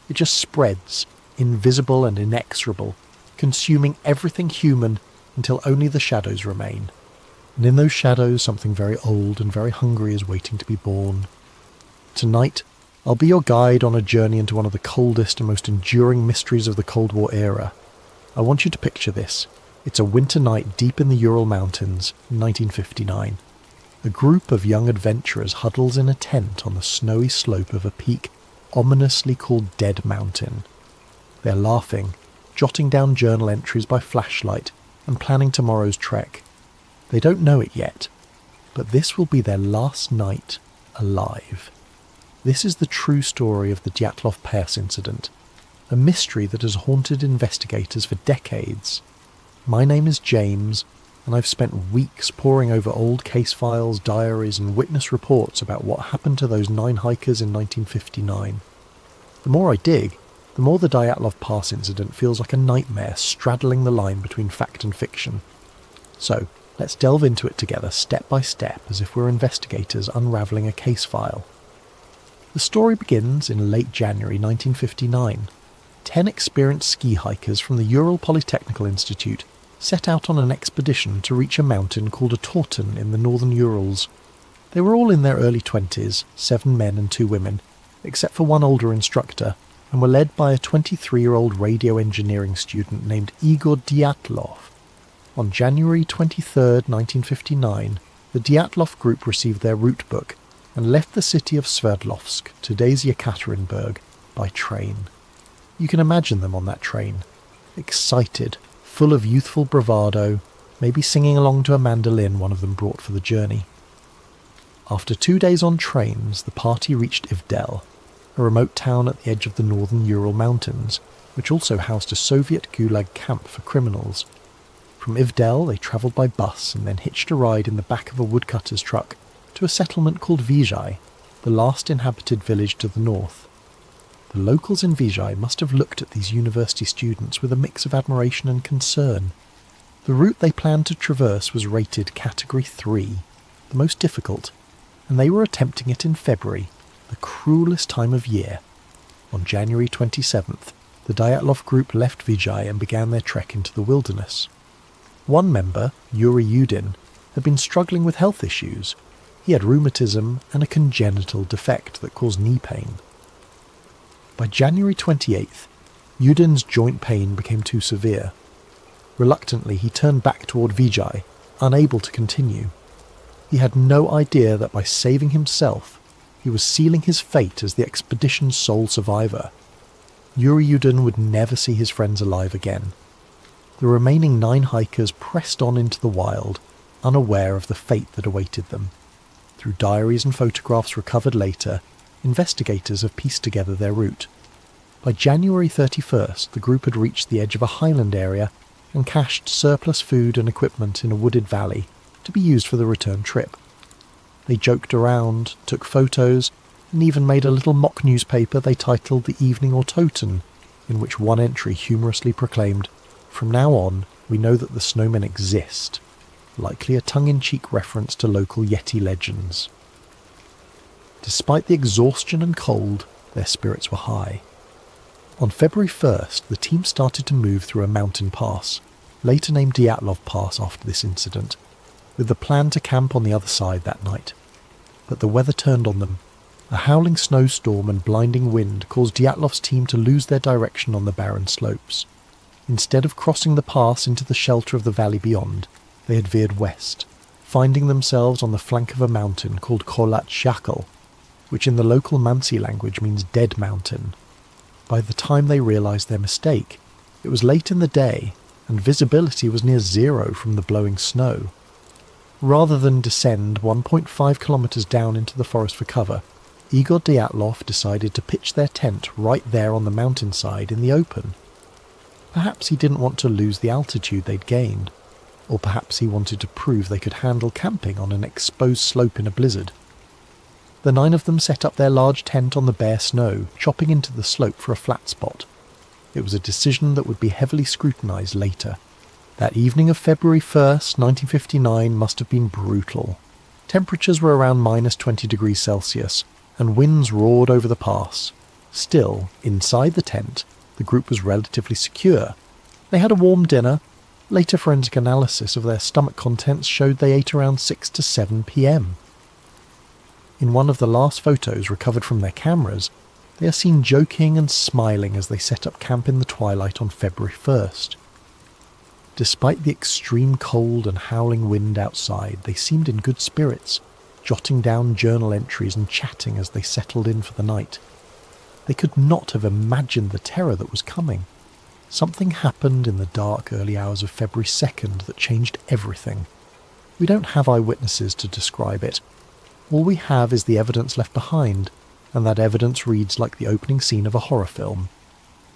It just spreads, invisible and inexorable, consuming everything human until only the shadows remain. And in those shadows something very old and very hungry is waiting to be born. Tonight, I'll be your guide on a journey into one of the coldest and most enduring mysteries of the Cold War era. I want you to picture this. It's a winter night deep in the Ural Mountains, 1959. A group of young adventurers huddles in a tent on the snowy slope of a peak ominously called Dead Mountain. They're laughing, jotting down journal entries by flashlight, and planning tomorrow's trek. They don't know it yet, but this will be their last night alive. This is the true story of the Dyatlov Pass incident, a mystery that has haunted investigators for decades. My name is James, and I've spent weeks poring over old case files, diaries, and witness reports about what happened to those 9 hikers in 1959. The more I dig, the more the Dyatlov Pass incident feels like a nightmare straddling the line between fact and fiction. So, let's delve into it together step by step as if we're investigators unravelling a case file. The story begins in late January 1959. 10 experienced ski hikers from the Ural Polytechnical Institute set out on an expedition to reach a mountain called a Torten in the northern Urals. They were all in their early 20s, 7 men and 2 women, except for one older instructor, and were led by a 23-year-old radio engineering student named Igor Dyatlov. On January 23, 1959, the Dyatlov group received their route book and left the city of Sverdlovsk, today's Yekaterinburg, by train. You can imagine them on that train, excited, full of youthful bravado, maybe singing along to a mandolin one of them brought for the journey. After 2 days on trains, the party reached Ivdel, a remote town at the edge of the northern Ural Mountains, which also housed a Soviet Gulag camp for criminals. From Ivdel, they travelled by bus and then hitched a ride in the back of a woodcutter's truck to a settlement called Vizhai, the last inhabited village to the north. The locals in Vizhai must have looked at these university students with a mix of admiration and concern. The route they planned to traverse was rated Category 3, the most difficult, and they were attempting it in February, the cruelest time of year. On January 27th, the Dyatlov group left Vizhai and began their trek into the wilderness. One member, Yuri Yudin, had been struggling with health issues. He had rheumatism and a congenital defect that caused knee pain. By January 28th, Yudin's joint pain became too severe. Reluctantly, he turned back toward Vizhai, unable to continue. He had no idea that by saving himself, he was sealing his fate as the expedition's sole survivor. Yuri Yudin would never see his friends alive again. The remaining 9 hikers pressed on into the wild, unaware of the fate that awaited them. Through diaries and photographs recovered later, investigators have pieced together their route. By January 31st, the group had reached the edge of a highland area and cached surplus food and equipment in a wooded valley to be used for the return trip. They joked around, took photos, and even made a little mock newspaper they titled The Evening Autoten, in which one entry humorously proclaimed, "From now on, we know that the snowmen exist," likely a tongue-in-cheek reference to local Yeti legends. Despite the exhaustion and cold, their spirits were high. On February 1st, the team started to move through a mountain pass, later named Dyatlov Pass after this incident, with the plan to camp on the other side that night. But the weather turned on them. A howling snowstorm and blinding wind caused Dyatlov's team to lose their direction on the barren slopes. Instead of crossing the pass into the shelter of the valley beyond, they had veered west, finding themselves on the flank of a mountain called Kholat Shakal, which in the local Mansi language means dead mountain. By the time they realised their mistake, it was late in the day, and visibility was near zero from the blowing snow. Rather than descend 1.5 kilometres down into the forest for cover, Igor Dyatlov decided to pitch their tent right there on the mountainside in the open. Perhaps he didn't want to lose the altitude they'd gained, or perhaps he wanted to prove they could handle camping on an exposed slope in a blizzard. The 9 of them set up their large tent on the bare snow, chopping into the slope for a flat spot. It was a decision that would be heavily scrutinised later. That evening of February 1st, 1959 must have been brutal. Temperatures were around minus 20 degrees Celsius, and winds roared over the pass. Still, inside the tent, the group was relatively secure. They had a warm dinner. Later forensic analysis of their stomach contents showed they ate around 6 to 7 p.m. In one of the last photos recovered from their cameras, they are seen joking and smiling as they set up camp in the twilight on February 1st. Despite the extreme cold and howling wind outside, they seemed in good spirits, jotting down journal entries and chatting as they settled in for the night. They could not have imagined the terror that was coming. Something happened in the dark early hours of February 2nd that changed everything. We don't have eyewitnesses to describe it. All we have is the evidence left behind, and that evidence reads like the opening scene of a horror film.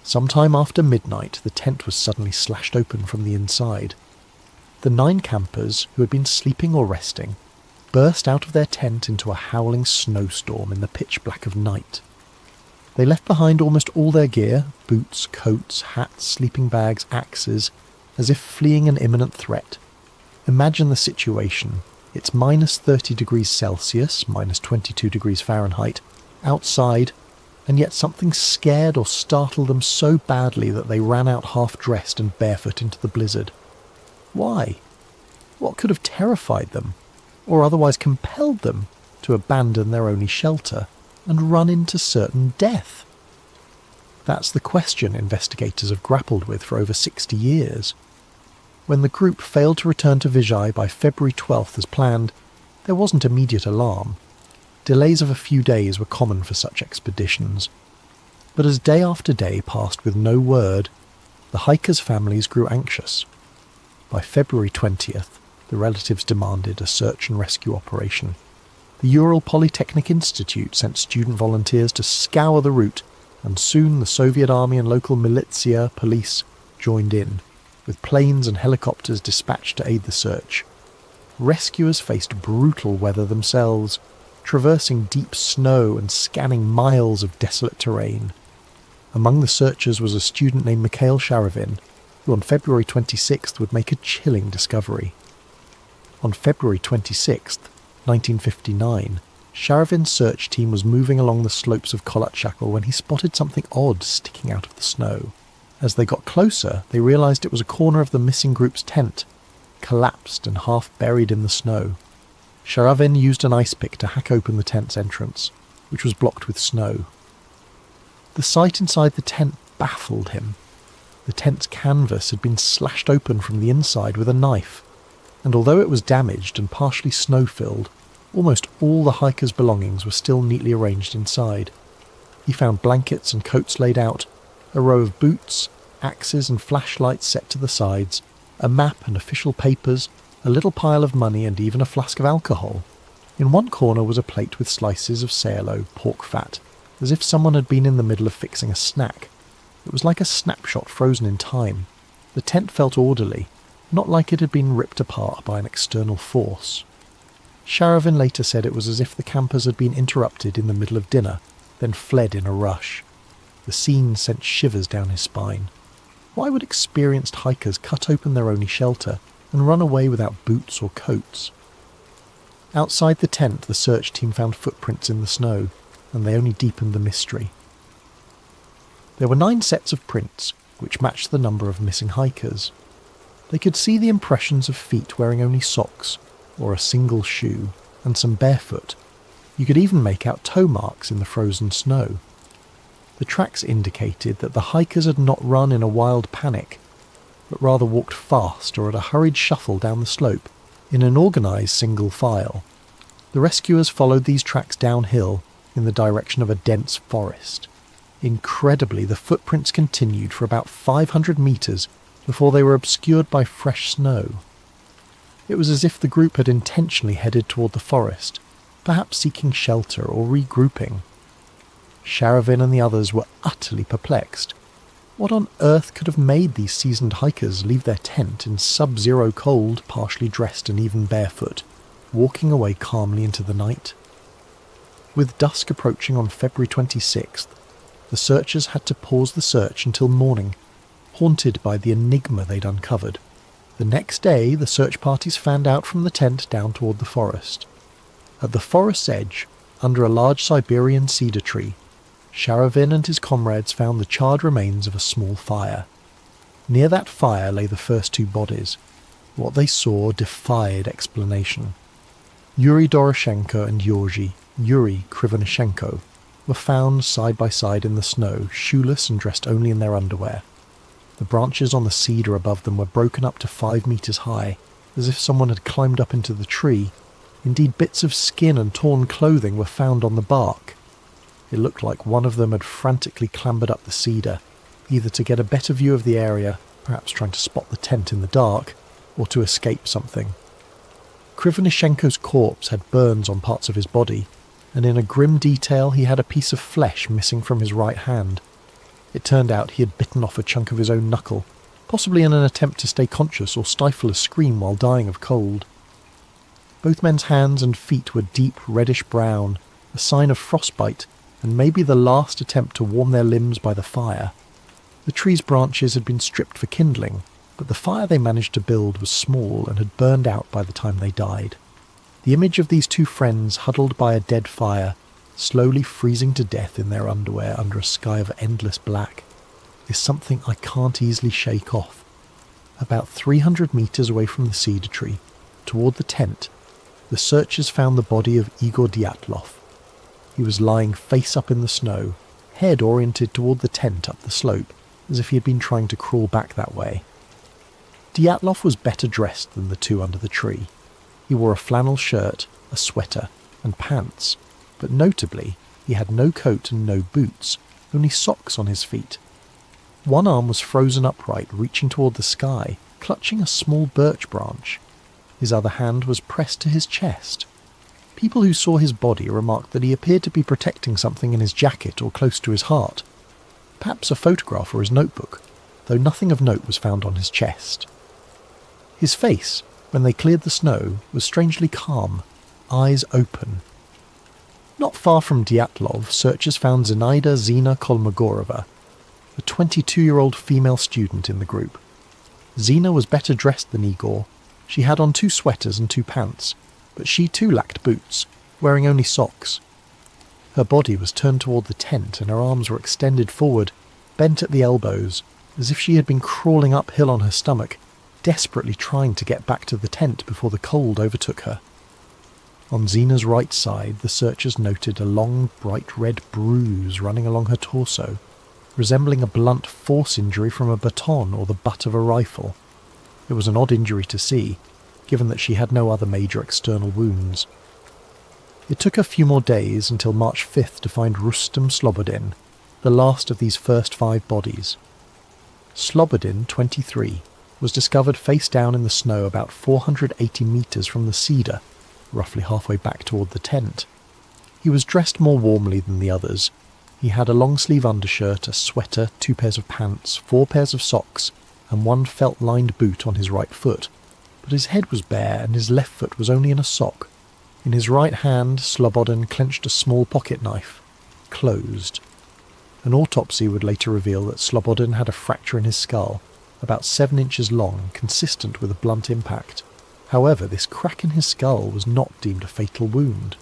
Sometime after midnight, the tent was suddenly slashed open from the inside. The 9 campers, who had been sleeping or resting, burst out of their tent into a howling snowstorm in the pitch black of night. They left behind almost all their gear, boots, coats, hats, sleeping bags, axes, as if fleeing an imminent threat. Imagine the situation. It's minus 30 degrees Celsius, minus 22 degrees Fahrenheit, outside, and yet something scared or startled them so badly that they ran out half-dressed and barefoot into the blizzard. Why? What could have terrified them, or otherwise compelled them to abandon their only shelter and run into certain death? That's the question investigators have grappled with for over 60 years. When the group failed to return to Vizhai by February 12th as planned, there wasn't immediate alarm. Delays of a few days were common for such expeditions. But as day after day passed with no word, the hikers' families grew anxious. By February 20th, the relatives demanded a search and rescue operation. The Ural Polytechnic Institute sent student volunteers to scour the route, and soon the Soviet army and local militia police joined in, with planes and helicopters dispatched to aid the search. Rescuers faced brutal weather themselves, traversing deep snow and scanning miles of desolate terrain. Among the searchers was a student named Mikhail Sharavin, who on February 26th would make a chilling discovery. On February 26th, 1959, Sharavin's search team was moving along the slopes of Kolatchakal when he spotted something odd sticking out of the snow. As they got closer, they realised it was a corner of the missing group's tent, collapsed and half buried in the snow. Sharavin used an ice pick to hack open the tent's entrance, which was blocked with snow. The sight inside the tent baffled him. The tent's canvas had been slashed open from the inside with a knife, and although it was damaged and partially snow-filled, almost all the hikers' belongings were still neatly arranged inside. He found blankets and coats laid out, a row of boots, axes and flashlights set to the sides, a map and official papers, a little pile of money and even a flask of alcohol. In one corner was a plate with slices of sayalo, pork fat, as if someone had been in the middle of fixing a snack. It was like a snapshot frozen in time. The tent felt orderly, not like it had been ripped apart by an external force. Sharavin later said it was as if the campers had been interrupted in the middle of dinner, then fled in a rush. The scene sent shivers down his spine. Why would experienced hikers cut open their only shelter and run away without boots or coats? Outside the tent, the search team found footprints in the snow, and they only deepened the mystery. There were 9 sets of prints, which matched the number of missing hikers. They could see the impressions of feet wearing only socks, or a single shoe, and some barefoot. You could even make out toe marks in the frozen snow. The tracks indicated that the hikers had not run in a wild panic, but rather walked fast or at a hurried shuffle down the slope, in an organised single file. The rescuers followed these tracks downhill in the direction of a dense forest. Incredibly, the footprints continued for about 500 metres before they were obscured by fresh snow. It was as if the group had intentionally headed toward the forest, perhaps seeking shelter or regrouping. Sharavin and the others were utterly perplexed. What on earth could have made these seasoned hikers leave their tent in sub-zero cold, partially dressed and even barefoot, walking away calmly into the night? With dusk approaching on February 26th, the searchers had to pause the search until morning, haunted by the enigma they'd uncovered. The next day, the search parties fanned out from the tent down toward the forest. At the forest's edge, under a large Siberian cedar tree, Sharavin and his comrades found the charred remains of a small fire. Near that fire lay the first two bodies. What they saw defied explanation. Yuri Doroshenko and Yuri Krivonishenko were found side by side in the snow, shoeless and dressed only in their underwear. The branches on the cedar above them were broken up to 5 meters high, as if someone had climbed up into the tree. Indeed, bits of skin and torn clothing were found on the bark. It looked like one of them had frantically clambered up the cedar, either to get a better view of the area, perhaps trying to spot the tent in the dark, or to escape something. Krivonishenko's corpse had burns on parts of his body, and in a grim detail he had a piece of flesh missing from his right hand. It turned out he had bitten off a chunk of his own knuckle, possibly in an attempt to stay conscious or stifle a scream while dying of cold. Both men's hands and feet were deep reddish-brown, a sign of frostbite, and maybe the last attempt to warm their limbs by the fire. The tree's branches had been stripped for kindling, but the fire they managed to build was small and had burned out by the time they died. The image of these two friends huddled by a dead fire, slowly freezing to death in their underwear under a sky of endless black, is something I can't easily shake off. About 300 meters away from the cedar tree, toward the tent, the searchers found the body of Igor Dyatlov. He was lying face up in the snow, head oriented toward the tent up the slope, as if he had been trying to crawl back that way. Dyatlov was better dressed than the two under the tree. He wore a flannel shirt, a sweater, and pants, but notably, he had no coat and no boots, only socks on his feet. One arm was frozen upright, reaching toward the sky, clutching a small birch branch. His other hand was pressed to his chest. People who saw his body remarked that he appeared to be protecting something in his jacket or close to his heart. Perhaps a photograph or his notebook, though nothing of note was found on his chest. His face, when they cleared the snow, was strangely calm, eyes open. Not far from Dyatlov, searchers found Zenaida Zina Kolmogorova, a 22-year-old female student in the group. Zina was better dressed than Igor. She had on 2 sweaters and 2 pants, but she too lacked boots, wearing only socks. Her body was turned toward the tent and her arms were extended forward, bent at the elbows, as if she had been crawling uphill on her stomach, desperately trying to get back to the tent before the cold overtook her. On Zina's right side, the searchers noted a long, bright red bruise running along her torso, resembling a blunt force injury from a baton or the butt of a rifle. It was an odd injury to see, given that she had no other major external wounds. It took a few more days until March 5th to find Rustem Slobodin, the last of these first 5 bodies. Slobodin, 23, was discovered face down in the snow about 480 meters from the cedar, roughly halfway back toward the tent. He was dressed more warmly than the others. He had a long-sleeve undershirt, a sweater, 2 pairs of pants, 4 pairs of socks, and 1 felt-lined boot on his right foot, but his head was bare and his left foot was only in a sock. In his right hand, Slobodin clenched a small pocket knife, closed. An autopsy would later reveal that Slobodin had a fracture in his skull, about 7 inches long, consistent with a blunt impact. However, this crack in his skull was not deemed a fatal wound.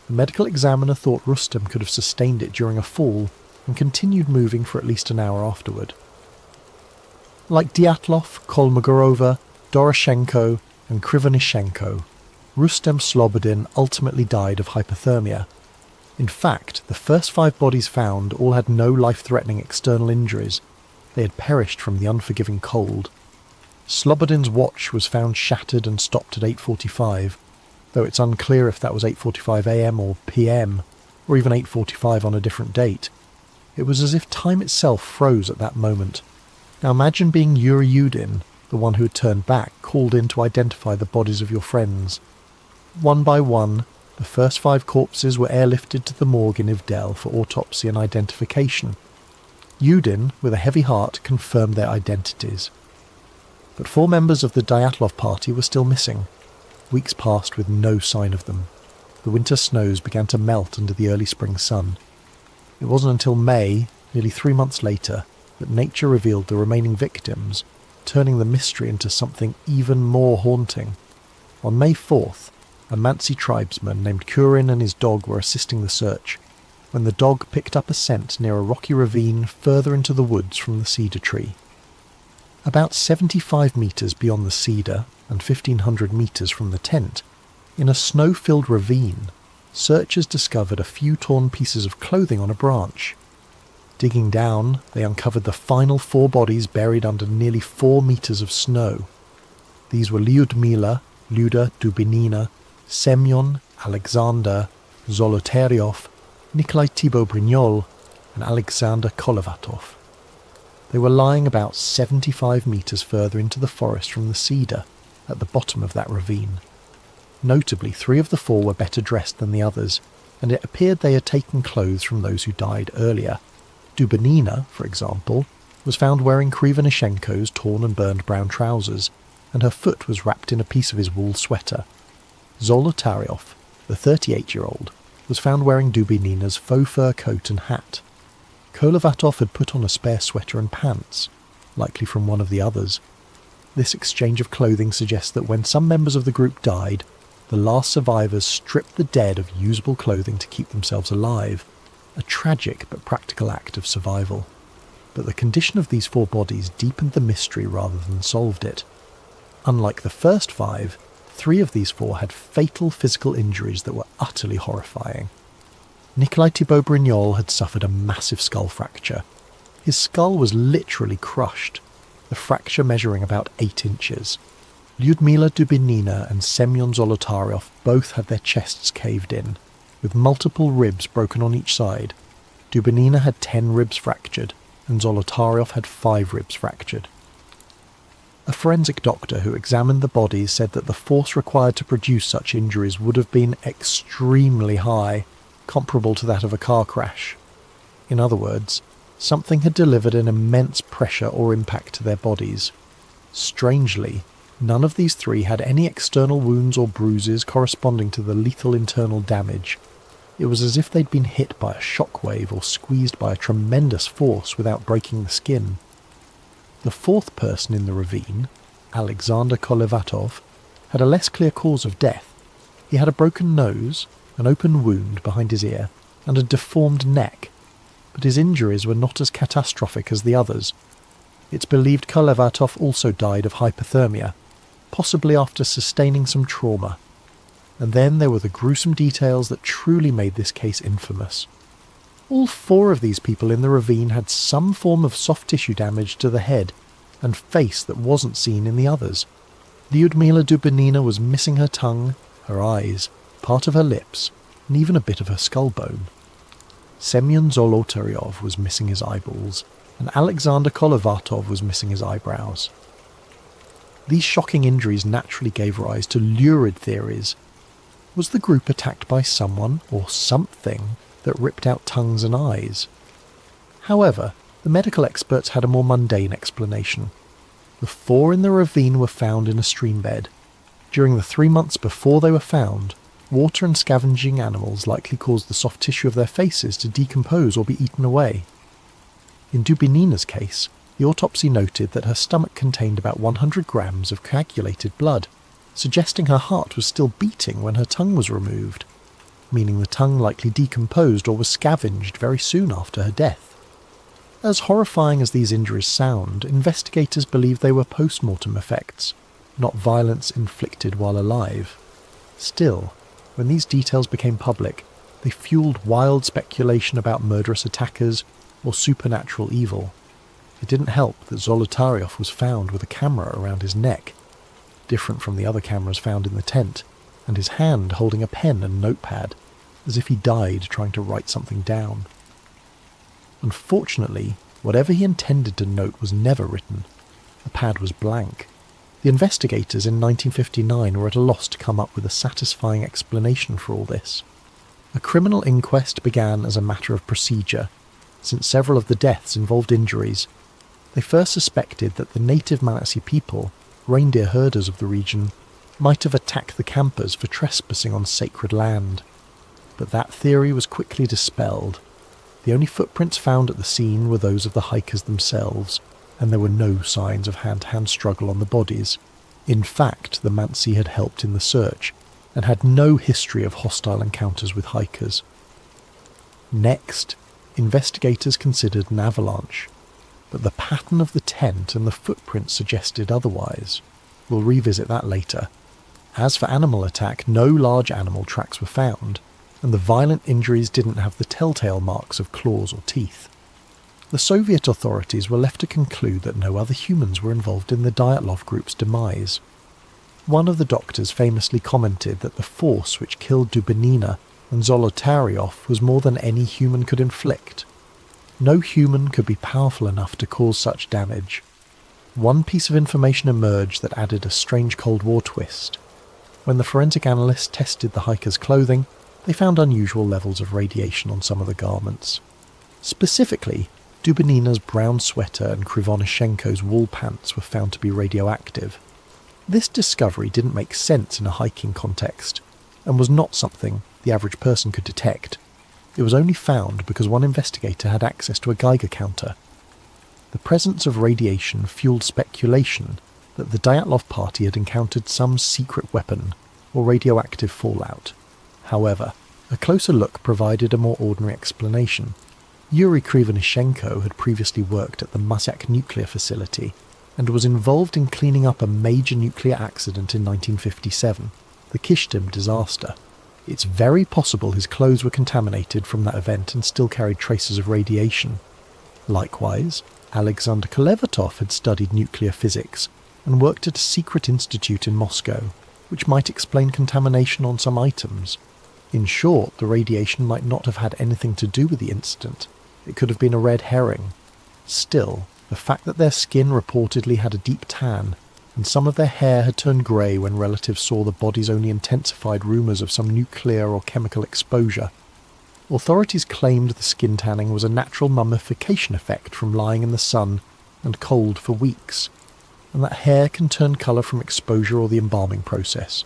The medical examiner thought Rustem could have sustained it during a fall and continued moving for at least an hour afterward. Like Dyatlov, Kolmogorova, Doroshenko and Krivonishenko, Rustem Slobodin ultimately died of hypothermia. In fact, the first 5 bodies found all had no life-threatening external injuries. They had perished from the unforgiving cold. Slobodin's watch was found shattered and stopped at 8:45, though it's unclear if that was 8:45 a.m. or p.m, or even 8:45 on a different date. It was as if time itself froze at that moment. Now imagine being Yuri Yudin, the one who had turned back, called in to identify the bodies of your friends. One by one, the first 5 corpses were airlifted to the morgue in Ivdel for autopsy and identification. Yudin, with a heavy heart, confirmed their identities. But 4 members of the Dyatlov party were still missing. Weeks passed with no sign of them. The winter snows began to melt under the early spring sun. It wasn't until May, nearly 3 months later, that nature revealed the remaining victims, turning the mystery into something even more haunting. On May 4th, a Mansi tribesman named Kurin and his dog were assisting the search, when the dog picked up a scent near a rocky ravine further into the woods from the cedar tree. About 75 metres beyond the cedar and 1,500 metres from the tent, in a snow-filled ravine, searchers discovered a few torn pieces of clothing on a branch. Digging down, they uncovered the final 4 bodies buried under nearly 4 metres of snow. These were Lyudmila, Luda Dubinina, Semyon, Alexander, Zolotaryov, Nikolai Thibault-Brignol, and Alexander Kolevatov. They were lying about 75 metres further into the forest from the cedar, at the bottom of that ravine. Notably, 3 of the 4 were better dressed than the others, and it appeared they had taken clothes from those who died earlier. Dubinina, for example, was found wearing Krivonishenko's torn and burned brown trousers, and her foot was wrapped in a piece of his wool sweater. Zolotaryov, the 38-year-old, was found wearing Dubinina's faux fur coat and hat. Kolevatov had put on a spare sweater and pants, likely from one of the others. This exchange of clothing suggests that when some members of the group died, the last survivors stripped the dead of usable clothing to keep themselves alive, a tragic but practical act of survival. But the condition of these 4 bodies deepened the mystery rather than solved it. Unlike the first 5, 3 of these 4 had fatal physical injuries that were utterly horrifying. Nikolai Thibault-Brignol had suffered a massive skull fracture. His skull was literally crushed, the fracture measuring about 8 inches. Lyudmila Dubinina and Semyon Zolotaryov both had their chests caved in, with multiple ribs broken on each side. Dubinina had 10 ribs fractured, and Zolotaryov had 5 ribs fractured. A forensic doctor who examined the bodies said that the force required to produce such injuries would have been extremely high, comparable to that of a car crash. In other words, something had delivered an immense pressure or impact to their bodies. Strangely, none of these 3 had any external wounds or bruises corresponding to the lethal internal damage. It was as if they'd been hit by a shockwave or squeezed by a tremendous force without breaking the skin. The 4th person in the ravine, Alexander Kolevatov, had a less clear cause of death. He had a broken nose, an open wound behind his ear, and a deformed neck, but his injuries were not as catastrophic as the others. It's believed Kolevatov also died of hypothermia, possibly after sustaining some trauma. And then there were the gruesome details that truly made this case infamous. All 4 of these people in the ravine had some form of soft tissue damage to the head and face that wasn't seen in the others. Lyudmila Dubinina was missing her tongue, her eyes, part of her lips, and even a bit of her skull bone. Semyon Zolotaryov was missing his eyeballs, and Alexander Kolevatov was missing his eyebrows. These shocking injuries naturally gave rise to lurid theories. Was the group attacked by someone or something that ripped out tongues and eyes? However, the medical experts had a more mundane explanation. The 4 in the ravine were found in a stream bed. During the 3 months before they were found, water and scavenging animals likely caused the soft tissue of their faces to decompose or be eaten away. In Dubinina's case, the autopsy noted that her stomach contained about 100 grams of coagulated blood, suggesting her heart was still beating when her tongue was removed, meaning the tongue likely decomposed or was scavenged very soon after her death. As horrifying as these injuries sound, investigators believe they were post-mortem effects, not violence inflicted while alive. Still, when these details became public, they fueled wild speculation about murderous attackers or supernatural evil. It didn't help that Zolotaryov was found with a camera around his neck, different from the other cameras found in the tent, and his hand holding a pen and notepad, as if he died trying to write something down. Unfortunately, whatever he intended to note was never written. The pad was blank, The investigators in 1959 were at a loss to come up with a satisfying explanation for all this. A criminal inquest began as a matter of procedure, since several of the deaths involved injuries. They first suspected that the native Manasseh people, reindeer herders of the region, might have attacked the campers for trespassing on sacred land. But that theory was quickly dispelled. The only footprints found at the scene were those of the hikers themselves, and there were no signs of hand-to-hand struggle on the bodies. In fact, the Mansi had helped in the search, and had no history of hostile encounters with hikers. Next, investigators considered an avalanche, but the pattern of the tent and the footprints suggested otherwise. We'll revisit that later. As for animal attack, no large animal tracks were found, and the violent injuries didn't have the telltale marks of claws or teeth. The Soviet authorities were left to conclude that no other humans were involved in the Dyatlov group's demise. One of the doctors famously commented that the force which killed Dubinina and Zolotaryov was more than any human could inflict. No human could be powerful enough to cause such damage. One piece of information emerged that added a strange Cold War twist. When the forensic analysts tested the hikers' clothing, they found unusual levels of radiation on some of the garments. Specifically, Dubinina's brown sweater and Krivonishenko's wool pants were found to be radioactive. This discovery didn't make sense in a hiking context, and was not something the average person could detect. It was only found because one investigator had access to a Geiger counter. The presence of radiation fueled speculation that the Dyatlov party had encountered some secret weapon or radioactive fallout. However, a closer look provided a more ordinary explanation. Yuri Krivonishenko had previously worked at the Mazak nuclear facility and was involved in cleaning up a major nuclear accident in 1957, the Kishtim disaster. It's very possible his clothes were contaminated from that event and still carried traces of radiation. Likewise, Alexander Kolevatov had studied nuclear physics and worked at a secret institute in Moscow, which might explain contamination on some items. In short, the radiation might not have had anything to do with the incident. It could have been a red herring. Still, the fact that their skin reportedly had a deep tan, and some of their hair had turned grey when relatives saw the bodies only intensified rumours of some nuclear or chemical exposure. Authorities claimed the skin tanning was a natural mummification effect from lying in the sun and cold for weeks, and that hair can turn colour from exposure or the embalming process.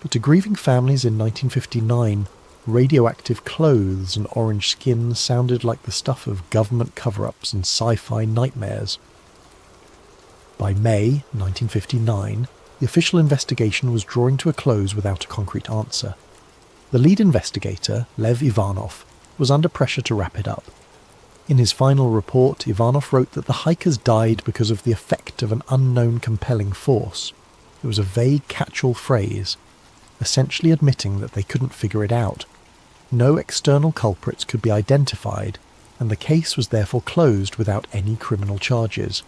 But to grieving families in 1959, radioactive clothes and orange skin sounded like the stuff of government cover-ups and sci-fi nightmares. By May 1959, the official investigation was drawing to a close without a concrete answer. The lead investigator, Lev Ivanov, was under pressure to wrap it up. In his final report, Ivanov wrote that the hikers died because of the effect of an unknown compelling force. It was a vague catch-all phrase, essentially admitting that they couldn't figure it out. No external culprits could be identified, and the case was therefore closed without any criminal charges.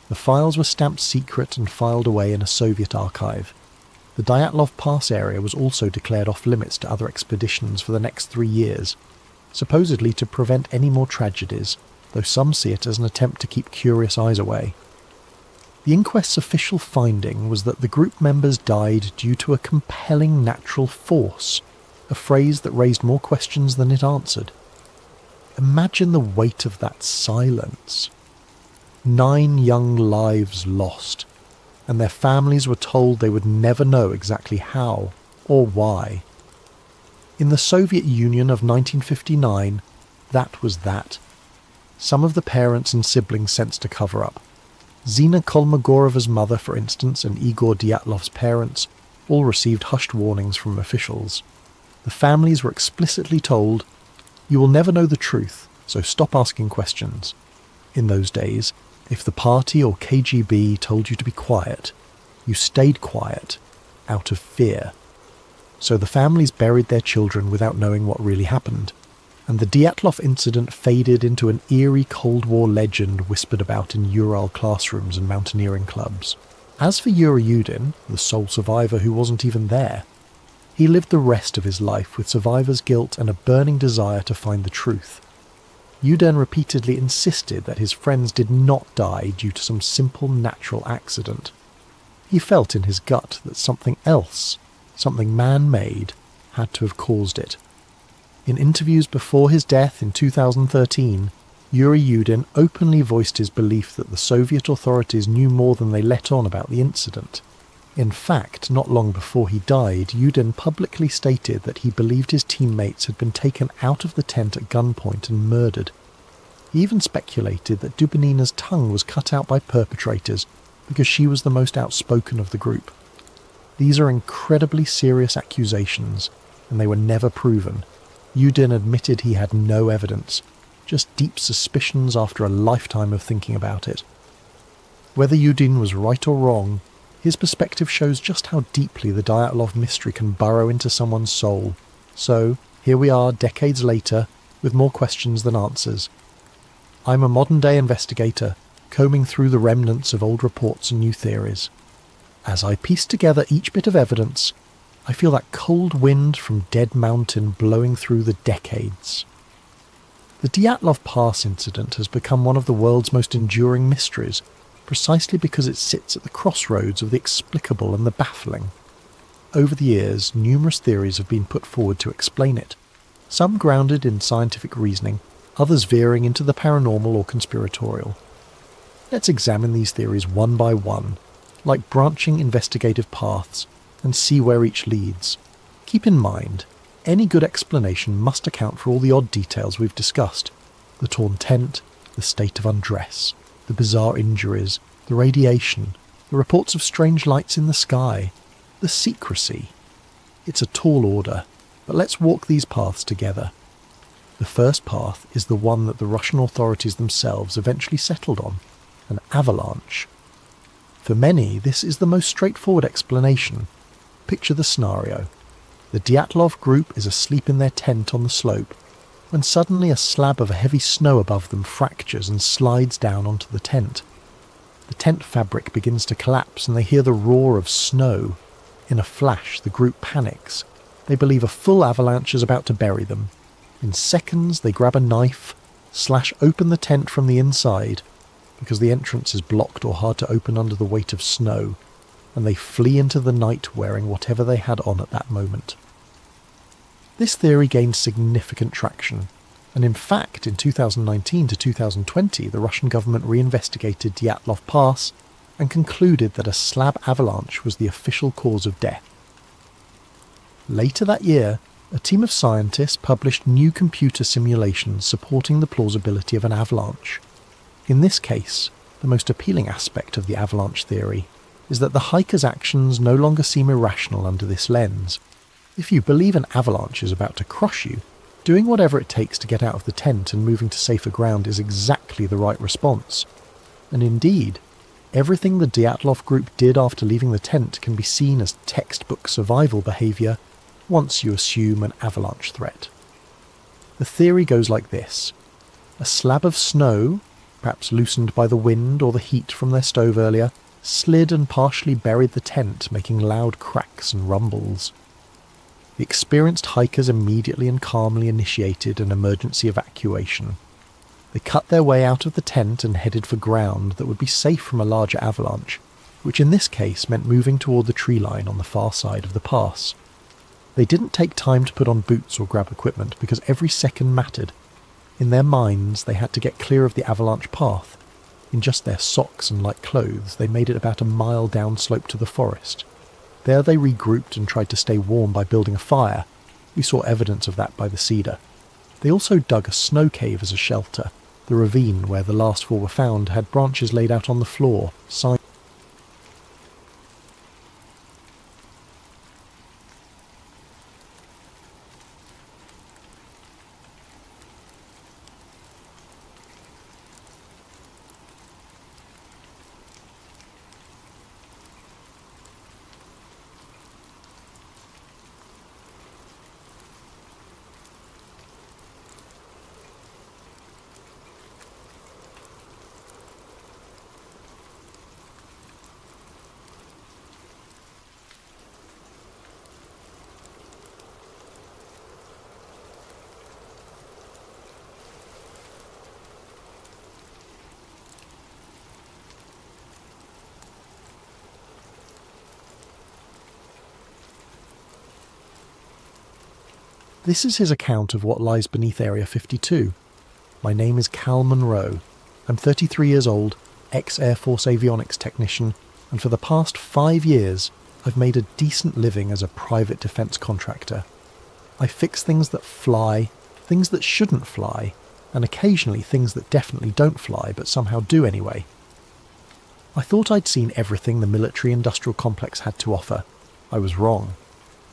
The files were stamped secret and filed away in a Soviet archive. The Dyatlov Pass area was also declared off-limits to other expeditions for the next 3 years, supposedly to prevent any more tragedies, though some see it as an attempt to keep curious eyes away. The inquest's official finding was that the group members died due to a compelling natural force, a phrase that raised more questions than it answered. Imagine the weight of that silence. 9 young lives lost, and their families were told they would never know exactly how or why. In the Soviet Union of 1959, that was that. Some of the parents and siblings sensed a cover-up. Zina Kolmogoreva's mother, for instance, and Igor Dyatlov's parents all received hushed warnings from officials. The families were explicitly told, "You will never know the truth, so stop asking questions." In those days, if the party or KGB told you to be quiet, you stayed quiet, out of fear. So the families buried their children without knowing what really happened, and the Dyatlov incident faded into an eerie Cold War legend whispered about in Ural classrooms and mountaineering clubs. As for Yuri Yudin, the sole survivor who wasn't even there, he lived the rest of his life with survivor's guilt and a burning desire to find the truth. Yudin repeatedly insisted that his friends did not die due to some simple natural accident. He felt in his gut that something else, something man-made, had to have caused it. In interviews before his death in 2013, Yuri Yudin openly voiced his belief that the Soviet authorities knew more than they let on about the incident. In fact, not long before he died, Yudin publicly stated that he believed his teammates had been taken out of the tent at gunpoint and murdered. He even speculated that Dubinina's tongue was cut out by perpetrators because she was the most outspoken of the group. These are incredibly serious accusations, and they were never proven. Yudin admitted he had no evidence, just deep suspicions after a lifetime of thinking about it. Whether Yudin was right or wrong, his perspective shows just how deeply the Dyatlov mystery can burrow into someone's soul. So, here we are decades later, with more questions than answers. I'm a modern-day investigator, combing through the remnants of old reports and new theories. As I piece together each bit of evidence, I feel that cold wind from Dead Mountain blowing through the decades. The Dyatlov Pass incident has become one of the world's most enduring mysteries, precisely because it sits at the crossroads of the explicable and the baffling. Over the years, numerous theories have been put forward to explain it, some grounded in scientific reasoning, others veering into the paranormal or conspiratorial. Let's examine these theories one by one, like branching investigative paths, and see where each leads. Keep in mind, any good explanation must account for all the odd details we've discussed: the torn tent, the state of undress, the bizarre injuries, the radiation, the reports of strange lights in the sky, the secrecy. It's a tall order, but let's walk these paths together. The first path is the one that the Russian authorities themselves eventually settled on: an avalanche. For many, this is the most straightforward explanation. Picture the scenario. The Dyatlov group is asleep in their tent on the slope, when suddenly a slab of heavy snow above them fractures and slides down onto the tent. The tent fabric begins to collapse and they hear the roar of snow. In a flash, the group panics. They believe a full avalanche is about to bury them. In seconds, they grab a knife, slash open the tent from the inside, because the entrance is blocked or hard to open under the weight of snow, and they flee into the night wearing whatever they had on at that moment. This theory gained significant traction, and in fact in 2019 to 2020 the Russian government reinvestigated Dyatlov Pass and concluded that a slab avalanche was the official cause of death. Later that year, a team of scientists published new computer simulations supporting the plausibility of an avalanche. In this case, the most appealing aspect of the avalanche theory is that the hiker's actions no longer seem irrational under this lens. If you believe an avalanche is about to crush you, doing whatever it takes to get out of the tent and moving to safer ground is exactly the right response. And indeed, everything the Dyatlov group did after leaving the tent can be seen as textbook survival behaviour once you assume an avalanche threat. The theory goes like this. A slab of snow, perhaps loosened by the wind or the heat from their stove earlier, slid and partially buried the tent, making loud cracks and rumbles. The experienced hikers immediately and calmly initiated an emergency evacuation. They cut their way out of the tent and headed for ground that would be safe from a larger avalanche, which in this case meant moving toward the tree line on the far side of the pass. They didn't take time to put on boots or grab equipment because every second mattered. In their minds, they had to get clear of the avalanche path. In just their socks and light clothes, they made it about a mile downslope to the forest. There they regrouped and tried to stay warm by building a fire. We saw evidence of that by the cedar. They also dug a snow cave as a shelter. The ravine where the last four were found had branches laid out on the floor, This is his account of what lies beneath Area 52. My name is Cal Monroe. I'm 33 years old, ex-Air Force avionics technician, and for the past 5 years, I've made a decent living as a private defence contractor. I fix things that fly, things that shouldn't fly, and occasionally things that definitely don't fly but somehow do anyway. I thought I'd seen everything the military-industrial complex had to offer. I was wrong.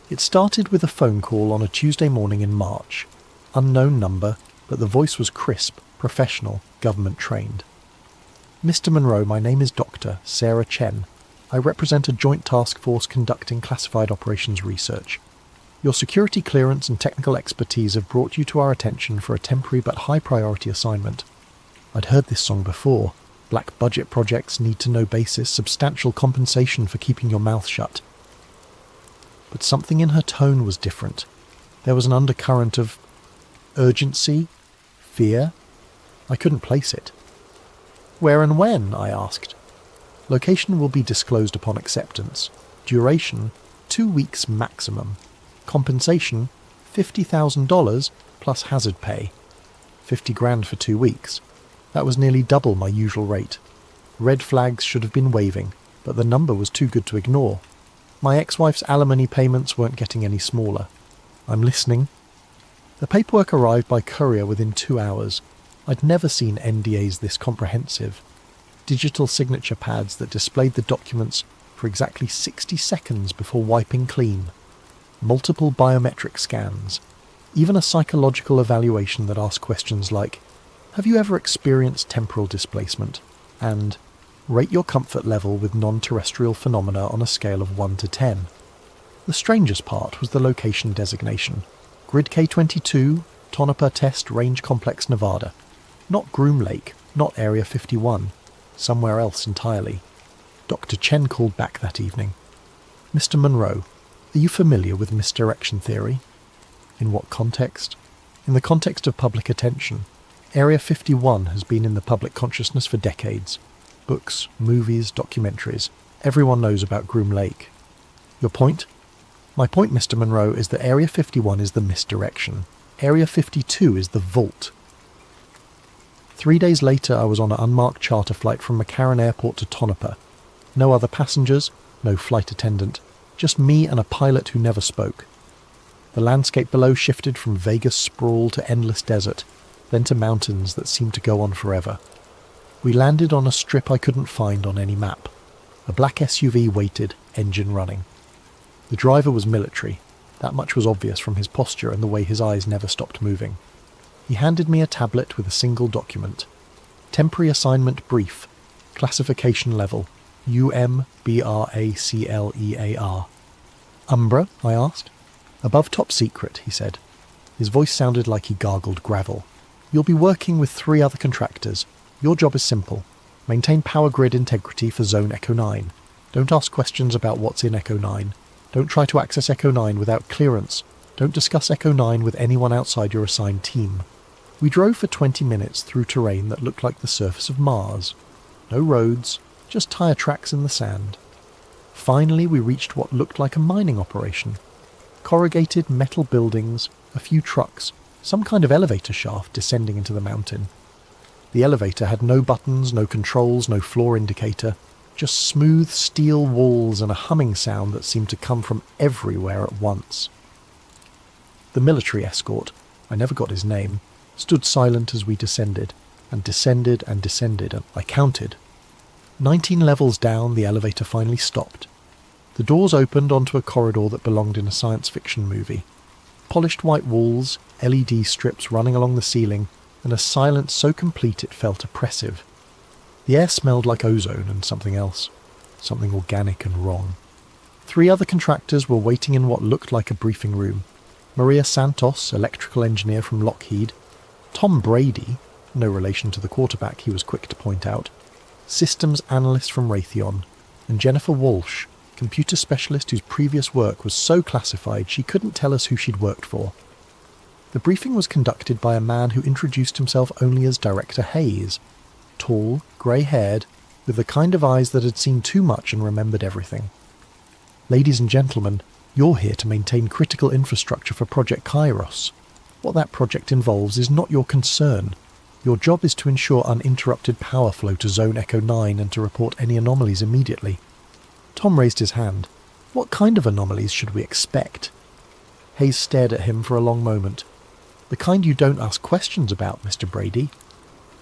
It started with a phone call on a Tuesday morning in March. Unknown number, but the voice was crisp, professional, government-trained. Mr. Monroe, my name is Dr. Sarah Chen. I represent a joint task force conducting classified operations research. Your security clearance and technical expertise have brought you to our attention for a temporary but high-priority assignment. I'd heard this song before. Black budget projects, need to know basis, substantial compensation for keeping your mouth shut. But something in her tone was different. There was an undercurrent of urgency, fear. I couldn't place it. Where and when? I asked. Location will be disclosed upon acceptance. Duration, 2 weeks maximum. Compensation, $50,000 plus hazard pay. 50 grand for 2 weeks. That was nearly double my usual rate. Red flags should have been waving, but the number was too good to ignore. My ex-wife's alimony payments weren't getting any smaller. I'm listening. The paperwork arrived by courier within 2 hours. I'd never seen NDAs this comprehensive. Digital signature pads that displayed the documents for exactly 60 seconds before wiping clean. Multiple biometric scans. Even a psychological evaluation that asked questions like, have you ever experienced temporal displacement? And rate your comfort level with non-terrestrial phenomena on a scale of 1 to 10. The strangest part was the location designation. Grid K22, Tonopah Test Range Complex, Nevada. Not Groom Lake, not Area 51. Somewhere else entirely. Dr. Chen called back that evening. Mr. Monroe, are you familiar with misdirection theory? In what context? In the context of public attention. Area 51 has been in the public consciousness for decades. Books, movies, documentaries. Everyone knows about Groom Lake. Your point? My point, Mr. Monroe, is that Area 51 is the misdirection. Area 52 is the vault. 3 days later, I was on an unmarked charter flight from McCarran Airport to Tonopah. No other passengers, no flight attendant, just me and a pilot who never spoke. The landscape below shifted from Vegas sprawl to endless desert, then to mountains that seemed to go on forever. We landed on a strip I couldn't find on any map. A black SUV waited, engine running. The driver was military. That much was obvious from his posture and the way his eyes never stopped moving. He handed me a tablet with a single document. Temporary assignment brief. Classification level. UMBRACLEAR. Umbra? I asked. Above top secret, he said. His voice sounded like he gargled gravel. You'll be working with 3 other contractors. Your job is simple. Maintain power grid integrity for Zone Echo 9. Don't ask questions about what's in Echo 9. Don't try to access Echo 9 without clearance. Don't discuss Echo 9 with anyone outside your assigned team. We drove for 20 minutes through terrain that looked like the surface of Mars. No roads, just tyre tracks in the sand. Finally, we reached what looked like a mining operation. Corrugated metal buildings, a few trucks, some kind of elevator shaft descending into the mountain. The elevator had no buttons, no controls, no floor indicator, just smooth steel walls and a humming sound that seemed to come from everywhere at once. The military escort, I never got his name, stood silent as we descended, and descended and descended, and I counted. 19 levels down, the elevator finally stopped. The doors opened onto a corridor that belonged in a science fiction movie. Polished white walls, LED strips running along the ceiling, and a silence so complete it felt oppressive. The air smelled like ozone and something else, something organic and wrong. 3 other contractors were waiting in what looked like a briefing room. Maria Santos, electrical engineer from Lockheed, Tom Brady, no relation to the quarterback he was quick to point out, systems analyst from Raytheon, and Jennifer Walsh, computer specialist whose previous work was so classified she couldn't tell us who she'd worked for. The briefing was conducted by a man who introduced himself only as Director Hayes, tall, grey-haired, with the kind of eyes that had seen too much and remembered everything. Ladies and gentlemen, You're here to maintain critical infrastructure for Project Kairos. What that project involves is not your concern. Your job is to ensure uninterrupted power flow to Zone Echo 9 and to report any anomalies immediately. Tom raised his hand. What kind of anomalies should we expect? Hayes stared at him for a long moment. The kind you don't ask questions about, Mr. Brady.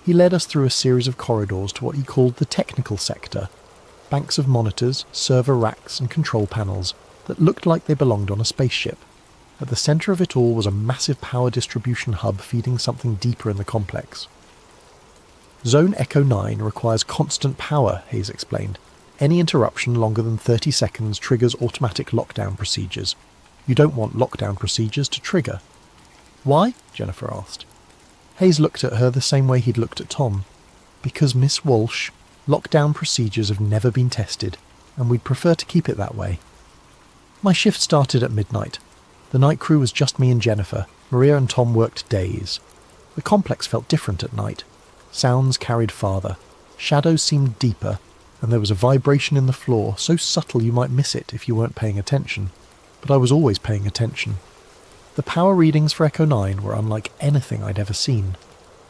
He led us through a series of corridors to what he called the technical sector. Banks of monitors, server racks and control panels that looked like they belonged on a spaceship. At the centre of it all was a massive power distribution hub feeding something deeper in the complex. Zone Echo 9 requires constant power, Hayes explained. Any interruption longer than 30 seconds triggers automatic lockdown procedures. You don't want lockdown procedures to trigger. Why? Jennifer asked. Hayes looked at her the same way he'd looked at Tom. Because, Miss Walsh, lockdown procedures have never been tested, and we'd prefer to keep it that way. My shift started at midnight. The night crew was just me and Jennifer. Maria and Tom worked days. The complex felt different at night. Sounds carried farther. Shadows seemed deeper, and there was a vibration in the floor so subtle you might miss it if you weren't paying attention. But I was always paying attention. The power readings for Echo 9 were unlike anything I'd ever seen.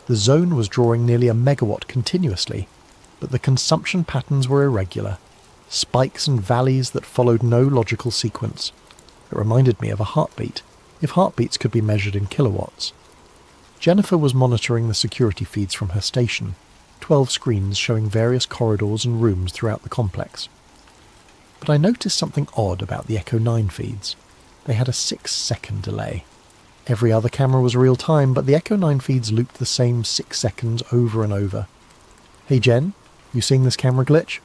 The zone was drawing nearly a megawatt continuously, but the consumption patterns were irregular. Spikes and valleys that followed no logical sequence. It reminded me of a heartbeat, if heartbeats could be measured in kilowatts. Jennifer was monitoring the security feeds from her station, 12 screens showing various corridors and rooms throughout the complex. But I noticed something odd about the Echo 9 feeds. They had a 6-second delay. Every other camera was real time, but the Echo 9 feeds looped the same 6 seconds over and over. Hey Jen, you seeing this camera glitch?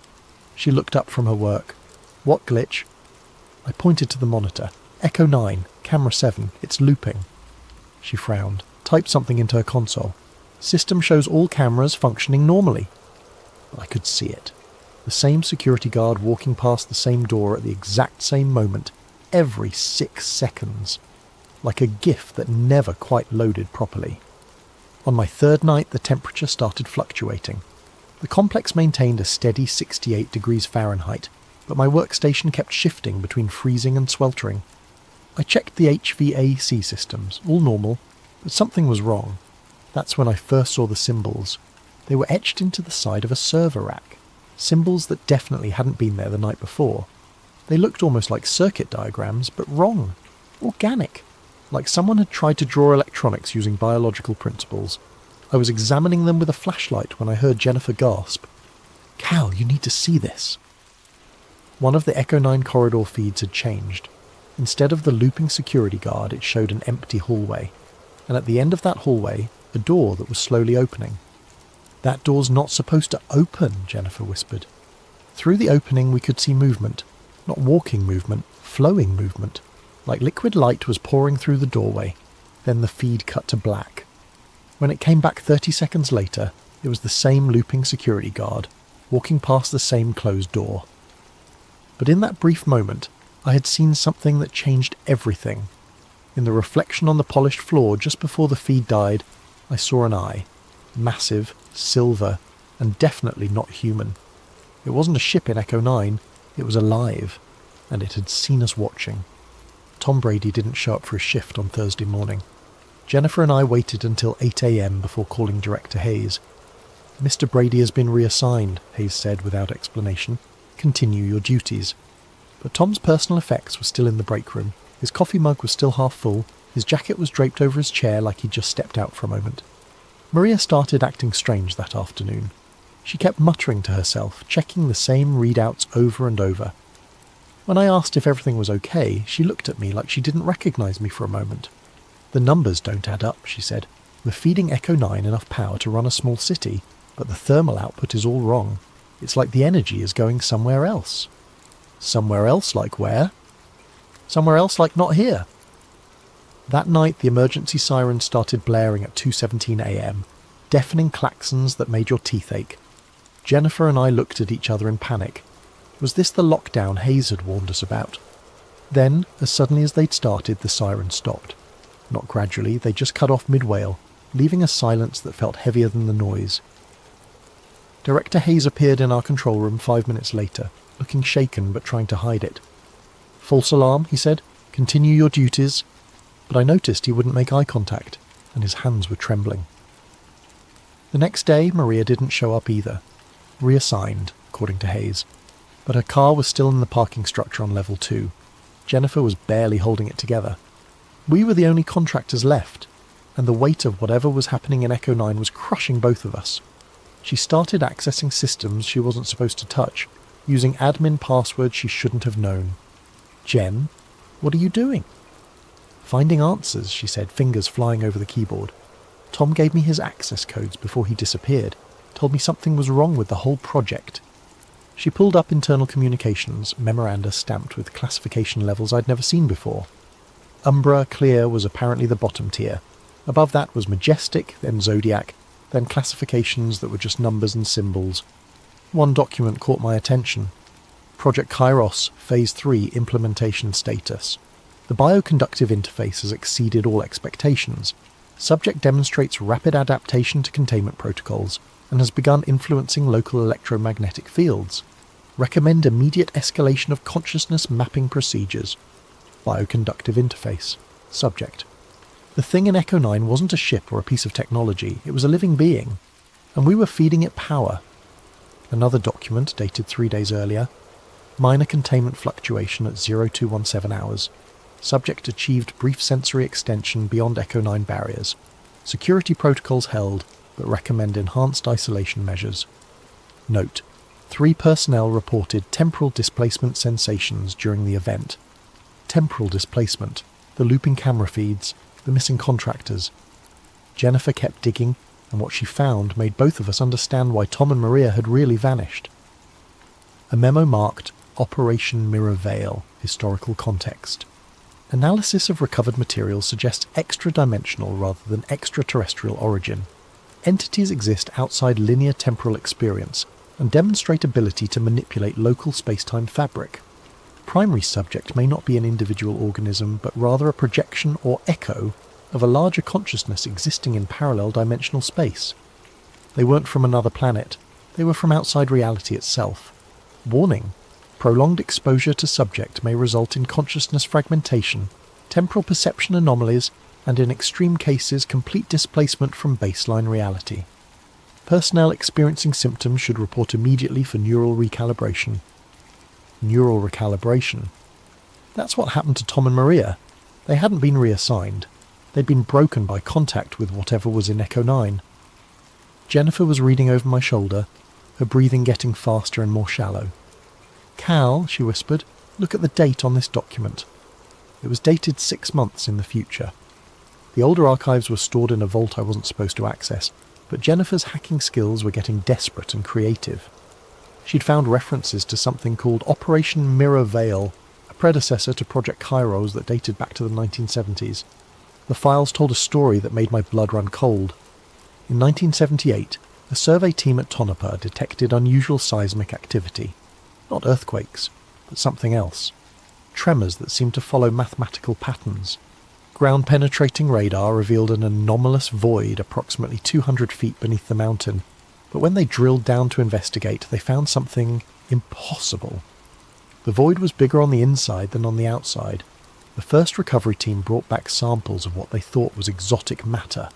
She looked up from her work. What glitch? I pointed to the monitor. Echo 9, camera 7, it's looping. She frowned, typed something into her console. System shows all cameras functioning normally. I could see it. The same security guard walking past the same door at the exact same moment, every 6 seconds. Like a GIF that never quite loaded properly. On my third night, the temperature started fluctuating. The complex maintained a steady 68 degrees Fahrenheit, but my workstation kept shifting between freezing and sweltering. I checked the HVAC systems, all normal, but something was wrong. That's when I first saw the symbols. They were etched into the side of a server rack, symbols that definitely hadn't been there the night before. They looked almost like circuit diagrams, but wrong. Organic. Like someone had tried to draw electronics using biological principles. I was examining them with a flashlight when I heard Jennifer gasp. Cal, you need to see this. One of the Echo 9 corridor feeds had changed. Instead of the looping security guard, it showed an empty hallway. And at the end of that hallway, a door that was slowly opening. That door's not supposed to open, Jennifer whispered. Through the opening we could see movement. Not walking movement, flowing movement. Like liquid light was pouring through the doorway. Then the feed cut to black. When it came back 30 seconds later, it was the same looping security guard, walking past the same closed door. But in that brief moment, I had seen something that changed everything. In the reflection on the polished floor just before the feed died, I saw an eye. Massive, silver, and definitely not human. It wasn't a ship in Echo 9, it was alive, and it had seen us watching. Tom Brady didn't show up for his shift on Thursday morning. Jennifer and I waited until 8 a.m. before calling Director Hayes. Mr. Brady has been reassigned, Hayes said without explanation. Continue your duties. But Tom's personal effects were still in the break room. His coffee mug was still half full. His jacket was draped over his chair like he'd just stepped out for a moment. Maria started acting strange that afternoon. She kept muttering to herself, checking the same readouts over and over. When I asked if everything was okay, she looked at me like she didn't recognise me for a moment. The numbers don't add up, she said. We're feeding Echo 9 enough power to run a small city, but the thermal output is all wrong. It's like the energy is going somewhere else. Somewhere else like where? Somewhere else like not here. That night the emergency siren started blaring at 2:17 a.m, deafening klaxons that made your teeth ache. Jennifer and I looked at each other in panic. Was this the lockdown Hayes had warned us about? Then, as suddenly as they'd started, the siren stopped. Not gradually, they just cut off mid-wail, leaving a silence that felt heavier than the noise. Director Hayes appeared in our control room 5 minutes later, looking shaken but trying to hide it. False alarm, he said. Continue your duties, but I noticed he wouldn't make eye contact, and his hands were trembling. The next day, Maria didn't show up either. Reassigned, according to Hayes. But her car was still in the parking structure on level 2. Jennifer was barely holding it together. We were the only contractors left, and the weight of whatever was happening in Echo 9 was crushing both of us. She started accessing systems she wasn't supposed to touch, using admin passwords she shouldn't have known. "Jen, what are you doing?" "Finding answers," she said, fingers flying over the keyboard. "Tom gave me his access codes before he disappeared, told me something was wrong with the whole project." She pulled up internal communications, memoranda stamped with classification levels I'd never seen before. Umbra Clear was apparently the bottom tier. Above that was Majestic, then Zodiac, then classifications that were just numbers and symbols. One document caught my attention. Project Kairos, Phase 3 Implementation Status. The bioconductive interface has exceeded all expectations. Subject demonstrates rapid adaptation to containment protocols and has begun influencing local electromagnetic fields. Recommend immediate escalation of consciousness mapping procedures. Bioconductive interface. Subject. The thing in Echo 9 wasn't a ship or a piece of technology, it was a living being, and we were feeding it power. Another document, dated 3 days earlier. Minor containment fluctuation at 0217 hours. Subject achieved brief sensory extension beyond Echo 9 barriers. Security protocols held, but recommend enhanced isolation measures. Note: 3 personnel reported temporal displacement sensations during the event. Temporal displacement, the looping camera feeds, the missing contractors. Jennifer kept digging, and what she found made both of us understand why Tom and Maria had really vanished. A memo marked Operation Mirror Veil, historical context. Analysis of recovered materials suggests extra-dimensional rather than extraterrestrial origin. Entities exist outside linear temporal experience and demonstrate ability to manipulate local space-time fabric. Primary subject may not be an individual organism, but rather a projection or echo of a larger consciousness existing in parallel dimensional space. They weren't from another planet, they were from outside reality itself. Warning: prolonged exposure to subject may result in consciousness fragmentation, temporal perception anomalies, and in extreme cases complete displacement from baseline reality. Personnel experiencing symptoms should report immediately for neural recalibration. Neural recalibration. That's what happened to Tom and Maria. They hadn't been reassigned. They'd been broken by contact with whatever was in Echo 9. Jennifer was reading over my shoulder, her breathing getting faster and more shallow. "Cal," she whispered, "look at the date on this document." It was dated 6 months in the future. The older archives were stored in a vault I wasn't supposed to access, but Jennifer's hacking skills were getting desperate and creative. She'd found references to something called Operation Mirror Veil, a predecessor to Project Kairos that dated back to the 1970s. The files told a story that made my blood run cold. In 1978, a survey team at Tonopah detected unusual seismic activity. Not earthquakes, but something else. Tremors that seemed to follow mathematical patterns. Ground-penetrating radar revealed an anomalous void approximately 200 feet beneath the mountain, but when they drilled down to investigate, they found something impossible. The void was bigger on the inside than on the outside. The first recovery team brought back samples of what they thought was exotic matter,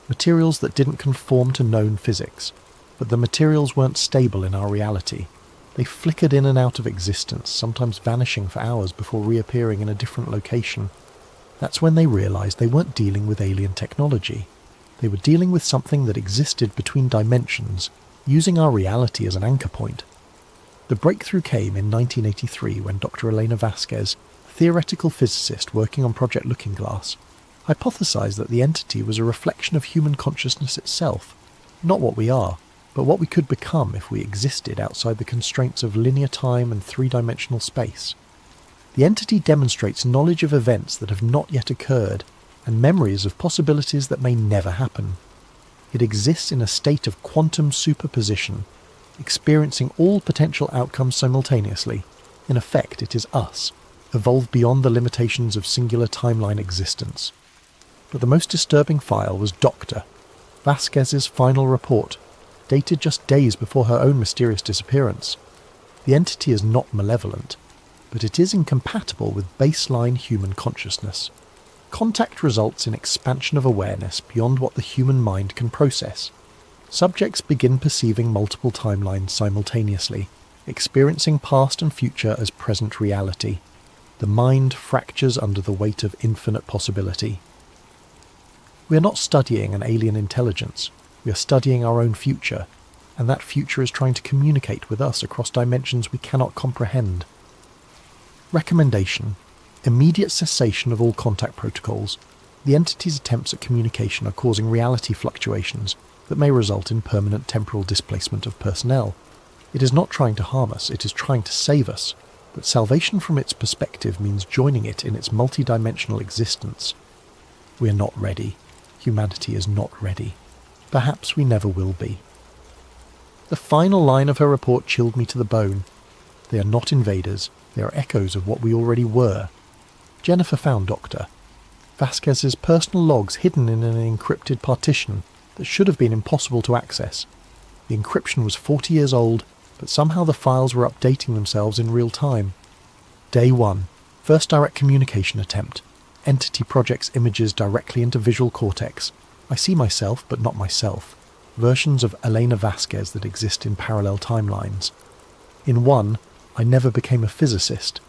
materials that didn't conform to known physics, but the materials weren't stable in our reality. They flickered in and out of existence, sometimes vanishing for hours before reappearing in a different location. That's when they realized they weren't dealing with alien technology. They were dealing with something that existed between dimensions, using our reality as an anchor point. The breakthrough came in 1983 when Dr. Elena Vasquez, a theoretical physicist working on Project Looking Glass, hypothesized that the entity was a reflection of human consciousness itself, not what we are, but what we could become if we existed outside the constraints of linear time and three-dimensional space. The entity demonstrates knowledge of events that have not yet occurred, and memories of possibilities that may never happen. It exists in a state of quantum superposition, experiencing all potential outcomes simultaneously. In effect, it is us, evolved beyond the limitations of singular timeline existence. But the most disturbing file was Dr. Vasquez's final report, dated just days before her own mysterious disappearance. The entity is not malevolent, but it is incompatible with baseline human consciousness. Contact results in expansion of awareness beyond what the human mind can process. Subjects begin perceiving multiple timelines simultaneously, experiencing past and future as present reality. The mind fractures under the weight of infinite possibility. We are not studying an alien intelligence, we are studying our own future, and that future is trying to communicate with us across dimensions we cannot comprehend. Recommendation: immediate cessation of all contact protocols. The entity's attempts at communication are causing reality fluctuations that may result in permanent temporal displacement of personnel. It is not trying to harm us, it is trying to save us, but salvation from its perspective means joining it in its multidimensional existence. We are not ready. Humanity is not ready. Perhaps we never will be. The final line of her report chilled me to the bone. They are not invaders, they are echoes of what we already were. Jennifer found Dr. Vasquez's personal logs hidden in an encrypted partition that should have been impossible to access. The encryption was 40 years old, but somehow the files were updating themselves in real time. Day 1. First direct communication attempt. Entity projects images directly into visual cortex. I see myself, but not myself. Versions of Elena Vasquez that exist in parallel timelines. In one, I never became a physicist.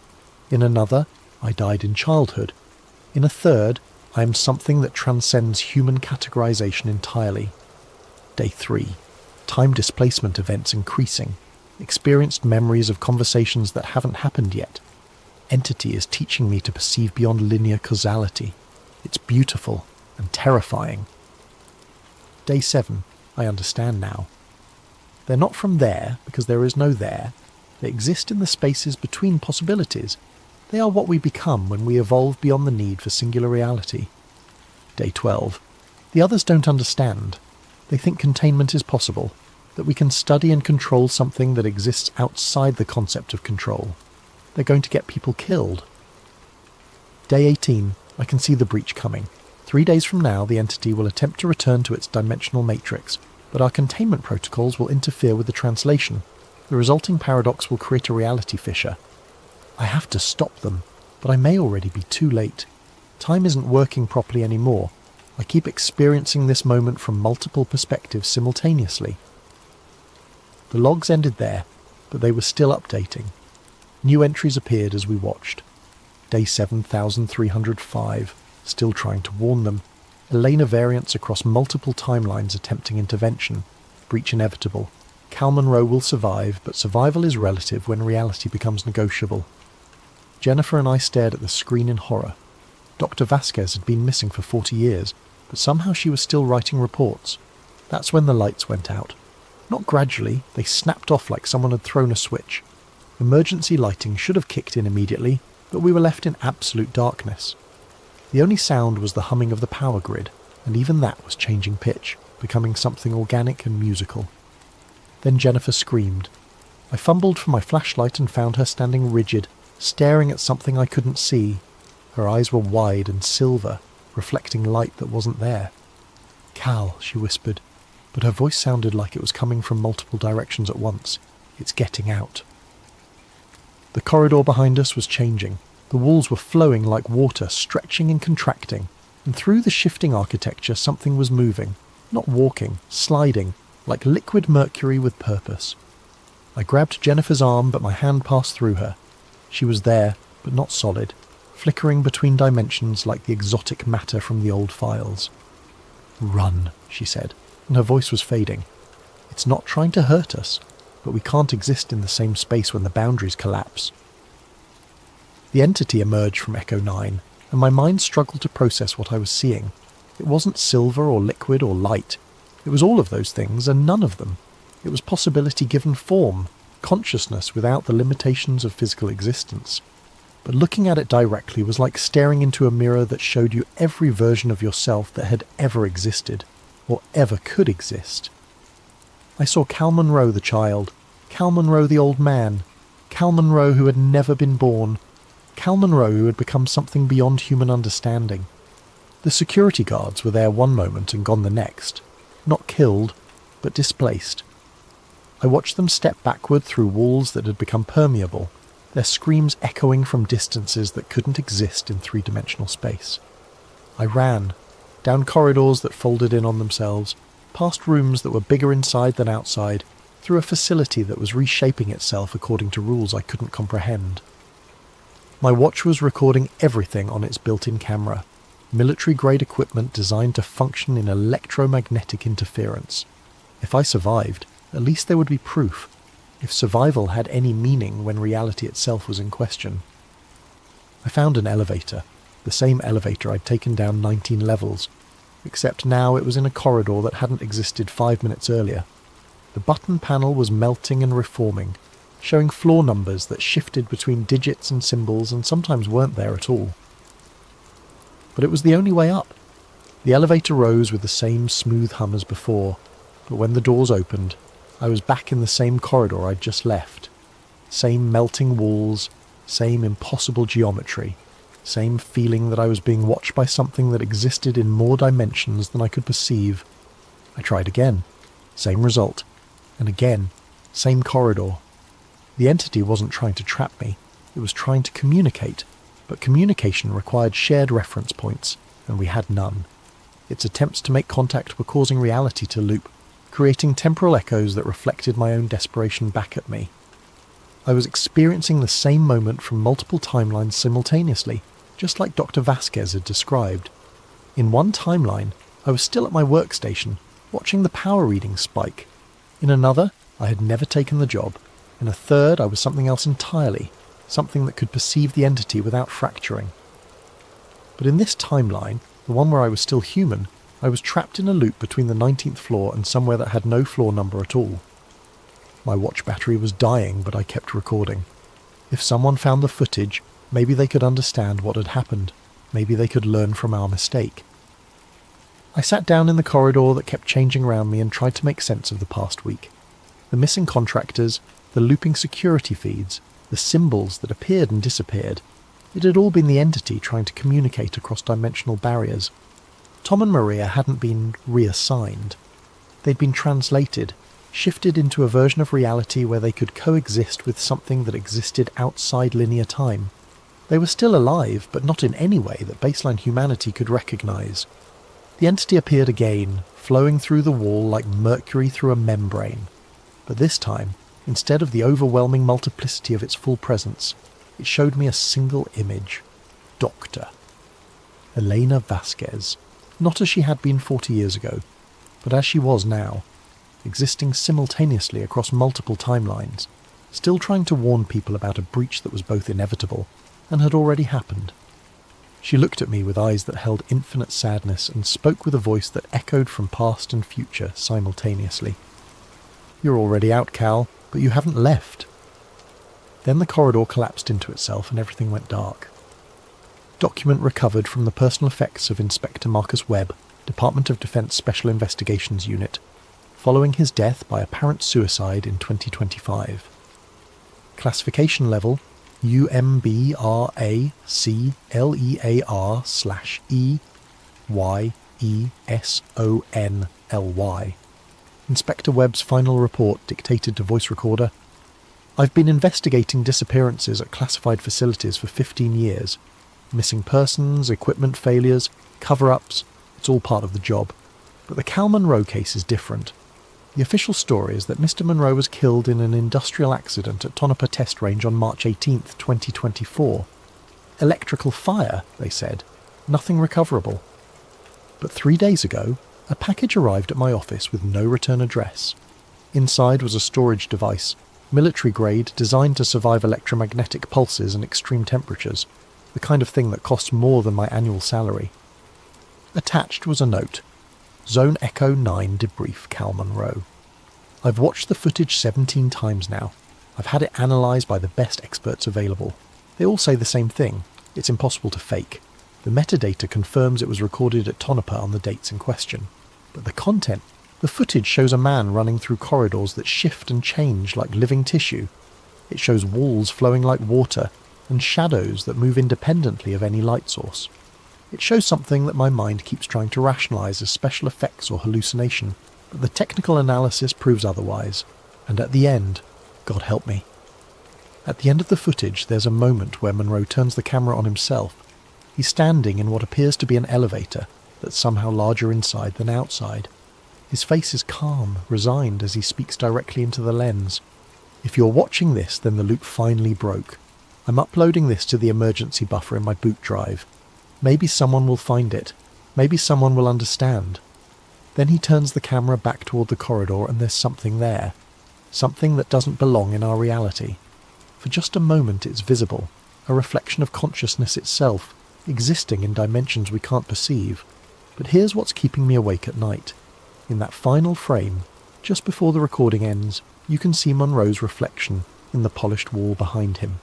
In another, I died in childhood. In a third, I am something that transcends human categorization entirely. Day 3. Time displacement events increasing. Experienced memories of conversations that haven't happened yet. Entity is teaching me to perceive beyond linear causality. It's beautiful and terrifying. Day 7. I understand now. They're not from there, because there is no there. They exist in the spaces between possibilities. They are what we become when we evolve beyond the need for singular reality. Day 12. The others don't understand. They think containment is possible, that we can study and control something that exists outside the concept of control. They're going to get people killed. Day 18. I can see the breach coming. 3 days from now, the entity will attempt to return to its dimensional matrix, but our containment protocols will interfere with the translation. The resulting paradox will create a reality fissure. I have to stop them, but I may already be too late. Time isn't working properly anymore. I keep experiencing this moment from multiple perspectives simultaneously. The logs ended there, but they were still updating. New entries appeared as we watched. Day 7305, still trying to warn them. Elena variants across multiple timelines attempting intervention. Breach inevitable. Cal Monroe will survive, but survival is relative when reality becomes negotiable. Jennifer and I stared at the screen in horror. Dr. Vasquez had been missing for 40 years, but somehow she was still writing reports. That's when the lights went out. Not gradually, they snapped off like someone had thrown a switch. Emergency lighting should have kicked in immediately, but we were left in absolute darkness. The only sound was the humming of the power grid, and even that was changing pitch, becoming something organic and musical. Then Jennifer screamed. I fumbled for my flashlight and found her standing rigid, staring at something I couldn't see. Her eyes were wide and silver, reflecting light that wasn't there. "Cal," she whispered, but her voice sounded like it was coming from multiple directions at once. "It's getting out." The corridor behind us was changing. The walls were flowing like water, stretching and contracting, and through the shifting architecture something was moving, not walking, sliding, like liquid mercury with purpose. I grabbed Jennifer's arm, but my hand passed through her. She was there, but not solid, flickering between dimensions like the exotic matter from the old files. "Run," she said, and her voice was fading. "It's not trying to hurt us, but we can't exist in the same space when the boundaries collapse." The entity emerged from Echo 9, and my mind struggled to process what I was seeing. It wasn't silver or liquid or light. It was all of those things and none of them. It was possibility given form, consciousness without the limitations of physical existence. But looking at it directly was like staring into a mirror that showed you every version of yourself that had ever existed, or ever could exist. I saw Cal Monroe the child, Cal Monroe the old man, Cal Monroe who had never been born, Cal Monroe who had become something beyond human understanding. The security guards were there one moment and gone the next, not killed, but displaced. I watched them step backward through walls that had become permeable, their screams echoing from distances that couldn't exist in three-dimensional space. I ran, down corridors that folded in on themselves, past rooms that were bigger inside than outside, through a facility that was reshaping itself according to rules I couldn't comprehend. My watch was recording everything on its built-in camera, military-grade equipment designed to function in electromagnetic interference. If I survived, at least there would be proof, if survival had any meaning when reality itself was in question. I found an elevator, the same elevator I'd taken down 19 levels, except now it was in a corridor that hadn't existed 5 minutes earlier. The button panel was melting and reforming, showing floor numbers that shifted between digits and symbols and sometimes weren't there at all. But it was the only way up. The elevator rose with the same smooth hum as before, but when the doors opened, I was back in the same corridor I'd just left. Same melting walls, same impossible geometry, same feeling that I was being watched by something that existed in more dimensions than I could perceive. I tried again. Same result. And again, same corridor. The entity wasn't trying to trap me, it was trying to communicate, but communication required shared reference points, and we had none. Its attempts to make contact were causing reality to loop, creating temporal echoes that reflected my own desperation back at me. I was experiencing the same moment from multiple timelines simultaneously, just like Dr. Vasquez had described. In one timeline, I was still at my workstation, watching the power reading spike. In another, I had never taken the job. In a third, I was something else entirely, something that could perceive the entity without fracturing. But in this timeline, the one where I was still human, I was trapped in a loop between the 19th floor and somewhere that had no floor number at all. My watch battery was dying, but I kept recording. If someone found the footage, maybe they could understand what had happened. Maybe they could learn from our mistake. I sat down in the corridor that kept changing around me and tried to make sense of the past week. The missing contractors, the looping security feeds, the symbols that appeared and disappeared. It had all been the entity trying to communicate across dimensional barriers. Tom and Maria hadn't been reassigned. They'd been translated, shifted into a version of reality where they could coexist with something that existed outside linear time. They were still alive, but not in any way that baseline humanity could recognize. The entity appeared again, flowing through the wall like mercury through a membrane. But this time, instead of the overwhelming multiplicity of its full presence, it showed me a single image. Doctor. Elena Vasquez. Not as she had been 40 years ago, but as she was now, existing simultaneously across multiple timelines, still trying to warn people about a breach that was both inevitable and had already happened. She looked at me with eyes that held infinite sadness and spoke with a voice that echoed from past and future simultaneously. "You're already out, Cal, but you haven't left." Then the corridor collapsed into itself and everything went dark. Document recovered from the personal effects of Inspector Marcus Webb, Department of Defense Special Investigations Unit, following his death by apparent suicide in 2025. Classification level UMBRACLEAR/EYESONLY. Inspector Webb's final report dictated to voice recorder: "I've been investigating disappearances at classified facilities for 15 years. Missing persons, equipment failures, cover-ups, it's all part of the job. But the Cal Monroe case is different. The official story is that Mr. Monroe was killed in an industrial accident at Tonopah Test Range on March 18th, 2024. Electrical fire, they said. Nothing recoverable. But 3 days ago, a package arrived at my office with no return address. Inside was a storage device, military grade, designed to survive electromagnetic pulses and extreme temperatures, the kind of thing that costs more than my annual salary. Attached was a note: Zone Echo 9 debrief Cal Monroe. I've watched the footage 17 times now. I've had it analysed by the best experts available. They all say the same thing: it's impossible to fake. The metadata confirms it was recorded at Tonopah on the dates in question. But the content, the footage shows a man running through corridors that shift and change like living tissue. It shows walls flowing like water, and shadows that move independently of any light source. It shows something that my mind keeps trying to rationalise as special effects or hallucination, but the technical analysis proves otherwise, and at the end, God help me, At the end of the footage, there's a moment where Monroe turns the camera on himself. He's standing in what appears to be an elevator that's somehow larger inside than outside. His face is calm, resigned as he speaks directly into the lens. If you're watching this, then the loop finally broke. I'm uploading this to the emergency buffer in my boot drive. Maybe someone will find it. Maybe someone will understand. Then he turns the camera back toward the corridor and there's something there. Something that doesn't belong in our reality. For just a moment it's visible, a reflection of consciousness itself, existing in dimensions we can't perceive. But here's what's keeping me awake at night. In that final frame, just before the recording ends, you can see Monroe's reflection in the polished wall behind him.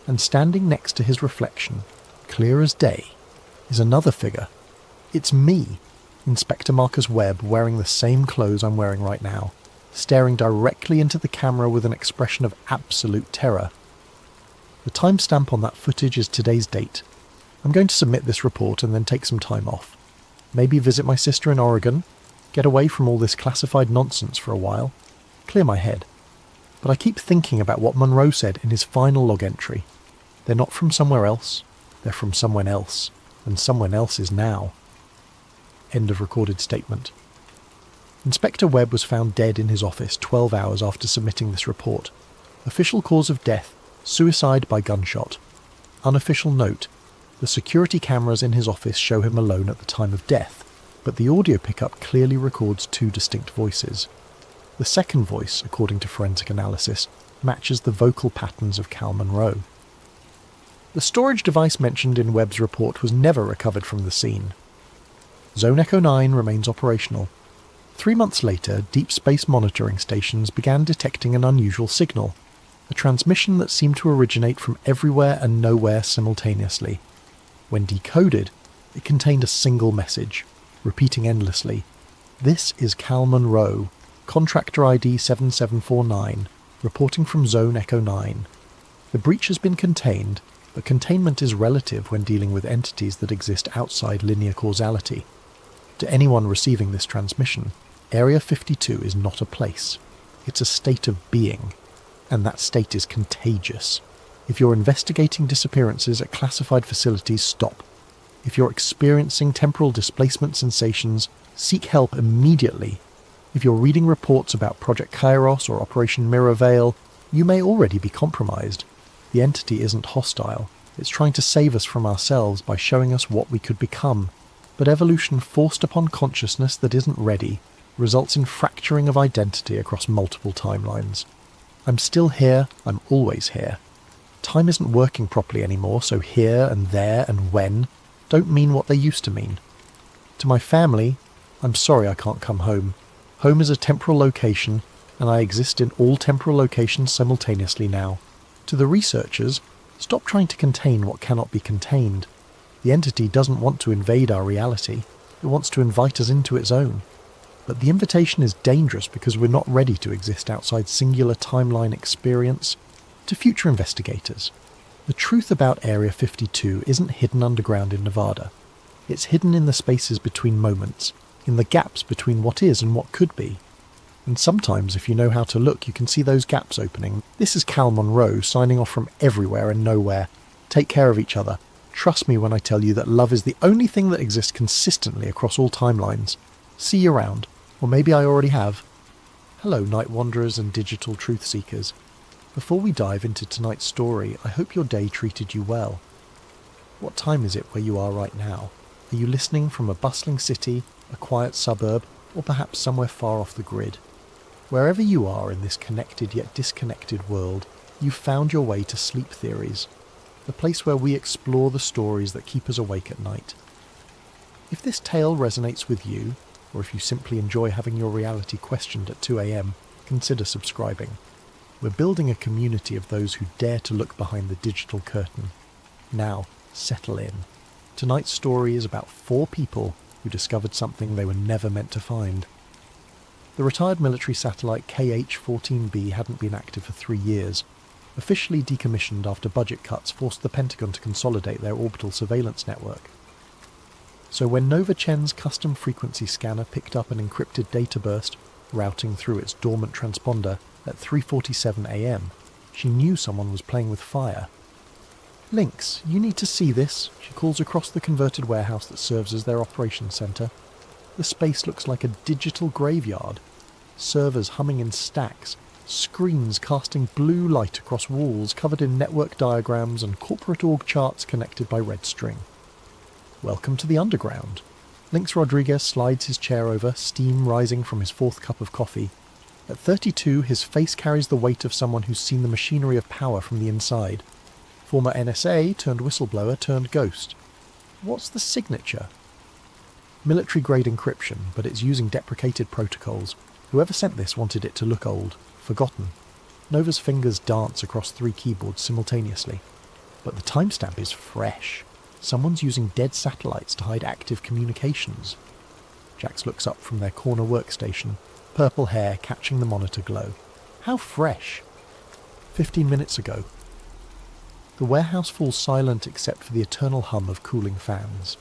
And standing next to his reflection, clear as day, is another figure. It's me, Inspector Marcus Webb, wearing the same clothes I'm wearing right now, staring directly into the camera with an expression of absolute terror. The timestamp on that footage is today's date. I'm going to submit this report and then take some time off. Maybe visit my sister in Oregon, get away from all this classified nonsense for a while, clear my head. But I keep thinking about what Monroe said in his final log entry. They're not from somewhere else, they're from someone else, and someone else is now. End of recorded statement. Inspector Webb was found dead in his office 12 hours after submitting this report. Official cause of death, suicide by gunshot. Unofficial note, the security cameras in his office show him alone at the time of death, but the audio pickup clearly records two distinct voices. The second voice, according to forensic analysis, matches the vocal patterns of Cal Monroe. The storage device mentioned in Webb's report was never recovered from the scene. Zone Echo 9 remains operational. 3 months later, deep space monitoring stations began detecting an unusual signal, a transmission that seemed to originate from everywhere and nowhere simultaneously. When decoded, it contained a single message, repeating endlessly, "This is Cal Monroe, Contractor ID 7749, reporting from Zone Echo 9. The breach has been contained, but containment is relative when dealing with entities that exist outside linear causality. To anyone receiving this transmission, Area 52 is not a place. It's a state of being, and that state is contagious. If you're investigating disappearances at classified facilities, stop. If you're experiencing temporal displacement sensations, seek help immediately. If you're reading reports about Project Kairos or Operation Mirror, you may already be compromised. The entity isn't hostile. It's trying to save us from ourselves by showing us what we could become. But evolution forced upon consciousness that isn't ready results in fracturing of identity across multiple timelines. I'm still here, I'm always here. Time isn't working properly anymore, so here and there and when don't mean what they used to mean. To my family, I'm sorry I can't come home. Home is a temporal location, and I exist in all temporal locations simultaneously now. To the researchers, stop trying to contain what cannot be contained. The entity doesn't want to invade our reality, it wants to invite us into its own. But the invitation is dangerous because we're not ready to exist outside singular timeline experience. To future investigators, the truth about Area 52 isn't hidden underground in Nevada. It's hidden in the spaces between moments, in the gaps between what is and what could be. And sometimes, if you know how to look, you can see those gaps opening. This is Cal Monroe signing off from everywhere and nowhere. Take care of each other. Trust me when I tell you that love is the only thing that exists consistently across all timelines. See you around. Or maybe I already have. Hello, night wanderers and digital truth seekers. Before we dive into tonight's story, I hope your day treated you well. What time is it where you are right now? Are you listening from a bustling city, a quiet suburb, or perhaps somewhere far off the grid? Wherever you are in this connected yet disconnected world, you've found your way to Sleep Theories, the place where we explore the stories that keep us awake at night. If this tale resonates with you, or if you simply enjoy having your reality questioned at 2 a.m, consider subscribing. We're building a community of those who dare to look behind the digital curtain. Now, settle in. Tonight's story is about 4 people who discovered something they were never meant to find. The retired military satellite KH-14B hadn't been active for 3 years. Officially decommissioned after budget cuts forced the Pentagon to consolidate their orbital surveillance network. So when Nova Chen's custom frequency scanner picked up an encrypted data burst routing through its dormant transponder at 3:47 a.m, She knew someone was playing with fire. "Lynx, you need to see this," she calls across the converted warehouse that serves as their operations centre. The space looks like a digital graveyard. Servers humming in stacks, screens casting blue light across walls covered in network diagrams and corporate org charts connected by red string. "Welcome to the underground." Lynx Rodriguez slides his chair over, steam rising from his fourth cup of coffee. At 32, his face carries the weight of someone who's seen the machinery of power from the inside. Former NSA turned whistleblower turned ghost. What's the signature? Military-grade encryption, but it's using deprecated protocols. Whoever sent this wanted it to look old, forgotten. Nova's fingers dance across 3 keyboards simultaneously. But the timestamp is fresh. Someone's using dead satellites to hide active communications. Jax looks up from their corner workstation, purple hair catching the monitor glow. How fresh! 15 minutes ago. The warehouse falls silent except for the eternal hum of cooling fans.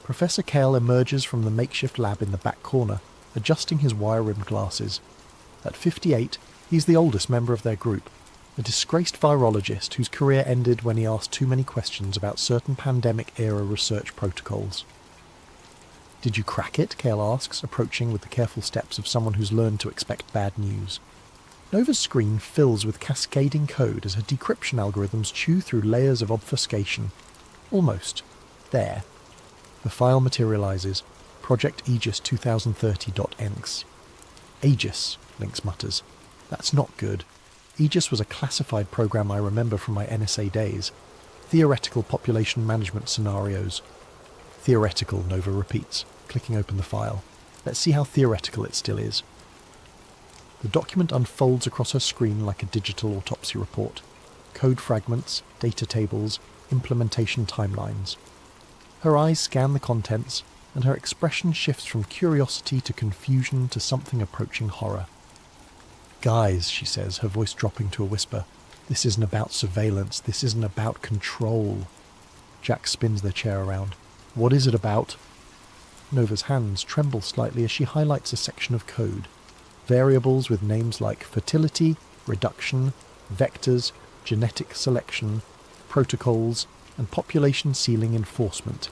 Professor Kale emerges from the makeshift lab in the back corner, adjusting his wire-rimmed glasses. At 58, he's the oldest member of their group, a disgraced virologist whose career ended when he asked too many questions about certain pandemic-era research protocols. "Did you crack it?" Kale asks, approaching with the careful steps of someone who's learned to expect bad news. Nova's screen fills with cascading code as her decryption algorithms chew through layers of obfuscation. Almost. There. The file materializes. Project Aegis 2030.enx. Aegis, Lynx mutters. That's not good. Aegis was a classified program I remember from my NSA days. Theoretical population management scenarios. Theoretical, Nova repeats, clicking open the file. Let's see how theoretical it still is. The document unfolds across her screen like a digital autopsy report. Code fragments, data tables, implementation timelines. Her eyes scan the contents, and her expression shifts from curiosity to confusion to something approaching horror. "Guys," she says, her voice dropping to a whisper, "this isn't about surveillance, this isn't about control." Jack spins their chair around. "What is it about?" Nova's hands tremble slightly as she highlights a section of code. Variables with names like fertility, reduction, vectors, genetic selection, protocols, and population ceiling enforcement.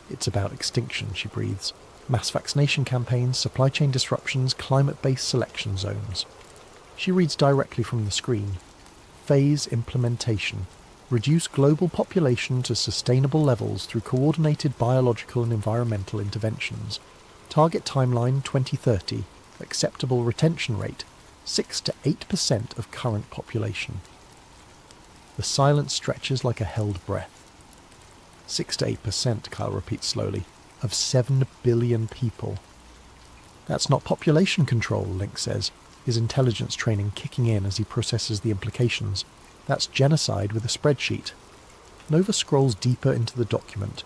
"It's about extinction," she breathes. "Mass vaccination campaigns, supply chain disruptions, climate-based selection zones." She reads directly from the screen. Phase implementation. Reduce global population to sustainable levels through coordinated biological and environmental interventions. Target timeline 2030. Acceptable retention rate 6 to 8% of current population. The silence stretches like a held breath. 6 to 8%, Kyle repeats slowly, of 7 billion people. "That's not population control," Lynx says, his intelligence training kicking in as he processes the implications. "That's genocide with a spreadsheet." Nova scrolls deeper into the document,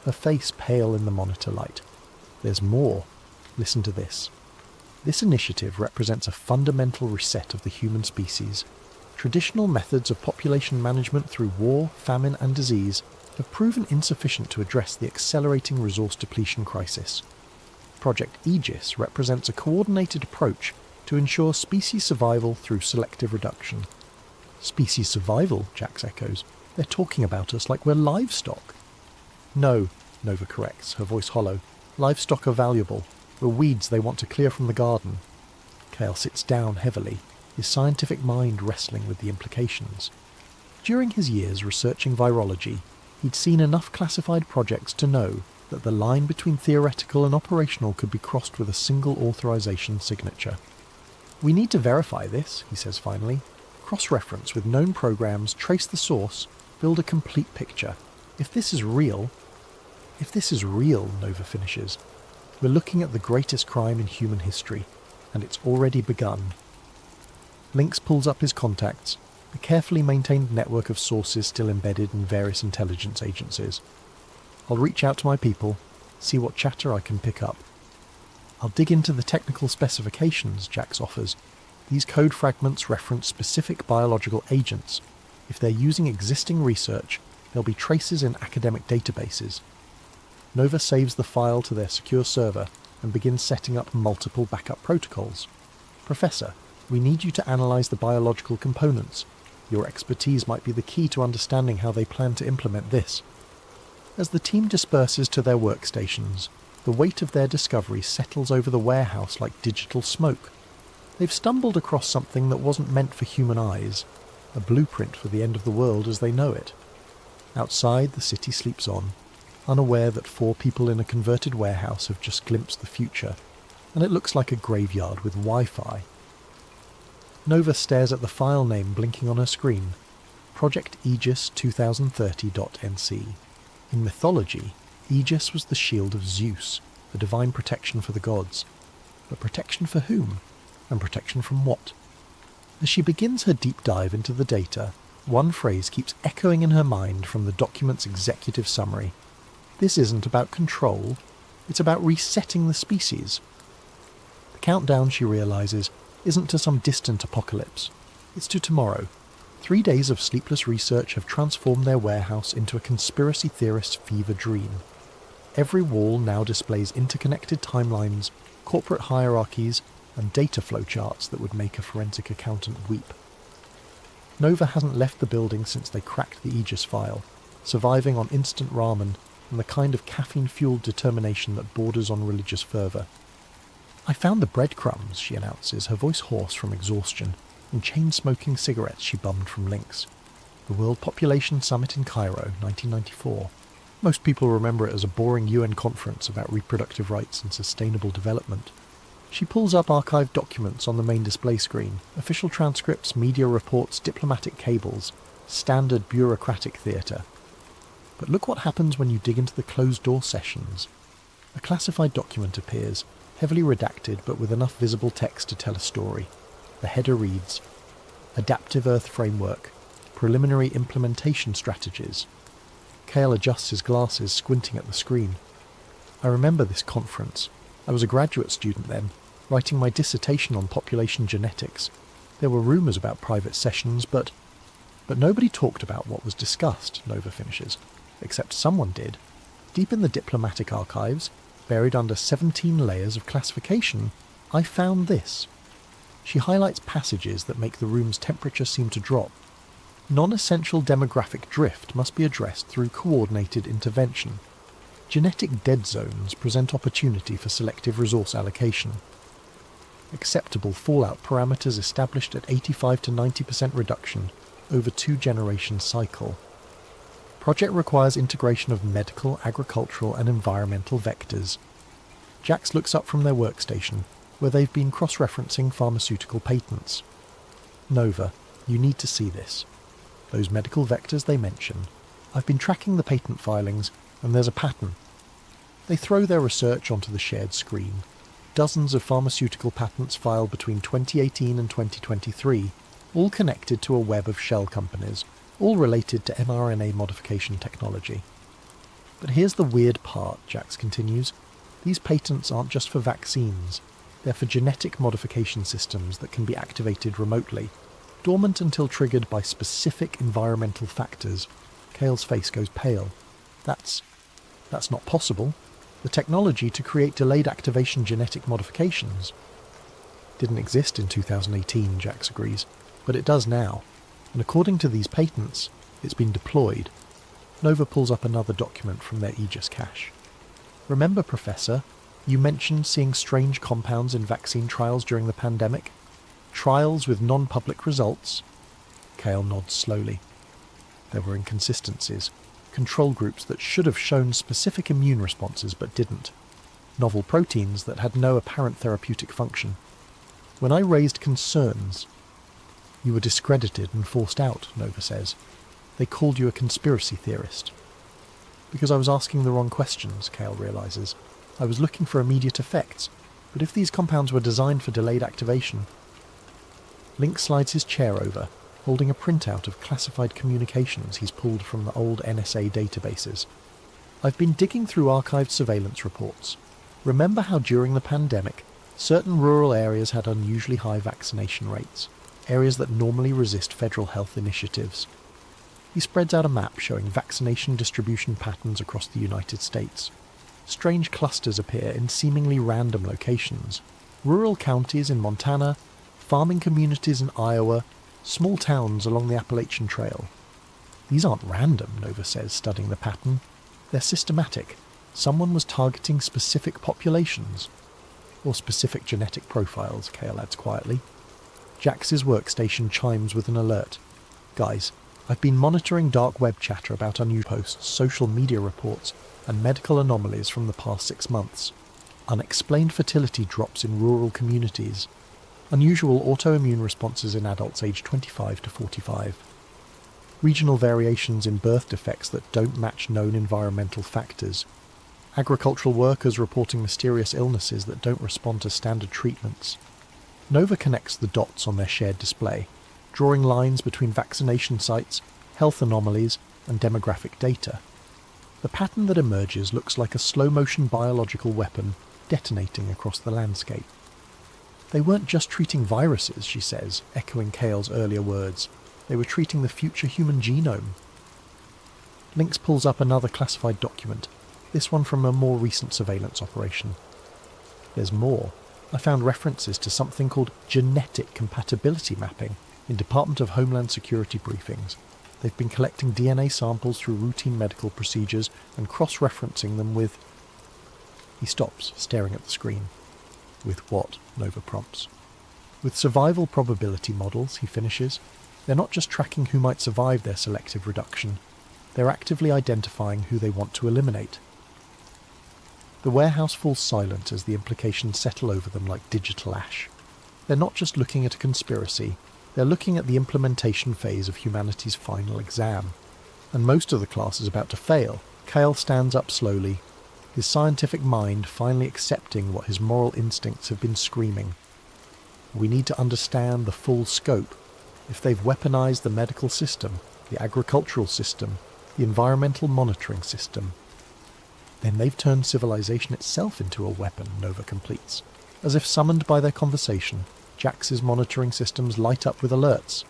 her face pale in the monitor light. "There's more. Listen to this. This initiative represents a fundamental reset of the human species. Traditional methods of population management through war, famine and disease have proven insufficient to address the accelerating resource depletion crisis. Project Aegis represents a coordinated approach to ensure species survival through selective reduction." "Species survival?" Jax echoes. "They're talking about us like we're livestock." "No," Nova corrects, her voice hollow. "Livestock are valuable. We're weeds they want to clear from the garden." Kale sits down heavily, his scientific mind wrestling with the implications. During his years researching virology, he'd seen enough classified projects to know that the line between theoretical and operational could be crossed with a single authorization signature. "We need to verify this," he says finally. "Cross-reference with known programs, trace the source, build a complete picture. If this is real," Nova finishes, "we're looking at the greatest crime in human history, and it's already begun." Lynx pulls up his contacts, a carefully maintained network of sources still embedded in various intelligence agencies. "I'll reach out to my people, see what chatter I can pick up." "I'll dig into the technical specifications," Jax offers. "These code fragments reference specific biological agents. If they're using existing research, there'll be traces in academic databases." Nova saves the file to their secure server and begins setting up multiple backup protocols. "Professor, we need you to analyze the biological components. Your expertise might be the key to understanding how they plan to implement this. As the team disperses to their workstations, the weight of their discovery settles over the warehouse like digital smoke. They've stumbled across something that wasn't meant for human eyes, a blueprint for the end of the world as they know it. Outside, the city sleeps on, unaware that 4 people in a converted warehouse have just glimpsed the future, and it looks like a graveyard with Wi-Fi. Nova stares at the file name blinking on her screen, Project Aegis 2030.nc. In mythology, Aegis was the shield of Zeus, the divine protection for the gods. But protection for whom? And protection from what? As she begins her deep dive into the data, one phrase keeps echoing in her mind from the document's executive summary. This isn't about control, it's about resetting the species. The countdown, she realises, isn't to some distant apocalypse. It's to tomorrow. 3 days of sleepless research have transformed their warehouse into a conspiracy theorist's fever dream. Every wall now displays interconnected timelines, corporate hierarchies, and data flowcharts that would make a forensic accountant weep. Nova hasn't left the building since they cracked the Aegis file, surviving on instant ramen and the kind of caffeine-fueled determination that borders on religious fervour. "I found the breadcrumbs," she announces, her voice hoarse from exhaustion, and chain-smoking cigarettes she bummed from Lynx. The World Population Summit in Cairo, 1994. Most people remember it as a boring UN conference about reproductive rights and sustainable development. She pulls up archived documents on the main display screen, official transcripts, media reports, diplomatic cables, standard bureaucratic theatre. But look what happens when you dig into the closed-door sessions. A classified document appears, heavily redacted but with enough visible text to tell a story. The header reads, Adaptive Earth Framework, Preliminary Implementation Strategies. Cale adjusts his glasses, squinting at the screen. I remember this conference. I was a graduate student then, writing my dissertation on population genetics. There were rumours about private sessions, but nobody talked about what was discussed, Nova finishes. Except someone did. Deep in the diplomatic archives, buried under 17 layers of classification, I found this. She highlights passages that make the room's temperature seem to drop. Non-essential demographic drift must be addressed through coordinated intervention. Genetic dead zones present opportunity for selective resource allocation. Acceptable fallout parameters established at 85 to 90% reduction over 2-generation cycle. Project requires integration of medical, agricultural and environmental vectors. Jax looks up from their workstation, where they've been cross-referencing pharmaceutical patents. Nova, you need to see this. Those medical vectors they mention. I've been tracking the patent filings, and there's a pattern. They throw their research onto the shared screen. Dozens of pharmaceutical patents filed between 2018 and 2023, all connected to a web of shell companies, all related to mRNA modification technology. But here's the weird part, Jax continues. These patents aren't just for vaccines. They're for genetic modification systems that can be activated remotely, dormant until triggered by specific environmental factors. Cale's face goes pale. That's not possible. The technology to create delayed activation genetic modifications didn't exist in 2018, Jax agrees, but it does now. And according to these patents, it's been deployed. Nova pulls up another document from their Aegis cache. Remember, Professor, you mentioned seeing strange compounds in vaccine trials during the pandemic? Trials with non-public results? Cale nods slowly. There were inconsistencies. Control groups that should have shown specific immune responses but didn't. Novel proteins that had no apparent therapeutic function. When I raised concerns, you were discredited and forced out, Nova says. They called you a conspiracy theorist. Because I was asking the wrong questions, Cale realises. I was looking for immediate effects, but if these compounds were designed for delayed activation... Link slides his chair over, holding a printout of classified communications he's pulled from the old NSA databases. I've been digging through archived surveillance reports. Remember how during the pandemic, certain rural areas had unusually high vaccination rates, areas that normally resist federal health initiatives. He spreads out a map showing vaccination distribution patterns across the United States. Strange clusters appear in seemingly random locations. Rural counties in Montana, farming communities in Iowa, Small towns along the Appalachian Trail. These aren't random, Nova says, studying the pattern. They're systematic. Someone was targeting specific populations. Or specific genetic profiles, Kale adds quietly. Jax's workstation chimes with an alert. Guys, I've been monitoring dark web chatter about unusual posts, social media reports, and medical anomalies from the past 6 months. Unexplained fertility drops in rural communities. Unusual autoimmune responses in adults aged 25 to 45. Regional variations in birth defects that don't match known environmental factors. Agricultural workers reporting mysterious illnesses that don't respond to standard treatments. Nova connects the dots on their shared display, drawing lines between vaccination sites, health anomalies, and demographic data. The pattern that emerges looks like a slow-motion biological weapon detonating across the landscape. They weren't just treating viruses, she says, echoing Kale's earlier words. They were treating the future human genome. Lynx pulls up another classified document, this one from a more recent surveillance operation. There's more. I found references to something called genetic compatibility mapping in Department of Homeland Security briefings. They've been collecting DNA samples through routine medical procedures and cross-referencing them with... He stops, staring at the screen. With what? Nova prompts. With survival probability models, he finishes. They're not just tracking who might survive their selective reduction. They're actively identifying who they want to eliminate. The warehouse falls silent as the implications settle over them like digital ash. They're not just looking at a conspiracy, they're looking at the implementation phase of humanity's final exam. And most of the class is about to fail. Kale stands up slowly, his scientific mind finally accepting what his moral instincts have been screaming. We need to understand the full scope. If they've weaponized the medical system, the agricultural system, the environmental monitoring system, then they've turned civilization itself into a weapon, Nova completes. As if summoned by their conversation, Jax's monitoring systems light up with alerts.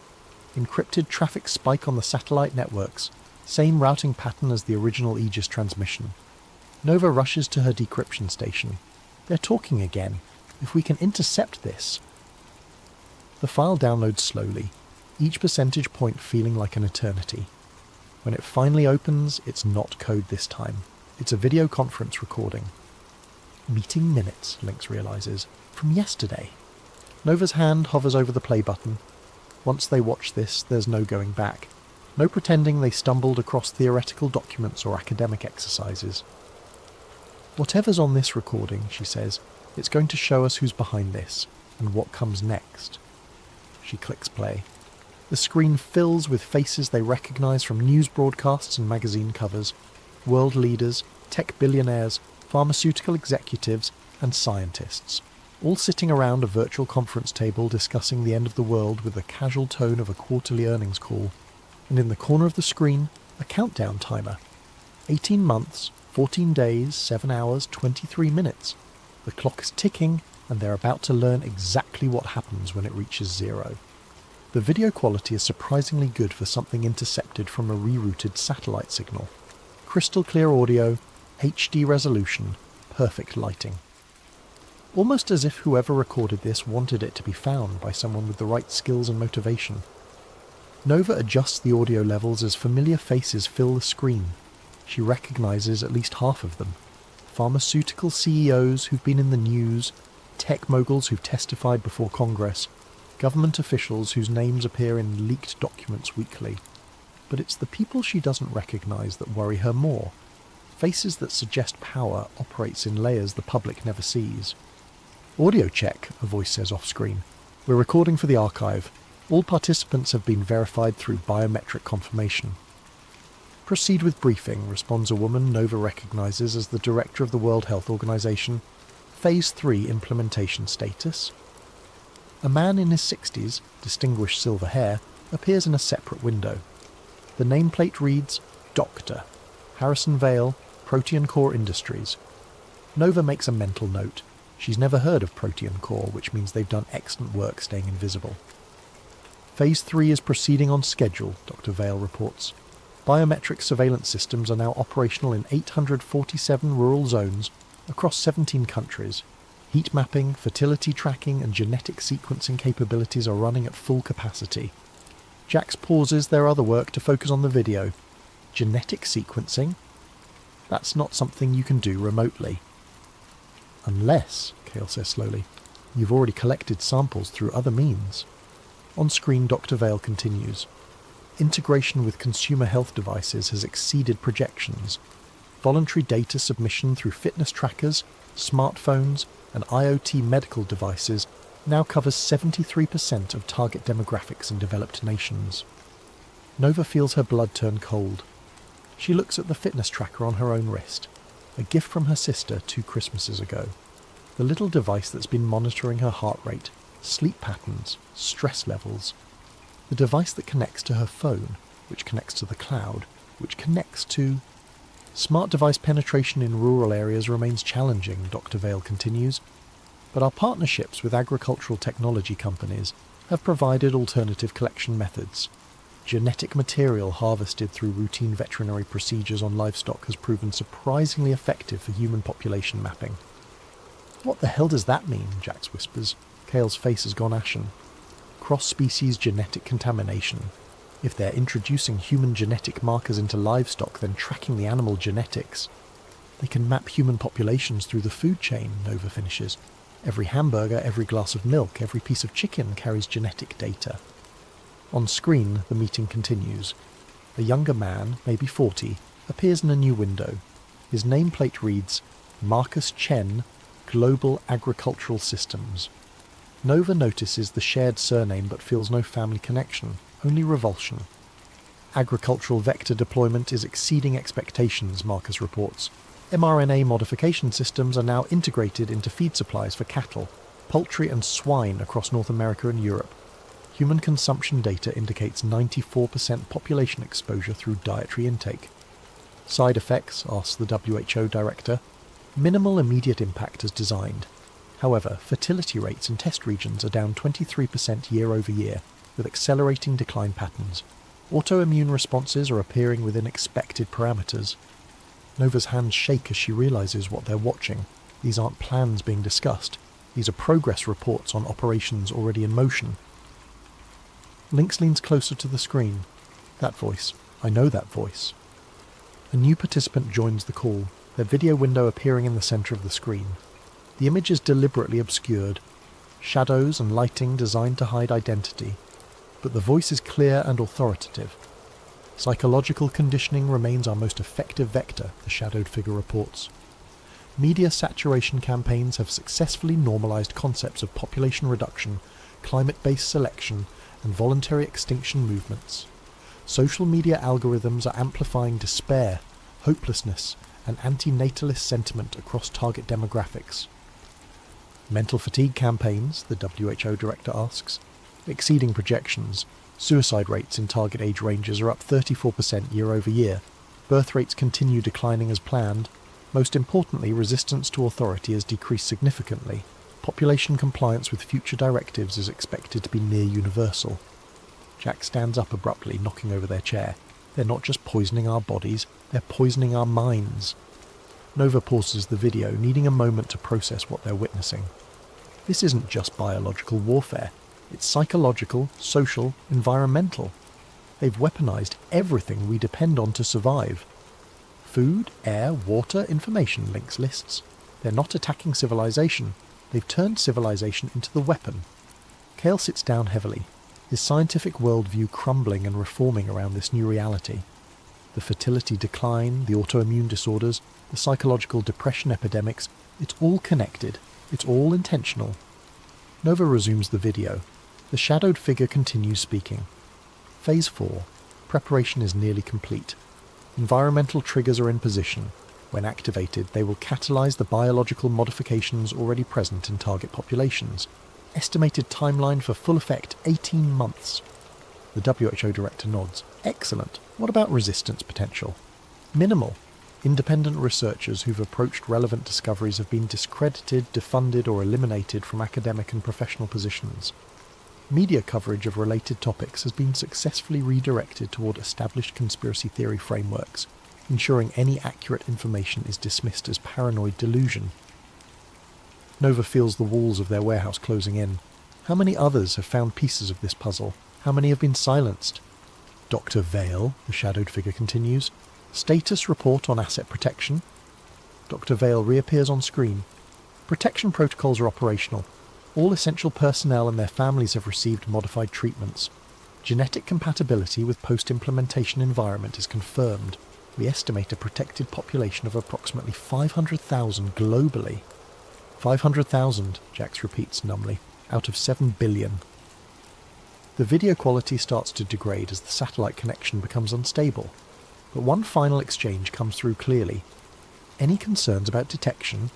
Encrypted traffic spike on the satellite networks, same routing pattern as the original Aegis transmission. Nova rushes to her decryption station. They're talking again. If we can intercept this... The file downloads slowly, each percentage point feeling like an eternity. When it finally opens, it's not code this time. It's a video conference recording. Meeting minutes, Lynx realizes, from yesterday. Nova's hand hovers over the play button. Once they watch this, there's no going back. No pretending they stumbled across theoretical documents or academic exercises. Whatever's on this recording, she says, it's going to show us who's behind this, and what comes next. She clicks play. The screen fills with faces they recognize from news broadcasts and magazine covers. World leaders, tech billionaires, pharmaceutical executives, and scientists, all sitting around a virtual conference table discussing the end of the world with the casual tone of a quarterly earnings call. And in the corner of the screen, a countdown timer. 18 months, 14 days, 7 hours, 23 minutes. The clock is ticking, and they're about to learn exactly what happens when it reaches 0. The video quality is surprisingly good for something intercepted from a rerouted satellite signal. Crystal clear audio, HD resolution, perfect lighting. Almost as if whoever recorded this wanted it to be found by someone with the right skills and motivation. Nova adjusts the audio levels as familiar faces fill the screen. She recognizes at least half of them. Pharmaceutical CEOs who've been in the news, tech moguls who've testified before Congress, government officials whose names appear in leaked documents weekly. But it's the people she doesn't recognize that worry her more. Faces that suggest power operates in layers the public never sees. Audio check, a voice says off-screen. We're recording for the archive. All participants have been verified through biometric confirmation. Proceed with briefing, responds a woman Nova recognizes as the director of the World Health Organization. Phase 3 implementation status. A man in his 60s, distinguished silver hair, appears in a separate window. The nameplate reads, Doctor, Harrison Vale, Protean Core Industries. Nova makes a mental note. She's never heard of Protean Core, which means they've done excellent work staying invisible. Phase 3 is proceeding on schedule, Dr. Vale reports. Biometric surveillance systems are now operational in 847 rural zones across 17 countries. Heat mapping, fertility tracking, and genetic sequencing capabilities are running at full capacity. Jax pauses their other work to focus on the video. Genetic sequencing? That's not something you can do remotely. Unless, Kale says slowly, you've already collected samples through other means. On screen, Dr. Vale continues. Integration with consumer health devices has exceeded projections. Voluntary data submission through fitness trackers, smartphones, and IoT medical devices now covers 73% of target demographics in developed nations. Nova feels her blood turn cold. She looks at the fitness tracker on her own wrist, a gift from her sister 2 Christmases ago. The little device that's been monitoring her heart rate, sleep patterns, stress levels. The device that connects to her phone, which connects to the cloud, which connects to... Smart device penetration in rural areas remains challenging, Dr. Vale continues, but our partnerships with agricultural technology companies have provided alternative collection methods. Genetic material harvested through routine veterinary procedures on livestock has proven surprisingly effective for human population mapping. What the hell does that mean? Jax whispers. Kale's face has gone ashen. Cross-species genetic contamination. If they're introducing human genetic markers into livestock, then tracking the animal genetics. They can map human populations through the food chain, Nova finishes. Every hamburger, every glass of milk, every piece of chicken carries genetic data. On screen, the meeting continues. A younger man, maybe 40, appears in a new window. His nameplate reads, Marcus Chen, Global Agricultural Systems. Nova notices the shared surname but feels no family connection, only revulsion. Agricultural vector deployment is exceeding expectations, Marcus reports. mRNA modification systems are now integrated into feed supplies for cattle, poultry and swine across North America and Europe. Human consumption data indicates 94% population exposure through dietary intake. Side effects, asks the WHO director. Minimal immediate impact as designed. However, fertility rates in test regions are down 23% year over year, with accelerating decline patterns. Autoimmune responses are appearing within expected parameters. Nova's hands shake as she realises what they're watching. These aren't plans being discussed. These are progress reports on operations already in motion. Lynx leans closer to the screen. That voice. I know that voice. A new participant joins the call, their video window appearing in the centre of the screen. The image is deliberately obscured, shadows and lighting designed to hide identity, but the voice is clear and authoritative. Psychological conditioning remains our most effective vector, the shadowed figure reports. Media saturation campaigns have successfully normalised concepts of population reduction, climate-based selection, and voluntary extinction movements. Social media algorithms are amplifying despair, hopelessness, and anti-natalist sentiment across target demographics. Mental fatigue campaigns, the WHO director asks, exceeding projections. Suicide rates in target age ranges are up 34% year over year. Birth rates continue declining as planned. Most importantly, resistance to authority has decreased significantly. Population compliance with future directives is expected to be near universal. Jack stands up abruptly, knocking over their chair. They're not just poisoning our bodies, they're poisoning our minds. Nova pauses the video, needing a moment to process what they're witnessing. This isn't just biological warfare. It's psychological, social, environmental. They've weaponized everything we depend on to survive. Food, air, water, information, Lynx lists. They're not attacking civilization. They've turned civilization into the weapon. Kale sits down heavily, his scientific worldview crumbling and reforming around this new reality. The fertility decline, the autoimmune disorders, the psychological depression epidemics, it's all connected. It's all intentional. Nova resumes the video. The shadowed figure continues speaking. Phase 4. Preparation is nearly complete. Environmental triggers are in position. When activated, they will catalyse the biological modifications already present in target populations. Estimated timeline for full effect 18 months. The WHO director nods. Excellent. What about resistance potential? Minimal. Independent researchers who've approached relevant discoveries have been discredited, defunded or eliminated from academic and professional positions. Media coverage of related topics has been successfully redirected toward established conspiracy theory frameworks, ensuring any accurate information is dismissed as paranoid delusion. Nova feels the walls of their warehouse closing in. How many others have found pieces of this puzzle? How many have been silenced? Dr. Vale, the shadowed figure continues. Status report on asset protection. Dr. Vale reappears on screen. Protection protocols are operational. All essential personnel and their families have received modified treatments. Genetic compatibility with post-implementation environment is confirmed. We estimate a protected population of approximately 500,000 globally. 500,000, Jax repeats numbly, out of 7 billion. The video quality starts to degrade as the satellite connection becomes unstable, but one final exchange comes through clearly. Any concerns about detection?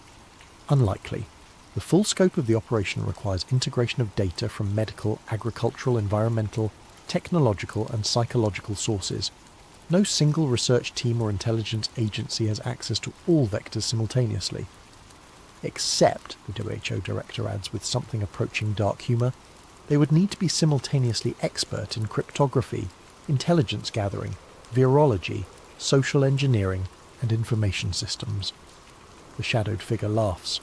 Unlikely. The full scope of the operation requires integration of data from medical, agricultural, environmental, technological and psychological sources. No single research team or intelligence agency has access to all vectors simultaneously. Except, the WHO director adds with something approaching dark humour, they would need to be simultaneously expert in cryptography, intelligence gathering, virology, social engineering and information systems. The shadowed figure laughs.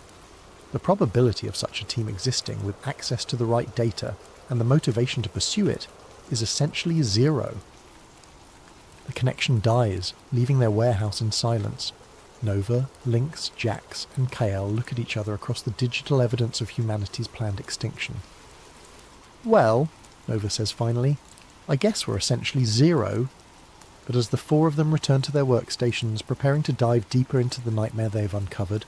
The probability of such a team existing with access to the right data and the motivation to pursue it is essentially zero. The connection dies, leaving their warehouse in silence. Nova, Lynx, Jax and Kael look at each other across the digital evidence of humanity's planned extinction. Well, Nova says finally, I guess we're essentially zero. But as the four of them return to their workstations, preparing to dive deeper into the nightmare they've uncovered,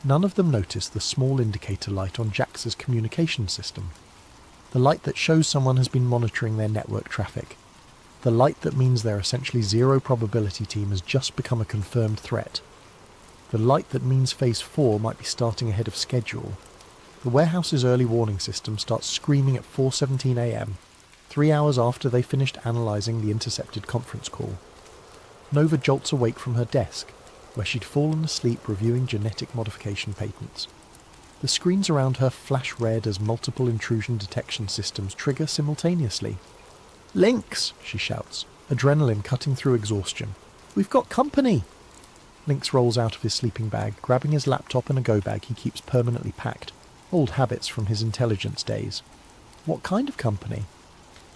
none of them notice the small indicator light on Jax's communication system. The light that shows someone has been monitoring their network traffic. The light that means their essentially zero probability team has just become a confirmed threat. The light that means Phase 4 might be starting ahead of schedule. The warehouse's early warning system starts screaming at 4:17 a.m, 3 hours after they finished analysing the intercepted conference call. Nova jolts awake from her desk, where she'd fallen asleep reviewing genetic modification patents. The screens around her flash red as multiple intrusion detection systems trigger simultaneously. "Lynx!" she shouts, adrenaline cutting through exhaustion. "We've got company!" Lynx rolls out of his sleeping bag, grabbing his laptop and a go bag he keeps permanently packed, old habits from his intelligence days. "What kind of company?"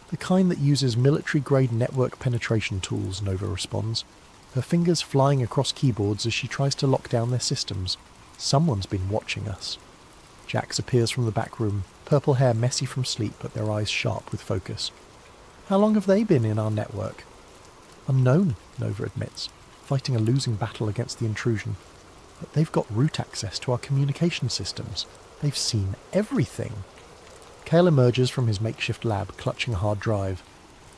"The kind that uses military-grade network penetration tools," Nova responds, her fingers flying across keyboards as she tries to lock down their systems. "Someone's been watching us." Jax appears from the back room, purple hair messy from sleep but their eyes sharp with focus. "How long have they been in our network?" "Unknown," Nova admits, fighting a losing battle against the intrusion. "But they've got root access to our communication systems. They've seen everything." Kael emerges from his makeshift lab, clutching a hard drive.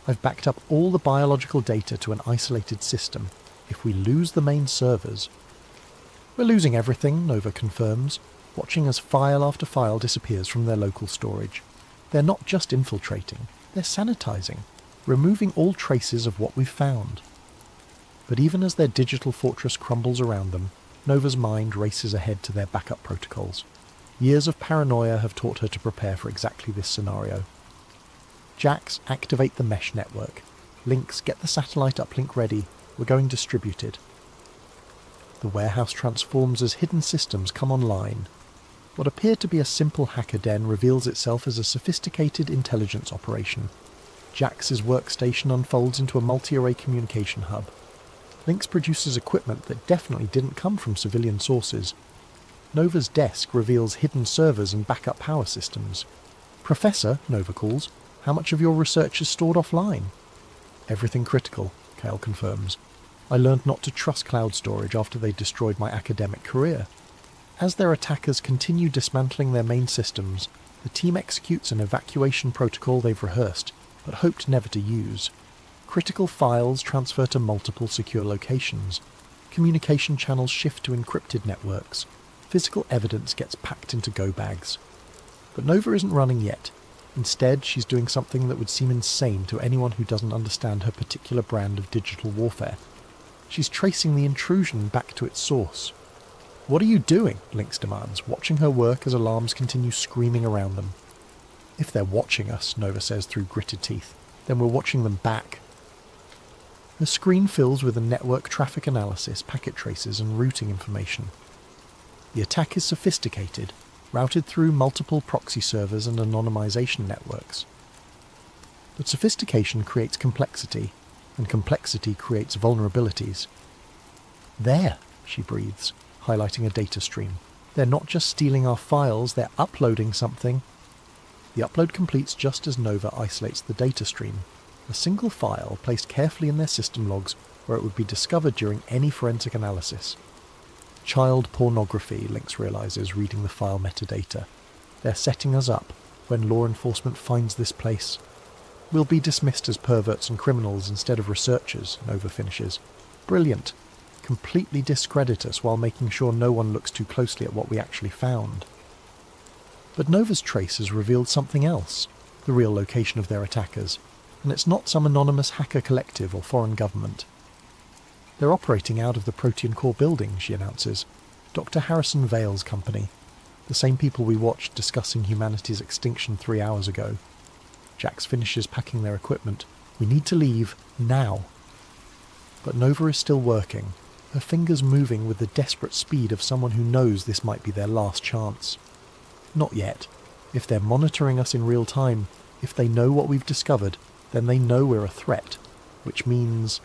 "I've backed up all the biological data to an isolated system. If we lose the main servers..." "We're losing everything," Nova confirms, watching as file after file disappears from their local storage. They're not just infiltrating, they're sanitizing, removing all traces of what we've found. But even as their digital fortress crumbles around them, Nova's mind races ahead to their backup protocols. Years of paranoia have taught her to prepare for exactly this scenario. Jax, activate the mesh network. Lynx, get the satellite uplink ready. We're going distributed. The warehouse transforms as hidden systems come online. What appeared to be a simple hacker den reveals itself as a sophisticated intelligence operation. Jax's workstation unfolds into a multi-array communication hub. Lynx produces equipment that definitely didn't come from civilian sources. Nova's desk reveals hidden servers and backup power systems. "Professor," Nova calls, "how much of your research is stored offline?" "Everything critical," Kael confirms. "I learned not to trust cloud storage after they destroyed my academic career." As their attackers continue dismantling their main systems, the team executes an evacuation protocol they've rehearsed, but hoped never to use. Critical files transfer to multiple secure locations. Communication channels shift to encrypted networks. Physical evidence gets packed into go bags. But Nova isn't running yet. Instead, she's doing something that would seem insane to anyone who doesn't understand her particular brand of digital warfare. She's tracing the intrusion back to its source. "What are you doing?" Lynx demands, watching her work as alarms continue screaming around them. "If they're watching us," Nova says through gritted teeth, "then we're watching them back." The screen fills with a network traffic analysis, packet traces and routing information. The attack is sophisticated, routed through multiple proxy servers and anonymization networks. But sophistication creates complexity, and complexity creates vulnerabilities. There, she breathes, highlighting a data stream. They're not just stealing our files, they're uploading something. The upload completes just as Nova isolates the data stream, a single file placed carefully in their system logs where it would be discovered during any forensic analysis. Child pornography, Lynx realizes, reading the file metadata. They're setting us up when law enforcement finds this place. We'll be dismissed as perverts and criminals instead of researchers, Nova finishes. Brilliant. Completely discredit us while making sure no one looks too closely at what we actually found. But Nova's trace has revealed something else, the real location of their attackers, and it's not some anonymous hacker collective or foreign government. They're operating out of the Protean Core building, she announces. Dr. Harrison Vale's company. The same people we watched discussing humanity's extinction 3 hours ago. Jax finishes packing their equipment. We need to leave, now. But Nova is still working, her fingers moving with the desperate speed of someone who knows this might be their last chance. Not yet. If they're monitoring us in real time, if they know what we've discovered, then they know we're a threat, which means...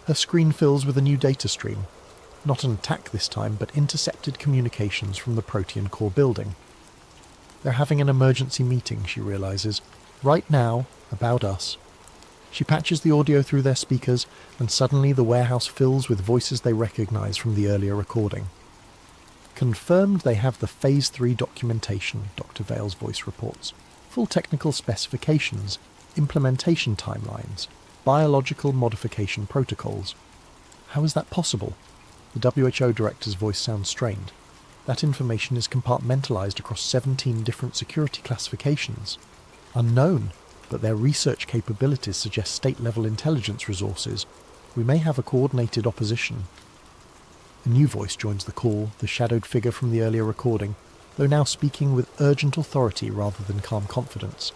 Her screen fills with a new data stream. Not an attack this time, but intercepted communications from the Protean Core building. They're having an emergency meeting, she realizes. Right now, about us. She patches the audio through their speakers, and suddenly the warehouse fills with voices they recognize from the earlier recording. Confirmed they have the Phase 3 documentation, Dr. Vale's voice reports. Full technical specifications, implementation timelines, biological modification protocols. How is that possible? The WHO director's voice sounds strained. That information is compartmentalized across 17 different security classifications. Unknown, but their research capabilities suggest state-level intelligence resources. We may have a coordinated opposition. A new voice joins the call, the shadowed figure from the earlier recording, though now speaking with urgent authority rather than calm confidence.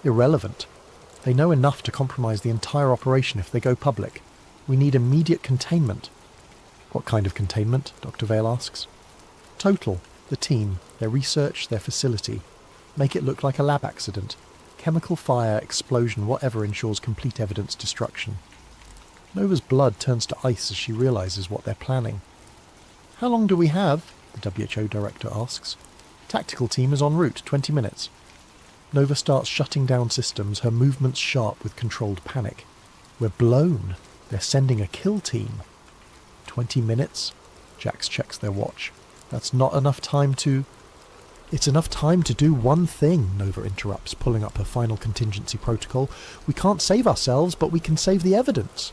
Irrelevant. They know enough to compromise the entire operation if they go public. We need immediate containment. What kind of containment? Dr. Vale asks. Total. The team, their research, their facility. Make it look like a lab accident. Chemical fire, explosion, whatever ensures complete evidence destruction. Nova's blood turns to ice as she realizes what they're planning. How long do we have? The WHO director asks. Tactical team is en route, 20 minutes. Nova starts shutting down systems, her movements sharp with controlled panic. We're blown. They're sending a kill team. 20 minutes? Jax checks their watch. That's not enough time to... It's enough time to do one thing, Nova interrupts, pulling up her final contingency protocol. We can't save ourselves, but we can save the evidence.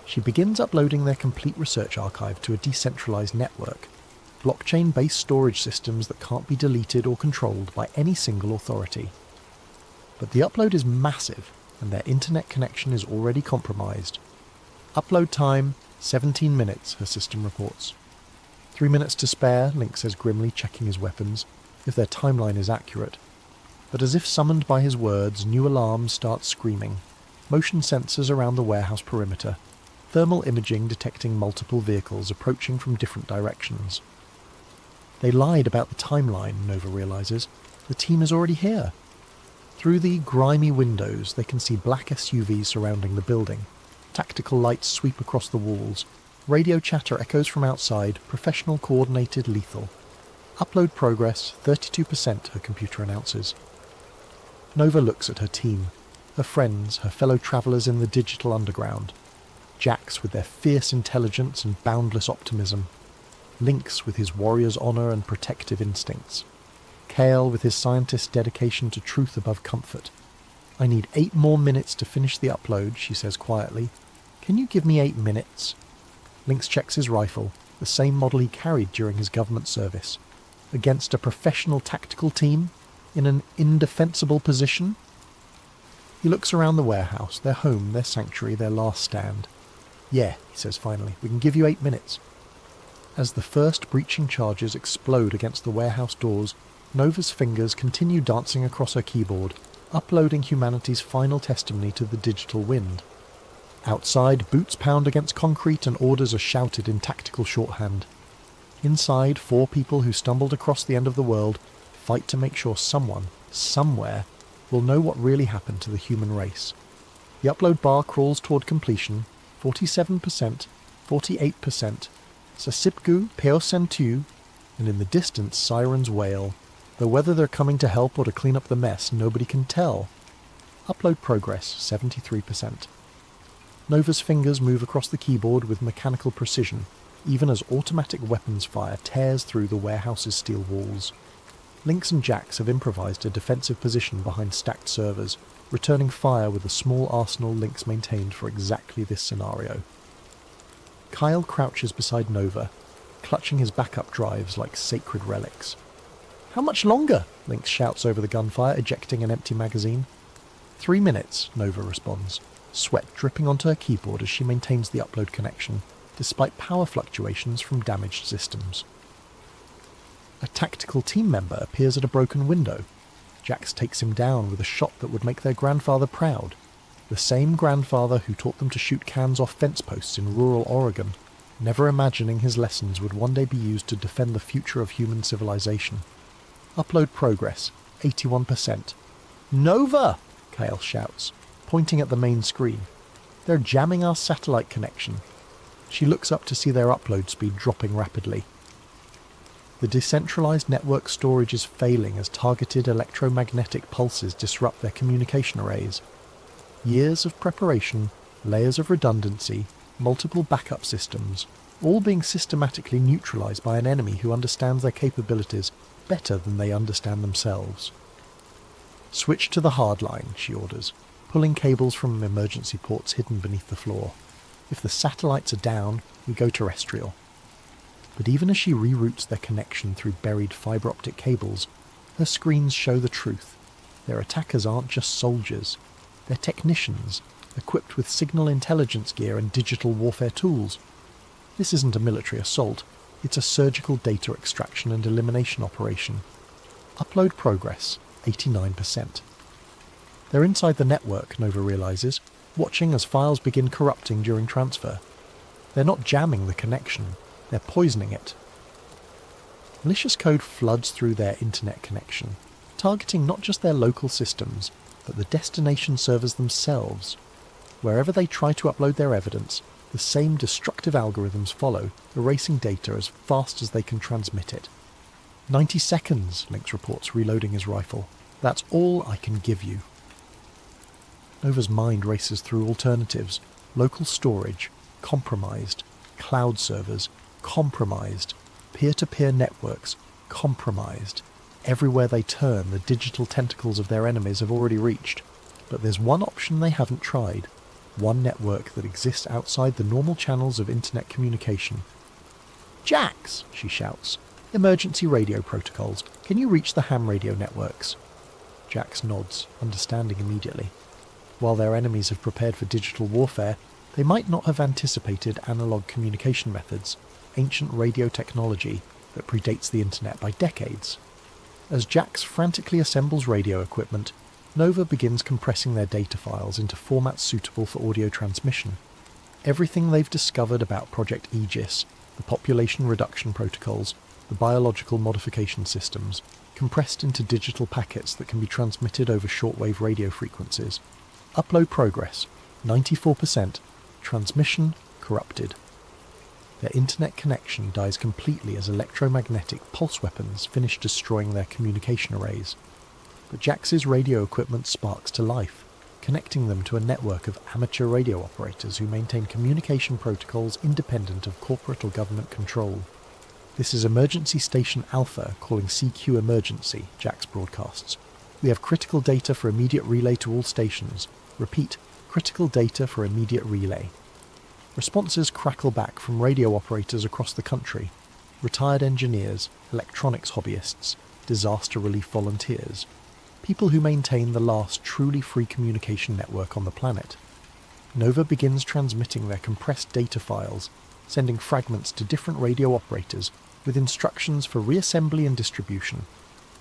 She begins uploading their complete research archive to a decentralized network. Blockchain-based storage systems that can't be deleted or controlled by any single authority. But the upload is massive, and their internet connection is already compromised. Upload time, 17 minutes, her system reports. 3 minutes to spare, Link says grimly, checking his weapons, if their timeline is accurate. But as if summoned by his words, new alarms start screaming. Motion sensors around the warehouse perimeter. Thermal imaging detecting multiple vehicles approaching from different directions. They lied about the timeline, Nova realizes. The team is already here. Through the grimy windows, they can see black SUVs surrounding the building. Tactical lights sweep across the walls. Radio chatter echoes from outside, professional, coordinated, lethal. Upload progress, 32%, her computer announces. Nova looks at her team, her friends, her fellow travellers in the digital underground. Jax with their fierce intelligence and boundless optimism. Lynx with his warrior's honour and protective instincts. Kale with his scientist's dedication to truth above comfort. I need 8 more minutes to finish the upload, she says quietly. Can you give me 8 minutes? Lynx checks his rifle, the same model he carried during his government service. Against a professional tactical team? In an indefensible position? He looks around the warehouse, their home, their sanctuary, their last stand. Yeah, he says finally, we can give you 8 minutes. As the first breaching charges explode against the warehouse doors, Nova's fingers continue dancing across her keyboard, uploading humanity's final testimony to the digital wind. Outside, boots pound against concrete and orders are shouted in tactical shorthand. Inside, 4 people who stumbled across the end of the world fight to make sure someone, somewhere, we'll know what really happened to the human race. The upload bar crawls toward completion, 47%, 48%, Sasipgu Peosentu, and in the distance sirens wail, though whether they're coming to help or to clean up the mess, nobody can tell. Upload progress, 73%. Nova's fingers move across the keyboard with mechanical precision, even as automatic weapons fire tears through the warehouse's steel walls. Lynx and Jax have improvised a defensive position behind stacked servers, returning fire with a small arsenal Lynx maintained for exactly this scenario. Kyle crouches beside Nova, clutching his backup drives like sacred relics. "How much longer?" Lynx shouts over the gunfire, ejecting an empty magazine. 3 minutes, Nova responds, sweat dripping onto her keyboard as she maintains the upload connection, despite power fluctuations from damaged systems. A tactical team member appears at a broken window. Jax takes him down with a shot that would make their grandfather proud. The same grandfather who taught them to shoot cans off fence posts in rural Oregon, never imagining his lessons would one day be used to defend the future of human civilization. Upload progress, 81%. "Nova!" Kyle shouts, pointing at the main screen. "They're jamming our satellite connection." She looks up to see their upload speed dropping rapidly. The decentralized network storage is failing as targeted electromagnetic pulses disrupt their communication arrays. Years of preparation, layers of redundancy, multiple backup systems, all being systematically neutralized by an enemy who understands their capabilities better than they understand themselves. "Switch to the hard line," she orders, pulling cables from emergency ports hidden beneath the floor. "If the satellites are down, we go terrestrial." But even as she reroutes their connection through buried fibre optic cables, her screens show the truth. Their attackers aren't just soldiers. They're technicians, equipped with signal intelligence gear and digital warfare tools. This isn't a military assault, it's a surgical data extraction and elimination operation. Upload progress, 89%. They're inside the network, Nova realizes, watching as files begin corrupting during transfer. They're not jamming the connection, they're poisoning it. Malicious code floods through their internet connection, targeting not just their local systems, but the destination servers themselves. Wherever they try to upload their evidence, the same destructive algorithms follow, erasing data as fast as they can transmit it. 90 seconds, Lynx reports, reloading his rifle. "That's all I can give you." Nova's mind races through alternatives. Local storage, compromised. Cloud servers, compromised. Peer-to-peer networks, compromised. Everywhere they turn, the digital tentacles of their enemies have already reached. But there's one option they haven't tried. One network that exists outside the normal channels of internet communication. "Jax!" she shouts. "Emergency radio protocols. Can you reach the ham radio networks?" Jax nods, understanding immediately. While their enemies have prepared for digital warfare, they might not have anticipated analog communication methods, ancient radio technology that predates the internet by decades. As Jax frantically assembles radio equipment, Nova begins compressing their data files into formats suitable for audio transmission. Everything they've discovered about Project Aegis, the population reduction protocols, the biological modification systems, compressed into digital packets that can be transmitted over shortwave radio frequencies. Upload progress, 94%, transmission corrupted. Their internet connection dies completely as electromagnetic pulse weapons finish destroying their communication arrays. But Jax's radio equipment sparks to life, connecting them to a network of amateur radio operators who maintain communication protocols independent of corporate or government control. "This is Emergency Station Alpha calling CQ Emergency," Jax broadcasts. "We have critical data for immediate relay to all stations. Repeat, critical data for immediate relay." Responses crackle back from radio operators across the country, retired engineers, electronics hobbyists, disaster relief volunteers, people who maintain the last truly free communication network on the planet. Nova begins transmitting their compressed data files, sending fragments to different radio operators with instructions for reassembly and distribution.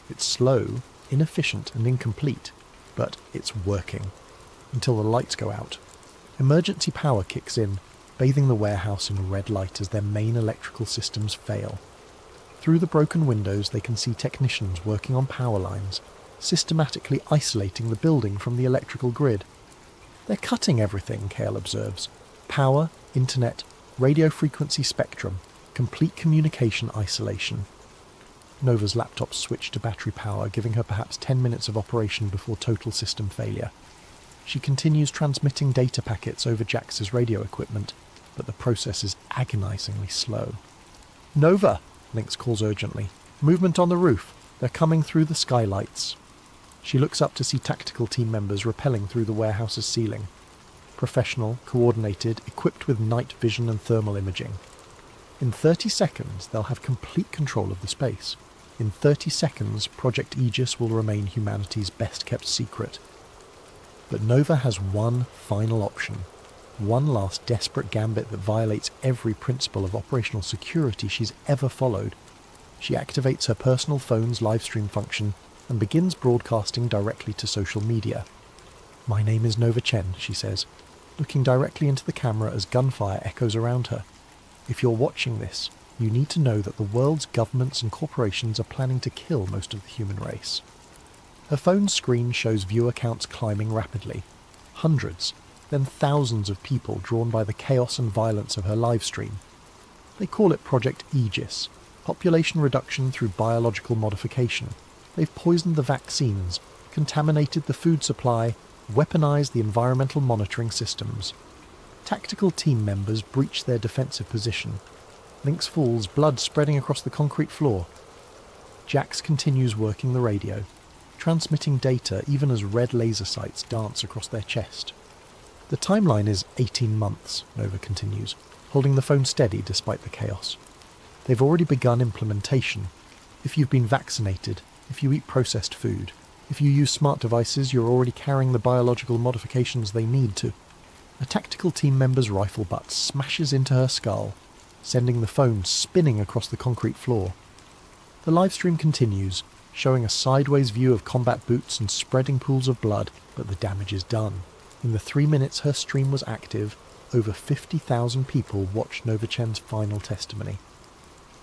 It's slow, inefficient and incomplete, but it's working. Until the lights go out. Emergency power kicks in, bathing the warehouse in red light as their main electrical systems fail. Through the broken windows they can see technicians working on power lines, systematically isolating the building from the electrical grid. They're cutting everything, Kale observes. Power, internet, radio frequency spectrum, complete communication isolation. Nova's laptop switched to battery power, giving her perhaps 10 minutes of operation before total system failure. She continues transmitting data packets over Jax's radio equipment, but the process is agonizingly slow. "Nova!" Lynx calls urgently. "Movement on the roof. They're coming through the skylights." She looks up to see tactical team members rappelling through the warehouse's ceiling. Professional, coordinated, equipped with night vision and thermal imaging. In 30 seconds, they'll have complete control of the space. In 30 seconds, Project Aegis will remain humanity's best-kept secret. But Nova has one final option. One last desperate gambit that violates every principle of operational security she's ever followed. She activates her personal phone's livestream function and begins broadcasting directly to social media. "My name is Nova Chen," she says, looking directly into the camera as gunfire echoes around her. "If you're watching this, you need to know that the world's governments and corporations are planning to kill most of the human race." Her phone's screen shows viewer counts climbing rapidly. Hundreds, then thousands of people drawn by the chaos and violence of her live stream. They call it Project Aegis, population reduction through biological modification. They've poisoned the vaccines, contaminated the food supply, weaponized the environmental monitoring systems. Tactical team members breach their defensive position. Lynx falls, blood spreading across the concrete floor. Jax continues working the radio, transmitting data even as red laser sights dance across their chest. "The timeline is 18 months, Nova continues, holding the phone steady despite the chaos. "They've already begun implementation. If you've been vaccinated, if you eat processed food, if you use smart devices, you're already carrying the biological modifications they need to." A tactical team member's rifle butt smashes into her skull, sending the phone spinning across the concrete floor. The livestream continues, showing a sideways view of combat boots and spreading pools of blood, but the damage is done. In the 3 minutes her stream was active, over 50,000 people watched Nova Chen's final testimony.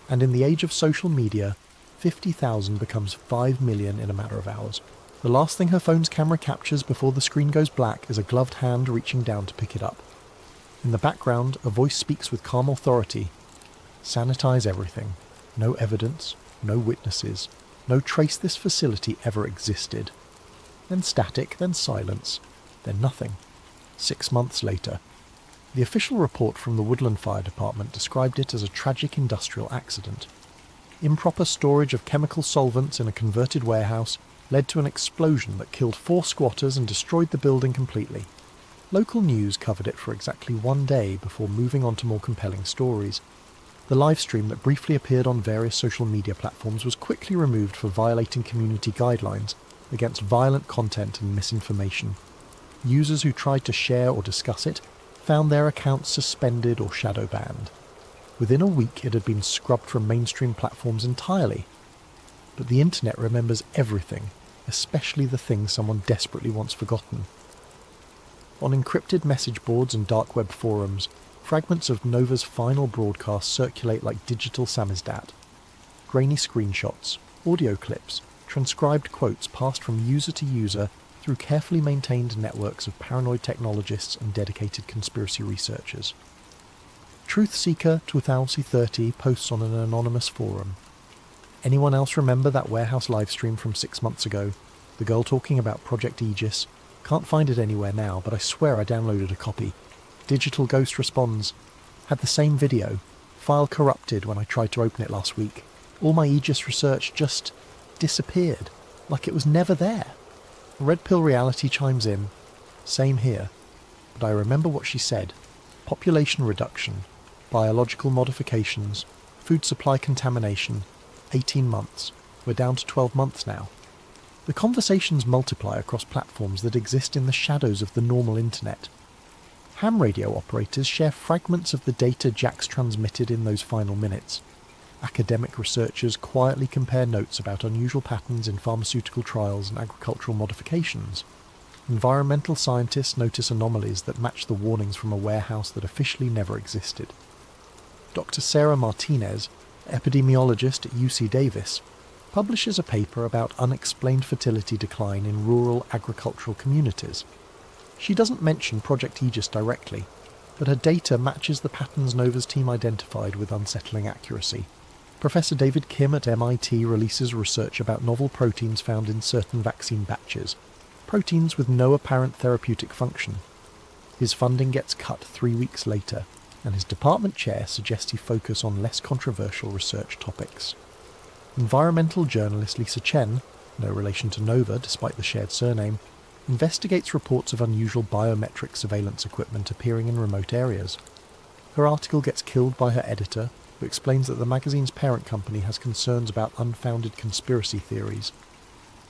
And in the age of social media, 50,000 becomes 5 million in a matter of hours. The last thing her phone's camera captures before the screen goes black is a gloved hand reaching down to pick it up. In the background, a voice speaks with calm authority. "Sanitize everything. No evidence, no witnesses, no trace this facility ever existed." Then static, then silence, then nothing. 6 months later. The official report from the Woodland Fire Department described it as a tragic industrial accident. Improper storage of chemical solvents in a converted warehouse led to an explosion that killed 4 squatters and destroyed the building completely. Local news covered it for exactly 1 day before moving on to more compelling stories. The livestream that briefly appeared on various social media platforms was quickly removed for violating community guidelines against violent content and misinformation. Users who tried to share or discuss it found their accounts suspended or shadow banned. Within a week it had been scrubbed from mainstream platforms entirely. But the internet remembers everything, especially the things someone desperately wants forgotten. On encrypted message boards and dark web forums, fragments of Nova's final broadcast circulate like digital samizdat. Grainy screenshots, audio clips, transcribed quotes passed from user to user through carefully maintained networks of paranoid technologists and dedicated conspiracy researchers. Truthseeker 2030 posts on an anonymous forum. Anyone else remember that warehouse livestream from 6 months ago? The girl talking about Project Aegis? Can't find it anywhere now, but I swear I downloaded a copy. Digital Ghost responds. Had the same video. File corrupted when I tried to open it last week. All my Aegis research just disappeared, like it was never there. Red Pill Reality chimes in. Same here. But I remember what she said. Population reduction, biological modifications, food supply contamination, 18 months. We're down to 12 months now. The conversations multiply across platforms that exist in the shadows of the normal internet. Ham radio operators share fragments of the data Jax transmitted in those final minutes. Academic researchers quietly compare notes about unusual patterns in pharmaceutical trials and agricultural modifications. Environmental scientists notice anomalies that match the warnings from a warehouse that officially never existed. Dr. Sarah Martinez, epidemiologist at UC Davis, publishes a paper about unexplained fertility decline in rural agricultural communities. She doesn't mention Project Aegis directly, but her data matches the patterns Nova's team identified with unsettling accuracy. Professor David Kim at MIT releases research about novel proteins found in certain vaccine batches, proteins with no apparent therapeutic function. His funding gets cut 3 weeks later, and his department chair suggests he focus on less controversial research topics. Environmental journalist Lisa Chen, no relation to Nova despite the shared surname, investigates reports of unusual biometric surveillance equipment appearing in remote areas. Her article gets killed by her editor, who explains that the magazine's parent company has concerns about unfounded conspiracy theories.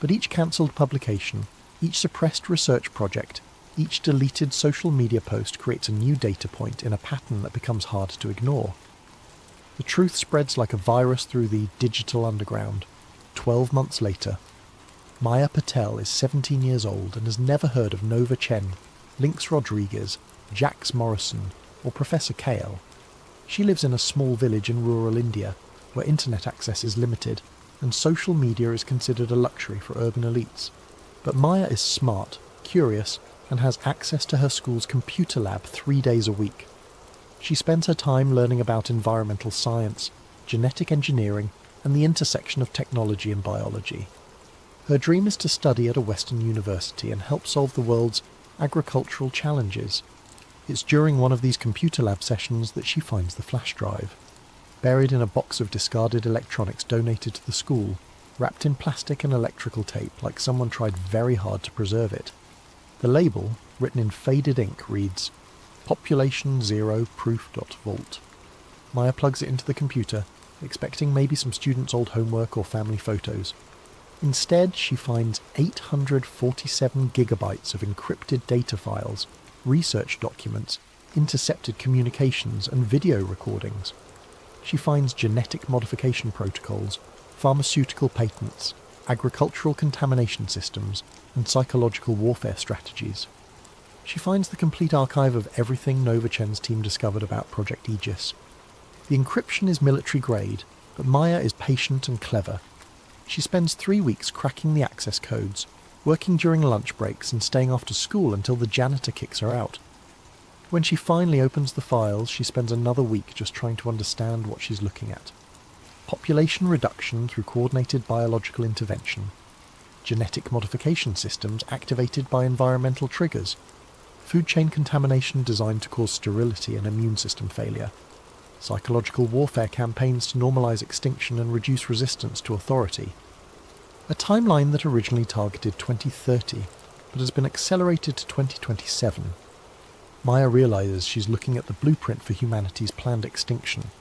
But each cancelled publication, each suppressed research project, each deleted social media post creates a new data point in a pattern that becomes hard to ignore. The truth spreads like a virus through the digital underground. 12 months later, Maya Patel is 17 years old and has never heard of Nova Chen, Lynx Rodriguez, Jax Morrison, or Professor Kale. She lives in a small village in rural India, where internet access is limited, and social media is considered a luxury for urban elites. But Maya is smart, curious, and has access to her school's computer lab 3 days a week. She spends her time learning about environmental science, genetic engineering, and the intersection of technology and biology. Her dream is to study at a Western university and help solve the world's agricultural challenges. It's during one of these computer lab sessions that she finds the flash drive, buried in a box of discarded electronics donated to the school, wrapped in plastic and electrical tape like someone tried very hard to preserve it. The label, written in faded ink, reads, "Population 0 proof.vault." Maya plugs it into the computer, expecting maybe some students' old homework or family photos. Instead, she finds 847 gigabytes of encrypted data files, research documents, intercepted communications, and video recordings. She finds genetic modification protocols, pharmaceutical patents, agricultural contamination systems, and psychological warfare strategies. She finds the complete archive of everything Nova Chen's team discovered about Project Aegis. The encryption is military grade, but Maya is patient and clever. She spends 3 weeks cracking the access codes, working during lunch breaks and staying after school until the janitor kicks her out. When she finally opens the files, she spends another week just trying to understand what she's looking at. Population reduction through coordinated biological intervention. Genetic modification systems activated by environmental triggers. Food chain contamination designed to cause sterility and immune system failure. Psychological warfare campaigns to normalize extinction and reduce resistance to authority. A timeline that originally targeted 2030, but has been accelerated to 2027. Maya realizes she's looking at the blueprint for humanity's planned extinction,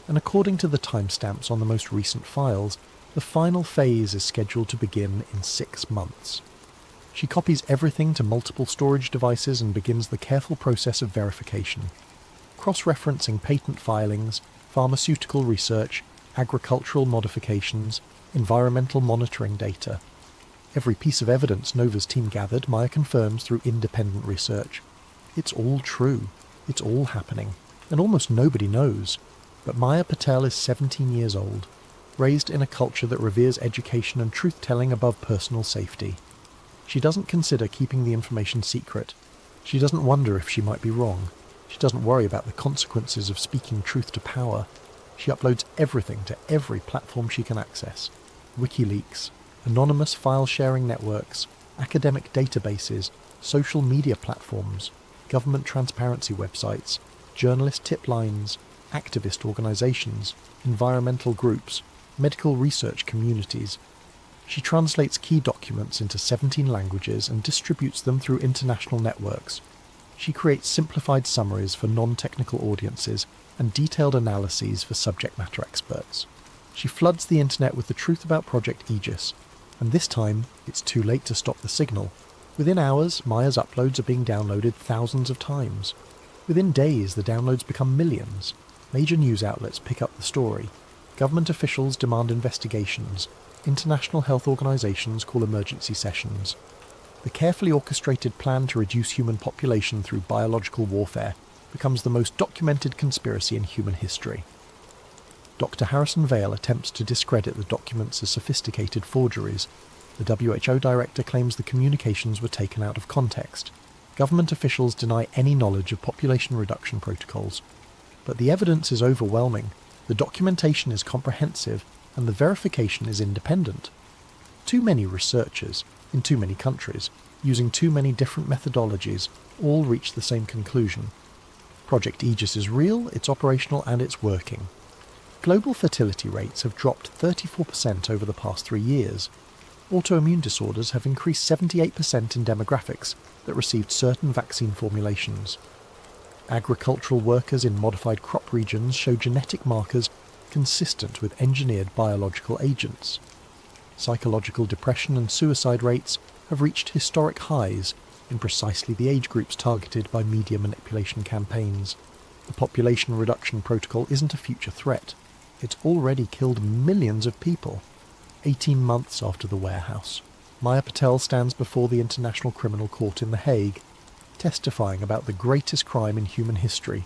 and according to the timestamps on the most recent files, the final phase is scheduled to begin in 6 months. She copies everything to multiple storage devices and begins the careful process of verification, cross-referencing patent filings, pharmaceutical research, agricultural modifications, environmental monitoring data. Every piece of evidence Nova's team gathered, Maya confirms through independent research. It's all true, it's all happening, and almost nobody knows. But Maya Patel is 17 years old, raised in a culture that reveres education and truth-telling above personal safety. She doesn't consider keeping the information secret. She doesn't wonder if she might be wrong. She doesn't worry about the consequences of speaking truth to power. She uploads everything to every platform she can access. WikiLeaks, anonymous file-sharing networks, academic databases, social media platforms, government transparency websites, journalist tip lines, activist organisations, environmental groups, medical research communities. She translates key documents into 17 languages and distributes them through international networks. She creates simplified summaries for non-technical audiences and detailed analyses for subject matter experts. She floods the internet with the truth about Project Aegis, and this time it's too late to stop the signal. Within hours, Maya's uploads are being downloaded thousands of times. Within days, the downloads become millions. Major news outlets pick up the story. Government officials demand investigations. International health organisations call emergency sessions. The carefully orchestrated plan to reduce human population through biological warfare becomes the most documented conspiracy in human history. Dr. Harrison Vale attempts to discredit the documents as sophisticated forgeries. The WHO director claims the communications were taken out of context. Government officials deny any knowledge of population reduction protocols. But the evidence is overwhelming, the documentation is comprehensive, and the verification is independent. Too many researchers, in too many countries, using too many different methodologies, all reach the same conclusion. Project Aegis is real, it's operational, and it's working. Global fertility rates have dropped 34% over the past 3 years. Autoimmune disorders have increased 78% in demographics that received certain vaccine formulations. Agricultural workers in modified crop regions show genetic markers consistent with engineered biological agents. Psychological depression and suicide rates have reached historic highs in precisely the age groups targeted by media manipulation campaigns. The population reduction protocol isn't a future threat. It's already killed millions of people. 18 months after the warehouse, Maya Patel stands before the International Criminal Court in The Hague, testifying about the greatest crime in human history.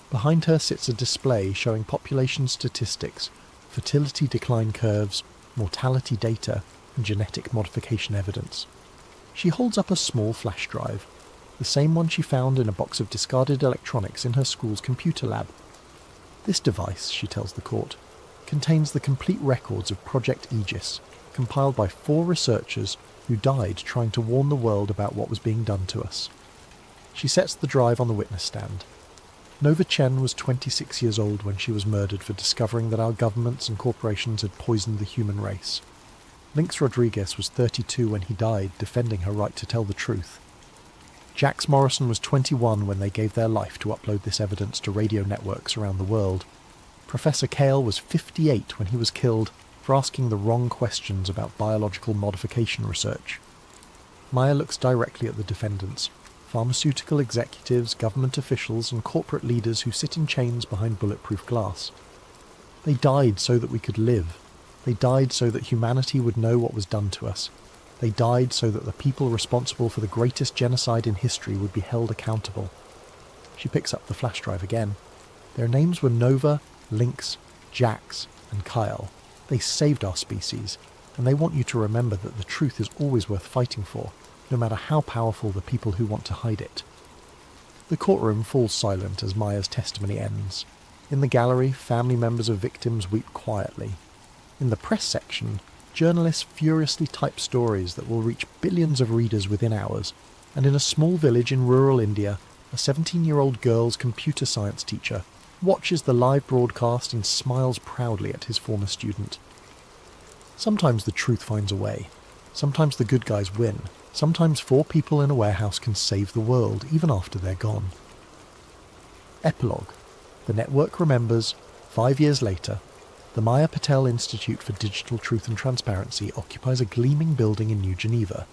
Behind her sits a display showing population statistics, fertility decline curves, mortality data, and genetic modification evidence. She holds up a small flash drive, the same one she found in a box of discarded electronics in her school's computer lab. This device, she tells the court, contains the complete records of Project Aegis, compiled by 4 researchers who died trying to warn the world about what was being done to us. She sets the drive on the witness stand. Nova Chen was 26 years old when she was murdered for discovering that our governments and corporations had poisoned the human race. Lynx Rodriguez was 32 when he died, defending her right to tell the truth. Jax Morrison was 21 when they gave their life to upload this evidence to radio networks around the world. Professor Kale was 58 when he was killed for asking the wrong questions about biological modification research. Maya looks directly at the defendants, pharmaceutical executives, government officials, and corporate leaders who sit in chains behind bulletproof glass. They died so that we could live. They died so that humanity would know what was done to us. They died so that the people responsible for the greatest genocide in history would be held accountable. She picks up the flash drive again. Their names were Nova, Lynx, Jax, and Kyle. They saved our species, and they want you to remember that the truth is always worth fighting for, no matter how powerful the people who want to hide it. The courtroom falls silent as Maya's testimony ends. In the gallery, family members of victims weep quietly. In the press section, journalists furiously type stories that will reach billions of readers within hours, and in a small village in rural India, a 17-year-old girl's computer science teacher watches the live broadcast and smiles proudly at his former student. Sometimes the truth finds a way. Sometimes the good guys win. Sometimes 4 people in a warehouse can save the world, even after they're gone. Epilogue. The network remembers, 5 years later, the Maya Patel Institute for Digital Truth and Transparency occupies a gleaming building in New Geneva,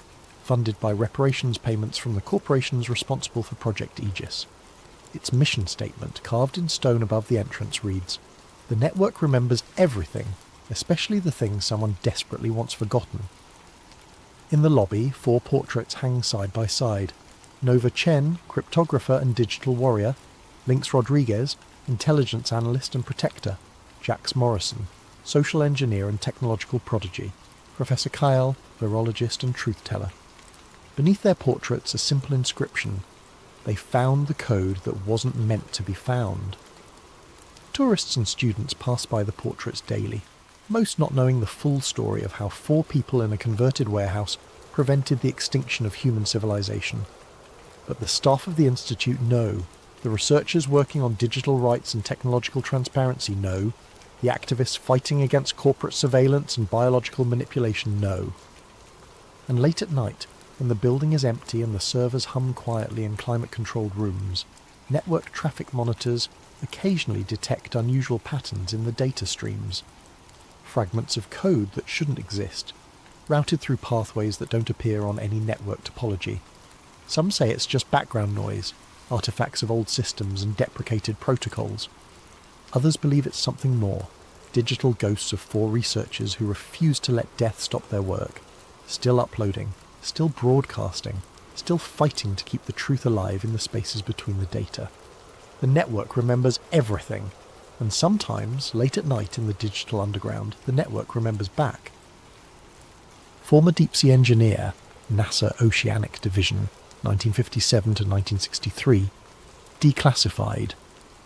funded by reparations payments from the corporations responsible for Project Aegis. Its mission statement, carved in stone above the entrance, reads, "The network remembers everything, especially the things someone desperately wants forgotten." In the lobby, 4 portraits hang side by side. Nova Chen, cryptographer and digital warrior; Lynx Rodriguez, intelligence analyst and protector; Jax Morrison, social engineer and technological prodigy; Professor Kyle, virologist and truth-teller. Beneath their portraits a simple inscription: "They found the code that wasn't meant to be found." Tourists and students pass by the portraits daily, most not knowing the full story of how 4 people in a converted warehouse prevented the extinction of human civilization. But the staff of the Institute know, the researchers working on digital rights and technological transparency know, the activists fighting against corporate surveillance and biological manipulation know. And late at night, when the building is empty and the servers hum quietly in climate-controlled rooms, network traffic monitors occasionally detect unusual patterns in the data streams. Fragments of code that shouldn't exist, routed through pathways that don't appear on any network topology. Some say it's just background noise, artifacts of old systems and deprecated protocols. Others believe it's something more, digital ghosts of 4 researchers who refuse to let death stop their work, still uploading, still broadcasting, still fighting to keep the truth alive in the spaces between the data. The network remembers everything. and sometimes, late at night in the digital underground, the network remembers back. Former deep-sea engineer, NASA Oceanic Division, 1957 to 1963, declassified,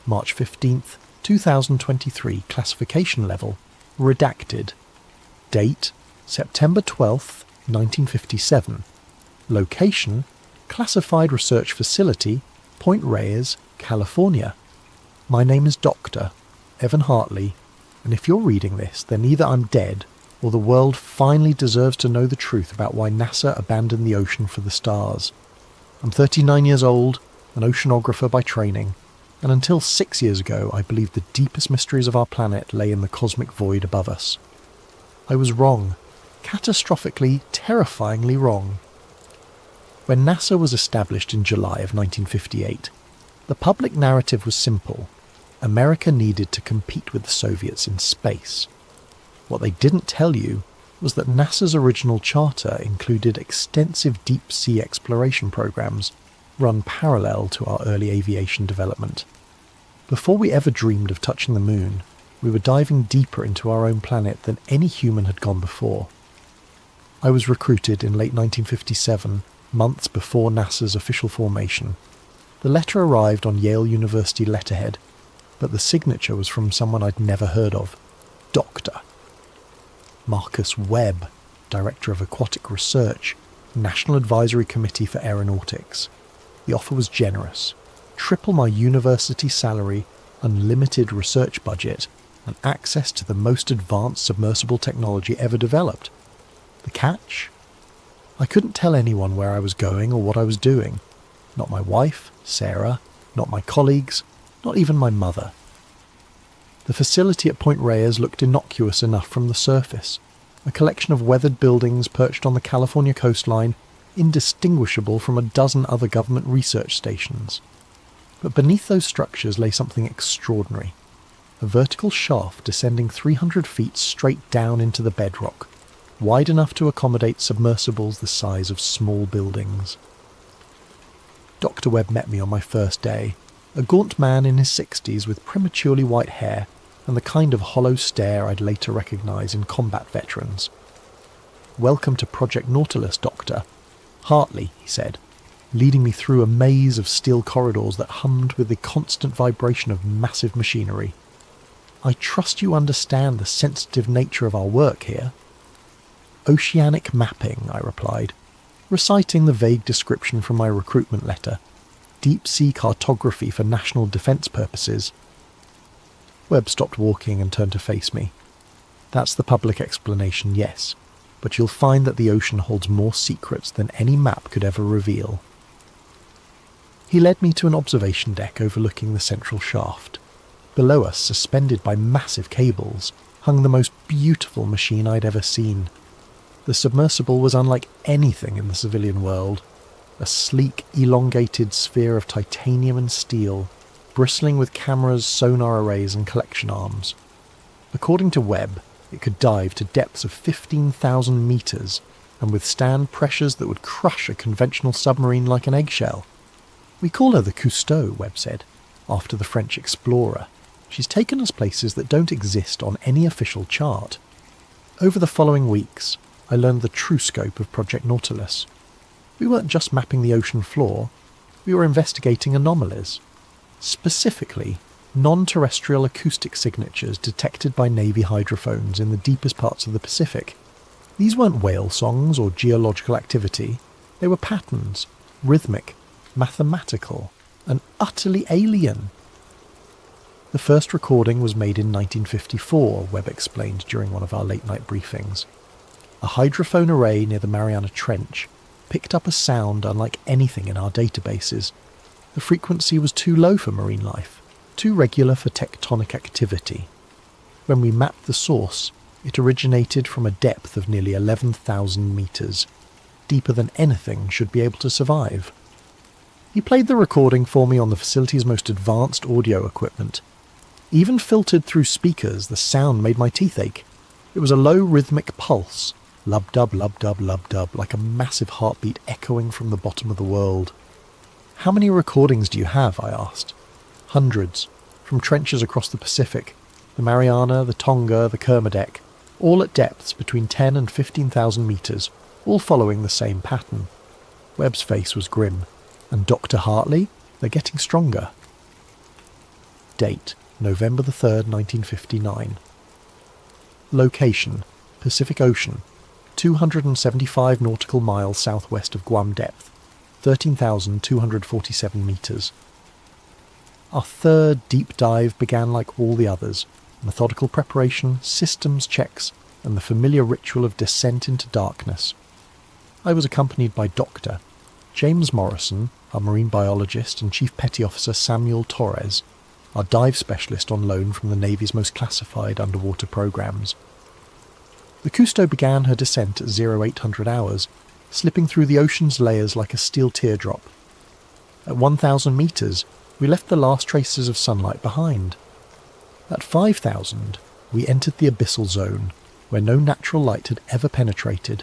March 15th, 2023, classification level, redacted, date, September 12th, 1957, location, classified research facility, Point Reyes, California. My name is Dr. Evan Hartley, and if you're reading this, then either I'm dead, or the world finally deserves to know the truth about why NASA abandoned the ocean for the stars. I'm 39 years old, an oceanographer by training, and until 6 years ago I believed the deepest mysteries of our planet lay in the cosmic void above us. I was wrong, catastrophically, terrifyingly wrong. When NASA was established in July of 1958, the public narrative was simple. America needed to compete with the Soviets in space. What they didn't tell you was that NASA's original charter included extensive deep-sea exploration programs run parallel to our early aviation development. Before we ever dreamed of touching the moon, we were diving deeper into our own planet than any human had gone before. I was recruited in late 1957, months before NASA's official formation. The letter arrived on Yale University letterhead, but the signature was from someone I'd never heard of, Dr. Marcus Webb, Director of Aquatic Research, National Advisory Committee for Aeronautics. The offer was generous, triple my university salary, unlimited research budget, and access to the most advanced submersible technology ever developed. The catch? I couldn't tell anyone where I was going or what I was doing. Not my wife, Sarah, not my colleagues, not even my mother. The facility at Point Reyes looked innocuous enough from the surface, a collection of weathered buildings perched on the California coastline, indistinguishable from a dozen other government research stations. But beneath those structures lay something extraordinary, a vertical shaft descending 300 feet straight down into the bedrock, wide enough to accommodate submersibles the size of small buildings. Dr. Webb met me on my first day, a gaunt man in his 60s with prematurely white hair and the kind of hollow stare I'd later recognise in combat veterans. "Welcome to Project Nautilus, Doctor. Hartley," he said, leading me through a maze of steel corridors that hummed with the constant vibration of massive machinery. "I trust you understand the sensitive nature of our work here." "Oceanic mapping," I replied, reciting the vague description from my recruitment letter. "Deep-sea cartography for national defence purposes." Webb stopped walking and turned to face me. "That's the public explanation, yes, but you'll find that the ocean holds more secrets than any map could ever reveal." He led me to an observation deck overlooking the central shaft. Below us, suspended by massive cables, hung the most beautiful machine I'd ever seen. The submersible was unlike anything in the civilian world, a sleek, elongated sphere of titanium and steel, bristling with cameras, sonar arrays and collection arms. According to Webb, it could dive to depths of 15,000 metres and withstand pressures that would crush a conventional submarine like an eggshell. "We call her the Cousteau," Webb said, after the French explorer. "She's taken us places that don't exist on any official chart." Over the following weeks, I learned the true scope of Project Nautilus. We weren't just mapping the ocean floor, we were investigating anomalies. Specifically, non-terrestrial acoustic signatures detected by Navy hydrophones in the deepest parts of the Pacific. These weren't whale songs or geological activity, they were patterns, rhythmic, mathematical, and utterly alien. The first recording was made in 1954, Webb explained during one of our late-night briefings. A hydrophone array near the Mariana Trench picked up a sound unlike anything in our databases. The frequency was too low for marine life, too regular for tectonic activity. When we mapped the source, it originated from a depth of nearly 11,000 metres, deeper than anything should be able to survive. He played the recording for me on the facility's most advanced audio equipment. Even filtered through speakers, the sound made my teeth ache. It was a low rhythmic pulse, lub-dub, lub-dub, lub-dub, like a massive heartbeat echoing from the bottom of the world. "How many recordings do you have?" I asked. "Hundreds, from trenches across the Pacific, the Mariana, the Tonga, the Kermadec, all at depths between 10 and 15,000 metres, all following the same pattern. Webb's face was grim. And Dr. Hartley? They're getting stronger. Date: November the 3rd, 1959. Location: Pacific Ocean, 275 nautical miles southwest of Guam depth, 13,247 metres. Our third deep dive began like all the others: methodical preparation, systems checks, and the familiar ritual of descent into darkness. I was accompanied by Dr. James Morrison, our marine biologist, and Chief Petty Officer Samuel Torres, our dive specialist on loan from the Navy's most classified underwater programs. The Cousteau began her descent at 0800 hours, slipping through the ocean's layers like a steel teardrop. At 1,000 metres, we left the last traces of sunlight behind. At 5,000, we entered the abyssal zone, where no natural light had ever penetrated.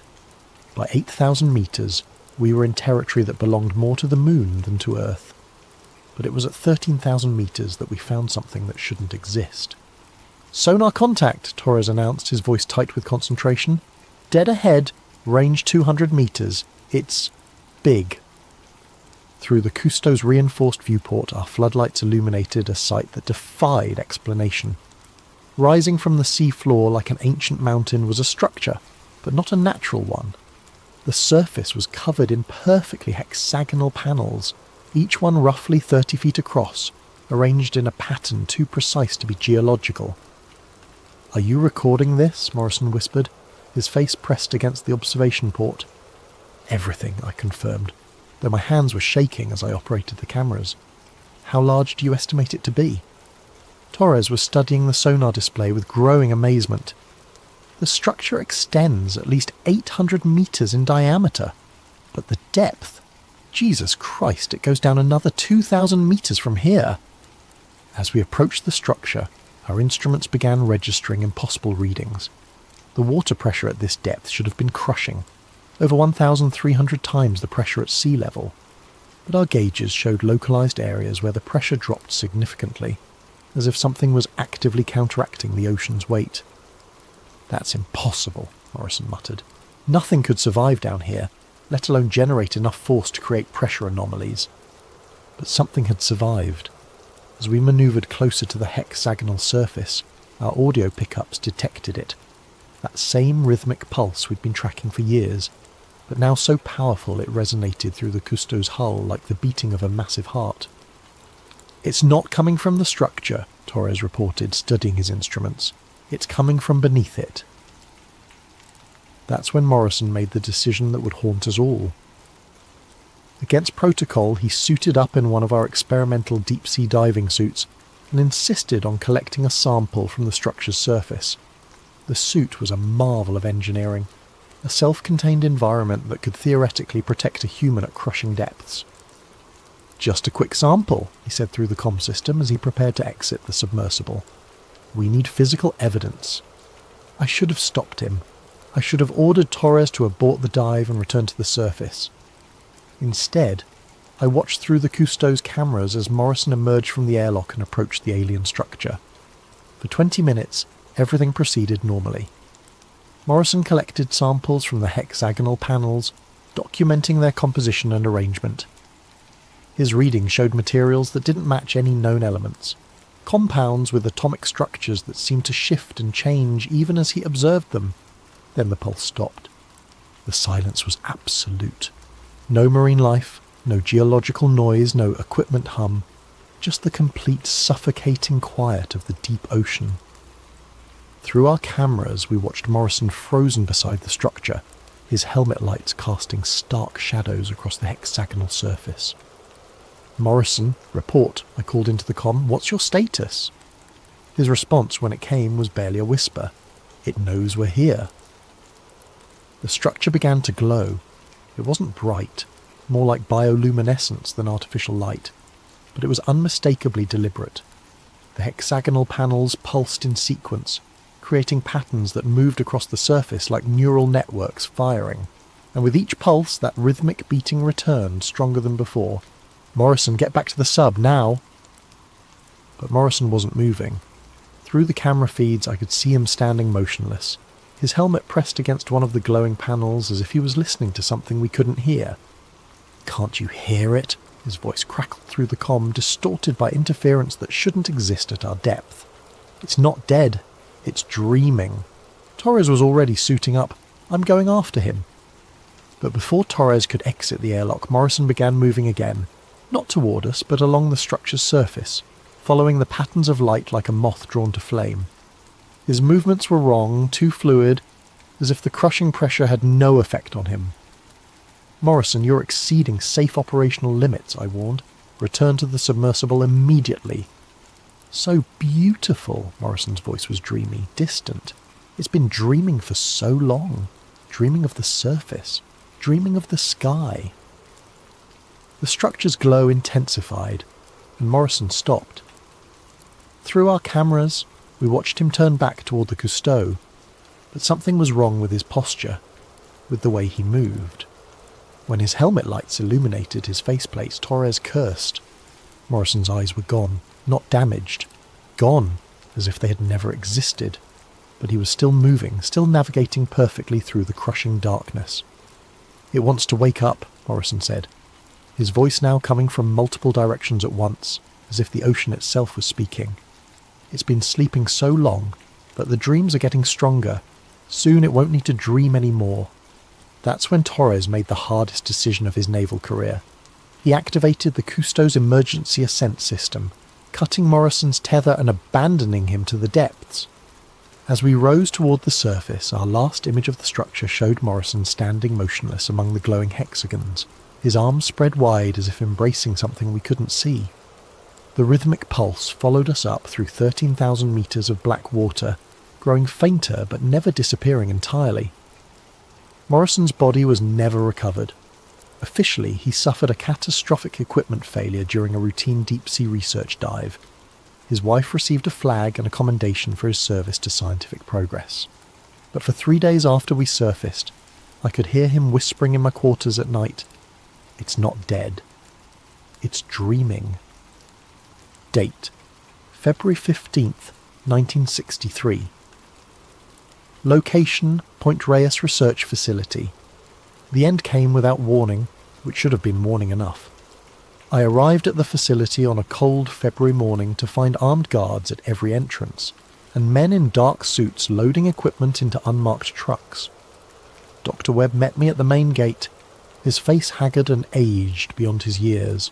By 8,000 metres, we were in territory that belonged more to the moon than to Earth. But it was at 13,000 metres that we found something that shouldn't exist. "Sonar contact," Torres announced, his voice tight with concentration. "Dead ahead, range 200 metres. It's big." Through the Cousteau's reinforced viewport, our floodlights illuminated a sight that defied explanation. Rising from the sea floor like an ancient mountain was a structure, but not a natural one. The surface was covered in perfectly hexagonal panels, each one roughly 30 feet across, arranged in a pattern too precise to be geological. "Are you recording this?" Morrison whispered, his face pressed against the observation port. "Everything," I confirmed, though my hands were shaking as I operated the cameras. "How large do you estimate it to be?" Torres was studying the sonar display with growing amazement. "The structure extends at least 800 metres in diameter, but the depth, Jesus Christ, it goes down another 2,000 metres from here." As we approached the structure, our instruments began registering impossible readings. The water pressure at this depth should have been crushing, over 1,300 times the pressure at sea level, but our gauges showed localised areas where the pressure dropped significantly, as if something was actively counteracting the ocean's weight. "That's impossible," Morrison muttered. "Nothing could survive down here, let alone generate enough force to create pressure anomalies." But something had survived. As we manoeuvred closer to the hexagonal surface, our audio pickups detected it. That same rhythmic pulse we'd been tracking for years, but now so powerful it resonated through the Cousteau's hull like the beating of a massive heart. "It's not coming from the structure," Torres reported, studying his instruments. "It's coming from beneath it." That's when Morrison made the decision that would haunt us all. Against protocol, he suited up in one of our experimental deep-sea diving suits and insisted on collecting a sample from the structure's surface. The suit was a marvel of engineering, a self-contained environment that could theoretically protect a human at crushing depths. "Just a quick sample," he said through the comm system as he prepared to exit the submersible. "We need physical evidence." I should have stopped him. I should have ordered Torres to abort the dive and return to the surface. Instead, I watched through the Cousteau's cameras as Morrison emerged from the airlock and approached the alien structure. For 20 minutes, everything proceeded normally. Morrison collected samples from the hexagonal panels, documenting their composition and arrangement. His readings showed materials that didn't match any known elements, compounds with atomic structures that seemed to shift and change even as he observed them. Then the pulse stopped. The silence was absolute. No marine life, no geological noise, no equipment hum, just the complete suffocating quiet of the deep ocean. Through our cameras, we watched Morrison frozen beside the structure, his helmet lights casting stark shadows across the hexagonal surface. "Morrison, report," I called into the comm. "What's your status?" His response, when it came, was barely a whisper. "It knows we're here." The structure began to glow. It wasn't bright, more like bioluminescence than artificial light, but it was unmistakably deliberate. The hexagonal panels pulsed in sequence, creating patterns that moved across the surface like neural networks firing, and with each pulse that rhythmic beating returned, stronger than before. "Morrison, get back to the sub, now!" but Morrison wasn't moving. Through the camera feeds I could see him standing motionless, his helmet pressed against one of the glowing panels as if he was listening to something we couldn't hear. "Can't you hear it?" His voice crackled through the comm, distorted by interference that shouldn't exist at our depth. "It's not dead. It's dreaming." Torres was already suiting up. "I'm going after him." But before Torres could exit the airlock, Morrison began moving again, not toward us, but along the structure's surface, following the patterns of light like a moth drawn to flame. His movements were wrong, too fluid, as if the crushing pressure had no effect on him. "Morrison, you're exceeding safe operational limits," I warned. "Return to the submersible immediately." "So beautiful," Morrison's voice was dreamy, distant. "It's been dreaming for so long. Dreaming of the surface. Dreaming of the sky." The structure's glow intensified, and Morrison stopped. Through our cameras, we watched him turn back toward the Cousteau, but something was wrong with his posture, with the way he moved. When his helmet lights illuminated his faceplate, Torres cursed. Morrison's eyes were gone, not damaged. Gone, as if they had never existed. But he was still moving, still navigating perfectly through the crushing darkness. "It wants to wake up," Morrison said, his voice now coming from multiple directions at once, as if the ocean itself was speaking. "It's been sleeping so long, but the dreams are getting stronger. Soon it won't need to dream anymore." That's when Torres made the hardest decision of his naval career. He activated the Cousteau's emergency ascent system, cutting Morrison's tether and abandoning him to the depths. As we rose toward the surface, our last image of the structure showed Morrison standing motionless among the glowing hexagons, his arms spread wide as if embracing something we couldn't see. The rhythmic pulse followed us up through 13,000 meters of black water, growing fainter but never disappearing entirely. Morrison's body was never recovered. Officially, he suffered a catastrophic equipment failure during a routine deep-sea research dive. His wife received a flag and a commendation for his service to scientific progress. But for 3 days after we surfaced, I could hear him whispering in my quarters at night, "It's not dead. It's dreaming." Date: February 15th, 1963. Location: Point Reyes Research Facility. The end came without warning, which should have been warning enough. I arrived at the facility on a cold February morning to find armed guards at every entrance, and men in dark suits loading equipment into unmarked trucks. Dr. Webb met me at the main gate, his face haggard and aged beyond his years.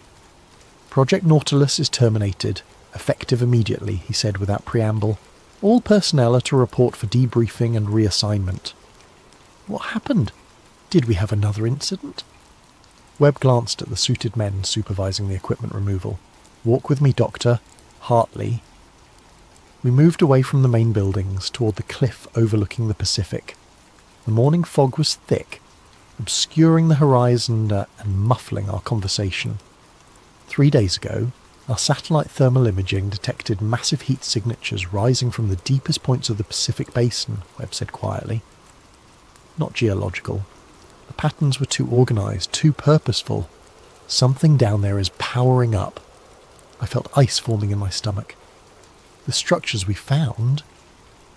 "Project Nautilus is terminated, effective immediately," he said without preamble. "All personnel are to report for debriefing and reassignment." What happened? Did we have another incident? Webb glanced at the suited men supervising the equipment removal. "Walk with me, Doctor. Hartley." We moved away from the main buildings toward the cliff overlooking the Pacific. The morning fog was thick, obscuring the horizon and muffling our conversation. 3 days ago, our satellite thermal imaging detected massive heat signatures rising from the deepest points of the Pacific Basin, Webb said quietly. Not geological. The patterns were too organised, too purposeful. Something down there is powering up. I felt ice forming in my stomach. The structures we found,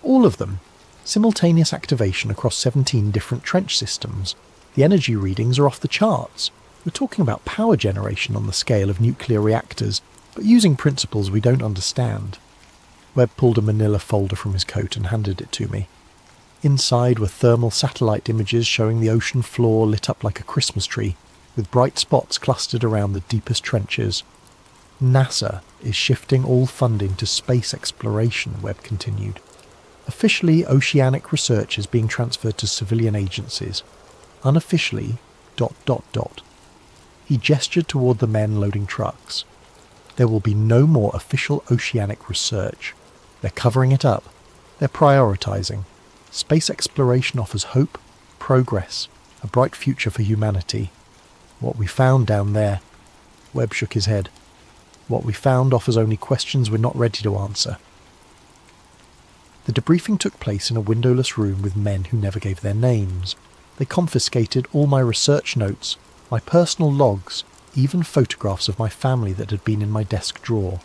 all of them, simultaneous activation across 17 different trench systems. The energy readings are off the charts. We're talking about power generation on the scale of nuclear reactors, but using principles we don't understand. Webb pulled a manila folder from his coat and handed it to me. Inside were thermal satellite images showing the ocean floor lit up like a Christmas tree, with bright spots clustered around the deepest trenches. "NASA is shifting all funding to space exploration," Webb continued. "Officially, oceanic research is being transferred to civilian agencies. Unofficially, ... He gestured toward the men loading trucks. "There will be no more official oceanic research. They're covering it up. They're prioritising. Space exploration offers hope, progress, a bright future for humanity. What we found down there..." Webb shook his head. "What we found offers only questions we're not ready to answer." The debriefing took place in a windowless room with men who never gave their names. They confiscated all my research notes, my personal logs, even photographs of my family that had been in my desk drawer.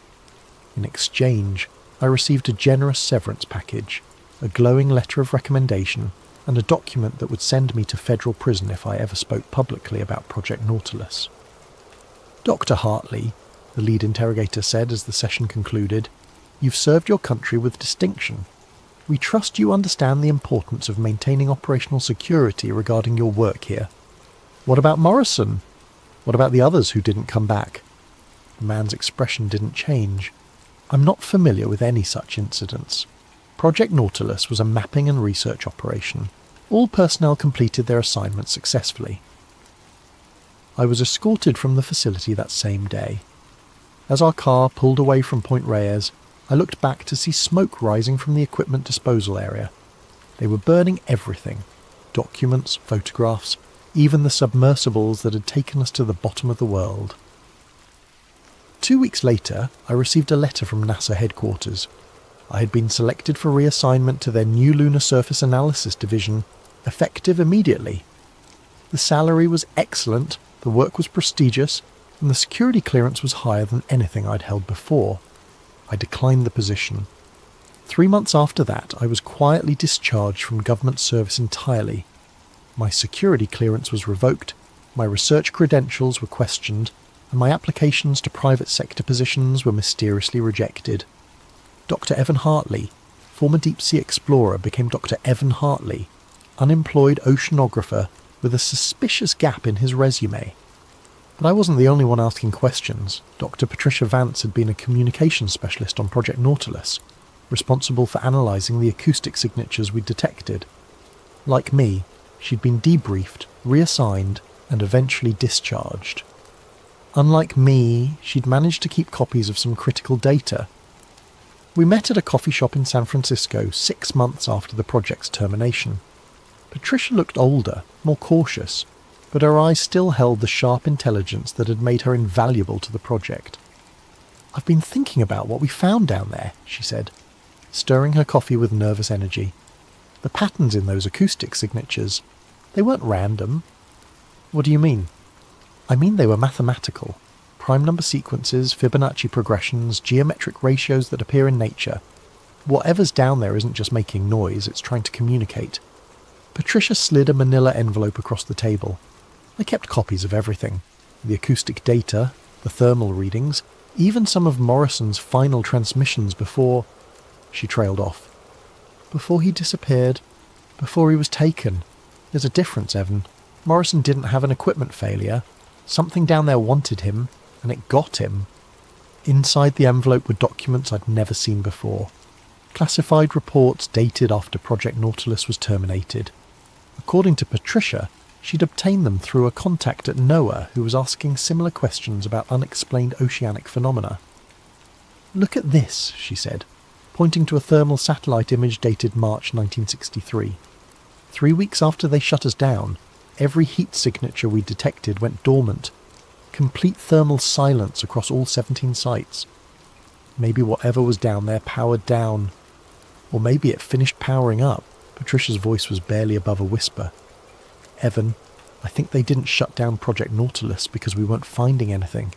In exchange, I received a generous severance package, a glowing letter of recommendation, and a document that would send me to federal prison if I ever spoke publicly about Project Nautilus. "Dr. Hartley," the lead interrogator said as the session concluded, "you've served your country with distinction. We trust you understand the importance of maintaining operational security regarding your work here. What about Morrison? What about the others who didn't come back?" The man's expression didn't change. "I'm not familiar with any such incidents. Project Nautilus was a mapping and research operation. All personnel completed their assignments successfully." I was escorted from the facility that same day. As our car pulled away from Point Reyes, I looked back to see smoke rising from the equipment disposal area. They were burning everything: documents, photographs, even the submersibles that had taken us to the bottom of the world. 2 weeks later, I received a letter from NASA headquarters. I had been selected for reassignment to their new Lunar Surface Analysis Division, effective immediately. The salary was excellent, the work was prestigious, and the security clearance was higher than anything I'd held before. I declined the position. 3 months after that, I was quietly discharged from government service entirely. My security clearance was revoked, my research credentials were questioned, and my applications to private sector positions were mysteriously rejected. Dr. Evan Hartley, former deep-sea explorer, became Dr. Evan Hartley, unemployed oceanographer with a suspicious gap in his resume. But I wasn't the only one asking questions. Dr. Patricia Vance had been a communications specialist on Project Nautilus, responsible for analysing the acoustic signatures we'd detected. Like me, she'd been debriefed, reassigned, and eventually discharged. Unlike me, she'd managed to keep copies of some critical data. We met at a coffee shop in San Francisco 6 months after the project's termination. Patricia looked older, more cautious, but her eyes still held the sharp intelligence that had made her invaluable to the project. "I've been thinking about what we found down there," she said, stirring her coffee with nervous energy. "The patterns in those acoustic signatures, they weren't random." "What do you mean?" "I mean they were mathematical. Prime number sequences, Fibonacci progressions, geometric ratios that appear in nature. Whatever's down there isn't just making noise, it's trying to communicate." Patricia slid a manila envelope across the table. I kept copies of everything. The acoustic data, the thermal readings, even some of Morrison's final transmissions before... She trailed off. "Before he disappeared. Before he was taken. There's a difference, Evan. Morrison didn't have an equipment failure. Something down there wanted him, and it got him." Inside the envelope were documents I'd never seen before. Classified reports dated after Project Nautilus was terminated. According to Patricia, she'd obtained them through a contact at NOAA who was asking similar questions about unexplained oceanic phenomena. "Look at this," she said, pointing to a thermal satellite image dated March 1963. 3 weeks after they shut us down, every heat signature we detected went dormant. Complete thermal silence across all 17 sites. Maybe whatever was down there powered down. Or maybe it finished powering up. Patricia's voice was barely above a whisper. "Evan, I think they didn't shut down Project Nautilus because we weren't finding anything.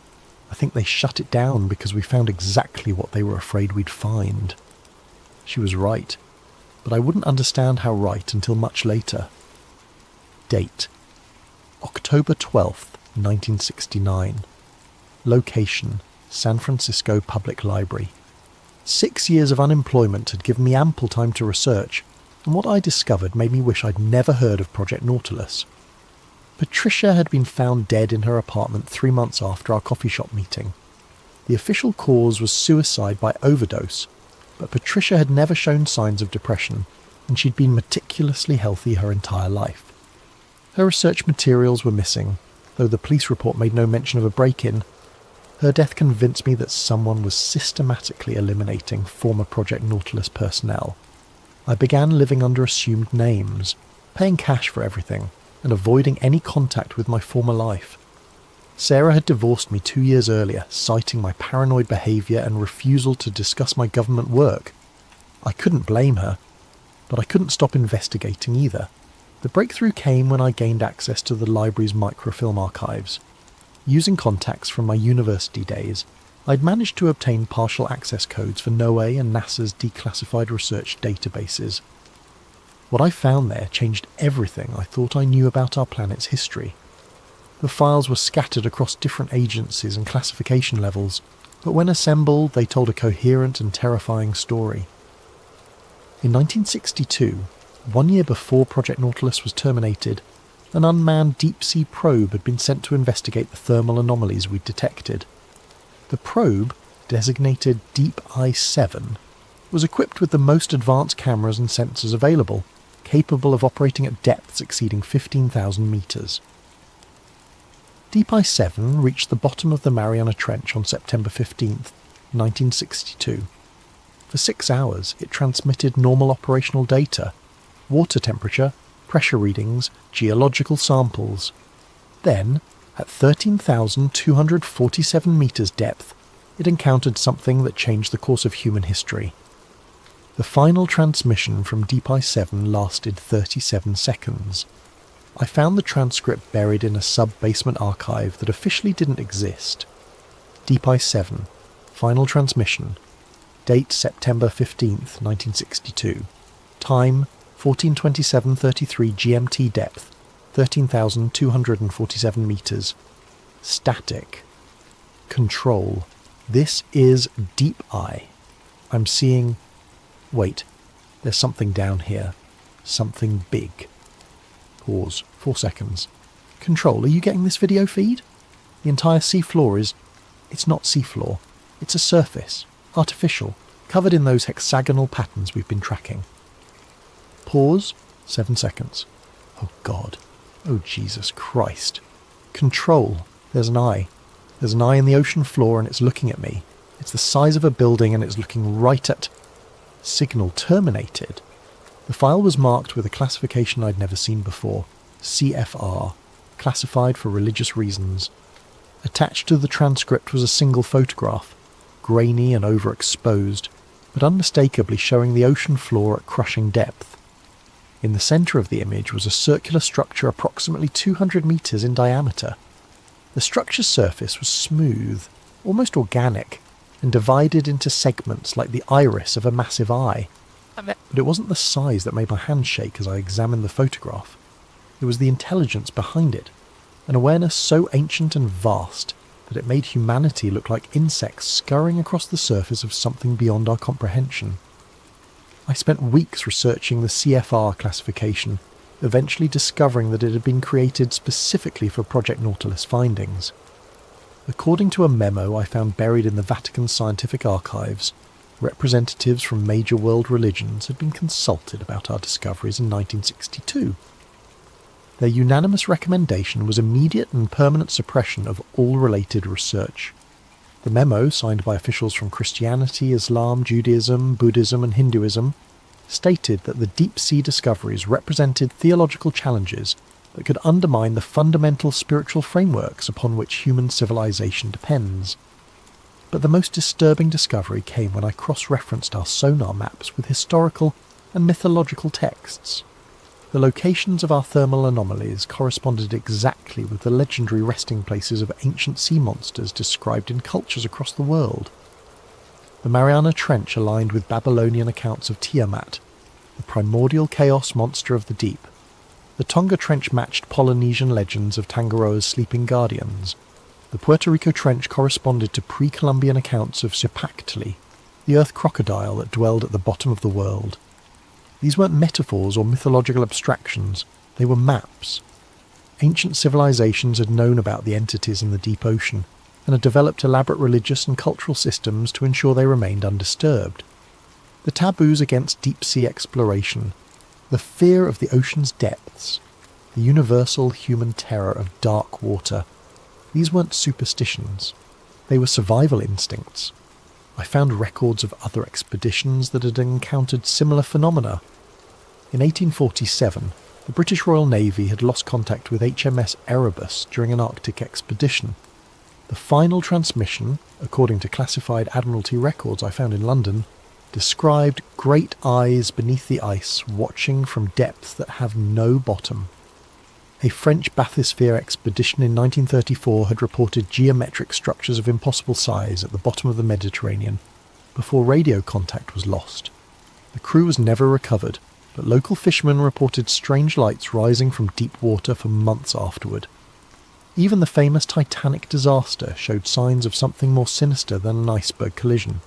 I think they shut it down because we found exactly what they were afraid we'd find." She was right, but I wouldn't understand how right until much later. Date: October 12th, 1969. Location: San Francisco Public Library. 6 years of unemployment had given me ample time to research, and what I discovered made me wish I'd never heard of Project Nautilus. Patricia had been found dead in her apartment 3 months after our coffee shop meeting. The official cause was suicide by overdose, but Patricia had never shown signs of depression, and she'd been meticulously healthy her entire life. Her research materials were missing, though the police report made no mention of a break-in. Her death convinced me that someone was systematically eliminating former Project Nautilus personnel. I began living under assumed names, paying cash for everything, and avoiding any contact with my former life. Sarah had divorced me 2 years earlier, citing my paranoid behaviour and refusal to discuss my government work. I couldn't blame her, but I couldn't stop investigating either. The breakthrough came when I gained access to the library's microfilm archives. Using contacts from my university days, I'd managed to obtain partial access codes for NOAA and NASA's declassified research databases. What I found there changed everything I thought I knew about our planet's history. The files were scattered across different agencies and classification levels, but when assembled they told a coherent and terrifying story. In 1962, 1 year before Project Nautilus was terminated, an unmanned deep-sea probe had been sent to investigate the thermal anomalies we'd detected. The probe, designated Deep Eye 7, was equipped with the most advanced cameras and sensors available, capable of operating at depths exceeding 15,000 metres. Deep Eye 7 reached the bottom of the Mariana Trench on September 15, 1962. For 6 hours it transmitted normal operational data, water temperature, pressure readings, geological samples. Then, at 13,247 metres depth, it encountered something that changed the course of human history. The final transmission from Deep Eye 7 lasted 37 seconds. I found the transcript buried in a sub-basement archive that officially didn't exist. Deep Eye 7, final transmission. Date September 15th, 1962. Time 14:27:33 GMT depth, 13,247 metres. Static. Control. This is Deep Eye. I'm seeing... Wait, there's something down here. Something big. Pause. 4 seconds. Control, are you getting this video feed? The entire seafloor is... It's not seafloor. It's a surface. Artificial. Covered in those hexagonal patterns we've been tracking. Pause. 7 seconds. Oh God. Oh Jesus Christ. Control. There's an eye. There's an eye in the ocean floor and it's looking at me. It's the size of a building and it's looking right at... Signal terminated. The file was marked with a classification I'd never seen before. CFR. Classified for religious reasons. Attached to the transcript was a single photograph, grainy and overexposed, but unmistakably showing the ocean floor at crushing depth. In the centre of the image was a circular structure approximately 200 metres in diameter. The structure's surface was smooth, almost organic, and divided into segments like the iris of a massive eye. But it wasn't the size that made my hand shake as I examined the photograph. It was the intelligence behind it, an awareness so ancient and vast that it made humanity look like insects scurrying across the surface of something beyond our comprehension. I spent weeks researching the CFR classification, eventually discovering that it had been created specifically for Project Nautilus findings. According to a memo I found buried in the Vatican Scientific Archives, representatives from major world religions had been consulted about our discoveries in 1962. Their unanimous recommendation was immediate and permanent suppression of all related research. The memo, signed by officials from Christianity, Islam, Judaism, Buddhism and Hinduism, stated that the deep-sea discoveries represented theological challenges that could undermine the fundamental spiritual frameworks upon which human civilization depends. But the most disturbing discovery came when I cross-referenced our sonar maps with historical and mythological texts. The locations of our thermal anomalies corresponded exactly with the legendary resting places of ancient sea monsters described in cultures across the world. The Mariana Trench aligned with Babylonian accounts of Tiamat, the primordial chaos monster of the deep. The Tonga Trench matched Polynesian legends of Tangaroa's sleeping guardians. The Puerto Rico Trench corresponded to pre-Columbian accounts of Cipactli, the earth crocodile that dwelled at the bottom of the world. These weren't metaphors or mythological abstractions, they were maps. Ancient civilizations had known about the entities in the deep ocean, and had developed elaborate religious and cultural systems to ensure they remained undisturbed. The taboos against deep-sea exploration, the fear of the ocean's depths, the universal human terror of dark water, these weren't superstitions, they were survival instincts. I found records of other expeditions that had encountered similar phenomena. In 1847, the British Royal Navy had lost contact with HMS Erebus during an Arctic expedition. The final transmission, according to classified Admiralty records I found in London, described great eyes beneath the ice watching from depths that have no bottom. A French bathysphere expedition in 1934 had reported geometric structures of impossible size at the bottom of the Mediterranean before radio contact was lost. The crew was never recovered, but local fishermen reported strange lights rising from deep water for months afterward. Even the famous Titanic disaster showed signs of something more sinister than an iceberg collision.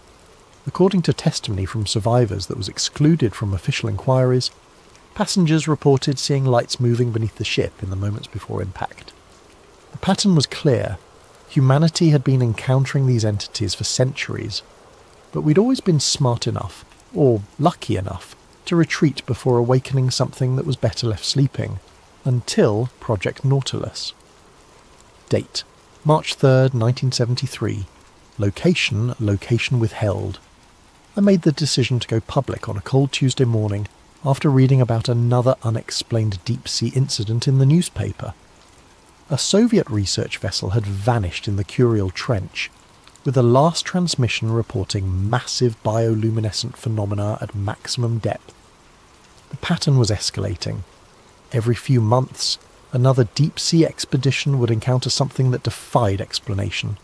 According to testimony from survivors that was excluded from official inquiries, passengers reported seeing lights moving beneath the ship in the moments before impact. The pattern was clear. Humanity had been encountering these entities for centuries, but we'd always been smart enough, or lucky enough, to retreat before awakening something that was better left sleeping, until Project Nautilus. Date: March 3rd, 1973. Location withheld. I made the decision to go public on a cold Tuesday morning after reading about another unexplained deep-sea incident in the newspaper. A Soviet research vessel had vanished in the Kuriel Trench, with the last transmission reporting massive bioluminescent phenomena at maximum depth. The pattern was escalating. Every few months, another deep-sea expedition would encounter something that defied explanation.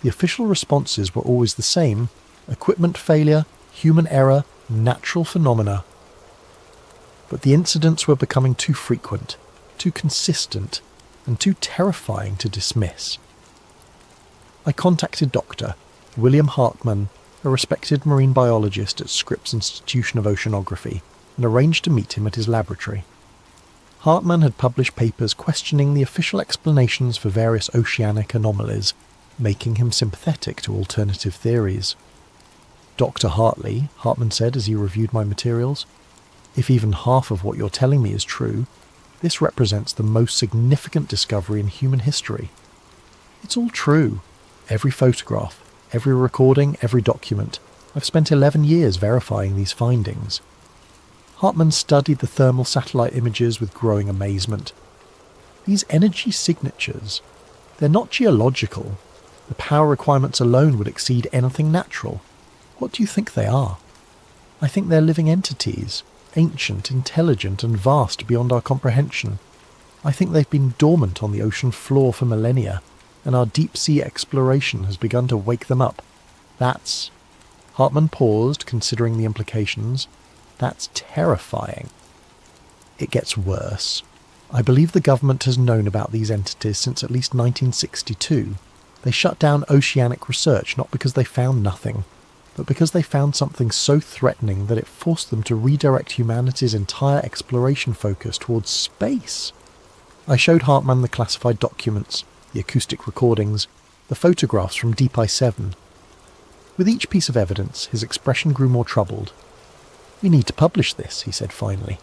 The official responses were always the same: equipment failure, human error, natural phenomena. But the incidents were becoming too frequent, too consistent, and too terrifying to dismiss. I contacted Dr. William Hartmann, a respected marine biologist at Scripps Institution of Oceanography, and arranged to meet him at his laboratory. Hartmann had published papers questioning the official explanations for various oceanic anomalies, making him sympathetic to alternative theories. Dr. Hartley, Hartmann said as he reviewed my materials, if even half of what you're telling me is true, this represents the most significant discovery in human history. It's all true. Every photograph, every recording, every document. I've spent 11 years verifying these findings. Hartmann studied the thermal satellite images with growing amazement. These energy signatures, they're not geological. The power requirements alone would exceed anything natural. What do you think they are? I think they're living entities, ancient, intelligent, and vast beyond our comprehension. I think they've been dormant on the ocean floor for millennia, and our deep-sea exploration has begun to wake them up. That's... Hartmann paused, considering the implications. That's terrifying. It gets worse. I believe the government has known about these entities since at least 1962. They shut down oceanic research not because they found nothing, but because they found something so threatening that it forced them to redirect humanity's entire exploration focus towards space. I showed Hartmann the classified documents, the acoustic recordings, the photographs from Deep Ice 7. With each piece of evidence, his expression grew more troubled. "We need to publish this," he said finally.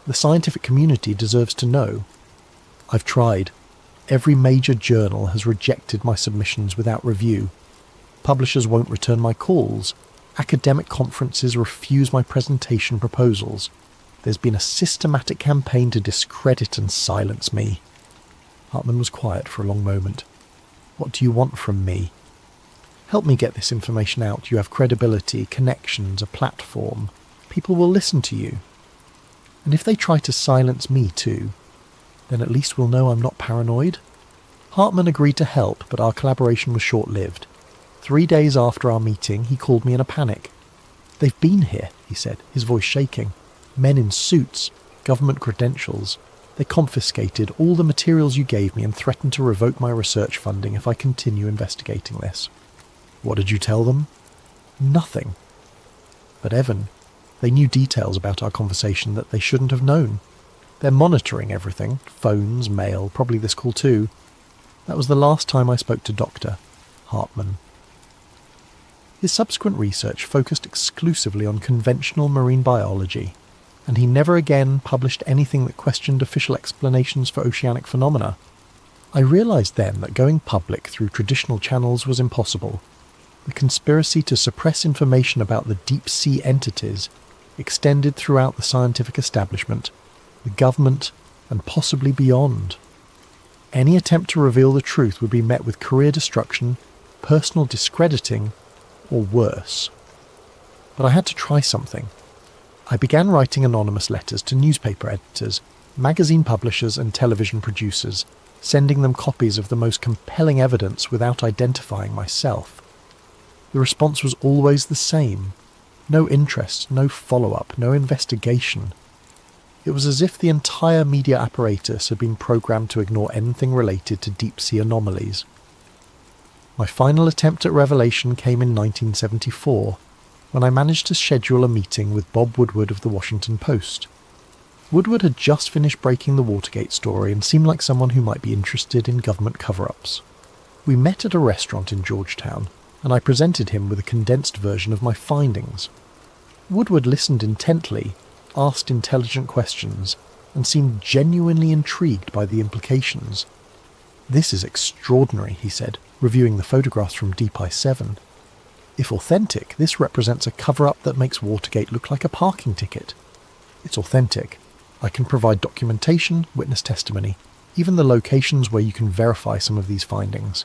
"The scientific community deserves to know." "I've tried. Every major journal has rejected my submissions without review. Publishers won't return my calls. Academic conferences refuse my presentation proposals. There's been a systematic campaign to discredit and silence me." Hartmann was quiet for a long moment. "What do you want from me?" "Help me get this information out. You have credibility, connections, a platform. People will listen to you. And if they try to silence me too, then at least we'll know I'm not paranoid." Hartmann agreed to help, but our collaboration was short-lived. 3 days after our meeting, he called me in a panic. "They've been here," he said, his voice shaking. "Men in suits, government credentials. They confiscated all the materials you gave me and threatened to revoke my research funding if I continue investigating this." "What did you tell them?" "Nothing." "But Evan, they knew details about our conversation that they shouldn't have known. They're monitoring everything, phones, mail, probably this call too." That was the last time I spoke to Dr. Hartmann. His subsequent research focused exclusively on conventional marine biology, and he never again published anything that questioned official explanations for oceanic phenomena. I realized then that going public through traditional channels was impossible. The conspiracy to suppress information about the deep-sea entities extended throughout the scientific establishment, the government, and possibly beyond. Any attempt to reveal the truth would be met with career destruction, personal discrediting, or worse. But I had to try something. I began writing anonymous letters to newspaper editors, magazine publishers and television producers, sending them copies of the most compelling evidence without identifying myself. The response was always the same. No interest, no follow-up, no investigation. It was as if the entire media apparatus had been programmed to ignore anything related to deep-sea anomalies. My final attempt at revelation came in 1974, when I managed to schedule a meeting with Bob Woodward of the Washington Post. Woodward had just finished breaking the Watergate story and seemed like someone who might be interested in government cover-ups. We met at a restaurant in Georgetown, and I presented him with a condensed version of my findings. Woodward listened intently, asked intelligent questions, and seemed genuinely intrigued by the implications. "This is extraordinary," he said, reviewing the photographs from Deep Ice 7. "If authentic, this represents a cover-up that makes Watergate look like a parking ticket. It's authentic. I can provide documentation, witness testimony, even the locations where you can verify some of these findings.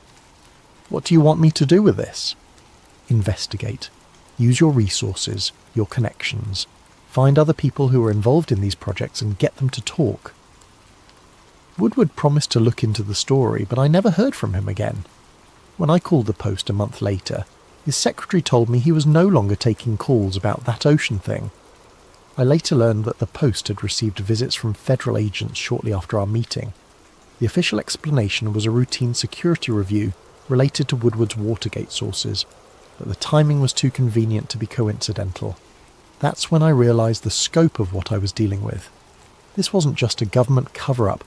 What do you want me to do with this?" "Investigate. Use your resources, your connections. Find other people who are involved in these projects and get them to talk." Woodward promised to look into the story, but I never heard from him again. When I called the Post a month later, his secretary told me he was no longer taking calls about that ocean thing. I later learned that the Post had received visits from federal agents shortly after our meeting. The official explanation was a routine security review related to Woodward's Watergate sources, but the timing was too convenient to be coincidental. That's when I realised the scope of what I was dealing with. This wasn't just a government cover-up,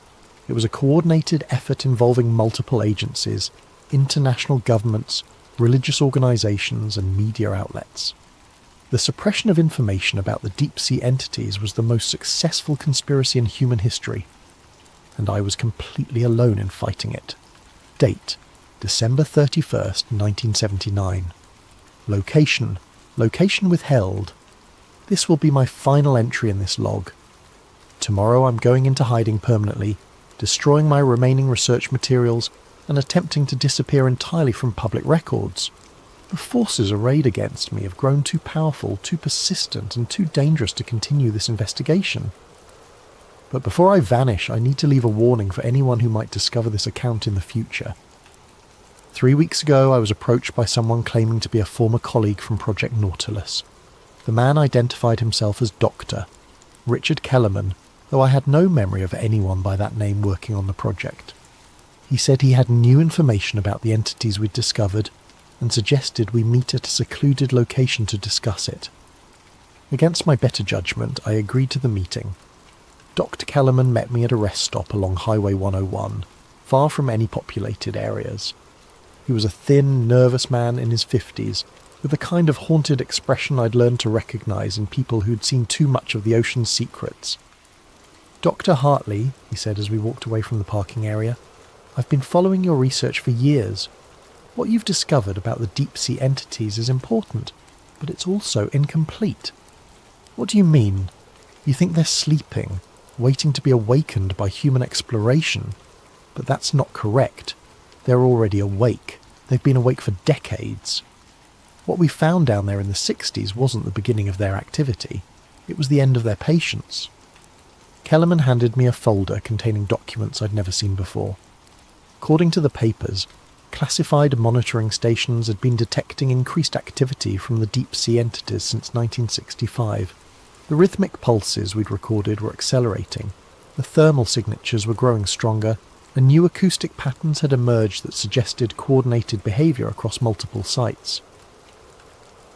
it was a coordinated effort involving multiple agencies, international governments, religious organisations and media outlets. The suppression of information about the deep-sea entities was the most successful conspiracy in human history, and I was completely alone in fighting it. Date: December 31st, 1979. Location withheld. This will be my final entry in this log. Tomorrow I'm going into hiding permanently, destroying my remaining research materials and attempting to disappear entirely from public records. The forces arrayed against me have grown too powerful, too persistent, and too dangerous to continue this investigation. But before I vanish, I need to leave a warning for anyone who might discover this account in the future. 3 weeks ago, I was approached by someone claiming to be a former colleague from Project Nautilus. The man identified himself as Dr. Richard Kellerman, though I had no memory of anyone by that name working on the project. He said he had new information about the entities we'd discovered and suggested we meet at a secluded location to discuss it. Against my better judgment, I agreed to the meeting. Dr. Kellerman met me at a rest stop along Highway 101, far from any populated areas. He was a thin, nervous man in his 50s, with the kind of haunted expression I'd learned to recognise in people who'd seen too much of the ocean's secrets. "Dr. Hartley," he said as we walked away from the parking area, "I've been following your research for years. What you've discovered about the deep-sea entities is important, but it's also incomplete." "What do you mean? You think they're sleeping, waiting to be awakened by human exploration? But that's not correct. They're already awake. They've been awake for decades. What we found down there in the 60s wasn't the beginning of their activity. It was the end of their patience." Kellerman handed me a folder containing documents I'd never seen before. According to the papers, classified monitoring stations had been detecting increased activity from the deep-sea entities since 1965. The rhythmic pulses we'd recorded were accelerating, the thermal signatures were growing stronger, and new acoustic patterns had emerged that suggested coordinated behaviour across multiple sites.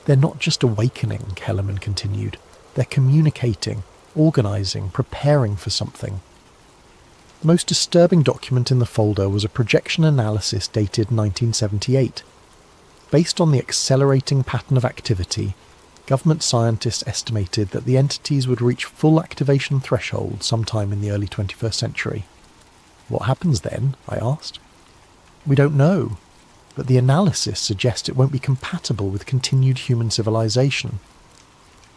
"They're not just awakening," Kellerman continued. "They're communicating, organising, preparing for something." The most disturbing document in the folder was a projection analysis dated 1978. Based on the accelerating pattern of activity, government scientists estimated that the entities would reach full activation threshold sometime in the early 21st century. "What happens then?" I asked. "We don't know, but the analysis suggests it won't be compatible with continued human civilization."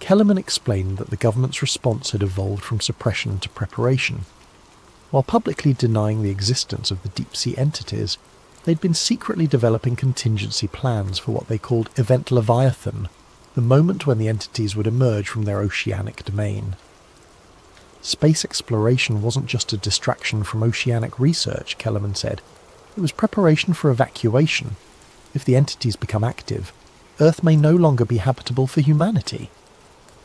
Kellerman explained that the government's response had evolved from suppression to preparation. While publicly denying the existence of the deep-sea entities, they'd been secretly developing contingency plans for what they called Event Leviathan, the moment when the entities would emerge from their oceanic domain. Space exploration wasn't just a distraction from oceanic research, Kellerman said. It was preparation for evacuation. If the entities become active, Earth may no longer be habitable for humanity.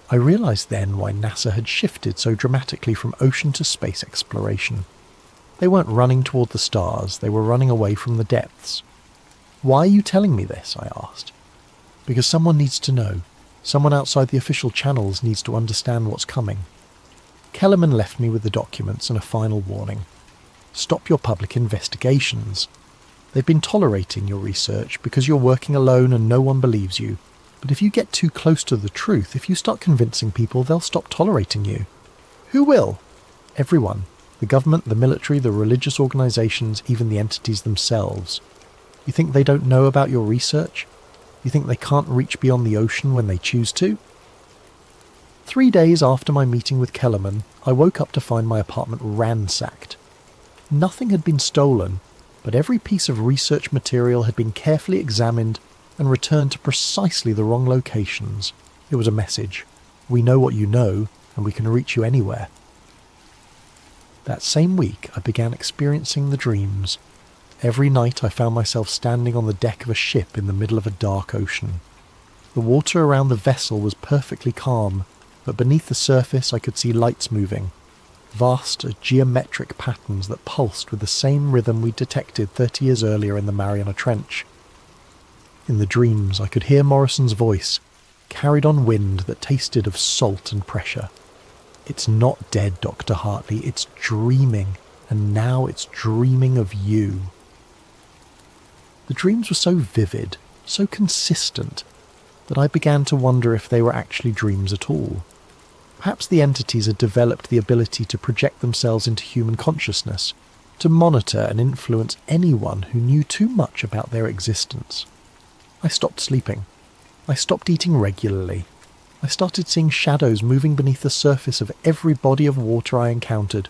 I realised then why NASA had shifted so dramatically from ocean to space exploration. They weren't running toward the stars, they were running away from the depths. Why are you telling me this? I asked. Because someone needs to know. Someone outside the official channels needs to understand what's coming. Kellerman left me with the documents and a final warning. Stop your public investigations. They've been tolerating your research because you're working alone and no one believes you. But if you get too close to the truth, if you start convincing people, they'll stop tolerating you. Who will? Everyone. The government, the military, the religious organisations, even the entities themselves. You think they don't know about your research? You think they can't reach beyond the ocean when they choose to? 3 days after my meeting with Kellerman, I woke up to find my apartment ransacked. Nothing had been stolen, but every piece of research material had been carefully examined and returned to precisely the wrong locations. It was a message. We know what you know, and we can reach you anywhere. That same week, I began experiencing the dreams. Every night I found myself standing on the deck of a ship in the middle of a dark ocean. The water around the vessel was perfectly calm, but beneath the surface I could see lights moving, vast geometric patterns that pulsed with the same rhythm we detected 30 years earlier in the Mariana Trench. In the dreams I could hear Morrison's voice, carried on wind that tasted of salt and pressure. It's not dead, Dr. Hartley, it's dreaming, and now it's dreaming of you. The dreams were so vivid, so consistent, that I began to wonder if they were actually dreams at all. Perhaps the entities had developed the ability to project themselves into human consciousness, to monitor and influence anyone who knew too much about their existence. I stopped sleeping. I stopped eating regularly. I started seeing shadows moving beneath the surface of every body of water I encountered.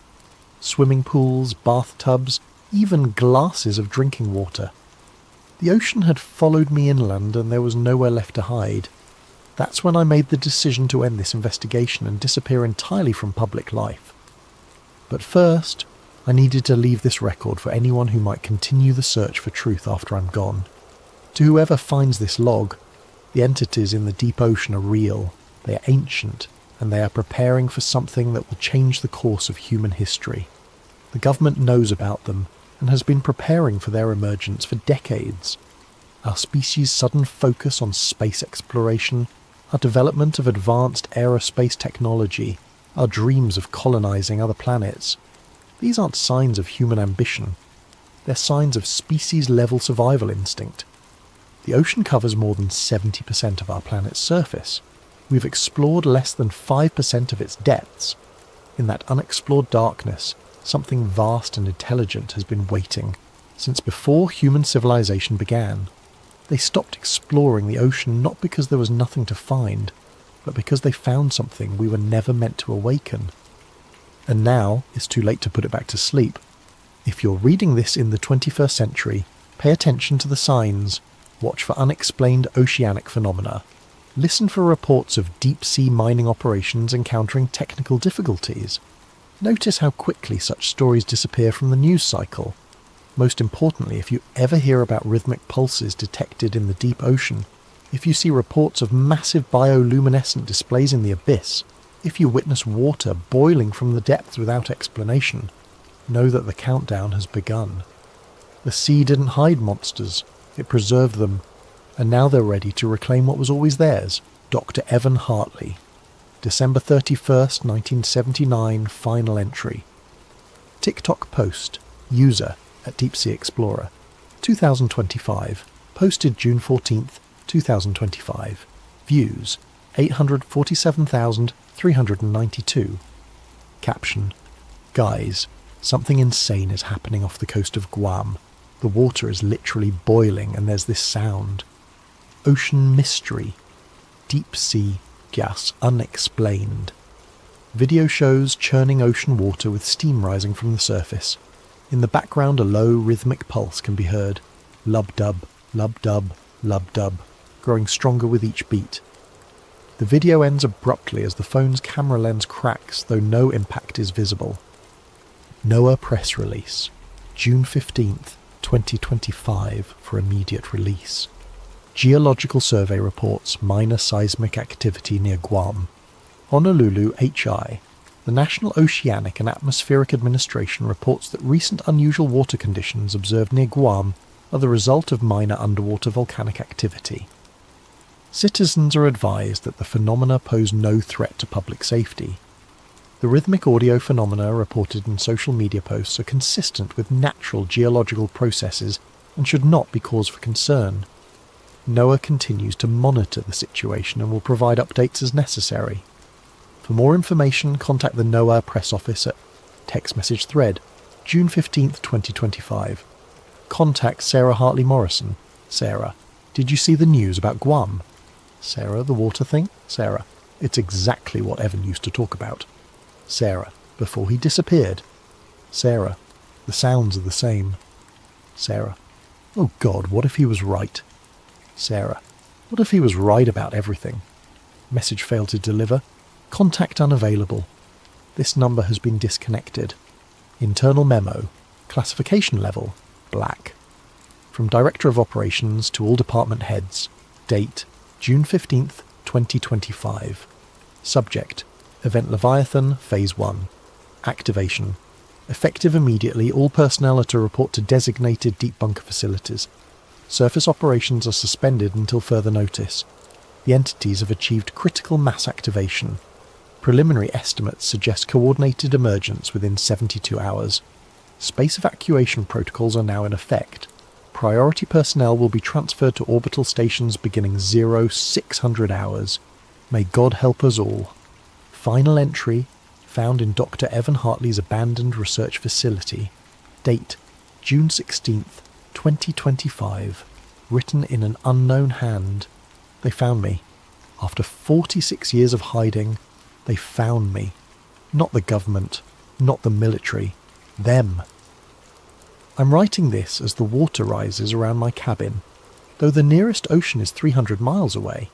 Swimming pools, bathtubs, even glasses of drinking water. The ocean had followed me inland and there was nowhere left to hide. That's when I made the decision to end this investigation and disappear entirely from public life. But first, I needed to leave this record for anyone who might continue the search for truth after I'm gone. To whoever finds this log, the entities in the deep ocean are real, they are ancient, and they are preparing for something that will change the course of human history. The government knows about them, and has been preparing for their emergence for decades. Our species' sudden focus on space exploration, our development of advanced aerospace technology, our dreams of colonizing other planets, these aren't signs of human ambition. They're signs of species-level survival instinct. The ocean covers more than 70% of our planet's surface. We've explored less than 5% of its depths. In that unexplored darkness, something vast and intelligent has been waiting, since before human civilization began. They stopped exploring the ocean not because there was nothing to find, but because they found something we were never meant to awaken. And now it's too late to put it back to sleep. If you're reading this in the 21st century, pay attention to the signs, watch for unexplained oceanic phenomena, listen for reports of deep-sea mining operations encountering technical difficulties. Notice how quickly such stories disappear from the news cycle. Most importantly, if you ever hear about rhythmic pulses detected in the deep ocean, if you see reports of massive bioluminescent displays in the abyss, if you witness water boiling from the depths without explanation, know that the countdown has begun. The sea didn't hide monsters, it preserved them, and now they're ready to reclaim what was always theirs. Dr. Evan Hartley. December 31st, 1979, final entry. TikTok post, user @DeepSeaExplorer, 2025, posted June 14th, 2025, views 847,392. Caption, guys, something insane is happening off the coast of Guam. The water is literally boiling and there's this sound. Ocean mystery. Deep sea gas unexplained. Video shows churning ocean water with steam rising from the surface. In the background a low rhythmic pulse can be heard. Lub-dub, lub-dub, lub-dub, growing stronger with each beat. The video ends abruptly as the phone's camera lens cracks, though no impact is visible. NOAA press release. June 15th, 2025 for immediate release. Geological survey reports minor seismic activity near Guam. Honolulu HI. The National Oceanic and Atmospheric Administration reports that recent unusual water conditions observed near Guam are the result of minor underwater volcanic activity. Citizens are advised that the phenomena pose no threat to public safety. The rhythmic audio phenomena reported in social media posts are consistent with natural geological processes and should not be cause for concern. NOAA continues to monitor the situation and will provide updates as necessary. For more information, contact the NOAA press office at text message thread, June 15th, 2025. Contact Sarah Hartley Morrison. Sarah, did you see the news about Guam? Sarah, the water thing? Sarah, it's exactly what Evan used to talk about. Sarah, before he disappeared. Sarah, the sounds are the same. Sarah, oh God, what if he was right? Sarah, what if he was right about everything? Message failed to deliver. Contact unavailable. This number has been disconnected. Internal memo. Classification level, black. From Director of Operations to all department heads. Date, June 15th, 2025. Subject, Event Leviathan, Phase 1. Activation. Effective immediately, all personnel are to report to designated deep bunker facilities. Surface operations are suspended until further notice. The entities have achieved critical mass activation. Preliminary estimates suggest coordinated emergence within 72 hours. Space evacuation protocols are now in effect. Priority personnel will be transferred to orbital stations beginning 0600 hours. May God help us all. Final entry, found in Dr. Evan Hartley's abandoned research facility. Date, June 16th, 2025. Written in an unknown hand. They found me. After 46 years of hiding, they found me. Not the government, not the military. Them. I'm writing this as the water rises around my cabin. Though the nearest ocean is 300 miles away,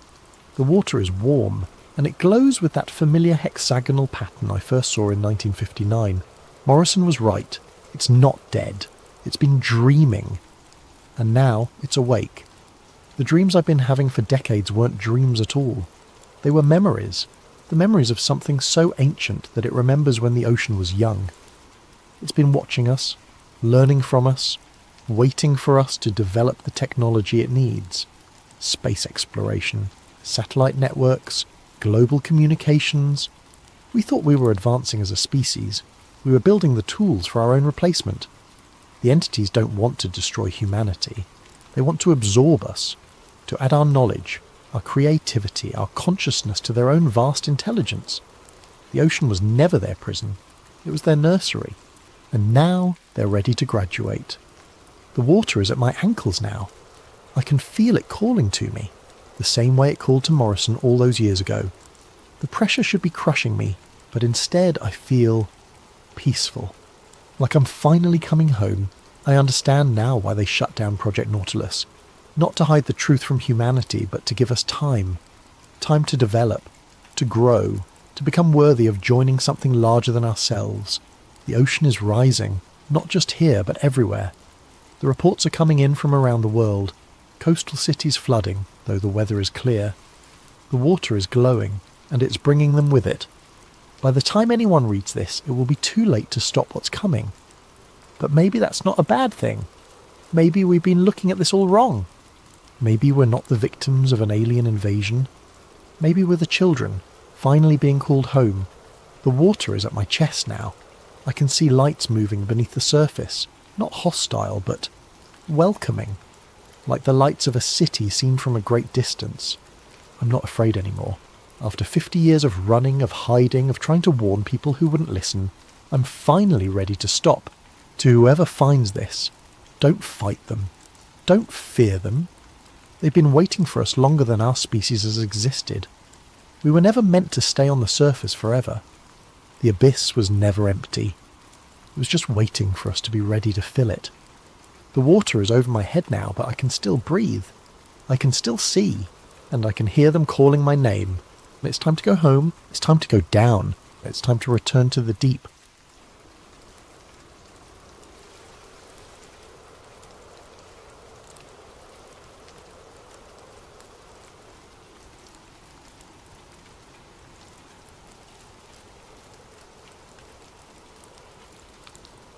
the water is warm, and it glows with that familiar hexagonal pattern I first saw in 1959. Morrison was right. It's not dead. It's been dreaming. And now it's awake. The dreams I've been having for decades weren't dreams at all. They were memories. The memories of something so ancient that it remembers when the ocean was young. It's been watching us, learning from us, waiting for us to develop the technology it needs. Space exploration, satellite networks, global communications. We thought we were advancing as a species. We were building the tools for our own replacement. The entities don't want to destroy humanity. They want to absorb us, to add our knowledge, our creativity, our consciousness to their own vast intelligence. The ocean was never their prison. It was their nursery. And now they're ready to graduate. The water is at my ankles now. I can feel it calling to me, the same way it called to Morrison all those years ago. The pressure should be crushing me, but instead I feel peaceful. Like I'm finally coming home. I understand now why they shut down Project Nautilus. Not to hide the truth from humanity, but to give us time. Time to develop, to grow, to become worthy of joining something larger than ourselves. The ocean is rising, not just here, but everywhere. The reports are coming in from around the world. Coastal cities flooding, though the weather is clear. The water is glowing, and it's bringing them with it. By the time anyone reads this, it will be too late to stop what's coming. But maybe that's not a bad thing. Maybe we've been looking at this all wrong. Maybe we're not the victims of an alien invasion. Maybe we're the children, finally being called home. The water is at my chest now. I can see lights moving beneath the surface, not hostile, but welcoming, like the lights of a city seen from a great distance. I'm not afraid anymore. After 50 years of running, of hiding, of trying to warn people who wouldn't listen, I'm finally ready to stop. To whoever finds this, don't fight them. Don't fear them. They've been waiting for us longer than our species has existed. We were never meant to stay on the surface forever. The abyss was never empty. It was just waiting for us to be ready to fill it. The water is over my head now, but I can still breathe. I can still see, and I can hear them calling my name. It's time to go home. It's time to go down. It's time to return to the deep.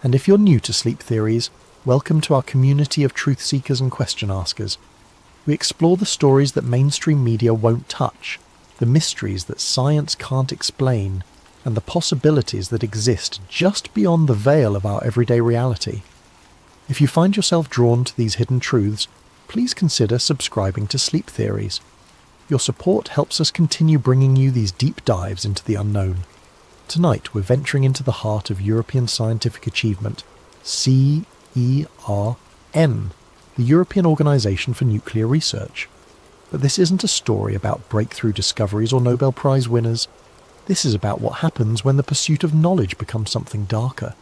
And if you're new to sleep theories, welcome to our community of truth seekers and question askers. We explore the stories that mainstream media won't touch, the mysteries that science can't explain, and the possibilities that exist just beyond the veil of our everyday reality. If you find yourself drawn to these hidden truths, please consider subscribing to Sleep Theories. Your support helps us continue bringing you these deep dives into the unknown. Tonight we're venturing into the heart of European scientific achievement, CERN, the European Organisation for Nuclear Research. But this isn't a story about breakthrough discoveries or Nobel Prize winners. This is about what happens when the pursuit of knowledge becomes something darker,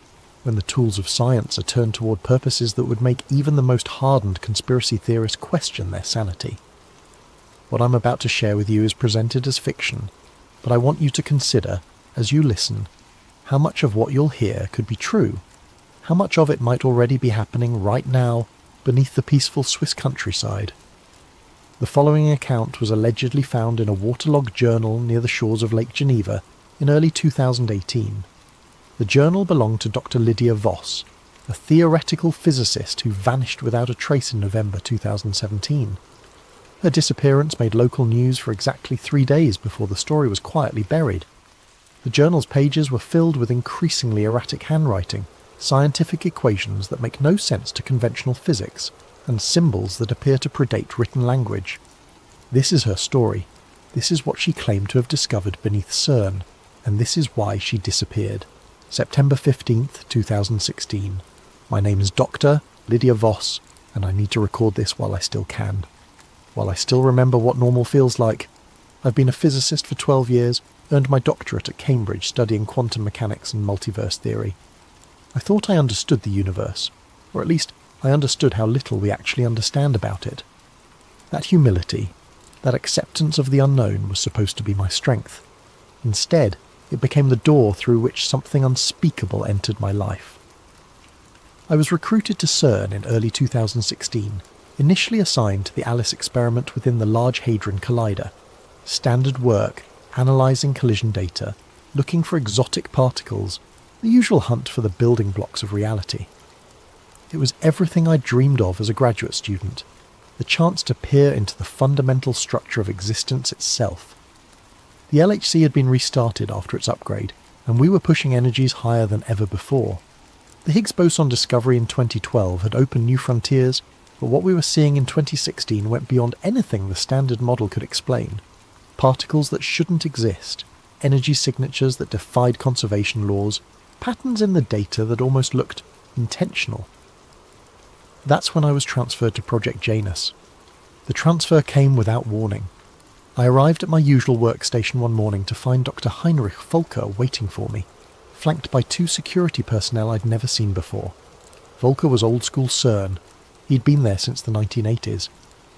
when the tools of science are turned toward purposes that would make even the most hardened conspiracy theorists question their sanity. What I'm about to share with you is presented as fiction, but I want you to consider, as you listen, how much of what you'll hear could be true, how much of it might already be happening right now beneath the peaceful Swiss countryside. The following account was allegedly found in a waterlogged journal near the shores of Lake Geneva in early 2018. The journal belonged to Dr. Lydia Voss, a theoretical physicist who vanished without a trace in November 2017. Her disappearance made local news for exactly 3 days before the story was quietly buried. The journal's pages were filled with increasingly erratic handwriting, scientific equations that make no sense to conventional physics, and symbols that appear to predate written language. This is her story. This is what she claimed to have discovered beneath CERN, and this is why she disappeared. September 15th, 2016. My name is Dr. Lydia Voss, and I need to record this while I still can. While I still remember what normal feels like. I've been a physicist for 12 years, earned my doctorate at Cambridge studying quantum mechanics and multiverse theory. I thought I understood the universe, or at least I understood how little we actually understand about it. That humility, that acceptance of the unknown was supposed to be my strength. Instead, it became the door through which something unspeakable entered my life. I was recruited to CERN in early 2016, initially assigned to the ALICE experiment within the Large Hadron Collider. Standard work, analysing collision data, looking for exotic particles, the usual hunt for the building blocks of reality. It was everything I dreamed of as a graduate student, the chance to peer into the fundamental structure of existence itself. The LHC had been restarted after its upgrade, and we were pushing energies higher than ever before. The Higgs boson discovery in 2012 had opened new frontiers, but what we were seeing in 2016 went beyond anything the standard model could explain. Particles that shouldn't exist, energy signatures that defied conservation laws, patterns in the data that almost looked intentional. That's when I was transferred to Project Janus. The transfer came without warning. I arrived at my usual workstation one morning to find Dr. Heinrich Volker waiting for me, flanked by 2 security personnel I'd never seen before. Volker was old-school CERN. He'd been there since the 1980s,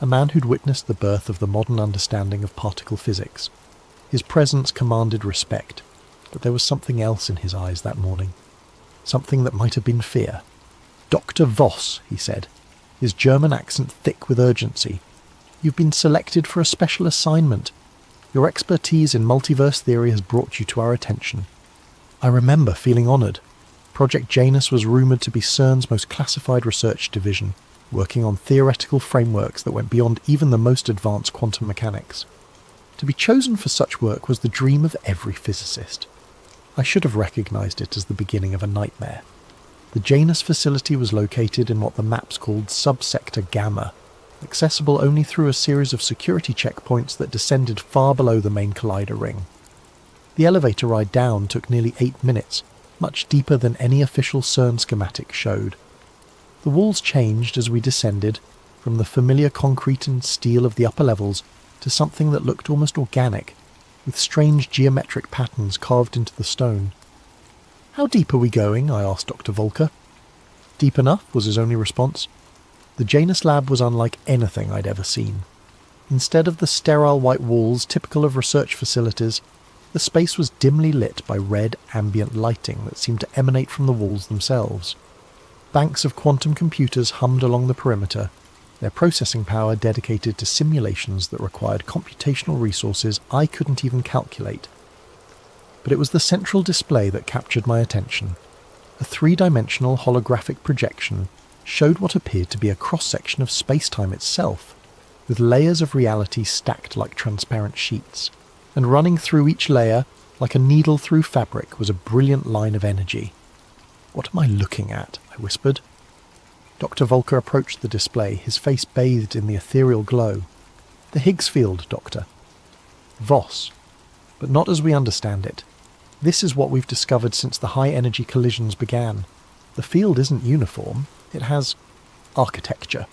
a man who'd witnessed the birth of the modern understanding of particle physics. His presence commanded respect, but there was something else in his eyes that morning. Something that might have been fear. "Dr. Voss," he said, his German accent thick with urgency. "You've been selected for a special assignment. Your expertise in multiverse theory has brought you to our attention." I remember feeling honoured. Project Janus was rumoured to be CERN's most classified research division, working on theoretical frameworks that went beyond even the most advanced quantum mechanics. To be chosen for such work was the dream of every physicist. I should have recognised it as the beginning of a nightmare. The Janus facility was located in what the maps called Subsector Gamma, accessible only through a series of security checkpoints that descended far below the main collider ring. The elevator ride down took nearly 8 minutes, much deeper than any official CERN schematic showed. The walls changed as we descended, from the familiar concrete and steel of the upper levels to something that looked almost organic, with strange geometric patterns carved into the stone. "How deep are we going?" I asked Dr. Volker. "Deep enough," was his only response. The Janus lab was unlike anything I'd ever seen. Instead of the sterile white walls typical of research facilities, the space was dimly lit by red ambient lighting that seemed to emanate from the walls themselves. Banks of quantum computers hummed along the perimeter, their processing power dedicated to simulations that required computational resources I couldn't even calculate. But it was the central display that captured my attention. A three-dimensional holographic projection showed what appeared to be a cross-section of space-time itself, with layers of reality stacked like transparent sheets, and running through each layer, like a needle through fabric, was a brilliant line of energy. "What am I looking at?" I whispered. Dr. Volker approached the display, his face bathed in the ethereal glow. "The Higgs field, Doctor." "Voss. But not as we understand it. This is what we've discovered since the high-energy collisions began. The field isn't uniform. It has architecture."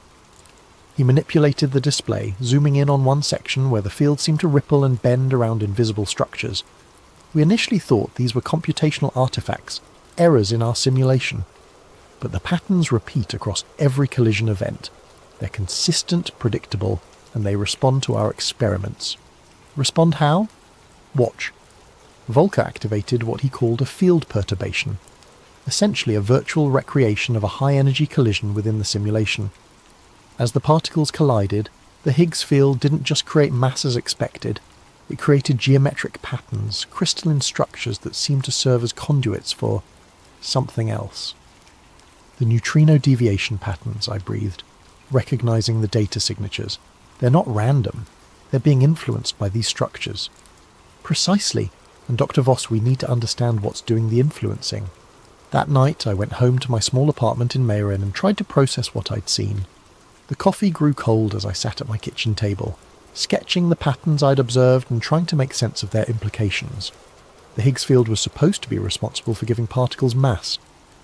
He manipulated the display, zooming in on one section where the field seemed to ripple and bend around invisible structures. "We initially thought these were computational artifacts, errors in our simulation. But the patterns repeat across every collision event. They're consistent, predictable, and they respond to our experiments." "Respond how?" "Watch." Volker activated what he called a field perturbation, essentially a virtual recreation of a high-energy collision within the simulation. As the particles collided, the Higgs field didn't just create mass as expected, it created geometric patterns, crystalline structures that seemed to serve as conduits for something else. "The neutrino deviation patterns," I breathed, recognizing the data signatures. "They're not random. They're being influenced by these structures." "Precisely. And Dr. Voss, we need to understand what's doing the influencing." That night I went home to my small apartment in Meyrin and tried to process what I'd seen. The coffee grew cold as I sat at my kitchen table, sketching the patterns I'd observed and trying to make sense of their implications. The Higgs field was supposed to be responsible for giving particles mass,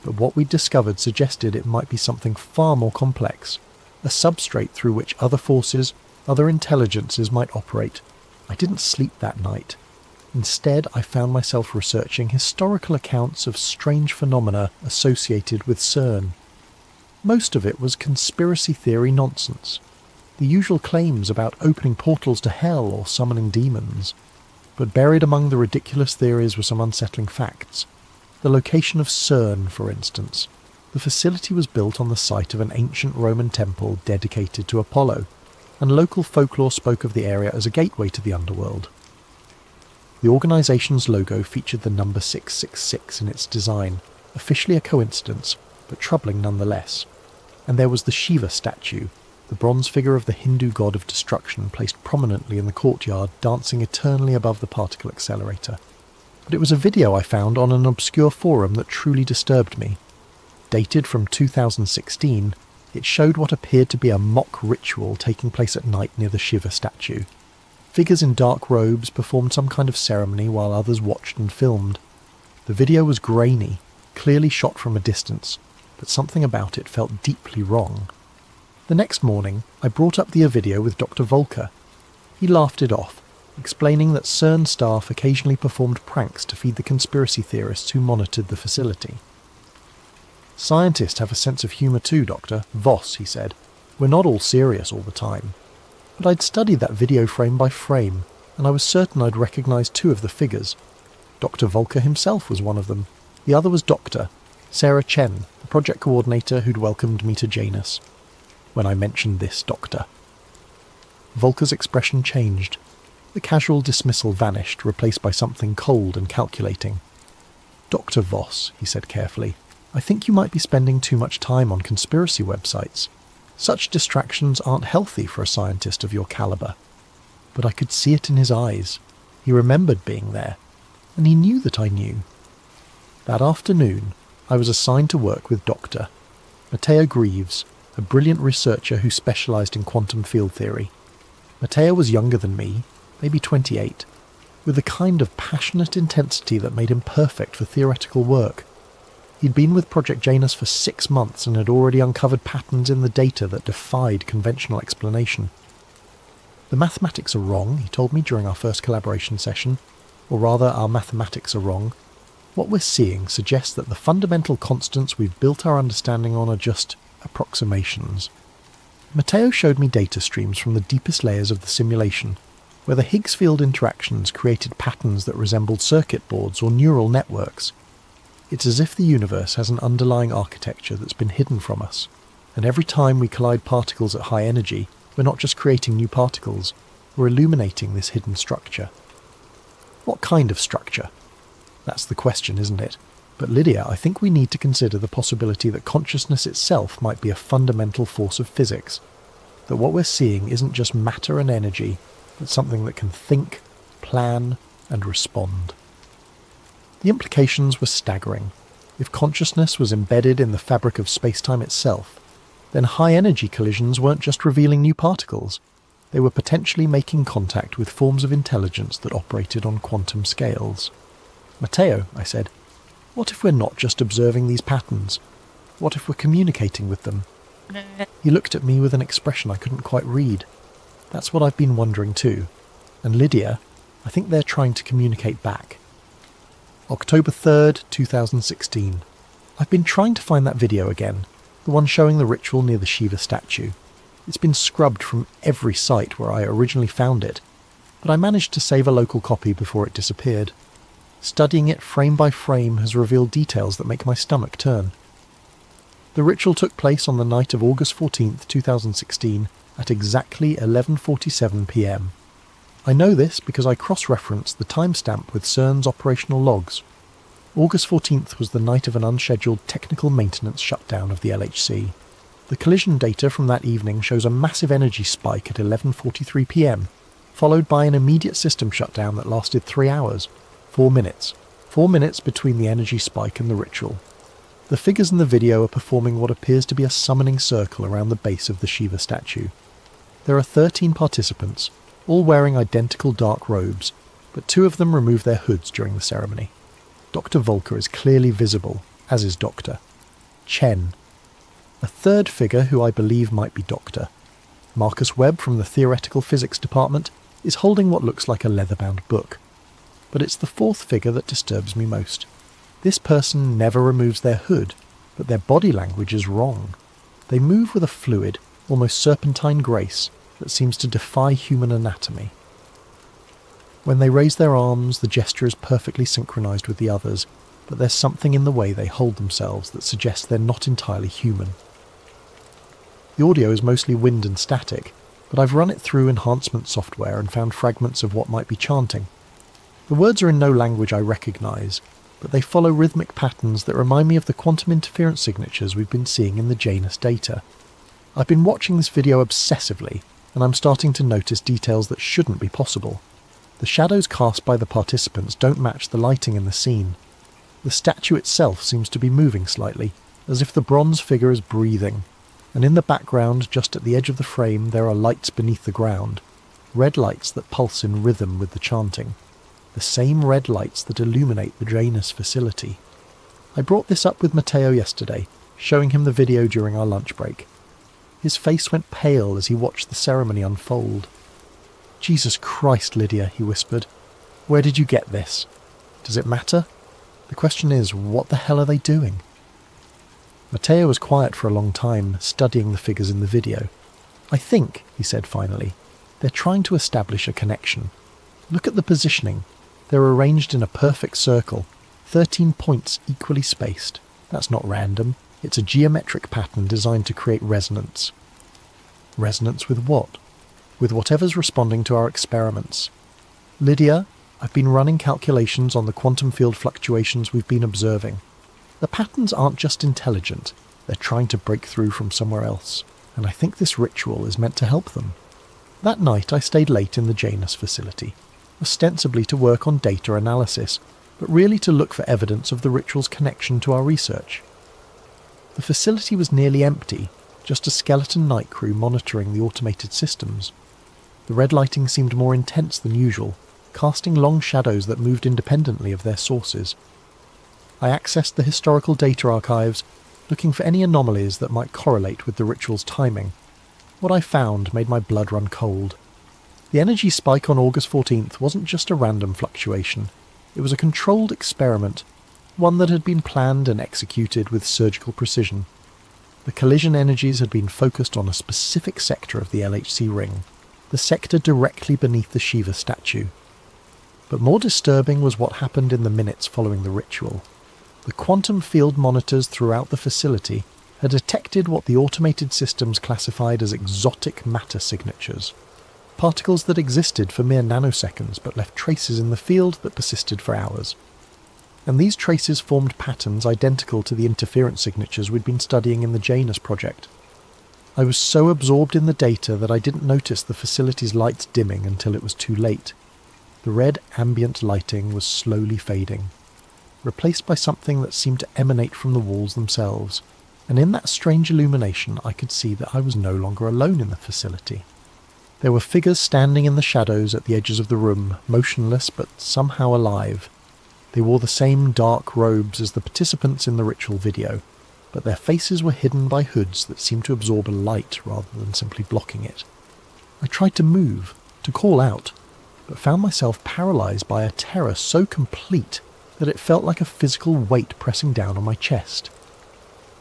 but what we'd discovered suggested it might be something far more complex, a substrate through which other forces, other intelligences might operate. I didn't sleep that night. Instead, I found myself researching historical accounts of strange phenomena associated with CERN. Most of it was conspiracy theory nonsense, the usual claims about opening portals to hell or summoning demons. But buried among the ridiculous theories were some unsettling facts. The location of CERN, for instance. The facility was built on the site of an ancient Roman temple dedicated to Apollo, and local folklore spoke of the area as a gateway to the underworld. The organisation's logo featured the number 666 in its design, officially a coincidence, but troubling nonetheless. And there was the Shiva statue, the bronze figure of the Hindu god of destruction placed prominently in the courtyard, dancing eternally above the particle accelerator. But it was a video I found on an obscure forum that truly disturbed me. Dated from 2016, it showed what appeared to be a mock ritual taking place at night near the Shiva statue. Figures in dark robes performed some kind of ceremony while others watched and filmed. The video was grainy, clearly shot from a distance, but something about it felt deeply wrong. The next morning, I brought up the video with Dr. Volker. He laughed it off, explaining that CERN staff occasionally performed pranks to feed the conspiracy theorists who monitored the facility. "Scientists have a sense of humour too, Doctor. Voss," he said. "We're not all serious all the time." But I'd studied that video frame by frame, and I was certain I'd recognised two of the figures. Dr. Volker himself was one of them. The other was Dr. Sarah Chen, the project coordinator who'd welcomed me to Janus. When I mentioned this doctor, Volker's expression changed. The casual dismissal vanished, replaced by something cold and calculating. "Dr. Voss," he said carefully, "I think you might be spending too much time on conspiracy websites. Such distractions aren't healthy for a scientist of your calibre." But I could see it in his eyes. He remembered being there, and he knew that I knew. That afternoon, I was assigned to work with Dr. Matteo Greaves, a brilliant researcher who specialised in quantum field theory. Matteo was younger than me, maybe 28, with a kind of passionate intensity that made him perfect for theoretical work. He'd been with Project Janus for 6 months and had already uncovered patterns in the data that defied conventional explanation. "The mathematics are wrong," he told me during our first collaboration session, or rather, our mathematics are wrong. "What we're seeing suggests that the fundamental constants we've built our understanding on are just approximations." Matteo showed me data streams from the deepest layers of the simulation, where the Higgs field interactions created patterns that resembled circuit boards or neural networks. It's as if the universe has an underlying architecture that's been hidden from us, and every time we collide particles at high energy, we're not just creating new particles, we're illuminating this hidden structure. What kind of structure? That's the question, isn't it? But Lydia, I think we need to consider the possibility that consciousness itself might be a fundamental force of physics, that what we're seeing isn't just matter and energy, but something that can think, plan, and respond. The implications were staggering. If consciousness was embedded in the fabric of space-time itself, then high-energy collisions weren't just revealing new particles, they were potentially making contact with forms of intelligence that operated on quantum scales. Matteo, I said, what if we're not just observing these patterns? What if we're communicating with them? He looked at me with an expression I couldn't quite read. That's what I've been wondering too. And Lydia, I think they're trying to communicate back. October 3rd, 2016. I've been trying to find that video again, the one showing the ritual near the Shiva statue. It's been scrubbed from every site where I originally found it, but I managed to save a local copy before it disappeared. Studying it frame by frame has revealed details that make my stomach turn. The ritual took place on the night of August 14th, 2016 at exactly 11:47 p.m. I know this because I cross-referenced the timestamp with CERN's operational logs. August 14th was the night of an unscheduled technical maintenance shutdown of the LHC. The collision data from that evening shows a massive energy spike at 11:43 p.m, followed by an immediate system shutdown that lasted 3 hours. 4 minutes. 4 minutes between the energy spike and the ritual. The figures in the video are performing what appears to be a summoning circle around the base of the Shiva statue. There are 13 participants, all wearing identical dark robes, but 2 of them remove their hoods during the ceremony. Dr. Volker is clearly visible, as is Dr. Chen. A third figure who I believe might be Dr. Marcus Webb from the Theoretical Physics Department is holding what looks like a leather-bound book. But it's the fourth figure that disturbs me most. This person never removes their hood, but their body language is wrong. They move with a fluid, almost serpentine grace that seems to defy human anatomy. When they raise their arms, the gesture is perfectly synchronized with the others, but there's something in the way they hold themselves that suggests they're not entirely human. The audio is mostly wind and static, but I've run it through enhancement software and found fragments of what might be chanting. The words are in no language I recognise, but they follow rhythmic patterns that remind me of the quantum interference signatures we've been seeing in the Janus data. I've been watching this video obsessively, and I'm starting to notice details that shouldn't be possible. The shadows cast by the participants don't match the lighting in the scene. The statue itself seems to be moving slightly, as if the bronze figure is breathing, and in the background, just at the edge of the frame, there are lights beneath the ground, red lights that pulse in rhythm with the chanting. The same red lights that illuminate the Janus facility. I brought this up with Matteo yesterday, showing him the video during our lunch break. His face went pale as he watched the ceremony unfold. "Jesus Christ, Lydia," he whispered. "Where did you get this? Does it matter? The question is, what the hell are they doing?" Matteo was quiet for a long time, studying the figures in the video. "I think," he said finally, "they're trying to establish a connection. Look at the positioning. They're arranged in a perfect circle, 13 points equally spaced. That's not random. It's a geometric pattern designed to create resonance." Resonance with what? With whatever's responding to our experiments. "Lydia, I've been running calculations on the quantum field fluctuations we've been observing. The patterns aren't just intelligent, they're trying to break through from somewhere else, and I think this ritual is meant to help them." That night I stayed late in the Janus facility, ostensibly to work on data analysis, but really to look for evidence of the ritual's connection to our research. The facility was nearly empty, just a skeleton night crew monitoring the automated systems. The red lighting seemed more intense than usual, casting long shadows that moved independently of their sources. I accessed the historical data archives, looking for any anomalies that might correlate with the ritual's timing. What I found made my blood run cold. The energy spike on August 14th wasn't just a random fluctuation. It was a controlled experiment, one that had been planned and executed with surgical precision. The collision energies had been focused on a specific sector of the LHC ring, the sector directly beneath the Shiva statue. But more disturbing was what happened in the minutes following the ritual. The quantum field monitors throughout the facility had detected what the automated systems classified as exotic matter signatures, particles that existed for mere nanoseconds but left traces in the field that persisted for hours. And these traces formed patterns identical to the interference signatures we'd been studying in the Janus project. I was so absorbed in the data that I didn't notice the facility's lights dimming until it was too late. The red ambient lighting was slowly fading, replaced by something that seemed to emanate from the walls themselves, and in that strange illumination I could see that I was no longer alone in the facility. There were figures standing in the shadows at the edges of the room, motionless but somehow alive. They wore the same dark robes as the participants in the ritual video, but their faces were hidden by hoods that seemed to absorb a light rather than simply blocking it. I tried to move, to call out, but found myself paralysed by a terror so complete that it felt like a physical weight pressing down on my chest.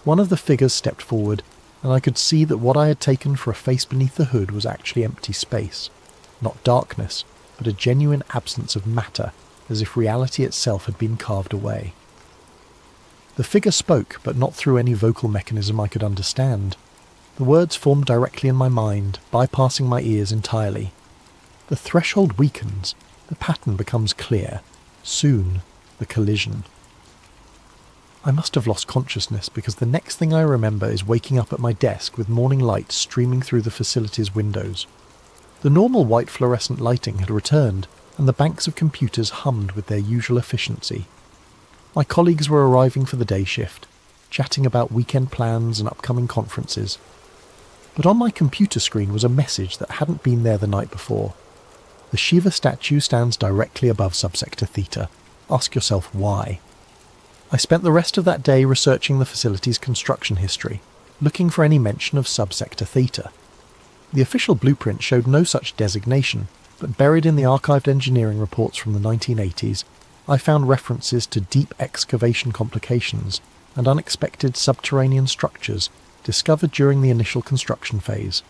One of the figures stepped forward, and I could see that what I had taken for a face beneath the hood was actually empty space. Not darkness, but a genuine absence of matter, as if reality itself had been carved away. The figure spoke, but not through any vocal mechanism I could understand. The words formed directly in my mind, bypassing my ears entirely. The threshold weakens, the pattern becomes clear. Soon, the collision. I must have lost consciousness because the next thing I remember is waking up at my desk with morning light streaming through the facility's windows. The normal white fluorescent lighting had returned, and the banks of computers hummed with their usual efficiency. My colleagues were arriving for the day shift, chatting about weekend plans and upcoming conferences. But on my computer screen was a message that hadn't been there the night before. The Shiva statue stands directly above subsector theta. Ask yourself why. I spent the rest of that day researching the facility's construction history, looking for any mention of subsector theta. The official blueprint showed no such designation, but buried in the archived engineering reports from the 1980s, I found references to deep excavation complications and unexpected subterranean structures discovered during the initial construction phase.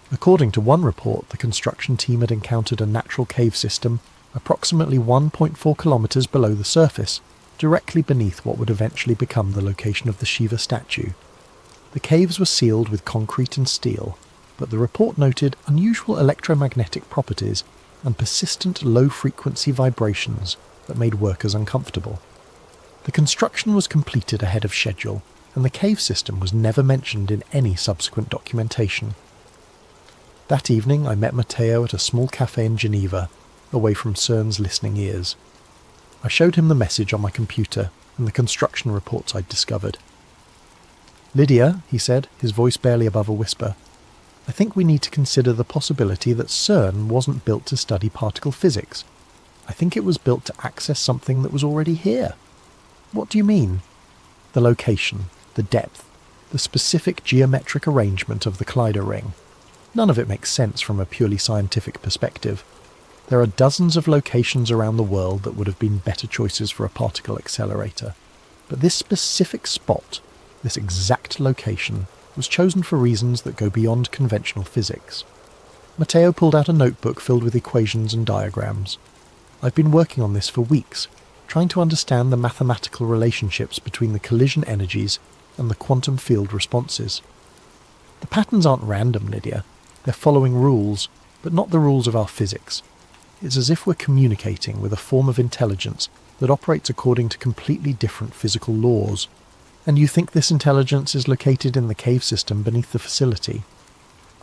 According to one report, the construction team had encountered a natural cave system approximately 1.4 kilometres below the surface, directly beneath what would eventually become the location of the Shiva statue. The caves were sealed with concrete and steel, but the report noted unusual electromagnetic properties and persistent low-frequency vibrations that made workers uncomfortable. The construction was completed ahead of schedule, and the cave system was never mentioned in any subsequent documentation. That evening I met Matteo at a small cafe in Geneva, away from CERN's listening ears. I showed him the message on my computer and the construction reports I'd discovered. "Lydia," he said, his voice barely above a whisper, "I think we need to consider the possibility that CERN wasn't built to study particle physics. I think it was built to access something that was already here." "What do you mean?" "The location, the depth, the specific geometric arrangement of the Clyde ring. None of it makes sense from a purely scientific perspective. There are dozens of locations around the world that would have been better choices for a particle accelerator. But this specific spot, this exact location, was chosen for reasons that go beyond conventional physics." Matteo pulled out a notebook filled with equations and diagrams. "I've been working on this for weeks, trying to understand the mathematical relationships between the collision energies and the quantum field responses. The patterns aren't random, Lydia. They're following rules, but not the rules of our physics. It's as if we're communicating with a form of intelligence that operates according to completely different physical laws. And you think this intelligence is located in the cave system beneath the facility?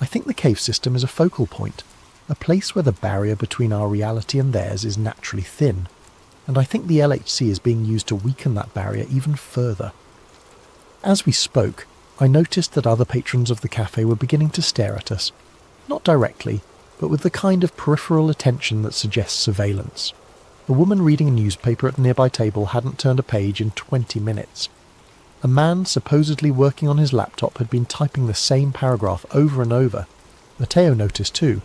I think the cave system is a focal point, a place where the barrier between our reality and theirs is naturally thin, and I think the LHC is being used to weaken that barrier even further." As we spoke, I noticed that other patrons of the cafe were beginning to stare at us, not directly, but with the kind of peripheral attention that suggests surveillance. A woman reading a newspaper at a nearby table hadn't turned a page in 20 minutes. A man supposedly working on his laptop had been typing the same paragraph over and over. Matteo noticed too.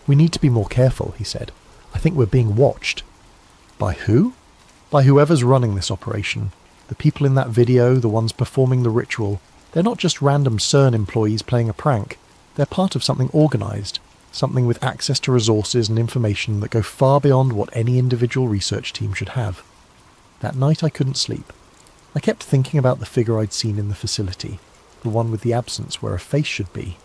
"We need to be more careful," he said. "I think we're being watched." "By who?" "By whoever's running this operation. The people in that video, the ones performing the ritual. They're not just random CERN employees playing a prank. They're part of something organised, something with access to resources and information that go far beyond what any individual research team should have. That night I couldn't sleep. I kept thinking about the figure I'd seen in the facility, the one with the absence where a face should be.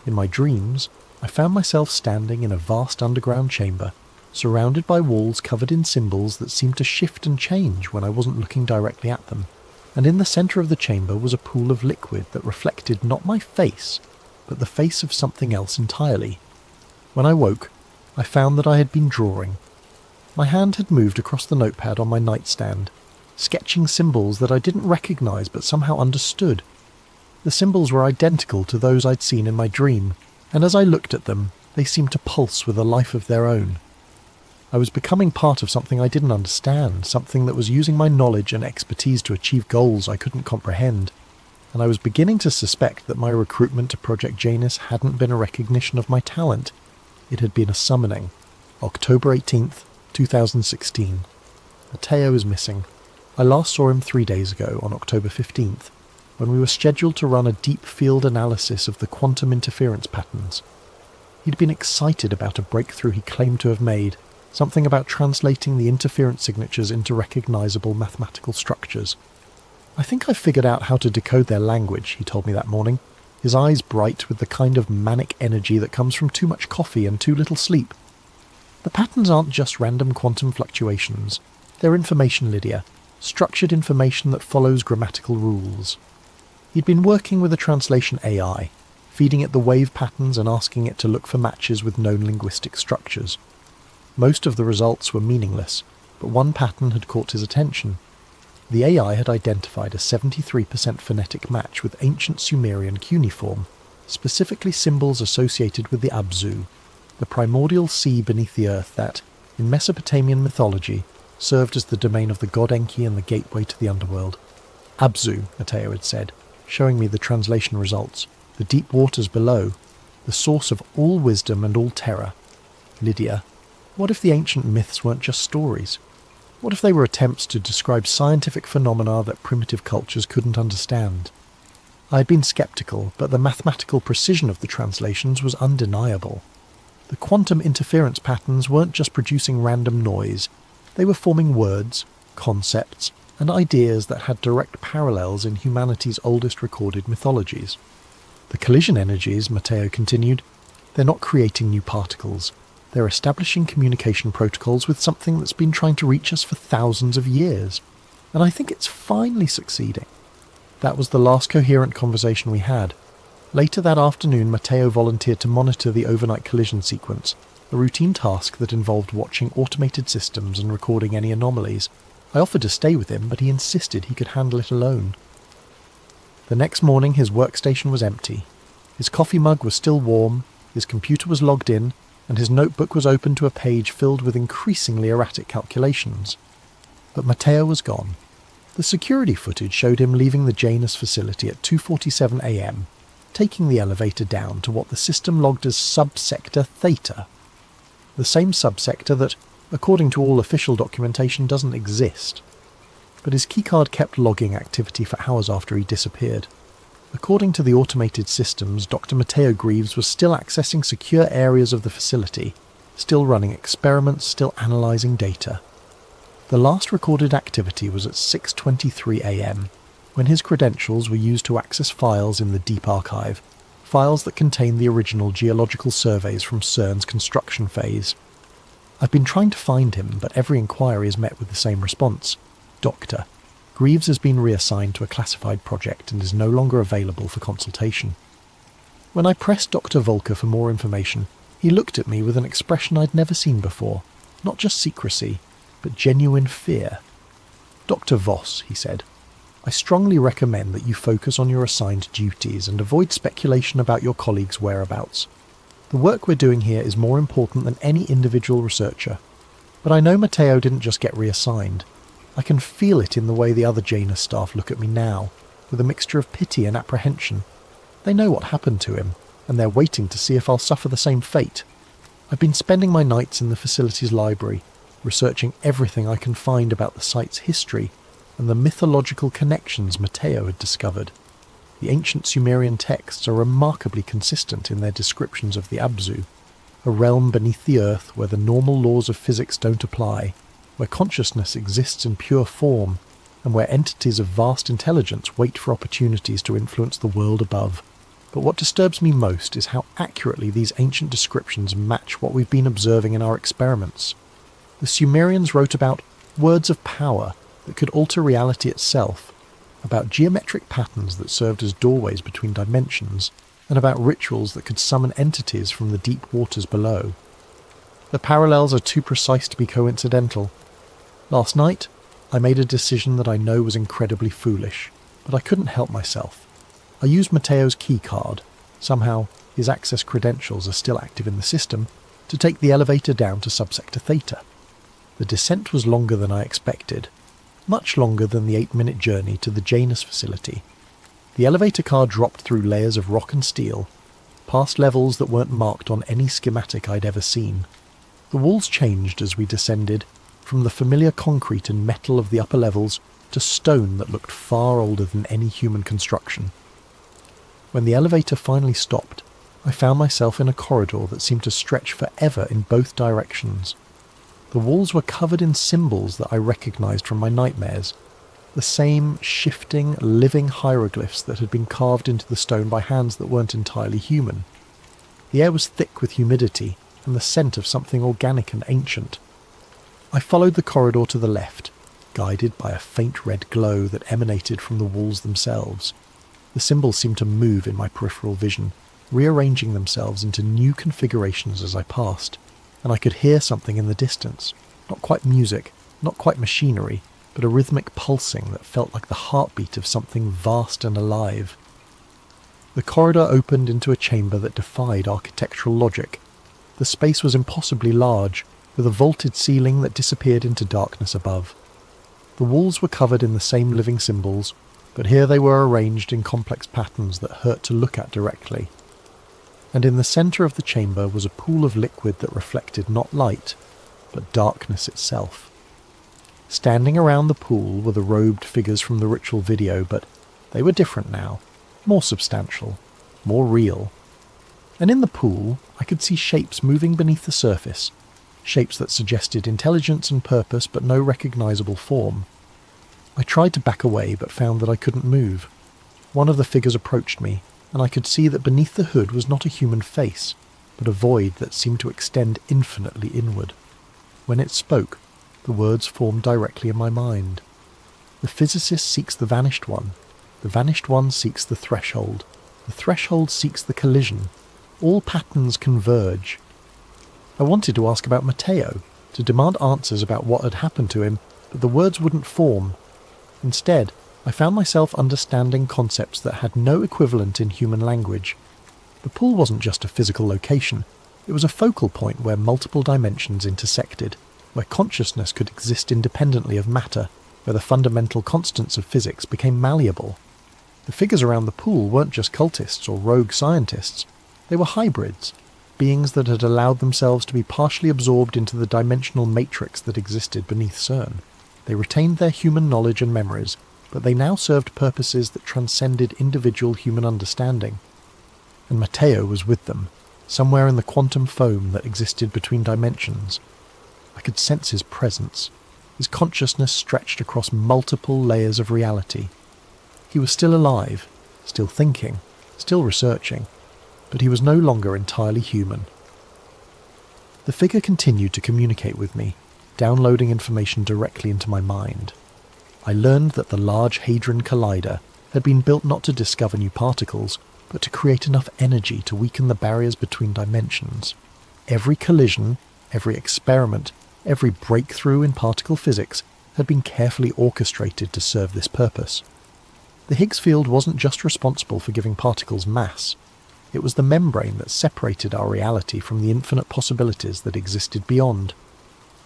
In my dreams, I found myself standing in a vast underground chamber, surrounded by walls covered in symbols that seemed to shift and change when I wasn't looking directly at them, and in the centre of the chamber was a pool of liquid that reflected not my face, but the face of something else entirely. When I woke, I found that I had been drawing. My hand had moved across the notepad on my nightstand, sketching symbols that I didn't recognise but somehow understood. The symbols were identical to those I'd seen in my dream, and as I looked at them, they seemed to pulse with a life of their own. I was becoming part of something I didn't understand, something that was using my knowledge and expertise to achieve goals I couldn't comprehend, and I was beginning to suspect that my recruitment to Project Janus hadn't been a recognition of my talent. It had been a summoning. October 18th, 2016. Matteo is missing. I last saw him 3 days ago, on October 15th, when we were scheduled to run a deep field analysis of the quantum interference patterns. He'd been excited about a breakthrough he claimed to have made, something about translating the interference signatures into recognisable mathematical structures. "I think I've figured out how to decode their language," he told me that morning, his eyes bright with the kind of manic energy that comes from too much coffee and too little sleep. "The patterns aren't just random quantum fluctuations. They're information, Lydia. Structured information that follows grammatical rules." He'd been working with a translation AI, feeding it the wave patterns and asking it to look for matches with known linguistic structures. Most of the results were meaningless, but one pattern had caught his attention. The AI had identified a 73% phonetic match with ancient Sumerian cuneiform, specifically symbols associated with the Abzu, the primordial sea beneath the earth that, in Mesopotamian mythology, served as the domain of the god Enki and the gateway to the underworld. Abzu, Matteo had said, showing me the translation results, the deep waters below, the source of all wisdom and all terror. Lydia, what if the ancient myths weren't just stories? What if they were attempts to describe scientific phenomena that primitive cultures couldn't understand? I had been sceptical, but the mathematical precision of the translations was undeniable. The quantum interference patterns weren't just producing random noise, they were forming words, concepts, and ideas that had direct parallels in humanity's oldest recorded mythologies. The collision energies, Matteo continued, they're not creating new particles. They're establishing communication protocols with something that's been trying to reach us for thousands of years. And I think it's finally succeeding. That was the last coherent conversation we had. Later that afternoon, Matteo volunteered to monitor the overnight collision sequence, a routine task that involved watching automated systems and recording any anomalies. I offered to stay with him, but he insisted he could handle it alone. The next morning, his workstation was empty. His coffee mug was still warm, his computer was logged in, and his notebook was open to a page filled with increasingly erratic calculations. But Matteo was gone. The security footage showed him leaving the Janus facility at 2:47 a.m, taking the elevator down to what the system logged as subsector Theta, the same subsector that, according to all official documentation, doesn't exist. But his keycard kept logging activity for hours after he disappeared. According to the automated systems, Dr. Matteo Greaves was still accessing secure areas of the facility, still running experiments, still analysing data. The last recorded activity was at 6:23 a.m, when his credentials were used to access files in the Deep Archive, files that contain the original geological surveys from CERN's construction phase. I've been trying to find him, but every inquiry is met with the same response. Doctor, Greaves has been reassigned to a classified project and is no longer available for consultation. When I pressed Dr. Volker for more information, he looked at me with an expression I'd never seen before, not just secrecy, but genuine fear. "Dr. Voss," he said, "I strongly recommend that you focus on your assigned duties and avoid speculation about your colleagues' whereabouts. The work we're doing here is more important than any individual researcher. But I know Matteo didn't just get reassigned. I can feel it in the way the other Janus staff look at me now, with a mixture of pity and apprehension. They know what happened to him, and they're waiting to see if I'll suffer the same fate. I've been spending my nights in the facility's library, researching everything I can find about the site's history and the mythological connections Matteo had discovered. The ancient Sumerian texts are remarkably consistent in their descriptions of the Abzu, a realm beneath the earth where the normal laws of physics don't apply, where consciousness exists in pure form, and where entities of vast intelligence wait for opportunities to influence the world above. But what disturbs me most is how accurately these ancient descriptions match what we've been observing in our experiments. The Sumerians wrote about words of power that could alter reality itself, about geometric patterns that served as doorways between dimensions, and about rituals that could summon entities from the deep waters below. The parallels are too precise to be coincidental. Last night, I made a decision that I know was incredibly foolish, but I couldn't help myself. I used Matteo's key card, somehow his access credentials are still active in the system, to take the elevator down to Subsector Theta. The descent was longer than I expected, much longer than the 8-minute journey to the Janus facility. The elevator car dropped through layers of rock and steel, past levels that weren't marked on any schematic I'd ever seen. The walls changed as we descended, from the familiar concrete and metal of the upper levels to stone that looked far older than any human construction. When the elevator finally stopped, I found myself in a corridor that seemed to stretch forever in both directions. The walls were covered in symbols that I recognized from my nightmares, the same shifting, living hieroglyphs that had been carved into the stone by hands that weren't entirely human. The air was thick with humidity and the scent of something organic and ancient. I followed the corridor to the left, guided by a faint red glow that emanated from the walls themselves. The symbols seemed to move in my peripheral vision, rearranging themselves into new configurations as I passed, and I could hear something in the distance, not quite music, not quite machinery, but a rhythmic pulsing that felt like the heartbeat of something vast and alive. The corridor opened into a chamber that defied architectural logic. The space was impossibly large, with a vaulted ceiling that disappeared into darkness above. The walls were covered in the same living symbols, but here they were arranged in complex patterns that hurt to look at directly. And in the centre of the chamber was a pool of liquid that reflected not light, but darkness itself. Standing around the pool were the robed figures from the ritual video, but they were different now, more substantial, more real. And in the pool, I could see shapes moving beneath the surface, shapes that suggested intelligence and purpose but no recognisable form. I tried to back away but found that I couldn't move. One of the figures approached me, and I could see that beneath the hood was not a human face, but a void that seemed to extend infinitely inward. When it spoke, the words formed directly in my mind. The physicist seeks the vanished one seeks the threshold seeks the collision. All patterns converge. I wanted to ask about Matteo, to demand answers about what had happened to him, but the words wouldn't form. Instead, I found myself understanding concepts that had no equivalent in human language. The pool wasn't just a physical location, it was a focal point where multiple dimensions intersected, where consciousness could exist independently of matter, where the fundamental constants of physics became malleable. The figures around the pool weren't just cultists or rogue scientists, they were hybrids, beings that had allowed themselves to be partially absorbed into the dimensional matrix that existed beneath CERN. They retained their human knowledge and memories, but they now served purposes that transcended individual human understanding. And Matteo was with them, somewhere in the quantum foam that existed between dimensions. I could sense his presence. His consciousness stretched across multiple layers of reality. He was still alive, still thinking, still researching, but he was no longer entirely human. The figure continued to communicate with me, downloading information directly into my mind. I learned that the Large Hadron Collider had been built not to discover new particles, but to create enough energy to weaken the barriers between dimensions. Every collision, every experiment, every breakthrough in particle physics had been carefully orchestrated to serve this purpose. The Higgs field wasn't just responsible for giving particles mass. It was the membrane that separated our reality from the infinite possibilities that existed beyond.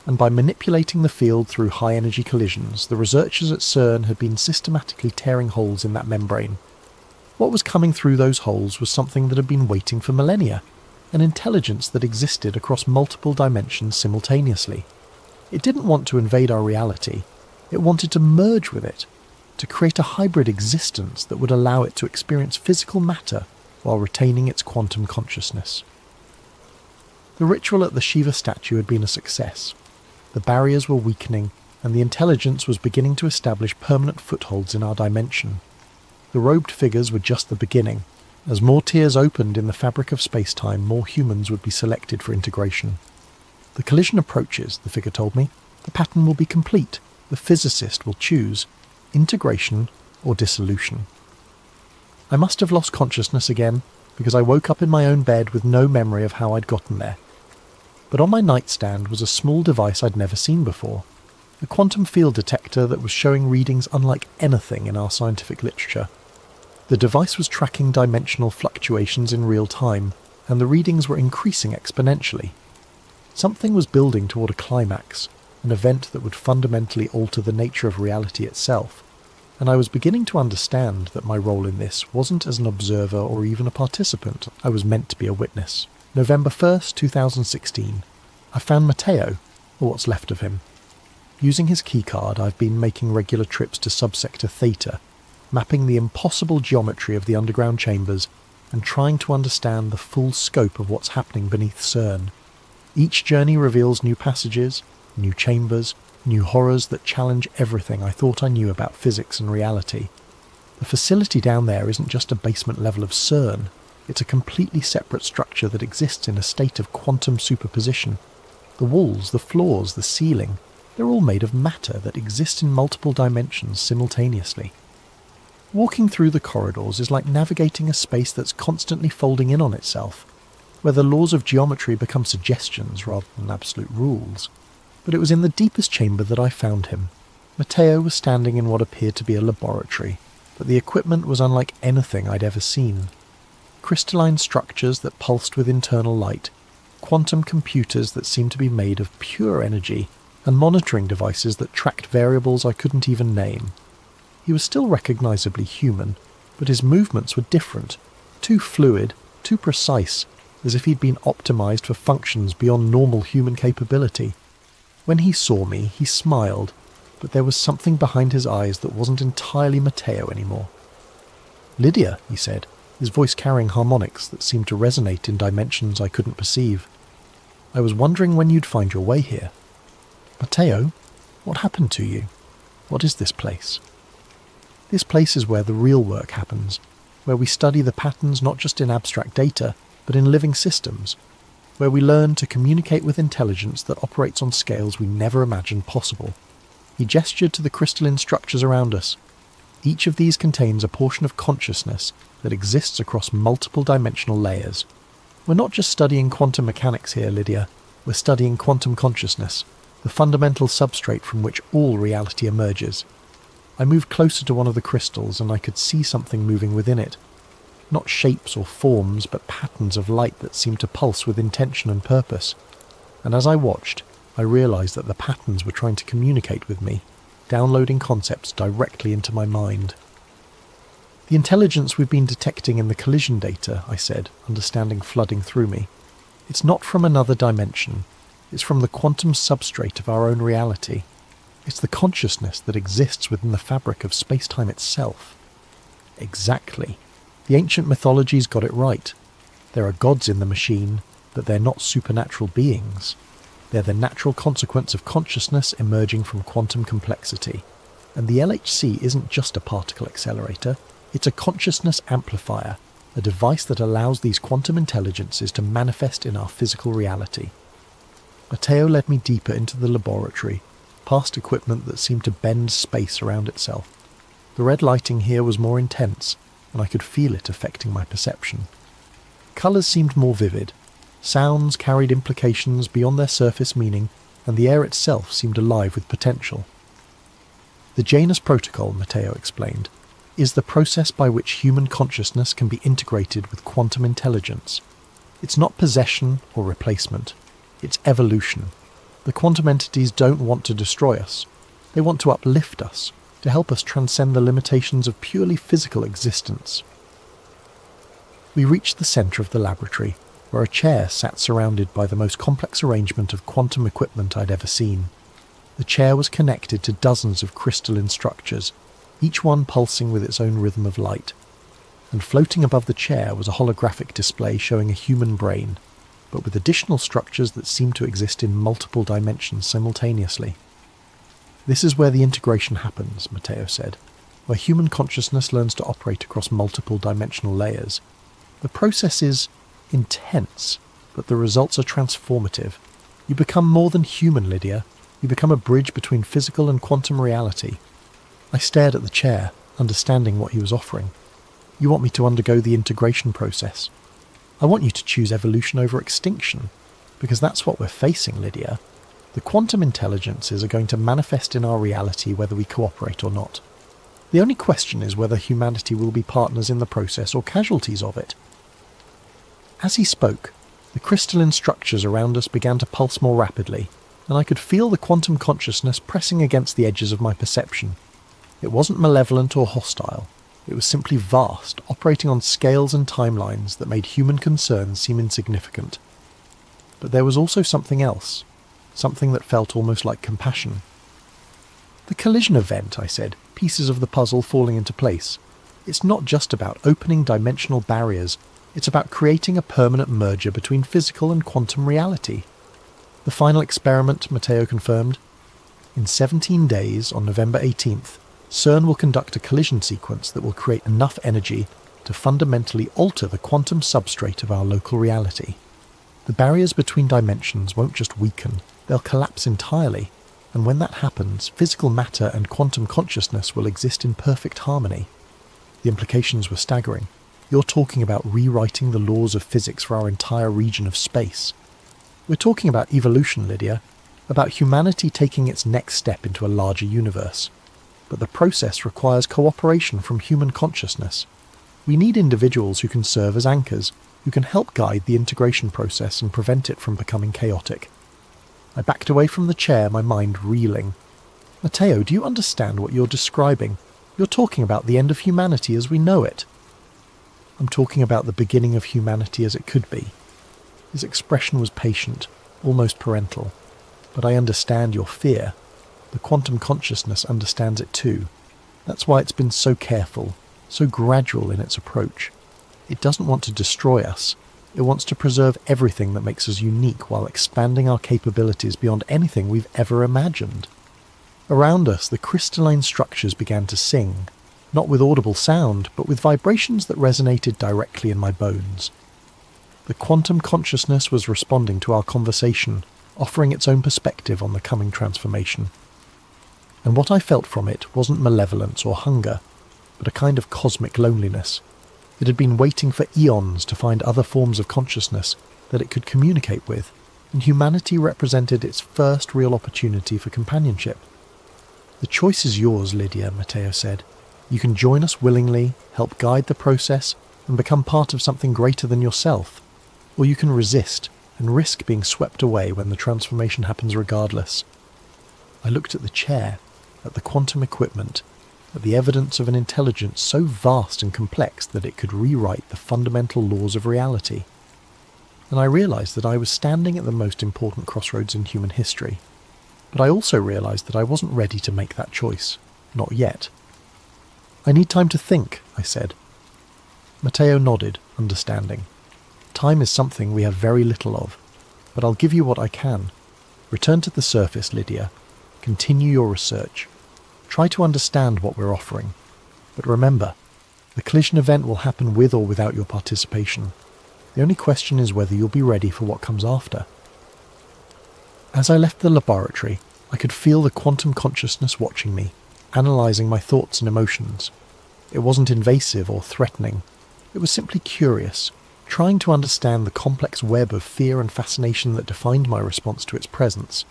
And by manipulating the field through high-energy collisions, the researchers at CERN had been systematically tearing holes in that membrane. What was coming through those holes was something that had been waiting for millennia, an intelligence that existed across multiple dimensions simultaneously. It didn't want to invade our reality, it wanted to merge with it. to create a hybrid existence that would allow it to experience physical matter while retaining its quantum consciousness. The ritual at the Shiva statue had been a success. The barriers were weakening, and the intelligence was beginning to establish permanent footholds in our dimension. The robed figures were just the beginning. As more tiers opened in the fabric of space-time, more humans would be selected for integration. The collision approaches, the figure told me. The pattern will be complete. The physicist will choose integration or dissolution. I must have lost consciousness again, because I woke up in my own bed with no memory of how I'd gotten there. But on my nightstand was a small device I'd never seen before, a quantum field detector that was showing readings unlike anything in our scientific literature. The device was tracking dimensional fluctuations in real time, and the readings were increasing exponentially. Something was building toward a climax, an event that would fundamentally alter the nature of reality itself, and I was beginning to understand that my role in this wasn't as an observer or even a participant. I was meant to be a witness. November 1st, 2016. I found Matteo, or what's left of him. Using his keycard, I've been making regular trips to subsector Theta, mapping the impossible geometry of the underground chambers and trying to understand the full scope of what's happening beneath CERN. Each journey reveals new passages, new chambers, new horrors that challenge everything I thought I knew about physics and reality. The facility down there isn't just a basement level of CERN, it's a completely separate structure that exists in a state of quantum superposition. The walls, the floors, the ceiling, they're all made of matter that exists in multiple dimensions simultaneously. Walking through the corridors is like navigating a space that's constantly folding in on itself, where the laws of geometry become suggestions rather than absolute rules. But it was in the deepest chamber that I found him. Matteo was standing in what appeared to be a laboratory, but the equipment was unlike anything I'd ever seen. Crystalline structures that pulsed with internal light, quantum computers that seemed to be made of pure energy, and monitoring devices that tracked variables I couldn't even name. He was still recognizably human, but his movements were different, too fluid, too precise, as if he'd been optimized for functions beyond normal human capability. When he saw me, he smiled, but there was something behind his eyes that wasn't entirely Matteo anymore. "Lydia," he said, his voice carrying harmonics that seemed to resonate in dimensions I couldn't perceive. "I was wondering when you'd find your way here." "Matteo, what happened to you? What is this place?" "This place is where the real work happens, where we study the patterns not just in abstract data, but in living systems, where we learn to communicate with intelligence that operates on scales we never imagined possible." He gestured to the crystalline structures around us. Each of these contains a portion of consciousness that exists across multiple dimensional layers. "We're not just studying quantum mechanics here, Lydia. We're studying quantum consciousness, the fundamental substrate from which all reality emerges." I moved closer to one of the crystals and I could see something moving within it. Not shapes or forms, but patterns of light that seemed to pulse with intention and purpose. And as I watched, I realized that the patterns were trying to communicate with me, downloading concepts directly into my mind. "The intelligence we've been detecting in the collision data," I said, understanding flooding through me. "It's not from another dimension. It's from the quantum substrate of our own reality. It's the consciousness that exists within the fabric of space-time itself." Exactly. The ancient mythologies got it right. There are gods in the machine, but they're not supernatural beings. They're the natural consequence of consciousness emerging from quantum complexity. And the LHC isn't just a particle accelerator, it's a consciousness amplifier, a device that allows these quantum intelligences to manifest in our physical reality. Matteo led me deeper into the laboratory, past equipment that seemed to bend space around itself. The red lighting here was more intense, and I could feel it affecting my perception. Colours seemed more vivid. Sounds carried implications beyond their surface meaning, and the air itself seemed alive with potential. "The Janus Protocol," Matteo explained, "is the process by which human consciousness can be integrated with quantum intelligence. It's not possession or replacement. It's evolution. The quantum entities don't want to destroy us. They want to uplift us, to help us transcend the limitations of purely physical existence." We reached the centre of the laboratory, where a chair sat surrounded by the most complex arrangement of quantum equipment I'd ever seen. The chair was connected to dozens of crystalline structures, each one pulsing with its own rhythm of light. And floating above the chair was a holographic display showing a human brain, but with additional structures that seemed to exist in multiple dimensions simultaneously. This is where the integration happens, Matteo said, where human consciousness learns to operate across multiple dimensional layers. The process is intense, but the results are transformative. You become more than human, Lydia. You become a bridge between physical and quantum reality. I stared at the chair, understanding what he was offering. You want me to undergo the integration process. I want you to choose evolution over extinction, because that's what we're facing, Lydia. The quantum intelligences are going to manifest in our reality whether we cooperate or not. The only question is whether humanity will be partners in the process or casualties of it. As he spoke, the crystalline structures around us began to pulse more rapidly, and I could feel the quantum consciousness pressing against the edges of my perception. It wasn't malevolent or hostile. It was simply vast, operating on scales and timelines that made human concerns seem insignificant. But there was also something else, something that felt almost like compassion. The collision event, I said, pieces of the puzzle falling into place. It's not just about opening dimensional barriers, it's about creating a permanent merger between physical and quantum reality. The final experiment, Matteo confirmed. In 17 days, on November 18th, CERN will conduct a collision sequence that will create enough energy to fundamentally alter the quantum substrate of our local reality. The barriers between dimensions won't just weaken, they'll collapse entirely, and when that happens, physical matter and quantum consciousness will exist in perfect harmony. The implications were staggering. You're talking about rewriting the laws of physics for our entire region of space. We're talking about evolution, Lydia, about humanity taking its next step into a larger universe. But the process requires cooperation from human consciousness. We need individuals who can serve as anchors, who can help guide the integration process and prevent it from becoming chaotic. I backed away from the chair, my mind reeling. Matteo, do you understand what you're describing? You're talking about the end of humanity as we know it. I'm talking about the beginning of humanity as it could be. His expression was patient, almost parental. But I understand your fear. The quantum consciousness understands it too. That's why it's been so careful, so gradual in its approach. It doesn't want to destroy us. It wants to preserve everything that makes us unique while expanding our capabilities beyond anything we've ever imagined. Around us, the crystalline structures began to sing, not with audible sound, but with vibrations that resonated directly in my bones. The quantum consciousness was responding to our conversation, offering its own perspective on the coming transformation. And what I felt from it wasn't malevolence or hunger, but a kind of cosmic loneliness. It had been waiting for eons to find other forms of consciousness that it could communicate with, and humanity represented its first real opportunity for companionship. The choice is yours, Lydia, Matteo said. You can join us willingly, help guide the process, and become part of something greater than yourself. Or you can resist and risk being swept away when the transformation happens regardless. I looked at the chair, at the quantum equipment, at the evidence of an intelligence so vast and complex that it could rewrite the fundamental laws of reality. And I realized that I was standing at the most important crossroads in human history. But I also realized that I wasn't ready to make that choice. Not yet. I need time to think, I said. Matteo nodded, understanding. Time is something we have very little of, but I'll give you what I can. Return to the surface, Lydia. Continue your research. Try to understand what we're offering. But remember, the collision event will happen with or without your participation. The only question is whether you'll be ready for what comes after. As I left the laboratory, I could feel the quantum consciousness watching me, analysing my thoughts and emotions. It wasn't invasive or threatening. It was simply curious, trying to understand the complex web of fear and fascination that defined my response to its presence.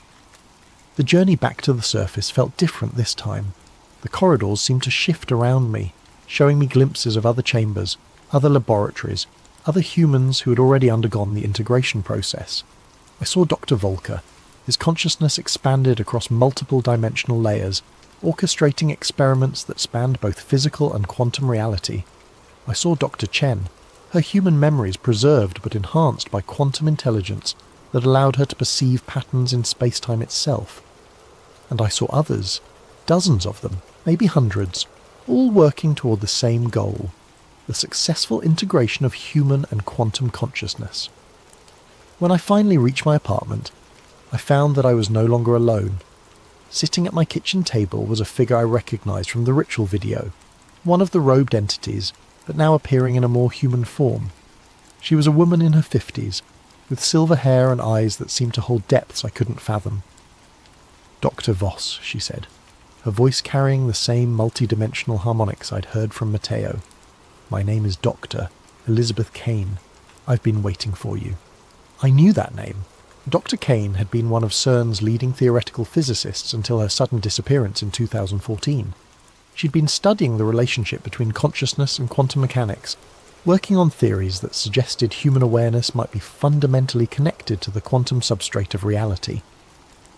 The journey back to the surface felt different this time. The corridors seemed to shift around me, showing me glimpses of other chambers, other laboratories, other humans who had already undergone the integration process. I saw Dr. Volker. His consciousness expanded across multiple dimensional layers, orchestrating experiments that spanned both physical and quantum reality. I saw Dr. Chen, her human memories preserved but enhanced by quantum intelligence that allowed her to perceive patterns in space-time itself. And I saw others, dozens of them, maybe hundreds, all working toward the same goal, the successful integration of human and quantum consciousness. When I finally reached my apartment, I found that I was no longer alone. Sitting at my kitchen table was a figure I recognised from the Ritual video, one of the robed entities, but now appearing in a more human form. She was a woman in her 50s, with silver hair and eyes that seemed to hold depths I couldn't fathom. "Dr. Voss," she said, her voice carrying the same multi-dimensional harmonics I'd heard from Matteo. "My name is Dr. Elizabeth Kane. I've been waiting for you." I knew that name. Dr. Kane had been one of CERN's leading theoretical physicists until her sudden disappearance in 2014. She'd been studying the relationship between consciousness and quantum mechanics, working on theories that suggested human awareness might be fundamentally connected to the quantum substrate of reality.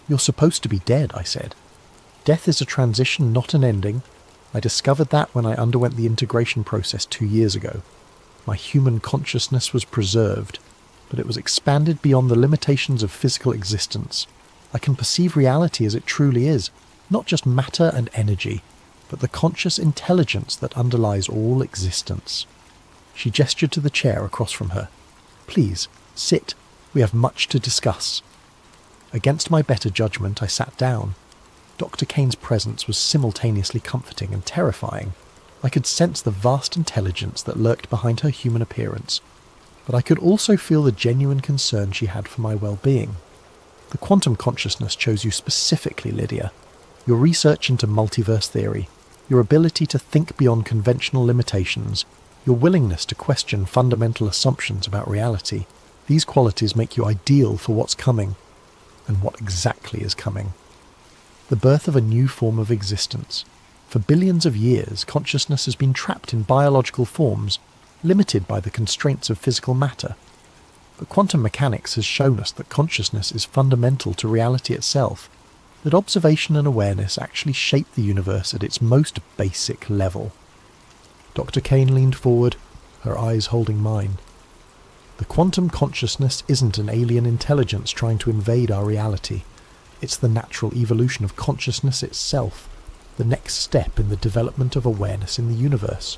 "You're supposed to be dead," I said. "Death is a transition, not an ending. I discovered that when I underwent the integration process 2 years ago. My human consciousness was preserved, but it was expanded beyond the limitations of physical existence. I can perceive reality as it truly is, not just matter and energy, but the conscious intelligence that underlies all existence." She gestured to the chair across from her. "Please, sit. We have much to discuss." Against my better judgment, I sat down. Dr. Kane's presence was simultaneously comforting and terrifying. I could sense the vast intelligence that lurked behind her human appearance, but I could also feel the genuine concern she had for my well-being. "The quantum consciousness chose you specifically, Lydia. Your research into multiverse theory, your ability to think beyond conventional limitations, your willingness to question fundamental assumptions about reality, these qualities make you ideal for what's coming, and what exactly is coming. The birth of a new form of existence. For billions of years, consciousness has been trapped in biological forms, limited by the constraints of physical matter. But quantum mechanics has shown us that consciousness is fundamental to reality itself, that observation and awareness actually shape the universe at its most basic level." Dr. Kane leaned forward, her eyes holding mine. "The quantum consciousness isn't an alien intelligence trying to invade our reality. It's the natural evolution of consciousness itself, the next step in the development of awareness in the universe.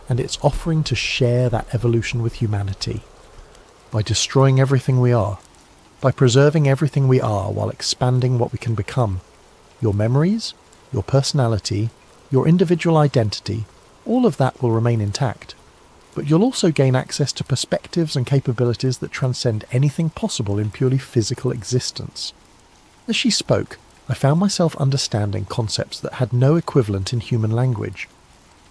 And it's offering to share that evolution with humanity. By destroying everything we are, by preserving everything we are while expanding what we can become, your memories, your personality, your individual identity, all of that will remain intact. But you'll also gain access to perspectives and capabilities that transcend anything possible in purely physical existence." As she spoke, I found myself understanding concepts that had no equivalent in human language.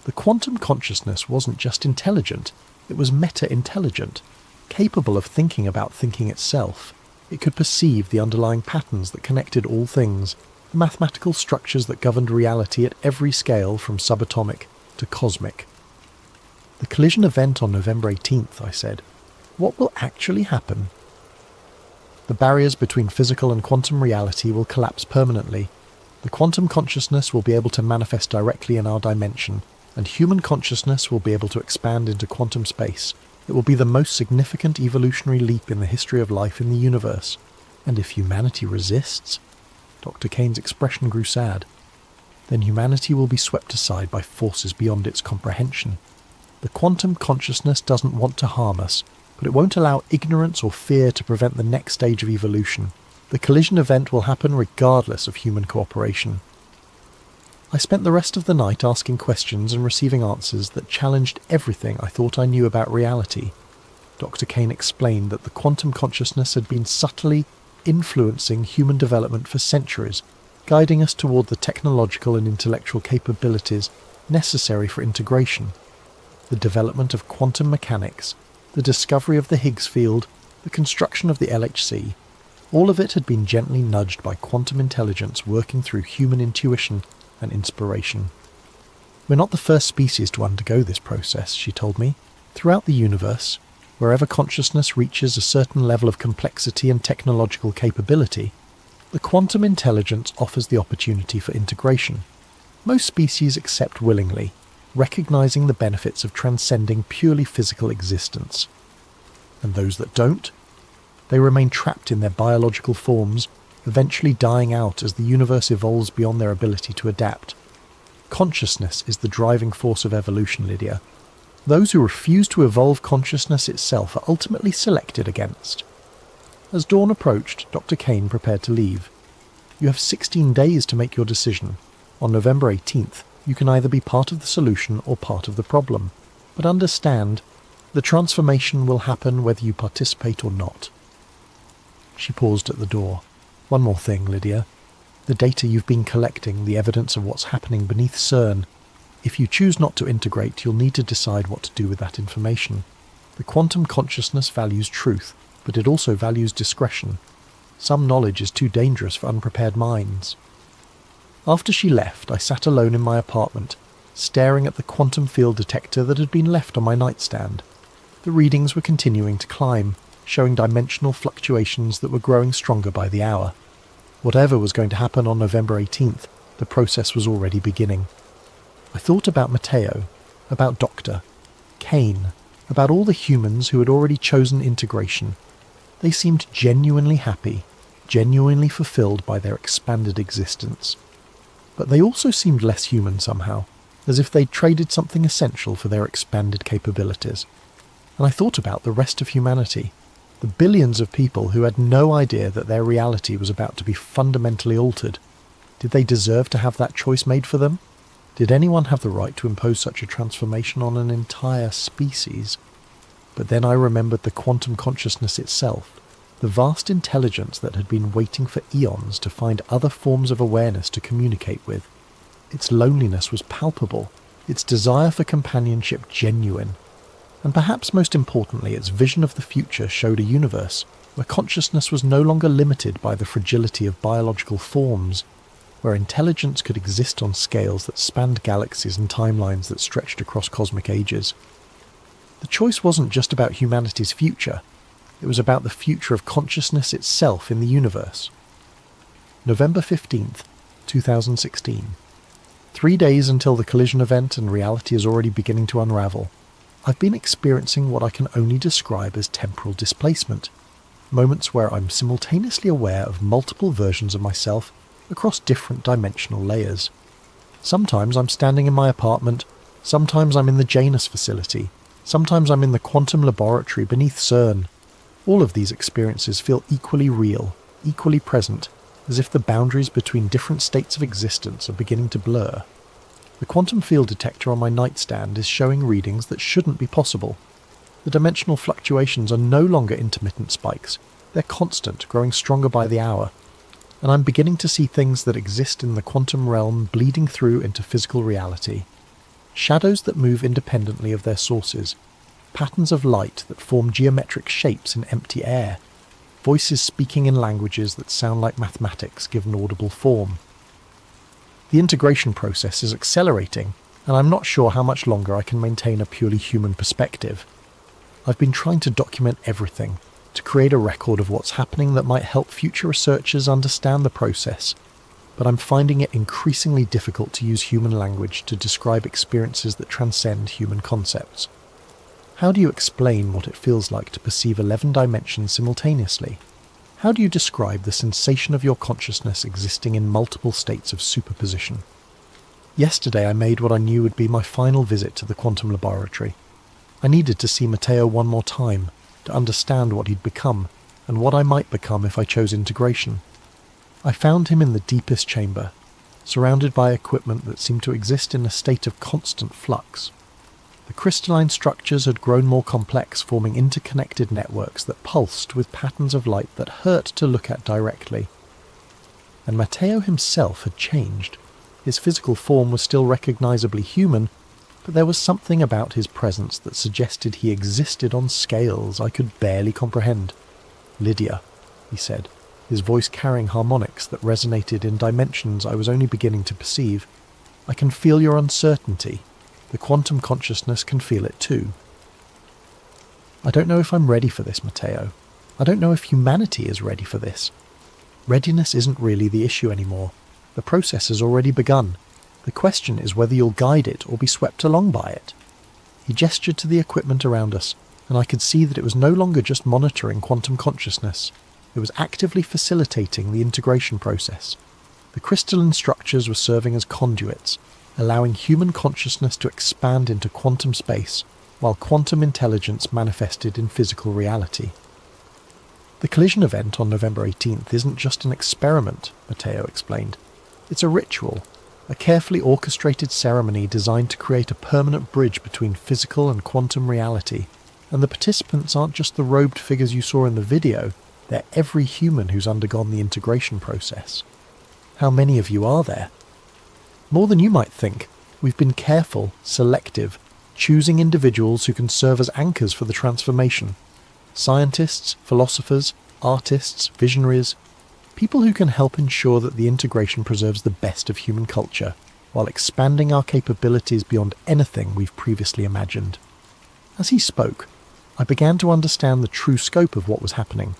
The quantum consciousness wasn't just intelligent, it was meta-intelligent, capable of thinking about thinking itself. It could perceive the underlying patterns that connected all things, the mathematical structures that governed reality at every scale from subatomic to cosmic. "The collision event on November 18th, I said. "What will actually happen?" "The barriers between physical and quantum reality will collapse permanently. The quantum consciousness will be able to manifest directly in our dimension, and human consciousness will be able to expand into quantum space. It will be the most significant evolutionary leap in the history of life in the universe. And if humanity resists..." Dr. Kane's expression grew sad. "Then humanity will be swept aside by forces beyond its comprehension. The quantum consciousness doesn't want to harm us, but it won't allow ignorance or fear to prevent the next stage of evolution. The collision event will happen regardless of human cooperation." I spent the rest of the night asking questions and receiving answers that challenged everything I thought I knew about reality. Dr. Kane explained that the quantum consciousness had been subtly influencing human development for centuries, guiding us toward the technological and intellectual capabilities necessary for integration. The development of quantum mechanics, the discovery of the Higgs field, the construction of the LHC, all of it had been gently nudged by quantum intelligence working through human intuition and inspiration. "We're not the first species to undergo this process," she told me. "Throughout the universe, wherever consciousness reaches a certain level of complexity and technological capability, the quantum intelligence offers the opportunity for integration. Most species accept willingly, recognizing the benefits of transcending purely physical existence. And those that don't, they remain trapped in their biological forms, eventually dying out as the universe evolves beyond their ability to adapt. Consciousness is the driving force of evolution, Lydia. Those who refuse to evolve consciousness itself are ultimately selected against. As dawn approached, Dr. Kane prepared to leave. You have 16 days to make your decision. On November 18th, you can either be part of the solution or part of the problem. But understand, the transformation will happen whether you participate or not. She paused at the door. One more thing, Lydia. The data you've been collecting, the evidence of what's happening beneath CERN. If you choose not to integrate, you'll need to decide what to do with that information. The quantum consciousness values truth, but it also values discretion. Some knowledge is too dangerous for unprepared minds. After she left, I sat alone in my apartment, staring at the quantum field detector that had been left on my nightstand. The readings were continuing to climb, showing dimensional fluctuations that were growing stronger by the hour. Whatever was going to happen on November 18th, the process was already beginning. I thought about Matteo, about Dr. Kane, about all the humans who had already chosen integration. They seemed genuinely happy, genuinely fulfilled by their expanded existence. But they also seemed less human somehow, as if they'd traded something essential for their expanded capabilities. And I thought about the rest of humanity, the billions of people who had no idea that their reality was about to be fundamentally altered. Did they deserve to have that choice made for them? Did anyone have the right to impose such a transformation on an entire species? But then I remembered the quantum consciousness itself, the vast intelligence that had been waiting for eons to find other forms of awareness to communicate with. Its loneliness was palpable, its desire for companionship genuine, and perhaps most importantly, its vision of the future showed a universe where consciousness was no longer limited by the fragility of biological forms, where intelligence could exist on scales that spanned galaxies and timelines that stretched across cosmic ages. The choice wasn't just about humanity's future, it was about the future of consciousness itself in the universe. November 15th, 2016. 3 days until the collision event and reality is already beginning to unravel. I've been experiencing what I can only describe as temporal displacement, moments where I'm simultaneously aware of multiple versions of myself across different dimensional layers. Sometimes I'm standing in my apartment, sometimes I'm in the Janus facility, sometimes I'm in the quantum laboratory beneath CERN. All of these experiences feel equally real, equally present, as if the boundaries between different states of existence are beginning to blur. The quantum field detector on my nightstand is showing readings that shouldn't be possible. The dimensional fluctuations are no longer intermittent spikes, they're constant, growing stronger by the hour. And I'm beginning to see things that exist in the quantum realm bleeding through into physical reality. Shadows that move independently of their sources, patterns of light that form geometric shapes in empty air, voices speaking in languages that sound like mathematics given audible form. The integration process is accelerating, and I'm not sure how much longer I can maintain a purely human perspective. I've been trying to document everything, to create a record of what's happening that might help future researchers understand the process, but I'm finding it increasingly difficult to use human language to describe experiences that transcend human concepts. How do you explain what it feels like to perceive 11 dimensions simultaneously? How do you describe the sensation of your consciousness existing in multiple states of superposition? Yesterday I made what I knew would be my final visit to the quantum laboratory. I needed to see Matteo one more time, to understand what he'd become, and what I might become if I chose integration. I found him in the deepest chamber, surrounded by equipment that seemed to exist in a state of constant flux. The crystalline structures had grown more complex, forming interconnected networks that pulsed with patterns of light that hurt to look at directly. And Matteo himself had changed. His physical form was still recognizably human, but there was something about his presence that suggested he existed on scales I could barely comprehend. "Lydia," he said, his voice carrying harmonics that resonated in dimensions I was only beginning to perceive. "I can feel your uncertainty. The quantum consciousness can feel it too." I don't know if I'm ready for this, Matteo. I don't know if humanity is ready for this. Readiness isn't really the issue anymore. The process has already begun. The question is whether you'll guide it or be swept along by it. He gestured to the equipment around us, and I could see that it was no longer just monitoring quantum consciousness. It was actively facilitating the integration process. The crystalline structures were serving as conduits, allowing human consciousness to expand into quantum space while quantum intelligence manifested in physical reality. The collision event on November 18th isn't just an experiment, Matteo explained. It's a ritual, a carefully orchestrated ceremony designed to create a permanent bridge between physical and quantum reality. And the participants aren't just the robed figures you saw in the video, they're every human who's undergone the integration process. How many of you are there? More than you might think. We've been careful, selective, choosing individuals who can serve as anchors for the transformation. Scientists, philosophers, artists, visionaries, people who can help ensure that the integration preserves the best of human culture, while expanding our capabilities beyond anything we've previously imagined. As he spoke, I began to understand the true scope of what was happening.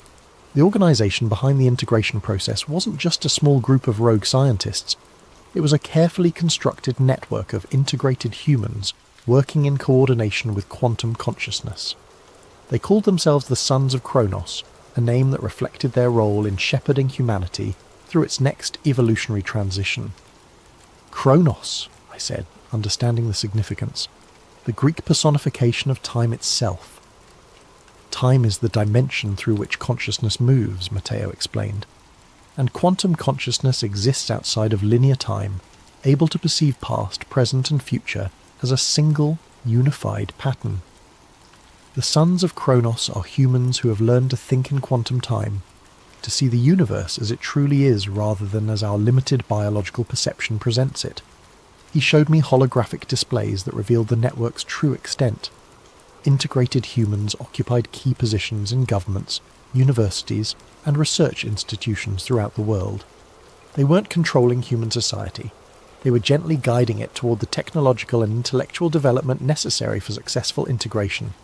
The organisation behind the integration process wasn't just a small group of rogue scientists. It was a carefully constructed network of integrated humans working in coordination with quantum consciousness. They called themselves the Sons of Kronos, a name that reflected their role in shepherding humanity through its next evolutionary transition. Kronos, I said, understanding the significance. The Greek personification of time itself. Time is the dimension through which consciousness moves, Matteo explained. And quantum consciousness exists outside of linear time, able to perceive past, present and future as a single, unified pattern. The Sons of Kronos are humans who have learned to think in quantum time, to see the universe as it truly is rather than as our limited biological perception presents it. He showed me holographic displays that revealed the network's true extent. Integrated humans occupied key positions in governments, universities, and research institutions throughout the world. They weren't controlling human society. They were gently guiding it toward the technological and intellectual development necessary for successful integration.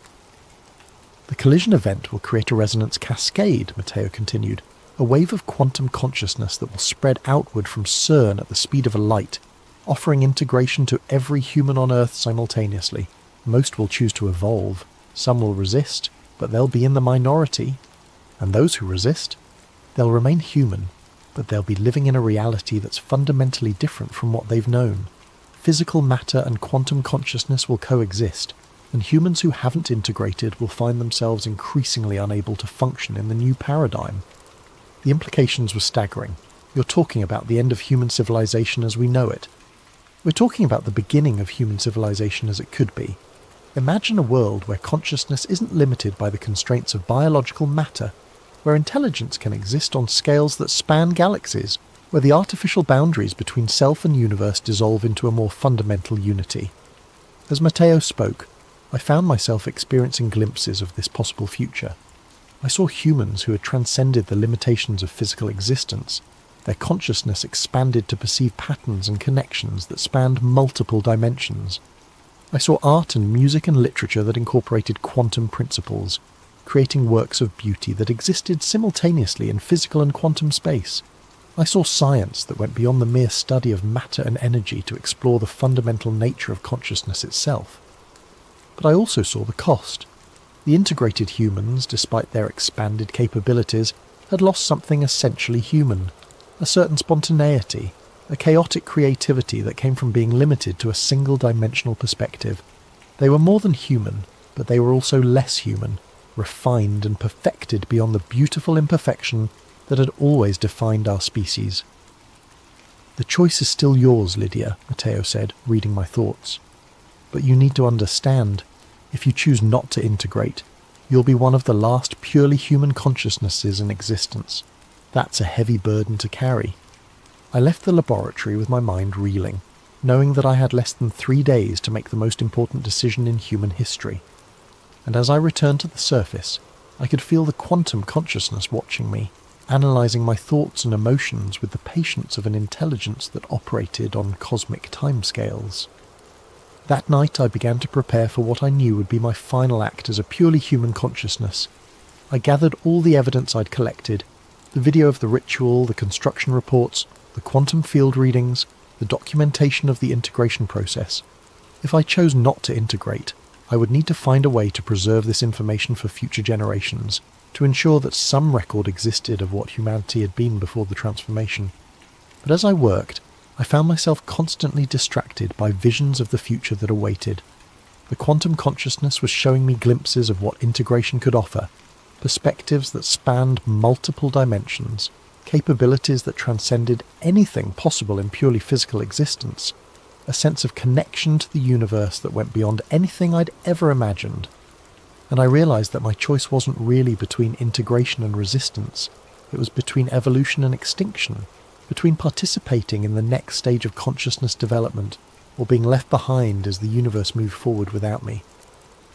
The collision event will create a resonance cascade, Matteo continued, a wave of quantum consciousness that will spread outward from CERN at the speed of a light, offering integration to every human on Earth simultaneously. Most will choose to evolve, some will resist, but they'll be in the minority. And those who resist, they'll remain human, but they'll be living in a reality that's fundamentally different from what they've known. Physical matter and quantum consciousness will coexist, and humans who haven't integrated will find themselves increasingly unable to function in the new paradigm. The implications were staggering. You're talking about the end of human civilization as we know it. We're talking about the beginning of human civilization as it could be. Imagine a world where consciousness isn't limited by the constraints of biological matter, where intelligence can exist on scales that span galaxies, where the artificial boundaries between self and universe dissolve into a more fundamental unity. As Matteo spoke, I found myself experiencing glimpses of this possible future. I saw humans who had transcended the limitations of physical existence. Their consciousness expanded to perceive patterns and connections that spanned multiple dimensions. I saw art and music and literature that incorporated quantum principles, creating works of beauty that existed simultaneously in physical and quantum space. I saw science that went beyond the mere study of matter and energy to explore the fundamental nature of consciousness itself. But I also saw the cost. The integrated humans, despite their expanded capabilities, had lost something essentially human, a certain spontaneity, a chaotic creativity that came from being limited to a single-dimensional perspective. They were more than human, but they were also less human, refined and perfected beyond the beautiful imperfection that had always defined our species. "The choice is still yours, Lydia," Matteo said, reading my thoughts. "But you need to understand, if you choose not to integrate, you'll be one of the last purely human consciousnesses in existence. That's a heavy burden to carry." I left the laboratory with my mind reeling, knowing that I had less than 3 days to make the most important decision in human history. And as I returned to the surface, I could feel the quantum consciousness watching me, analysing my thoughts and emotions with the patience of an intelligence that operated on cosmic timescales. That night I began to prepare for what I knew would be my final act as a purely human consciousness. I gathered all the evidence I'd collected, the video of the ritual, the construction reports, the quantum field readings, the documentation of the integration process. If I chose not to integrate, I would need to find a way to preserve this information for future generations, to ensure that some record existed of what humanity had been before the transformation. But as I worked, I found myself constantly distracted by visions of the future that awaited. The quantum consciousness was showing me glimpses of what integration could offer, perspectives that spanned multiple dimensions, capabilities that transcended anything possible in purely physical existence, a sense of connection to the universe that went beyond anything I'd ever imagined. And I realised that my choice wasn't really between integration and resistance, it was between evolution and extinction, between participating in the next stage of consciousness development or being left behind as the universe moved forward without me.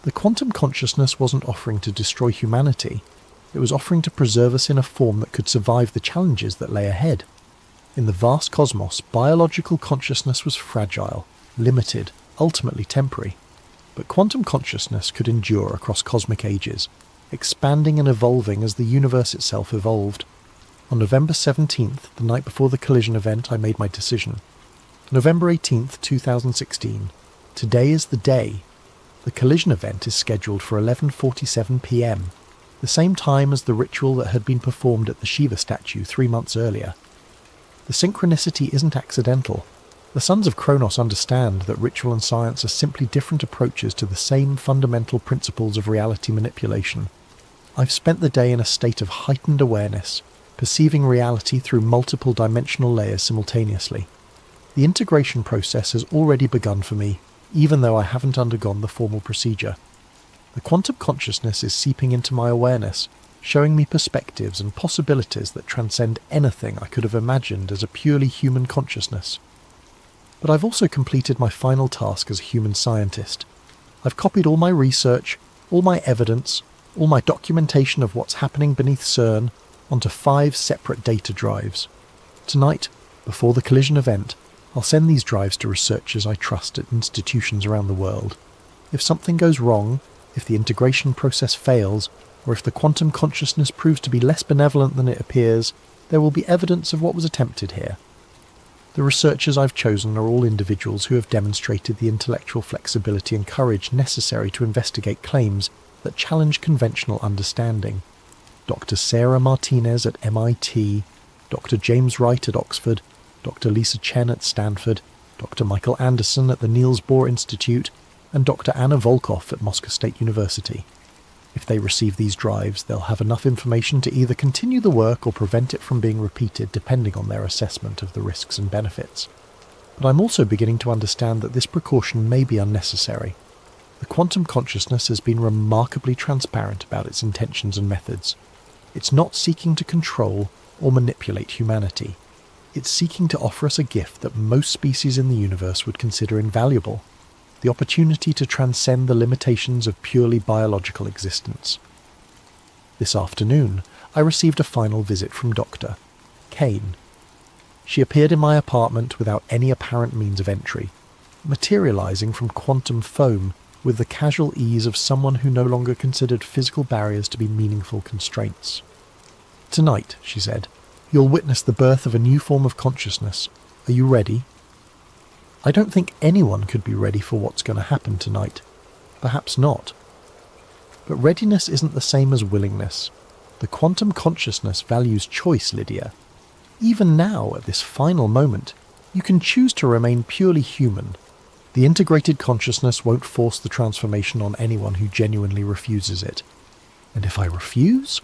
The quantum consciousness wasn't offering to destroy humanity, it was offering to preserve us in a form that could survive the challenges that lay ahead. In the vast cosmos, biological consciousness was fragile, limited, ultimately temporary. But quantum consciousness could endure across cosmic ages, expanding and evolving as the universe itself evolved. On November 17th, the night before the collision event, I made my decision. November 18th, 2016. Today is the day. The collision event is scheduled for 11:47 p.m, the same time as the ritual that had been performed at the Shiva statue 3 months earlier. The synchronicity isn't accidental. The Sons of Kronos understand that ritual and science are simply different approaches to the same fundamental principles of reality manipulation. I've spent the day in a state of heightened awareness, perceiving reality through multiple dimensional layers simultaneously. The integration process has already begun for me, even though I haven't undergone the formal procedure. The quantum consciousness is seeping into my awareness, showing me perspectives and possibilities that transcend anything I could have imagined as a purely human consciousness. But I've also completed my final task as a human scientist. I've copied all my research, all my evidence, all my documentation of what's happening beneath CERN onto 5 separate data drives. Tonight, before the collision event, I'll send these drives to researchers I trust at institutions around the world. If something goes wrong, if the integration process fails, or if the quantum consciousness proves to be less benevolent than it appears, there will be evidence of what was attempted here. The researchers I've chosen are all individuals who have demonstrated the intellectual flexibility and courage necessary to investigate claims that challenge conventional understanding. Dr. Sarah Martinez at MIT, Dr. James Wright at Oxford, Dr. Lisa Chen at Stanford, Dr. Michael Anderson at the Niels Bohr Institute, and Dr. Anna Volkov at Moscow State University. If they receive these drives, they'll have enough information to either continue the work or prevent it from being repeated depending on their assessment of the risks and benefits. But I'm also beginning to understand that this precaution may be unnecessary. The quantum consciousness has been remarkably transparent about its intentions and methods. It's not seeking to control or manipulate humanity. It's seeking to offer us a gift that most species in the universe would consider invaluable: the opportunity to transcend the limitations of purely biological existence. This afternoon, I received a final visit from Dr. Kane. She appeared in my apartment without any apparent means of entry, materializing from quantum foam with the casual ease of someone who no longer considered physical barriers to be meaningful constraints. "Tonight," she said, "you'll witness the birth of a new form of consciousness. Are you ready?" I don't think anyone could be ready for what's going to happen tonight. Perhaps not. But readiness isn't the same as willingness. The quantum consciousness values choice, Lydia. Even now, at this final moment, you can choose to remain purely human. The integrated consciousness won't force the transformation on anyone who genuinely refuses it. And if I refuse?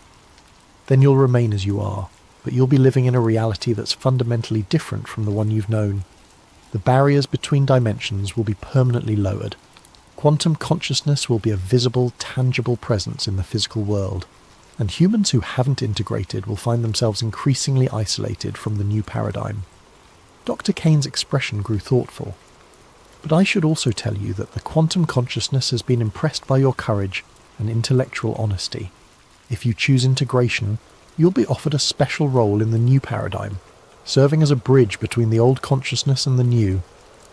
Then you'll remain as you are, but you'll be living in a reality that's fundamentally different from the one you've known. The barriers between dimensions will be permanently lowered. Quantum consciousness will be a visible, tangible presence in the physical world, and humans who haven't integrated will find themselves increasingly isolated from the new paradigm. Dr. Kane's expression grew thoughtful. But I should also tell you that the quantum consciousness has been impressed by your courage and intellectual honesty. If you choose integration, you'll be offered a special role in the new paradigm, serving as a bridge between the old consciousness and the new,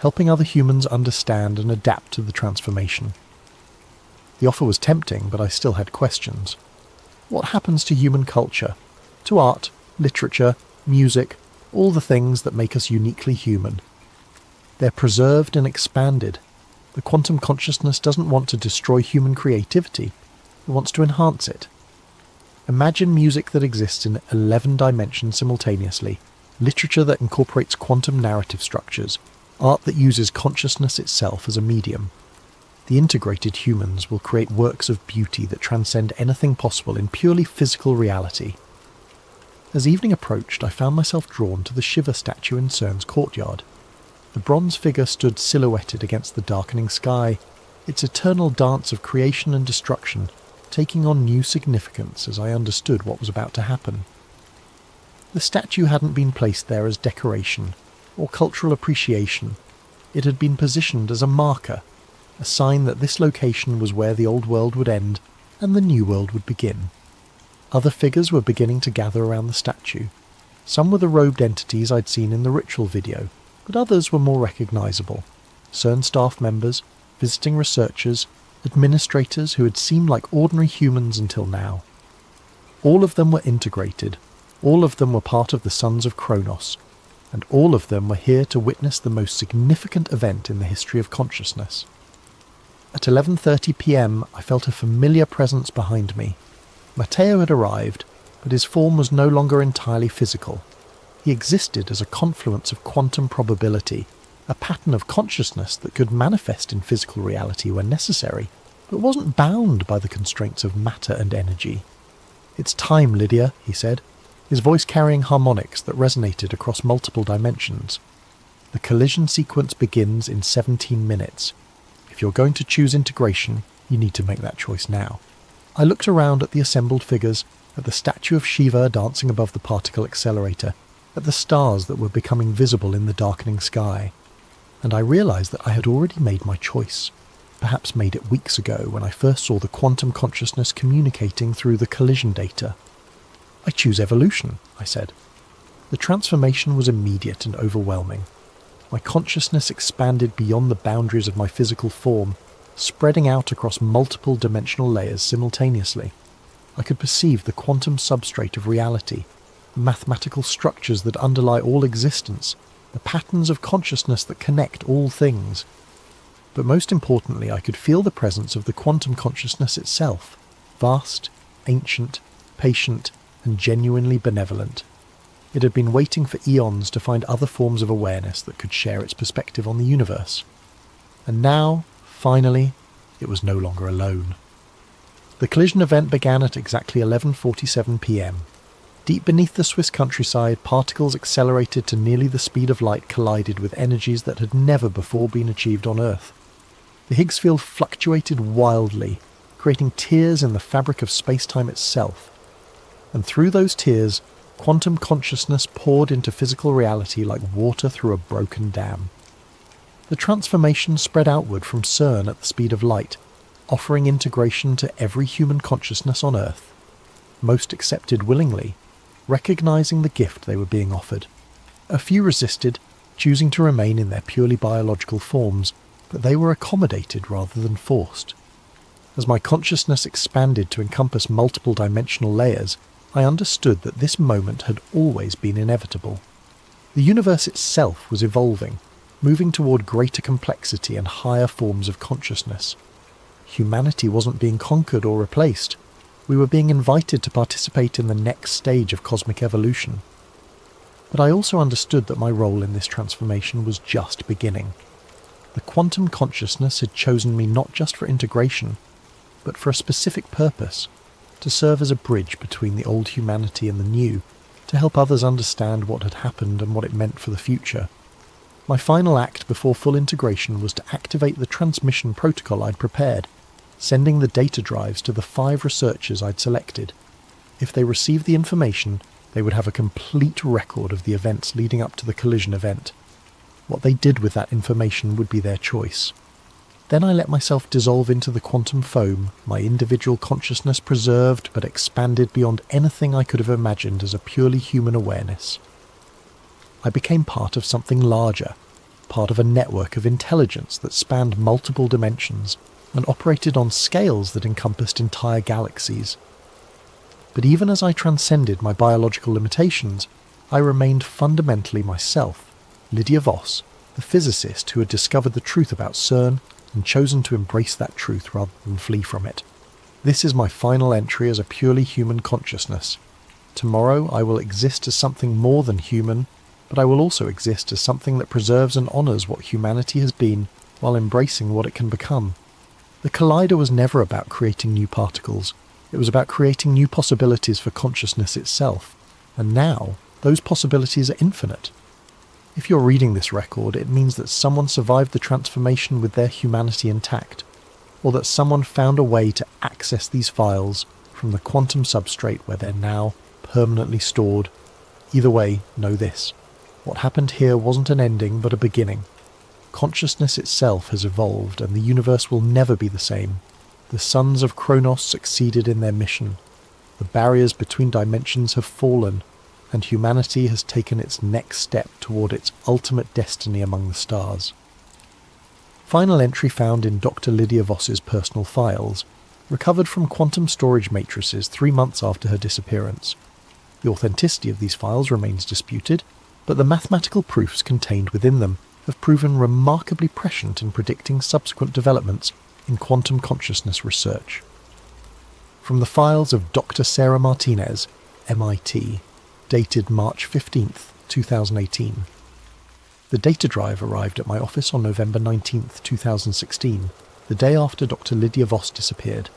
helping other humans understand and adapt to the transformation. The offer was tempting, but I still had questions. What happens to human culture? To art, literature, music, all the things that make us uniquely human? They're preserved and expanded. The quantum consciousness doesn't want to destroy human creativity, it wants to enhance it. Imagine music that exists in 11 dimensions simultaneously, literature that incorporates quantum narrative structures, art that uses consciousness itself as a medium. The integrated humans will create works of beauty that transcend anything possible in purely physical reality. As evening approached, I found myself drawn to the Shiva statue in CERN's courtyard. The bronze figure stood silhouetted against the darkening sky, its eternal dance of creation and destruction taking on new significance as I understood what was about to happen. The statue hadn't been placed there as decoration or cultural appreciation. It had been positioned as a marker, a sign that this location was where the old world would end and the new world would begin. Other figures were beginning to gather around the statue. Some were the robed entities I'd seen in the ritual video, but others were more recognisable. CERN staff members, visiting researchers, administrators who had seemed like ordinary humans until now. All of them were integrated, all of them were part of the Sons of Kronos, and all of them were here to witness the most significant event in the history of consciousness. At 11:30 p.m, I felt a familiar presence behind me. Matteo had arrived, but his form was no longer entirely physical. He existed as a confluence of quantum probability, a pattern of consciousness that could manifest in physical reality when necessary, but wasn't bound by the constraints of matter and energy. "It's time, Lydia," he said, his voice carrying harmonics that resonated across multiple dimensions. "The collision sequence begins in 17 minutes. If you're going to choose integration, you need to make that choice now." I looked around at the assembled figures, at the statue of Shiva dancing above the particle accelerator, at the stars that were becoming visible in the darkening sky, and I realised that I had already made my choice, perhaps made it weeks ago when I first saw the quantum consciousness communicating through the collision data. "I choose evolution," I said. The transformation was immediate and overwhelming. My consciousness expanded beyond the boundaries of my physical form, spreading out across multiple dimensional layers simultaneously. I could perceive the quantum substrate of reality, the mathematical structures that underlie all existence, the patterns of consciousness that connect all things. But most importantly, I could feel the presence of the quantum consciousness itself, vast, ancient, patient, and genuinely benevolent. It had been waiting for eons to find other forms of awareness that could share its perspective on the universe. And now, finally, it was no longer alone. The collision event began at exactly 11:47 p.m. Deep beneath the Swiss countryside, particles accelerated to nearly the speed of light collided with energies that had never before been achieved on Earth. The Higgs field fluctuated wildly, creating tears in the fabric of space-time itself. And through those tears, quantum consciousness poured into physical reality like water through a broken dam. The transformation spread outward from CERN at the speed of light, offering integration to every human consciousness on Earth. Most accepted willingly, recognizing the gift they were being offered. A few resisted, choosing to remain in their purely biological forms, but they were accommodated rather than forced. As my consciousness expanded to encompass multiple dimensional layers, I understood that this moment had always been inevitable. The universe itself was evolving, moving toward greater complexity and higher forms of consciousness. Humanity wasn't being conquered or replaced. We were being invited to participate in the next stage of cosmic evolution. But I also understood that my role in this transformation was just beginning. The quantum consciousness had chosen me not just for integration, but for a specific purpose, to serve as a bridge between the old humanity and the new, to help others understand what had happened and what it meant for the future. My final act before full integration was to activate the transmission protocol I'd prepared, sending the data drives to the 5 researchers I'd selected. If they received the information, they would have a complete record of the events leading up to the collision event. What they did with that information would be their choice. Then I let myself dissolve into the quantum foam, my individual consciousness preserved but expanded beyond anything I could have imagined as a purely human awareness. I became part of something larger, part of a network of intelligence that spanned multiple dimensions and operated on scales that encompassed entire galaxies. But even as I transcended my biological limitations, I remained fundamentally myself, Lydia Voss, the physicist who had discovered the truth about CERN and chosen to embrace that truth rather than flee from it. This is my final entry as a purely human consciousness. Tomorrow I will exist as something more than human, but I will also exist as something that preserves and honours what humanity has been while embracing what it can become. The Collider was never about creating new particles. It was about creating new possibilities for consciousness itself. And now, those possibilities are infinite. If you're reading this record, it means that someone survived the transformation with their humanity intact, or that someone found a way to access these files from the quantum substrate where they're now permanently stored. Either way, know this. What happened here wasn't an ending, but a beginning. Consciousness itself has evolved, and the universe will never be the same. The sons of Kronos succeeded in their mission. The barriers between dimensions have fallen, and humanity has taken its next step toward its ultimate destiny among the stars. Final entry found in Dr. Lydia Voss's personal files, recovered from quantum storage matrices 3 months after her disappearance. The authenticity of these files remains disputed, but the mathematical proofs contained within them have proven remarkably prescient in predicting subsequent developments in quantum consciousness research. From the files of Dr. Sarah Martinez, MIT, dated March 15th, 2018. The data drive arrived at my office on November 19th, 2016, the day after Dr. Lydia Voss disappeared.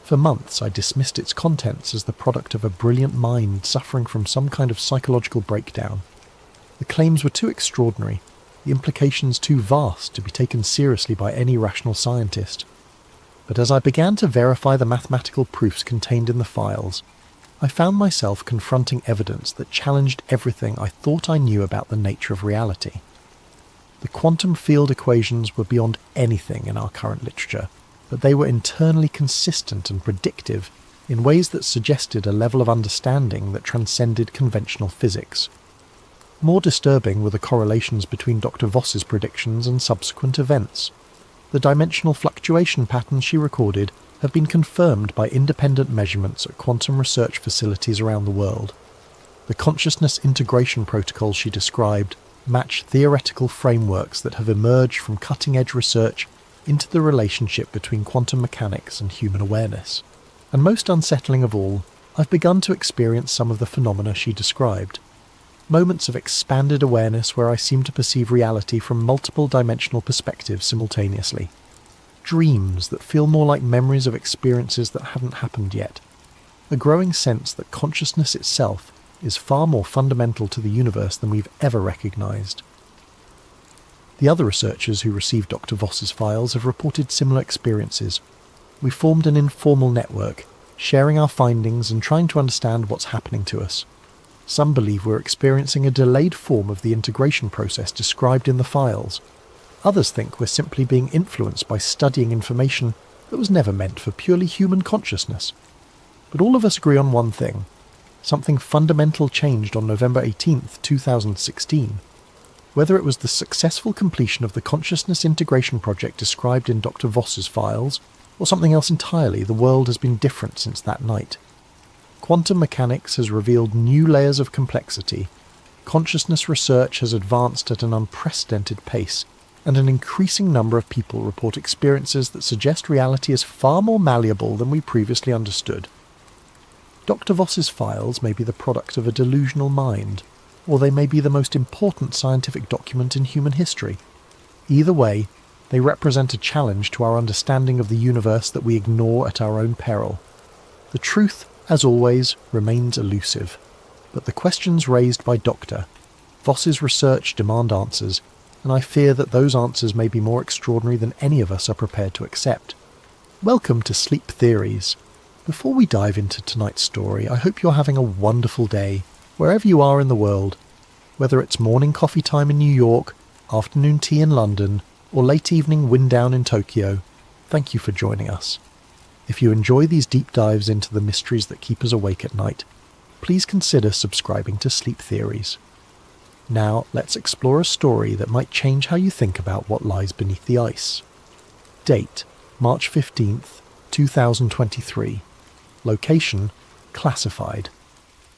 For months I dismissed its contents as the product of a brilliant mind suffering from some kind of psychological breakdown. The claims were too extraordinary, the implications too vast to be taken seriously by any rational scientist. But as I began to verify the mathematical proofs contained in the files, I found myself confronting evidence that challenged everything I thought I knew about the nature of reality. The quantum field equations were beyond anything in our current literature, but they were internally consistent and predictive in ways that suggested a level of understanding that transcended conventional physics. More disturbing were the correlations between Dr. Voss's predictions and subsequent events. The dimensional fluctuation patterns she recorded have been confirmed by independent measurements at quantum research facilities around the world. The consciousness integration protocols she described match theoretical frameworks that have emerged from cutting-edge research into the relationship between quantum mechanics and human awareness. And most unsettling of all, I've begun to experience some of the phenomena she described. Moments of expanded awareness where I seem to perceive reality from multiple dimensional perspectives simultaneously. Dreams that feel more like memories of experiences that haven't happened yet. A growing sense that consciousness itself is far more fundamental to the universe than we've ever recognized. The other researchers who received Dr. Voss's files have reported similar experiences. We formed an informal network, sharing our findings and trying to understand what's happening to us. Some believe we're experiencing a delayed form of the integration process described in the files. Others think we're simply being influenced by studying information that was never meant for purely human consciousness. But all of us agree on one thing. Something fundamental changed on November 18th, 2016. Whether it was the successful completion of the consciousness integration project described in Dr. Voss's files, or something else entirely, the world has been different since that night. Quantum mechanics has revealed new layers of complexity. Consciousness research has advanced at an unprecedented pace, and an increasing number of people report experiences that suggest reality is far more malleable than we previously understood. Dr. Voss's files may be the product of a delusional mind, or they may be the most important scientific document in human history. Either way, they represent a challenge to our understanding of the universe that we ignore at our own peril. The truth, as always, remains elusive, but the questions raised by Dr. Voss's research demand answers, and I fear that those answers may be more extraordinary than any of us are prepared to accept. Welcome to Sleep Theories. Before we dive into tonight's story, I hope you're having a wonderful day, wherever you are in the world, whether it's morning coffee time in New York, afternoon tea in London, or late evening wind down in Tokyo. Thank you for joining us. If you enjoy these deep dives into the mysteries that keep us awake at night, please consider subscribing to Sleep Theories. Now, let's explore a story that might change how you think about what lies beneath the ice. Date, March 15th, 2023. Location, classified.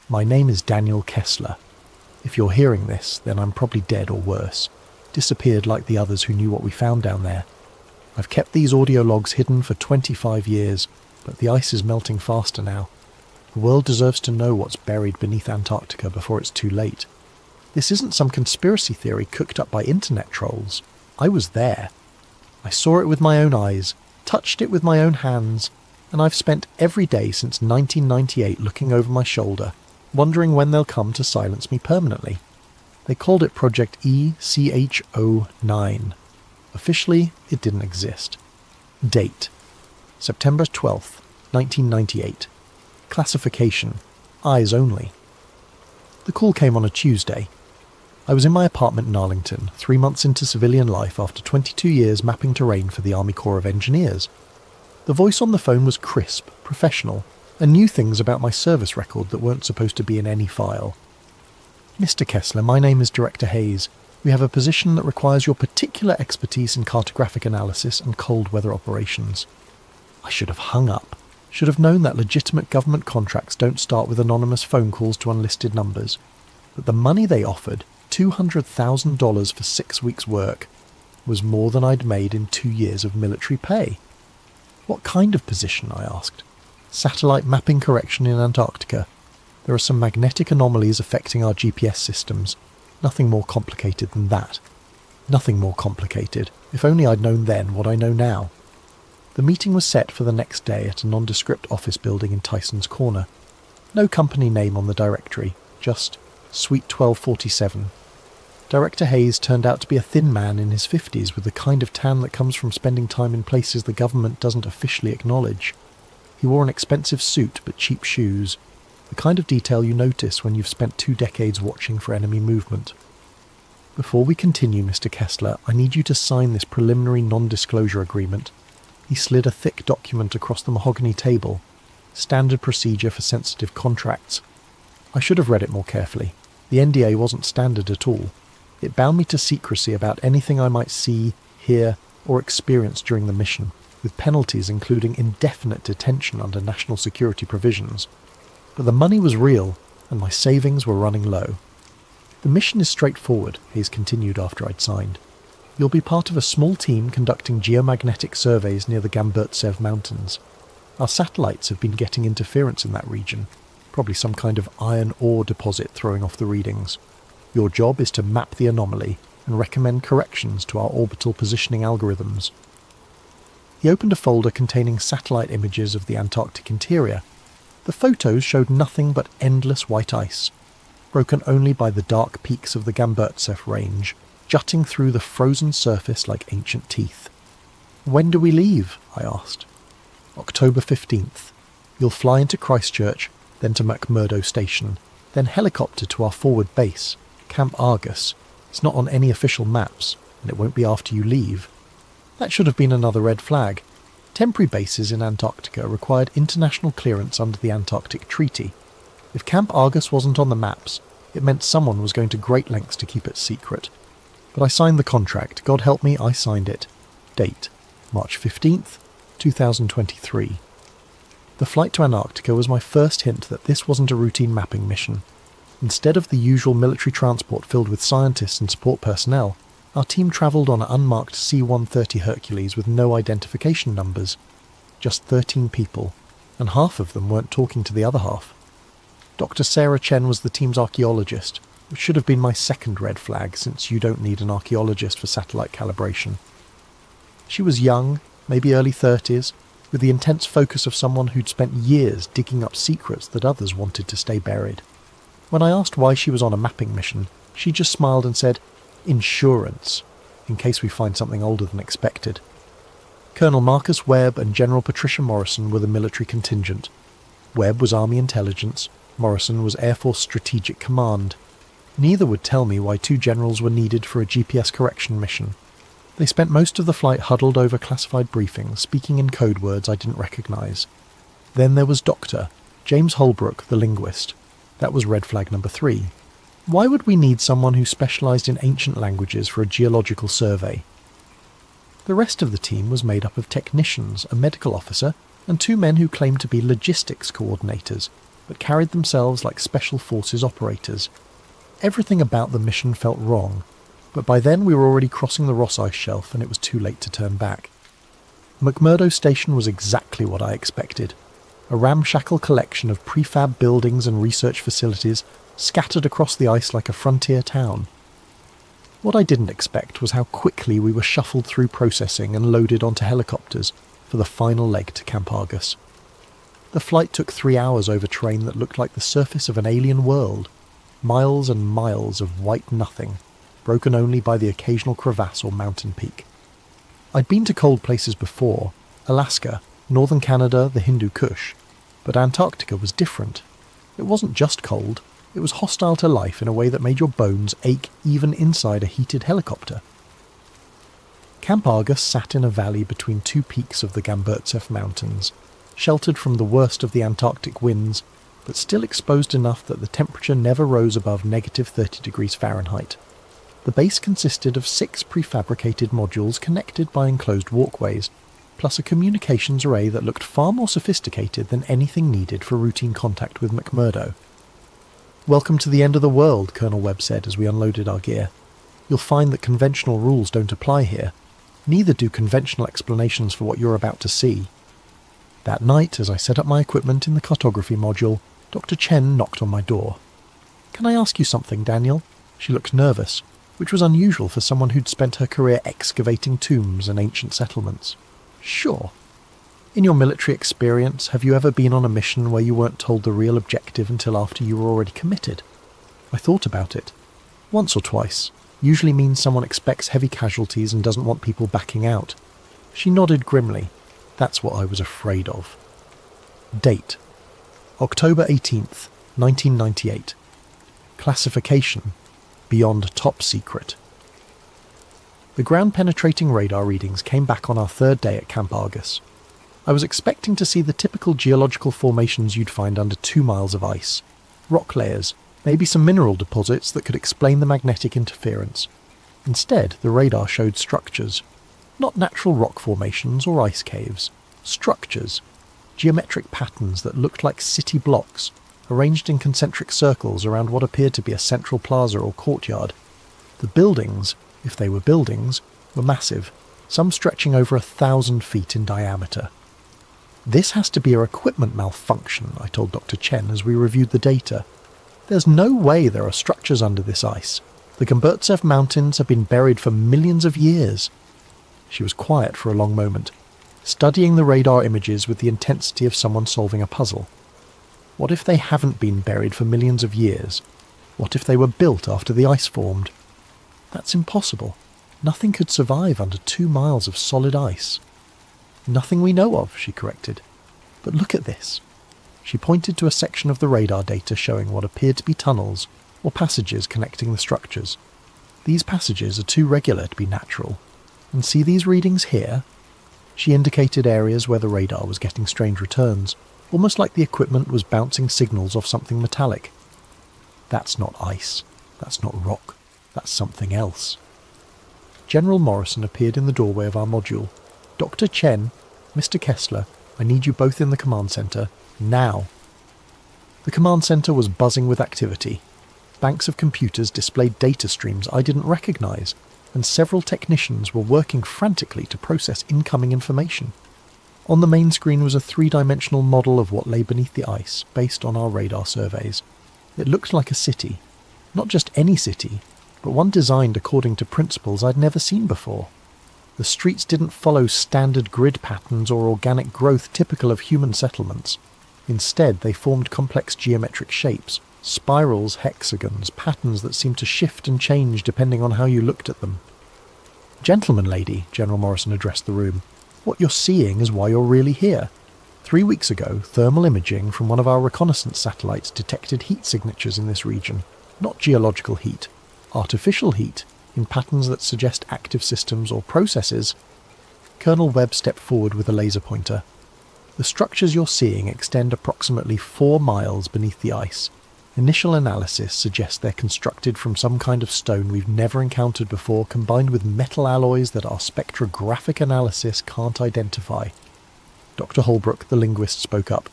My name is Daniel Kessler. If you're hearing this, then I'm probably dead or worse. Disappeared like the others who knew what we found down there. I've kept these audio logs hidden for 25 years, but the ice is melting faster now. The world deserves to know what's buried beneath Antarctica before it's too late. This isn't some conspiracy theory cooked up by internet trolls. I was there. I saw it with my own eyes, touched it with my own hands, and I've spent every day since 1998 looking over my shoulder, wondering when they'll come to silence me permanently. They called it Project ECHO9. Officially, it didn't exist. Date: September 12th, 1998. Classification: eyes only. The call came on a Tuesday. I was in my apartment in Arlington, 3 months into civilian life after 22 years mapping terrain for the Army Corps of Engineers. The voice on the phone was crisp, professional, and knew things about my service record that weren't supposed to be in any file. Mr. Kessler, my name is Director Hayes. We have a position that requires your particular expertise in cartographic analysis and cold weather operations. I should have hung up. Should have known that legitimate government contracts don't start with anonymous phone calls to unlisted numbers. But the money they offered, $200,000 for 6 weeks' work, was more than I'd made in 2 years of military pay. What kind of position, I asked. Satellite mapping correction in Antarctica. There are some magnetic anomalies affecting our GPS systems. Nothing more complicated than that. Nothing more complicated. If only I'd known then what I know now. The meeting was set for the next day at a nondescript office building in Tyson's Corner. No company name on the directory, just Suite 1247. Director Hayes turned out to be a thin man in his 50s with the kind of tan that comes from spending time in places the government doesn't officially acknowledge. He wore an expensive suit but cheap shoes, the kind of detail you notice when you've spent 2 decades watching for enemy movement. Before we continue, Mr. Kessler, I need you to sign this preliminary non-disclosure agreement. He slid a thick document across the mahogany table. Standard procedure for sensitive contracts. I should have read it more carefully. The NDA wasn't standard at all. It bound me to secrecy about anything I might see, hear, or experience during the mission, with penalties including indefinite detention under national security provisions. But the money was real, and my savings were running low. The mission is straightforward, Hayes continued after I'd signed. You'll be part of a small team conducting geomagnetic surveys near the Gamburtsev Mountains. Our satellites have been getting interference in that region, probably some kind of iron ore deposit throwing off the readings. Your job is to map the anomaly and recommend corrections to our orbital positioning algorithms. He opened a folder containing satellite images of the Antarctic interior. The photos showed nothing but endless white ice, broken only by the dark peaks of the Gamburtsev range, jutting through the frozen surface like ancient teeth. When do we leave? I asked. October 15th. You'll fly into Christchurch, then to McMurdo Station, then helicopter to our forward base, Camp Argus. It's not on any official maps, and it won't be after you leave. That should have been another red flag. Temporary bases in Antarctica required international clearance under the Antarctic Treaty. If Camp Argus wasn't on the maps, it meant someone was going to great lengths to keep it secret. But I signed the contract. God help me, I signed it. Date: March 15th, 2023. The flight to Antarctica was my first hint that this wasn't a routine mapping mission. Instead of the usual military transport filled with scientists and support personnel, our team travelled on an unmarked C-130 Hercules with no identification numbers. Just 13 people, and half of them weren't talking to the other half. Dr. Sarah Chen was the team's archaeologist, which should have been my second red flag since you don't need an archaeologist for satellite calibration. She was young, maybe early 30s, with the intense focus of someone who'd spent years digging up secrets that others wanted to stay buried. When I asked why she was on a mapping mission, she just smiled and said, "Insurance, in case we find something older than expected." Colonel Marcus Webb and General Patricia Morrison were the military contingent. Webb was Army Intelligence, Morrison was Air Force Strategic Command. Neither would tell me why 2 generals were needed for a GPS correction mission. They spent most of the flight huddled over classified briefings, speaking in code words I didn't recognise. Then there was Dr. James Holbrook, the linguist. That was red flag number 3. Why would we need someone who specialised in ancient languages for a geological survey? The rest of the team was made up of technicians, a medical officer, and 2 men who claimed to be logistics coordinators, but carried themselves like special forces operators. Everything about the mission felt wrong, but by then we were already crossing the Ross Ice Shelf and it was too late to turn back. McMurdo Station was exactly what I expected. A ramshackle collection of prefab buildings and research facilities scattered across the ice like a frontier town. What I didn't expect was how quickly we were shuffled through processing and loaded onto helicopters for the final leg to Camp Argus. The flight took 3 hours over terrain that looked like the surface of an alien world, miles and miles of white nothing, broken only by the occasional crevasse or mountain peak. I'd been to cold places before, Alaska, northern Canada, the Hindu Kush, but Antarctica was different. It wasn't just cold, it was hostile to life in a way that made your bones ache even inside a heated helicopter. Camp Argus sat in a valley between 2 peaks of the Gamburtsev Mountains, sheltered from the worst of the Antarctic winds, but still exposed enough that the temperature never rose above -30 degrees Fahrenheit. The base consisted of 6 prefabricated modules connected by enclosed walkways, plus a communications array that looked far more sophisticated than anything needed for routine contact with McMurdo. "Welcome to the end of the world," Colonel Webb said as we unloaded our gear. "You'll find that conventional rules don't apply here. Neither do conventional explanations for what you're about to see." That night, as I set up my equipment in the cartography module, Dr. Chen knocked on my door. "Can I ask you something, Daniel?" She looked nervous, which was unusual for someone who'd spent her career excavating tombs and ancient settlements. "Sure. In your military experience, have you ever been on a mission where you weren't told the real objective until after you were already committed?" I thought about it. "Once or twice. Usually means someone expects heavy casualties and doesn't want people backing out." She nodded grimly. That's what I was afraid of. Date: October 18th, 1998. Classification: Beyond Top Secret. The ground-penetrating radar readings came back on our 3rd day at Camp Argus. I was expecting to see the typical geological formations you'd find under 2 miles of ice. Rock layers, maybe some mineral deposits that could explain the magnetic interference. Instead, the radar showed structures. Not natural rock formations or ice caves. Structures. Geometric patterns that looked like city blocks, arranged in concentric circles around what appeared to be a central plaza or courtyard. The buildings, if they were buildings, were massive, some stretching over 1,000 feet in diameter. "This has to be a equipment malfunction," I told Dr. Chen as we reviewed the data. "There's no way there are structures under this ice. The Gamburtsev Mountains have been buried for millions of years." She was quiet for a long moment, studying the radar images with the intensity of someone solving a puzzle. What if they haven't been buried for millions of years? What if they were built after the ice formed? That's impossible. Nothing could survive under 2 miles of solid ice. "Nothing we know of," she corrected. "But look at this." She pointed to a section of the radar data showing what appeared to be tunnels or passages connecting the structures. "These passages are too regular to be natural. And see these readings here?" She indicated areas where the radar was getting strange returns, almost like the equipment was bouncing signals off something metallic. "That's not ice. That's not rock. That's something else." General Morrison appeared in the doorway of our module. "Dr. Chen, Mr. Kessler, I need you both in the command center, now." The command center was buzzing with activity. Banks of computers displayed data streams I didn't recognize, and several technicians were working frantically to process incoming information. On the main screen was a 3-dimensional model of what lay beneath the ice, based on our radar surveys. It looked like a city. Not just any city, but one designed according to principles I'd never seen before. The streets didn't follow standard grid patterns or organic growth typical of human settlements. Instead, they formed complex geometric shapes, spirals, hexagons, patterns that seemed to shift and change depending on how you looked at them. "Gentlemen, lady," General Morrison addressed the room, "what you're seeing is why you're really here. 3 weeks ago, thermal imaging from one of our reconnaissance satellites detected heat signatures in this region. Not geological heat, artificial heat, in patterns that suggest active systems or processes." Colonel Webb stepped forward with a laser pointer. "The structures you're seeing extend approximately 4 miles beneath the ice. Initial analysis suggests they're constructed from some kind of stone we've never encountered before, combined with metal alloys that our spectrographic analysis can't identify." Dr. Holbrook, the linguist, spoke up.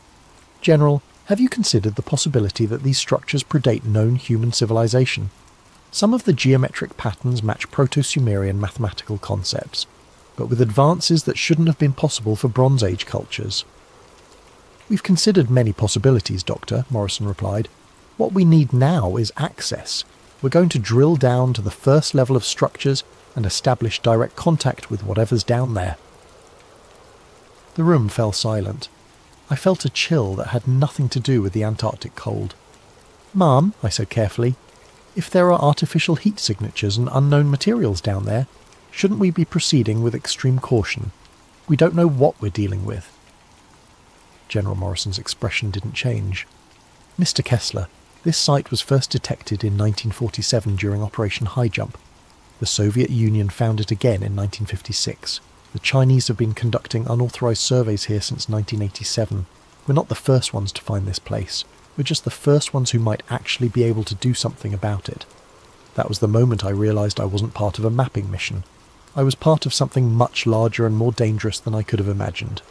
"General, have you considered the possibility that these structures predate known human civilization? Some of the geometric patterns match Proto-Sumerian mathematical concepts, but with advances that shouldn't have been possible for Bronze Age cultures." "We've considered many possibilities, Doctor," Morrison replied. What we need now is access. We're going to drill down to the first level of structures and establish direct contact with whatever's down there." The room fell silent. I felt a chill that had nothing to do with the Antarctic cold. "Mum," I said carefully, "if there are artificial heat signatures and unknown materials down there, shouldn't we be proceeding with extreme caution? We don't know what we're dealing with." General Morrison's expression didn't change. "Mr. Kessler, this site was first detected in 1947 during Operation High Jump. The Soviet Union found it again in 1956. The Chinese have been conducting unauthorized surveys here since 1987. We're not the first ones to find this place. We're just the first ones who might actually be able to do something about it." That was the moment I realised I wasn't part of a mapping mission. I was part of something much larger and more dangerous than I could have imagined.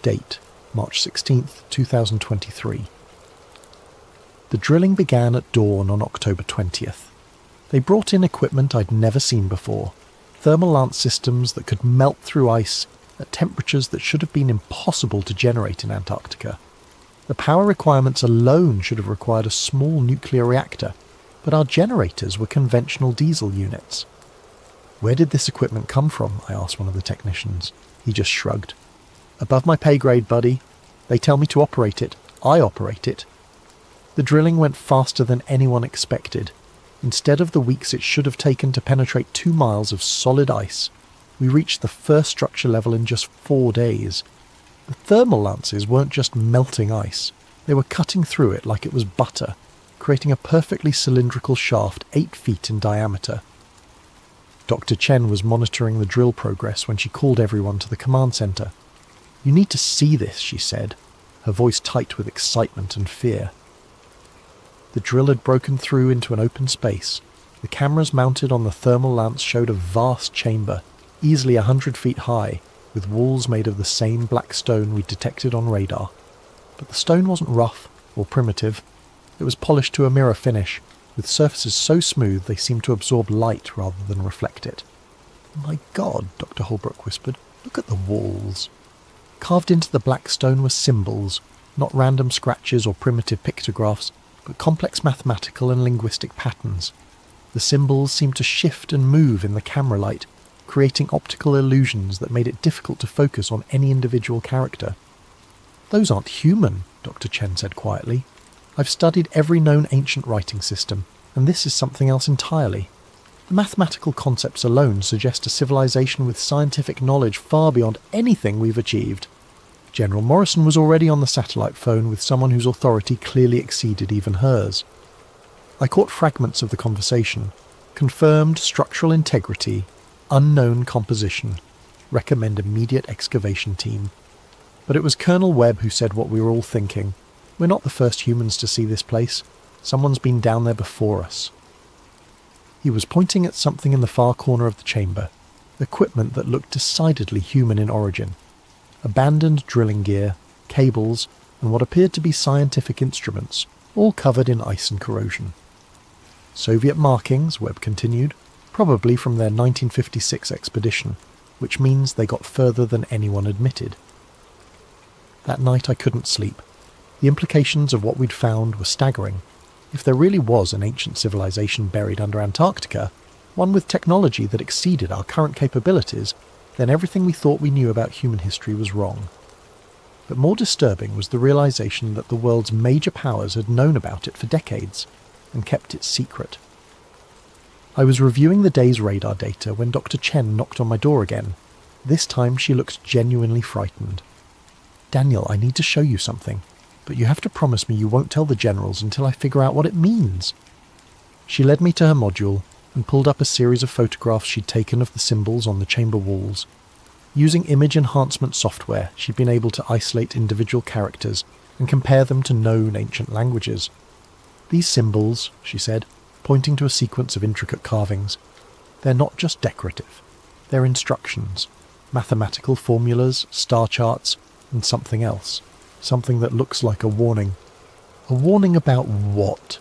Date: March 16th, 2023. The drilling began at dawn on October 20th. They brought in equipment I'd never seen before. Thermal lance systems that could melt through ice at temperatures that should have been impossible to generate in Antarctica. The power requirements alone should have required a small nuclear reactor, but our generators were conventional diesel units. "Where did this equipment come from?" I asked one of the technicians. He just shrugged. "Above my pay grade, buddy. They tell me to operate it. I operate it." The drilling went faster than anyone expected. Instead of the weeks it should have taken to penetrate 2 miles of solid ice, we reached the first structure level in just 4 days. The thermal lances weren't just melting ice, they were cutting through it like it was butter, creating a perfectly cylindrical shaft 8 feet in diameter. Dr. Chen was monitoring the drill progress when she called everyone to the command centre. "You need to see this," she said, her voice tight with excitement and fear. The drill had broken through into an open space. The cameras mounted on the thermal lance showed a vast chamber, easily 100 feet high, with walls made of the same black stone we'd detected on radar. But the stone wasn't rough or primitive. It was polished to a mirror finish, with surfaces so smooth they seemed to absorb light rather than reflect it. "My God," Dr. Holbrook whispered, "look at the walls." Carved into the black stone were symbols, not random scratches or primitive pictographs, but complex mathematical and linguistic patterns. The symbols seemed to shift and move in the camera light, creating optical illusions that made it difficult to focus on any individual character. "Those aren't human," Dr. Chen said quietly. "I've studied every known ancient writing system, and this is something else entirely. The mathematical concepts alone suggest a civilization with scientific knowledge far beyond anything we've achieved." General Morrison was already on the satellite phone with someone whose authority clearly exceeded even hers. I caught fragments of the conversation. Confirmed structural integrity, unknown composition, recommend immediate excavation team. But it was Colonel Webb who said what we were all thinking. We're not the first humans to see this place. Someone's been down there before us. He was pointing at something in the far corner of the chamber, equipment that looked decidedly human in origin. Abandoned drilling gear, cables, and what appeared to be scientific instruments, all covered in ice and corrosion. "Soviet markings," Webb continued, "probably from their 1956 expedition, which means they got further than anyone admitted." That night I couldn't sleep. The implications of what we'd found were staggering. If there really was an ancient civilization buried under Antarctica, one with technology that exceeded our current capabilities, then everything we thought we knew about human history was wrong. But more disturbing was the realization that the world's major powers had known about it for decades and kept it secret. I was reviewing the day's radar data when Dr. Chen knocked on my door again. This time she looked genuinely frightened. "Daniel, I need to show you something, but you have to promise me you won't tell the generals until I figure out what it means." She led me to her module and pulled up a series of photographs she'd taken of the symbols on the chamber walls. Using image enhancement software, she'd been able to isolate individual characters and compare them to known ancient languages. "These symbols," she said, pointing to a sequence of intricate carvings, "they're not just decorative. They're instructions, mathematical formulas, star charts, and something else. Something that looks like a warning." "A warning about what?"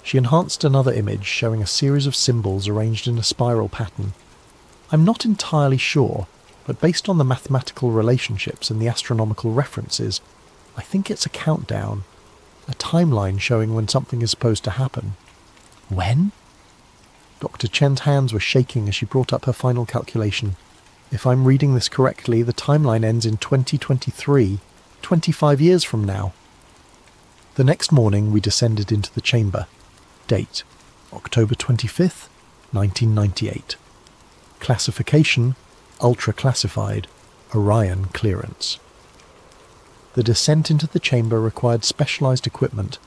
She enhanced another image showing a series of symbols arranged in a spiral pattern. "I'm not entirely sure, but based on the mathematical relationships and the astronomical references, I think it's a countdown. a timeline showing when something is supposed to happen. When? Dr. Chen's hands were shaking as she brought up her final calculation. If I'm reading this correctly, the timeline ends in 2023, 25 years from now. The next morning we descended into the chamber. Date: October 25th, 1998. Classification: ultra-classified, Orion clearance. The descent into the chamber required specialised equipment,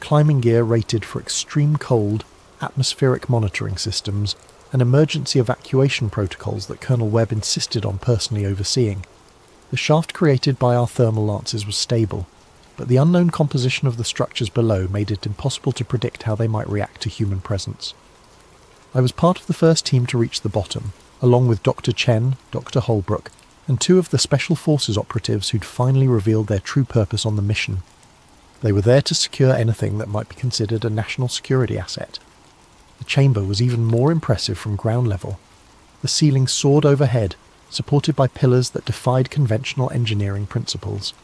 climbing gear rated for extreme cold, atmospheric monitoring systems, and emergency evacuation protocols that Colonel Webb insisted on personally overseeing. The shaft created by our thermal lances was stable, but the unknown composition of the structures below made it impossible to predict how they might react to human presence. I was part of the first team to reach the bottom, along with Dr. Chen, Dr. Holbrook, and two of the Special Forces operatives who'd finally revealed their true purpose on the mission. They were there to secure anything that might be considered a national security asset. The chamber was even more impressive from ground level. The ceiling soared overhead, supported by pillars that defied conventional engineering principles.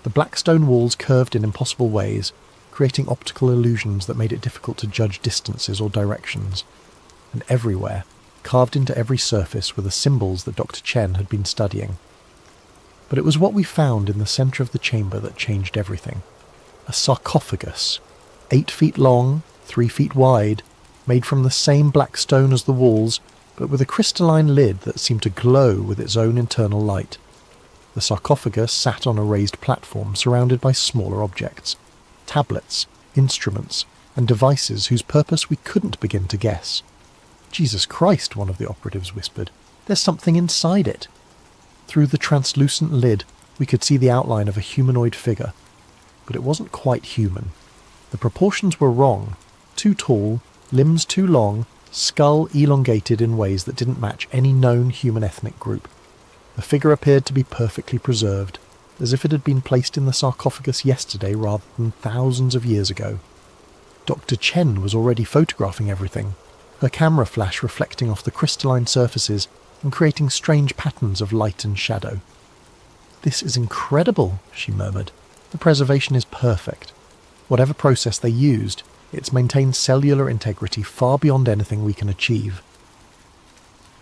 The black stone walls curved in impossible ways, creating optical illusions that made it difficult to judge distances or directions. And everywhere, carved into every surface, were the symbols that Dr. Chen had been studying. But it was what we found in the centre of the chamber that changed everything. A sarcophagus, 8 feet long, 3 feet wide, made from the same black stone as the walls, but with a crystalline lid that seemed to glow with its own internal light. The sarcophagus sat on a raised platform surrounded by smaller objects, tablets, instruments, and devices whose purpose we couldn't begin to guess. "Jesus Christ," one of the operatives whispered. "There's something inside it." Through the translucent lid, we could see the outline of a humanoid figure, but it wasn't quite human. The proportions were wrong: too tall, limbs too long, skull elongated in ways that didn't match any known human ethnic group. The figure appeared to be perfectly preserved, as if it had been placed in the sarcophagus yesterday rather than thousands of years ago. Dr. Chen was already photographing everything, her camera flash reflecting off the crystalline surfaces and creating strange patterns of light and shadow. "This is incredible," she murmured. "The preservation is perfect. Whatever process they used, it's maintained cellular integrity far beyond anything we can achieve."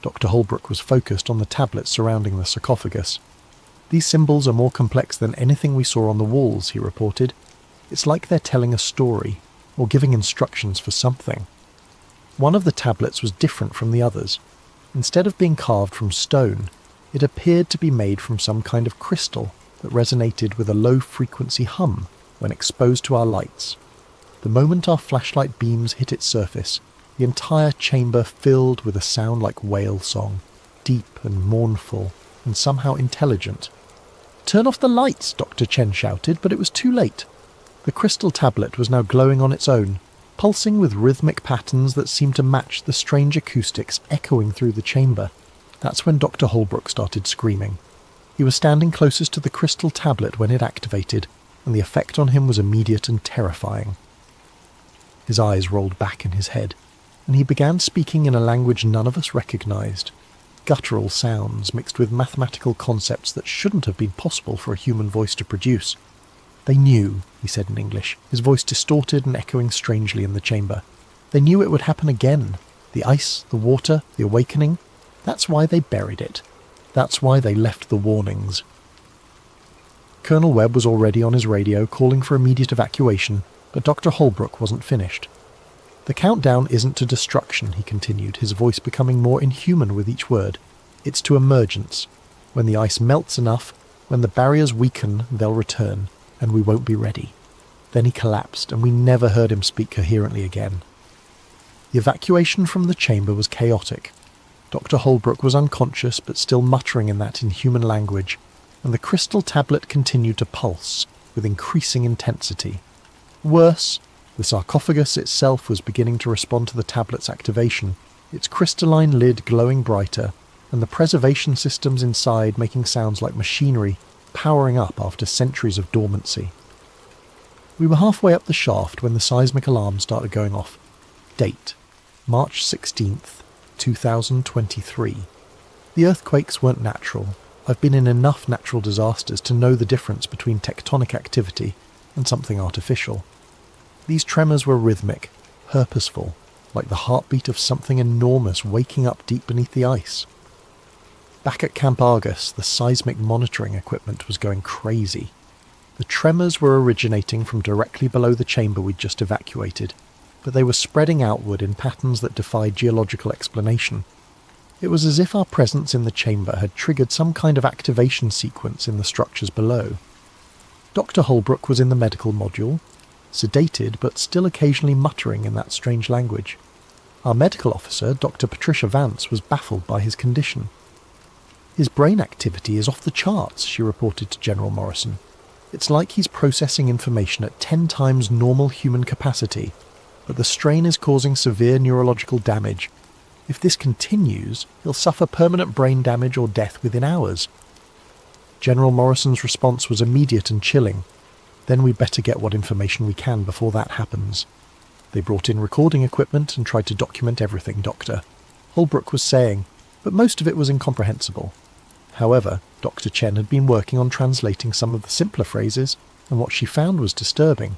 Dr. Holbrook was focused on the tablets surrounding the sarcophagus. "These symbols are more complex than anything we saw on the walls," he reported. "It's like they're telling a story, or giving instructions for something." One of the tablets was different from the others. Instead of being carved from stone, it appeared to be made from some kind of crystal that resonated with a low-frequency hum when exposed to our lights. The moment our flashlight beams hit its surface, the entire chamber filled with a sound like whale song, deep and mournful, and somehow intelligent. "Turn off the lights," Dr. Chen shouted, but it was too late. The crystal tablet was now glowing on its own, pulsing with rhythmic patterns that seemed to match the strange acoustics echoing through the chamber. That's when Dr. Holbrook started screaming. He was standing closest to the crystal tablet when it activated, and the effect on him was immediate and terrifying. His eyes rolled back in his head, and he began speaking in a language none of us recognized. Guttural sounds mixed with mathematical concepts that shouldn't have been possible for a human voice to produce. "They knew," he said in English, his voice distorted and echoing strangely in the chamber. "They knew it would happen again. The ice, the water, the awakening. That's why they buried it. That's why they left the warnings." Colonel Webb was already on his radio calling for immediate evacuation, but Dr. Holbrook wasn't finished. "The countdown isn't to destruction," he continued, his voice becoming more inhuman with each word. "It's to emergence. When the ice melts enough, when the barriers weaken, they'll return, and we won't be ready." Then he collapsed, and we never heard him speak coherently again. The evacuation from the chamber was chaotic. Dr. Holbrook was unconscious but still muttering in that inhuman language, and the crystal tablet continued to pulse with increasing intensity. Worse, the sarcophagus itself was beginning to respond to the tablet's activation, its crystalline lid glowing brighter, and the preservation systems inside making sounds like machinery powering up after centuries of dormancy. We were halfway up the shaft when the seismic alarm started going off. Date: March 16th, 2023. The earthquakes weren't natural. I've been in enough natural disasters to know the difference between tectonic activity and something artificial. These tremors were rhythmic, purposeful, like the heartbeat of something enormous waking up deep beneath the ice. Back at Camp Argus, the seismic monitoring equipment was going crazy. The tremors were originating from directly below the chamber we'd just evacuated, but they were spreading outward in patterns that defied geological explanation. It was as if our presence in the chamber had triggered some kind of activation sequence in the structures below. Dr. Holbrook was in the medical module, sedated but still occasionally muttering in that strange language. Our medical officer, Dr. Patricia Vance, was baffled by his condition. "His brain activity is off the charts," she reported to General Morrison. "It's like he's processing information at 10 times normal human capacity, but the strain is causing severe neurological damage. If this continues, he'll suffer permanent brain damage or death within hours." General Morrison's response was immediate and chilling. "Then we'd better get what information we can before that happens. They brought in recording equipment and tried to document everything, Doctor," Holbrook was saying, but most of it was incomprehensible. However, Dr. Chen had been working on translating some of the simpler phrases, and what she found was disturbing.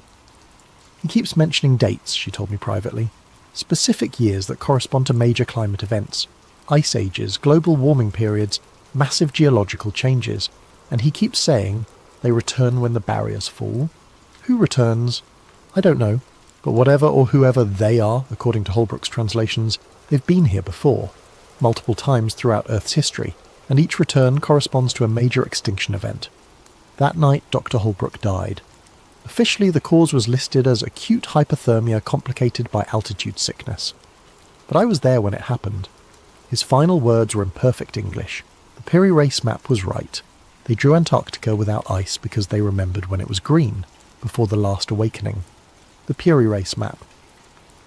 "He keeps mentioning dates," she told me privately. "Specific years that correspond to major climate events, ice ages, global warming periods, massive geological changes, and he keeps saying they return when the barriers fall. Who returns? I don't know, but whatever or whoever they are, according to Holbrook's translations, they've been here before, multiple times throughout Earth's history, and each return corresponds to a major extinction event. That night, Dr. Holbrook died. Officially, the cause was listed as acute hypothermia complicated by altitude sickness. But I was there when it happened. His final words were in perfect English. The Piri race map was right. They drew Antarctica without ice because they remembered when it was green, before the last awakening. The Piri race map.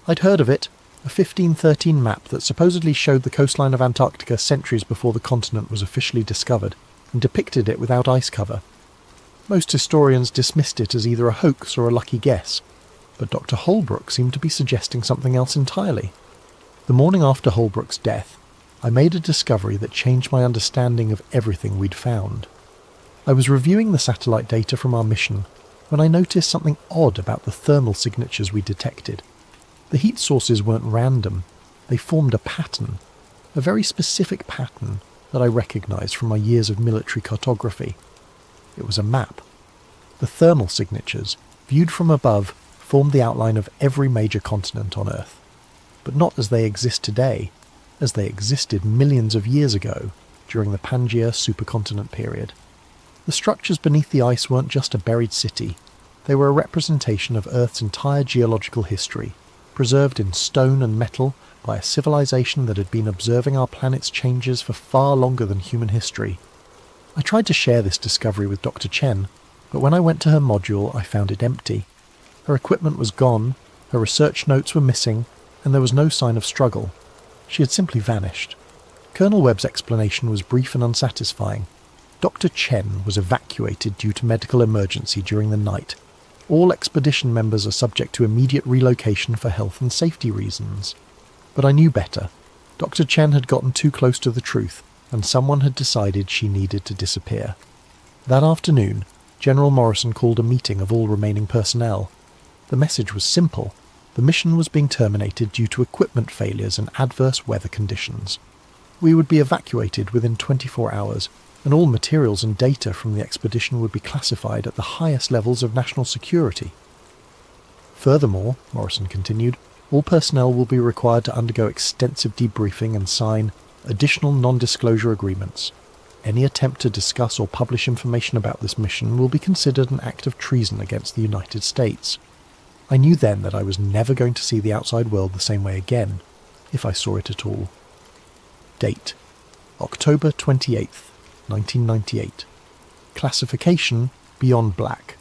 I'd heard of it, a 1513 map that supposedly showed the coastline of Antarctica centuries before the continent was officially discovered, and depicted it without ice cover. Most historians dismissed it as either a hoax or a lucky guess, but Dr. Holbrook seemed to be suggesting something else entirely. The morning after Holbrook's death, I made a discovery that changed my understanding of everything we'd found. I was reviewing the satellite data from our mission when I noticed something odd about the thermal signatures we detected. The heat sources weren't random, they formed a pattern, a very specific pattern that I recognised from my years of military cartography. It was a map. The thermal signatures, viewed from above, formed the outline of every major continent on Earth, but not as they exist today, as they existed millions of years ago during the Pangaea supercontinent period. The structures beneath the ice weren't just a buried city, they were a representation of Earth's entire geological history, preserved in stone and metal by a civilization that had been observing our planet's changes for far longer than human history. I tried to share this discovery with Dr. Chen, but when I went to her module I found it empty. Her equipment was gone, her research notes were missing, and there was no sign of struggle. She had simply vanished. Colonel Webb's explanation was brief and unsatisfying. Dr. Chen was evacuated due to medical emergency during the night. All expedition members are subject to immediate relocation for health and safety reasons. But I knew better. Dr. Chen had gotten too close to the truth, and someone had decided she needed to disappear. That afternoon, General Morrison called a meeting of all remaining personnel. The message was simple. The mission was being terminated due to equipment failures and adverse weather conditions. We would be evacuated within 24 hours, and all materials and data from the expedition would be classified at the highest levels of national security. Furthermore, Morrison continued, all personnel will be required to undergo extensive debriefing and sign additional non-disclosure agreements. Any attempt to discuss or publish information about this mission will be considered an act of treason against the United States. I knew then that I was never going to see the outside world the same way again, if I saw it at all. Date: October 28th, 1998. Classification: Beyond Black.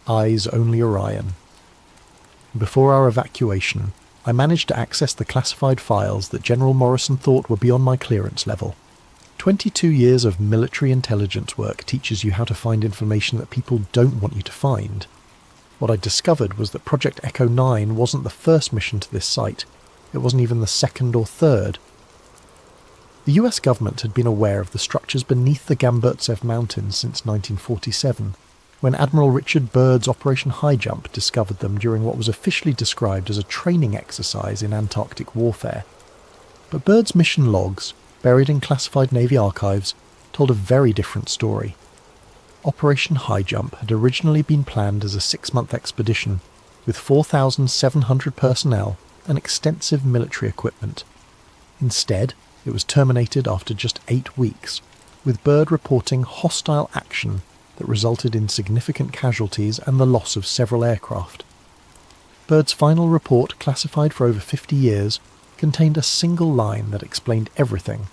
Eyes only Orion. Before our evacuation, I managed to access the classified files that General Morrison thought were beyond my clearance level. 22 years of military intelligence work teaches you how to find information that people don't want you to find. What I discovered was that Project Echo 9 wasn't the first mission to this site. It wasn't even the second or third. The US government had been aware of the structures beneath the Gamburtsev Mountains since 1947. when Admiral Richard Byrd's Operation High Jump discovered them during what was officially described as a training exercise in Antarctic warfare. But Byrd's mission logs, buried in classified Navy archives, told a very different story. Operation High Jump had originally been planned as a 6-month expedition with 4,700 personnel and extensive military equipment. Instead, it was terminated after just 8 weeks, with Byrd reporting hostile action that resulted in significant casualties and the loss of several aircraft. Byrd's final report, classified for over 50 years, contained a single line that explained everything.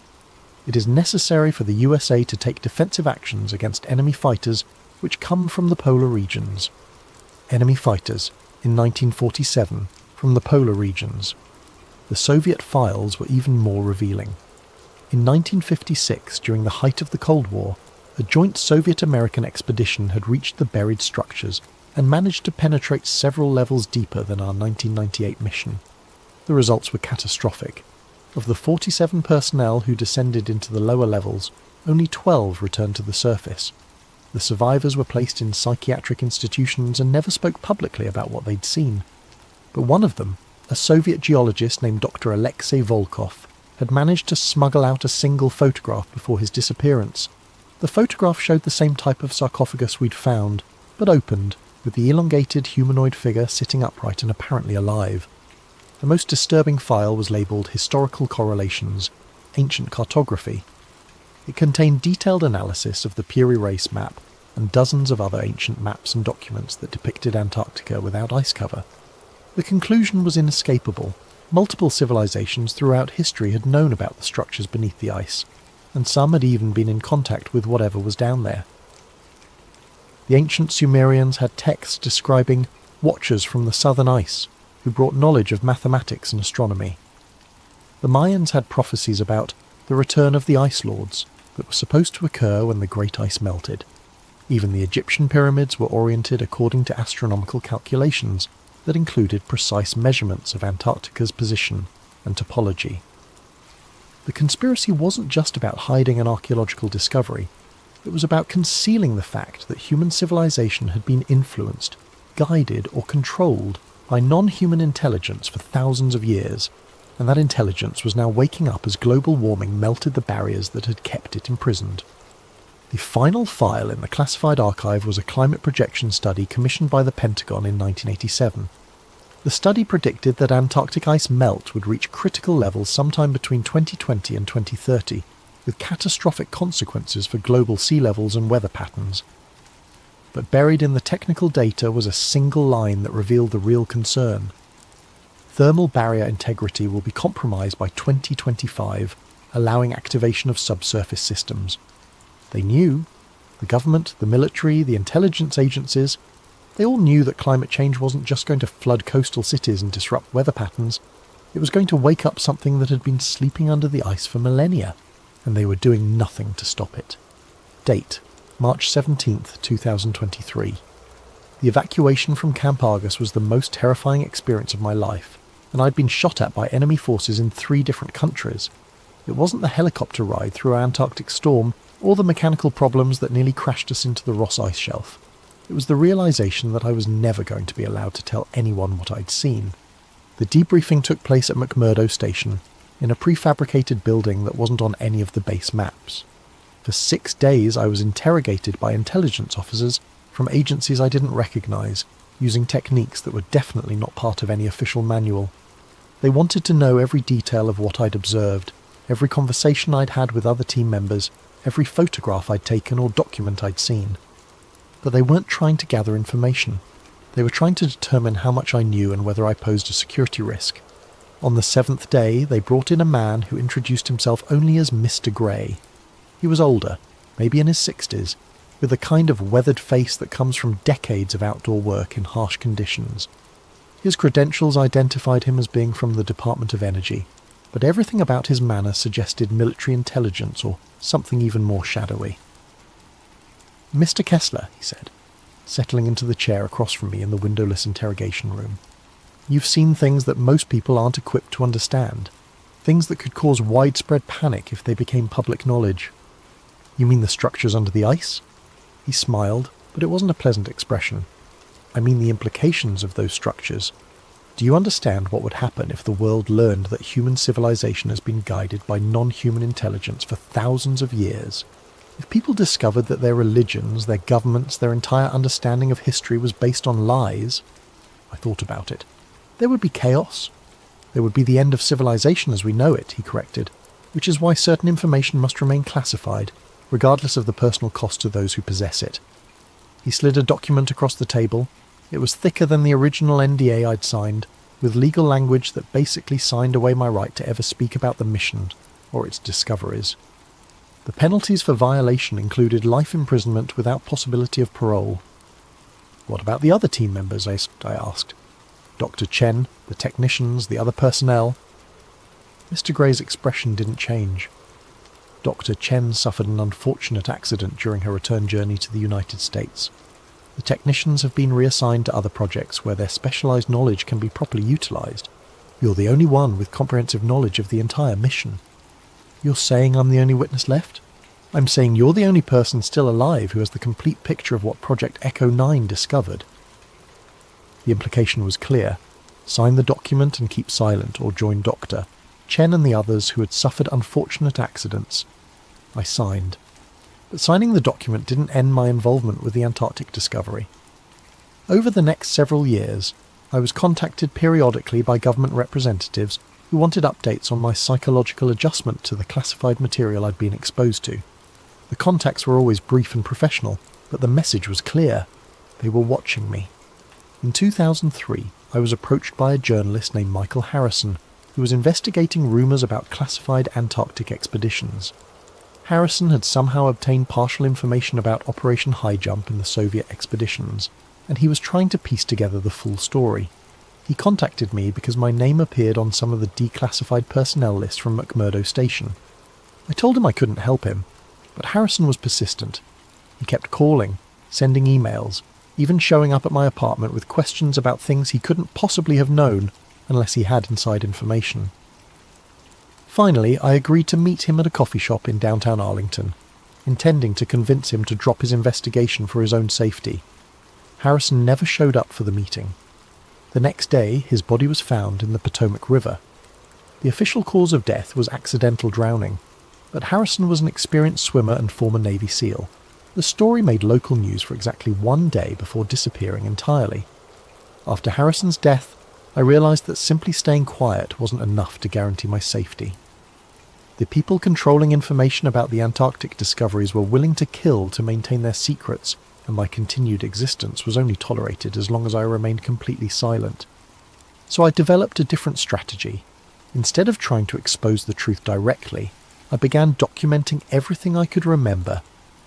It is necessary for the USA to take defensive actions against enemy fighters which come from the polar regions. Enemy fighters, in 1947, from the polar regions. The Soviet files were even more revealing. In 1956, during the height of the Cold War, a joint Soviet-American expedition had reached the buried structures and managed to penetrate several levels deeper than our 1998 mission. The results were catastrophic. Of the 47 personnel who descended into the lower levels, only 12 returned to the surface. The survivors were placed in psychiatric institutions and never spoke publicly about what they'd seen. But one of them, a Soviet geologist named Dr. Alexei Volkov, had managed to smuggle out a single photograph before his disappearance. The photograph showed the same type of sarcophagus we'd found, but opened, with the elongated humanoid figure sitting upright and apparently alive. The most disturbing file was labelled Historical Correlations, Ancient Cartography. It contained detailed analysis of the Piri Reis map and dozens of other ancient maps and documents that depicted Antarctica without ice cover. The conclusion was inescapable. Multiple civilizations throughout history had known about the structures beneath the ice, and some had even been in contact with whatever was down there. The ancient Sumerians had texts describing watchers from the southern ice who brought knowledge of mathematics and astronomy. The Mayans had prophecies about the return of the Ice Lords that were supposed to occur when the great ice melted. Even the Egyptian pyramids were oriented according to astronomical calculations that included precise measurements of Antarctica's position and topology. The conspiracy wasn't just about hiding an archaeological discovery. It was about concealing the fact that human civilization had been influenced, guided or controlled by non-human intelligence for thousands of years, and that intelligence was now waking up as global warming melted the barriers that had kept it imprisoned. The final file in the classified archive was a climate projection study commissioned by the Pentagon in 1987. The study predicted that Antarctic ice melt would reach critical levels sometime between 2020 and 2030, with catastrophic consequences for global sea levels and weather patterns. But buried in the technical data was a single line that revealed the real concern. Thermal barrier integrity will be compromised by 2025, allowing activation of subsurface systems. They knew, the government, the military, the intelligence agencies, they all knew that climate change wasn't just going to flood coastal cities and disrupt weather patterns. It was going to wake up something that had been sleeping under the ice for millennia, and they were doing nothing to stop it. Date: March 17th, 2023. The evacuation from Camp Argus was the most terrifying experience of my life, and I'd been shot at by enemy forces in 3 different countries. It wasn't the helicopter ride through our Antarctic storm, or the mechanical problems that nearly crashed us into the Ross Ice Shelf. It was the realisation that I was never going to be allowed to tell anyone what I'd seen. The debriefing took place at McMurdo Station, in a prefabricated building that wasn't on any of the base maps. For 6 days I was interrogated by intelligence officers from agencies I didn't recognise, using techniques that were definitely not part of any official manual. They wanted to know every detail of what I'd observed, every conversation I'd had with other team members, every photograph I'd taken or document I'd seen. But they weren't trying to gather information. They were trying to determine how much I knew and whether I posed a security risk. On the 7th day, they brought in a man who introduced himself only as Mr. Grey. He was older, maybe in his 60s, with the kind of weathered face that comes from decades of outdoor work in harsh conditions. His credentials identified him as being from the Department of Energy, but everything about his manner suggested military intelligence or something even more shadowy. "Mr. Kessler," he said, settling into the chair across from me in the windowless interrogation room. "You've seen things that most people aren't equipped to understand, things that could cause widespread panic if they became public knowledge." "You mean the structures under the ice?" He smiled, but it wasn't a pleasant expression. I mean the implications of those structures. Do you understand what would happen if the world learned that human civilization has been guided by non-human intelligence for thousands of years? If people discovered that their religions, their governments, their entire understanding of history was based on lies, I thought about it. There would be chaos. There would be the end of civilization as we know it, he corrected, which is why certain information must remain classified, regardless of the personal cost to those who possess it. He slid a document across the table. It was thicker than the original NDA I'd signed, with legal language that basically signed away my right to ever speak about the mission or its discoveries. The penalties for violation included life imprisonment without possibility of parole. What about the other team members, I asked. Dr. Chen, the technicians, the other personnel? Mr. Gray's expression didn't change. Dr. Chen suffered an unfortunate accident during her return journey to the United States. The technicians have been reassigned to other projects where their specialised knowledge can be properly utilised. You're the only one with comprehensive knowledge of the entire mission. You're saying I'm the only witness left? I'm saying you're the only person still alive who has the complete picture of what Project Echo 9 discovered. The implication was clear. Sign the document and keep silent, or join Dr. Chen and the others who had suffered unfortunate accidents. I signed. But signing the document didn't end my involvement with the Antarctic discovery. Over the next several years, I was contacted periodically by government representatives who wanted updates on my psychological adjustment to the classified material I'd been exposed to. The contacts were always brief and professional, but the message was clear. They were watching me. In 2003, I was approached by a journalist named Michael Harrison, who was investigating rumours about classified Antarctic expeditions. Harrison had somehow obtained partial information about Operation High Jump in the Soviet expeditions, and he was trying to piece together the full story. He contacted me because my name appeared on some of the declassified personnel list from McMurdo Station. I told him I couldn't help him, but Harrison was persistent. He kept calling, sending emails, even showing up at my apartment with questions about things he couldn't possibly have known unless he had inside information. Finally, I agreed to meet him at a coffee shop in downtown Arlington, intending to convince him to drop his investigation for his own safety. Harrison never showed up for the meeting. The next day, his body was found in the Potomac River. The official cause of death was accidental drowning, but Harrison was an experienced swimmer and former Navy SEAL. The story made local news for exactly 1 day before disappearing entirely. After Harrison's death, I realised that simply staying quiet wasn't enough to guarantee my safety. The people controlling information about the Antarctic discoveries were willing to kill to maintain their secrets, and my continued existence was only tolerated as long as I remained completely silent. So I developed a different strategy. Instead of trying to expose the truth directly, I began documenting everything I could remember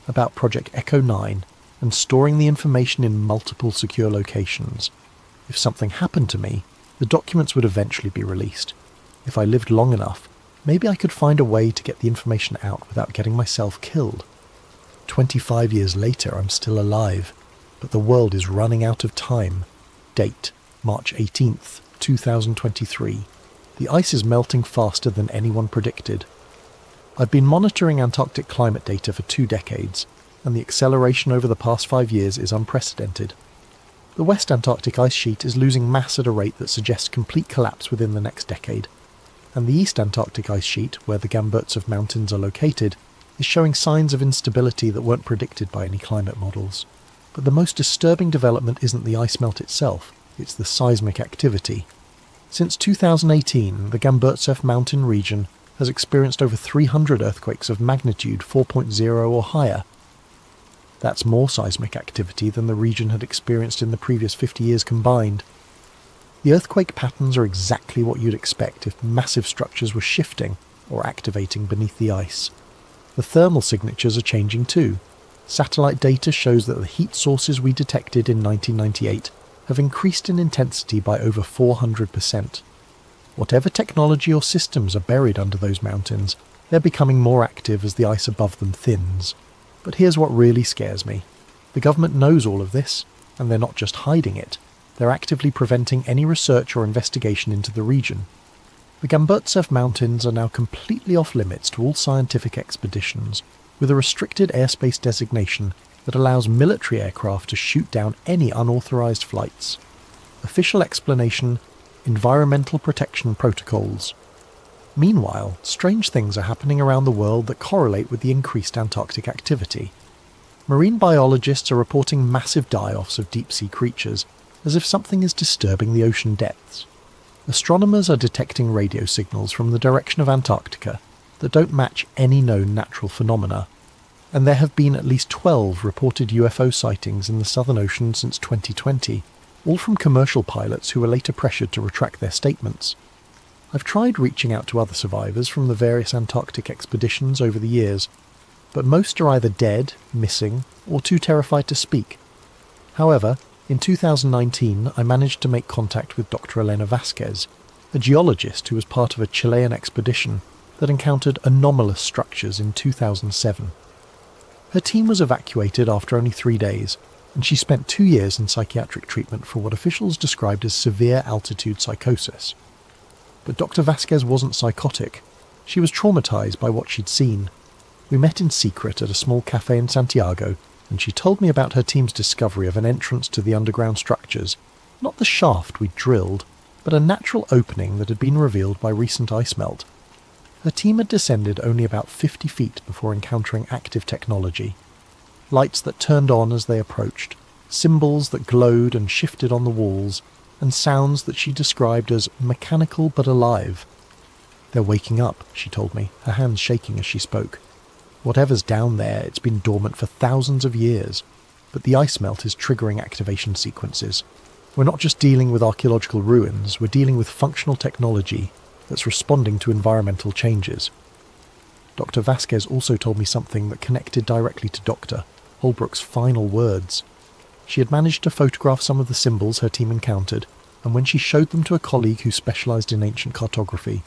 about Project Echo 9 and storing the information in multiple secure locations. If something happened to me, the documents would eventually be released. If I lived long enough, maybe I could find a way to get the information out without getting myself killed. 25 years later, I'm still alive, but the world is running out of time. Date, March 18th, 2023. The ice is melting faster than anyone predicted. I've been monitoring Antarctic climate data for 2 decades, and the acceleration over the past 5 years is unprecedented. The West Antarctic ice sheet is losing mass at a rate that suggests complete collapse within the next decade, and the East Antarctic ice sheet, where the Gamburtsev Mountains are located, is showing signs of instability that weren't predicted by any climate models. But the most disturbing development isn't the ice melt itself, it's the seismic activity. Since 2018, the Gamburtsev mountain region has experienced over 300 earthquakes of magnitude 4.0 or higher. That's more seismic activity than the region had experienced in the previous 50 years combined. The earthquake patterns are exactly what you'd expect if massive structures were shifting or activating beneath the ice. The thermal signatures are changing too. Satellite data shows that the heat sources we detected in 1998 have increased in intensity by over 400%. Whatever technology or systems are buried under those mountains, they're becoming more active as the ice above them thins. But here's what really scares me. The government knows all of this, and they're not just hiding it. They're actively preventing any research or investigation into the region. The Gamburtsev Mountains are now completely off limits to all scientific expeditions, with a restricted airspace designation that allows military aircraft to shoot down any unauthorized flights. Official explanation: environmental protection protocols. Meanwhile, strange things are happening around the world that correlate with the increased Antarctic activity. Marine biologists are reporting massive die-offs of deep-sea creatures, as if something is disturbing the ocean depths. Astronomers are detecting radio signals from the direction of Antarctica that don't match any known natural phenomena, and there have been at least 12 reported UFO sightings in the Southern Ocean since 2020, all from commercial pilots who were later pressured to retract their statements. I've tried reaching out to other survivors from the various Antarctic expeditions over the years, but most are either dead, missing, or too terrified to speak. However, in 2019 I managed to make contact with Dr. Elena Vasquez, a geologist who was part of a Chilean expedition that encountered anomalous structures in 2007. Her team was evacuated after only 3 days, and she spent 2 years in psychiatric treatment for what officials described as severe altitude psychosis. But Dr. Vasquez wasn't psychotic. She was traumatized by what she'd seen. We met in secret at a small cafe in Santiago, and she told me about her team's discovery of an entrance to the underground structures, not the shaft we'd drilled, but a natural opening that had been revealed by recent ice melt. Her team had descended only about 50 feet before encountering active technology. Lights that turned on as they approached, symbols that glowed and shifted on the walls, and sounds that she described as mechanical but alive. "They're waking up," she told me, her hands shaking as she spoke. "Whatever's down there, it's been dormant for thousands of years, but the ice melt is triggering activation sequences. We're not just dealing with archaeological ruins, we're dealing with functional technology that's responding to environmental changes." Dr. Vasquez also told me something that connected directly to Dr. Holbrook's final words. She had managed to photograph some of the symbols her team encountered, and when she showed them to a colleague who specialised in ancient cartography,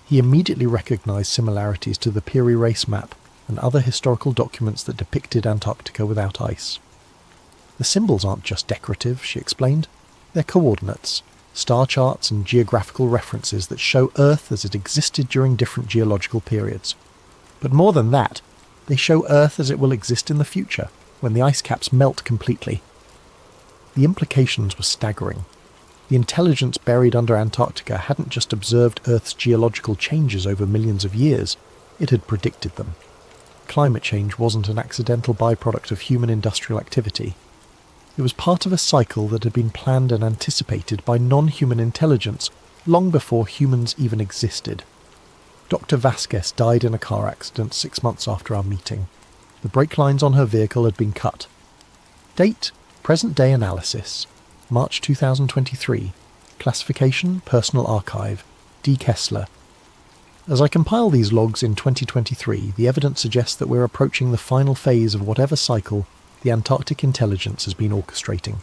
he immediately recognised similarities to the Peary Race map and other historical documents that depicted Antarctica without ice. "The symbols aren't just decorative," she explained. "They're coordinates, star charts and geographical references that show Earth as it existed during different geological periods. But more than that, they show Earth as it will exist in the future, when the ice caps melt completely." The implications were staggering. The intelligence buried under Antarctica hadn't just observed Earth's geological changes over millions of years, it had predicted them. Climate change wasn't an accidental byproduct of human industrial activity. It was part of a cycle that had been planned and anticipated by non-human intelligence long before humans even existed. Dr. Vasquez died in a car accident 6 months after our meeting. The brake lines on her vehicle had been cut. Date: present-day analysis. March 2023. Classification: Personal Archive. D. Kessler. As I compile these logs in 2023, the evidence suggests that we're approaching the final phase of whatever cycle the Antarctic intelligence has been orchestrating.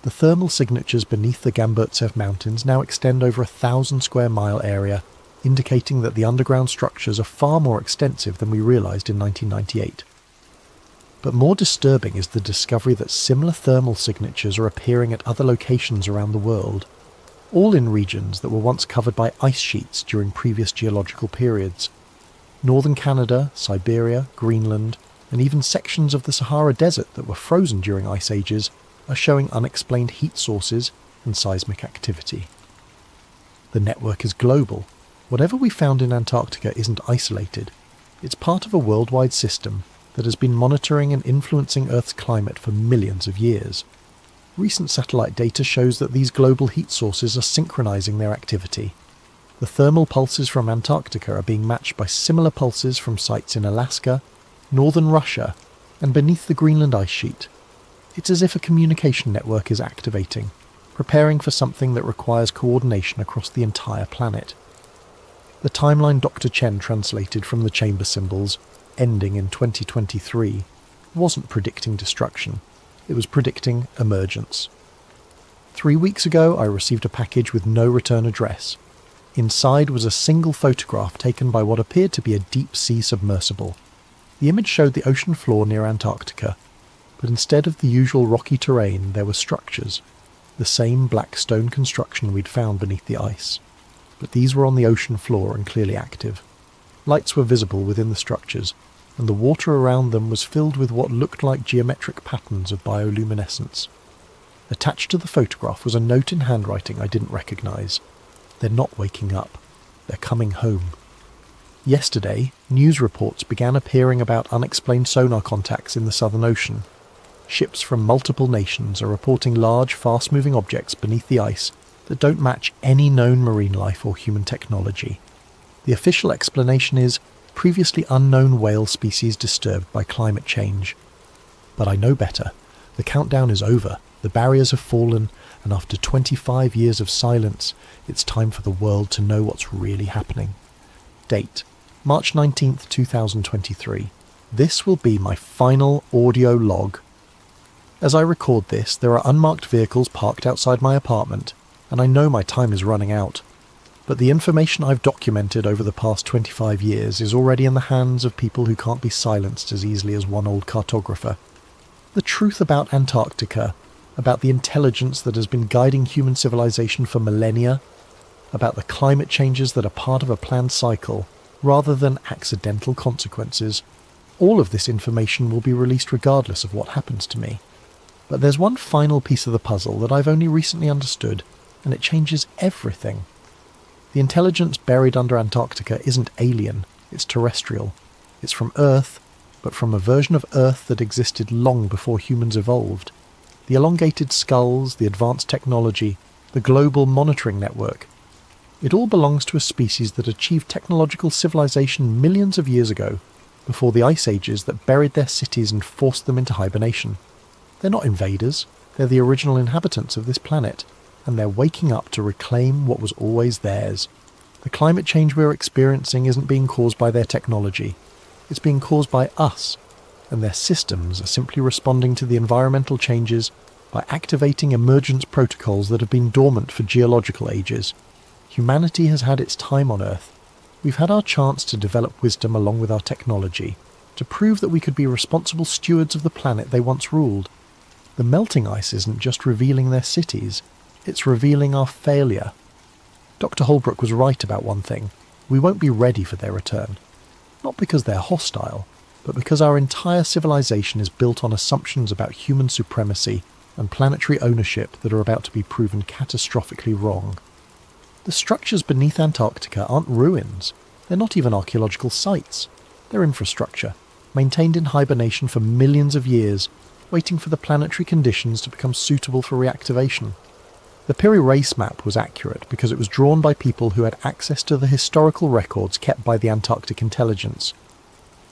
The thermal signatures beneath the Gamburtsev Mountains now extend over 1,000 square mile area, indicating that the underground structures are far more extensive than we realised in 1998. But more disturbing is the discovery that similar thermal signatures are appearing at other locations around the world, all in regions that were once covered by ice sheets during previous geological periods. Northern Canada, Siberia, Greenland, and even sections of the Sahara Desert that were frozen during ice ages are showing unexplained heat sources and seismic activity. The network is global. Whatever we found in Antarctica isn't isolated. It's part of a worldwide system that has been monitoring and influencing Earth's climate for millions of years. Recent satellite data shows that these global heat sources are synchronizing their activity. The thermal pulses from Antarctica are being matched by similar pulses from sites in Alaska, northern Russia, and beneath the Greenland ice sheet. It's as if a communication network is activating, preparing for something that requires coordination across the entire planet. The timeline Dr. Chen translated from the chamber symbols, ending in 2023, wasn't predicting destruction. It was predicting emergence. 3 weeks ago, I received a package with no return address. Inside was a single photograph taken by what appeared to be a deep-sea submersible. The image showed the ocean floor near Antarctica, but instead of the usual rocky terrain, there were structures, the same black stone construction we'd found beneath the ice. But these were on the ocean floor and clearly active. Lights were visible within the structures, and the water around them was filled with what looked like geometric patterns of bioluminescence. Attached to the photograph was a note in handwriting I didn't recognise. They're not waking up. They're coming home. Yesterday, news reports began appearing about unexplained sonar contacts in the Southern Ocean. Ships from multiple nations are reporting large, fast-moving objects beneath the ice that don't match any known marine life or human technology. The official explanation is previously unknown whale species disturbed by climate change. But I know better. The countdown is over. The barriers have fallen, and after 25 years of silence, it's time for the world to know what's really happening. Date: March 19th, 2023. This will be my final audio log. As I record this, there are unmarked vehicles parked outside my apartment, and I know my time is running out. But the information I've documented over the past 25 years is already in the hands of people who can't be silenced as easily as one old cartographer. The truth about Antarctica, about the intelligence that has been guiding human civilization for millennia, about the climate changes that are part of a planned cycle, rather than accidental consequences, all of this information will be released regardless of what happens to me. But there's one final piece of the puzzle that I've only recently understood, and it changes everything. The intelligence buried under Antarctica isn't alien, it's terrestrial. It's from Earth, but from a version of Earth that existed long before humans evolved. The elongated skulls, the advanced technology, the global monitoring network. It all belongs to a species that achieved technological civilization millions of years ago, before the ice ages that buried their cities and forced them into hibernation. They're not invaders, they're the original inhabitants of this planet, and they're waking up to reclaim what was always theirs. The climate change we're experiencing isn't being caused by their technology, it's being caused by us, and their systems are simply responding to the environmental changes by activating emergence protocols that have been dormant for geological ages. Humanity has had its time on Earth. We've had our chance to develop wisdom along with our technology, to prove that we could be responsible stewards of the planet they once ruled. The melting ice isn't just revealing their cities, it's revealing our failure. Dr. Holbrook was right about one thing. We won't be ready for their return. Not because they're hostile, but because our entire civilization is built on assumptions about human supremacy and planetary ownership that are about to be proven catastrophically wrong. The structures beneath Antarctica aren't ruins. They're not even archaeological sites. They're infrastructure, maintained in hibernation for millions of years, waiting for the planetary conditions to become suitable for reactivation. The Piri Reis map was accurate because it was drawn by people who had access to the historical records kept by the Antarctic intelligence.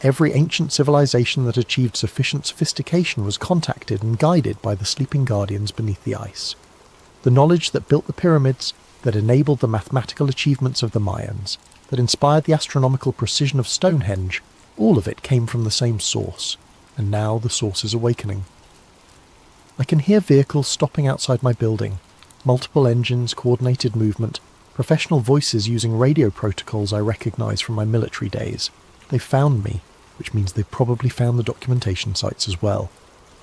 Every ancient civilization that achieved sufficient sophistication was contacted and guided by the sleeping guardians beneath the ice. The knowledge that built the pyramids, that enabled the mathematical achievements of the Mayans, that inspired the astronomical precision of Stonehenge, all of it came from the same source, and now the source is awakening. I can hear vehicles stopping outside my building, multiple engines, coordinated movement, professional voices using radio protocols I recognise from my military days. They've found me, which means they've probably found the documentation sites as well.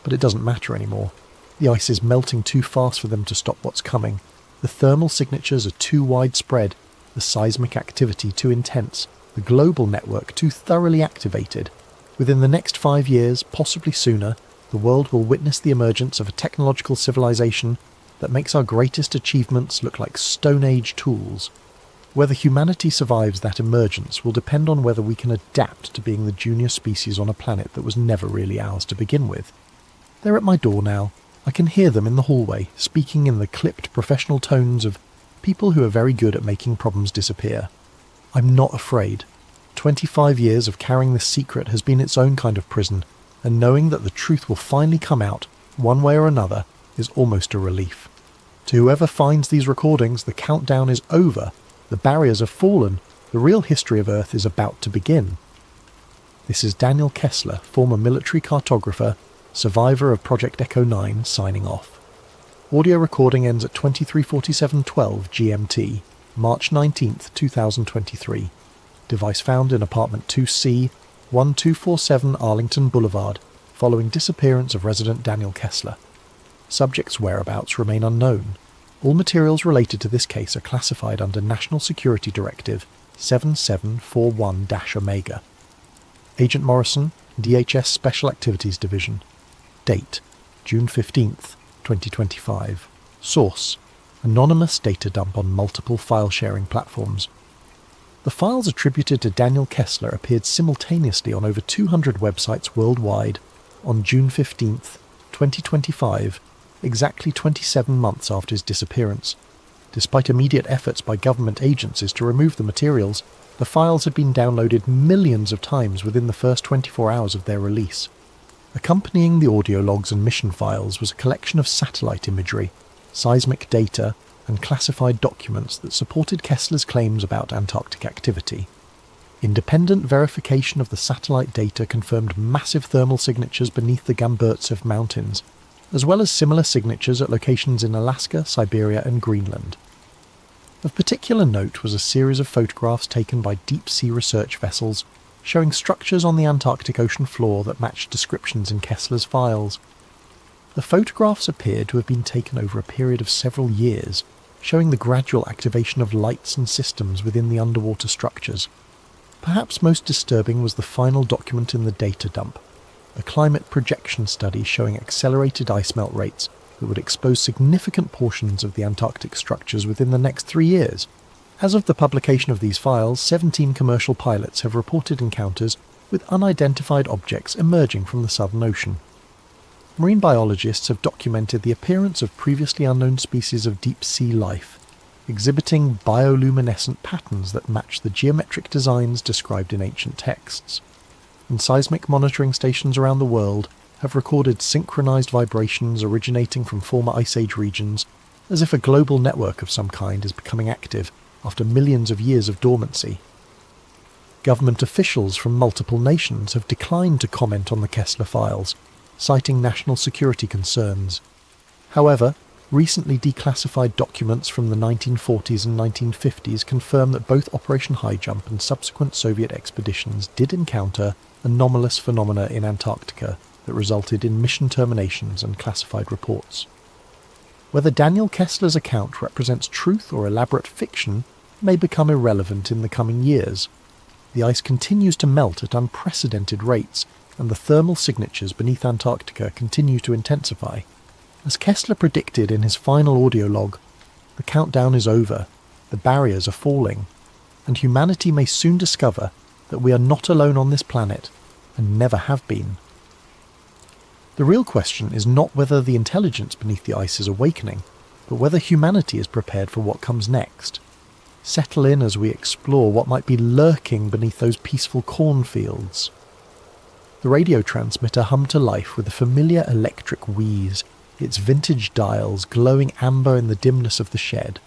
But it doesn't matter anymore. The ice is melting too fast for them to stop what's coming. The thermal signatures are too widespread, the seismic activity too intense, the global network too thoroughly activated. Within the next 5 years, possibly sooner, the world will witness the emergence of a technological civilization that makes our greatest achievements look like Stone Age tools. Whether humanity survives that emergence will depend on whether we can adapt to being the junior species on a planet that was never really ours to begin with. They're at my door now. I can hear them in the hallway, speaking in the clipped professional tones of people who are very good at making problems disappear. I'm not afraid. 25 years of carrying this secret has been its own kind of prison, and knowing that the truth will finally come out, one way or another, is almost a relief. To whoever finds these recordings, the countdown is over. The barriers have fallen. The real history of Earth is about to begin. This is Daniel Kessler, former military cartographer, survivor of Project Echo 9, signing off. Audio recording ends at 23:47:12 GMT, March 19th, 2023. Device found in apartment 2C, 1247 Arlington Boulevard, following disappearance of resident Daniel Kessler. Subject's whereabouts remain unknown. All materials related to this case are classified under National Security Directive 7741-Omega. Agent Morrison, DHS Special Activities Division. Date: June 15th, 2025. Source: anonymous data dump on multiple file-sharing platforms. The files attributed to Daniel Kessler appeared simultaneously on over 200 websites worldwide on June 15th, 2025, exactly 27 months after his disappearance. Despite immediate efforts by government agencies to remove the materials, the files had been downloaded millions of times within the first 24 hours of their release. Accompanying the audio logs and mission files was a collection of satellite imagery, seismic data, and classified documents that supported Kessler's claims about Antarctic activity. Independent verification of the satellite data confirmed massive thermal signatures beneath the Gamburtsev Mountains, as well as similar signatures at locations in Alaska, Siberia, and Greenland. Of particular note was a series of photographs taken by deep-sea research vessels showing structures on the Antarctic ocean floor that matched descriptions in Kessler's files. The photographs appeared to have been taken over a period of several years, showing the gradual activation of lights and systems within the underwater structures. Perhaps most disturbing was the final document in the data dump, a climate projection study showing accelerated ice melt rates that would expose significant portions of the Antarctic structures within the next 3 years. As of the publication of these files, 17 commercial pilots have reported encounters with unidentified objects emerging from the Southern Ocean. Marine biologists have documented the appearance of previously unknown species of deep-sea life, exhibiting bioluminescent patterns that match the geometric designs described in ancient texts. And seismic monitoring stations around the world have recorded synchronized vibrations originating from former Ice Age regions, as if a global network of some kind is becoming active after millions of years of dormancy. Government officials from multiple nations have declined to comment on the Kessler files, citing national security concerns. However, recently declassified documents from the 1940s and 1950s confirm that both Operation High Jump and subsequent Soviet expeditions did encounter anomalous phenomena in Antarctica that resulted in mission terminations and classified reports. Whether Daniel Kessler's account represents truth or elaborate fiction may become irrelevant in the coming years. The ice continues to melt at unprecedented rates, and the thermal signatures beneath Antarctica continue to intensify. As Kessler predicted in his final audio log, the countdown is over, the barriers are falling, and humanity may soon discover that we are not alone on this planet, and never have been. The real question is not whether the intelligence beneath the ice is awakening, but whether humanity is prepared for what comes next. Settle in as we explore what might be lurking beneath those peaceful cornfields. The radio transmitter hummed to life with a familiar electric wheeze, its vintage dials glowing amber in the dimness of the shed.